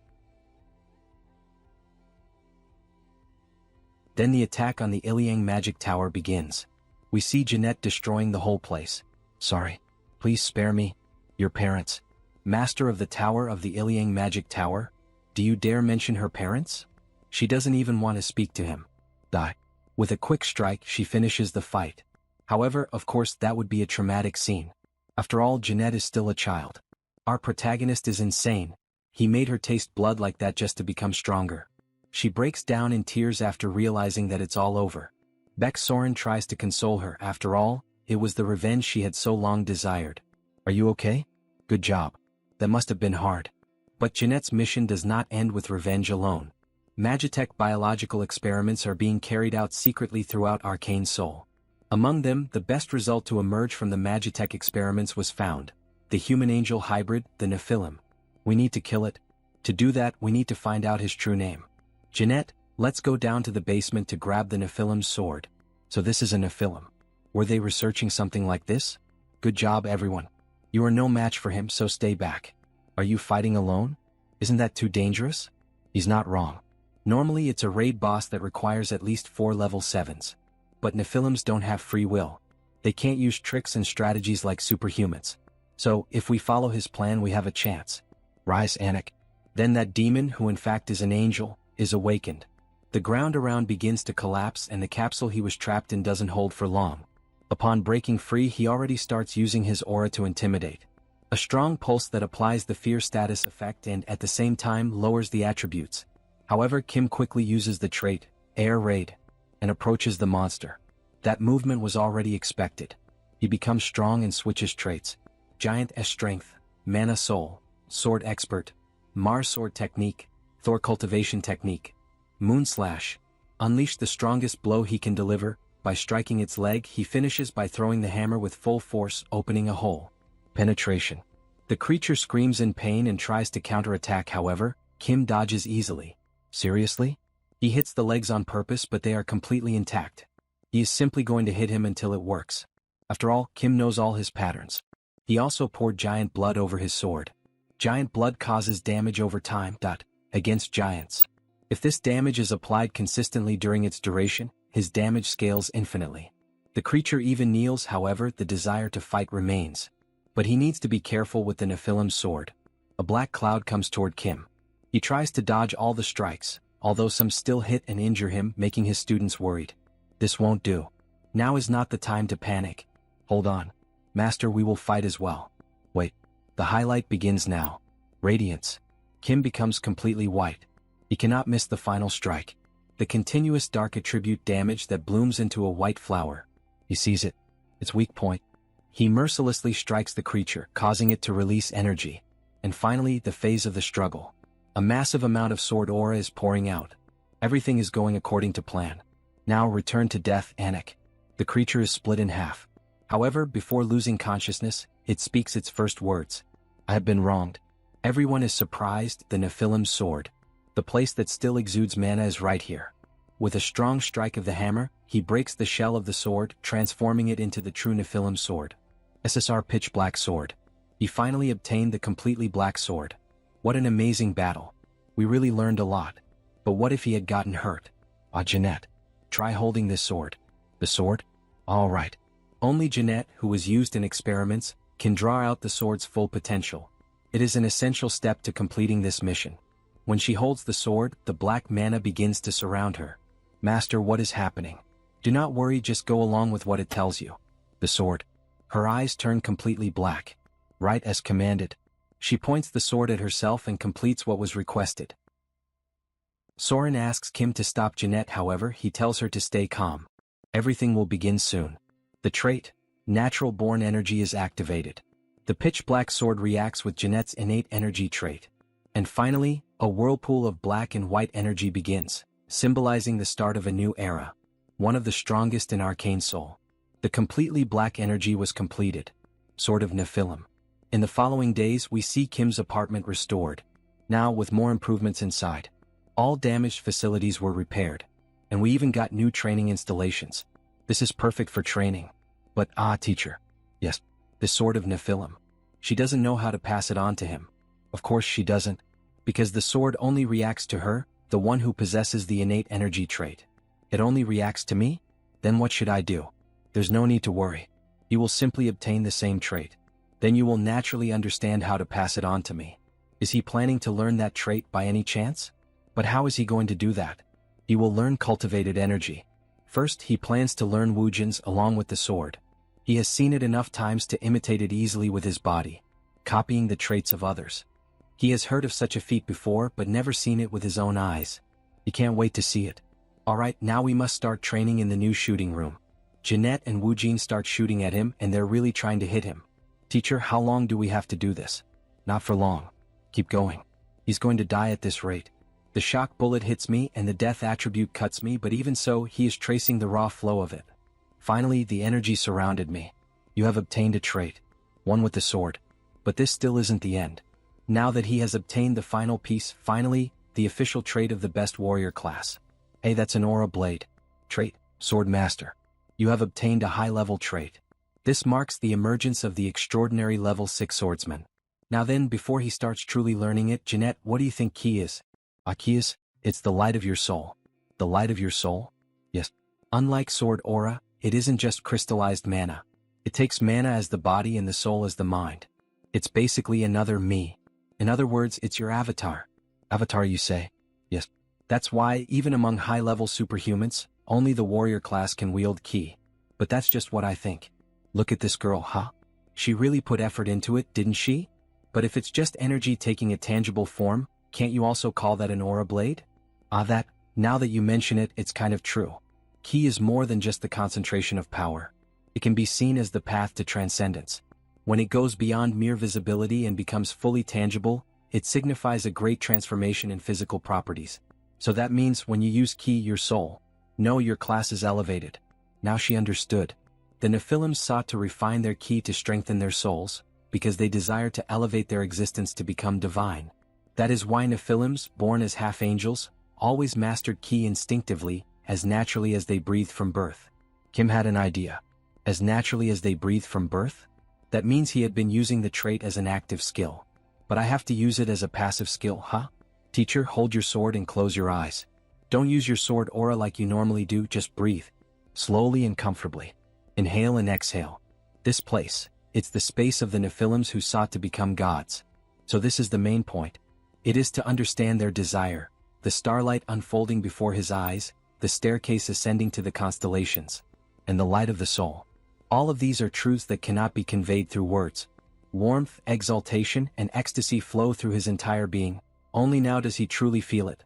Then the attack on the Iliang Magic Tower begins. We see Jeanette destroying the whole place. Sorry. Please spare me. Your parents. Master of the Tower of the Iliang Magic Tower? Do you dare mention her parents? She doesn't even want to speak to him. Die. With a quick strike, she finishes the fight. However, of course, that would be a traumatic scene. After all, Jeanette is still a child. Our protagonist is insane. He made her taste blood like that just to become stronger. She breaks down in tears after realizing that it's all over. Beck Soren tries to console her. After all, it was the revenge she had so long desired. Are you okay? Good job. That must have been hard. But Jeanette's mission does not end with revenge alone. Magitech biological experiments are being carried out secretly throughout Arcane Seoul. Among them, the best result to emerge from the Magitech experiments was found. The human-angel hybrid, the Nephilim. We need to kill it. To do that, we need to find out his true name. Jeanette, let's go down to the basement to grab the Nephilim's sword. So this is a Nephilim. Were they researching something like this? Good job, everyone. You are no match for him, so stay back. Are you fighting alone? Isn't that too dangerous? He's not wrong. Normally it's a raid boss that requires at least 4 level 7s. But Nephilims don't have free will. They can't use tricks and strategies like superhumans. So, if we follow his plan we have a chance. Rise, Anik. Then that demon, who in fact is an angel, is awakened. The ground around begins to collapse and the capsule he was trapped in doesn't hold for long. Upon breaking free he already starts using his aura to intimidate. A strong pulse that applies the fear status effect and at the same time lowers the attributes. However, Kim quickly uses the trait, Air Raid, and approaches the monster. That movement was already expected. He becomes strong and switches traits. Giant S Strength, Mana Soul, Sword Expert, Mars Sword Technique, Thor Cultivation Technique, Moon Slash. Unleash the strongest blow he can deliver. By striking its leg he finishes by throwing the hammer with full force, opening a hole. Penetration. The creature screams in pain and tries to counterattack, however, Kim dodges easily. Seriously? He hits the legs on purpose but they are completely intact. He is simply going to hit him until it works. After all, Kim knows all his patterns. He also poured giant blood over his sword. Giant blood causes damage over time. Against giants. If this damage is applied consistently during its duration, his damage scales infinitely. The creature even kneels, however, the desire to fight remains. But he needs to be careful with the Nephilim's sword. A black cloud comes toward Kim. He tries to dodge all the strikes, although some still hit and injure him, making his students worried. This won't do. Now is not the time to panic. Hold on. Master, we will fight as well. Wait. The highlight begins now. Radiance. Kim becomes completely white. He cannot miss the final strike. The continuous dark attribute damage that blooms into a white flower. He sees it. Its weak point. He mercilessly strikes the creature, causing it to release energy. And finally, the phase of the struggle. A massive amount of sword aura is pouring out. Everything is going according to plan. Now return to death, Anik. The creature is split in half. However, before losing consciousness, it speaks its first words. I have been wronged. Everyone is surprised. The Nephilim's sword. The place that still exudes mana is right here. With a strong strike of the hammer, he breaks the shell of the sword, transforming it into the true Nephilim sword. SSR Pitch Black Sword. He finally obtained the completely black sword. What an amazing battle. We really learned a lot. But what if he had gotten hurt? Ah, Jeanette. Try holding this sword. The sword? All right. Only Jeanette, who was used in experiments, can draw out the sword's full potential. It is an essential step to completing this mission. When she holds the sword, the black mana begins to surround her. Master, what is happening? Do not worry, just go along with what it tells you. The sword. Her eyes turn completely black. Right as commanded. She points the sword at herself and completes what was requested. Soren asks Kim to stop Jeanette, however, he tells her to stay calm. Everything will begin soon. The trait, Natural Born Energy, is activated. The pitch black sword reacts with Jeanette's innate energy trait. And finally, a whirlpool of black and white energy begins, symbolizing the start of a new era. One of the strongest in Arcane Seoul. The completely black energy was completed. Sword of Nephilim. In the following days we see Kim's apartment restored. Now with more improvements inside. All damaged facilities were repaired. And we even got new training installations. This is perfect for training. But teacher. Yes, the Sword of Nephilim. She doesn't know how to pass it on to him. Of course she doesn't. Because the sword only reacts to her, the one who possesses the innate energy trait. It only reacts to me? Then what should I do? There's no need to worry. You will simply obtain the same trait. Then you will naturally understand how to pass it on to me. Is he planning to learn that trait by any chance? But how is he going to do that? He will learn cultivated energy. First, he plans to learn Wujin's along with the sword. He has seen it enough times to imitate it easily with his body, copying the traits of others. He has heard of such a feat before but never seen it with his own eyes. He can't wait to see it. Alright, now we must start training in the new shooting room. Jeanette and Wujin start shooting at him and they're really trying to hit him. Teacher, how long do we have to do this? Not for long. Keep going. He's going to die at this rate. The shock bullet hits me and the death attribute cuts me, but even so, he is tracing the raw flow of it. Finally, the energy surrounded me. You have obtained a trait. One with the sword. But this still isn't the end. Now that he has obtained the final piece, finally, the official trait of the best warrior class. Hey, that's an aura blade. Trait, Sword Master. You have obtained a high-level trait. This marks the emergence of the extraordinary level 6 swordsman. Now then, before he starts truly learning it, Jeanette, what do you think key is? Key is? It's the light of your soul. The light of your soul? Yes. Unlike sword aura, it isn't just crystallized mana. It takes mana as the body and the soul as the mind. It's basically another me. In other words, it's your avatar. Avatar, you say? Yes. That's why, even among high-level superhumans, only the warrior class can wield ki. But that's just what I think. Look at this girl, huh? She really put effort into it, didn't she? But if it's just energy taking a tangible form, can't you also call that an aura blade? Now that you mention it, it's kind of true. Ki is more than just the concentration of power. It can be seen as the path to transcendence. When it goes beyond mere visibility and becomes fully tangible, it signifies a great transformation in physical properties. So that means when you use ki, your soul. No, your class is elevated. Now she understood. The Nephilims sought to refine their ki to strengthen their souls, because they desired to elevate their existence to become divine. That is why Nephilims, born as half-angels, always mastered ki instinctively, as naturally as they breathed from birth. Kim had an idea. As naturally as they breathed from birth? That means he had been using the trait as an active skill. But I have to use it as a passive skill, huh? Teacher, hold your sword and close your eyes. Don't use your sword aura like you normally do, just breathe. Slowly and comfortably. Inhale and exhale. This place, it's the space of the Nephilims who sought to become gods. So this is the main point. It is to understand their desire, the starlight unfolding before his eyes, the staircase ascending to the constellations, and the light of the soul. All of these are truths that cannot be conveyed through words. Warmth, exaltation, and ecstasy flow through his entire being. Only now does he truly feel it.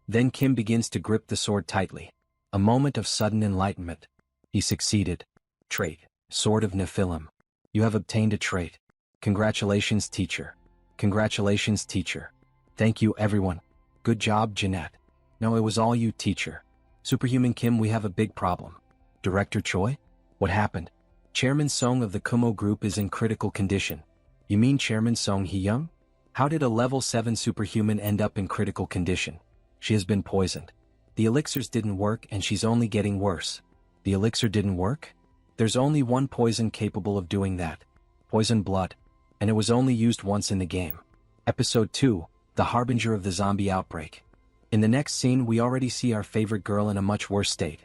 Then Kim begins to grip the sword tightly. A moment of sudden enlightenment. He succeeded. Trait. Sword of Nephilim. You have obtained a trait. Congratulations, teacher. Congratulations, teacher. Thank you, everyone. Good job, Jeanette. No, it was all you, teacher. Superhuman Kim, we have a big problem. Director Choi? What happened? Chairman Song of the Kumo Group is in critical condition. You mean Chairman Song Hee-young? How did a level 7 superhuman end up in critical condition? She has been poisoned. The elixirs didn't work and she's only getting worse. The elixir didn't work? There's only one poison capable of doing that. Poison blood. And it was only used once in the game. Episode 2, The Harbinger of the Zombie Outbreak. In the next scene we already see our favorite girl in a much worse state.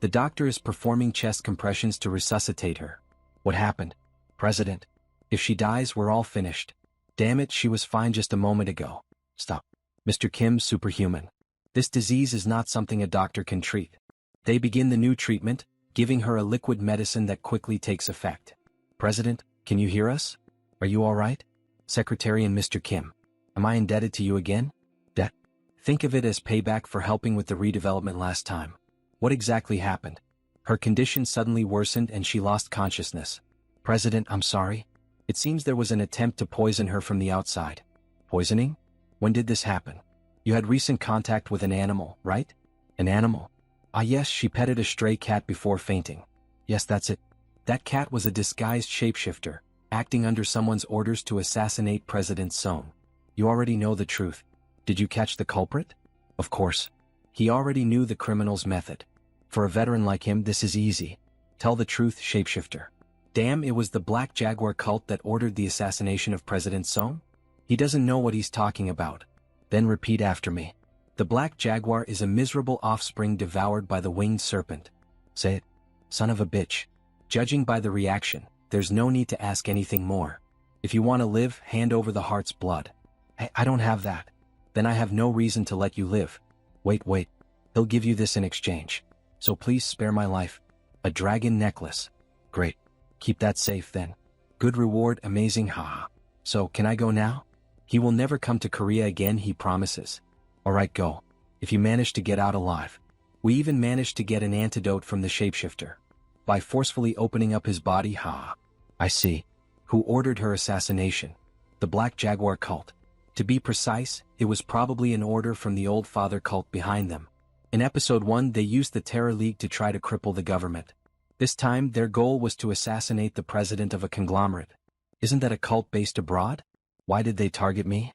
The doctor is performing chest compressions to resuscitate her. What happened? President. If she dies, we're all finished. Damn it, she was fine just a moment ago. Stop. Mr. Kim, superhuman. This disease is not something a doctor can treat. They begin the new treatment, giving her a liquid medicine that quickly takes effect. President, can you hear us? Are you all right? Secretary and Mr. Kim. Am I indebted to you again? Debt? Think of it as payback for helping with the redevelopment last time. What exactly happened? Her condition suddenly worsened and she lost consciousness. President, I'm sorry. It seems there was an attempt to poison her from the outside. Poisoning? When did this happen? You had recent contact with an animal, right? An animal? Ah yes, she petted a stray cat before fainting. Yes, that's it. That cat was a disguised shapeshifter, acting under someone's orders to assassinate President Song. You already know the truth. Did you catch the culprit? Of course. He already knew the criminal's method. For a veteran like him, this is easy. Tell the truth, shapeshifter. Damn, it was the Black Jaguar cult that ordered the assassination of President Song? He doesn't know what he's talking about. Then repeat after me. The Black Jaguar is a miserable offspring devoured by the winged serpent. Say it. Son of a bitch. Judging by the reaction, there's no need to ask anything more. If you want to live, hand over the heart's blood. I don't have that. Then I have no reason to let you live. Wait. He'll give you this in exchange. So please spare my life. A dragon necklace. Great. Keep that safe then. Good reward, amazing, haha. So, can I go now? He will never come to Korea again, he promises. Alright, go. If you manage to get out alive. We even managed to get an antidote from the shapeshifter. By forcefully opening up his body, haha. I see. Who ordered her assassination? The Black Jaguar cult. To be precise, it was probably an order from the Old Father cult behind them. In episode 1 they used the Terror League to try to cripple the government. This time their goal was to assassinate the president of a conglomerate. Isn't that a cult based abroad? Why did they target me?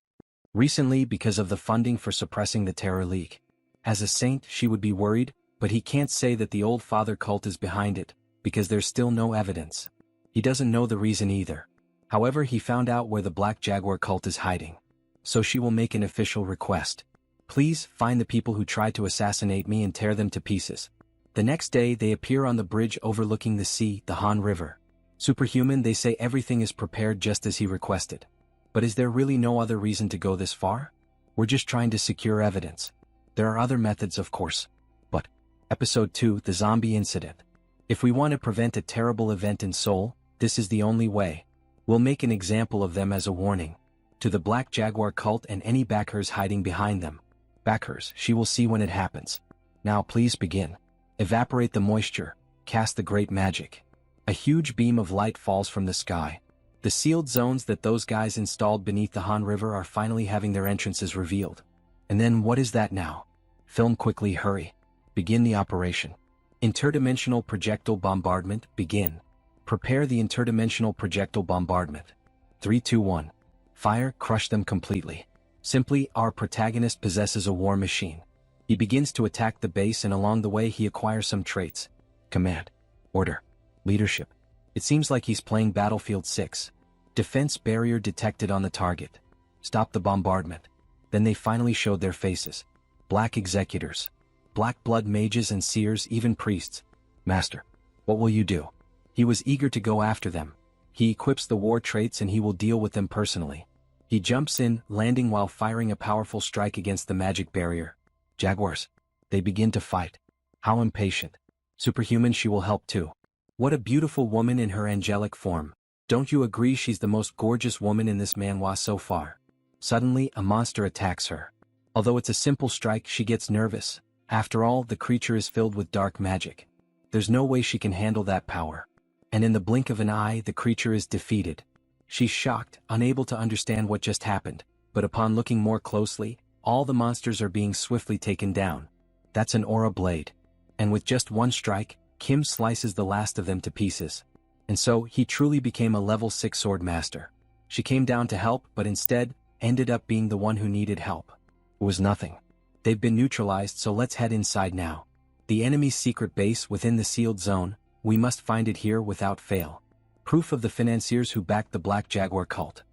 Recently because of the funding for suppressing the Terror League. As a saint she would be worried, but he can't say that the Old Father cult is behind it, because there's still no evidence. He doesn't know the reason either. However, he found out where the Black Jaguar cult is hiding. So she will make an official request. Please, find the people who tried to assassinate me and tear them to pieces. The next day they appear on the bridge overlooking the sea, the Han River. Superhuman, they say everything is prepared just as he requested. But is there really no other reason to go this far? We're just trying to secure evidence. There are other methods, of course. But Episode 2, the zombie incident. If we want to prevent a terrible event in Seoul, this is the only way. We'll make an example of them as a warning. To the Black Jaguar cult and any backers hiding behind them. Backers, she will see when it happens. Now please begin. Evaporate the moisture, cast the great magic. A huge beam of light falls from the sky. The sealed zones that those guys installed beneath the Han River are finally having their entrances revealed. And then what is that now? Film quickly, hurry. Begin the operation. Interdimensional projectile bombardment, begin. Prepare the interdimensional projectile bombardment. 3, 2, 1. Fire, crush them completely. Simply, our protagonist possesses a war machine. He begins to attack the base and along the way he acquires some traits. Command. Order. Leadership. It seems like he's playing Battlefield 6. Defense barrier detected on the target. Stop the bombardment. Then they finally showed their faces. Black executors. Black blood mages and seers, even priests. Master. What will you do? He was eager to go after them. He equips the war traits and he will deal with them personally. He jumps in, landing while firing a powerful strike against the magic barrier. Jaguars. They begin to fight. How impatient. Superhuman, she will help too. What a beautiful woman in her angelic form. Don't you agree she's the most gorgeous woman in this manhwa so far? Suddenly, a monster attacks her. Although it's a simple strike, she gets nervous. After all, the creature is filled with dark magic. There's no way she can handle that power. And in the blink of an eye, the creature is defeated. She's shocked, unable to understand what just happened, but upon looking more closely, all the monsters are being swiftly taken down. That's an aura blade. And with just one strike, Kim slices the last of them to pieces. And so, he truly became a level 6 sword master. She came down to help, but instead, ended up being the one who needed help. It was nothing. They've been neutralized, so let's head inside now. The enemy's secret base within the sealed zone, we must find it here without fail. Proof of the financiers who backed the Black Jaguar cult.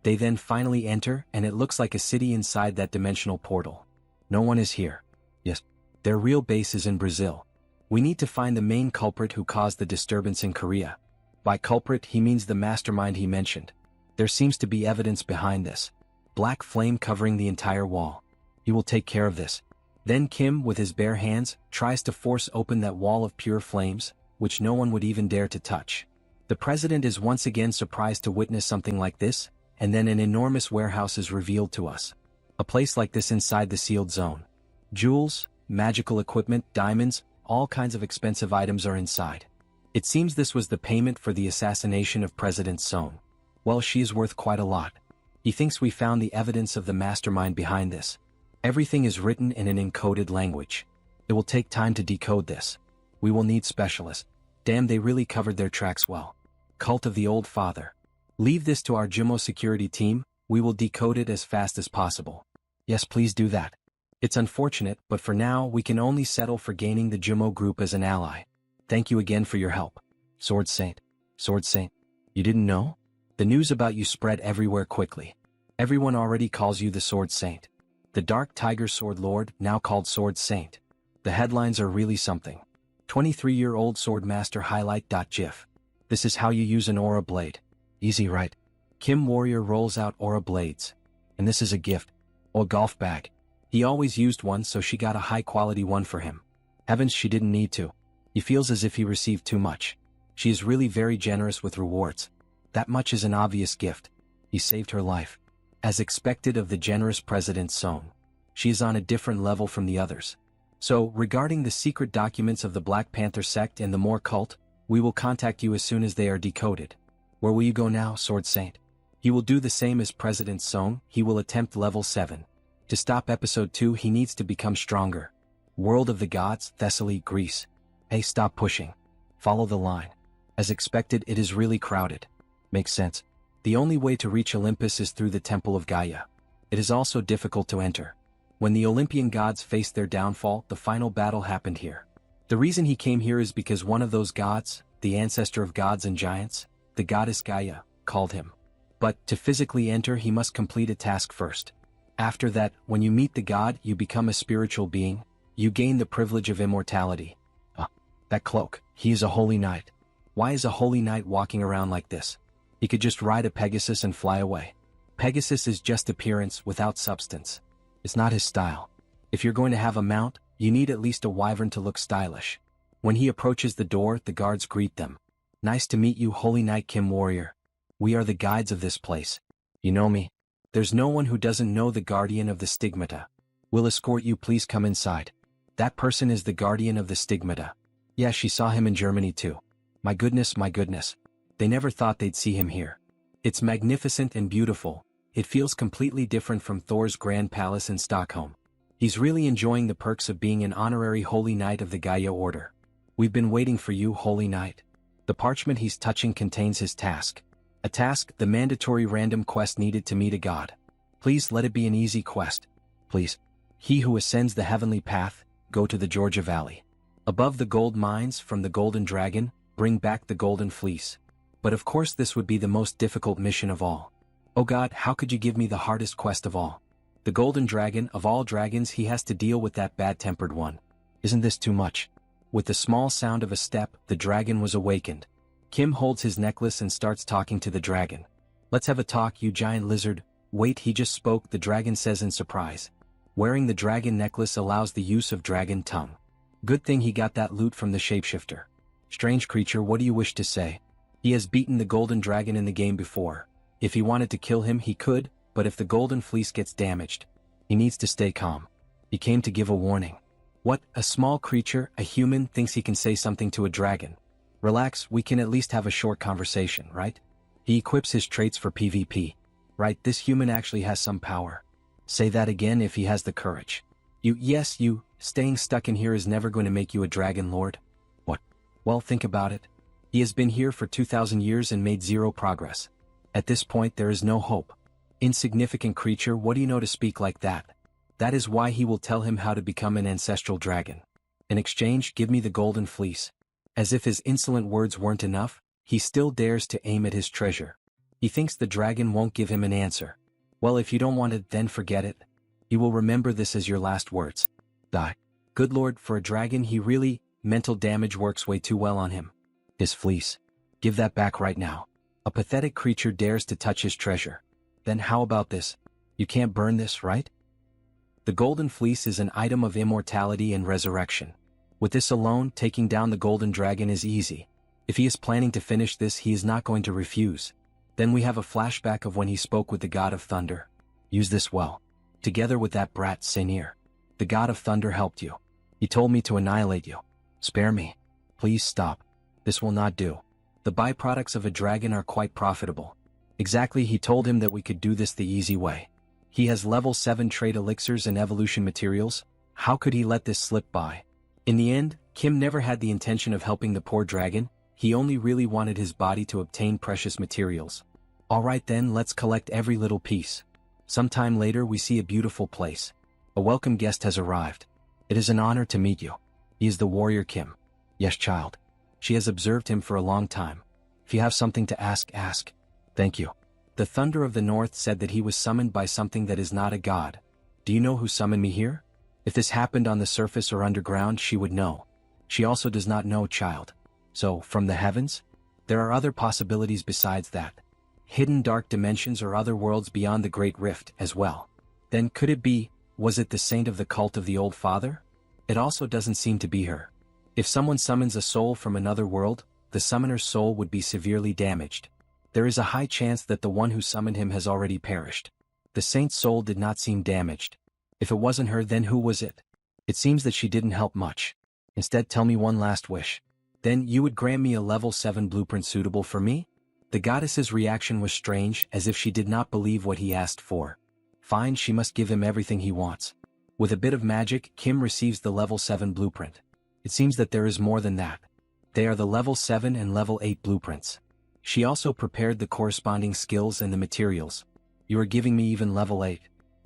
They then finally enter, and it looks like a city inside that dimensional portal. No one is here. Yes, their real base is in Brazil. We need to find the main culprit who caused the disturbance in Korea. By culprit, he means the mastermind he mentioned. There seems to be evidence behind this. Black flame covering the entire wall. He will take care of this. Then Kim, with his bare hands, tries to force open that wall of pure flames, which no one would even dare to touch. The president is once again surprised to witness something like this, and then an enormous warehouse is revealed to us. A place like this inside the sealed zone. Jewels, magical equipment, diamonds, all kinds of expensive items are inside. It seems this was the payment for the assassination of President Son. Well, she is worth quite a lot. He thinks we found the evidence of the mastermind behind this. Everything is written in an encoded language. It will take time to decode this. We will need specialists. Damn, they really covered their tracks well. Cult of the Old Father. Leave this to our Jumo security team, we will decode it as fast as possible. Yes, please do that. It's unfortunate, but for now we can only settle for gaining the Jumo group as an ally. Thank you again for your help. Sword Saint. Sword Saint. You didn't know? The news about you spread everywhere quickly. Everyone already calls you the Sword Saint. The Dark Tiger Sword Lord, now called Sword Saint. The headlines are really something. 23-year-old Sword Master highlight.gif. This is how you use an aura blade. Easy, right? Kim Warrior rolls out aura blades. And this is a gift. A golf bag. He always used one, so she got a high-quality one for him. Heavens, she didn't need to. He feels as if he received too much. She is really very generous with rewards. That much is an obvious gift. He saved her life. As expected of the generous President Son. She is on a different level from the others. So, regarding the secret documents of the Black Panther sect and the Moor cult, we will contact you as soon as they are decoded. Where will you go now, Sword Saint? He will do the same as President Son, he will attempt level 7. To stop episode 2 he needs to become stronger. World of the Gods, Thessaly, Greece. Hey, stop pushing. Follow the line. As expected, it is really crowded. Makes sense. The only way to reach Olympus is through the Temple of Gaia. It is also difficult to enter. When the Olympian gods faced their downfall, the final battle happened here. The reason he came here is because one of those gods, the ancestor of gods and giants, the goddess Gaia, called him. But, to physically enter he must complete a task first. After that, when you meet the god, you become a spiritual being, you gain the privilege of immortality. That cloak, he is a holy knight. Why is a holy knight walking around like this? He could just ride a Pegasus and fly away. Pegasus is just appearance without substance. It's not his style. If you're going to have a mount, you need at least a wyvern to look stylish. When he approaches the door, the guards greet them. Nice to meet you, Holy Knight Kim Warrior. We are the guides of this place. You know me? There's no one who doesn't know the guardian of the stigmata. We'll escort you, please come inside. That person is the guardian of the stigmata. Yeah, she saw him in Germany too. My goodness, my goodness. They never thought they'd see him here. It's magnificent and beautiful. It feels completely different from Thor's Grand Palace in Stockholm. He's really enjoying the perks of being an honorary Holy Knight of the Gaia Order. We've been waiting for you, Holy Knight. The parchment he's touching contains his task. A task, the mandatory random quest needed to meet a god. Please let it be an easy quest. Please. He who ascends the heavenly path, go to the Georgia Valley. Above the gold mines from the Golden Dragon, bring back the Golden Fleece. But of course this would be the most difficult mission of all. Oh God, how could you give me the hardest quest of all? The Golden Dragon, of all dragons, he has to deal with that bad-tempered one. Isn't this too much? With the small sound of a step, the dragon was awakened. Kim holds his necklace and starts talking to the dragon. Let's have a talk, you giant lizard. Wait, he just spoke, the dragon says in surprise. Wearing the dragon necklace allows the use of dragon tongue. Good thing he got that loot from the shapeshifter. Strange creature, what do you wish to say? He has beaten the Golden Dragon in the game before. If he wanted to kill him, he could, but if the Golden Fleece gets damaged, he needs to stay calm. He came to give a warning. What, a small creature, a human, thinks he can say something to a dragon? Relax, we can at least have a short conversation, right? He equips his traits for PvP. Right, this human actually has some power. Say that again if he has the courage. Yes, staying stuck in here is never going to make you a dragon lord. What? Well, think about it. He has been here for 2,000 years and made zero progress. At this point there is no hope. Insignificant creature, what do you know to speak like that? That is why he will tell him how to become an ancestral dragon. In exchange, give me the Golden Fleece. As if his insolent words weren't enough, he still dares to aim at his treasure. He thinks the dragon won't give him an answer. Well, if you don't want it, then forget it. You will remember this as your last words. Die. Good lord, for a dragon he really, mental damage works way too well on him. His fleece. Give that back right now. A pathetic creature dares to touch his treasure. Then how about this? You can't burn this, right? The Golden Fleece is an item of immortality and resurrection. With this alone, taking down the Golden Dragon is easy. If he is planning to finish this, he is not going to refuse. Then we have a flashback of when he spoke with the God of Thunder. Use this well. Together with that brat, Senir. The God of Thunder helped you. He told me to annihilate you. Spare me. Please stop. This will not do. The byproducts of a dragon are quite profitable. Exactly, he told him that we could do this the easy way. He has level 7 trade elixirs and evolution materials. How could he let this slip by? In the end, Kim never had the intention of helping the poor dragon. He only really wanted his body to obtain precious materials. Alright then, let's collect every little piece. Sometime later we see a beautiful place. A welcome guest has arrived. It is an honor to meet you. He is the warrior Kim. Yes, child. She has observed him for a long time. If you have something to ask, ask. Thank you. The Thunder of the North said that he was summoned by something that is not a god. Do you know who summoned me here? If this happened on the surface or underground, she would know. She also does not know, child. So, from the heavens? There are other possibilities besides that. Hidden dark dimensions or other worlds beyond the Great Rift as well. Then could it be, was it the saint of the cult of the Old Father? It also doesn't seem to be her. If someone summons a soul from another world, the summoner's soul would be severely damaged. There is a high chance that the one who summoned him has already perished. The saint's soul did not seem damaged. If it wasn't her, then who was it? It seems that she didn't help much. Instead, tell me one last wish. Then you would grant me a level 7 blueprint suitable for me? The goddess's reaction was strange, as if she did not believe what he asked for. Fine, she must give him everything he wants. With a bit of magic, Kim receives the level 7 blueprint. It seems that there is more than that. They are the level 7 and level 8 blueprints. She also prepared the corresponding skills and the materials. You are giving me even level 8.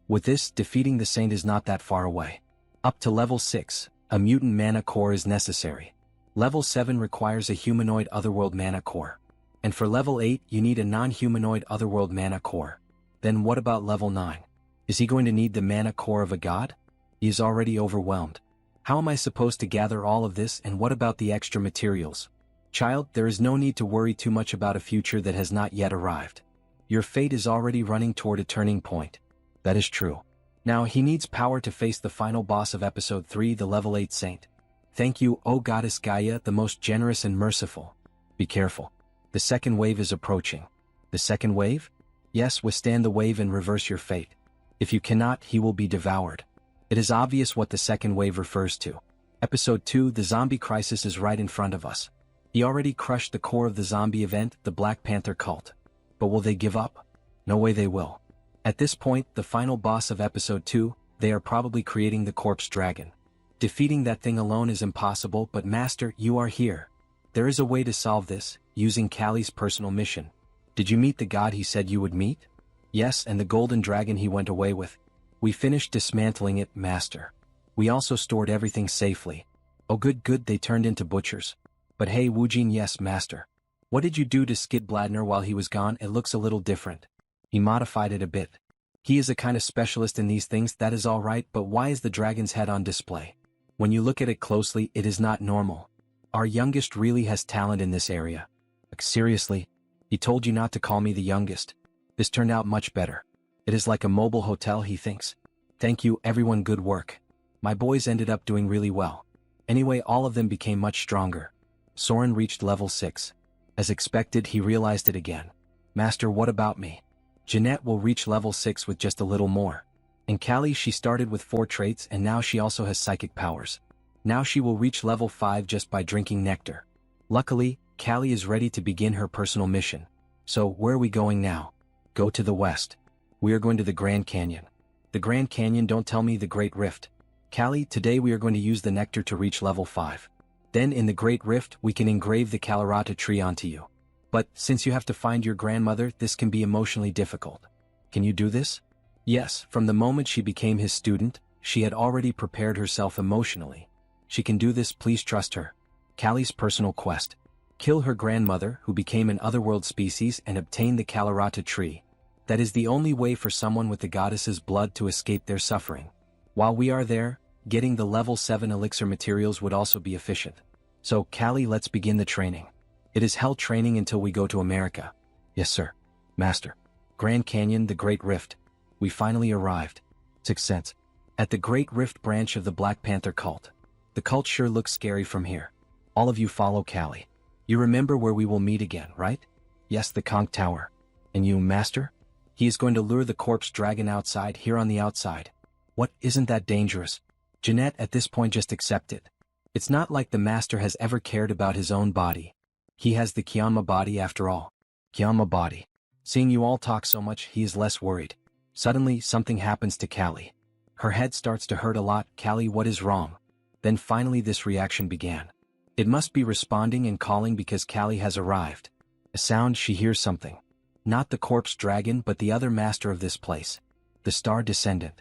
With this, defeating the saint is not that far away. Up to level 6, a mutant mana core is necessary. Level 7 requires a humanoid otherworld mana core. And for level 8, you need a non-humanoid otherworld mana core. Then what about level 9? Is he going to need the mana core of a god? He is already overwhelmed. How am I supposed to gather all of this, and what about the extra materials? Child, there is no need to worry too much about a future that has not yet arrived. Your fate is already running toward a turning point. That is true. Now he needs power to face the final boss of episode 3, the level 8 saint. Thank you, O Goddess Gaia, the most generous and merciful. Be careful. The second wave is approaching. The second wave? Yes, withstand the wave and reverse your fate. If you cannot, he will be devoured. It is obvious what the second wave refers to. Episode 2, the zombie crisis, is right in front of us. He already crushed the core of the zombie event, the Black Panther cult. But will they give up? No way they will. At this point, the final boss of episode 2, they are probably creating the corpse dragon. Defeating that thing alone is impossible, but Master, you are here. There is a way to solve this, using Kali's personal mission. Did you meet the god he said you would meet? Yes, and the golden dragon he went away with. We finished dismantling it, Master. We also stored everything safely. Oh good, they turned into butchers. But hey Woojin, yes, Master. What did you do to Skid Bladner while he was gone? It looks a little different. He modified it a bit. He is a kind of specialist in these things, that is alright, but why is the dragon's head on display? When you look at it closely, it is not normal. Our youngest really has talent in this area. Like, seriously? He told you not to call me the youngest. This turned out much better. It is like a mobile hotel, he thinks. Thank you, everyone, good work. My boys ended up doing really well. Anyway, all of them became much stronger. Soren reached level 6. As expected, he realized it again. Master, what about me? Jeanette will reach level 6 with just a little more. And Kali, she started with 4 traits and now she also has psychic powers. Now she will reach level 5 just by drinking nectar. Luckily, Kali is ready to begin her personal mission. So, where are we going now? Go to the west. We are going to the Grand Canyon. The Grand Canyon, don't tell me the Great Rift. Kali, today we are going to use the nectar to reach level 5. Then in the Great Rift, we can engrave the Kalarata tree onto you. But, since you have to find your grandmother, this can be emotionally difficult. Can you do this? Yes, from the moment she became his student, she had already prepared herself emotionally. She can do this, please trust her. Kali's personal quest. Kill her grandmother, who became an otherworld species, and obtain the Kalarata tree. That is the only way for someone with the goddess's blood to escape their suffering. While we are there, getting the level 7 elixir materials would also be efficient. So, Kali, let's begin the training. It is hell training until we go to America. Yes, sir. Master. Grand Canyon, the Great Rift. We finally arrived. 6 cents. At the Great Rift branch of the Black Panther cult. The cult sure looks scary from here. All of you follow Kali. You remember where we will meet again, right? Yes, the Conch Tower. And you, Master? He is going to lure the corpse dragon outside, here on the outside. What, isn't that dangerous? Jeanette, at this point, just accept it. It's not like the Master has ever cared about his own body. He has the Kyanma body after all. Kyanma body. Seeing you all talk so much, he is less worried. Suddenly, something happens to Kali. Her head starts to hurt a lot. Kali, what is wrong? Then finally this reaction began. It must be responding and calling because Kali has arrived. A sound, she hears something. Not the corpse dragon, but the other master of this place. The Star Descendant.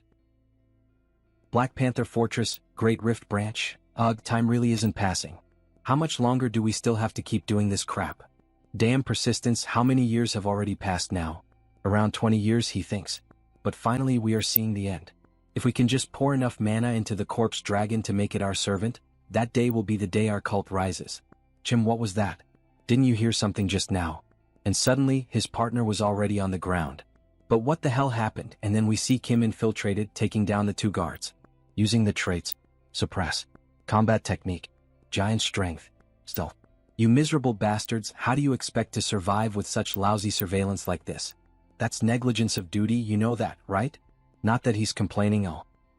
Black Panther Fortress, Great Rift Branch. Ugh, time really isn't passing. How much longer do we still have to keep doing this crap? Damn persistence, how many years have already passed now? Around 20 years, he thinks. But finally we are seeing the end. If we can just pour enough mana into the corpse dragon to make it our servant, that day will be the day our cult rises. Chim, what was that? Didn't you hear something just now? And suddenly, his partner was already on the ground. But what the hell happened? And then we see Kim infiltrated, taking down the 2 guards. Using the traits. Suppress. Combat technique. Giant strength. Stealth. You miserable bastards, how do you expect to survive with such lousy surveillance like this? That's negligence of duty, you know that, right? Not that he's complaining.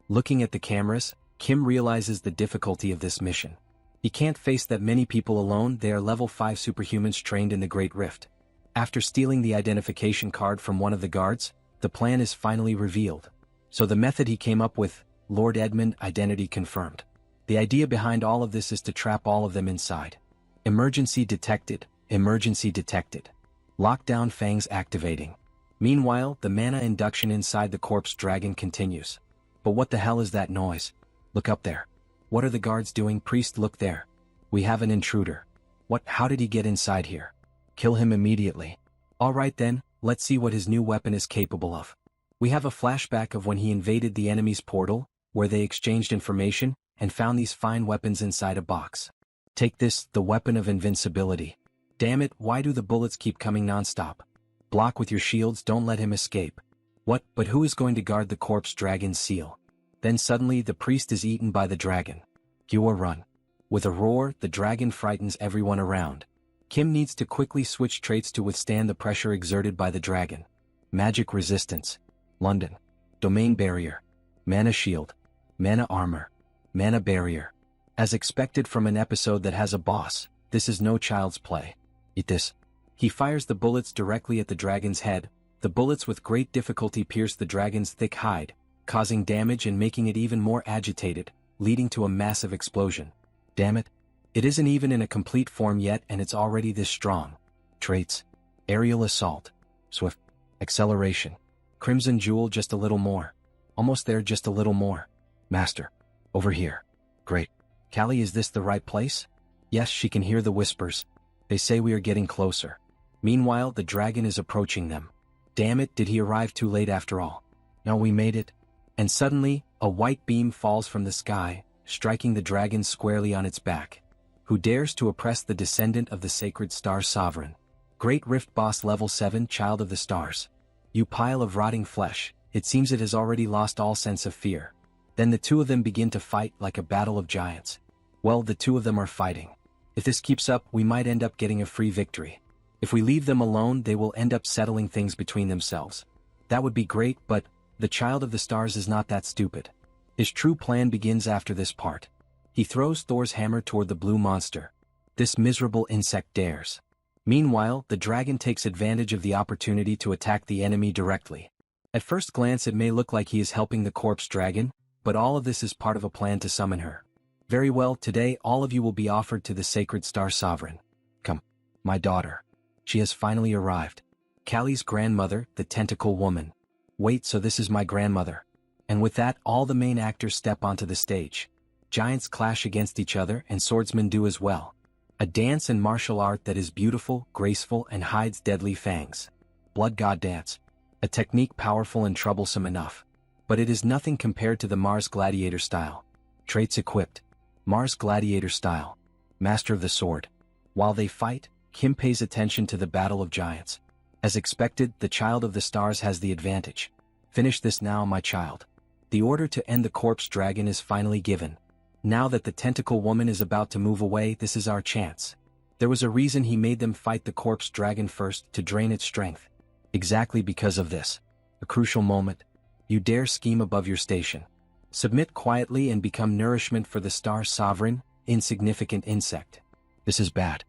Looking at the cameras, Kim realizes the difficulty of this mission. He can't face that many people alone, they are level 5 superhumans trained in the Great Rift. After stealing the identification card from one of the guards, the plan is finally revealed. So the method he came up with, Lord Edmund, identity confirmed. The idea behind all of this is to trap all of them inside. Emergency detected, emergency detected. Lockdown fangs activating. Meanwhile, the mana induction inside the corpse dragon continues. But what the hell is that noise? Look up there. What are the guards doing? Priest, look there. We have an intruder. What? How did he get inside here? Kill him immediately. Alright then, let's see what his new weapon is capable of. We have a flashback of when he invaded the enemy's portal, where they exchanged information, and found these fine weapons inside a box. Take this, the weapon of invincibility. Damn it, why do the bullets keep coming non-stop? Block with your shields, don't let him escape. What, but who is going to guard the corpse dragon's seal? Then suddenly the priest is eaten by the dragon. Gyua run. With a roar, the dragon frightens everyone around. Kim needs to quickly switch traits to withstand the pressure exerted by the dragon. Magic resistance. London. Domain barrier. Mana shield. Mana armor. Mana barrier. As expected from an episode that has a boss, this is no child's play. Eat this. He fires the bullets directly at the dragon's head. The bullets with great difficulty pierce the dragon's thick hide, causing damage and making it even more agitated, leading to a massive explosion. Damn it. It isn't even in a complete form yet and it's already this strong. Traits. Aerial assault. Swift. Acceleration. Crimson jewel just a little more. Almost there, just a little more. Master. Over here. Great. Callie, is this the right place? Yes, she can hear the whispers. They say we are getting closer. Meanwhile, the dragon is approaching them. Damn it, did he arrive too late after all? No, we made it. And suddenly, a white beam falls from the sky, striking the dragon squarely on its back. Who dares to oppress the descendant of the sacred star sovereign? Great Rift Boss Level 7 Child of the Stars. You pile of rotting flesh, it seems it has already lost all sense of fear. Then the two of them begin to fight like a battle of giants. Well, the two of them are fighting. If this keeps up, we might end up getting a free victory. If we leave them alone, they will end up settling things between themselves. That would be great, but the Child of the Stars is not that stupid. His true plan begins after this part. He throws Thor's hammer toward the blue monster. This miserable insect dares. Meanwhile, the dragon takes advantage of the opportunity to attack the enemy directly. At first glance it may look like he is helping the corpse dragon, but all of this is part of a plan to summon her. Very well, today all of you will be offered to the sacred star sovereign. Come, my daughter. She has finally arrived. Callie's grandmother, the tentacle woman. Wait, so this is my grandmother. And with that, all the main actors step onto the stage. Giants clash against each other and swordsmen do as well. A dance and martial art that is beautiful, graceful, and hides deadly fangs. Blood God dance. A technique powerful and troublesome enough. But it is nothing compared to the Mars Gladiator style. Traits equipped. Mars Gladiator style. Master of the sword. While they fight, Kim pays attention to the battle of giants. As expected, the Child of the Stars has the advantage. Finish this now, my child. The order to end the corpse dragon is finally given. Now that the tentacle woman is about to move away, this is our chance. There was a reason he made them fight the corpse dragon first, to drain its strength. Exactly because of this. A crucial moment. You dare scheme above your station. Submit quietly and become nourishment for the star sovereign, insignificant insect. This is bad.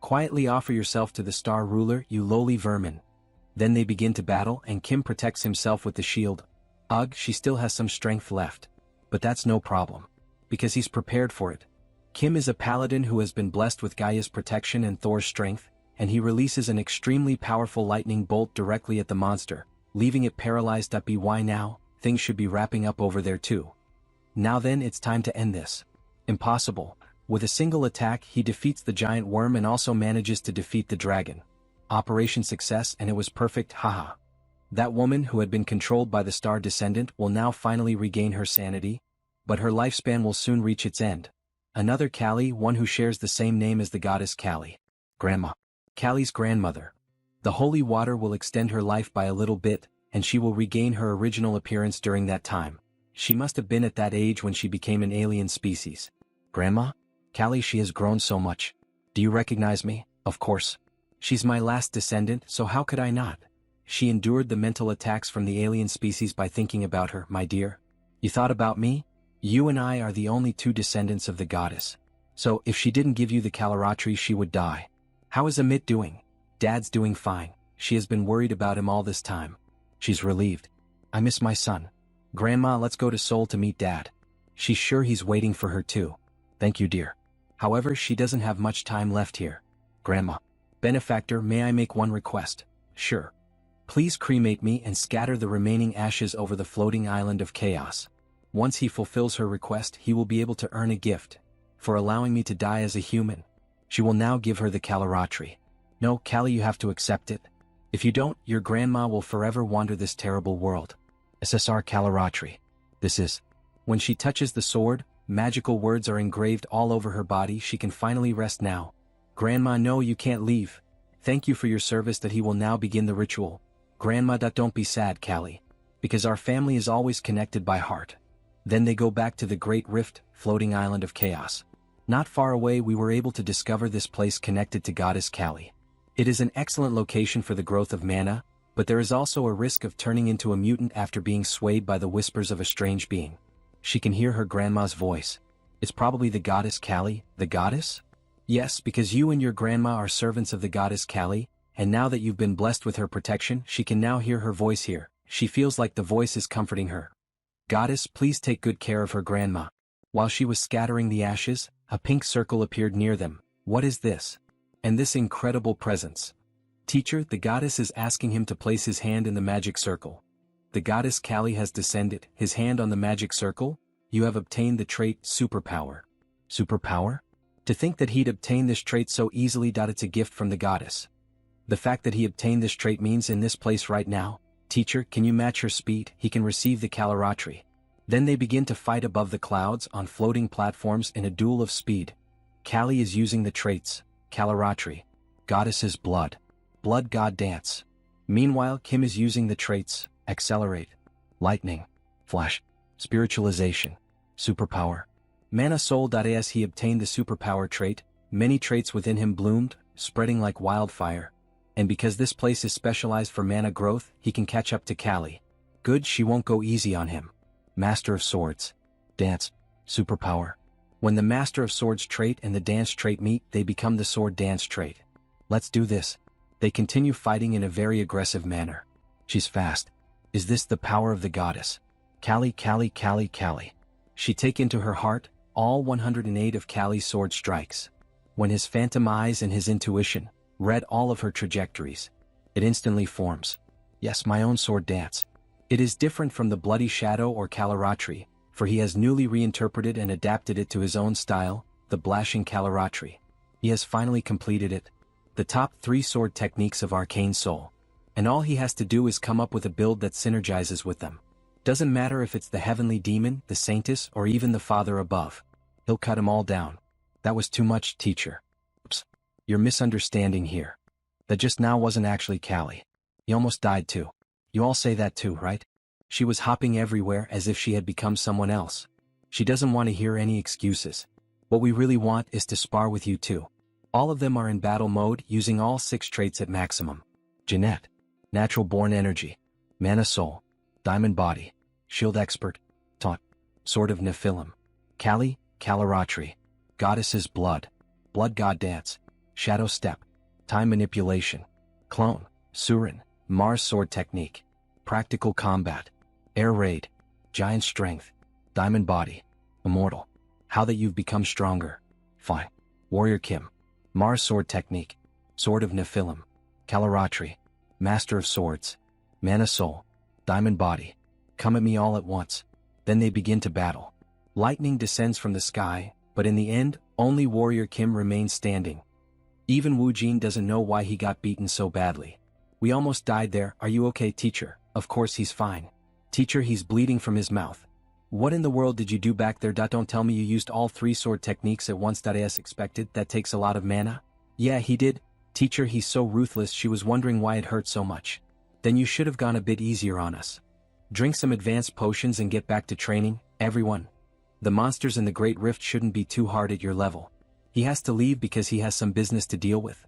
Quietly offer yourself to the star ruler, you lowly vermin. Then they begin to battle and Kim protects himself with the shield. Ugh, she still has some strength left. But that's no problem. Because he's prepared for it. Kim is a paladin who has been blessed with Gaia's protection and Thor's strength, and he releases an extremely powerful lightning bolt directly at the monster, leaving it paralyzed up. Why now? Things should be wrapping up over there too. Now then, it's time to end this. Impossible. With a single attack, he defeats the giant worm and also manages to defeat the dragon. Operation success, and it was perfect, haha. That woman who had been controlled by the star descendant will now finally regain her sanity, but her lifespan will soon reach its end. Another Callie, one who shares the same name as the goddess Callie. Grandma. Callie's grandmother. The holy water will extend her life by a little bit, and she will regain her original appearance during that time. She must have been at that age when she became an alien species. Grandma? Callie, she has grown so much. Do you recognize me? Of course. She's my last descendant, so how could I not? She endured the mental attacks from the alien species by thinking about her, my dear. You thought about me? You and I are the only two descendants of the goddess. So, if she didn't give you the Caloratri, she would die. How is Amit doing? Dad's doing fine. She has been worried about him all this time. She's relieved. I miss my son. Grandma, let's go to Seoul to meet Dad. She's sure he's waiting for her too. Thank you, dear. However, she doesn't have much time left here. Grandma. Benefactor, may I make one request? Sure. Please cremate me and scatter the remaining ashes over the floating island of chaos. Once he fulfills her request, he will be able to earn a gift. For allowing me to die as a human. She will now give her the Caloratri. No, Callie, you have to accept it. If you don't, your grandma will forever wander this terrible world. SSR Caloratri. This is When she touches the sword, magical words are engraved all over her body. She can finally rest now. Grandma, no, you can't leave. Thank you for your service. That he will now begin the ritual. Grandma, don't be sad, Callie. Because our family is always connected by heart. Then they go back to the Great Rift, floating island of chaos. Not far away we were able to discover this place connected to Goddess Callie. It is an excellent location for the growth of mana, but there is also a risk of turning into a mutant after being swayed by the whispers of a strange being. She can hear her grandma's voice. It's probably the Goddess Callie, the goddess? Yes, because you and your grandma are servants of the Goddess Callie, and now that you've been blessed with her protection, she can now hear her voice here. She feels like the voice is comforting her. Goddess, please take good care of her grandma. While she was scattering the ashes, a pink circle appeared near them. What is this? And this incredible presence. Teacher, the goddess is asking him to place his hand in the magic circle. The Goddess Callie has descended, his hand on the magic circle. You have obtained the trait Superpower. Superpower? To think that he'd obtain this trait so easily. It's a gift from the goddess. The fact that he obtained this trait means in this place right now. Teacher, can you match her speed? He can receive the Caloratry. Then they begin to fight above the clouds on floating platforms in a duel of speed. Callie is using the traits, Caloratry, Goddess's Blood, Blood God Dance. Meanwhile, Kim is using the traits, Accelerate, Lightning, Flash, Spiritualization, Superpower. Mana Soul. As he obtained the Superpower trait, many traits within him bloomed, spreading like wildfire. And because this place is specialized for mana growth, he can catch up to Callie. Good, she won't go easy on him. Master of Swords. Dance. Superpower. When the Master of Swords trait and the Dance trait meet, they become the Sword Dance trait. Let's do this. They continue fighting in a very aggressive manner. She's fast. Is this the power of the goddess? Callie, Callie, Callie, Callie. She take into her heart all 108 of Callie's sword strikes. When his phantom eyes and his intuition read all of her trajectories, it instantly forms. Yes, my own sword dance. It is different from the Bloody Shadow or Caloratry, for he has newly reinterpreted and adapted it to his own style, the Blashing Caloratry. He has finally completed it. The top 3 sword techniques of Arcane Seoul. And all he has to do is come up with a build that synergizes with them. Doesn't matter if it's the Heavenly Demon, the Saintess, or even the Father above. He'll cut them all down. That was too much, teacher. Oops. You're misunderstanding here. That just now wasn't actually Callie. He almost died too. You all say that too, right? She was hopping everywhere as if she had become someone else. She doesn't want to hear any excuses. What we really want is to spar with you too. All of them are in battle mode, using all 6 traits at maximum. Jeanette. Natural Born Energy. Mana Soul. Diamond Body. Shield Expert. Taunt. Sword of Nephilim. Callie, Caloratry. Goddess's Blood. Blood God Dance. Shadow Step. Time Manipulation. Clone. Surin. Mars Sword Technique. Practical Combat. Air Raid. Giant Strength. Diamond Body. Immortal. How that you've become stronger. Fine. Warrior Kim. Mars Sword Technique. Sword of Nephilim. Caloratry. Master of Swords. Mana Soul. Diamond Body. Come at me all at once. Then they begin to battle. Lightning descends from the sky, but in the end, only Warrior Kim remains standing. Even Wu Jin doesn't know why he got beaten so badly. We almost died there. Are you okay, teacher? Of course he's fine. Teacher, he's bleeding from his mouth. What in the world did you do back there? Don't tell me you used all 3 sword techniques at once. As expected, that takes a lot of mana. Yeah, he did. Teacher, he's so ruthless. She was wondering why it hurt so much. Then you should have gone a bit easier on us. Drink some advanced potions and get back to training, everyone. The monsters in the Great Rift shouldn't be too hard at your level. He has to leave because he has some business to deal with.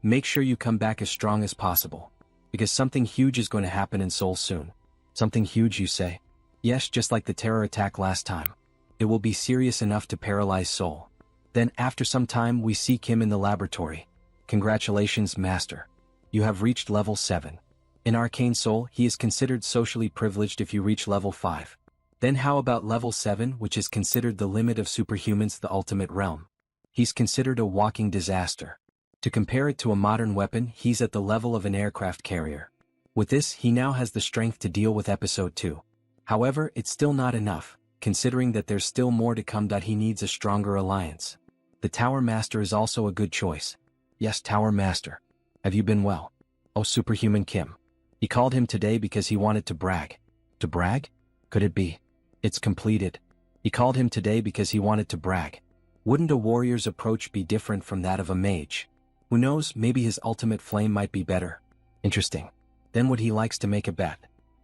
Make sure you come back as strong as possible. Because something huge is going to happen in Seoul soon. Something huge, you say? Yes, just like the terror attack last time. It will be serious enough to paralyze Seoul. Then after some time we see Kim in the laboratory. Congratulations, Master. You have reached level 7. In Arcane Seoul, he is considered socially privileged if you reach level 5. Then how about level 7, which is considered the limit of superhumans, the ultimate realm? He's considered a walking disaster. To compare it to a modern weapon, he's at the level of an aircraft carrier. With this, he now has the strength to deal with episode 2. However, it's still not enough, considering that there's still more to come. He needs a stronger alliance. The Tower Master is also a good choice. Yes, Tower Master. Have you been well? Oh, Superhuman Kim. He called him today because he wanted to brag. To brag? Could it be? It's completed. He called him today because he wanted to brag. Wouldn't a warrior's approach be different from that of a mage? Who knows, maybe his ultimate flame might be better. Interesting. Then he likes to make a bet.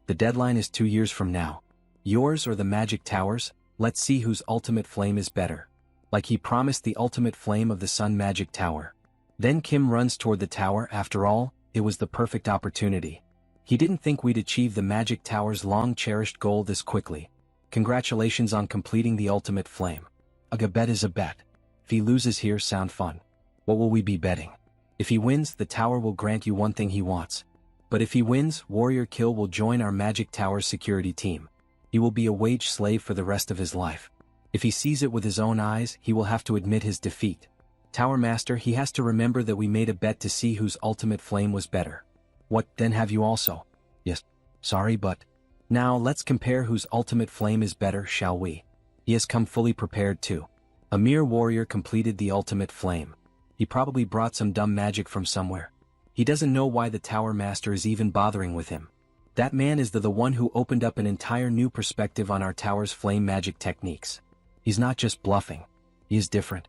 The deadline is 2 years from now. Yours or the magic towers? Let's see whose ultimate flame is better. Like he promised, the ultimate flame of the sun magic tower. Then Kim runs toward the tower. After all, it was the perfect opportunity. He didn't think we'd achieve the magic tower's long-cherished goal this quickly. Congratulations on completing the ultimate flame. A bet is a bet. If he loses here, sound fun. What will we be betting? If he wins, the tower will grant you one thing he wants. But if he wins, Warrior Kill will join our magic tower's security team. He will be a wage slave for the rest of his life. If he sees it with his own eyes, he will have to admit his defeat. Tower Master, he has to remember that we made a bet to see whose ultimate flame was better. What, then have you also? Yes. Sorry, but... Now let's compare whose ultimate flame is better, shall we? He has come fully prepared too. A mere warrior completed the ultimate flame. He probably brought some dumb magic from somewhere. He doesn't know why the Tower Master is even bothering with him. That man is the one who opened up an entire new perspective on our tower's flame magic techniques. He's not just bluffing. He is different.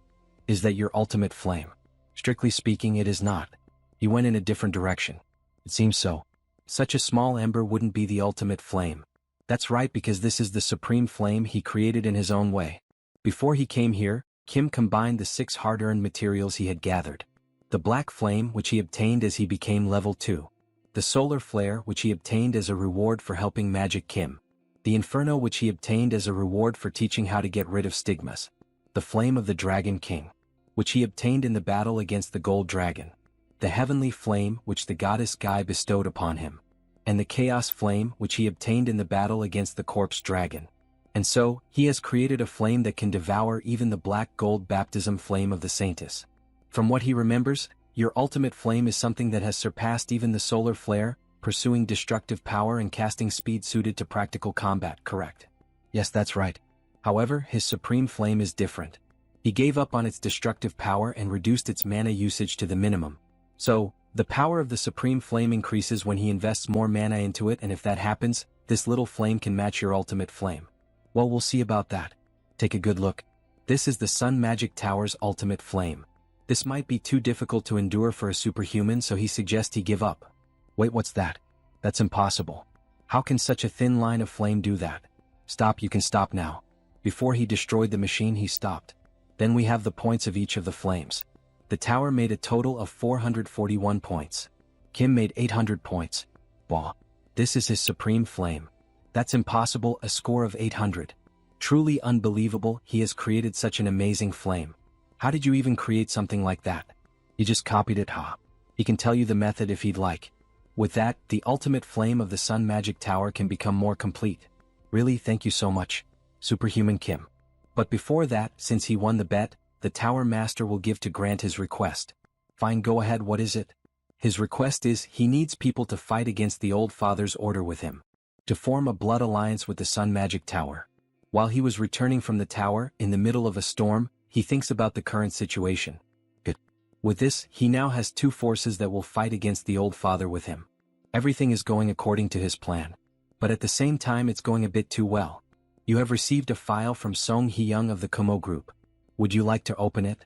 Is that your ultimate flame? Strictly speaking, it is not. He went in a different direction. It seems so. Such a small ember wouldn't be the ultimate flame. That's right, because this is the supreme flame he created in his own way. Before he came here, Kim combined the 6 hard-earned materials he had gathered. The black flame, which he obtained as he became level 2. The solar flare, which he obtained as a reward for helping Magic Kim. The inferno, which he obtained as a reward for teaching how to get rid of stigmas. The flame of the Dragon King, which he obtained in the battle against the Gold Dragon. The heavenly flame, which the goddess Guy bestowed upon him. And the chaos flame, which he obtained in the battle against the corpse dragon. And so, he has created a flame that can devour even the black gold baptism flame of the Saintess. From what he remembers, your ultimate flame is something that has surpassed even the solar flare, pursuing destructive power and casting speed suited to practical combat, correct? Yes, that's right. However, his supreme flame is different. He gave up on its destructive power and reduced its mana usage to the minimum. So, the power of the supreme flame increases when he invests more mana into it, and if that happens, this little flame can match your ultimate flame. Well, we'll see about that. Take a good look. This is the Sun Magic Tower's ultimate flame. This might be too difficult to endure for a superhuman, so he suggests he give up. Wait, what's that? That's impossible. How can such a thin line of flame do that? Stop, you can stop now. Before he destroyed the machine, he stopped. Then we have the points of each of the flames. The tower made a total of 441 points. Kim made 800 points. Bah. This is his supreme flame. That's impossible, a score of 800. Truly unbelievable, he has created such an amazing flame. How did you even create something like that? He just copied it, huh? He can tell you the method if he'd like. With that, the ultimate flame of the Sun Magic Tower can become more complete. Really, thank you so much, Superhuman Kim. But before that, since he won the bet, the Tower Master will give to grant his request. Fine, go ahead, what is it? His request is, he needs people to fight against the Old Father's order with him. To form a blood alliance with the Sun Magic Tower. While he was returning from the tower, in the middle of a storm, he thinks about the current situation. Good. With this, he now has 2 forces that will fight against the Old Father with him. Everything is going according to his plan. But at the same time, it's going a bit too well. You have received a file from Song Hee-young of the Kumo Group. Would you like to open it?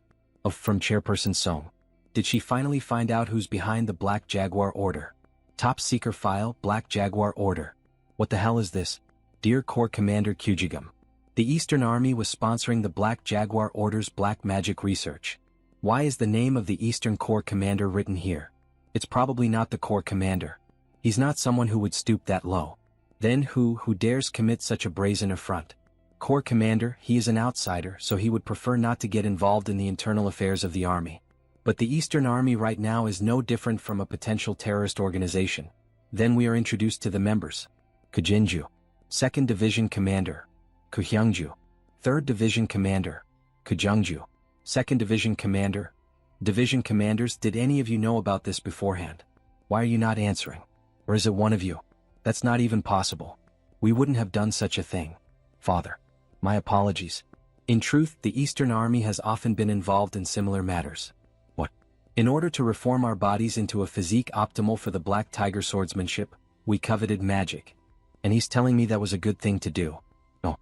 From Chairperson Song. Did she finally find out who's behind the Black Jaguar Order? Top Seeker File, Black Jaguar Order. What the hell is this? Dear Corps Commander Kyujigum. The Eastern Army was sponsoring the Black Jaguar Order's black magic research. Why is the name of the Eastern Corps Commander written here? It's probably not the Corps Commander. He's not someone who would stoop that low. Then who dares commit such a brazen affront? Corps Commander, he is an outsider, so he would prefer not to get involved in the internal affairs of the army. But the Eastern Army right now is no different from a potential terrorist organization. Then we are introduced to the members. Kujinju. 2nd Division Commander. Kuhyungju. 3rd Division Commander. Kujungju. 2nd Division Commander. Division Commanders, did any of you know about this beforehand? Why are you not answering? Or is it one of you? That's not even possible. We wouldn't have done such a thing. Father. My apologies. In truth, the Eastern Army has often been involved in similar matters. What? In order to reform our bodies into a physique optimal for the Black Tiger swordsmanship, we coveted magic. And he's telling me that was a good thing to do. No.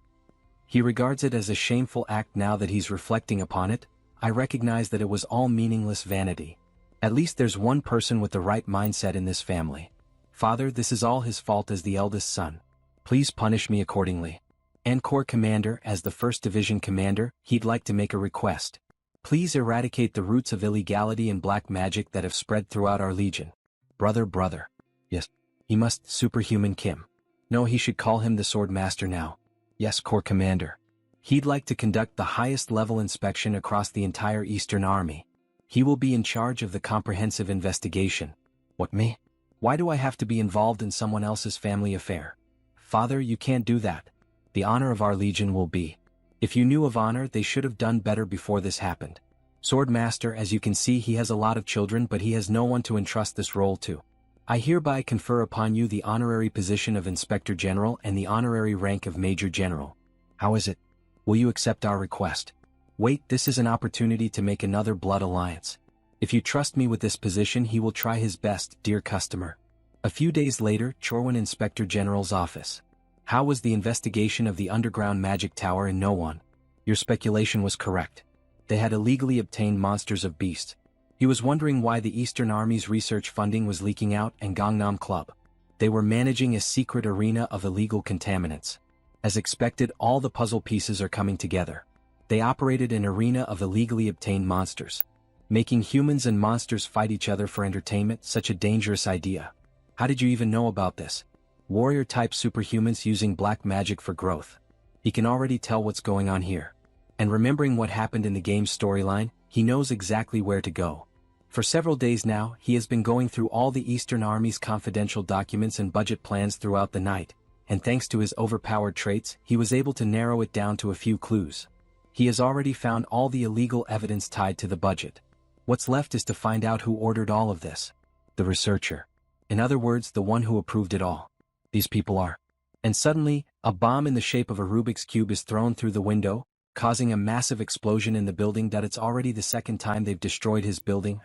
He regards it as a shameful act now that he's reflecting upon it. I recognize that it was all meaningless vanity. At least there's one person with the right mindset in this family. Father, this is all his fault as the eldest son. Please punish me accordingly. And Corps Commander, as the 1st Division Commander, he'd like to make a request. Please eradicate the roots of illegality and black magic that have spread throughout our legion. Brother. Yes. He must superhuman Kim. No, he should call him the Sword Master now. Yes, Corps Commander. He'd like to conduct the highest level inspection across the entire Eastern Army. He will be in charge of the comprehensive investigation. What, me? Why do I have to be involved in someone else's family affair? Father, you can't do that. The honor of our legion will be. If you knew of honor, they should have done better before this happened. Sword Master, as you can see, he has a lot of children, but he has no one to entrust this role to. I hereby confer upon you the honorary position of Inspector General and the honorary rank of Major General. How is it? Will you accept our request? Wait, this is an opportunity to make another blood alliance. If you trust me with this position, he will try his best, dear customer. A few days later, Chorwin Inspector General's office. How was the investigation of the underground magic tower in No One? Your speculation was correct. They had illegally obtained monsters of beast. He was wondering why the Eastern Army's research funding was leaking out and Gangnam Club. They were managing a secret arena of illegal contaminants. As expected, all the puzzle pieces are coming together. They operated an arena of illegally obtained monsters. Making humans and monsters fight each other for entertainment, such a dangerous idea. How did you even know about this? Warrior-type superhumans using black magic for growth. He can already tell what's going on here. And remembering what happened in the game's storyline, he knows exactly where to go. For several days now, he has been going through all the Eastern Army's confidential documents and budget plans throughout the night, and thanks to his overpowered traits, he was able to narrow it down to a few clues. He has already found all the illegal evidence tied to the budget. What's left is to find out who ordered all of this. The researcher. In other words, the one who approved it all. These people are. And suddenly, a bomb in the shape of a Rubik's Cube is thrown through the window, causing a massive explosion in the building. That it's already the second time they've destroyed his building.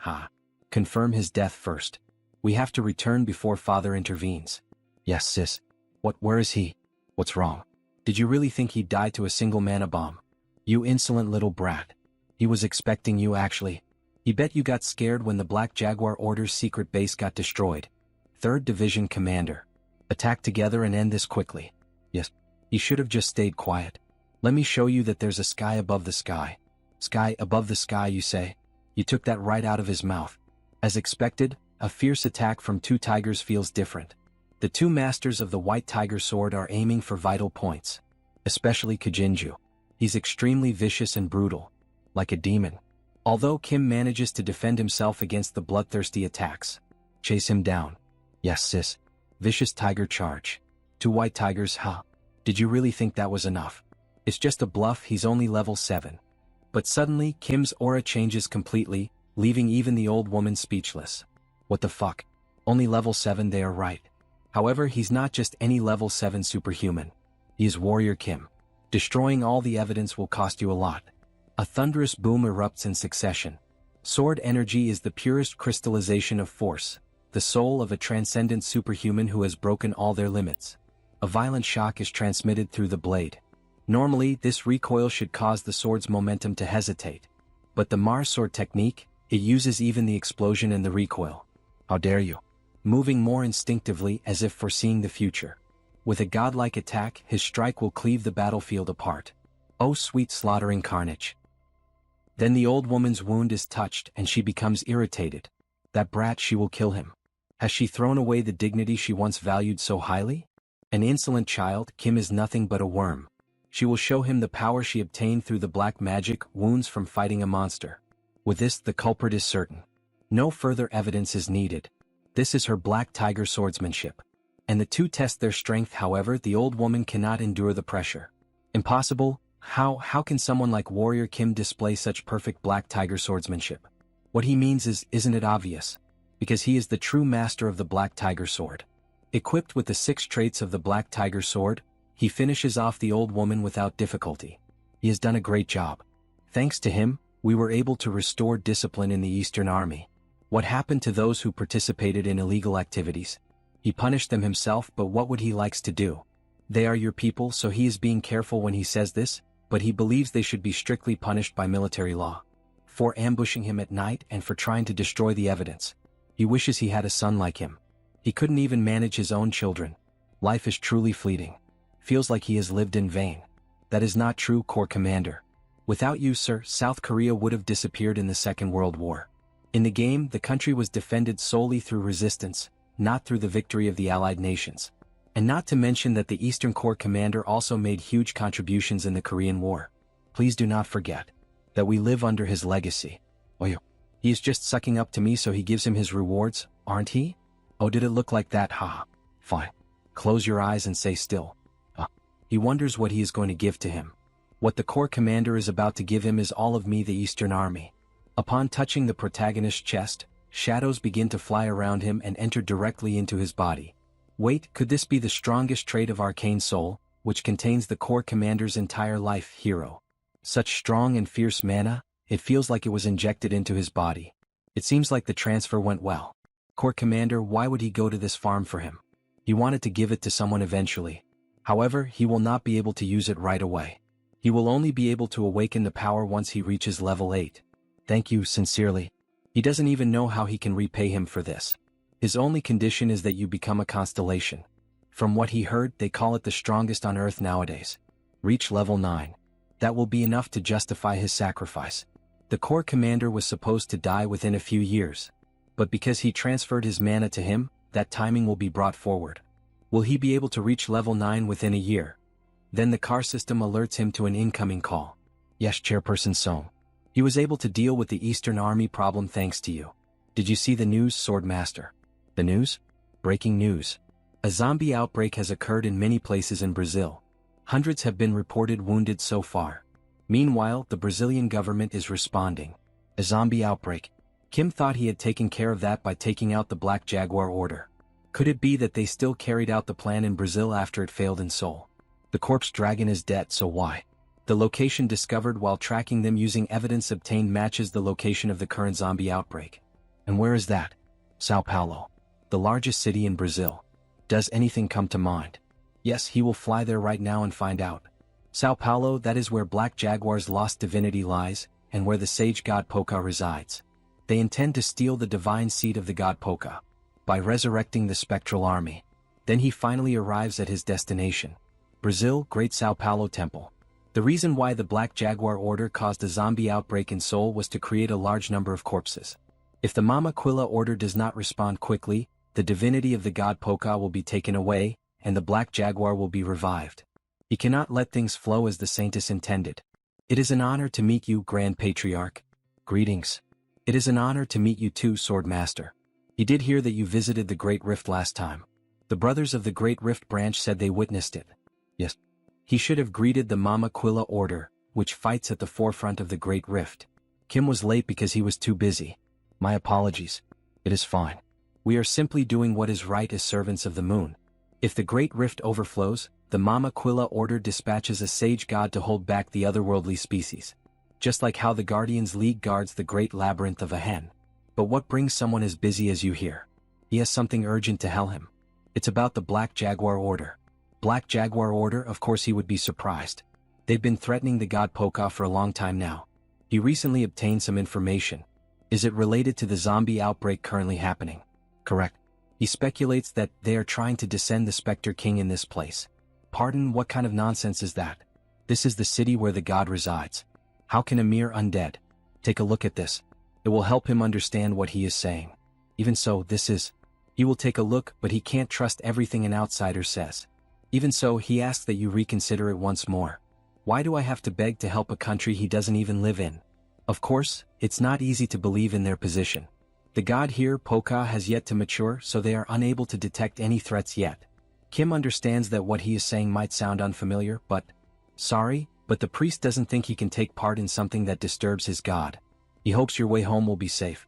Confirm his death first. We have to return before father intervenes. Yes, sis. Where is he? What's wrong? Did you really think he'd die to a single mana bomb? You insolent little brat. He was expecting you actually. He bet you got scared when the Black Jaguar Order's secret base got destroyed. 3rd Division Commander. Attack together and end this quickly. Yes. He should have just stayed quiet. Let me show you that there's a sky above the sky. Sky above the sky, you say? You took that right out of his mouth. As expected, a fierce attack from 2 tigers feels different. The 2 masters of the White Tiger Sword are aiming for vital points. Especially Kijinju. He's extremely vicious and brutal. Like a demon. Although Kim manages to defend himself against the bloodthirsty attacks. Chase him down. Yes, sis. Vicious tiger charge. 2 white tigers, Did you really think that was enough? It's just a bluff, he's only level 7. But suddenly, Kim's aura changes completely, leaving even the old woman speechless. What the fuck? Only level 7, they are right. However, he's not just any level 7 superhuman. He is Warrior Kim. Destroying all the evidence will cost you a lot. A thunderous boom erupts in succession. Sword energy is the purest crystallization of force, the soul of a transcendent superhuman who has broken all their limits. A violent shock is transmitted through the blade. Normally, this recoil should cause the sword's momentum to hesitate. But the Mars sword technique, it uses even the explosion and the recoil. How dare you? Moving more instinctively as if foreseeing the future. With a godlike attack, his strike will cleave the battlefield apart. Oh sweet slaughtering carnage. Then the old woman's wound is touched and she becomes irritated. That brat, she will kill him. Has she thrown away the dignity she once valued so highly? An insolent child, Kim is nothing but a worm. She will show him the power she obtained through the black magic wounds from fighting a monster. With this, the culprit is certain. No further evidence is needed. This is her black tiger swordsmanship. And the 2 test their strength. However, the old woman cannot endure the pressure. Impossible? How can someone like Warrior Kim display such perfect black tiger swordsmanship? What he means is, isn't it obvious? Because he is the true master of the Black Tiger Sword. Equipped with the 6 traits of the Black Tiger Sword, he finishes off the old woman without difficulty. He has done a great job. Thanks to him, we were able to restore discipline in the Eastern Army. What happened to those who participated in illegal activities? He punished them himself, but what would he likes to do? They are your people, so he is being careful when he says this, but he believes they should be strictly punished by military law. For ambushing him at night and for trying to destroy the evidence. He wishes he had a son like him. He couldn't even manage his own children. Life is truly fleeting. Feels like he has lived in vain. That is not true, Corps Commander. Without you, sir, South Korea would have disappeared in the Second World War. In the game, the country was defended solely through resistance, not through the victory of the Allied nations. And not to mention that the Eastern Corps Commander also made huge contributions in the Korean War. Please do not forget that we live under his legacy. Oh, he is just sucking up to me, so he gives him his rewards, aren't he? Oh, did it look like that? Haha. Fine. Close your eyes and stay still. He wonders what he is going to give to him. What the Corps Commander is about to give him is all of me, the Eastern Army. Upon touching the protagonist's chest, shadows begin to fly around him and enter directly into his body. Wait, could this be the strongest trait of Arcane Seoul, which contains the Corps Commander's entire life, hero? Such strong and fierce mana, it feels like it was injected into his body. It seems like the transfer went well. Corps Commander, why would he go to this farm for him? He wanted to give it to someone eventually. However, he will not be able to use it right away. He will only be able to awaken the power once he reaches level 8. Thank you, sincerely. He doesn't even know how he can repay him for this. His only condition is that you become a constellation. From what he heard, they call it the strongest on Earth nowadays. Reach level 9. That will be enough to justify his sacrifice. The Corps Commander was supposed to die within a few years. But because he transferred his mana to him, that timing will be brought forward. Will he be able to reach level 9 within a year? Then the car system alerts him to an incoming call. Yes, Chairperson Song. He was able to deal with the Eastern Army problem thanks to you. Did you see the news, Swordmaster? The news? Breaking news. A zombie outbreak has occurred in many places in Brazil. Hundreds have been reported wounded so far. Meanwhile, the Brazilian government is responding. A zombie outbreak. Kim thought he had taken care of that by taking out the Black Jaguar order. Could it be that they still carried out the plan in Brazil after it failed in Seoul? The corpse dragon is dead, so why? The location discovered while tracking them using evidence obtained matches the location of the current zombie outbreak. And where is that? Sao Paulo. The largest city in Brazil. Does anything come to mind? Yes, he will fly there right now and find out. Sao Paulo, that is where Black Jaguar's lost divinity lies, and where the sage god Poca resides. They intend to steal the divine seed of the god Poca by resurrecting the spectral army. Then he finally arrives at his destination. Brazil, Great Sao Paulo Temple. The reason why the Black Jaguar Order caused a zombie outbreak in Seoul was to create a large number of corpses. If the Mama Quilla Order does not respond quickly, the divinity of the god Poca will be taken away, and the Black Jaguar will be revived. He cannot let things flow as the Saintess intended. It is an honor to meet you, Grand Patriarch. Greetings. It is an honor to meet you too, Swordmaster. He did hear that you visited the Great Rift last time. The brothers of the Great Rift branch said they witnessed it. Yes. He should have greeted the Mama Quilla Order, which fights at the forefront of the Great Rift. Kim was late because he was too busy. My apologies. It is fine. We are simply doing what is right as servants of the moon. If the Great Rift overflows, the Mama Quilla Order dispatches a sage god to hold back the otherworldly species. Just like how the Guardians League guards the Great Labyrinth of a Hen. But what brings someone as busy as you here? He has something urgent to tell him. It's about the Black Jaguar Order. Black Jaguar Order, of course he would be surprised. They've been threatening the god Poca for a long time now. He recently obtained some information. Is it related to the zombie outbreak currently happening? Correct. He speculates that they are trying to descend the Spectre King in this place. Pardon, what kind of nonsense is that? This is the city where the god resides. How can a mere undead? Take a look at this. It will help him understand what he is saying. Even so, this is... He will take a look, but he can't trust everything an outsider says. Even so, he asks that you reconsider it once more. Why do I have to beg to help a country he doesn't even live in? Of course, it's not easy to believe in their position. The god here, Poca, has yet to mature, so they are unable to detect any threats yet. Kim understands that what he is saying might sound unfamiliar, but... Sorry, but the priest doesn't think he can take part in something that disturbs his god. He hopes your way home will be safe.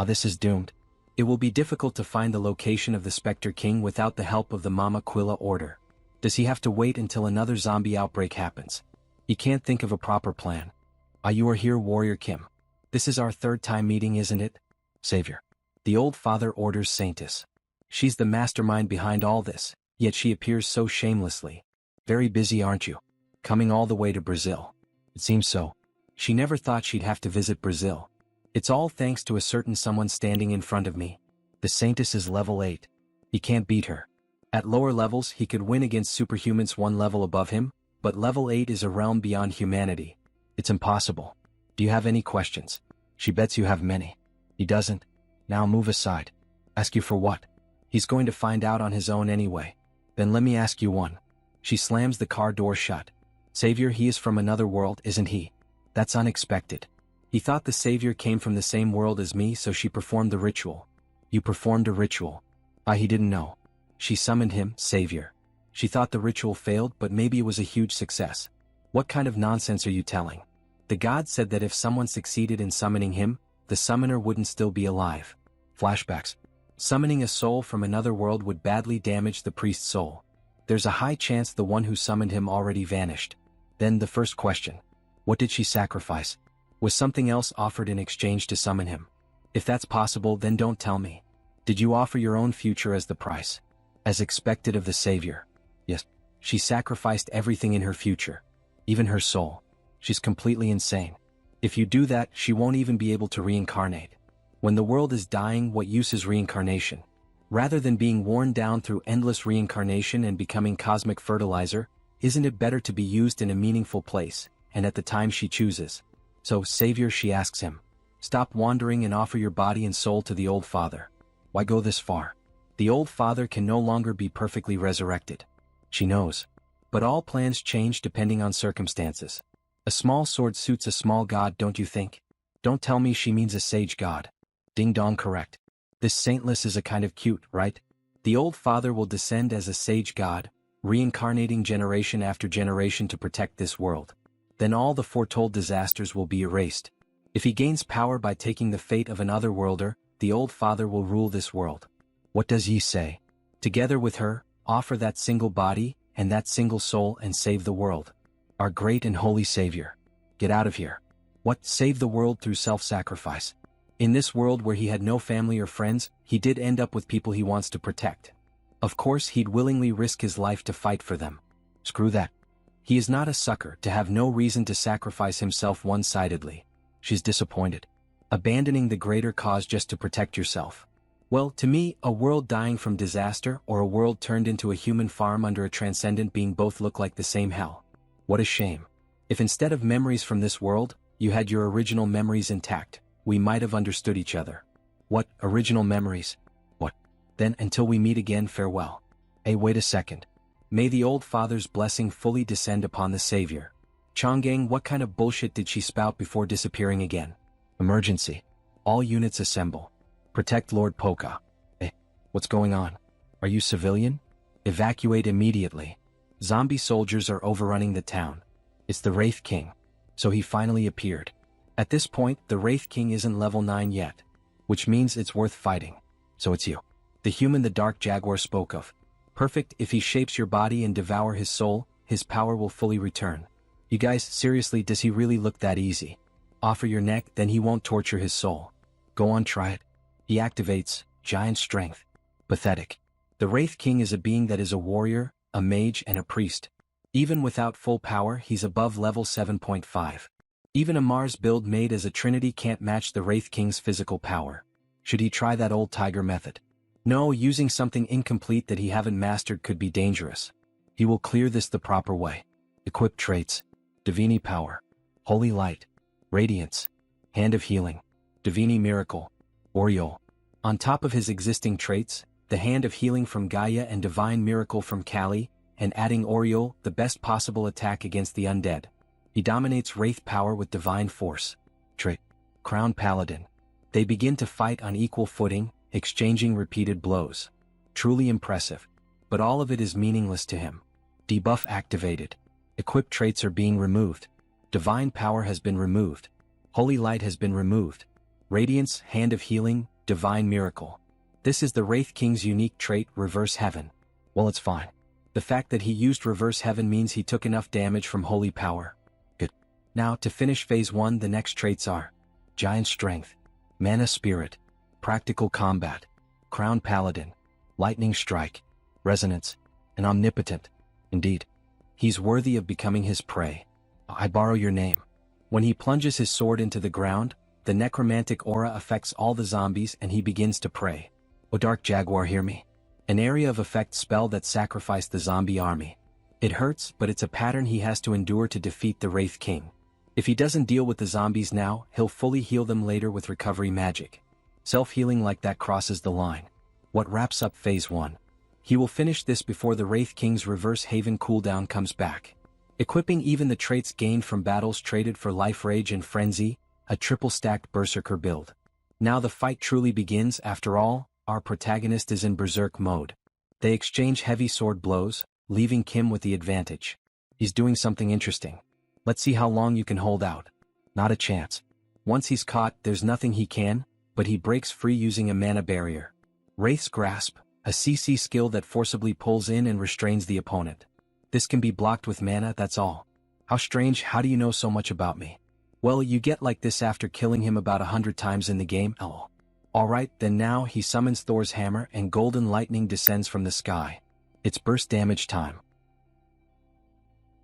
This is doomed. It will be difficult to find the location of the Spectre King without the help of the Mama Quilla Order. Does he have to wait until another zombie outbreak happens? He can't think of a proper plan. You are here, Warrior Kim. This is our third time meeting, isn't it? Savior. The old father orders Saintess. She's the mastermind behind all this, yet she appears so shamelessly. Very busy, aren't you? Coming all the way to Brazil. It seems so. She never thought she'd have to visit Brazil. It's all thanks to a certain someone standing in front of me. The Saintess is level 8. He can't beat her. At lower levels he could win against superhumans one level above him, but level 8 is a realm beyond humanity. It's impossible. Do you have any questions? She bets you have many. He doesn't. Now move aside. Ask you for what? He's going to find out on his own anyway. Then let me ask you one. She slams the car door shut. Savior, he is from another world, isn't he? That's unexpected. He thought the Savior came from the same world as me, so she performed the ritual. You performed a ritual. He didn't know. She summoned him, Savior. She thought the ritual failed, but maybe it was a huge success. What kind of nonsense are you telling? The god said that if someone succeeded in summoning him, the summoner wouldn't still be alive. Flashbacks. Summoning a soul from another world would badly damage the priest's soul. There's a high chance the one who summoned him already vanished. Then the first question. What did she sacrifice? Was something else offered in exchange to summon him? If that's possible, then don't tell me. Did you offer your own future as the price? As expected of the Savior? Yes. She sacrificed everything in her future. Even her soul. She's completely insane. If you do that, she won't even be able to reincarnate. When the world is dying, what use is reincarnation? Rather than being worn down through endless reincarnation and becoming cosmic fertilizer, isn't it better to be used in a meaningful place, and at the time she chooses? So, Savior, she asks him, stop wandering and offer your body and soul to the old father. Why go this far? The old father can no longer be perfectly resurrected. She knows. But all plans change depending on circumstances. A small sword suits a small god, don't you think? Don't tell me she means a sage god. Ding dong, correct. This saintless is a kind of cute, right? The old father will descend as a sage god, reincarnating generation after generation to protect this world. Then all the foretold disasters will be erased. If he gains power by taking the fate of an otherworlder, the old father will rule this world. What does he say? Together with her, offer that single body, and that single soul and save the world. Our great and holy Savior. Get out of here. What? Save the world through self-sacrifice. In this world where he had no family or friends, he did end up with people he wants to protect. Of course he'd willingly risk his life to fight for them. Screw that. He is not a sucker to have no reason to sacrifice himself one-sidedly. She's disappointed. Abandoning the greater cause just to protect yourself. Well, to me, a world dying from disaster or a world turned into a human farm under a transcendent being both look like the same hell. What a shame. If instead of memories from this world, you had your original memories intact, we might have understood each other. What, original memories? What? Then until we meet again, farewell. Hey, wait a second. May the old father's blessing fully descend upon the Savior. Chonggang, what kind of bullshit did she spout before disappearing again? Emergency. All units assemble. Protect Lord Poka. Hey, what's going on? Are you civilian? Evacuate immediately. Zombie soldiers are overrunning the town. It's the Wraith King. So he finally appeared. At this point, the Wraith King isn't level 9 yet. Which means it's worth fighting. So it's you. The human the Dark Jaguar spoke of. Perfect. If he shapes your body and devour his soul, his power will fully return. You guys, seriously, does he really look that easy? Offer your neck, then he won't torture his soul. Go on, try it. He activates giant strength. Pathetic. The Wraith King is a being that is a warrior, a mage, and a priest. Even without full power, he's above level 7.5. Even a Mars build made as a trinity can't match the Wraith King's physical power. Should he try that old tiger method? No, using something incomplete that he haven't mastered could be dangerous. He will clear this the proper way. Equip traits. Divini Power. Holy Light. Radiance. Hand of Healing. Divini Miracle. Oriole. On top of his existing traits, the Hand of Healing from Gaia and Divine Miracle from Kali, and adding Oriole, the best possible attack against the undead. He dominates Wraith power with Divine Force. Trait. Crown Paladin. They begin to fight on equal footing, exchanging repeated blows. Truly impressive. But all of it is meaningless to him. Debuff activated. Equipped traits are being removed. Divine Power has been removed. Holy Light has been removed. Radiance, Hand of Healing, Divine Miracle. This is the Wraith King's unique trait, Reverse Heaven. Well, it's fine. The fact that he used Reverse Heaven means he took enough damage from Holy Power. Good. Now, to finish Phase 1, the next traits are Giant Strength, Mana Spirit, Practical Combat, Crown Paladin, Lightning Strike, Resonance, and Omnipotent. Indeed. He's worthy of becoming his prey. I borrow your name. When he plunges his sword into the ground, the necromantic aura affects all the zombies and he begins to pray. O Dark Jaguar, hear me. An area of effect spell that sacrificed the zombie army. It hurts, but it's a pattern he has to endure to defeat the Wraith King. If he doesn't deal with the zombies now, he'll fully heal them later with recovery magic. Self-healing like that crosses the line. What wraps up Phase 1. He will finish this before the Wraith King's Reverse Haven cooldown comes back. Equipping even the traits gained from battles traded for Life Rage and Frenzy, a triple-stacked Berserker build. Now the fight truly begins. After all, our protagonist is in Berserk mode. They exchange heavy sword blows, leaving Kim with the advantage. He's doing something interesting. Let's see how long you can hold out. Not a chance. Once he's caught, there's nothing he can, but he breaks free using a mana barrier. Wraith's Grasp, a CC skill that forcibly pulls in and restrains the opponent. This can be blocked with mana, that's all. How strange, how do you know so much about me? Well, you get like this after killing him about 100 times in the game, lol. Alright, then now he summons Thor's hammer and golden lightning descends from the sky. It's burst damage time.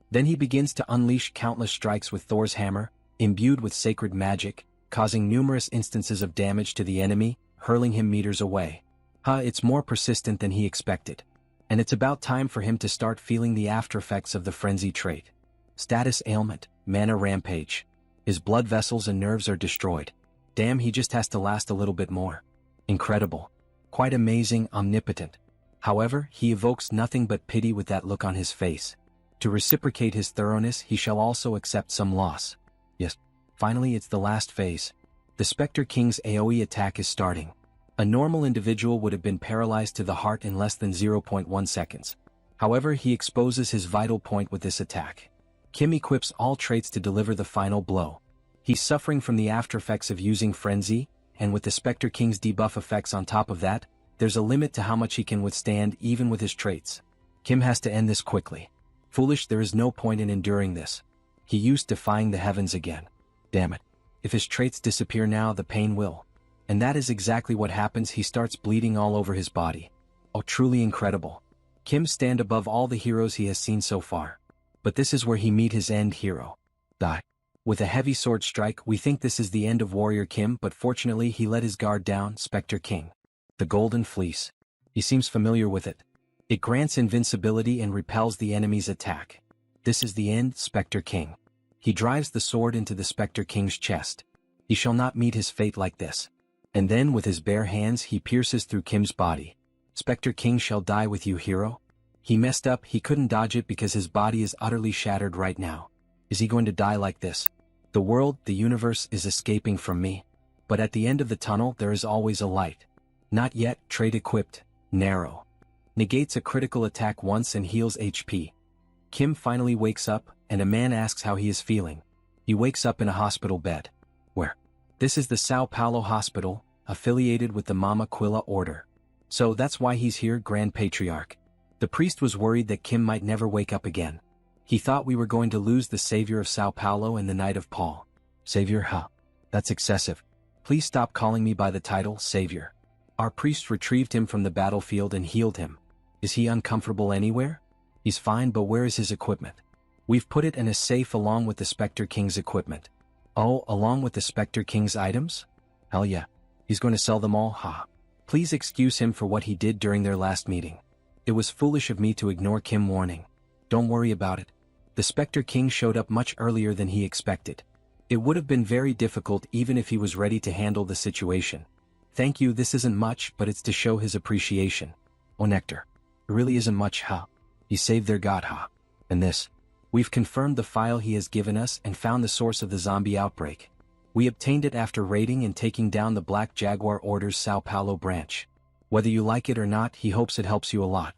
Then he begins to unleash countless strikes with Thor's hammer, imbued with sacred magic, causing numerous instances of damage to the enemy, hurling him meters away. It's more persistent than he expected. And it's about time for him to start feeling the aftereffects of the frenzy trait. Status ailment, mana rampage. His blood vessels and nerves are destroyed. Damn, he just has to last a little bit more. Incredible. Quite amazing, omnipotent. However, he evokes nothing but pity with that look on his face. To reciprocate his thoroughness, he shall also accept some loss. Yes, finally it's the last phase. The Spectre King's AoE attack is starting. A normal individual would have been paralyzed to the heart in less than 0.1 seconds. However, he exposes his vital point with this attack. Kim equips all traits to deliver the final blow. He's suffering from the aftereffects of using Frenzy, and with the Spectre King's debuff effects on top of that, there's a limit to how much he can withstand even with his traits. Kim has to end this quickly. Foolish, there is no point in enduring this. He used defying the heavens again. Damn it. If his traits disappear now, the pain will. And that is exactly what happens. He starts bleeding all over his body. Oh, truly incredible. Kim stand above all the heroes he has seen so far. But this is where he meet his end hero. Die. With a heavy sword strike, we think this is the end of Warrior Kim, but fortunately he let his guard down. Spectre King. The Golden Fleece. He seems familiar with it. It grants invincibility and repels the enemy's attack. This is the end, Spectre King. He drives the sword into the Spectre King's chest. He shall not meet his fate like this. And then with his bare hands he pierces through Kim's body. Spectre King shall die with you, hero. He messed up, he couldn't dodge it because his body is utterly shattered right now. Is he going to die like this? The world, the universe is escaping from me. But at the end of the tunnel there is always a light. Not yet, trait equipped, narrow. Negates a critical attack once and heals HP. Kim finally wakes up, and a man asks how he is feeling. He wakes up in a hospital bed. Where? This is the Sao Paulo Hospital, affiliated with the Mama Quilla Order. So that's why he's here, Grand Patriarch. The priest was worried that Kim might never wake up again. He thought we were going to lose the savior of Sao Paulo and the Knight of Paul. Savior, that's excessive. Please stop calling me by the title, Savior. Our priest retrieved him from the battlefield and healed him. Is he uncomfortable anywhere? He's fine, but where is his equipment? We've put it in a safe along with the Spectre King's equipment. Oh, along with the Spectre King's items? Hell yeah. He's going to sell them all, Please excuse him for what he did during their last meeting. It was foolish of me to ignore Kim warning. Don't worry about it. The Spectre King showed up much earlier than he expected. It would have been very difficult even if he was ready to handle the situation. Thank you, this isn't much, but it's to show his appreciation. Oh Nectar. It really isn't much, He saved their god, And this. We've confirmed the file he has given us and found the source of the zombie outbreak. We obtained it after raiding and taking down the Black Jaguar Order's Sao Paulo branch. Whether you like it or not, he hopes it helps you a lot.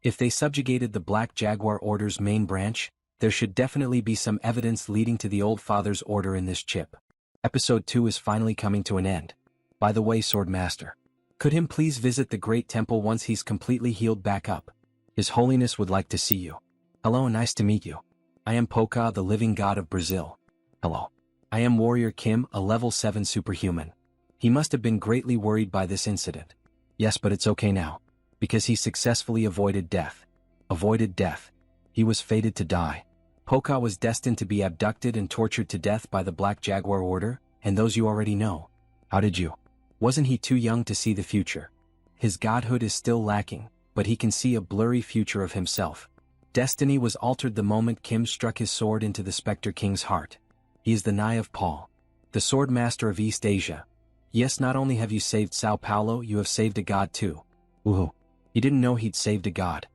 If they subjugated the Black Jaguar Order's main branch, there should definitely be some evidence leading to the Old Father's order in this chip. Episode 2 is finally coming to an end. By the way, Swordmaster. Could him please visit the Great Temple once he's completely healed back up? His Holiness would like to see you. Hello, nice to meet you. I am Poca, the living god of Brazil. Hello. I am Warrior Kim, a level 7 superhuman. He must have been greatly worried by this incident. Yes, but it's okay now. Because he successfully avoided death. Avoided death. He was fated to die. Poka was destined to be abducted and tortured to death by the Black Jaguar Order, and those you already know. How did you? Wasn't he too young to see the future? His godhood is still lacking, but he can see a blurry future of himself. Destiny was altered the moment Kim struck his sword into the Spectre King's heart. He is the Nai of Paul, the sword master of East Asia. Yes, not only have you saved Sao Paulo, you have saved a god too. Woohoo. He didn't know he'd saved a god.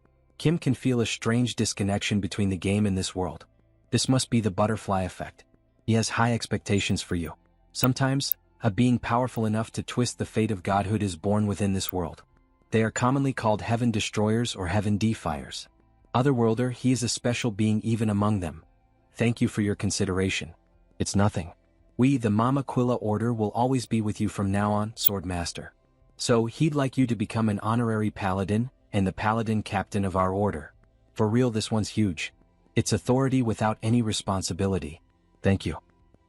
Kim can feel a strange disconnection between the game and this world. This must be the butterfly effect. He has high expectations for you. Sometimes, a being powerful enough to twist the fate of godhood is born within this world. They are commonly called heaven destroyers or heaven defiers. Otherworlder, he is a special being even among them. Thank you for your consideration. It's nothing. We, the Mamaquilla Order, will always be with you from now on, Swordmaster. So, he'd like you to become an honorary paladin, and the paladin captain of our order. For real, this one's huge. It's authority without any responsibility. Thank you.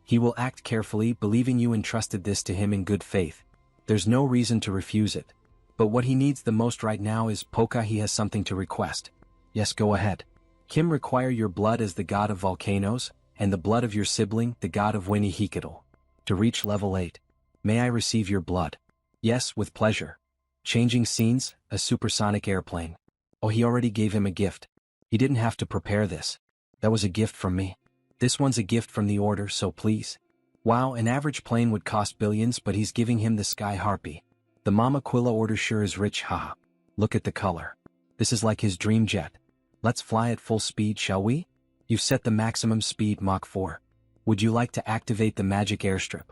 He will act carefully, believing you entrusted this to him in good faith. There's no reason to refuse it. But what he needs the most right now is Poka. He has something to request. Yes, go ahead. Kim, require your blood as the god of volcanoes, and the blood of your sibling, the god of Winnie-Hikadal. To reach level 8. May I receive your blood? Yes, with pleasure. Changing scenes, a supersonic airplane. Oh, he already gave him a gift. He didn't have to prepare this. That was a gift from me. This one's a gift from the order, so please. Wow, an average plane would cost billions, but he's giving him the Sky Harpy. The Mamaquilla Order sure is rich, haha. Look at the color. This is like his dream jet. Let's fly at full speed, shall we? You've set the maximum speed, Mach 4. Would you like to activate the magic airstrip?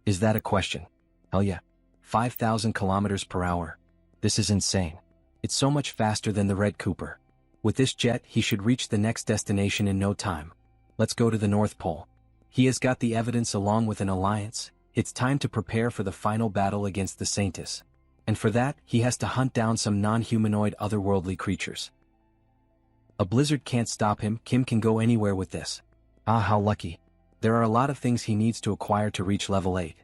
Is that a question? Hell yeah. 5,000 kilometers per hour. This is insane. It's so much faster than the Red Cooper. With this jet, he should reach the next destination in no time. Let's go to the North Pole. He has got the evidence along with an alliance. It's time to prepare for the final battle against the Saintis. And for that, he has to hunt down some non-humanoid otherworldly creatures. A blizzard can't stop him. Kim can go anywhere with this. Ah, how lucky. There are a lot of things he needs to acquire to reach level 8.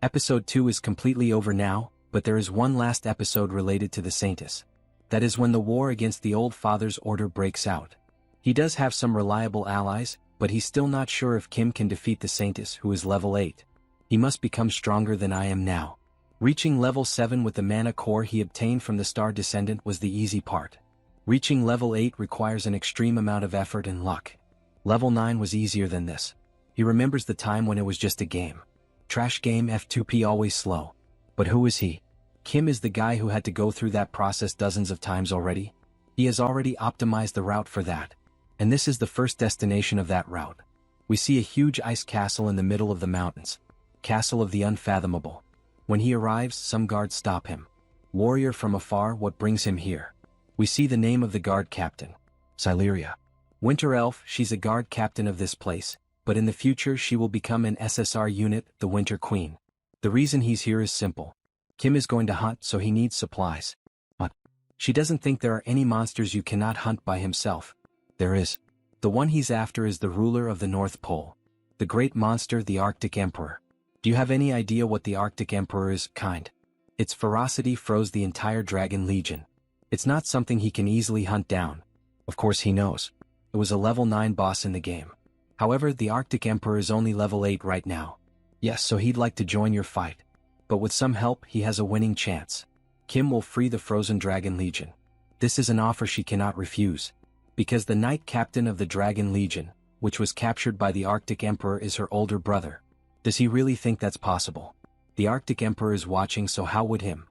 Episode 2 is completely over now, but there is one last episode related to the Saintis. That is when the war against the Old Father's order breaks out. He does have some reliable allies, but he's still not sure if Kim can defeat the Saintis, who is level 8. He must become stronger than I am now. Reaching level 7 with the mana core he obtained from the Star Descendant was the easy part. Reaching level 8 requires an extreme amount of effort and luck. Level 9 was easier than this. He remembers the time when it was just a game. Trash game F2P, always slow. But who is he? Kim is the guy who had to go through that process dozens of times already. He has already optimized the route for that. And this is the first destination of that route. We see a huge ice castle in the middle of the mountains. Castle of the Unfathomable. When he arrives, some guards stop him. Warrior from afar, what brings him here? We see the name of the guard captain. Sileria. Winter Elf, she's a guard captain of this place, but in the future she will become an SSR unit, the Winter Queen. The reason he's here is simple. Kim is going to hunt, so he needs supplies. But she doesn't think there are any monsters you cannot hunt by himself. There is. The one he's after is the ruler of the North Pole. The great monster, the Arctic Emperor. Do you have any idea what the Arctic Emperor is, kind? Its ferocity froze the entire Dragon Legion. It's not something he can easily hunt down. Of course he knows. It was a level 9 boss in the game. However, the Arctic Emperor is only level 8 right now. Yes, so he'd like to join your fight. But with some help, he has a winning chance. Kim will free the frozen Dragon Legion. This is an offer she cannot refuse. Because the Knight Captain of the Dragon Legion, which was captured by the Arctic Emperor, is her older brother. Does he really think that's possible? The Arctic Emperor is watching, so how would him?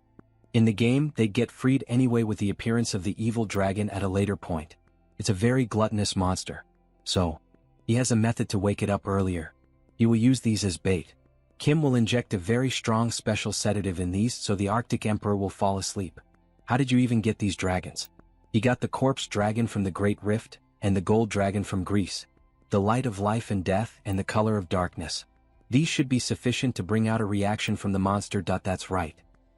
In the game, they'd get freed anyway with the appearance of the evil dragon at a later point. It's a very gluttonous monster. So, he has a method to wake it up earlier. He will use these as bait. Kim will inject a very strong special sedative in these so the Arctic Emperor will fall asleep. How did you even get these dragons? He got the corpse dragon from the Great Rift, and the gold dragon from Greece. The light of life and death and the color of darkness. These should be sufficient to bring out a reaction from the monster. That's right.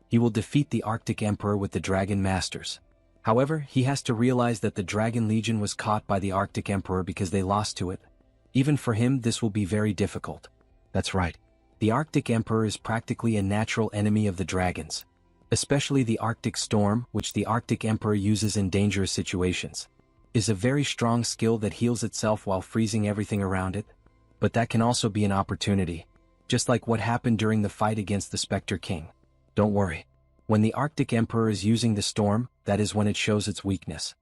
He will defeat the Arctic Emperor with the Dragon Masters. However, he has to realize that the Dragon Legion was caught by the Arctic Emperor because they lost to it. Even for him, this will be very difficult. That's right. The Arctic Emperor is practically a natural enemy of the dragons. Especially the Arctic Storm, which the Arctic Emperor uses in dangerous situations. is a very strong skill that heals itself while freezing everything around it. But that can also be an opportunity, just like what happened during the fight against the Spectre King. Don't worry. When the Arctic Emperor is using the storm, that is when it shows its weakness.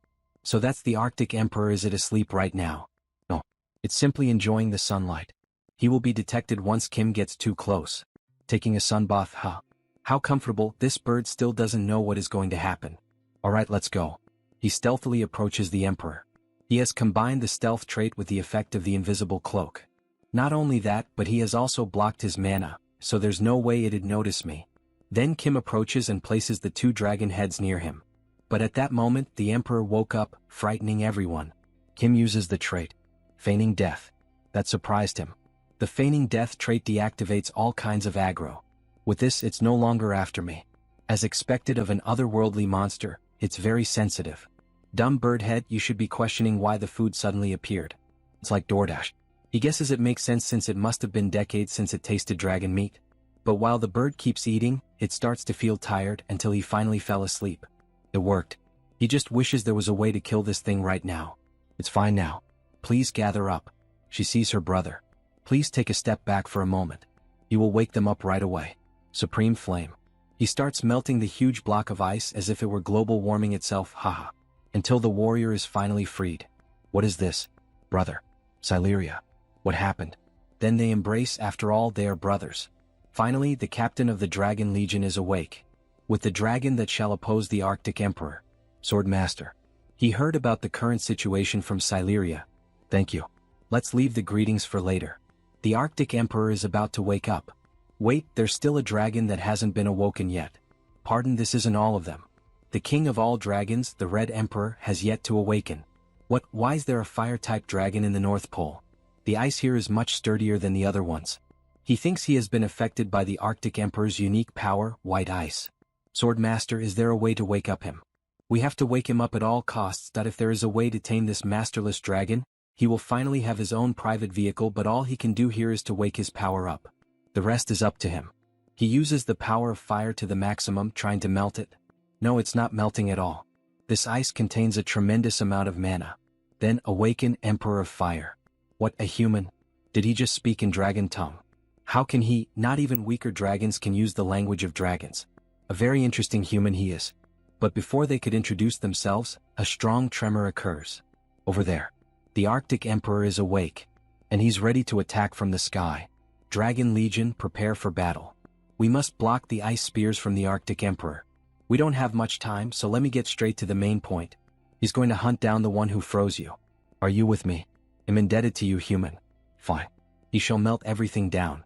So that's the Arctic Emperor. Is it asleep right now? No. It's simply enjoying the sunlight. He will be detected once Kim gets too close. Taking a sunbath, huh? How comfortable. This bird still doesn't know what is going to happen. Alright, let's go. He stealthily approaches the Emperor. He has combined the stealth trait with the effect of the invisible cloak. Not only that, but he has also blocked his mana, so there's no way it'd notice me. Then Kim approaches and places the 2 dragon heads near him. But at that moment, the Emperor woke up, frightening everyone. Kim uses the trait, Feigning Death. That surprised him. The Feigning Death trait deactivates all kinds of aggro. With this, it's no longer after me. As expected of an otherworldly monster, it's very sensitive. Dumb birdhead, you should be questioning why the food suddenly appeared. It's like DoorDash. He guesses it makes sense since it must have been decades since it tasted dragon meat. But while the bird keeps eating, it starts to feel tired until he finally fell asleep. It worked. He just wishes there was a way to kill this thing right now. It's fine now. Please gather up. She sees her brother. Please take a step back for a moment. You will wake them up right away. Supreme Flame. He starts melting the huge block of ice as if it were global warming itself, haha. Until the warrior is finally freed. What is this? Brother. Sileria. What happened? Then they embrace. After all, they are brothers. Finally, the captain of the Dragon Legion is awake. With the dragon that shall oppose the Arctic Emperor. Swordmaster. He heard about the current situation from Sileria. Thank you. Let's leave the greetings for later. The Arctic Emperor is about to wake up. Wait, there's still a dragon that hasn't been awoken yet. Pardon, this isn't all of them. The king of all dragons, the Red Emperor, has yet to awaken. What? Why is there a fire-type dragon in the North Pole? The ice here is much sturdier than the other ones. He thinks he has been affected by the Arctic Emperor's unique power, white ice. Swordmaster, is there a way to wake up him? We have to wake him up at all costs. That if there is a way to tame this masterless dragon, he will finally have his own private vehicle, but all he can do here is to wake his power up. The rest is up to him. He uses the power of fire to the maximum, trying to melt it. No, it's not melting at all. This ice contains a tremendous amount of mana. Then awaken, Emperor of Fire. What, a human? Did he just speak in dragon tongue? How can he? Not even weaker dragons can use the language of dragons. A very interesting human he is. But before they could introduce themselves, a strong tremor occurs. Over there. The Arctic Emperor is awake. And he's ready to attack from the sky. Dragon Legion, prepare for battle. We must block the ice spears from the Arctic Emperor. We don't have much time, so let me get straight to the main point. He's going to hunt down the one who froze you. Are you with me? I'm indebted to you, human. Fine. He shall melt everything down.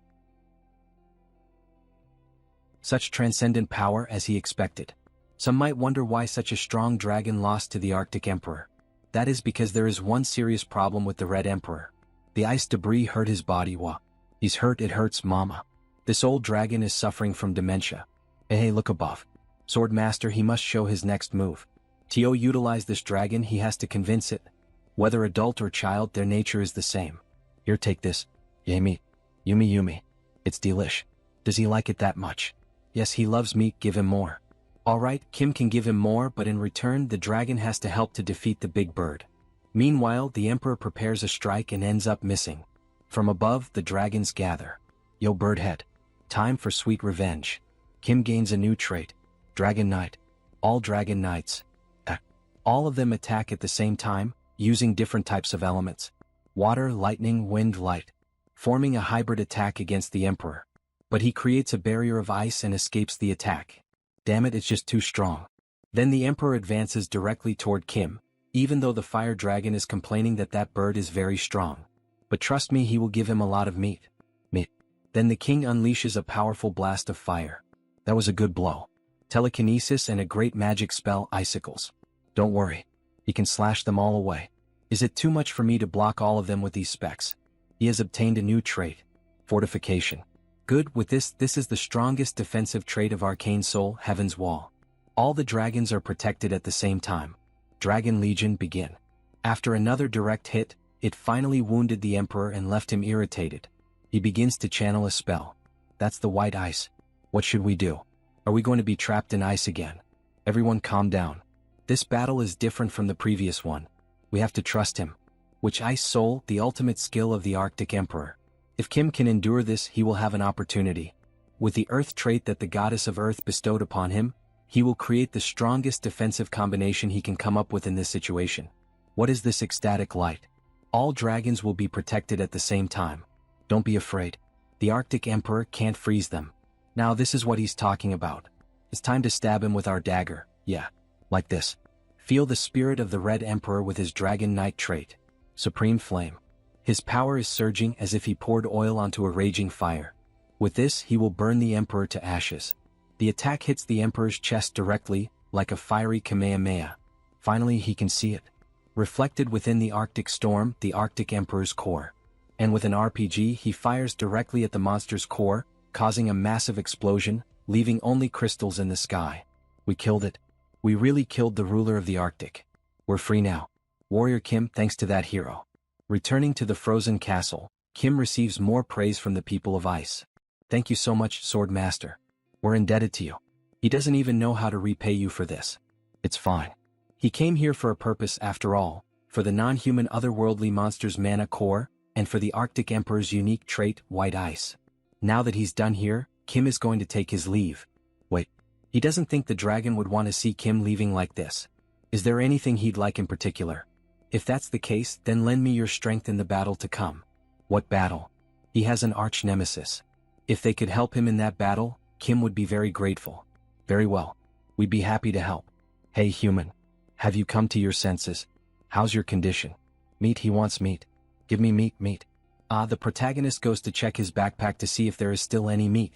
Such transcendent power as he expected. Some might wonder why such a strong dragon lost to the Arctic Emperor. That is because there is one serious problem with the Red Emperor. The ice debris hurt his body. He's hurt, it hurts, mama. This old dragon is suffering from dementia. Hey, look above. Swordmaster, he must show his next move. To utilize this dragon, he has to convince it. Whether adult or child, their nature is the same. Here, take this. Yummy. Yumi. It's delish. Does he like it that much? Yes, he loves meat, give him more. Alright, Kim can give him more, but in return the dragon has to help to defeat the big bird. Meanwhile, the Emperor prepares a strike and ends up missing. From above, the dragons gather. Yo, birdhead. Time for sweet revenge. Kim gains a new trait. Dragon Knight. All Dragon Knights. All of them attack at the same time, using different types of elements. Water, lightning, wind, light. Forming a hybrid attack against the Emperor. But he creates a barrier of ice and escapes the attack. Damn it, it's just too strong. Then the Emperor advances directly toward Kim, even though the fire dragon is complaining that that bird is very strong. But trust me, he will give him a lot of meat. Then the king unleashes a powerful blast of fire. That was a good blow. Telekinesis and a great magic spell, icicles. Don't worry. He can slash them all away. Is it too much for me to block all of them with these specs? He has obtained a new trait. Fortification. Good, with this is the strongest defensive trait of Arcane Seoul, Heaven's Wall. All the dragons are protected at the same time. Dragon Legion, begin. After another direct hit, it finally wounded the Emperor and left him irritated. He begins to channel a spell. That's the white ice. What should we do? Are we going to be trapped in ice again? Everyone calm down. This battle is different from the previous one. We have to trust him. Which Ice Soul, the ultimate skill of the Arctic Emperor. If Kim can endure this, he will have an opportunity. With the Earth trait that the Goddess of Earth bestowed upon him, he will create the strongest defensive combination he can come up with in this situation. What is this ecstatic light? All dragons will be protected at the same time. Don't be afraid. The Arctic Emperor can't freeze them. Now this is what he's talking about. It's time to stab him with our dagger, yeah. Like this. Feel the spirit of the Red Emperor with his Dragon Knight trait. Supreme Flame. His power is surging as if he poured oil onto a raging fire. With this, he will burn the Emperor to ashes. The attack hits the Emperor's chest directly, like a fiery Kamehameha. Finally, he can see it. Reflected within the Arctic storm, the Arctic Emperor's core. And with an RPG, he fires directly at the monster's core, causing a massive explosion, leaving only crystals in the sky. We killed it. We really killed the ruler of the Arctic. We're free now. Warrior Kim, thanks to that hero. Returning to the frozen castle, Kim receives more praise from the people of ice. Thank you so much, Sword Master. We're indebted to you. He doesn't even know how to repay you for this. It's fine. He came here for a purpose after all, for the non-human otherworldly monster's mana core, and for the Arctic Emperor's unique trait, White Ice. Now that he's done here, Kim is going to take his leave. Wait, he doesn't think the dragon would want to see Kim leaving like this. Is there anything he'd like in particular? If that's the case, then lend me your strength in the battle to come. What battle? He has an arch-nemesis. If they could help him in that battle, Kim would be very grateful. Very well. We'd be happy to help. Hey human. Have you come to your senses? How's your condition? Meat, he wants meat. Give me meat. The protagonist goes to check his backpack to see if there is still any meat.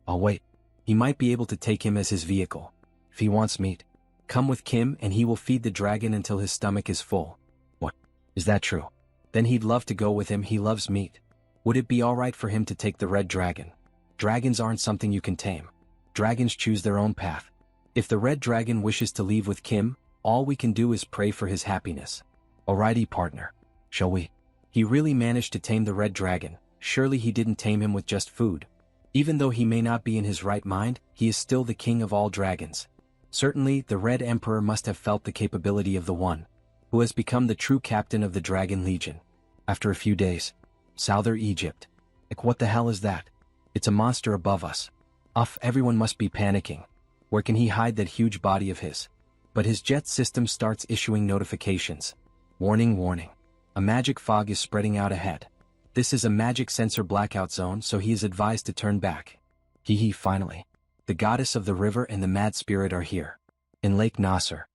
Oh wait. He might be able to take him as his vehicle. If he wants meat, come with Kim and he will feed the dragon until his stomach is full. What? Is that true? Then he'd love to go with him, he loves meat. Would it be alright for him to take the red dragon? Dragons aren't something you can tame. Dragons choose their own path. If the red dragon wishes to leave with Kim, all we can do is pray for his happiness. Alrighty partner. Shall we? He really managed to tame the red dragon. Surely he didn't tame him with just food. Even though he may not be in his right mind, he is still the king of all dragons. Certainly, the Red Emperor must have felt the capability of the one who has become the true captain of the Dragon Legion. After a few days. Southern Egypt. Like what the hell is that? It's a monster above us. Everyone must be panicking. Where can he hide that huge body of his? But his jet system starts issuing notifications. Warning. A magic fog is spreading out ahead. This is a magic sensor blackout zone, so he is advised to turn back. Finally. The goddess of the river and the mad spirit are here. In Lake Nasser.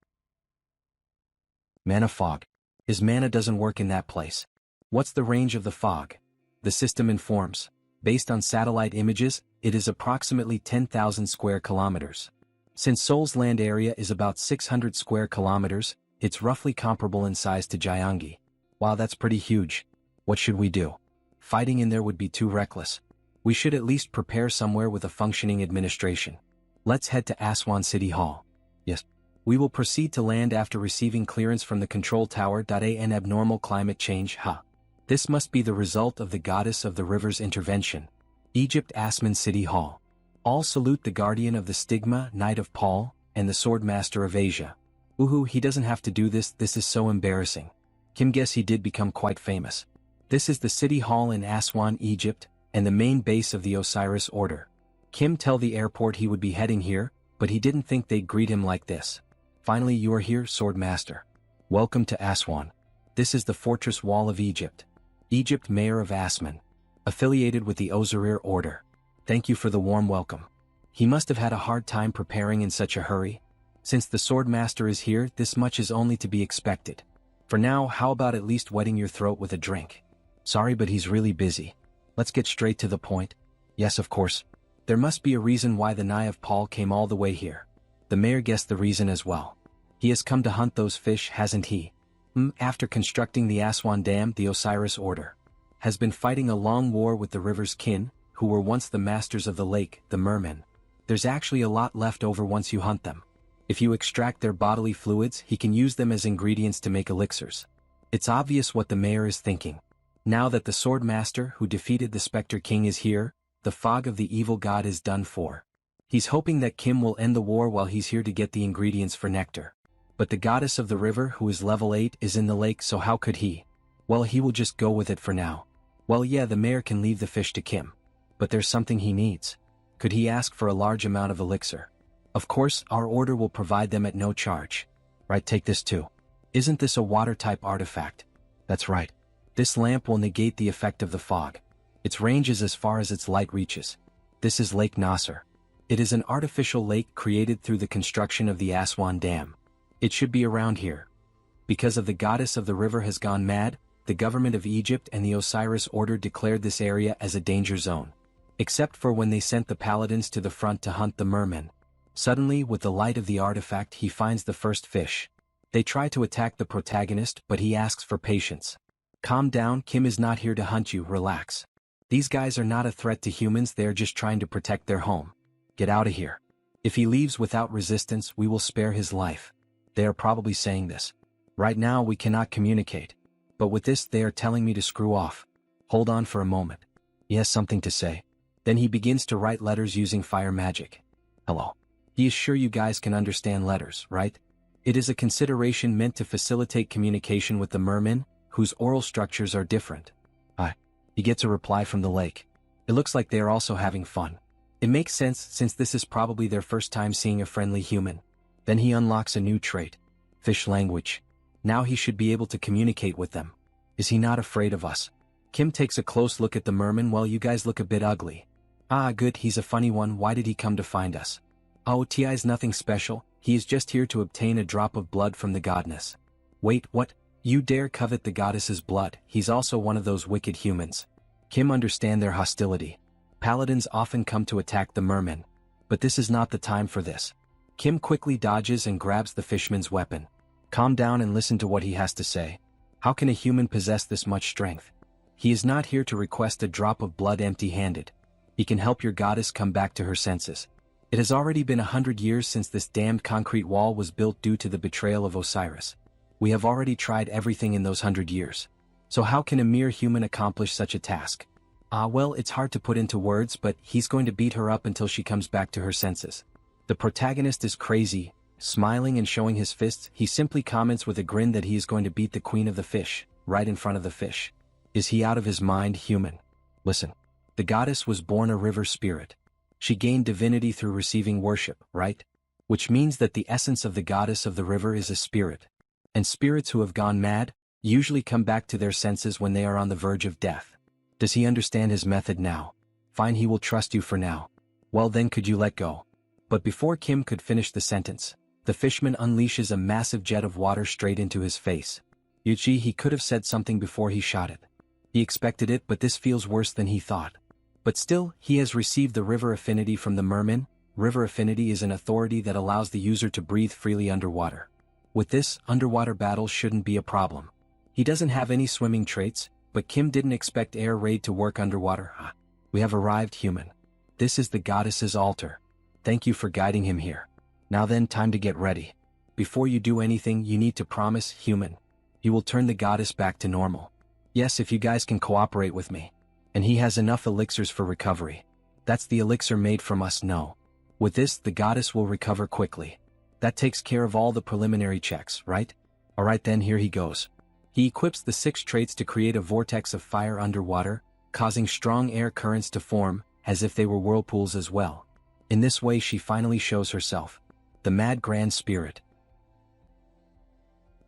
Mana fog. His mana doesn't work in that place. What's the range of the fog? The system informs. Based on satellite images, it is approximately 10,000 square kilometers. Since Seoul's land area is about 600 square kilometers, it's roughly comparable in size to Gyeonggi. Wow, that's pretty huge. What should we do? Fighting in there would be too reckless. We should at least prepare somewhere with a functioning administration. Let's head to Aswan City Hall. Yes. We will proceed to land after receiving clearance from the control tower. An abnormal climate change. This must be the result of the goddess of the river's intervention. Egypt Aswan City Hall. All salute the guardian of the stigma, Knight of Paul, and the sword master of Asia. He doesn't have to do this, this is so embarrassing. Kim guess he did become quite famous. This is the city hall in Aswan, Egypt, and the main base of the Osiris Order. Kim tell the airport he would be heading here, but he didn't think they'd greet him like this. Finally you are here, Sword Master. Welcome to Aswan. This is the fortress wall of Egypt. Egypt Mayor of Aswan. Affiliated with the Osiris Order. Thank you for the warm welcome. He must have had a hard time preparing in such a hurry. Since the Sword Master is here, this much is only to be expected. For now, how about at least wetting your throat with a drink? Sorry, but he's really busy. Let's get straight to the point. Yes, of course. There must be a reason why the Knight of Paul came all the way here. The mayor guessed the reason as well. He has come to hunt those fish, hasn't he? After constructing the Aswan Dam, the Osiris Order has been fighting a long war with the river's kin, who were once the masters of the lake, the mermen. There's actually a lot left over once you hunt them. If you extract their bodily fluids, he can use them as ingredients to make elixirs. It's obvious what the mayor is thinking. Now that the sword master who defeated the Spectre King is here, the fog of the evil god is done for. He's hoping that Kim will end the war while he's here to get the ingredients for nectar. But the goddess of the river, who is level 8, is in the lake, so how could he? Well, he will just go with it for now. Well, yeah, the mayor can leave the fish to Kim. But there's something he needs. Could he ask for a large amount of elixir? Of course, our order will provide them at no charge. Right, take this too. Isn't this a water-type artifact? That's right. This lamp will negate the effect of the fog. Its range is as far as its light reaches. This is Lake Nasser. It is an artificial lake created through the construction of the Aswan Dam. It should be around here. Because of the goddess of the river has gone mad, the government of Egypt and the Osiris Order declared this area as a danger zone. Except for when they sent the paladins to the front to hunt the mermen. Suddenly, with the light of the artifact, he finds the first fish. They try to attack the protagonist, but he asks for patience. Calm down, Kim is not here to hunt you, relax. These guys are not a threat to humans, they are just trying to protect their home. Get out of here. If he leaves without resistance, we will spare his life. They are probably saying this. Right now we cannot communicate. But with this they are telling me to screw off. Hold on for a moment. He has something to say. Then he begins to write letters using fire magic. Hello. He is sure you guys can understand letters, right? It is a consideration meant to facilitate communication with the mermen, whose oral structures are different. He gets a reply from the lake. It looks like they are also having fun. It makes sense since this is probably their first time seeing a friendly human. Then he unlocks a new trait. Fish language. Now he should be able to communicate with them. Is he not afraid of us? Kim takes a close look at the merman. Well, you guys look a bit ugly. Good, he's a funny one. Why did he come to find us? Oh, Ti's nothing special. He is just here to obtain a drop of blood from the goddess. Wait, what? You dare covet the goddess's blood? He's also one of those wicked humans. Kim understand their hostility. Paladins often come to attack the mermen. But this is not the time for this. Kim quickly dodges and grabs the fishman's weapon. Calm down and listen to what he has to say. How can a human possess this much strength? He is not here to request a drop of blood empty-handed. He can help your goddess come back to her senses. It has already been 100 years since this damned concrete wall was built due to the betrayal of Osiris. We have already tried everything in those 100 years. So how can a mere human accomplish such a task? Well, it's hard to put into words, but he's going to beat her up until she comes back to her senses. The protagonist is crazy. Smiling and showing his fists, he simply comments with a grin that he is going to beat the queen of the fish, right in front of the fish. Is he out of his mind, human? Listen. The goddess was born a river spirit. She gained divinity through receiving worship, right? Which means that the essence of the goddess of the river is a spirit. And spirits who have gone mad usually come back to their senses when they are on the verge of death. Does he understand his method now? Fine, he will trust you for now. Well then, could you let go? But before Kim could finish the sentence, the fishman unleashes a massive jet of water straight into his face. Yuchi, he could have said something before he shot it. He expected it, but this feels worse than he thought. But still, he has received the river affinity from the merman. River affinity is an authority that allows the user to breathe freely underwater. With this, underwater battles shouldn't be a problem. He doesn't have any swimming traits, but Kim didn't expect air raid to work underwater. We have arrived, human. This is the goddess's altar. Thank you for guiding him here. Now then, time to get ready. Before you do anything, you need to promise, human. He will turn the goddess back to normal. Yes, if you guys can cooperate with me. And he has enough elixirs for recovery. That's the elixir made from us, no. With this, the goddess will recover quickly. That takes care of all the preliminary checks, right? Alright then, here he goes. He equips the 6 traits to create a vortex of fire underwater, causing strong air currents to form, as if they were whirlpools as well. In this way she finally shows herself. The mad grand spirit.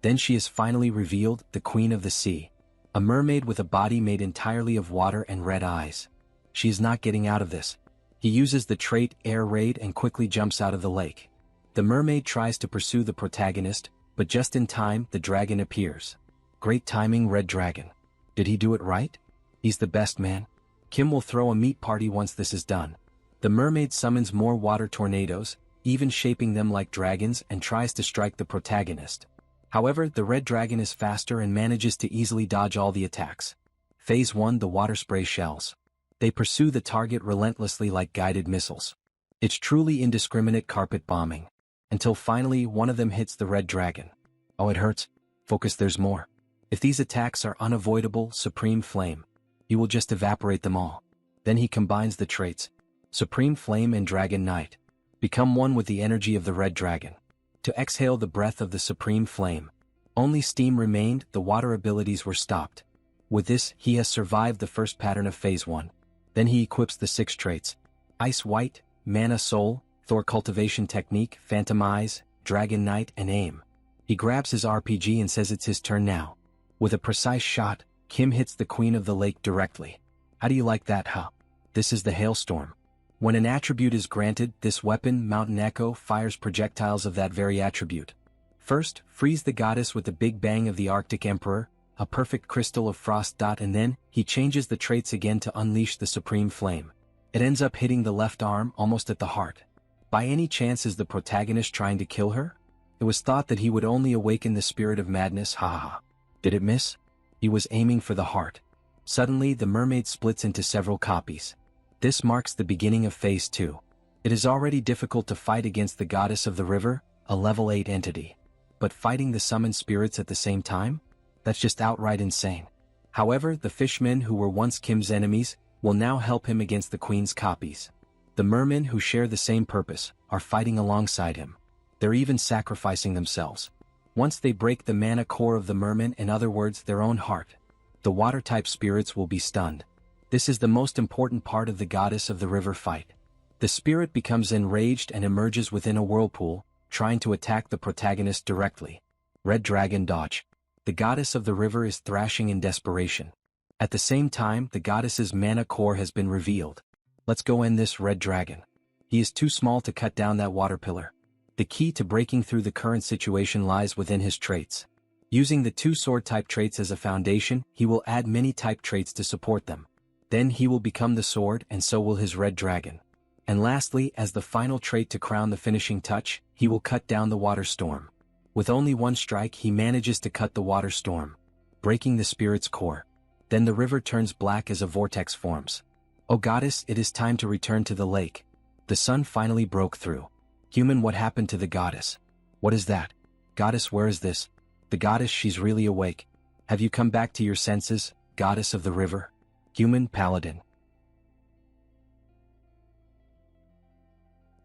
Then she is finally revealed, the queen of the sea. A mermaid with a body made entirely of water and red eyes. She is not getting out of this. He uses the trait Air Raid and quickly jumps out of the lake. The mermaid tries to pursue the protagonist, but just in time the dragon appears. Great timing, Red Dragon. Did he do it right? He's the best man. Kim will throw a meat party once this is done. The mermaid summons more water tornadoes, even shaping them like dragons, and tries to strike the protagonist. However, the red dragon is faster and manages to easily dodge all the attacks. Phase 1, the water spray shells. They pursue the target relentlessly like guided missiles. It's truly indiscriminate carpet bombing. Until finally one of them hits the red dragon. Oh, it hurts. Focus, there's more. If these attacks are unavoidable, Supreme Flame. He will just evaporate them all. Then he combines the traits. Supreme Flame and Dragon Knight. Become one with the energy of the red dragon. to exhale the breath of the supreme flame. Only steam remained, the water abilities were stopped. With this, he has survived the first pattern of Phase 1. Then he equips the 6 traits: Ice White, Mana Soul, Thor Cultivation Technique, Phantom Eyes, Dragon Knight, and Aim. He grabs his RPG and says it's his turn now. With a precise shot, Kim hits the Queen of the Lake directly. How do you like that, huh? This is the Hailstorm. When an attribute is granted, this weapon, Mountain Echo, fires projectiles of that very attribute. First, freeze the goddess with the Big Bang of the Arctic Emperor, a perfect crystal of frost. And then, he changes the traits again to unleash the supreme flame. It ends up hitting the left arm, almost at the heart. By any chance is the protagonist trying to kill her? It was thought that he would only awaken the spirit of madness, ha. Did it miss? He was aiming for the heart. Suddenly, the mermaid splits into several copies. This marks the beginning of Phase 2. It is already difficult to fight against the goddess of the river, a level 8 entity. But fighting the summoned spirits at the same time? That's just outright insane. However, the fishmen who were once Kim's enemies will now help him against the queen's copies. The mermen who share the same purpose are fighting alongside him. They're even sacrificing themselves. Once they break the mana core of the merman, in other words, their own heart, the water-type spirits will be stunned. This is the most important part of the goddess of the river fight. The spirit becomes enraged and emerges within a whirlpool, trying to attack the protagonist directly. Red Dragon Dodge. The goddess of the river is thrashing in desperation. At the same time, the goddess's mana core has been revealed. Let's go end this Red Dragon. He is too small to cut down that water pillar. The key to breaking through the current situation lies within his traits. Using the 2 sword-type traits as a foundation, he will add many type traits to support them. Then he will become the sword, and so will his Red Dragon. And lastly, as the final trait to crown the finishing touch, he will cut down the water storm. With only 1 strike, he manages to cut the water storm, breaking the spirit's core. Then the river turns black as a vortex forms. Oh goddess, it is time to return to the lake. The sun finally broke through. Human, what happened to the goddess? What is that? Goddess, where is this? The goddess, she's really awake. Have you come back to your senses, goddess of the river? Human paladin.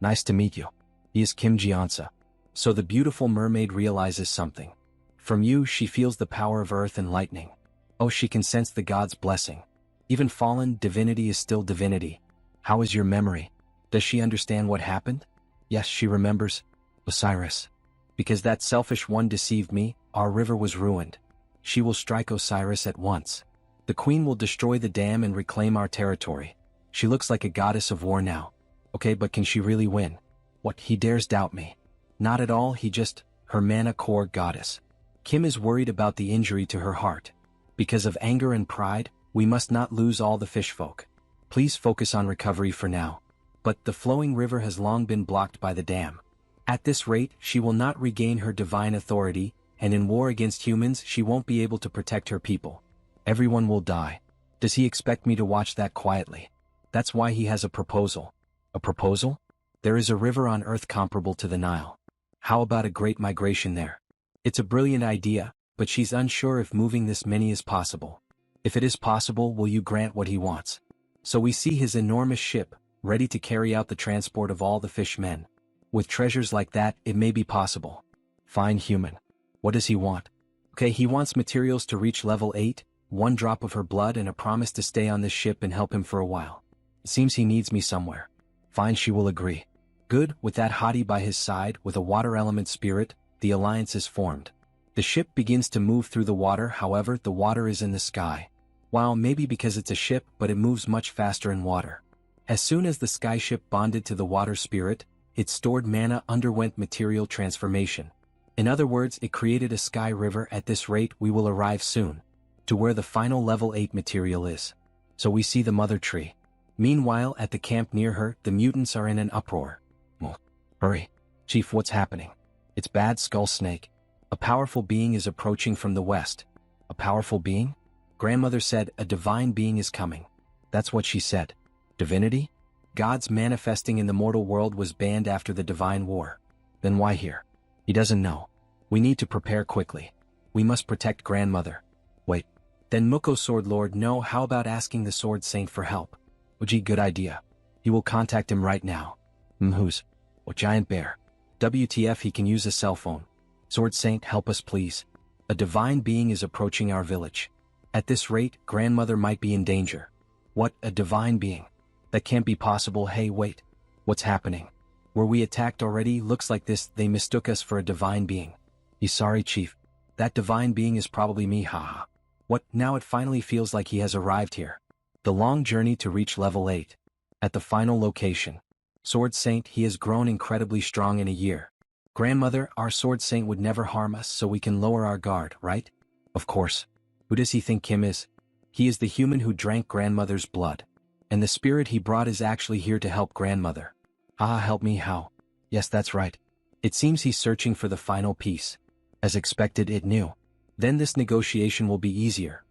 Nice to meet you. He is Kim Jeonsa. So the beautiful mermaid realizes something. From you, she feels the power of earth and lightning. Oh, she can sense the god's blessing. Even fallen divinity is still divinity. How is your memory? Does she understand what happened? Yes, she remembers. Osiris. Because that selfish one deceived me, our river was ruined. She will strike Osiris at once. The queen will destroy the dam and reclaim our territory. She looks like a goddess of war now. Okay, but can she really win? What, he dares doubt me? Not at all, he just, her mana core goddess. Kim is worried about the injury to her heart. Because of anger and pride, we must not lose all the fishfolk. Please focus on recovery for now. But the flowing river has long been blocked by the dam. At this rate, she will not regain her divine authority, and in war against humans, she won't be able to protect her people. Everyone will die. Does he expect me to watch that quietly? That's why he has a proposal. A proposal? There is a river on Earth comparable to the Nile. How about a great migration there? It's a brilliant idea, but she's unsure if moving this many is possible. If it is possible, will you grant what he wants? So we see his enormous ship, ready to carry out the transport of all the fishmen. With treasures like that, it may be possible. Fine, human. What does he want? Okay, he wants materials to reach level 8, 1 drop of her blood, and a promise to stay on this ship and help him for a while. It seems he needs me somewhere. Fine, she will agree. Good, with that hottie by his side, with a water element spirit, the alliance is formed. The ship begins to move through the water, however, the water is in the sky. Well, maybe because it's a ship, but it moves much faster in water. As soon as the skyship bonded to the water spirit, its stored mana underwent material transformation. In other words, it created a sky river. At this rate, we will arrive soon to where the final level 8 material is. So we see the mother tree. Meanwhile, at the camp near her, the mutants are in an uproar. Oh, hurry. Chief, what's happening? It's bad, Skull Snake. A powerful being is approaching from the west. A powerful being? Grandmother said, a divine being is coming. That's what she said. Divinity? Gods manifesting in the mortal world was banned after the divine war. Then why here? He doesn't know. We need to prepare quickly. We must protect grandmother. Wait. Then Muko Sword Lord, no, how about asking the Sword Saint for help? Uji, good idea. He will contact him right now. Who's? What giant bear? WTF, he can use a cell phone. Sword Saint, help us please. A divine being is approaching our village. At this rate, grandmother might be in danger. What, a divine being? That can't be possible. Hey, wait. What's happening? Were we attacked already? Looks like they mistook us for a divine being. He's sorry, Chief. That divine being is probably me, haha. What, now it finally feels like he has arrived here. The long journey to reach level 8. At the final location. Sword Saint, he has grown incredibly strong in a year. Grandmother, our Sword Saint would never harm us, so we can lower our guard, right? Of course. Who does he think Kim is? He is the human who drank grandmother's blood. And the spirit he brought is actually here to help grandmother. Ah, help me, how? Yes, that's right. It seems he's searching for the final piece. As expected, it knew. Then this negotiation will be easier.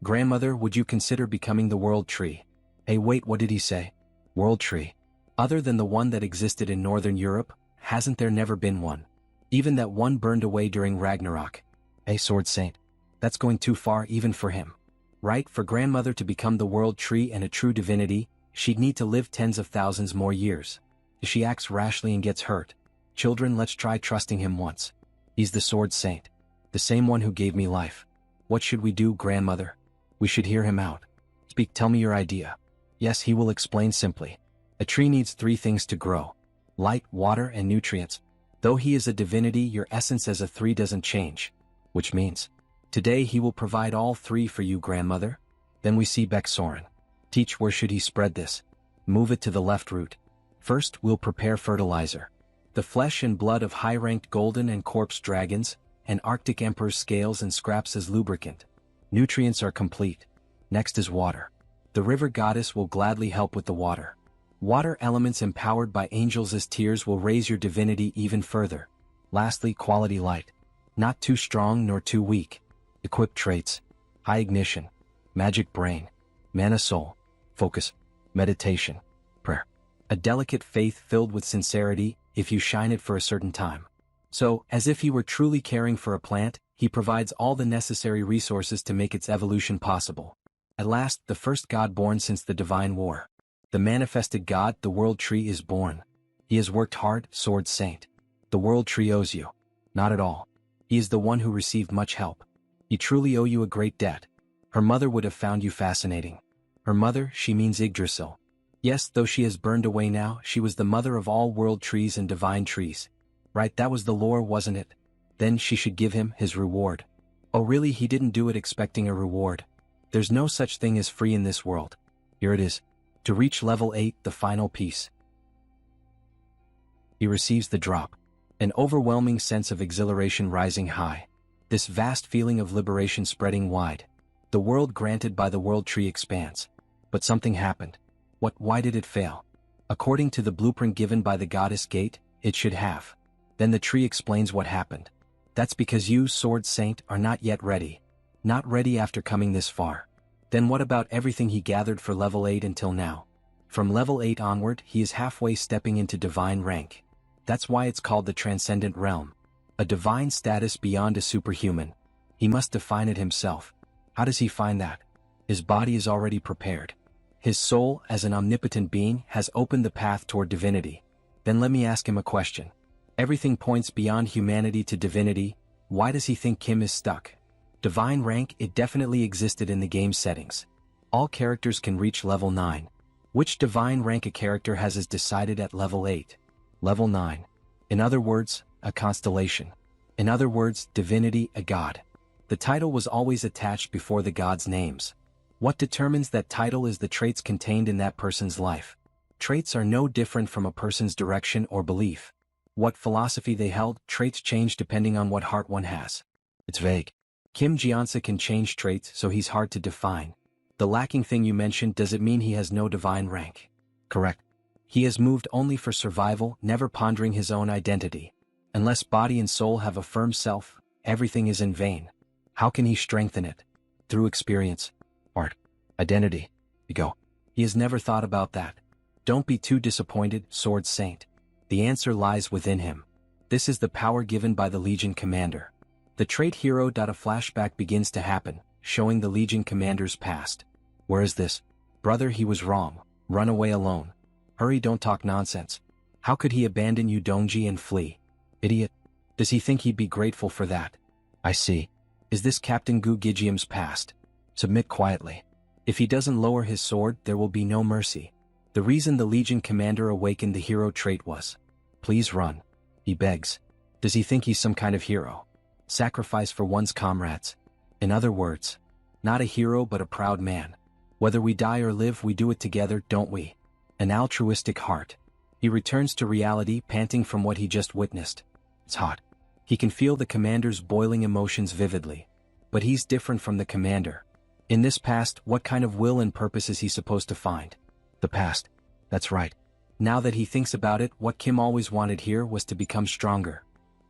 Grandmother, would you consider becoming the World Tree? Hey, wait, what did he say? World Tree? Other than the one that existed in Northern Europe, hasn't there never been one? Even that one burned away during Ragnarok. Hey, Sword Saint. That's going too far even for him. Right, for grandmother to become the World Tree and a true divinity, she'd need to live tens of thousands more years. If she acts rashly and gets hurt. Children, let's try trusting him once. He's the Sword Saint. The same one who gave me life. What should we do, grandmother? We should hear him out. Speak, tell me your idea. Yes, he will explain simply. A tree needs 3 things to grow. Light, water, and nutrients. Though he is a divinity, your essence as a 3 doesn't change. Which means, today he will provide all 3 for you, grandmother. Then we see Beck Soren. Teach, where should he spread this? Move it to the left root. First, we'll prepare fertilizer. The flesh and blood of high-ranked golden and corpse dragons, and Arctic Emperor's scales and scraps as lubricant. Nutrients are complete. Next is water. The river goddess will gladly help with the water. Water elements empowered by angels as tears will raise your divinity even further. Lastly, quality light. Not too strong nor too weak. Equip traits. High ignition. Magic brain. Mana soul. Focus. Meditation. Prayer. A delicate faith filled with sincerity, if you shine it for a certain time. So, as if he were truly caring for a plant, he provides all the necessary resources to make its evolution possible. At last, the first god born since the divine war. The manifested god, the World Tree, is born. He has worked hard, Sword Saint. The World Tree owes you. Not at all. He is the one who received much help. He truly owe you a great debt. Her mother would have found you fascinating. Her mother, she means Yggdrasil. Yes, though she has burned away now, she was the mother of all world trees and divine trees. Right, that was the lore, wasn't it? Then she should give him his reward. Oh really, he didn't do it expecting a reward. There's no such thing as free in this world. Here it is. To reach level 8, the final piece. He receives the drop. An overwhelming sense of exhilaration rising high. This vast feeling of liberation spreading wide. The world granted by the World Tree expands. But something happened. What, why did it fail? According to the blueprint given by the Goddess Gate, it should have. Then the tree explains what happened. That's because you, Sword Saint, are not yet ready. Not ready after coming this far. Then what about everything he gathered for level 8 until now? From level 8 onward, he is halfway stepping into divine rank. That's why it's called the Transcendent Realm. A divine status beyond a superhuman. He must define it himself. How does he find that? His body is already prepared. His soul, as an omnipotent being, has opened the path toward divinity. Then let me ask him a question. Everything points beyond humanity to divinity. Why does he think Kim is stuck? Divine rank, it definitely existed in the game settings. All characters can reach level 9. Which divine rank a character has is decided at level 8. Level 9. In other words, a constellation. In other words, divinity, a god. The title was always attached before the gods' names. What determines that title is the traits contained in that person's life. Traits are no different from a person's direction or belief. What philosophy they held, traits change depending on what heart one has. It's vague. Kim Jeonsa can change traits, so he's hard to define. The lacking thing you mentioned, does it mean he has no divine rank? Correct. He has moved only for survival, never pondering his own identity. Unless body and soul have a firm self, everything is in vain. How can he strengthen it? Through experience, art, identity, ego. He has never thought about that. Don't be too disappointed, Sword Saint. The answer lies within him. This is the power given by the Legion Commander. The trait hero. A flashback begins to happen, showing the Legion Commander's past. Where is this? Brother, he was wrong. Run away alone. Hurry, don't talk nonsense. How could he abandon you, Dongji, and flee? Idiot. Does he think he'd be grateful for that? I see. Is this Captain Gu Gijium's past? Submit quietly. If he doesn't lower his sword, there will be no mercy. The reason the Legion commander awakened the hero trait was, please run. He begs. Does he think he's some kind of hero? Sacrifice for one's comrades. In other words, not a hero but a proud man. Whether we die or live, we do it together, don't we? An altruistic heart. He returns to reality, panting from what he just witnessed. It's hot. He can feel the commander's boiling emotions vividly. But he's different from the commander. In this past, what kind of will and purpose is he supposed to find? The past. That's right. Now that he thinks about it, what Kim always wanted here was to become stronger.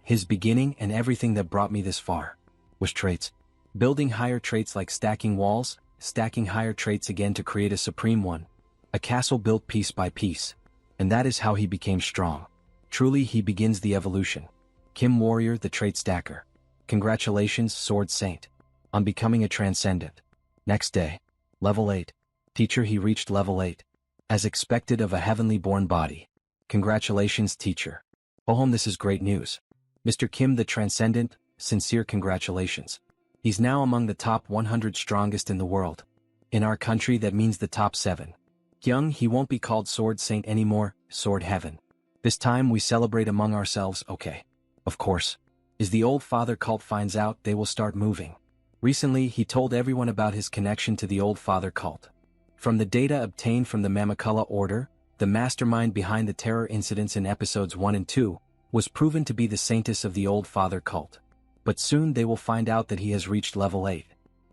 His beginning and everything that brought me this far was traits. Building higher traits like stacking walls, stacking higher traits again to create a supreme one. A castle built piece by piece. And that is how he became strong. Truly, he begins the evolution. Kim Warrior, the trait stacker. Congratulations, Sword Saint, on becoming a transcendent. Next day. Level 8. Teacher, he reached level 8. As expected of a heavenly born body. Congratulations, teacher. Ohom, this is great news. Mr. Kim the Transcendent, sincere congratulations. He's now among the top 100 strongest in the world. In our country, that means the top 7. Young, he won't be called Sword Saint anymore, Sword Heaven. This time we celebrate among ourselves, okay. Of course. As the old father cult finds out, they will start moving. Recently, he told everyone about his connection to the old father cult. From the data obtained from the Mamakula Order, the mastermind behind the terror incidents in episodes 1 and 2, was proven to be the saintess of the old father cult. But soon they will find out that he has reached level 8.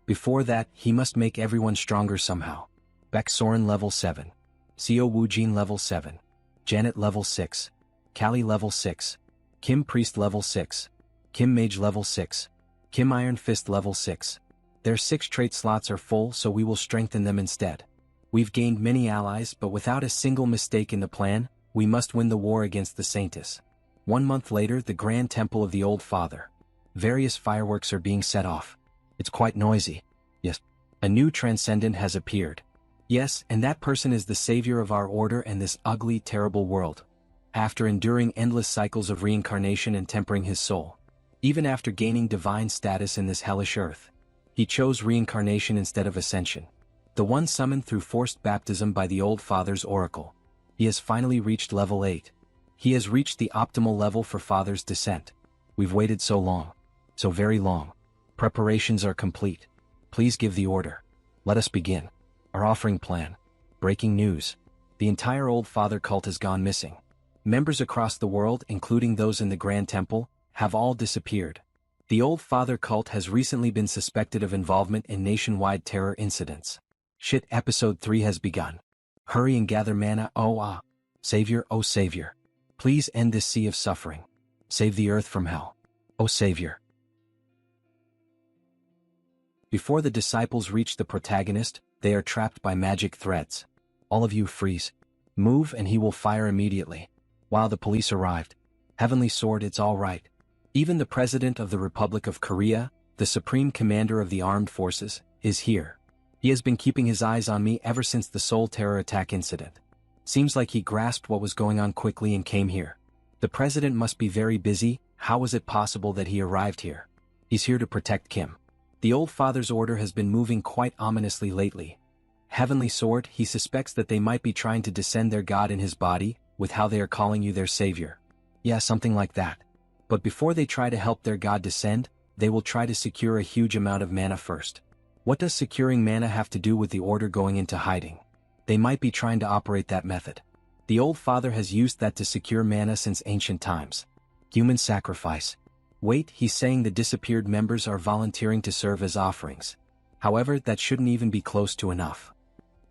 Before that, he must make everyone stronger somehow. Beck Soren level 7. Seo Woojin level 7. Janet level 6. Callie level 6. Kim Priest level 6. Kim Mage level 6. Kim Iron Fist level 6. Their 6 trait slots are full, so we will strengthen them instead. We've gained many allies, but without a single mistake in the plan, we must win the war against the Saintess. 1 month later, the Grand Temple of the Old Father. Various fireworks are being set off. It's quite noisy. Yes. A new transcendent has appeared. Yes, and that person is the savior of our order and this ugly, terrible world. After enduring endless cycles of reincarnation and tempering his soul, even after gaining divine status in this hellish earth, he chose reincarnation instead of ascension. The one summoned through forced baptism by the Old Father's oracle. He has finally reached level 8. He has reached the optimal level for Father's descent. We've waited so long. So very long. Preparations are complete. Please give the order. Let us begin. Our offering plan. Breaking news. The entire Old Father cult has gone missing. Members across the world, including those in the Grand Temple, have all disappeared. The Old Father cult has recently been suspected of involvement in nationwide terror incidents. Shit, episode 3 has begun. Hurry and gather mana, Savior, oh Savior. Please end this sea of suffering. Save the earth from hell. Oh Savior. Before the disciples reach the protagonist, they are trapped by magic threads. All of you freeze. Move and he will fire immediately. While the police arrived. Heavenly Sword, it's all right. Even the President of the Republic of Korea, the Supreme Commander of the Armed Forces, is here. He has been keeping his eyes on me ever since the Seoul terror attack incident. Seems like he grasped what was going on quickly and came here. The President must be very busy. How is it possible that he arrived here? He's here to protect Kim. The Old Father's order has been moving quite ominously lately. Heavenly Sword, he suspects that they might be trying to descend their god in his body, with how they are calling you their savior. Yeah, something like that. But before they try to help their god descend, they will try to secure a huge amount of mana first. What does securing mana have to do with the order going into hiding? They might be trying to operate that method. The Old Father has used that to secure mana since ancient times. Human sacrifice. Wait, he's saying the disappeared members are volunteering to serve as offerings. However, that shouldn't even be close to enough.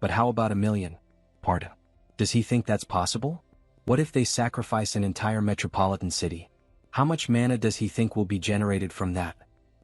But how about 1 million? Pardon. Does he think that's possible? What if they sacrifice an entire metropolitan city? How much mana does he think will be generated from that?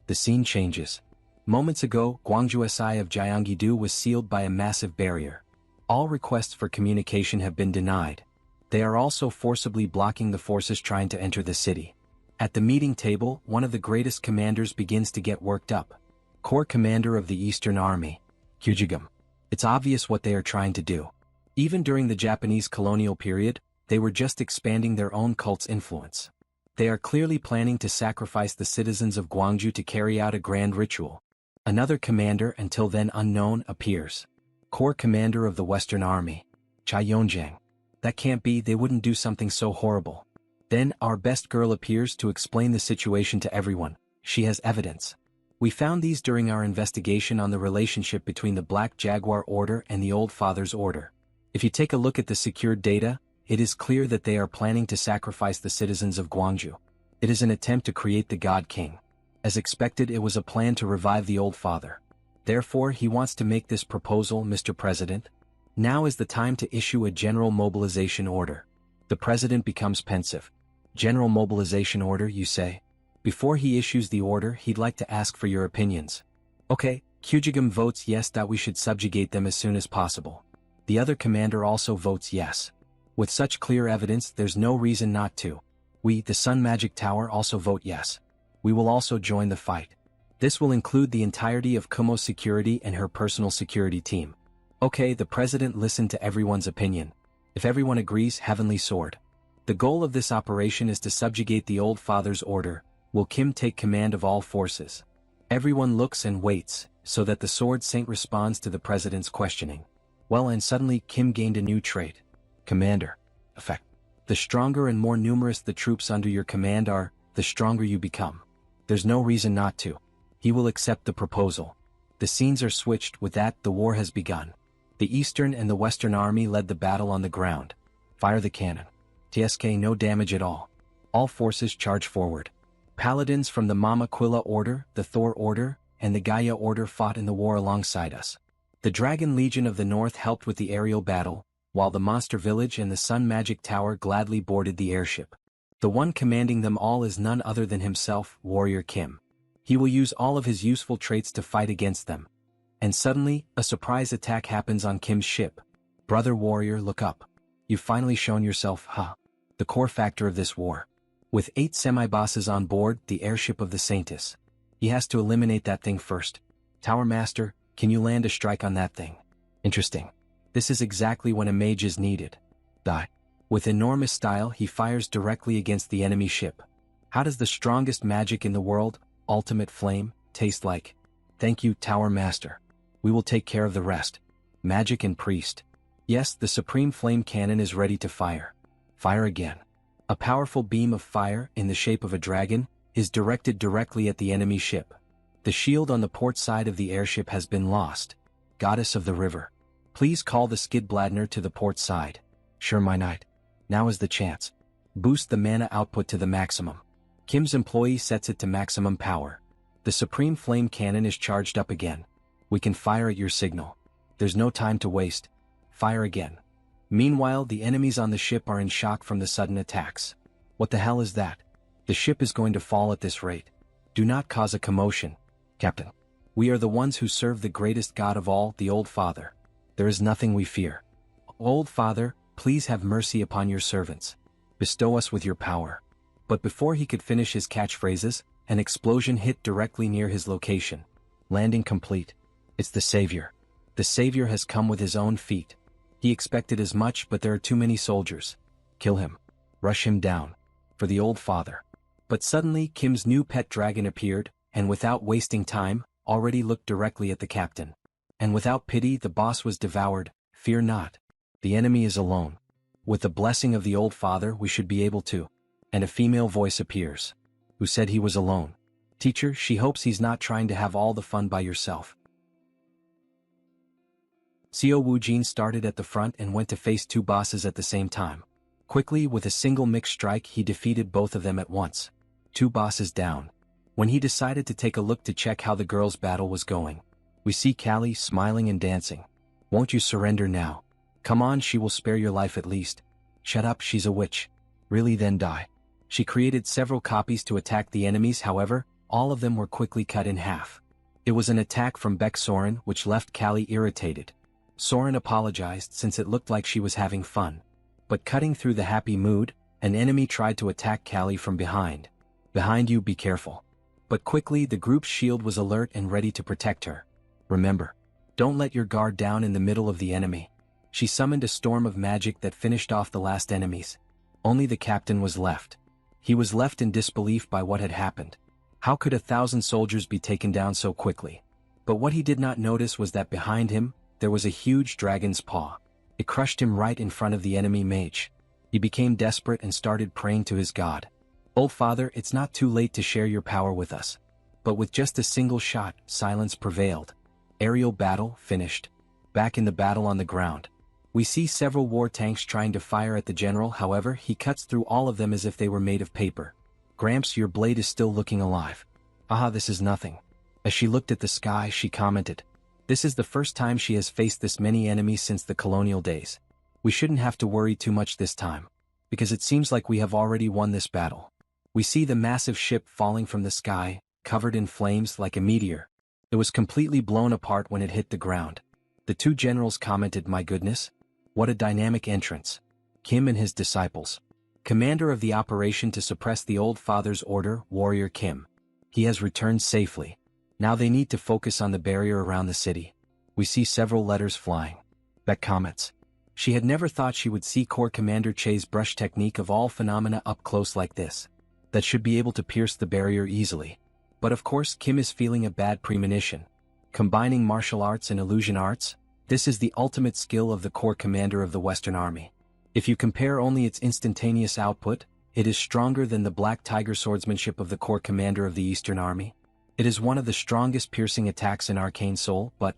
The scene changes. Moments ago, Gwangju SI of Gyeonggi-do was sealed by a massive barrier. All requests for communication have been denied. They are also forcibly blocking the forces trying to enter the city. At the meeting table, one of the greatest commanders begins to get worked up. Corps Commander of the Eastern Army, Kyujigam. It's obvious what they are trying to do. Even during the Japanese colonial period, they were just expanding their own cult's influence. They are clearly planning to sacrifice the citizens of Gwangju to carry out a grand ritual. Another commander, until then unknown, appears. Corps commander of the Western Army. Cha Yonjang. That can't be, they wouldn't do something so horrible. Then, our best girl appears to explain the situation to everyone. She has evidence. We found these during our investigation on the relationship between the Black Jaguar Order and the Old Father's Order. If you take a look at the secured data, it is clear that they are planning to sacrifice the citizens of Gwangju. It is an attempt to create the God King. As expected, it was a plan to revive the Old Father. Therefore, he wants to make this proposal, Mr. President. Now is the time to issue a general mobilization order. The president becomes pensive. General mobilization order, you say? Before he issues the order, he'd like to ask for your opinions. Okay, Kyujigam votes yes that we should subjugate them as soon as possible. The other commander also votes yes. With such clear evidence, there's no reason not to. We, the Sun Magic Tower, also vote yes. We will also join the fight. This will include the entirety of Kumo's security and her personal security team. Okay, the president listened to everyone's opinion. If everyone agrees, Heavenly Sword. The goal of this operation is to subjugate the Old Father's order. Will Kim take command of all forces? Everyone looks and waits, so that the Sword Saint responds to the president's questioning. Well, and suddenly Kim gained a new trait. Commander. Effect. The stronger and more numerous the troops under your command are, the stronger you become. There's no reason not to. He will accept the proposal. The scenes are switched. With that, the war has begun. The Eastern and the Western Army led the battle on the ground. Fire the cannon. TSK no damage at all. All forces charge forward. Paladins from the Mama Quilla Order, the Thor Order, and the Gaia Order fought in the war alongside us. The Dragon Legion of the North helped with the aerial battle, while the Monster Village and the Sun Magic Tower gladly boarded the airship. The one commanding them all is none other than himself, Warrior Kim. He will use all of his useful traits to fight against them. And suddenly, a surprise attack happens on Kim's ship. Brother Warrior, look up. You've finally shown yourself, huh? The core factor of this war. With 8 semi-bosses on board, the airship of the Saintess. He has to eliminate that thing first. Tower Master, can you land a strike on that thing? Interesting. This is exactly when a mage is needed. Die. With enormous style, he fires directly against the enemy ship. How does the strongest magic in the world, Ultimate Flame, taste like? Thank you, Tower Master. We will take care of the rest. Magic and Priest. Yes, the Supreme Flame Cannon is ready to fire. Fire again. A powerful beam of fire, in the shape of a dragon, is directed directly at the enemy ship. The shield on the port side of the airship has been lost. Goddess of the River. Please call the Skidbladner to the port side. Sure, my knight. Now is the chance. Boost the mana output to the maximum. Kim's employee sets it to maximum power. The Supreme Flame Cannon is charged up again. We can fire at your signal. There's no time to waste. Fire again. Meanwhile, the enemies on the ship are in shock from the sudden attacks. What the hell is that? The ship is going to fall at this rate. Do not cause a commotion, Captain. We are the ones who serve the greatest god of all, the Old Father. There is nothing we fear. Old Father, please have mercy upon your servants. Bestow us with your power. But before he could finish his catchphrases, an explosion hit directly near his location. Landing complete. It's the Savior. The Savior has come with his own feet. He expected as much, but there are too many soldiers. Kill him. Rush him down. For the Old Father. But suddenly Kim's new pet dragon appeared, and without wasting time, already looked directly at the captain. And without pity the boss was devoured. Fear not. The enemy is alone. With the blessing of the Old Father we should be able to. And a female voice appears. Who said he was alone? Teacher, she hopes he's not trying to have all the fun by yourself. Seo Woojin started at the front and went to face 2 bosses at the same time. Quickly, with a single mixed strike, he defeated both of them at once. 2 bosses down. When he decided to take a look to check how the girls' battle was going, we see Callie smiling and dancing. Won't you surrender now? Come on, she will spare your life at least. Shut up, she's a witch. Really, then die. She created several copies to attack the enemies, however, all of them were quickly cut in half. It was an attack from Beck Soren which left Callie irritated. Soren apologized since it looked like she was having fun. But cutting through the happy mood, an enemy tried to attack Callie from behind. Behind you, be careful. But quickly the group's shield was alert and ready to protect her. Remember, don't let your guard down in the middle of the enemy. She summoned a storm of magic that finished off the last enemies. Only the captain was left. He was left in disbelief by what had happened. How could 1,000 soldiers be taken down so quickly? But what he did not notice was that behind him, there was a huge dragon's paw. It crushed him right in front of the enemy mage. He became desperate and started praying to his god. "Old father, it's not too late to share your power with us." But with just a single shot, silence prevailed. Aerial battle finished. Back in the battle on the ground, we see several war tanks trying to fire at the general. However, he cuts through all of them as if they were made of paper. "Gramps, your blade is still looking alive." "Ah, this is nothing." As she looked at the sky, she commented, "This is the first time she has faced this many enemies since the colonial days. We shouldn't have to worry too much this time, because it seems like we have already won this battle." We see the massive ship falling from the sky, covered in flames like a meteor. It was completely blown apart when it hit the ground. The two generals commented, "My goodness, what a dynamic entrance." Kim and his disciples. Commander of the operation to suppress the old father's order, Warrior Kim. He has returned safely. Now they need to focus on the barrier around the city. We see several letters flying. Beck comments. She had never thought she would see Corps Commander Che's brush technique of all phenomena up close like this. That should be able to pierce the barrier easily. But of course Kim is feeling a bad premonition. Combining martial arts and illusion arts, this is the ultimate skill of the Corps Commander of the Western Army. If you compare only its instantaneous output, it is stronger than the Black Tiger swordsmanship of the Corps Commander of the Eastern Army. It is one of the strongest piercing attacks in Arcane Seoul, but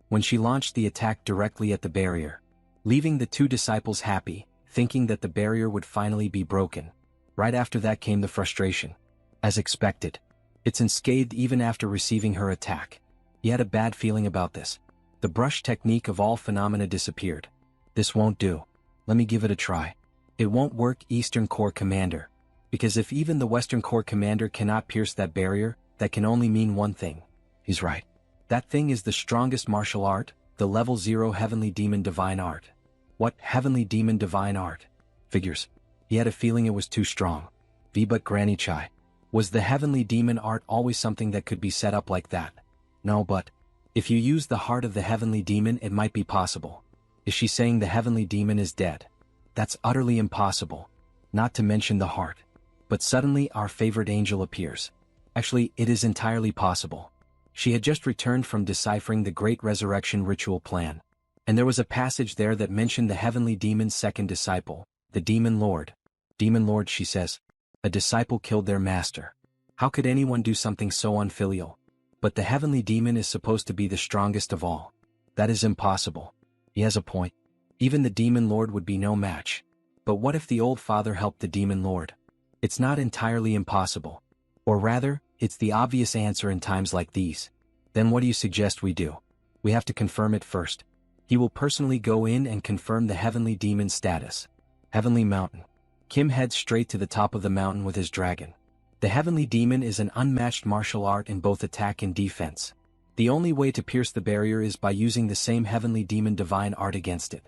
when she launched the attack directly at the barrier, leaving the two disciples happy, thinking that the barrier would finally be broken. Right after that came the frustration. As expected, it's unscathed even after receiving her attack. He had a bad feeling about this. The brush technique of all phenomena disappeared. This won't do. Let me give it a try. It won't work, Eastern Corps Commander. Because if even the Western Corps Commander cannot pierce that barrier, that can only mean one thing. He's right. That thing is the strongest martial art, the level 0 Heavenly Demon Divine Art. What Heavenly Demon Divine Art? Figures. He had a feeling it was too strong. But Granny Chai. Was the Heavenly Demon Art always something that could be set up like that? No, but if you use the heart of the Heavenly Demon, it might be possible. Is she saying the Heavenly Demon is dead? That's utterly impossible. Not to mention the heart. But suddenly our favorite angel appears. Actually, it is entirely possible. She had just returned from deciphering the Great Resurrection Ritual Plan. And there was a passage there that mentioned the Heavenly Demon's second disciple, the Demon Lord. Demon Lord, she says. A disciple killed their master. How could anyone do something so unfilial? But the Heavenly Demon is supposed to be the strongest of all. That is impossible. He has a point. Even the Demon Lord would be no match. But what if the old father helped the Demon Lord? It's not entirely impossible. Or rather, it's the obvious answer in times like these. Then what do you suggest we do? We have to confirm it first. He will personally go in and confirm the Heavenly Demon's status. Heavenly Mountain. Kim heads straight to the top of the mountain with his dragon. The Heavenly Demon is an unmatched martial art in both attack and defense. The only way to pierce the barrier is by using the same Heavenly Demon Divine Art against it.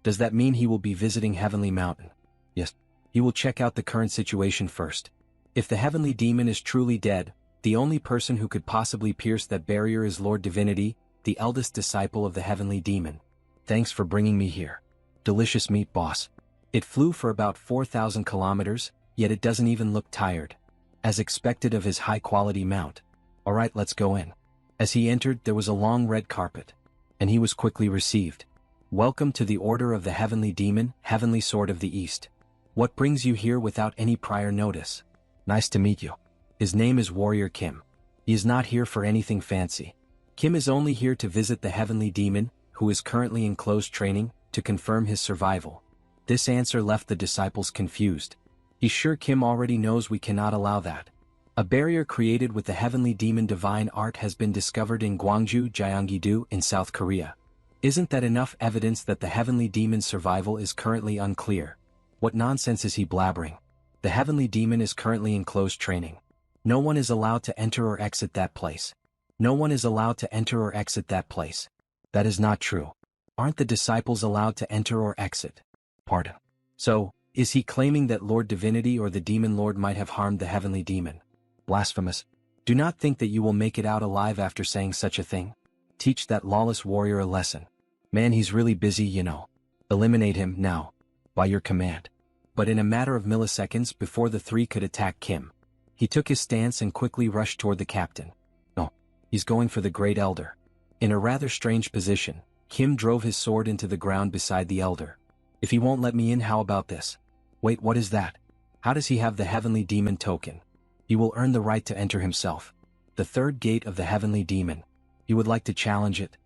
Does that mean he will be visiting Heavenly Mountain? Yes. He will check out the current situation first. If the Heavenly Demon is truly dead, the only person who could possibly pierce that barrier is Lord Divinity, the eldest disciple of the Heavenly Demon. Thanks for bringing me here. Delicious meat, boss. It flew for about 4,000 kilometers, yet it doesn't even look tired. As expected of his high-quality mount. Alright, let's go in. As he entered, there was a long red carpet. And he was quickly received. Welcome to the Order of the Heavenly Demon, Heavenly Sword of the East. What brings you here without any prior notice? Nice to meet you. His name is Warrior Kim. He is not here for anything fancy. Kim is only here to visit the Heavenly Demon, who is currently in close training, to confirm his survival. This answer left the disciples confused. He's sure Kim already knows we cannot allow that. A barrier created with the Heavenly Demon Divine Art has been discovered in Gwangju, Gyeonggi-do in South Korea. Isn't that enough evidence that the Heavenly Demon's survival is currently unclear? What nonsense is he blabbering? The Heavenly Demon is currently in closed training. No one is allowed to enter or exit that place. No one is allowed to enter or exit that place. That is not true. Aren't the disciples allowed to enter or exit? Pardon. So, is he claiming that Lord Divinity or the Demon Lord might have harmed the Heavenly Demon? Blasphemous. Do not think that you will make it out alive after saying such a thing. Teach that lawless warrior a lesson. Man, he's really busy, you know. Eliminate him, now. By your command. but in a matter of milliseconds before the three could attack Kim. He took his stance and quickly rushed toward the captain. No. He's going for the Great Elder. In a rather strange position, Kim drove his sword into the ground beside the Elder. If he won't let me in, how about this? Wait, what is that? How does he have the Heavenly Demon token? He will earn the right to enter himself. The third gate of the Heavenly Demon. You would like to challenge it?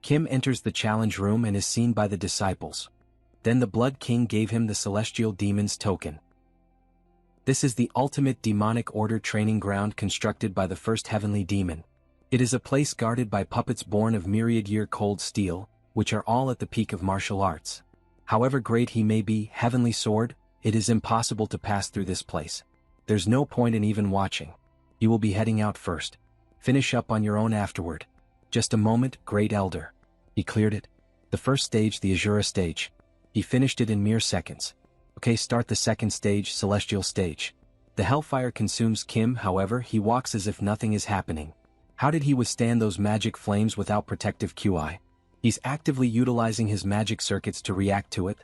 Kim enters the challenge room and is seen by the disciples. Then the Blood King gave him the Celestial Demon's token. This is the ultimate demonic order training ground constructed by the first Heavenly Demon. It is a place guarded by puppets born of myriad-year-cold steel, which are all at the peak of martial arts. However great he may be, Heavenly Sword, it is impossible to pass through this place. There's no point in even watching. You will be heading out first. Finish up on your own afterward. Just a moment, Great Elder. He cleared it. The first stage, the Azura stage. He finished it in mere seconds. Okay, start the second stage, Celestial stage. The hellfire consumes Kim, however, he walks as if nothing is happening. How did he withstand those magic flames without protective QI? He's actively utilizing his magic circuits to react to it.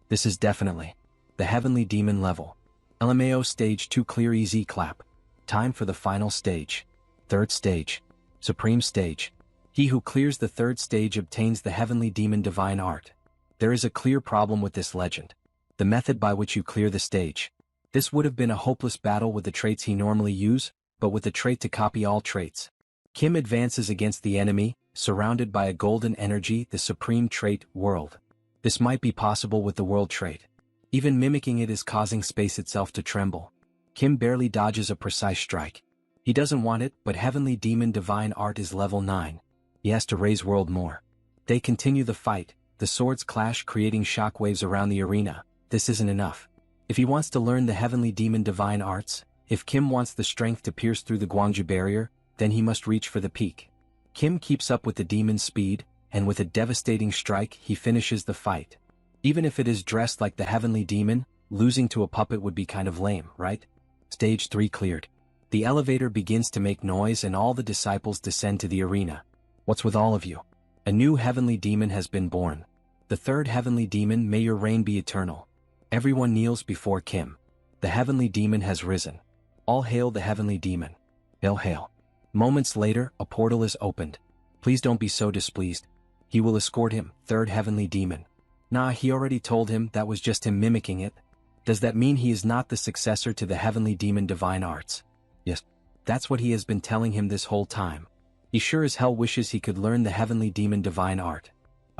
This is definitely the Heavenly Demon level. LMAO stage 2, clear, easy clap. Time for the final stage. Third stage. Supreme stage. He who clears the third stage obtains the Heavenly Demon Divine Art. There is a clear problem with this legend. The method by which you clear the stage. This would have been a hopeless battle with the traits he normally use, but with the trait to copy all traits. Kim advances against the enemy, surrounded by a golden energy, the supreme trait, World. This might be possible with the World trait. Even mimicking it is causing space itself to tremble. Kim barely dodges a precise strike. He doesn't want it, but Heavenly Demon Divine Art is level 9. He has to raise World more. They continue the fight, the swords clash creating shockwaves around the arena. This isn't enough. If he wants to learn the Heavenly Demon Divine Arts, if Kim wants the strength to pierce through the Gwangju barrier, then he must reach for the peak. Kim keeps up with the demon's speed, and with a devastating strike he finishes the fight. Even if it is dressed like the Heavenly Demon, losing to a puppet would be kind of lame, right? Stage 3 cleared. The elevator begins to make noise and all the disciples descend to the arena. What's with all of you? A new Heavenly Demon has been born. The third Heavenly Demon, may your reign be eternal. Everyone kneels before Kim. The Heavenly Demon has risen. All hail the Heavenly Demon. Hail, hail. Moments later, a portal is opened. Please don't be so displeased. He will escort him, third Heavenly Demon. Nah, he already told him that was just him mimicking it. Does that mean he is not the successor to the Heavenly Demon Divine Arts? Yes. That's what he has been telling him this whole time. He sure as hell wishes he could learn the Heavenly Demon Divine Art.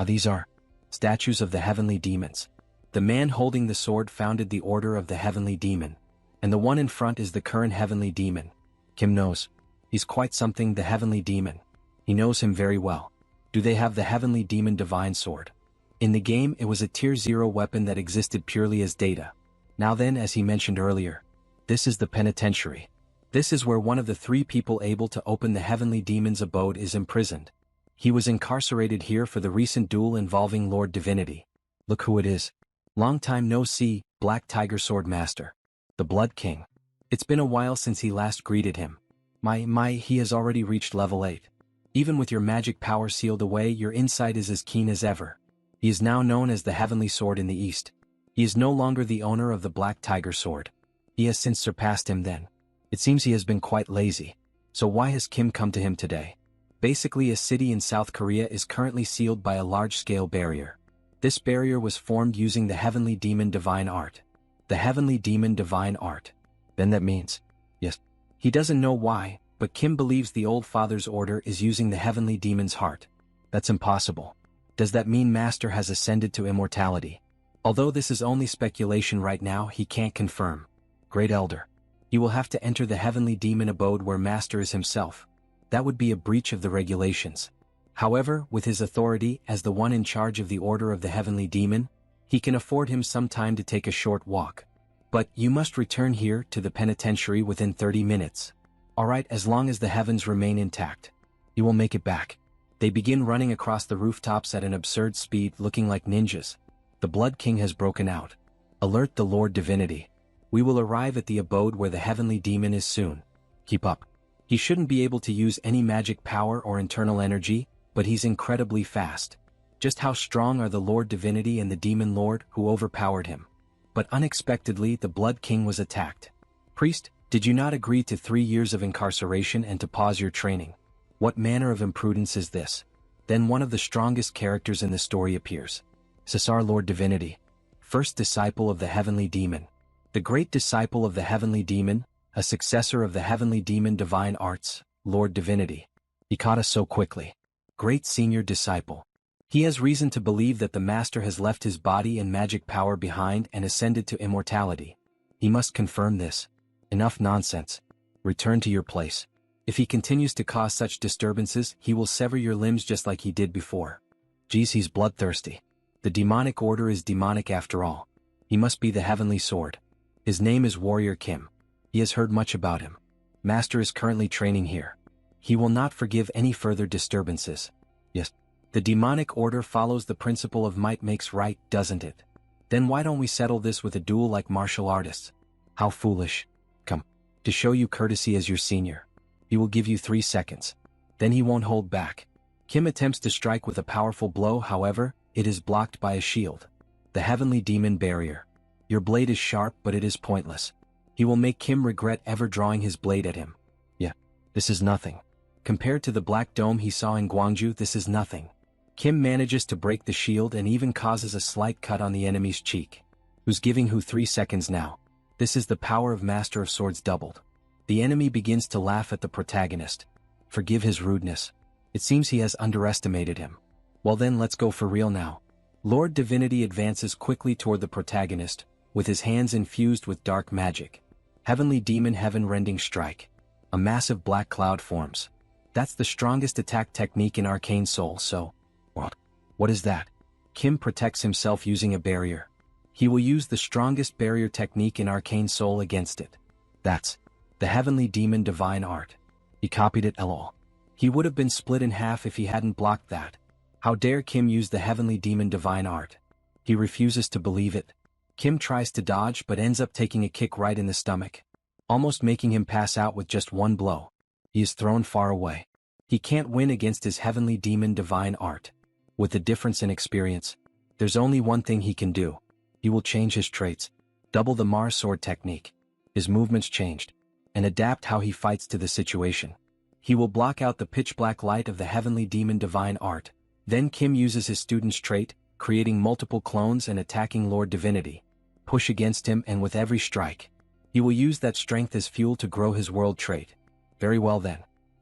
These are statues of the Heavenly Demons. The man holding the sword founded the Order of the Heavenly Demon. And the one in front is the current Heavenly Demon. Kim knows. He's quite something, the Heavenly Demon. He knows him very well. Do they have the Heavenly Demon Divine Sword? In the game, it was a Tier 0 weapon that existed purely as data. Now then, as he mentioned earlier, this is the penitentiary. This is where one of the 3 people able to open the Heavenly Demon's abode is imprisoned. He was incarcerated here for the recent duel involving Lord Divinity. Look who it is. Long time no see, Black Tiger Sword Master. The Blood King. It's been a while since he last greeted him. He has already reached level 8. Even with your magic power sealed away, your insight is as keen as ever. He is now known as the Heavenly Sword in the East. He is no longer the owner of the Black Tiger Sword. He has since surpassed him then. It seems he has been quite lazy. So why has Kim come to him today? Basically, a city in South Korea is currently sealed by a large-scale barrier. This barrier was formed using the Heavenly Demon Divine Art. The Heavenly Demon Divine Art. Then that means, yes. He doesn't know why, but Kim believes the Old Father's order is using the Heavenly Demon's heart. That's impossible. Does that mean Master has ascended to immortality? Although this is only speculation right now, he can't confirm. Great Elder. He will have to enter the Heavenly Demon abode where Master is himself. That would be a breach of the regulations. However, with his authority as the one in charge of the Order of the Heavenly Demon, he can afford him some time to take a short walk. But you must return here to the penitentiary within 30 minutes. Alright, as long as the heavens remain intact. You will make it back. They begin running across the rooftops at an absurd speed, looking like ninjas. The Blood King has broken out. Alert the Lord Divinity. We will arrive at the abode where the Heavenly Demon is soon. Keep up. He shouldn't be able to use any magic power or internal energy, but he's incredibly fast. Just how strong are the Lord Divinity and the Demon Lord who overpowered him? But unexpectedly the Blood King was attacked. Priest, did you not agree to 3 years of incarceration and to pause your training? What manner of imprudence is this? Then one of the strongest characters in the story appears. Cesar Lord Divinity, first disciple of the Heavenly Demon. The great disciple of the Heavenly Demon, a successor of the Heavenly Demon Divine Arts, Lord Divinity. He caught us so quickly. Great senior disciple. He has reason to believe that the Master has left his body and magic power behind and ascended to immortality. He must confirm this. Enough nonsense. Return to your place. If he continues to cause such disturbances, he will sever your limbs just like he did before. Geez, he's bloodthirsty. The demonic order is demonic after all. He must be the Heavenly Sword. His name is Warrior Kim. He has heard much about him. Master is currently training here. He will not forgive any further disturbances. Yes. The demonic order follows the principle of might makes right, doesn't it? Then why don't we settle this with a duel like martial artists? How foolish. Come. To show you courtesy as your senior. He will give you 3 seconds. Then he won't hold back. Kim attempts to strike with a powerful blow, however, it is blocked by a shield. The Heavenly Demon Barrier. Your blade is sharp, but it is pointless. He will make Kim regret ever drawing his blade at him. Yeah. This is nothing. Compared to the black dome he saw in Gwangju, this is nothing. Kim manages to break the shield and even causes a slight cut on the enemy's cheek. Who's giving who 3 seconds now? This is the power of Master of Swords doubled. The enemy begins to laugh at the protagonist. Forgive his rudeness. It seems he has underestimated him. Well then, let's go for real now. Lord Divinity advances quickly toward the protagonist, with his hands infused with dark magic. Heavenly Demon Heaven-Rending Strike. A massive black cloud forms. That's the strongest attack technique in Arcane Seoul, so... What is that? Kim protects himself using a barrier. He will use the strongest barrier technique in Arcane Seoul against it. That's the Heavenly Demon Divine Art. He copied it lol. He would have been split in half if he hadn't blocked that. How dare Kim use the Heavenly Demon Divine Art? He refuses to believe it. Kim tries to dodge but ends up taking a kick right in the stomach, almost making him pass out with just one blow. He is thrown far away. He can't win against his Heavenly Demon Divine Art. With the difference in experience, there's only one thing he can do. He will change his traits, double the Mars Sword technique. His movements changed, and adapt how he fights to the situation. He will block out the pitch-black light of the Heavenly Demon Divine Art. Then Kim uses his student's trait, creating multiple clones and attacking Lord Divinity. Push against him, and with every strike, he will use that strength as fuel to grow his world trait. Very well then.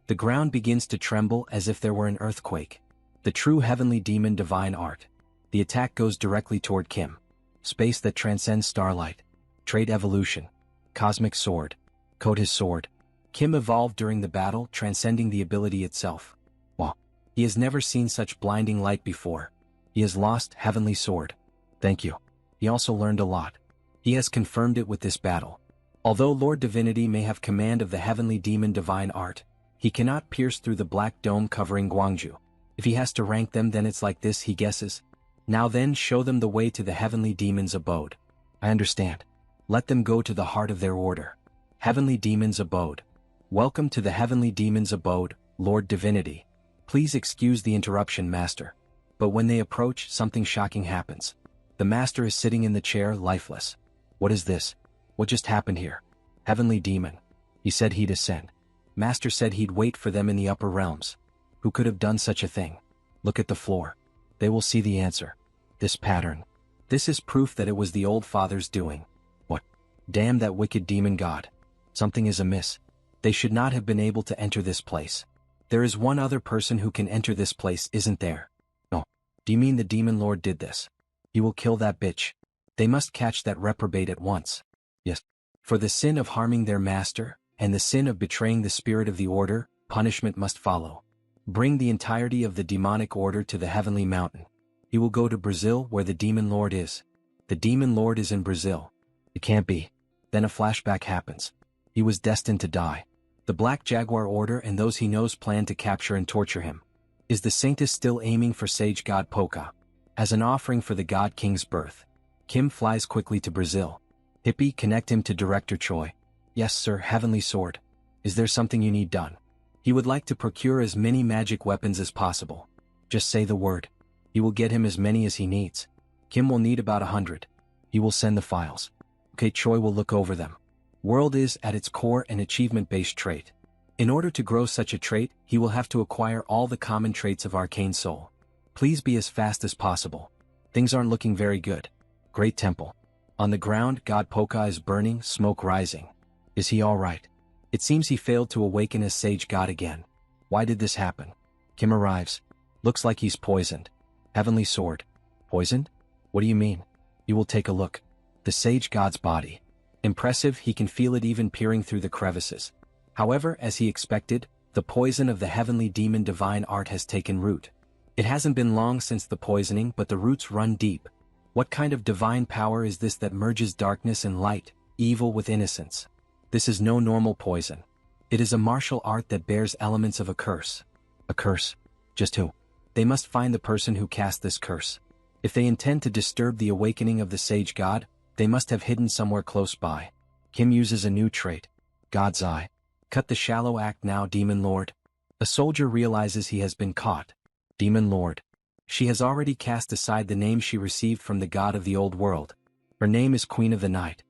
The ground begins to tremble as if there were an earthquake. The true Heavenly Demon Divine Art. The attack goes directly toward Kim. Space that transcends starlight. Trait evolution. Cosmic Sword. Code his sword. Kim evolved during the battle, transcending the ability itself. Wow. He has never seen such blinding light before. He has lost Heavenly Sword. Thank you. He also learned a lot. He has confirmed it with this battle. Although Lord Divinity may have command of the Heavenly Demon Divine Art, he cannot pierce through the black dome covering Gwangju. If he has to rank them, then it's like this, he guesses. Now then, show them the way to the Heavenly Demon's abode. I understand. Let them go to the heart of their order. Heavenly Demon's abode. Welcome to the Heavenly Demon's abode, Lord Divinity. Please excuse the interruption, Master. But when they approach, something shocking happens. The Master is sitting in the chair, lifeless. What is this? What just happened here? Heavenly Demon. He said he'd ascend. Master said he'd wait for them in the upper realms. Who could have done such a thing? Look at the floor. They will see the answer. This pattern. This is proof that it was the old father's doing. What? Damn that wicked demon god. Something is amiss. They should not have been able to enter this place. There is one other person who can enter this place, isn't there? No. Do you mean the Demon Lord did this? He will kill that bitch. They must catch that reprobate at once. Yes. For the sin of harming their master, and the sin of betraying the spirit of the order, punishment must follow. Bring the entirety of the demonic order to the Heavenly Mountain. He will go to Brazil, where the Demon Lord is. The Demon Lord is in Brazil. It can't be. Then a flashback happens. He was destined to die. The Black Jaguar Order and those he knows plan to capture and torture him. Is the Saintess still aiming for Sage God Poka? As an offering for the God King's birth. Kim flies quickly to Brazil. Hippie, connect him to Director Choi. Yes, sir, Heavenly Sword. Is there something you need done? He would like to procure as many magic weapons as possible. Just say the word. He will get him as many as he needs. Kim will need about 100. He will send the files. Okay, Choi will look over them. World is, at its core, an achievement-based trait. In order to grow such a trait, he will have to acquire all the common traits of Arcane Seoul. Please be as fast as possible. Things aren't looking very good. Great Temple. On the ground, God Poka is burning, smoke rising. Is he all right? It seems he failed to awaken as Sage God again. Why did this happen? Kim arrives. Looks like he's poisoned. Heavenly Sword. Poisoned? What do you mean? You will take a look. The Sage God's body. Impressive, he can feel it even peering through the crevices. However, as he expected, the poison of the heavenly demon divine art has taken root. It hasn't been long since the poisoning, but the roots run deep. What kind of divine power is this that merges darkness and light, evil with innocence? This is no normal poison. It is a martial art that bears elements of a curse. A curse? Just who? They must find the person who cast this curse. If they intend to disturb the awakening of the Sage God, they must have hidden somewhere close by. Kim uses a new trait. God's Eye. Cut the shallow act now, Demon Lord. A soldier realizes he has been caught. Demon Lord. She has already cast aside the name she received from the god of the old world. Her name is Queen of the Night.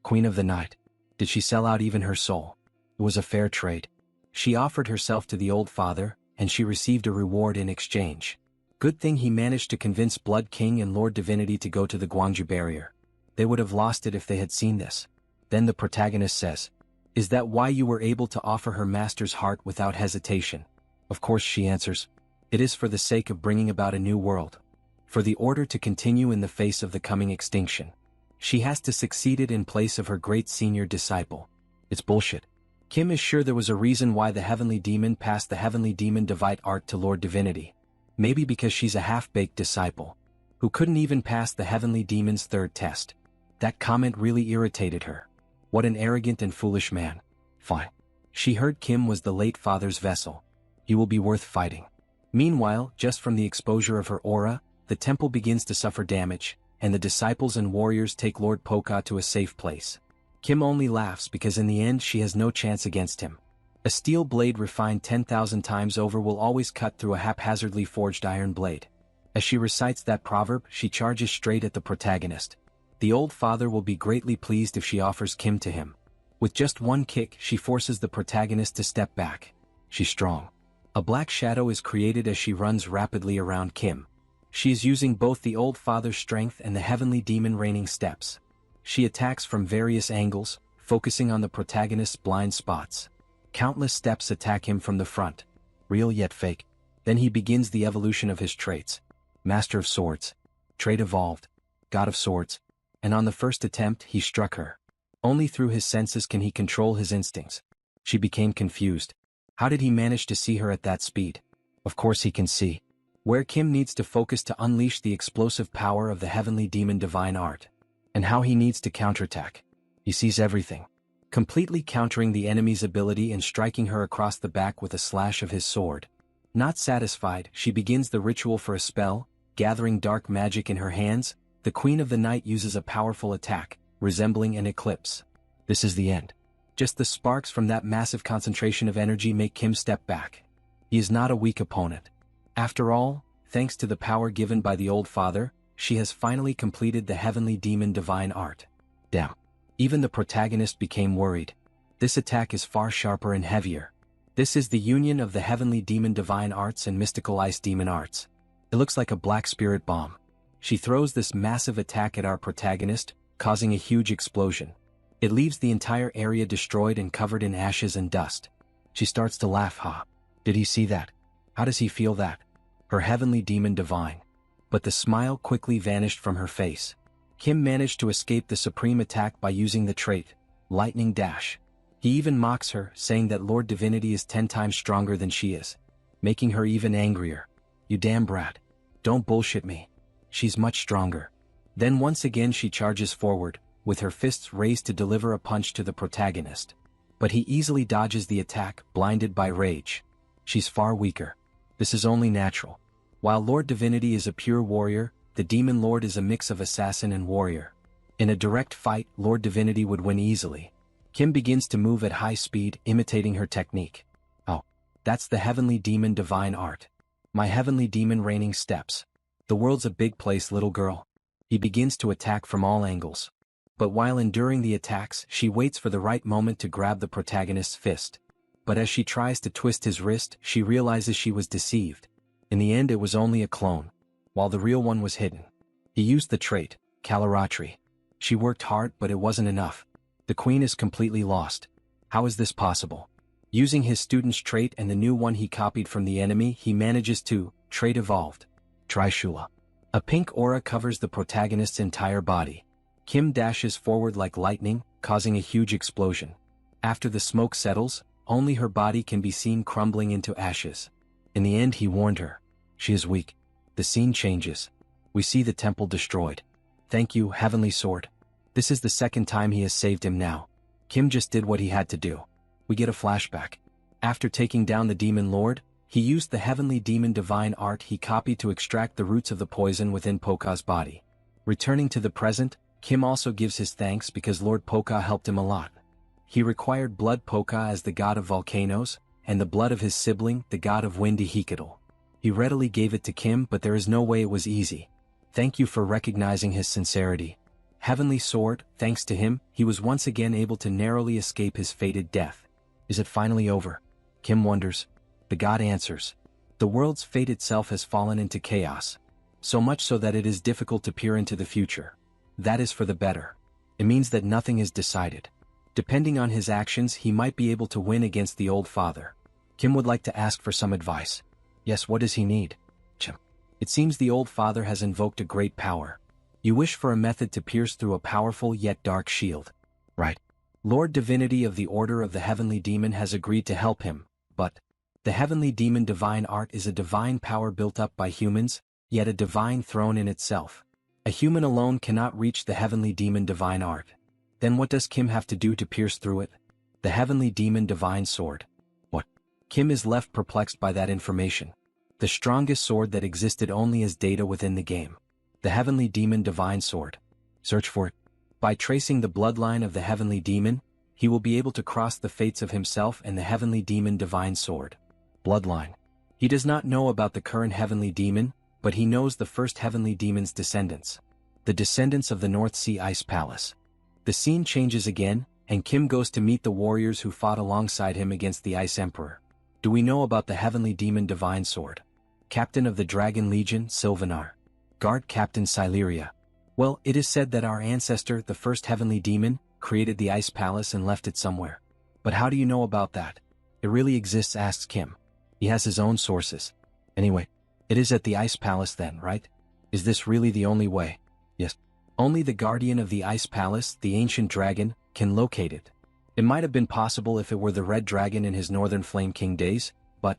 Queen of the Night. Did she sell out even her soul? It was a fair trade. She offered herself to the old father, and she received a reward in exchange. Good thing he managed to convince Blood King and Lord Divinity to go to the Gwangju barrier. They would have lost it if they had seen this. Then the protagonist says, "Is that why you were able to offer her master's heart without hesitation?" Of course, she answers, "It is for the sake of bringing about a new world. For the order to continue in the face of the coming extinction. She has to succeed it in place of her great senior disciple." It's bullshit. Kim is sure there was a reason why the heavenly demon passed the heavenly demon divide art to Lord Divinity. Maybe because she's a half-baked disciple, who couldn't even pass the heavenly demon's third test. That comment really irritated her. What an arrogant and foolish man. Fine. She heard Kim was the late father's vessel. He will be worth fighting. Meanwhile, just from the exposure of her aura, the temple begins to suffer damage, and the disciples and warriors take Lord Poka to a safe place. Kim only laughs because in the end she has no chance against him. A steel blade refined 10,000 times over will always cut through a haphazardly forged iron blade. As she recites that proverb, she charges straight at the protagonist. The old father will be greatly pleased if she offers Kim to him. With just one kick, she forces the protagonist to step back. She's strong. A black shadow is created as she runs rapidly around Kim. She is using both the old father's strength and the heavenly demon raining steps. She attacks from various angles, focusing on the protagonist's blind spots. Countless steps attack him from the front. Real yet fake. Then he begins the evolution of his traits. Master of Swords. Trait evolved. God of Swords. And on the first attempt, he struck her. Only through his senses can he control his instincts. She became confused. How did he manage to see her at that speed? Of course he can see. Where Kim needs to focus to unleash the explosive power of the heavenly demon divine art. And how he needs to counterattack. He sees everything. Completely countering the enemy's ability and striking her across the back with a slash of his sword. Not satisfied, she begins the ritual for a spell, gathering dark magic in her hands. The Queen of the Night uses a powerful attack, resembling an eclipse. This is the end. Just the sparks from that massive concentration of energy make Kim step back. He is not a weak opponent. After all, thanks to the power given by the old father, she has finally completed the heavenly demon divine art. Damn. Even the protagonist became worried. This attack is far sharper and heavier. This is the union of the heavenly demon divine arts and mystical ice demon arts. It looks like a black spirit bomb. She throws this massive attack at our protagonist, causing a huge explosion. It leaves the entire area destroyed and covered in ashes and dust. She starts to laugh. Ha. Did he see that? How does he feel that? Her heavenly demon divine. But the smile quickly vanished from her face. Kim managed to escape the supreme attack by using the trait, Lightning Dash. He even mocks her, saying that Lord Divinity is 10 times stronger than she is, making her even angrier. You damn brat. Don't bullshit me. She's much stronger. Then once again she charges forward, with her fists raised to deliver a punch to the protagonist. But he easily dodges the attack, blinded by rage. She's far weaker. This is only natural. While Lord Divinity is a pure warrior, the Demon Lord is a mix of assassin and warrior. In a direct fight, Lord Divinity would win easily. Kim begins to move at high speed, imitating her technique. Oh, that's the heavenly demon divine art. My heavenly demon reigning steps. The world's a big place, little girl. He begins to attack from all angles. But while enduring the attacks, she waits for the right moment to grab the protagonist's fist. But as she tries to twist his wrist, she realizes she was deceived. In the end, it was only a clone, while the real one was hidden. He used the trait, Kalaratri. She worked hard, but it wasn't enough. The queen is completely lost. How is this possible? Using his student's trait and the new one he copied from the enemy, he manages to, trait evolved. Trishula. A pink aura covers the protagonist's entire body. Kim dashes forward like lightning, causing a huge explosion. After the smoke settles, only her body can be seen crumbling into ashes. In the end, he warned her. She is weak. The scene changes. We see the temple destroyed. Thank you, Heavenly Sword. This is the second time he has saved him now. Kim just did what he had to do. We get a flashback. After taking down the demon lord, he used the heavenly demon divine art he copied to extract the roots of the poison within Poka's body. Returning to the present, Kim also gives his thanks because Lord Poka helped him a lot. He required blood Poka as the god of volcanoes, and the blood of his sibling, the god of wind Hikadal. He readily gave it to Kim, but there is no way it was easy. Thank you for recognizing his sincerity. Heavenly Sword, thanks to him, he was once again able to narrowly escape his fated death. Is it finally over? Kim wonders. The god answers. The world's fate itself has fallen into chaos. So much so that it is difficult to peer into the future. That is for the better. It means that nothing is decided. Depending on his actions, he might be able to win against the old father. Kim would like to ask for some advice. Yes, what does he need? It seems the old father has invoked a great power. You wish for a method to pierce through a powerful yet dark shield. Right. Lord Divinity of the Order of the Heavenly Demon has agreed to help him, but the Heavenly Demon divine art is a divine power built up by humans, yet a divine throne in itself. A human alone cannot reach the Heavenly Demon divine art. Then what does Kim have to do to pierce through it? The Heavenly Demon divine sword. What? Kim is left perplexed by that information. The strongest sword that existed only as data within the game. The Heavenly Demon divine sword. Search for it. By tracing the bloodline of the Heavenly Demon, he will be able to cross the fates of himself and the Heavenly Demon divine sword. Bloodline. He does not know about the current Heavenly Demon, but he knows the first Heavenly Demon's descendants. The descendants of the North Sea Ice Palace. The scene changes again, and Kim goes to meet the warriors who fought alongside him against the Ice Emperor. Do we know about the Heavenly Demon divine sword? Captain of the Dragon Legion, Sylvanar. Guard Captain Sileria. Well, it is said that our ancestor, the first Heavenly Demon, created the Ice Palace and left it somewhere. But how do you know about that? It really exists, asks Kim. He has his own sources. Anyway, it is at the Ice Palace then, right? Is this really the only way? Yes. Only the guardian of the Ice Palace, the ancient dragon, can locate it. It might have been possible if it were the Red Dragon in his Northern Flame King days, but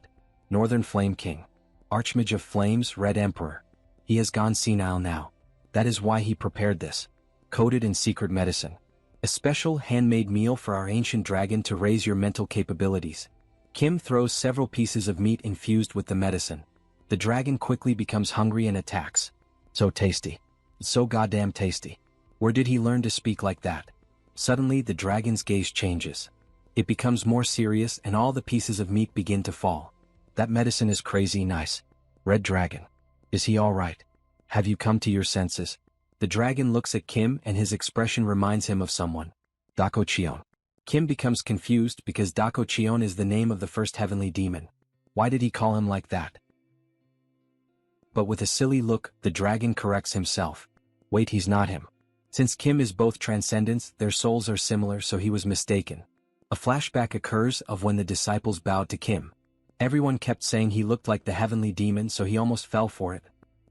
Northern Flame King. Archmage of Flames, Red Emperor. He has gone senile now. That is why he prepared this. Coated in secret medicine. A special handmade meal for our ancient dragon to raise your mental capabilities. Kim throws several pieces of meat infused with the medicine. The dragon quickly becomes hungry and attacks. So tasty. So goddamn tasty. Where did he learn to speak like that? Suddenly the dragon's gaze changes. It becomes more serious and all the pieces of meat begin to fall. That medicine is crazy nice. Red Dragon. Is he alright? Have you come to your senses? The dragon looks at Kim and his expression reminds him of someone. Dako Chion. Kim becomes confused because Dako Chion is the name of the first Heavenly Demon. Why did he call him like that? But with a silly look, the dragon corrects himself. Wait, he's not him. Since Kim is both transcendents, their souls are similar, so he was mistaken. A flashback occurs of when the disciples bowed to Kim. Everyone kept saying he looked like the Heavenly Demon, so he almost fell for it.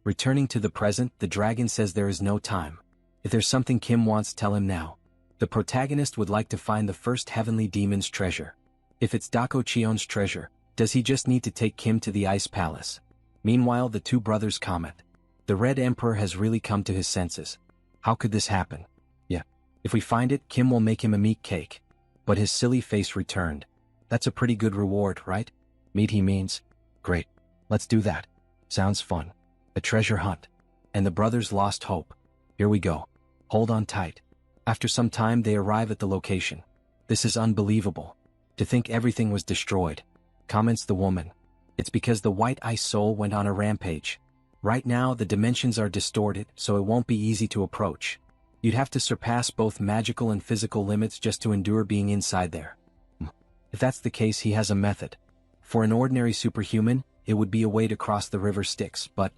Returning to the present, the dragon says there is no time. If there's something Kim wants, tell him now. The protagonist would like to find the first Heavenly Demon's treasure. If it's Dako Chion's treasure, does he just need to take Kim to the Ice Palace? Meanwhile, the two brothers comment. The Red Emperor has really come to his senses. How could this happen? Yeah. If we find it, Kim will make him a meat cake. But his silly face returned. That's a pretty good reward, right? Meat he means. Great. Let's do that. Sounds fun. A treasure hunt. And the brothers lost hope. Here we go. Hold on tight. After some time they arrive at the location. This is unbelievable. To think everything was destroyed. Comments the woman. It's because the White Ice Soul went on a rampage. Right now the dimensions are distorted, so it won't be easy to approach. You'd have to surpass both magical and physical limits just to endure being inside there. If that's the case, he has a method. For an ordinary superhuman, it would be a way to cross the river Styx, but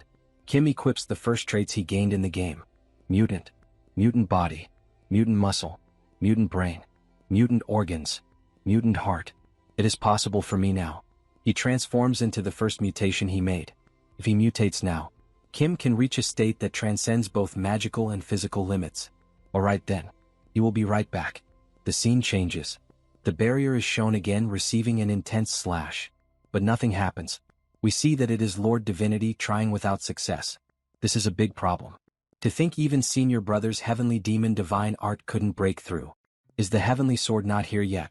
Kim equips the first traits he gained in the game. Mutant. Mutant body. Mutant muscle. Mutant brain. Mutant organs. Mutant heart. It is possible for me now. He transforms into the first mutation he made. If he mutates now, Kim can reach a state that transcends both magical and physical limits. Alright then. He will be right back. The scene changes. The barrier is shown again receiving an intense slash. But nothing happens. We see that it is Lord Divinity trying without success. This is a big problem. To think even Senior Brother's heavenly demon divine art couldn't break through. Is the heavenly sword not here yet?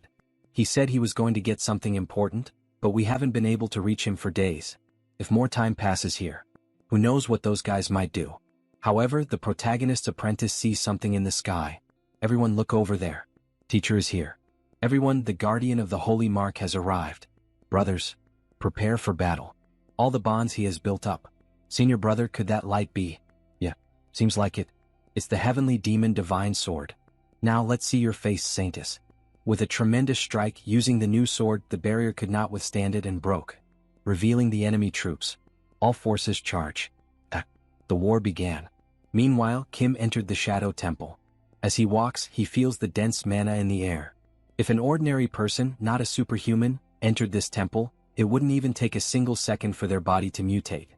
He said he was going to get something important, but we haven't been able to reach him for days. If more time passes here, who knows what those guys might do. However, the protagonist's apprentice sees something in the sky. Everyone look over there. Teacher is here. Everyone, the guardian of the holy mark has arrived. Brothers, prepare for battle. All the bonds he has built up. Senior Brother, could that light be? Yeah, seems like it. It's the heavenly demon divine sword. Now let's see your face, Saintess. With a tremendous strike using the new sword, the barrier could not withstand it and broke, revealing the enemy troops. All forces charge. The war began. Meanwhile, Kim entered the Shadow Temple. As he walks, he feels the dense mana in the air. If an ordinary person, not a superhuman, entered this temple, it wouldn't even take a single second for their body to mutate.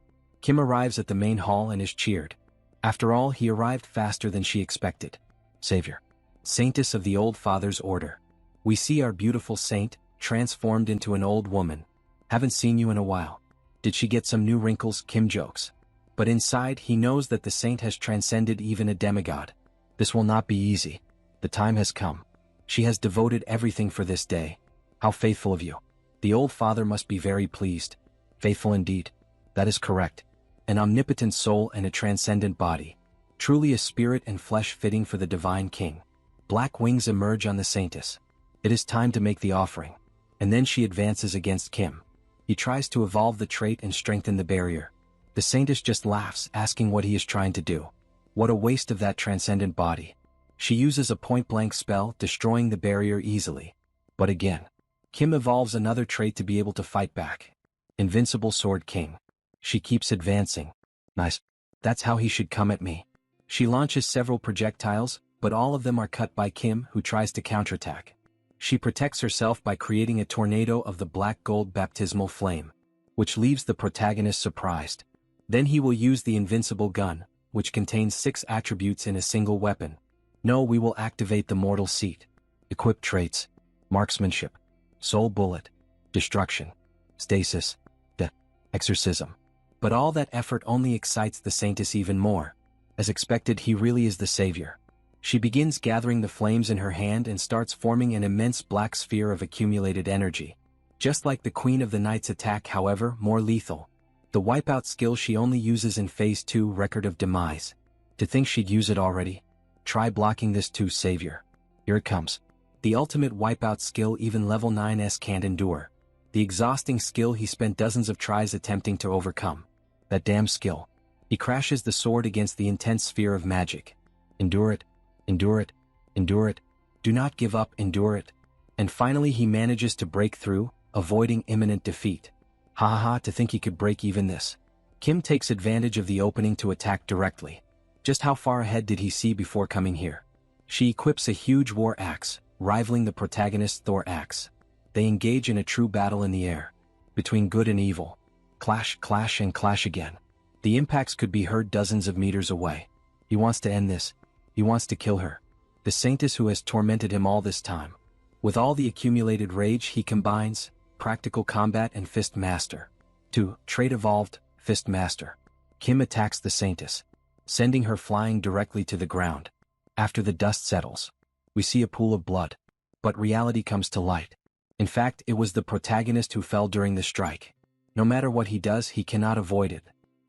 Kim arrives at the main hall and is cheered. After all, he arrived faster than she expected. Savior. Saintess of the Old Father's Order. We see our beautiful saint, transformed into an old woman. Haven't seen you in a while. Did she get some new wrinkles? Kim jokes. But inside, he knows that the saint has transcended even a demigod. This will not be easy. The time has come. She has devoted everything for this day. How faithful of you. The Old Father must be very pleased. Faithful indeed. That is correct. An omnipotent soul and a transcendent body. Truly a spirit and flesh fitting for the divine king. Black wings emerge on the saintess. It is time to make the offering. And then she advances against Kim. He tries to evolve the trait and strengthen the barrier. The saintess just laughs, asking what he is trying to do. What a waste of that transcendent body. She uses a point-blank spell, destroying the barrier easily. But again, Kim evolves another trait to be able to fight back. Invincible Sword King. She keeps advancing. Nice. That's how he should come at me. She launches several projectiles, but all of them are cut by Kim, who tries to counterattack. She protects herself by creating a tornado of the black gold baptismal flame, which leaves the protagonist surprised. Then he will use the invincible gun, which contains 6 attributes in a single weapon. No, we will activate the mortal seat. Equip traits. Marksmanship. Soul bullet. Destruction. Stasis. Death. Exorcism. But all that effort only excites the saintess even more. As expected, he really is the savior. She begins gathering the flames in her hand and starts forming an immense black sphere of accumulated energy. Just like the Queen of the Night's attack, however, more lethal. The wipeout skill she only uses in Phase 2, Record of Demise. To think she'd use it already? Try blocking this too, savior. Here it comes. The ultimate wipeout skill even level 9s can't endure. The exhausting skill he spent dozens of tries attempting to overcome. That damn skill. He crashes the sword against the intense sphere of magic. Endure it. Endure it. Endure it. Do not give up, endure it. And finally he manages to break through, avoiding imminent defeat. Ha ha ha, to think he could break even this. Kim takes advantage of the opening to attack directly. Just how far ahead did he see before coming here? She equips a huge war axe, rivaling the protagonist's Thor axe. They engage in a true battle in the air. Between good and evil. Clash, clash, and clash again. The impacts could be heard dozens of meters away. He wants to end this. He wants to kill her. The saintess who has tormented him all this time. With all the accumulated rage, he combines Practical Combat and Fist Master. 2. Trait Evolved, Fist Master. Kim attacks the saintess, sending her flying directly to the ground. After the dust settles, we see a pool of blood. But reality comes to light. In fact, it was the protagonist who fell during the strike. No matter what he does, he cannot avoid it.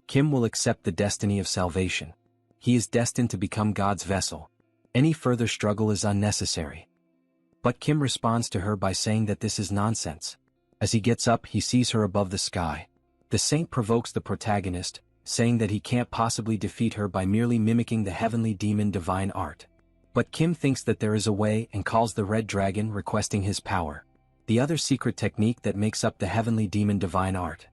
Kim will accept the destiny of salvation. He is destined to become God's vessel. Any further struggle is unnecessary. But Kim responds to her by saying that this is nonsense. As he gets up, he sees her above the sky, The saint provokes the protagonist, saying that he can't possibly defeat her by merely mimicking the heavenly demon divine art. But Kim thinks that there is a way and calls the red dragon requesting his power. The other secret technique that makes up the heavenly demon divine art.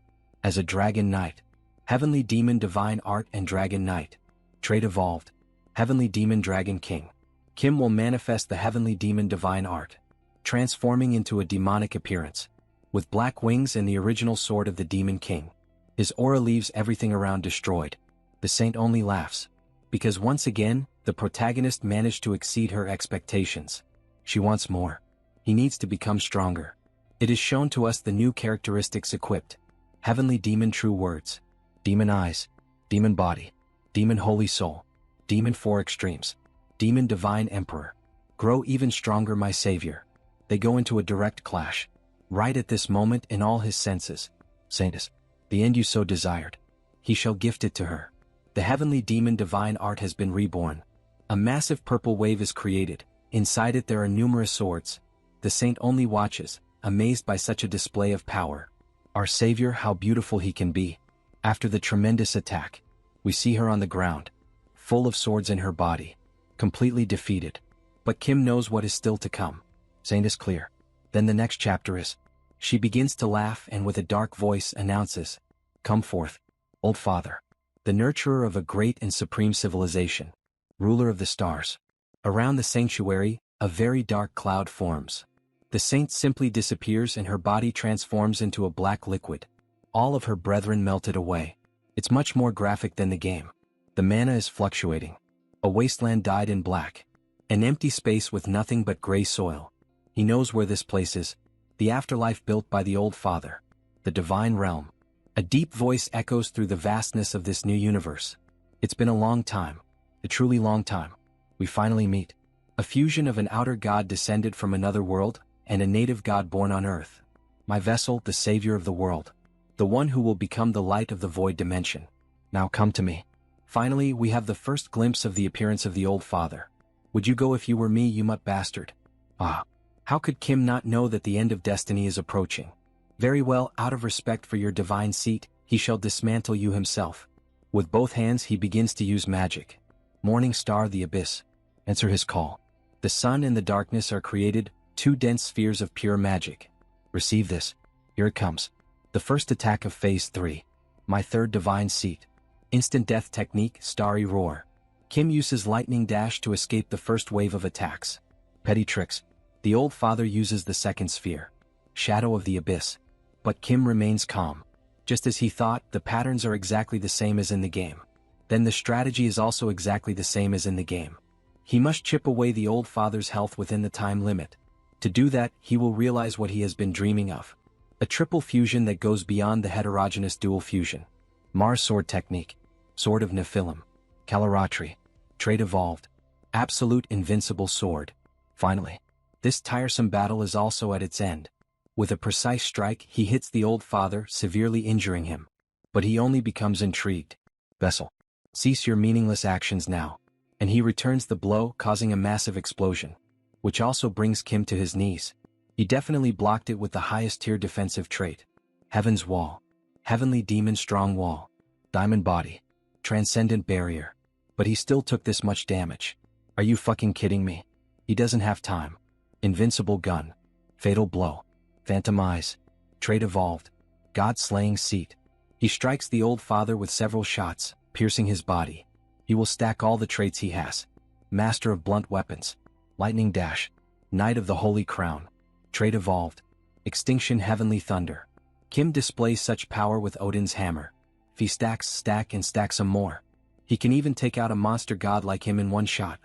As a dragon knight. Heavenly demon divine art and dragon knight. Trait evolved. Heavenly demon dragon king. Kim will manifest the heavenly demon divine art, transforming into a demonic appearance, with black wings and the original sword of the demon king. His aura leaves everything around destroyed. The saint only laughs, because once again, the protagonist managed to exceed her expectations. She wants more. He needs to become stronger. It is shown to us the new characteristics equipped. Heavenly demon true words. Demon eyes. Demon body. Demon holy soul. Demon four extremes. Demon divine emperor. Grow even stronger my savior. They go into a direct clash. Right at this moment in all his senses. Saintess. The end you so desired. He shall gift it to her. The heavenly demon divine art has been reborn. A massive purple wave is created. Inside it there are numerous swords. The saint only watches, amazed by such a display of power. Our savior, how beautiful he can be. After the tremendous attack, we see her on the ground, full of swords in her body, completely defeated. But Kim knows what is still to come. Saint is clear. Then the next chapter is. She begins to laugh and with a dark voice announces, "Come forth, old father, the nurturer of a great and supreme civilization, ruler of the stars." Around the sanctuary, a very dark cloud forms. The saint simply disappears and her body transforms into a black liquid. All of her brethren melted away. It's much more graphic than the game. The mana is fluctuating. A wasteland dyed in black. An empty space with nothing but gray soil. He knows where this place is. The afterlife built by the old father. The divine realm. A deep voice echoes through the vastness of this new universe. It's been a long time. A truly long time. We finally meet. A fusion of an outer god descended from another world, and a native god born on earth. My vessel, the savior of the world. The one who will become the light of the void dimension. Now come to me. Finally, we have the first glimpse of the appearance of the old father. Would you go if you were me, you mutt bastard? Ah. How could Kim not know that the end of destiny is approaching? Very well, out of respect for your divine seat, he shall dismantle you himself. With both hands he begins to use magic. Morning star, the abyss. Answer his call. The sun and the darkness are created, two dense spheres of pure magic. Receive this. Here it comes. The first attack of Phase 3. My third divine seat. Instant death technique, starry roar. Kim uses lightning dash to escape the first wave of attacks. Petty tricks. The old father uses the second sphere. Shadow of the abyss. But Kim remains calm. Just as he thought, the patterns are exactly the same as in the game. Then the strategy is also exactly the same as in the game. He must chip away the old father's health within the time limit. To do that, he will realize what he has been dreaming of. A triple fusion that goes beyond the heterogeneous dual fusion. Mars sword technique. Sword of Nephilim. Kalaratri. Trait evolved. Absolute invincible sword. Finally. This tiresome battle is also at its end. With a precise strike, he hits the old father, severely injuring him. But he only becomes intrigued. Vessel. Cease your meaningless actions now. And he returns the blow, causing a massive explosion. Which also brings Kim to his knees. He definitely blocked it with the highest tier defensive trait. Heaven's Wall. Heavenly Demon Strong Wall. Diamond Body. Transcendent Barrier. But he still took this much damage. Are you fucking kidding me? He doesn't have time. Invincible Gun. Fatal Blow. Phantom Eyes. Trait evolved. God-slaying Seat. He strikes the old father with several shots, piercing his body. He will stack all the traits he has. Master of Blunt Weapons. Lightning Dash. Knight of the Holy Crown. Trait evolved. Extinction Heavenly Thunder. Kim displays such power with Odin's hammer. If he stacks, stack and stack some more. He can even take out a monster god like him in one shot.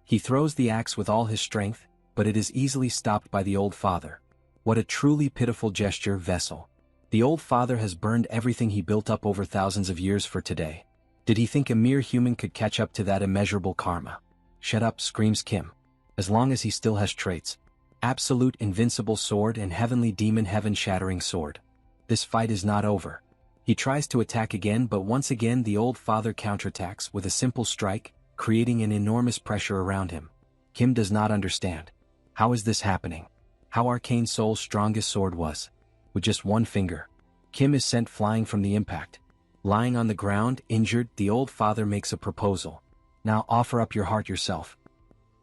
He throws the axe with all his strength, but it is easily stopped by the old father. What a truly pitiful gesture, Vessel. The old father has burned everything he built up over thousands of years for today. Did he think a mere human could catch up to that immeasurable karma? Shut up, screams Kim. As long as he still has traits. Absolute invincible sword and heavenly demon heaven-shattering sword. This fight is not over. He tries to attack again, but once again the old father counterattacks with a simple strike, creating an enormous pressure around him. Kim does not understand. How is this happening? How Arcane Seoul's strongest sword was. With just one finger. Kim is sent flying from the impact. Lying on the ground, injured, the old father makes a proposal. Now offer up your heart yourself.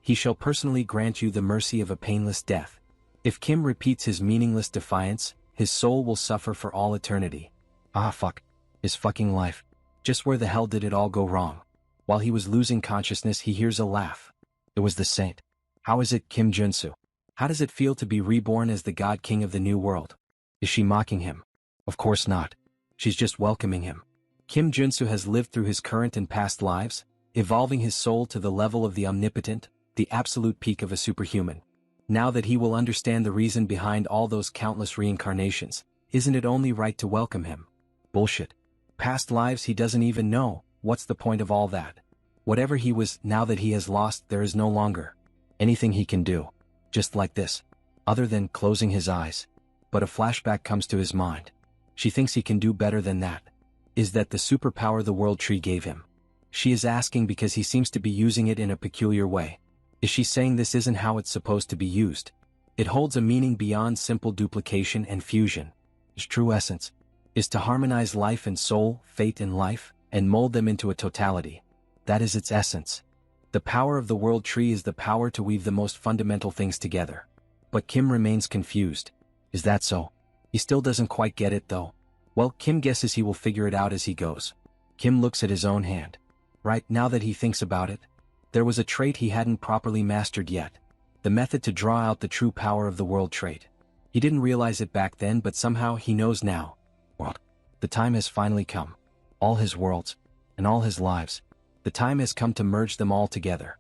He shall personally grant you the mercy of a painless death. If Kim repeats his meaningless defiance, his soul will suffer for all eternity. Ah fuck. His fucking life. Just where the hell did it all go wrong? While he was losing consciousness, he hears a laugh. It was the saint. How is it, Kim Joonsoo? How does it feel to be reborn as the god king of the new world? Is she mocking him? Of course not. She's just welcoming him. Kim Joonsoo has lived through his current and past lives, evolving his soul to the level of the omnipotent, the absolute peak of a superhuman. Now that he will understand the reason behind all those countless reincarnations, isn't it only right to welcome him? Bullshit. Past lives he doesn't even know, what's the point of all that? Whatever he was, now that he has lost, there is no longer anything he can do. Just like this. Other than closing his eyes. But a flashback comes to his mind. She thinks he can do better than that. Is that the superpower the world tree gave him? She is asking because he seems to be using it in a peculiar way. Is she saying this isn't how it's supposed to be used? It holds a meaning beyond simple duplication and fusion. Its true essence is to harmonize life and soul, fate and life, and mold them into a totality. That is its essence. The power of the world tree is the power to weave the most fundamental things together. But Kim remains confused. Is that so? He still doesn't quite get it though. Well, Kim guesses he will figure it out as he goes. Kim looks at his own hand. Right now that he thinks about it, there was a trait he hadn't properly mastered yet. The method to draw out the true power of the world trait. He didn't realize it back then, but somehow he knows now. World. The time has finally come. All his worlds, and all his lives. The time has come to merge them all together.